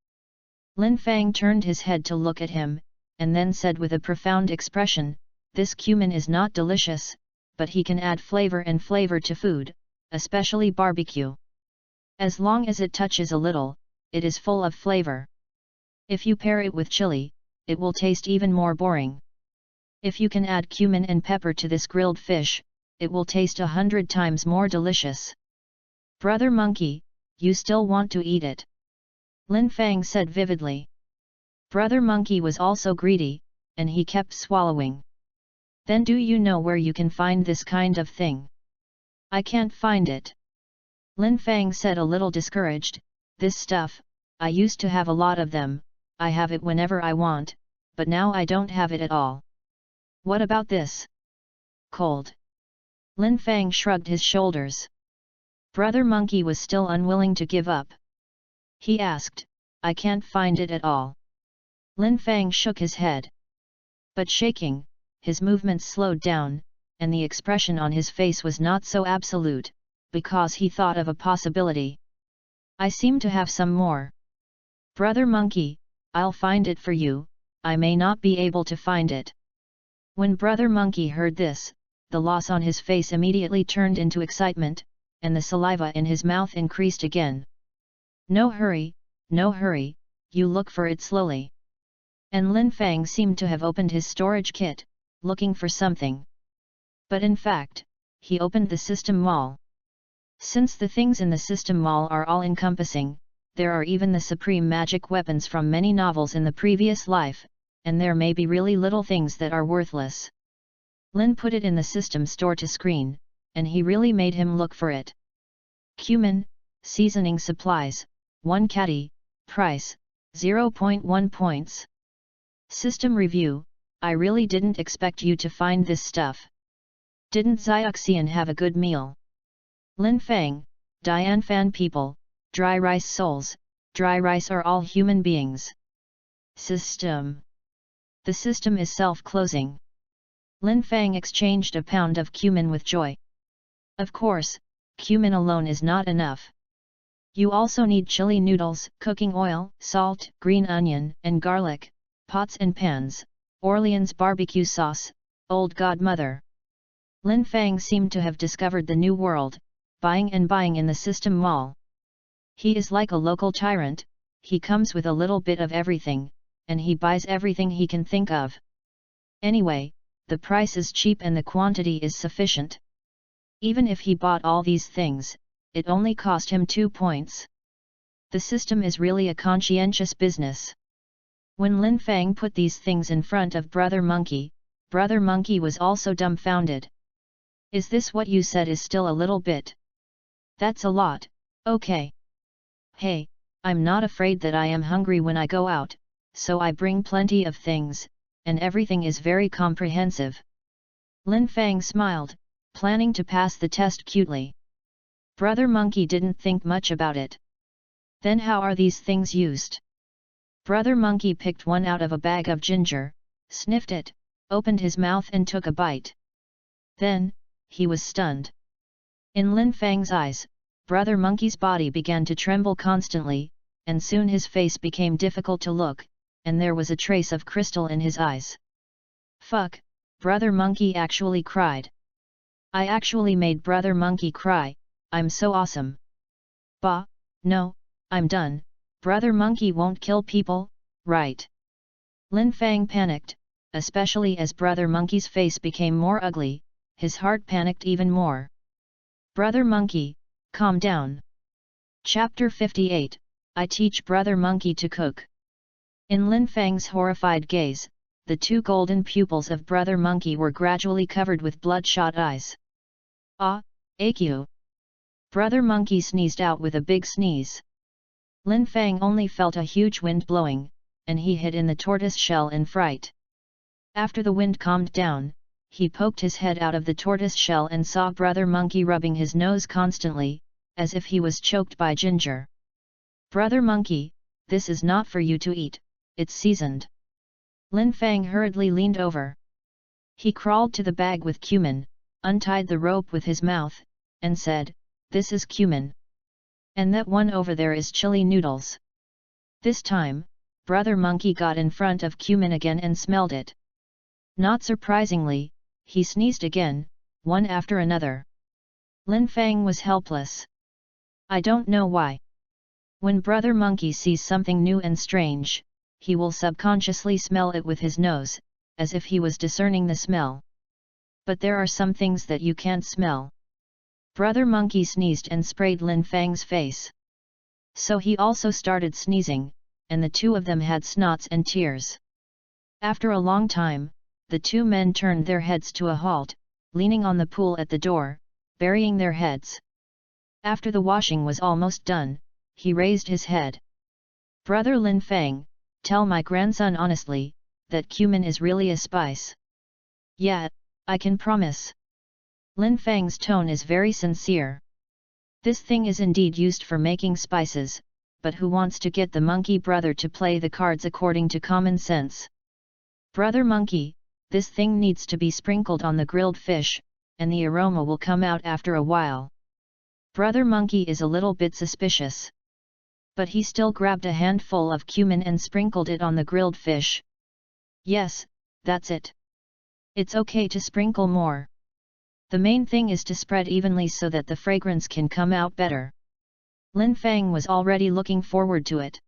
Lin Fang turned his head to look at him, and then said with a profound expression, this cumin is not delicious, but he can add flavor to food, especially barbecue. As long as it touches a little, it is full of flavor. If you pair it with chili, it will taste even more boring. If you can add cumin and pepper to this grilled fish, it will taste 100 times more delicious. Brother Monkey, you still want to eat it? Lin Fang said vividly. Brother Monkey was also greedy, and he kept swallowing. Then do you know where you can find this kind of thing? I can't find it. Lin Fang said a little discouraged, this stuff, I used to have a lot of them, I have it whenever I want, but now I don't have it at all. What about this? Cold. Lin Fang shrugged his shoulders. Brother Monkey was still unwilling to give up. He asked, I can't find it at all. Lin Fang shook his head. But shaking, his movements slowed down, and the expression on his face was not so absolute, because he thought of a possibility. I seem to have some more. Brother Monkey, I'll find it for you, I may not be able to find it. When Brother Monkey heard this, the loss on his face immediately turned into excitement, and the saliva in his mouth increased again. No hurry, you look for it slowly. And Lin Fang seemed to have opened his storage kit, looking for something. But in fact, he opened the system mall. Since the things in the system mall are all-encompassing, there are even the supreme magic weapons from many novels in the previous life, and there may be really little things that are worthless. Lin put it in the system store to screen, and he really made him look for it. Cumin, seasoning supplies, 1 catty, price, 0.1 points. System review, I really didn't expect you to find this stuff. Didn't Xiaoxian have a good meal? Lin Fang, Dian Fan people, dry rice souls, dry rice are all human beings. System. The system is self-closing. Lin Fang exchanged a pound of cumin with joy. Of course, cumin alone is not enough. You also need chili noodles, cooking oil, salt, green onion, and garlic, pots and pans, Orleans barbecue sauce, old godmother. Lin Fang seemed to have discovered the new world, buying and buying in the system mall. He is like a local tyrant, he comes with a little bit of everything, and he buys everything he can think of. Anyway, the price is cheap and the quantity is sufficient. Even if he bought all these things, it only cost him 2 points. The system is really a conscientious business. When Lin Fang put these things in front of Brother Monkey was also dumbfounded. Is this what you said is still a little bit? That's a lot, okay. Hey, I'm not afraid that I am hungry when I go out, so I bring plenty of things, and everything is very comprehensive. Lin Fang smiled, planning to pass the test cutely. Brother Monkey didn't think much about it. Then how are these things used? Brother Monkey picked one out of a bag of ginger, sniffed it, opened his mouth and took a bite. Then, he was stunned. In Lin Fang's eyes, Brother Monkey's body began to tremble constantly, and soon his face became difficult to look, and there was a trace of crystal in his eyes. Fuck, Brother Monkey actually cried. I actually made Brother Monkey cry, I'm so awesome. Bah, no, I'm done, Brother Monkey won't kill people, right? Lin Fang panicked, especially as Brother Monkey's face became more ugly, his heart panicked even more. Brother Monkey, calm down. Chapter 58, I teach Brother Monkey to cook. In Lin Fang's horrified gaze, the 2 golden pupils of Brother Monkey were gradually covered with bloodshot eyes. Ah, AQ. Brother Monkey sneezed out with a big sneeze. Lin Fang only felt a huge wind blowing, and he hid in the tortoise shell in fright. After the wind calmed down, he poked his head out of the tortoise shell and saw Brother Monkey rubbing his nose constantly, as if he was choked by ginger. Brother Monkey, this is not for you to eat, it's seasoned. Lin Fang hurriedly leaned over. He crawled to the bag with cumin, untied the rope with his mouth, and said, this is cumin. And that one over there is chili noodles. This time, Brother Monkey got in front of cumin again and smelled it. Not surprisingly, he sneezed again, one after another. Lin Fang was helpless. I don't know why. When Brother Monkey sees something new and strange, he will subconsciously smell it with his nose, as if he was discerning the smell. But there are some things that you can't smell. Brother Monkey sneezed and sprayed Lin Fang's face. So he also started sneezing, and the 2 of them had snots and tears. After a long time, the 2 men turned their heads to a halt, leaning on the pool at the door, burying their heads. After the washing was almost done, he raised his head. Brother Lin Fang, tell my grandson honestly, that cumin is really a spice. Yeah, I can promise. Lin Fang's tone is very sincere. This thing is indeed used for making spices, but who wants to get the monkey brother to play the cards according to common sense? Brother Monkey, this thing needs to be sprinkled on the grilled fish, and the aroma will come out after a while. Brother Monkey is a little bit suspicious. But he still grabbed a handful of cumin and sprinkled it on the grilled fish. Yes, that's it. It's okay to sprinkle more. The main thing is to spread evenly so that the fragrance can come out better. Lin Fang was already looking forward to it.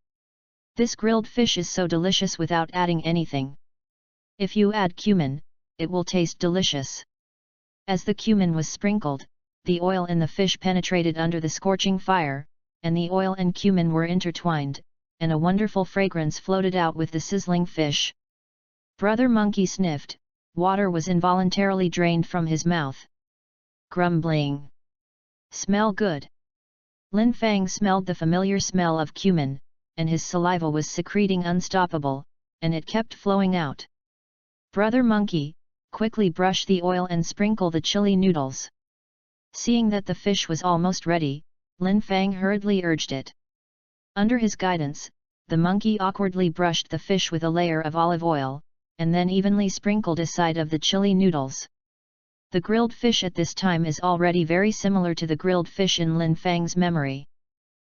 This grilled fish is so delicious without adding anything. If you add cumin, it will taste delicious. As the cumin was sprinkled, the oil in the fish penetrated under the scorching fire, and the oil and cumin were intertwined, and a wonderful fragrance floated out with the sizzling fish. Brother Monkey sniffed, water was involuntarily drained from his mouth. Grumbling. Smell good. Lin Fang smelled the familiar smell of cumin, and his saliva was secreting unstoppable, and it kept flowing out. Brother Monkey, quickly brush the oil and sprinkle the chili noodles. Seeing that the fish was almost ready, Lin Fang hurriedly urged it. Under his guidance, the monkey awkwardly brushed the fish with a layer of olive oil, and then evenly sprinkled a side of the chili noodles. The grilled fish at this time is already very similar to the grilled fish in Lin Fang's memory.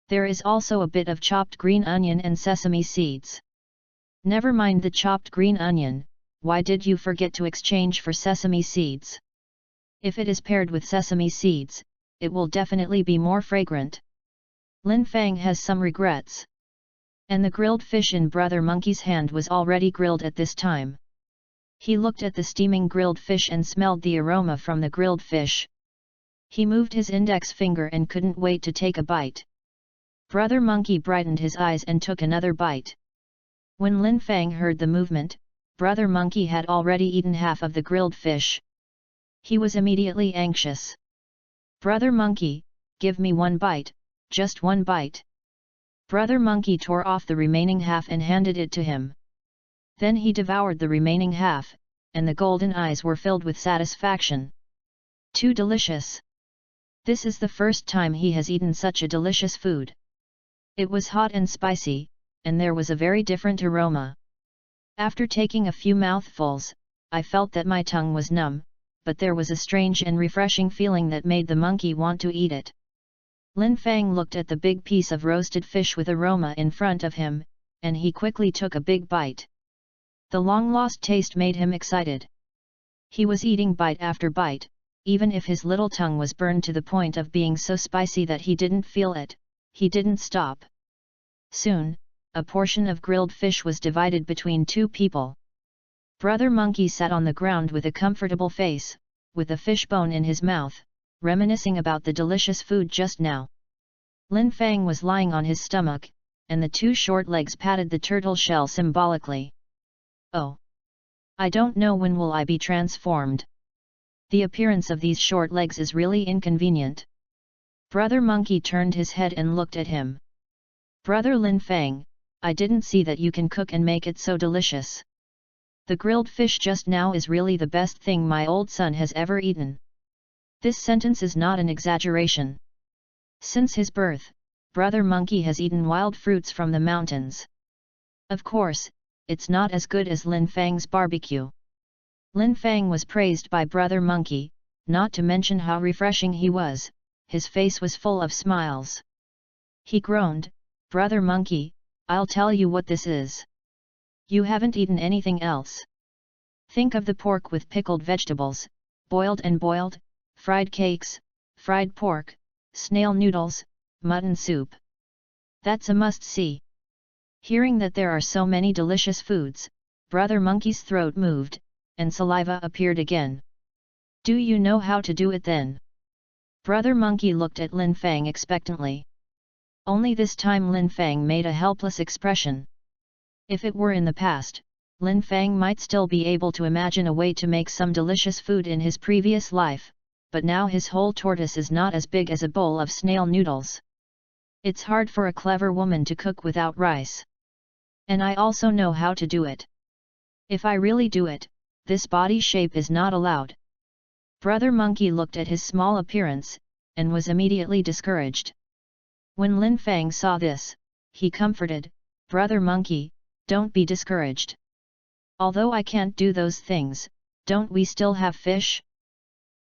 There is also a bit of chopped green onion and sesame seeds. Never mind the chopped green onion, why did you forget to exchange for sesame seeds? If it is paired with sesame seeds, it will definitely be more fragrant. Lin Fang has some regrets. And the grilled fish in Brother Monkey's hand was already grilled at this time. He looked at the steaming grilled fish and smelled the aroma from the grilled fish. He moved his index finger and couldn't wait to take a bite. Brother Monkey brightened his eyes and took another bite. When Lin Fang heard the movement, Brother Monkey had already eaten half of the grilled fish. He was immediately anxious. Brother Monkey, give me one bite, just one bite. Brother Monkey tore off the remaining half and handed it to him. Then he devoured the remaining half, and the golden eyes were filled with satisfaction. Too delicious! This is the first time he has eaten such a delicious food. It was hot and spicy, and there was a very different aroma. After taking a few mouthfuls, I felt that my tongue was numb, but there was a strange and refreshing feeling that made the monkey want to eat it. Lin Fang looked at the big piece of roasted fish with aroma in front of him, and he quickly took a big bite. The long-lost taste made him excited. He was eating bite after bite, even if his little tongue was burned to the point of being so spicy that he didn't feel it, he didn't stop. Soon, a portion of grilled fish was divided between two people. Brother Monkey sat on the ground with a comfortable face, with a fishbone in his mouth, reminiscing about the delicious food just now. Lin Fang was lying on his stomach, and the two short legs patted the turtle shell symbolically. Oh! I don't know when will I be transformed. The appearance of these short legs is really inconvenient. Brother Monkey turned his head and looked at him. Brother Lin Fang, I didn't see that you can cook and make it so delicious. The grilled fish just now is really the best thing my old son has ever eaten. This sentence is not an exaggeration. Since his birth, Brother Monkey has eaten wild fruits from the mountains. Of course, it's not as good as Lin Fang's barbecue. Lin Fang was praised by Brother Monkey, not to mention how refreshing he was, his face was full of smiles. He groaned, Brother Monkey, I'll tell you what this is. You haven't eaten anything else. Think of the pork with pickled vegetables, boiled and boiled, fried cakes, fried pork, snail noodles, mutton soup. That's a must-see. Hearing that there are so many delicious foods, Brother Monkey's throat moved, and saliva appeared again. Do you know how to do it then? Brother Monkey looked at Lin Fang expectantly. Only this time Lin Fang made a helpless expression. If it were in the past, Lin Fang might still be able to imagine a way to make some delicious food in his previous life, but now his whole tortoise is not as big as a bowl of snail noodles. It's hard for a clever woman to cook without rice. And I also know how to do it. If I really do it, this body shape is not allowed. Brother Monkey looked at his small appearance, and was immediately discouraged. When Lin Fang saw this, he comforted, Brother Monkey, don't be discouraged. Although I can't do those things, don't we still have fish?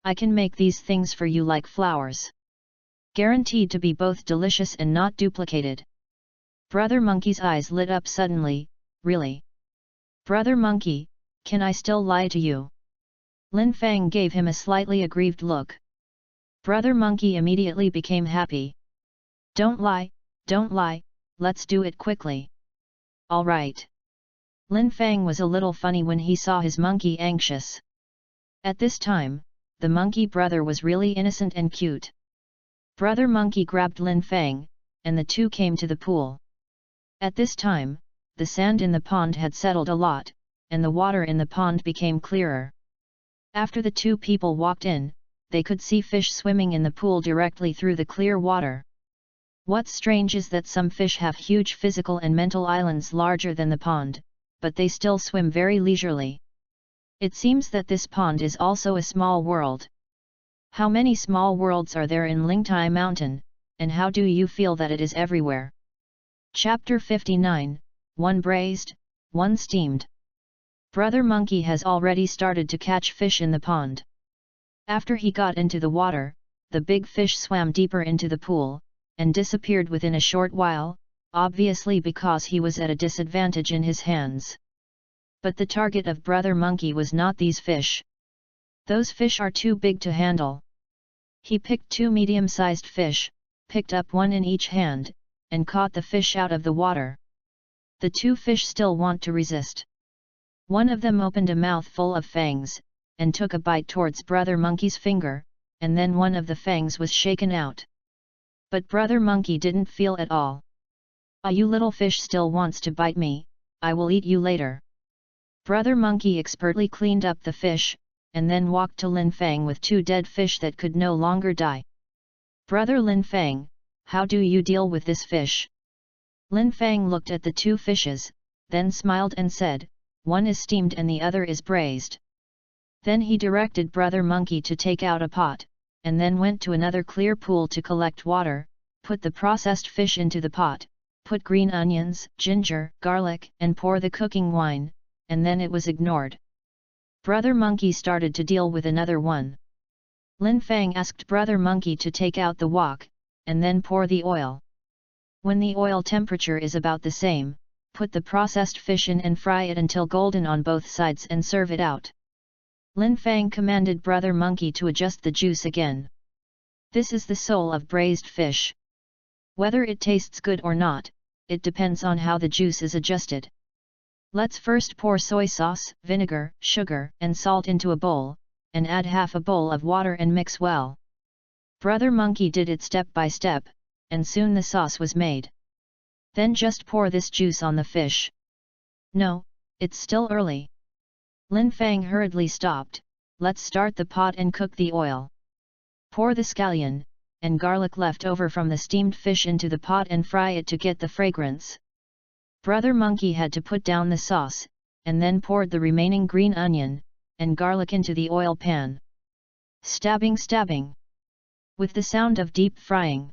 I can make these things for you like flowers. Guaranteed to be both delicious and not duplicated. Brother Monkey's eyes lit up suddenly. Really? Brother Monkey, can I still lie to you? Lin Fang gave him a slightly aggrieved look. Brother Monkey immediately became happy. Don't lie, let's do it quickly. All right. Lin Fang was a little funny when he saw his monkey anxious. At this time, the monkey brother was really innocent and cute. Brother Monkey grabbed Lin Fang, and the two came to the pool. At this time, the sand in the pond had settled a lot, and the water in the pond became clearer. After the two people walked in, they could see fish swimming in the pool directly through the clear water. What's strange is that some fish have huge physical and mental islands larger than the pond, but they still swim very leisurely. It seems that this pond is also a small world. How many small worlds are there in Lingtai Mountain, and how do you feel that it is everywhere? Chapter 59, One Braised, One Steamed. Brother Monkey has already started to catch fish in the pond. After he got into the water, the big fish swam deeper into the pool, and disappeared within a short while, obviously because he was at a disadvantage in his hands. But the target of Brother Monkey was not these fish. Those fish are too big to handle. He picked two medium-sized fish, picked up one in each hand, and caught the fish out of the water. The two fish still want to resist. One of them opened a mouth full of fangs, and took a bite towards Brother Monkey's finger, and then one of the fangs was shaken out. But Brother Monkey didn't feel at all. "Ah, you little fish still wants to bite me, I will eat you later." Brother Monkey expertly cleaned up the fish, and then walked to Lin Fang with two dead fish that could no longer die. "Brother Lin Fang, how do you deal with this fish?" Lin Fang looked at the two fishes, then smiled and said, "One is steamed and the other is braised." Then he directed Brother Monkey to take out a pot, and then went to another clear pool to collect water, put the processed fish into the pot, put green onions, ginger, garlic, and pour the cooking wine, and then it was ignored. Brother Monkey started to deal with another one. Lin Fang asked Brother Monkey to take out the wok, and then pour the oil. When the oil temperature is about the same, put the processed fish in and fry it until golden on both sides and serve it out. Lin Fang commanded Brother Monkey to adjust the juice again. This is the soul of braised fish. Whether it tastes good or not, it depends on how the juice is adjusted. Let's first pour soy sauce, vinegar, sugar, and salt into a bowl, and add half a bowl of water and mix well. Brother Monkey did it step by step, and soon the sauce was made. Then just pour this juice on the fish. No, it's still early. Lin Fang hurriedly stopped. Let's start the pot and cook the oil. Pour the scallion and garlic left over from the steamed fish into the pot and fry it to get the fragrance. Brother Monkey had to put down the sauce, and then poured the remaining green onion and garlic into the oil pan. Stabbing. With the sound of deep frying.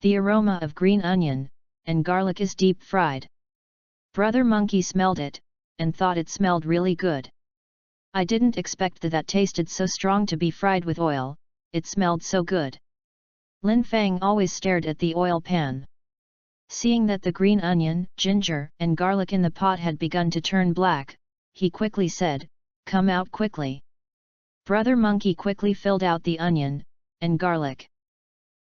The aroma of green onion and garlic is deep fried. Brother Monkey smelled it, and thought it smelled really good. I didn't expect that tasted so strong to be fried with oil, it smelled so good. Lin Fang always stared at the oil pan. Seeing that the green onion, ginger, and garlic in the pot had begun to turn black, he quickly said, "Come out quickly." Brother Monkey quickly filled out the onion and garlic.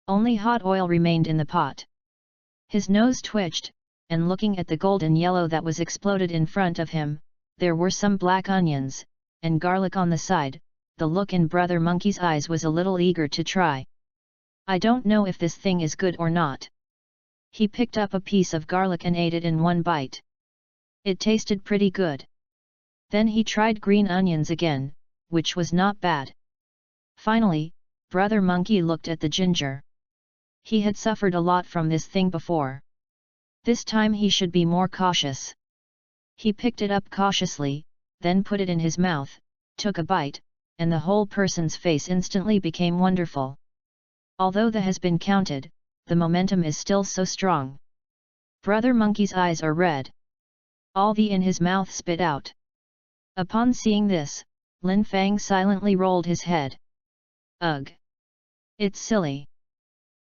Only hot oil remained in the pot. His nose twitched, and looking at the golden yellow that was exploded in front of him, there were some black onions and garlic on the side. The look in Brother Monkey's eyes was a little eager to try. "I don't know if this thing is good or not." He picked up a piece of garlic and ate it in one bite. It tasted pretty good. Then he tried green onions again, which was not bad. Finally, Brother Monkey looked at the ginger. He had suffered a lot from this thing before. This time he should be more cautious. He picked it up cautiously, then put it in his mouth, took a bite, and the whole person's face instantly became wonderful. Although the has been counted, the momentum is still so strong. Brother Monkey's eyes are red. All the in his mouth spit out. Upon seeing this, Lin Fang silently rolled his head. Ugh! It's silly.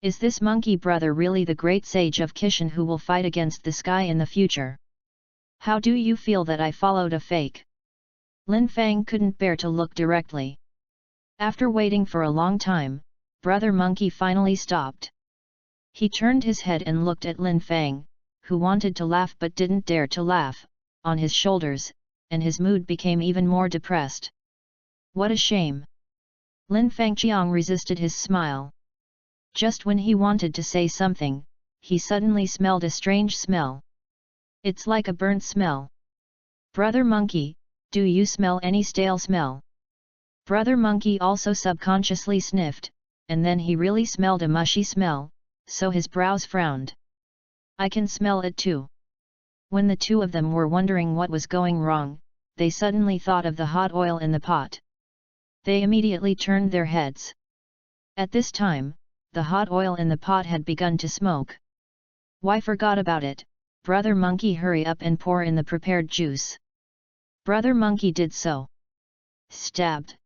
Is this monkey brother really the great sage of Kishan who will fight against the sky in the future? How do you feel that I followed a fake? Lin Fang couldn't bear to look directly. After waiting for a long time, Brother Monkey finally stopped. He turned his head and looked at Lin Fang, who wanted to laugh but didn't dare to laugh, on his shoulders, and his mood became even more depressed. What a shame! Lin Fangqiang resisted his smile. Just when he wanted to say something, he suddenly smelled a strange smell. It's like a burnt smell. Brother Monkey, do you smell any stale smell? Brother Monkey also subconsciously sniffed, and then he really smelled a mushy smell, so his brows frowned. I can smell it too. When the two of them were wondering what was going wrong, they suddenly thought of the hot oil in the pot. They immediately turned their heads. At this time, the hot oil in the pot had begun to smoke. Why forgot about it? Brother Monkey, hurry up and pour in the prepared juice. Brother Monkey did so. Stabbed.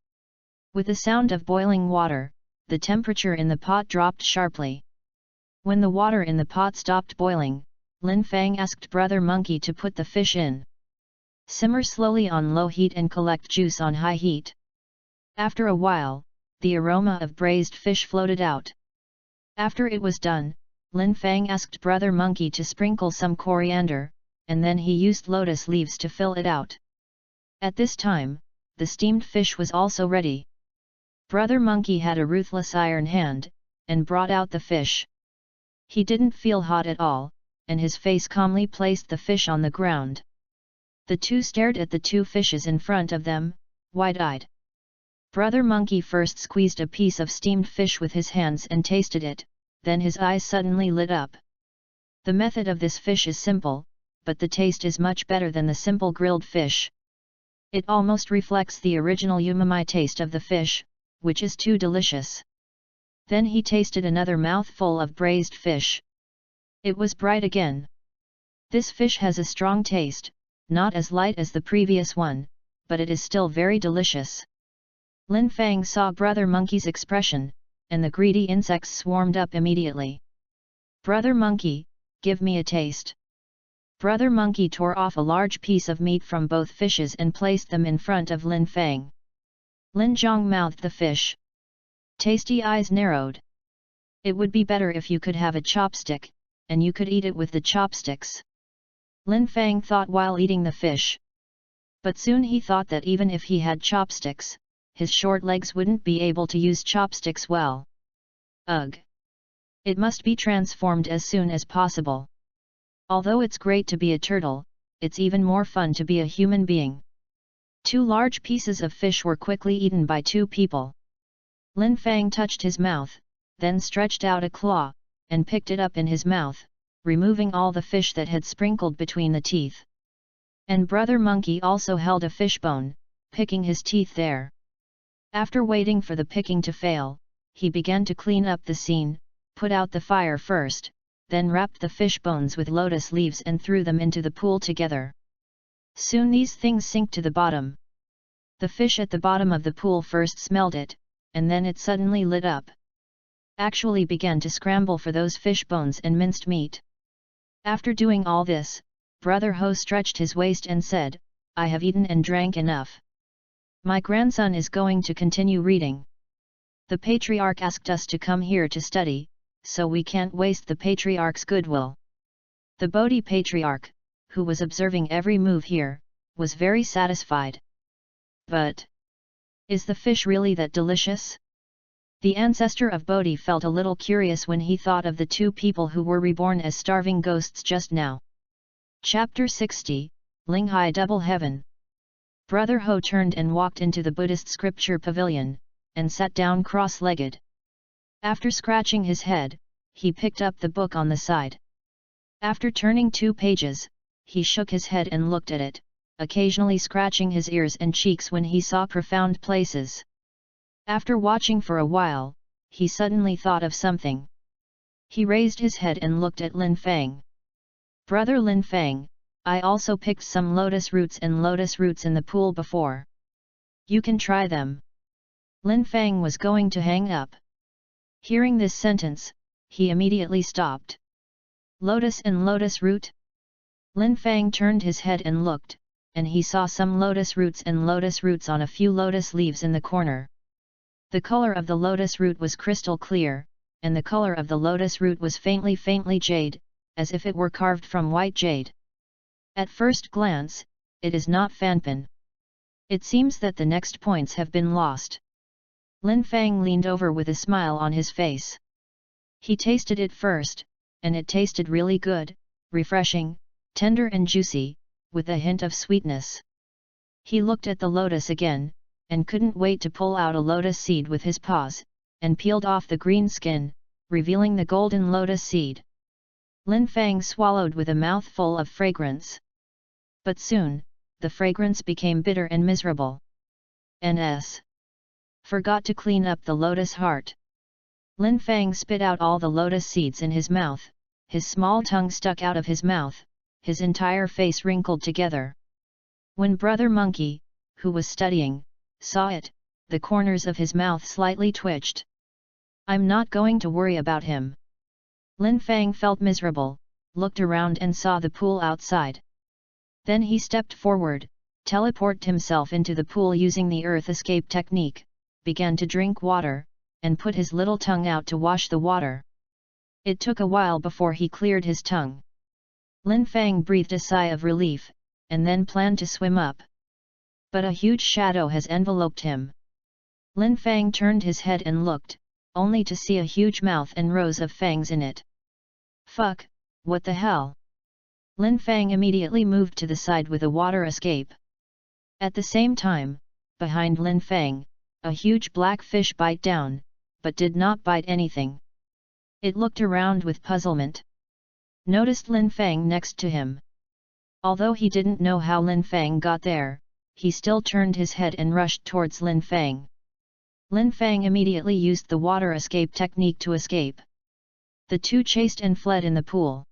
With the sound of boiling water, the temperature in the pot dropped sharply. When the water in the pot stopped boiling, Lin Fang asked Brother Monkey to put the fish in. Simmer slowly on low heat and collect juice on high heat. After a while, the aroma of braised fish floated out. After it was done, Lin Fang asked Brother Monkey to sprinkle some coriander, and then he used lotus leaves to fill it out. At this time, the steamed fish was also ready. Brother Monkey had a ruthless iron hand, and brought out the fish. He didn't feel hot at all, and his face calmly placed the fish on the ground. The two stared at the two fishes in front of them, wide-eyed. Brother Monkey first squeezed a piece of steamed fish with his hands and tasted it, then his eyes suddenly lit up. The method of this fish is simple, but the taste is much better than the simple grilled fish. It almost reflects the original umami taste of the fish, which is too delicious. Then he tasted another mouthful of braised fish. It was bright again. This fish has a strong taste, not as light as the previous one, but it is still very delicious. Lin Fang saw Brother Monkey's expression, and the greedy insects swarmed up immediately. Brother Monkey, give me a taste. Brother Monkey tore off a large piece of meat from both fishes and placed them in front of Lin Fang. Lin Zhong mouthed the fish. Tasty eyes narrowed. It would be better if you could have a chopstick, and you could eat it with the chopsticks. Lin Fang thought while eating the fish. But soon he thought that even if he had chopsticks, his short legs wouldn't be able to use chopsticks well. Ugh! It must be transformed as soon as possible. Although it's great to be a turtle, it's even more fun to be a human being. 2 large pieces of fish were quickly eaten by 2 people. Lin Fang touched his mouth, then stretched out a claw, and picked it up in his mouth, removing all the fish that had sprinkled between the teeth. And Brother Monkey also held a fishbone, picking his teeth there. After waiting for the picking to fail, he began to clean up the scene, put out the fire first, then wrapped the fish bones with lotus leaves and threw them into the pool together. Soon these things sank to the bottom. The fish at the bottom of the pool first smelled it, and then it suddenly lit up. Actually began to scramble for those fish bones and minced meat. After doing all this, Brother Ho stretched his waist and said, I have eaten and drank enough. My grandson is going to continue reading. The patriarch asked us to come here to study, so we can't waste the patriarch's goodwill. The Bodhi patriarch, who was observing every move here, was very satisfied. But, is the fish really that delicious? The ancestor of Bodhi felt a little curious when he thought of the 2 people who were reborn as starving ghosts just now. Chapter 60, Linghai Double Heaven. Brother Ho turned and walked into the Buddhist scripture pavilion, and sat down cross-legged. After scratching his head, he picked up the book on the side. After turning 2 pages, he shook his head and looked at it, occasionally scratching his ears and cheeks when he saw profound places. After watching for a while, he suddenly thought of something. He raised his head and looked at Lin Fang. Brother Lin Fang, I also picked some lotus roots in the pool before. You can try them. Lin Fang was going to hang up. Hearing this sentence, he immediately stopped. Lotus and lotus root? Lin Fang turned his head and looked, and he saw some lotus roots on a few lotus leaves in the corner. The color of the lotus root was crystal clear, and the color of the lotus root was faintly jade, as if it were carved from white jade. At first glance, it is not Fanpin. It seems that the next points have been lost. Lin Fang leaned over with a smile on his face. He tasted it first, and it tasted really good, refreshing, tender and juicy, with a hint of sweetness. He looked at the lotus again, and couldn't wait to pull out a lotus seed with his paws, and peeled off the green skin, revealing the golden lotus seed. Lin Fang swallowed with a mouthful of fragrance. But soon, the fragrance became bitter and miserable. Ns. Forgot to clean up the lotus heart. Lin Fang spit out all the lotus seeds in his mouth, his small tongue stuck out of his mouth, his entire face wrinkled together. When Brother Monkey, who was studying, saw it, the corners of his mouth slightly twitched. I'm not going to worry about him. Lin Fang felt miserable, looked around and saw the pool outside. Then he stepped forward, teleported himself into the pool using the earth escape technique, began to drink water, and put his little tongue out to wash the water. It took a while before he cleared his tongue. Lin Fang breathed a sigh of relief, and then planned to swim up. But a huge shadow has enveloped him. Lin Fang turned his head and looked, only to see a huge mouth and rows of fangs in it. Fuck, what the hell? Lin Fang immediately moved to the side with a water escape. At the same time, behind Lin Fang, a huge black fish bite down, but did not bite anything. It looked around with puzzlement. Noticed Lin Fang next to him. Although he didn't know how Lin Fang got there, he still turned his head and rushed towards Lin Fang. Lin Fang immediately used the water escape technique to escape. The two chased and fled in the pool.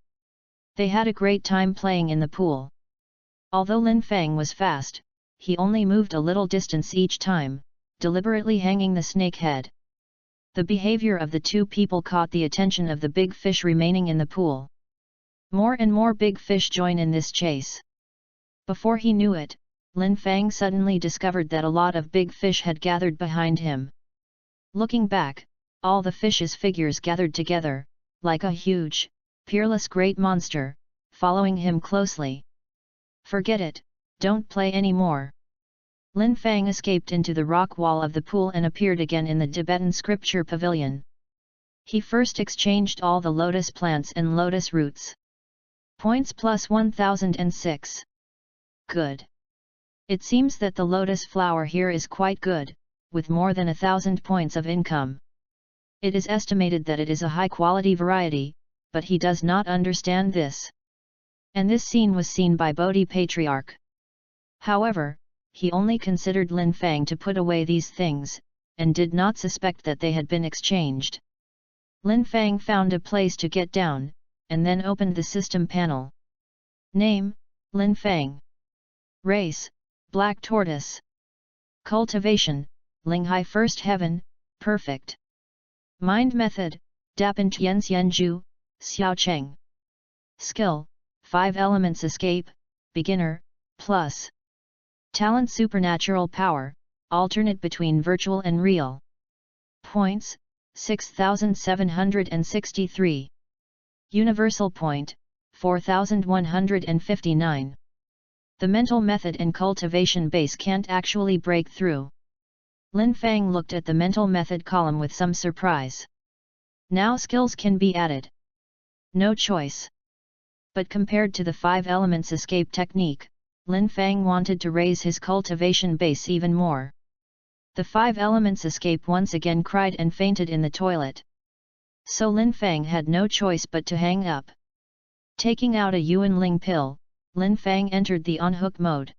They had a great time playing in the pool. Although Lin Fang was fast, he only moved a little distance each time, deliberately hanging the snake head. The behavior of the two people caught the attention of the big fish remaining in the pool. More and more big fish join in this chase. Before he knew it, Lin Fang suddenly discovered that a lot of big fish had gathered behind him. Looking back, all the fish's figures gathered together, like a huge, peerless great monster, following him closely. Forget it, don't play anymore. Lin Fang escaped into the rock wall of the pool and appeared again in the Tibetan scripture pavilion. He first exchanged all the lotus plants and lotus roots. Points plus 1006. Good. It seems that the lotus flower here is quite good, with more than 1,000 points of income. It is estimated that it is a high-quality variety, but he does not understand this. And this scene was seen by Bodhi Patriarch. However, he only considered Lin Fang to put away these things, and did not suspect that they had been exchanged. Lin Fang found a place to get down, and then opened the system panel. Name, Lin Fang. Race, Black Tortoise. Cultivation, Linghai First Heaven, Perfect. Mind Method, Dapan Tian Xianju, Xiao Cheng. Skill, 5 Elements Escape, Beginner, Plus. Talent Supernatural Power, alternate between virtual and real. Points, 6,763. Universal Point, 4,159. The mental method and cultivation base can't actually break through. Lin Fang looked at the mental method column with some surprise. Now skills can be added. No choice. But compared to the 5 elements escape technique, Lin Fang wanted to raise his cultivation base even more. The 5 elements escape once again cried and fainted in the toilet. So Lin Fang had no choice but to hang up. Taking out a Yuan Ling pill, Lin Fang entered the on-hook mode.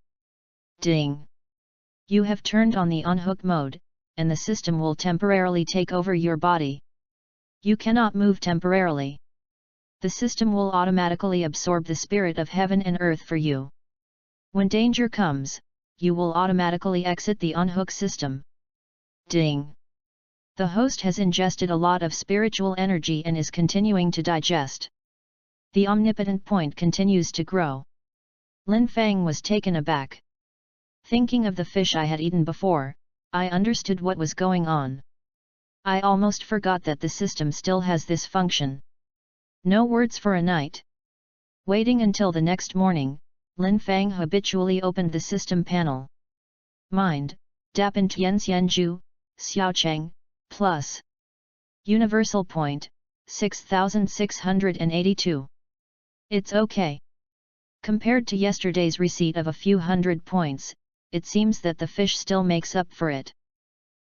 Ding! You have turned on the on-hook mode, and the system will temporarily take over your body. You cannot move temporarily. The system will automatically absorb the spirit of heaven and earth for you. When danger comes, you will automatically exit the unhook system. Ding! The host has ingested a lot of spiritual energy and is continuing to digest. The omnipotent point continues to grow. Lin Fang was taken aback. Thinking of the fish I had eaten before, I understood what was going on. I almost forgot that the system still has this function. No words for a night. Waiting until the next morning, Lin Fang habitually opened the system panel. Mind, Dapan Tianxianju, Xiaocheng, plus. Universal point, 6682. It's okay. Compared to yesterday's receipt of a few hundred points, it seems that the fish still makes up for it.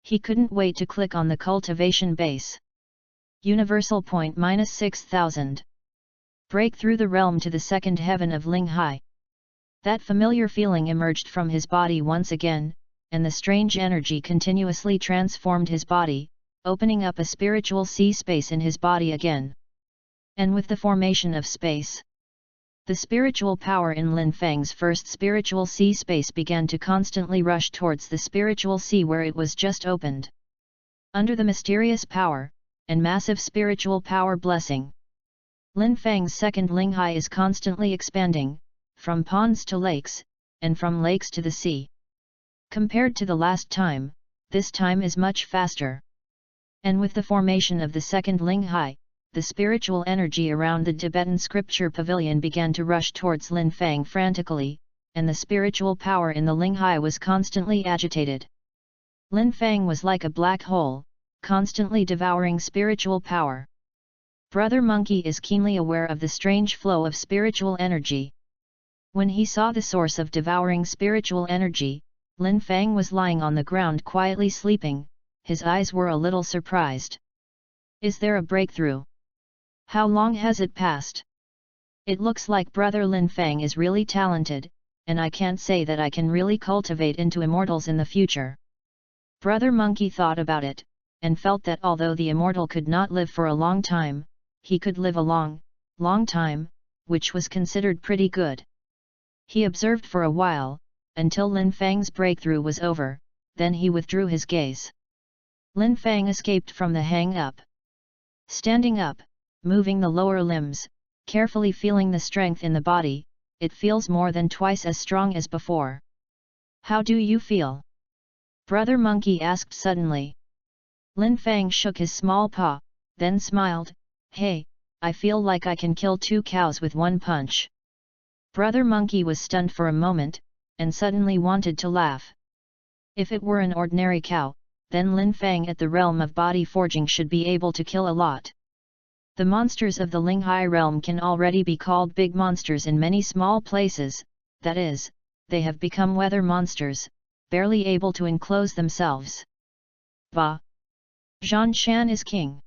He couldn't wait to click on the cultivation base. Universal point minus 6000. Break through the realm to the second heaven of Linghai. That familiar feeling emerged from his body once again, and the strange energy continuously transformed his body, opening up a spiritual sea space in his body again. And with the formation of space, the spiritual power in Lin Fang's first spiritual sea space began to constantly rush towards the spiritual sea where it was just opened. Under the mysterious power, and massive spiritual power blessing, Lin Fang's second Linghai is constantly expanding, from ponds to lakes, and from lakes to the sea. Compared to the last time, this time is much faster. And with the formation of the second Linghai, the spiritual energy around the Tibetan scripture pavilion began to rush towards Lin Fang frantically, and the spiritual power in the Linghai was constantly agitated. Lin Fang was like a black hole, constantly devouring spiritual power. Brother Monkey is keenly aware of the strange flow of spiritual energy. When he saw the source of devouring spiritual energy, Lin Fang was lying on the ground quietly sleeping. His eyes were a little surprised. Is there a breakthrough? How long has it passed? It looks like Brother Lin Fang is really talented, and I can't say that I can really cultivate into immortals in the future. Brother Monkey thought about it, and felt that although the immortal could not live for a long time, he could live a long, long time, which was considered pretty good. He observed for a while, until Lin Fang's breakthrough was over, then he withdrew his gaze. Lin Fang escaped from the hang-up. Standing up, moving the lower limbs, carefully feeling the strength in the body, it feels more than twice as strong as before. How do you feel? Brother Monkey asked suddenly. Lin Fang shook his small paw, then smiled, Hey, I feel like I can kill 2 cows with 1 punch. Brother Monkey was stunned for a moment, and suddenly wanted to laugh. If it were an ordinary cow, then Lin Fang at the realm of body forging should be able to kill a lot. The monsters of the Linghai realm can already be called big monsters in many small places, that is, they have become weather monsters, barely able to enclose themselves. Bah! Zhan Shan is king.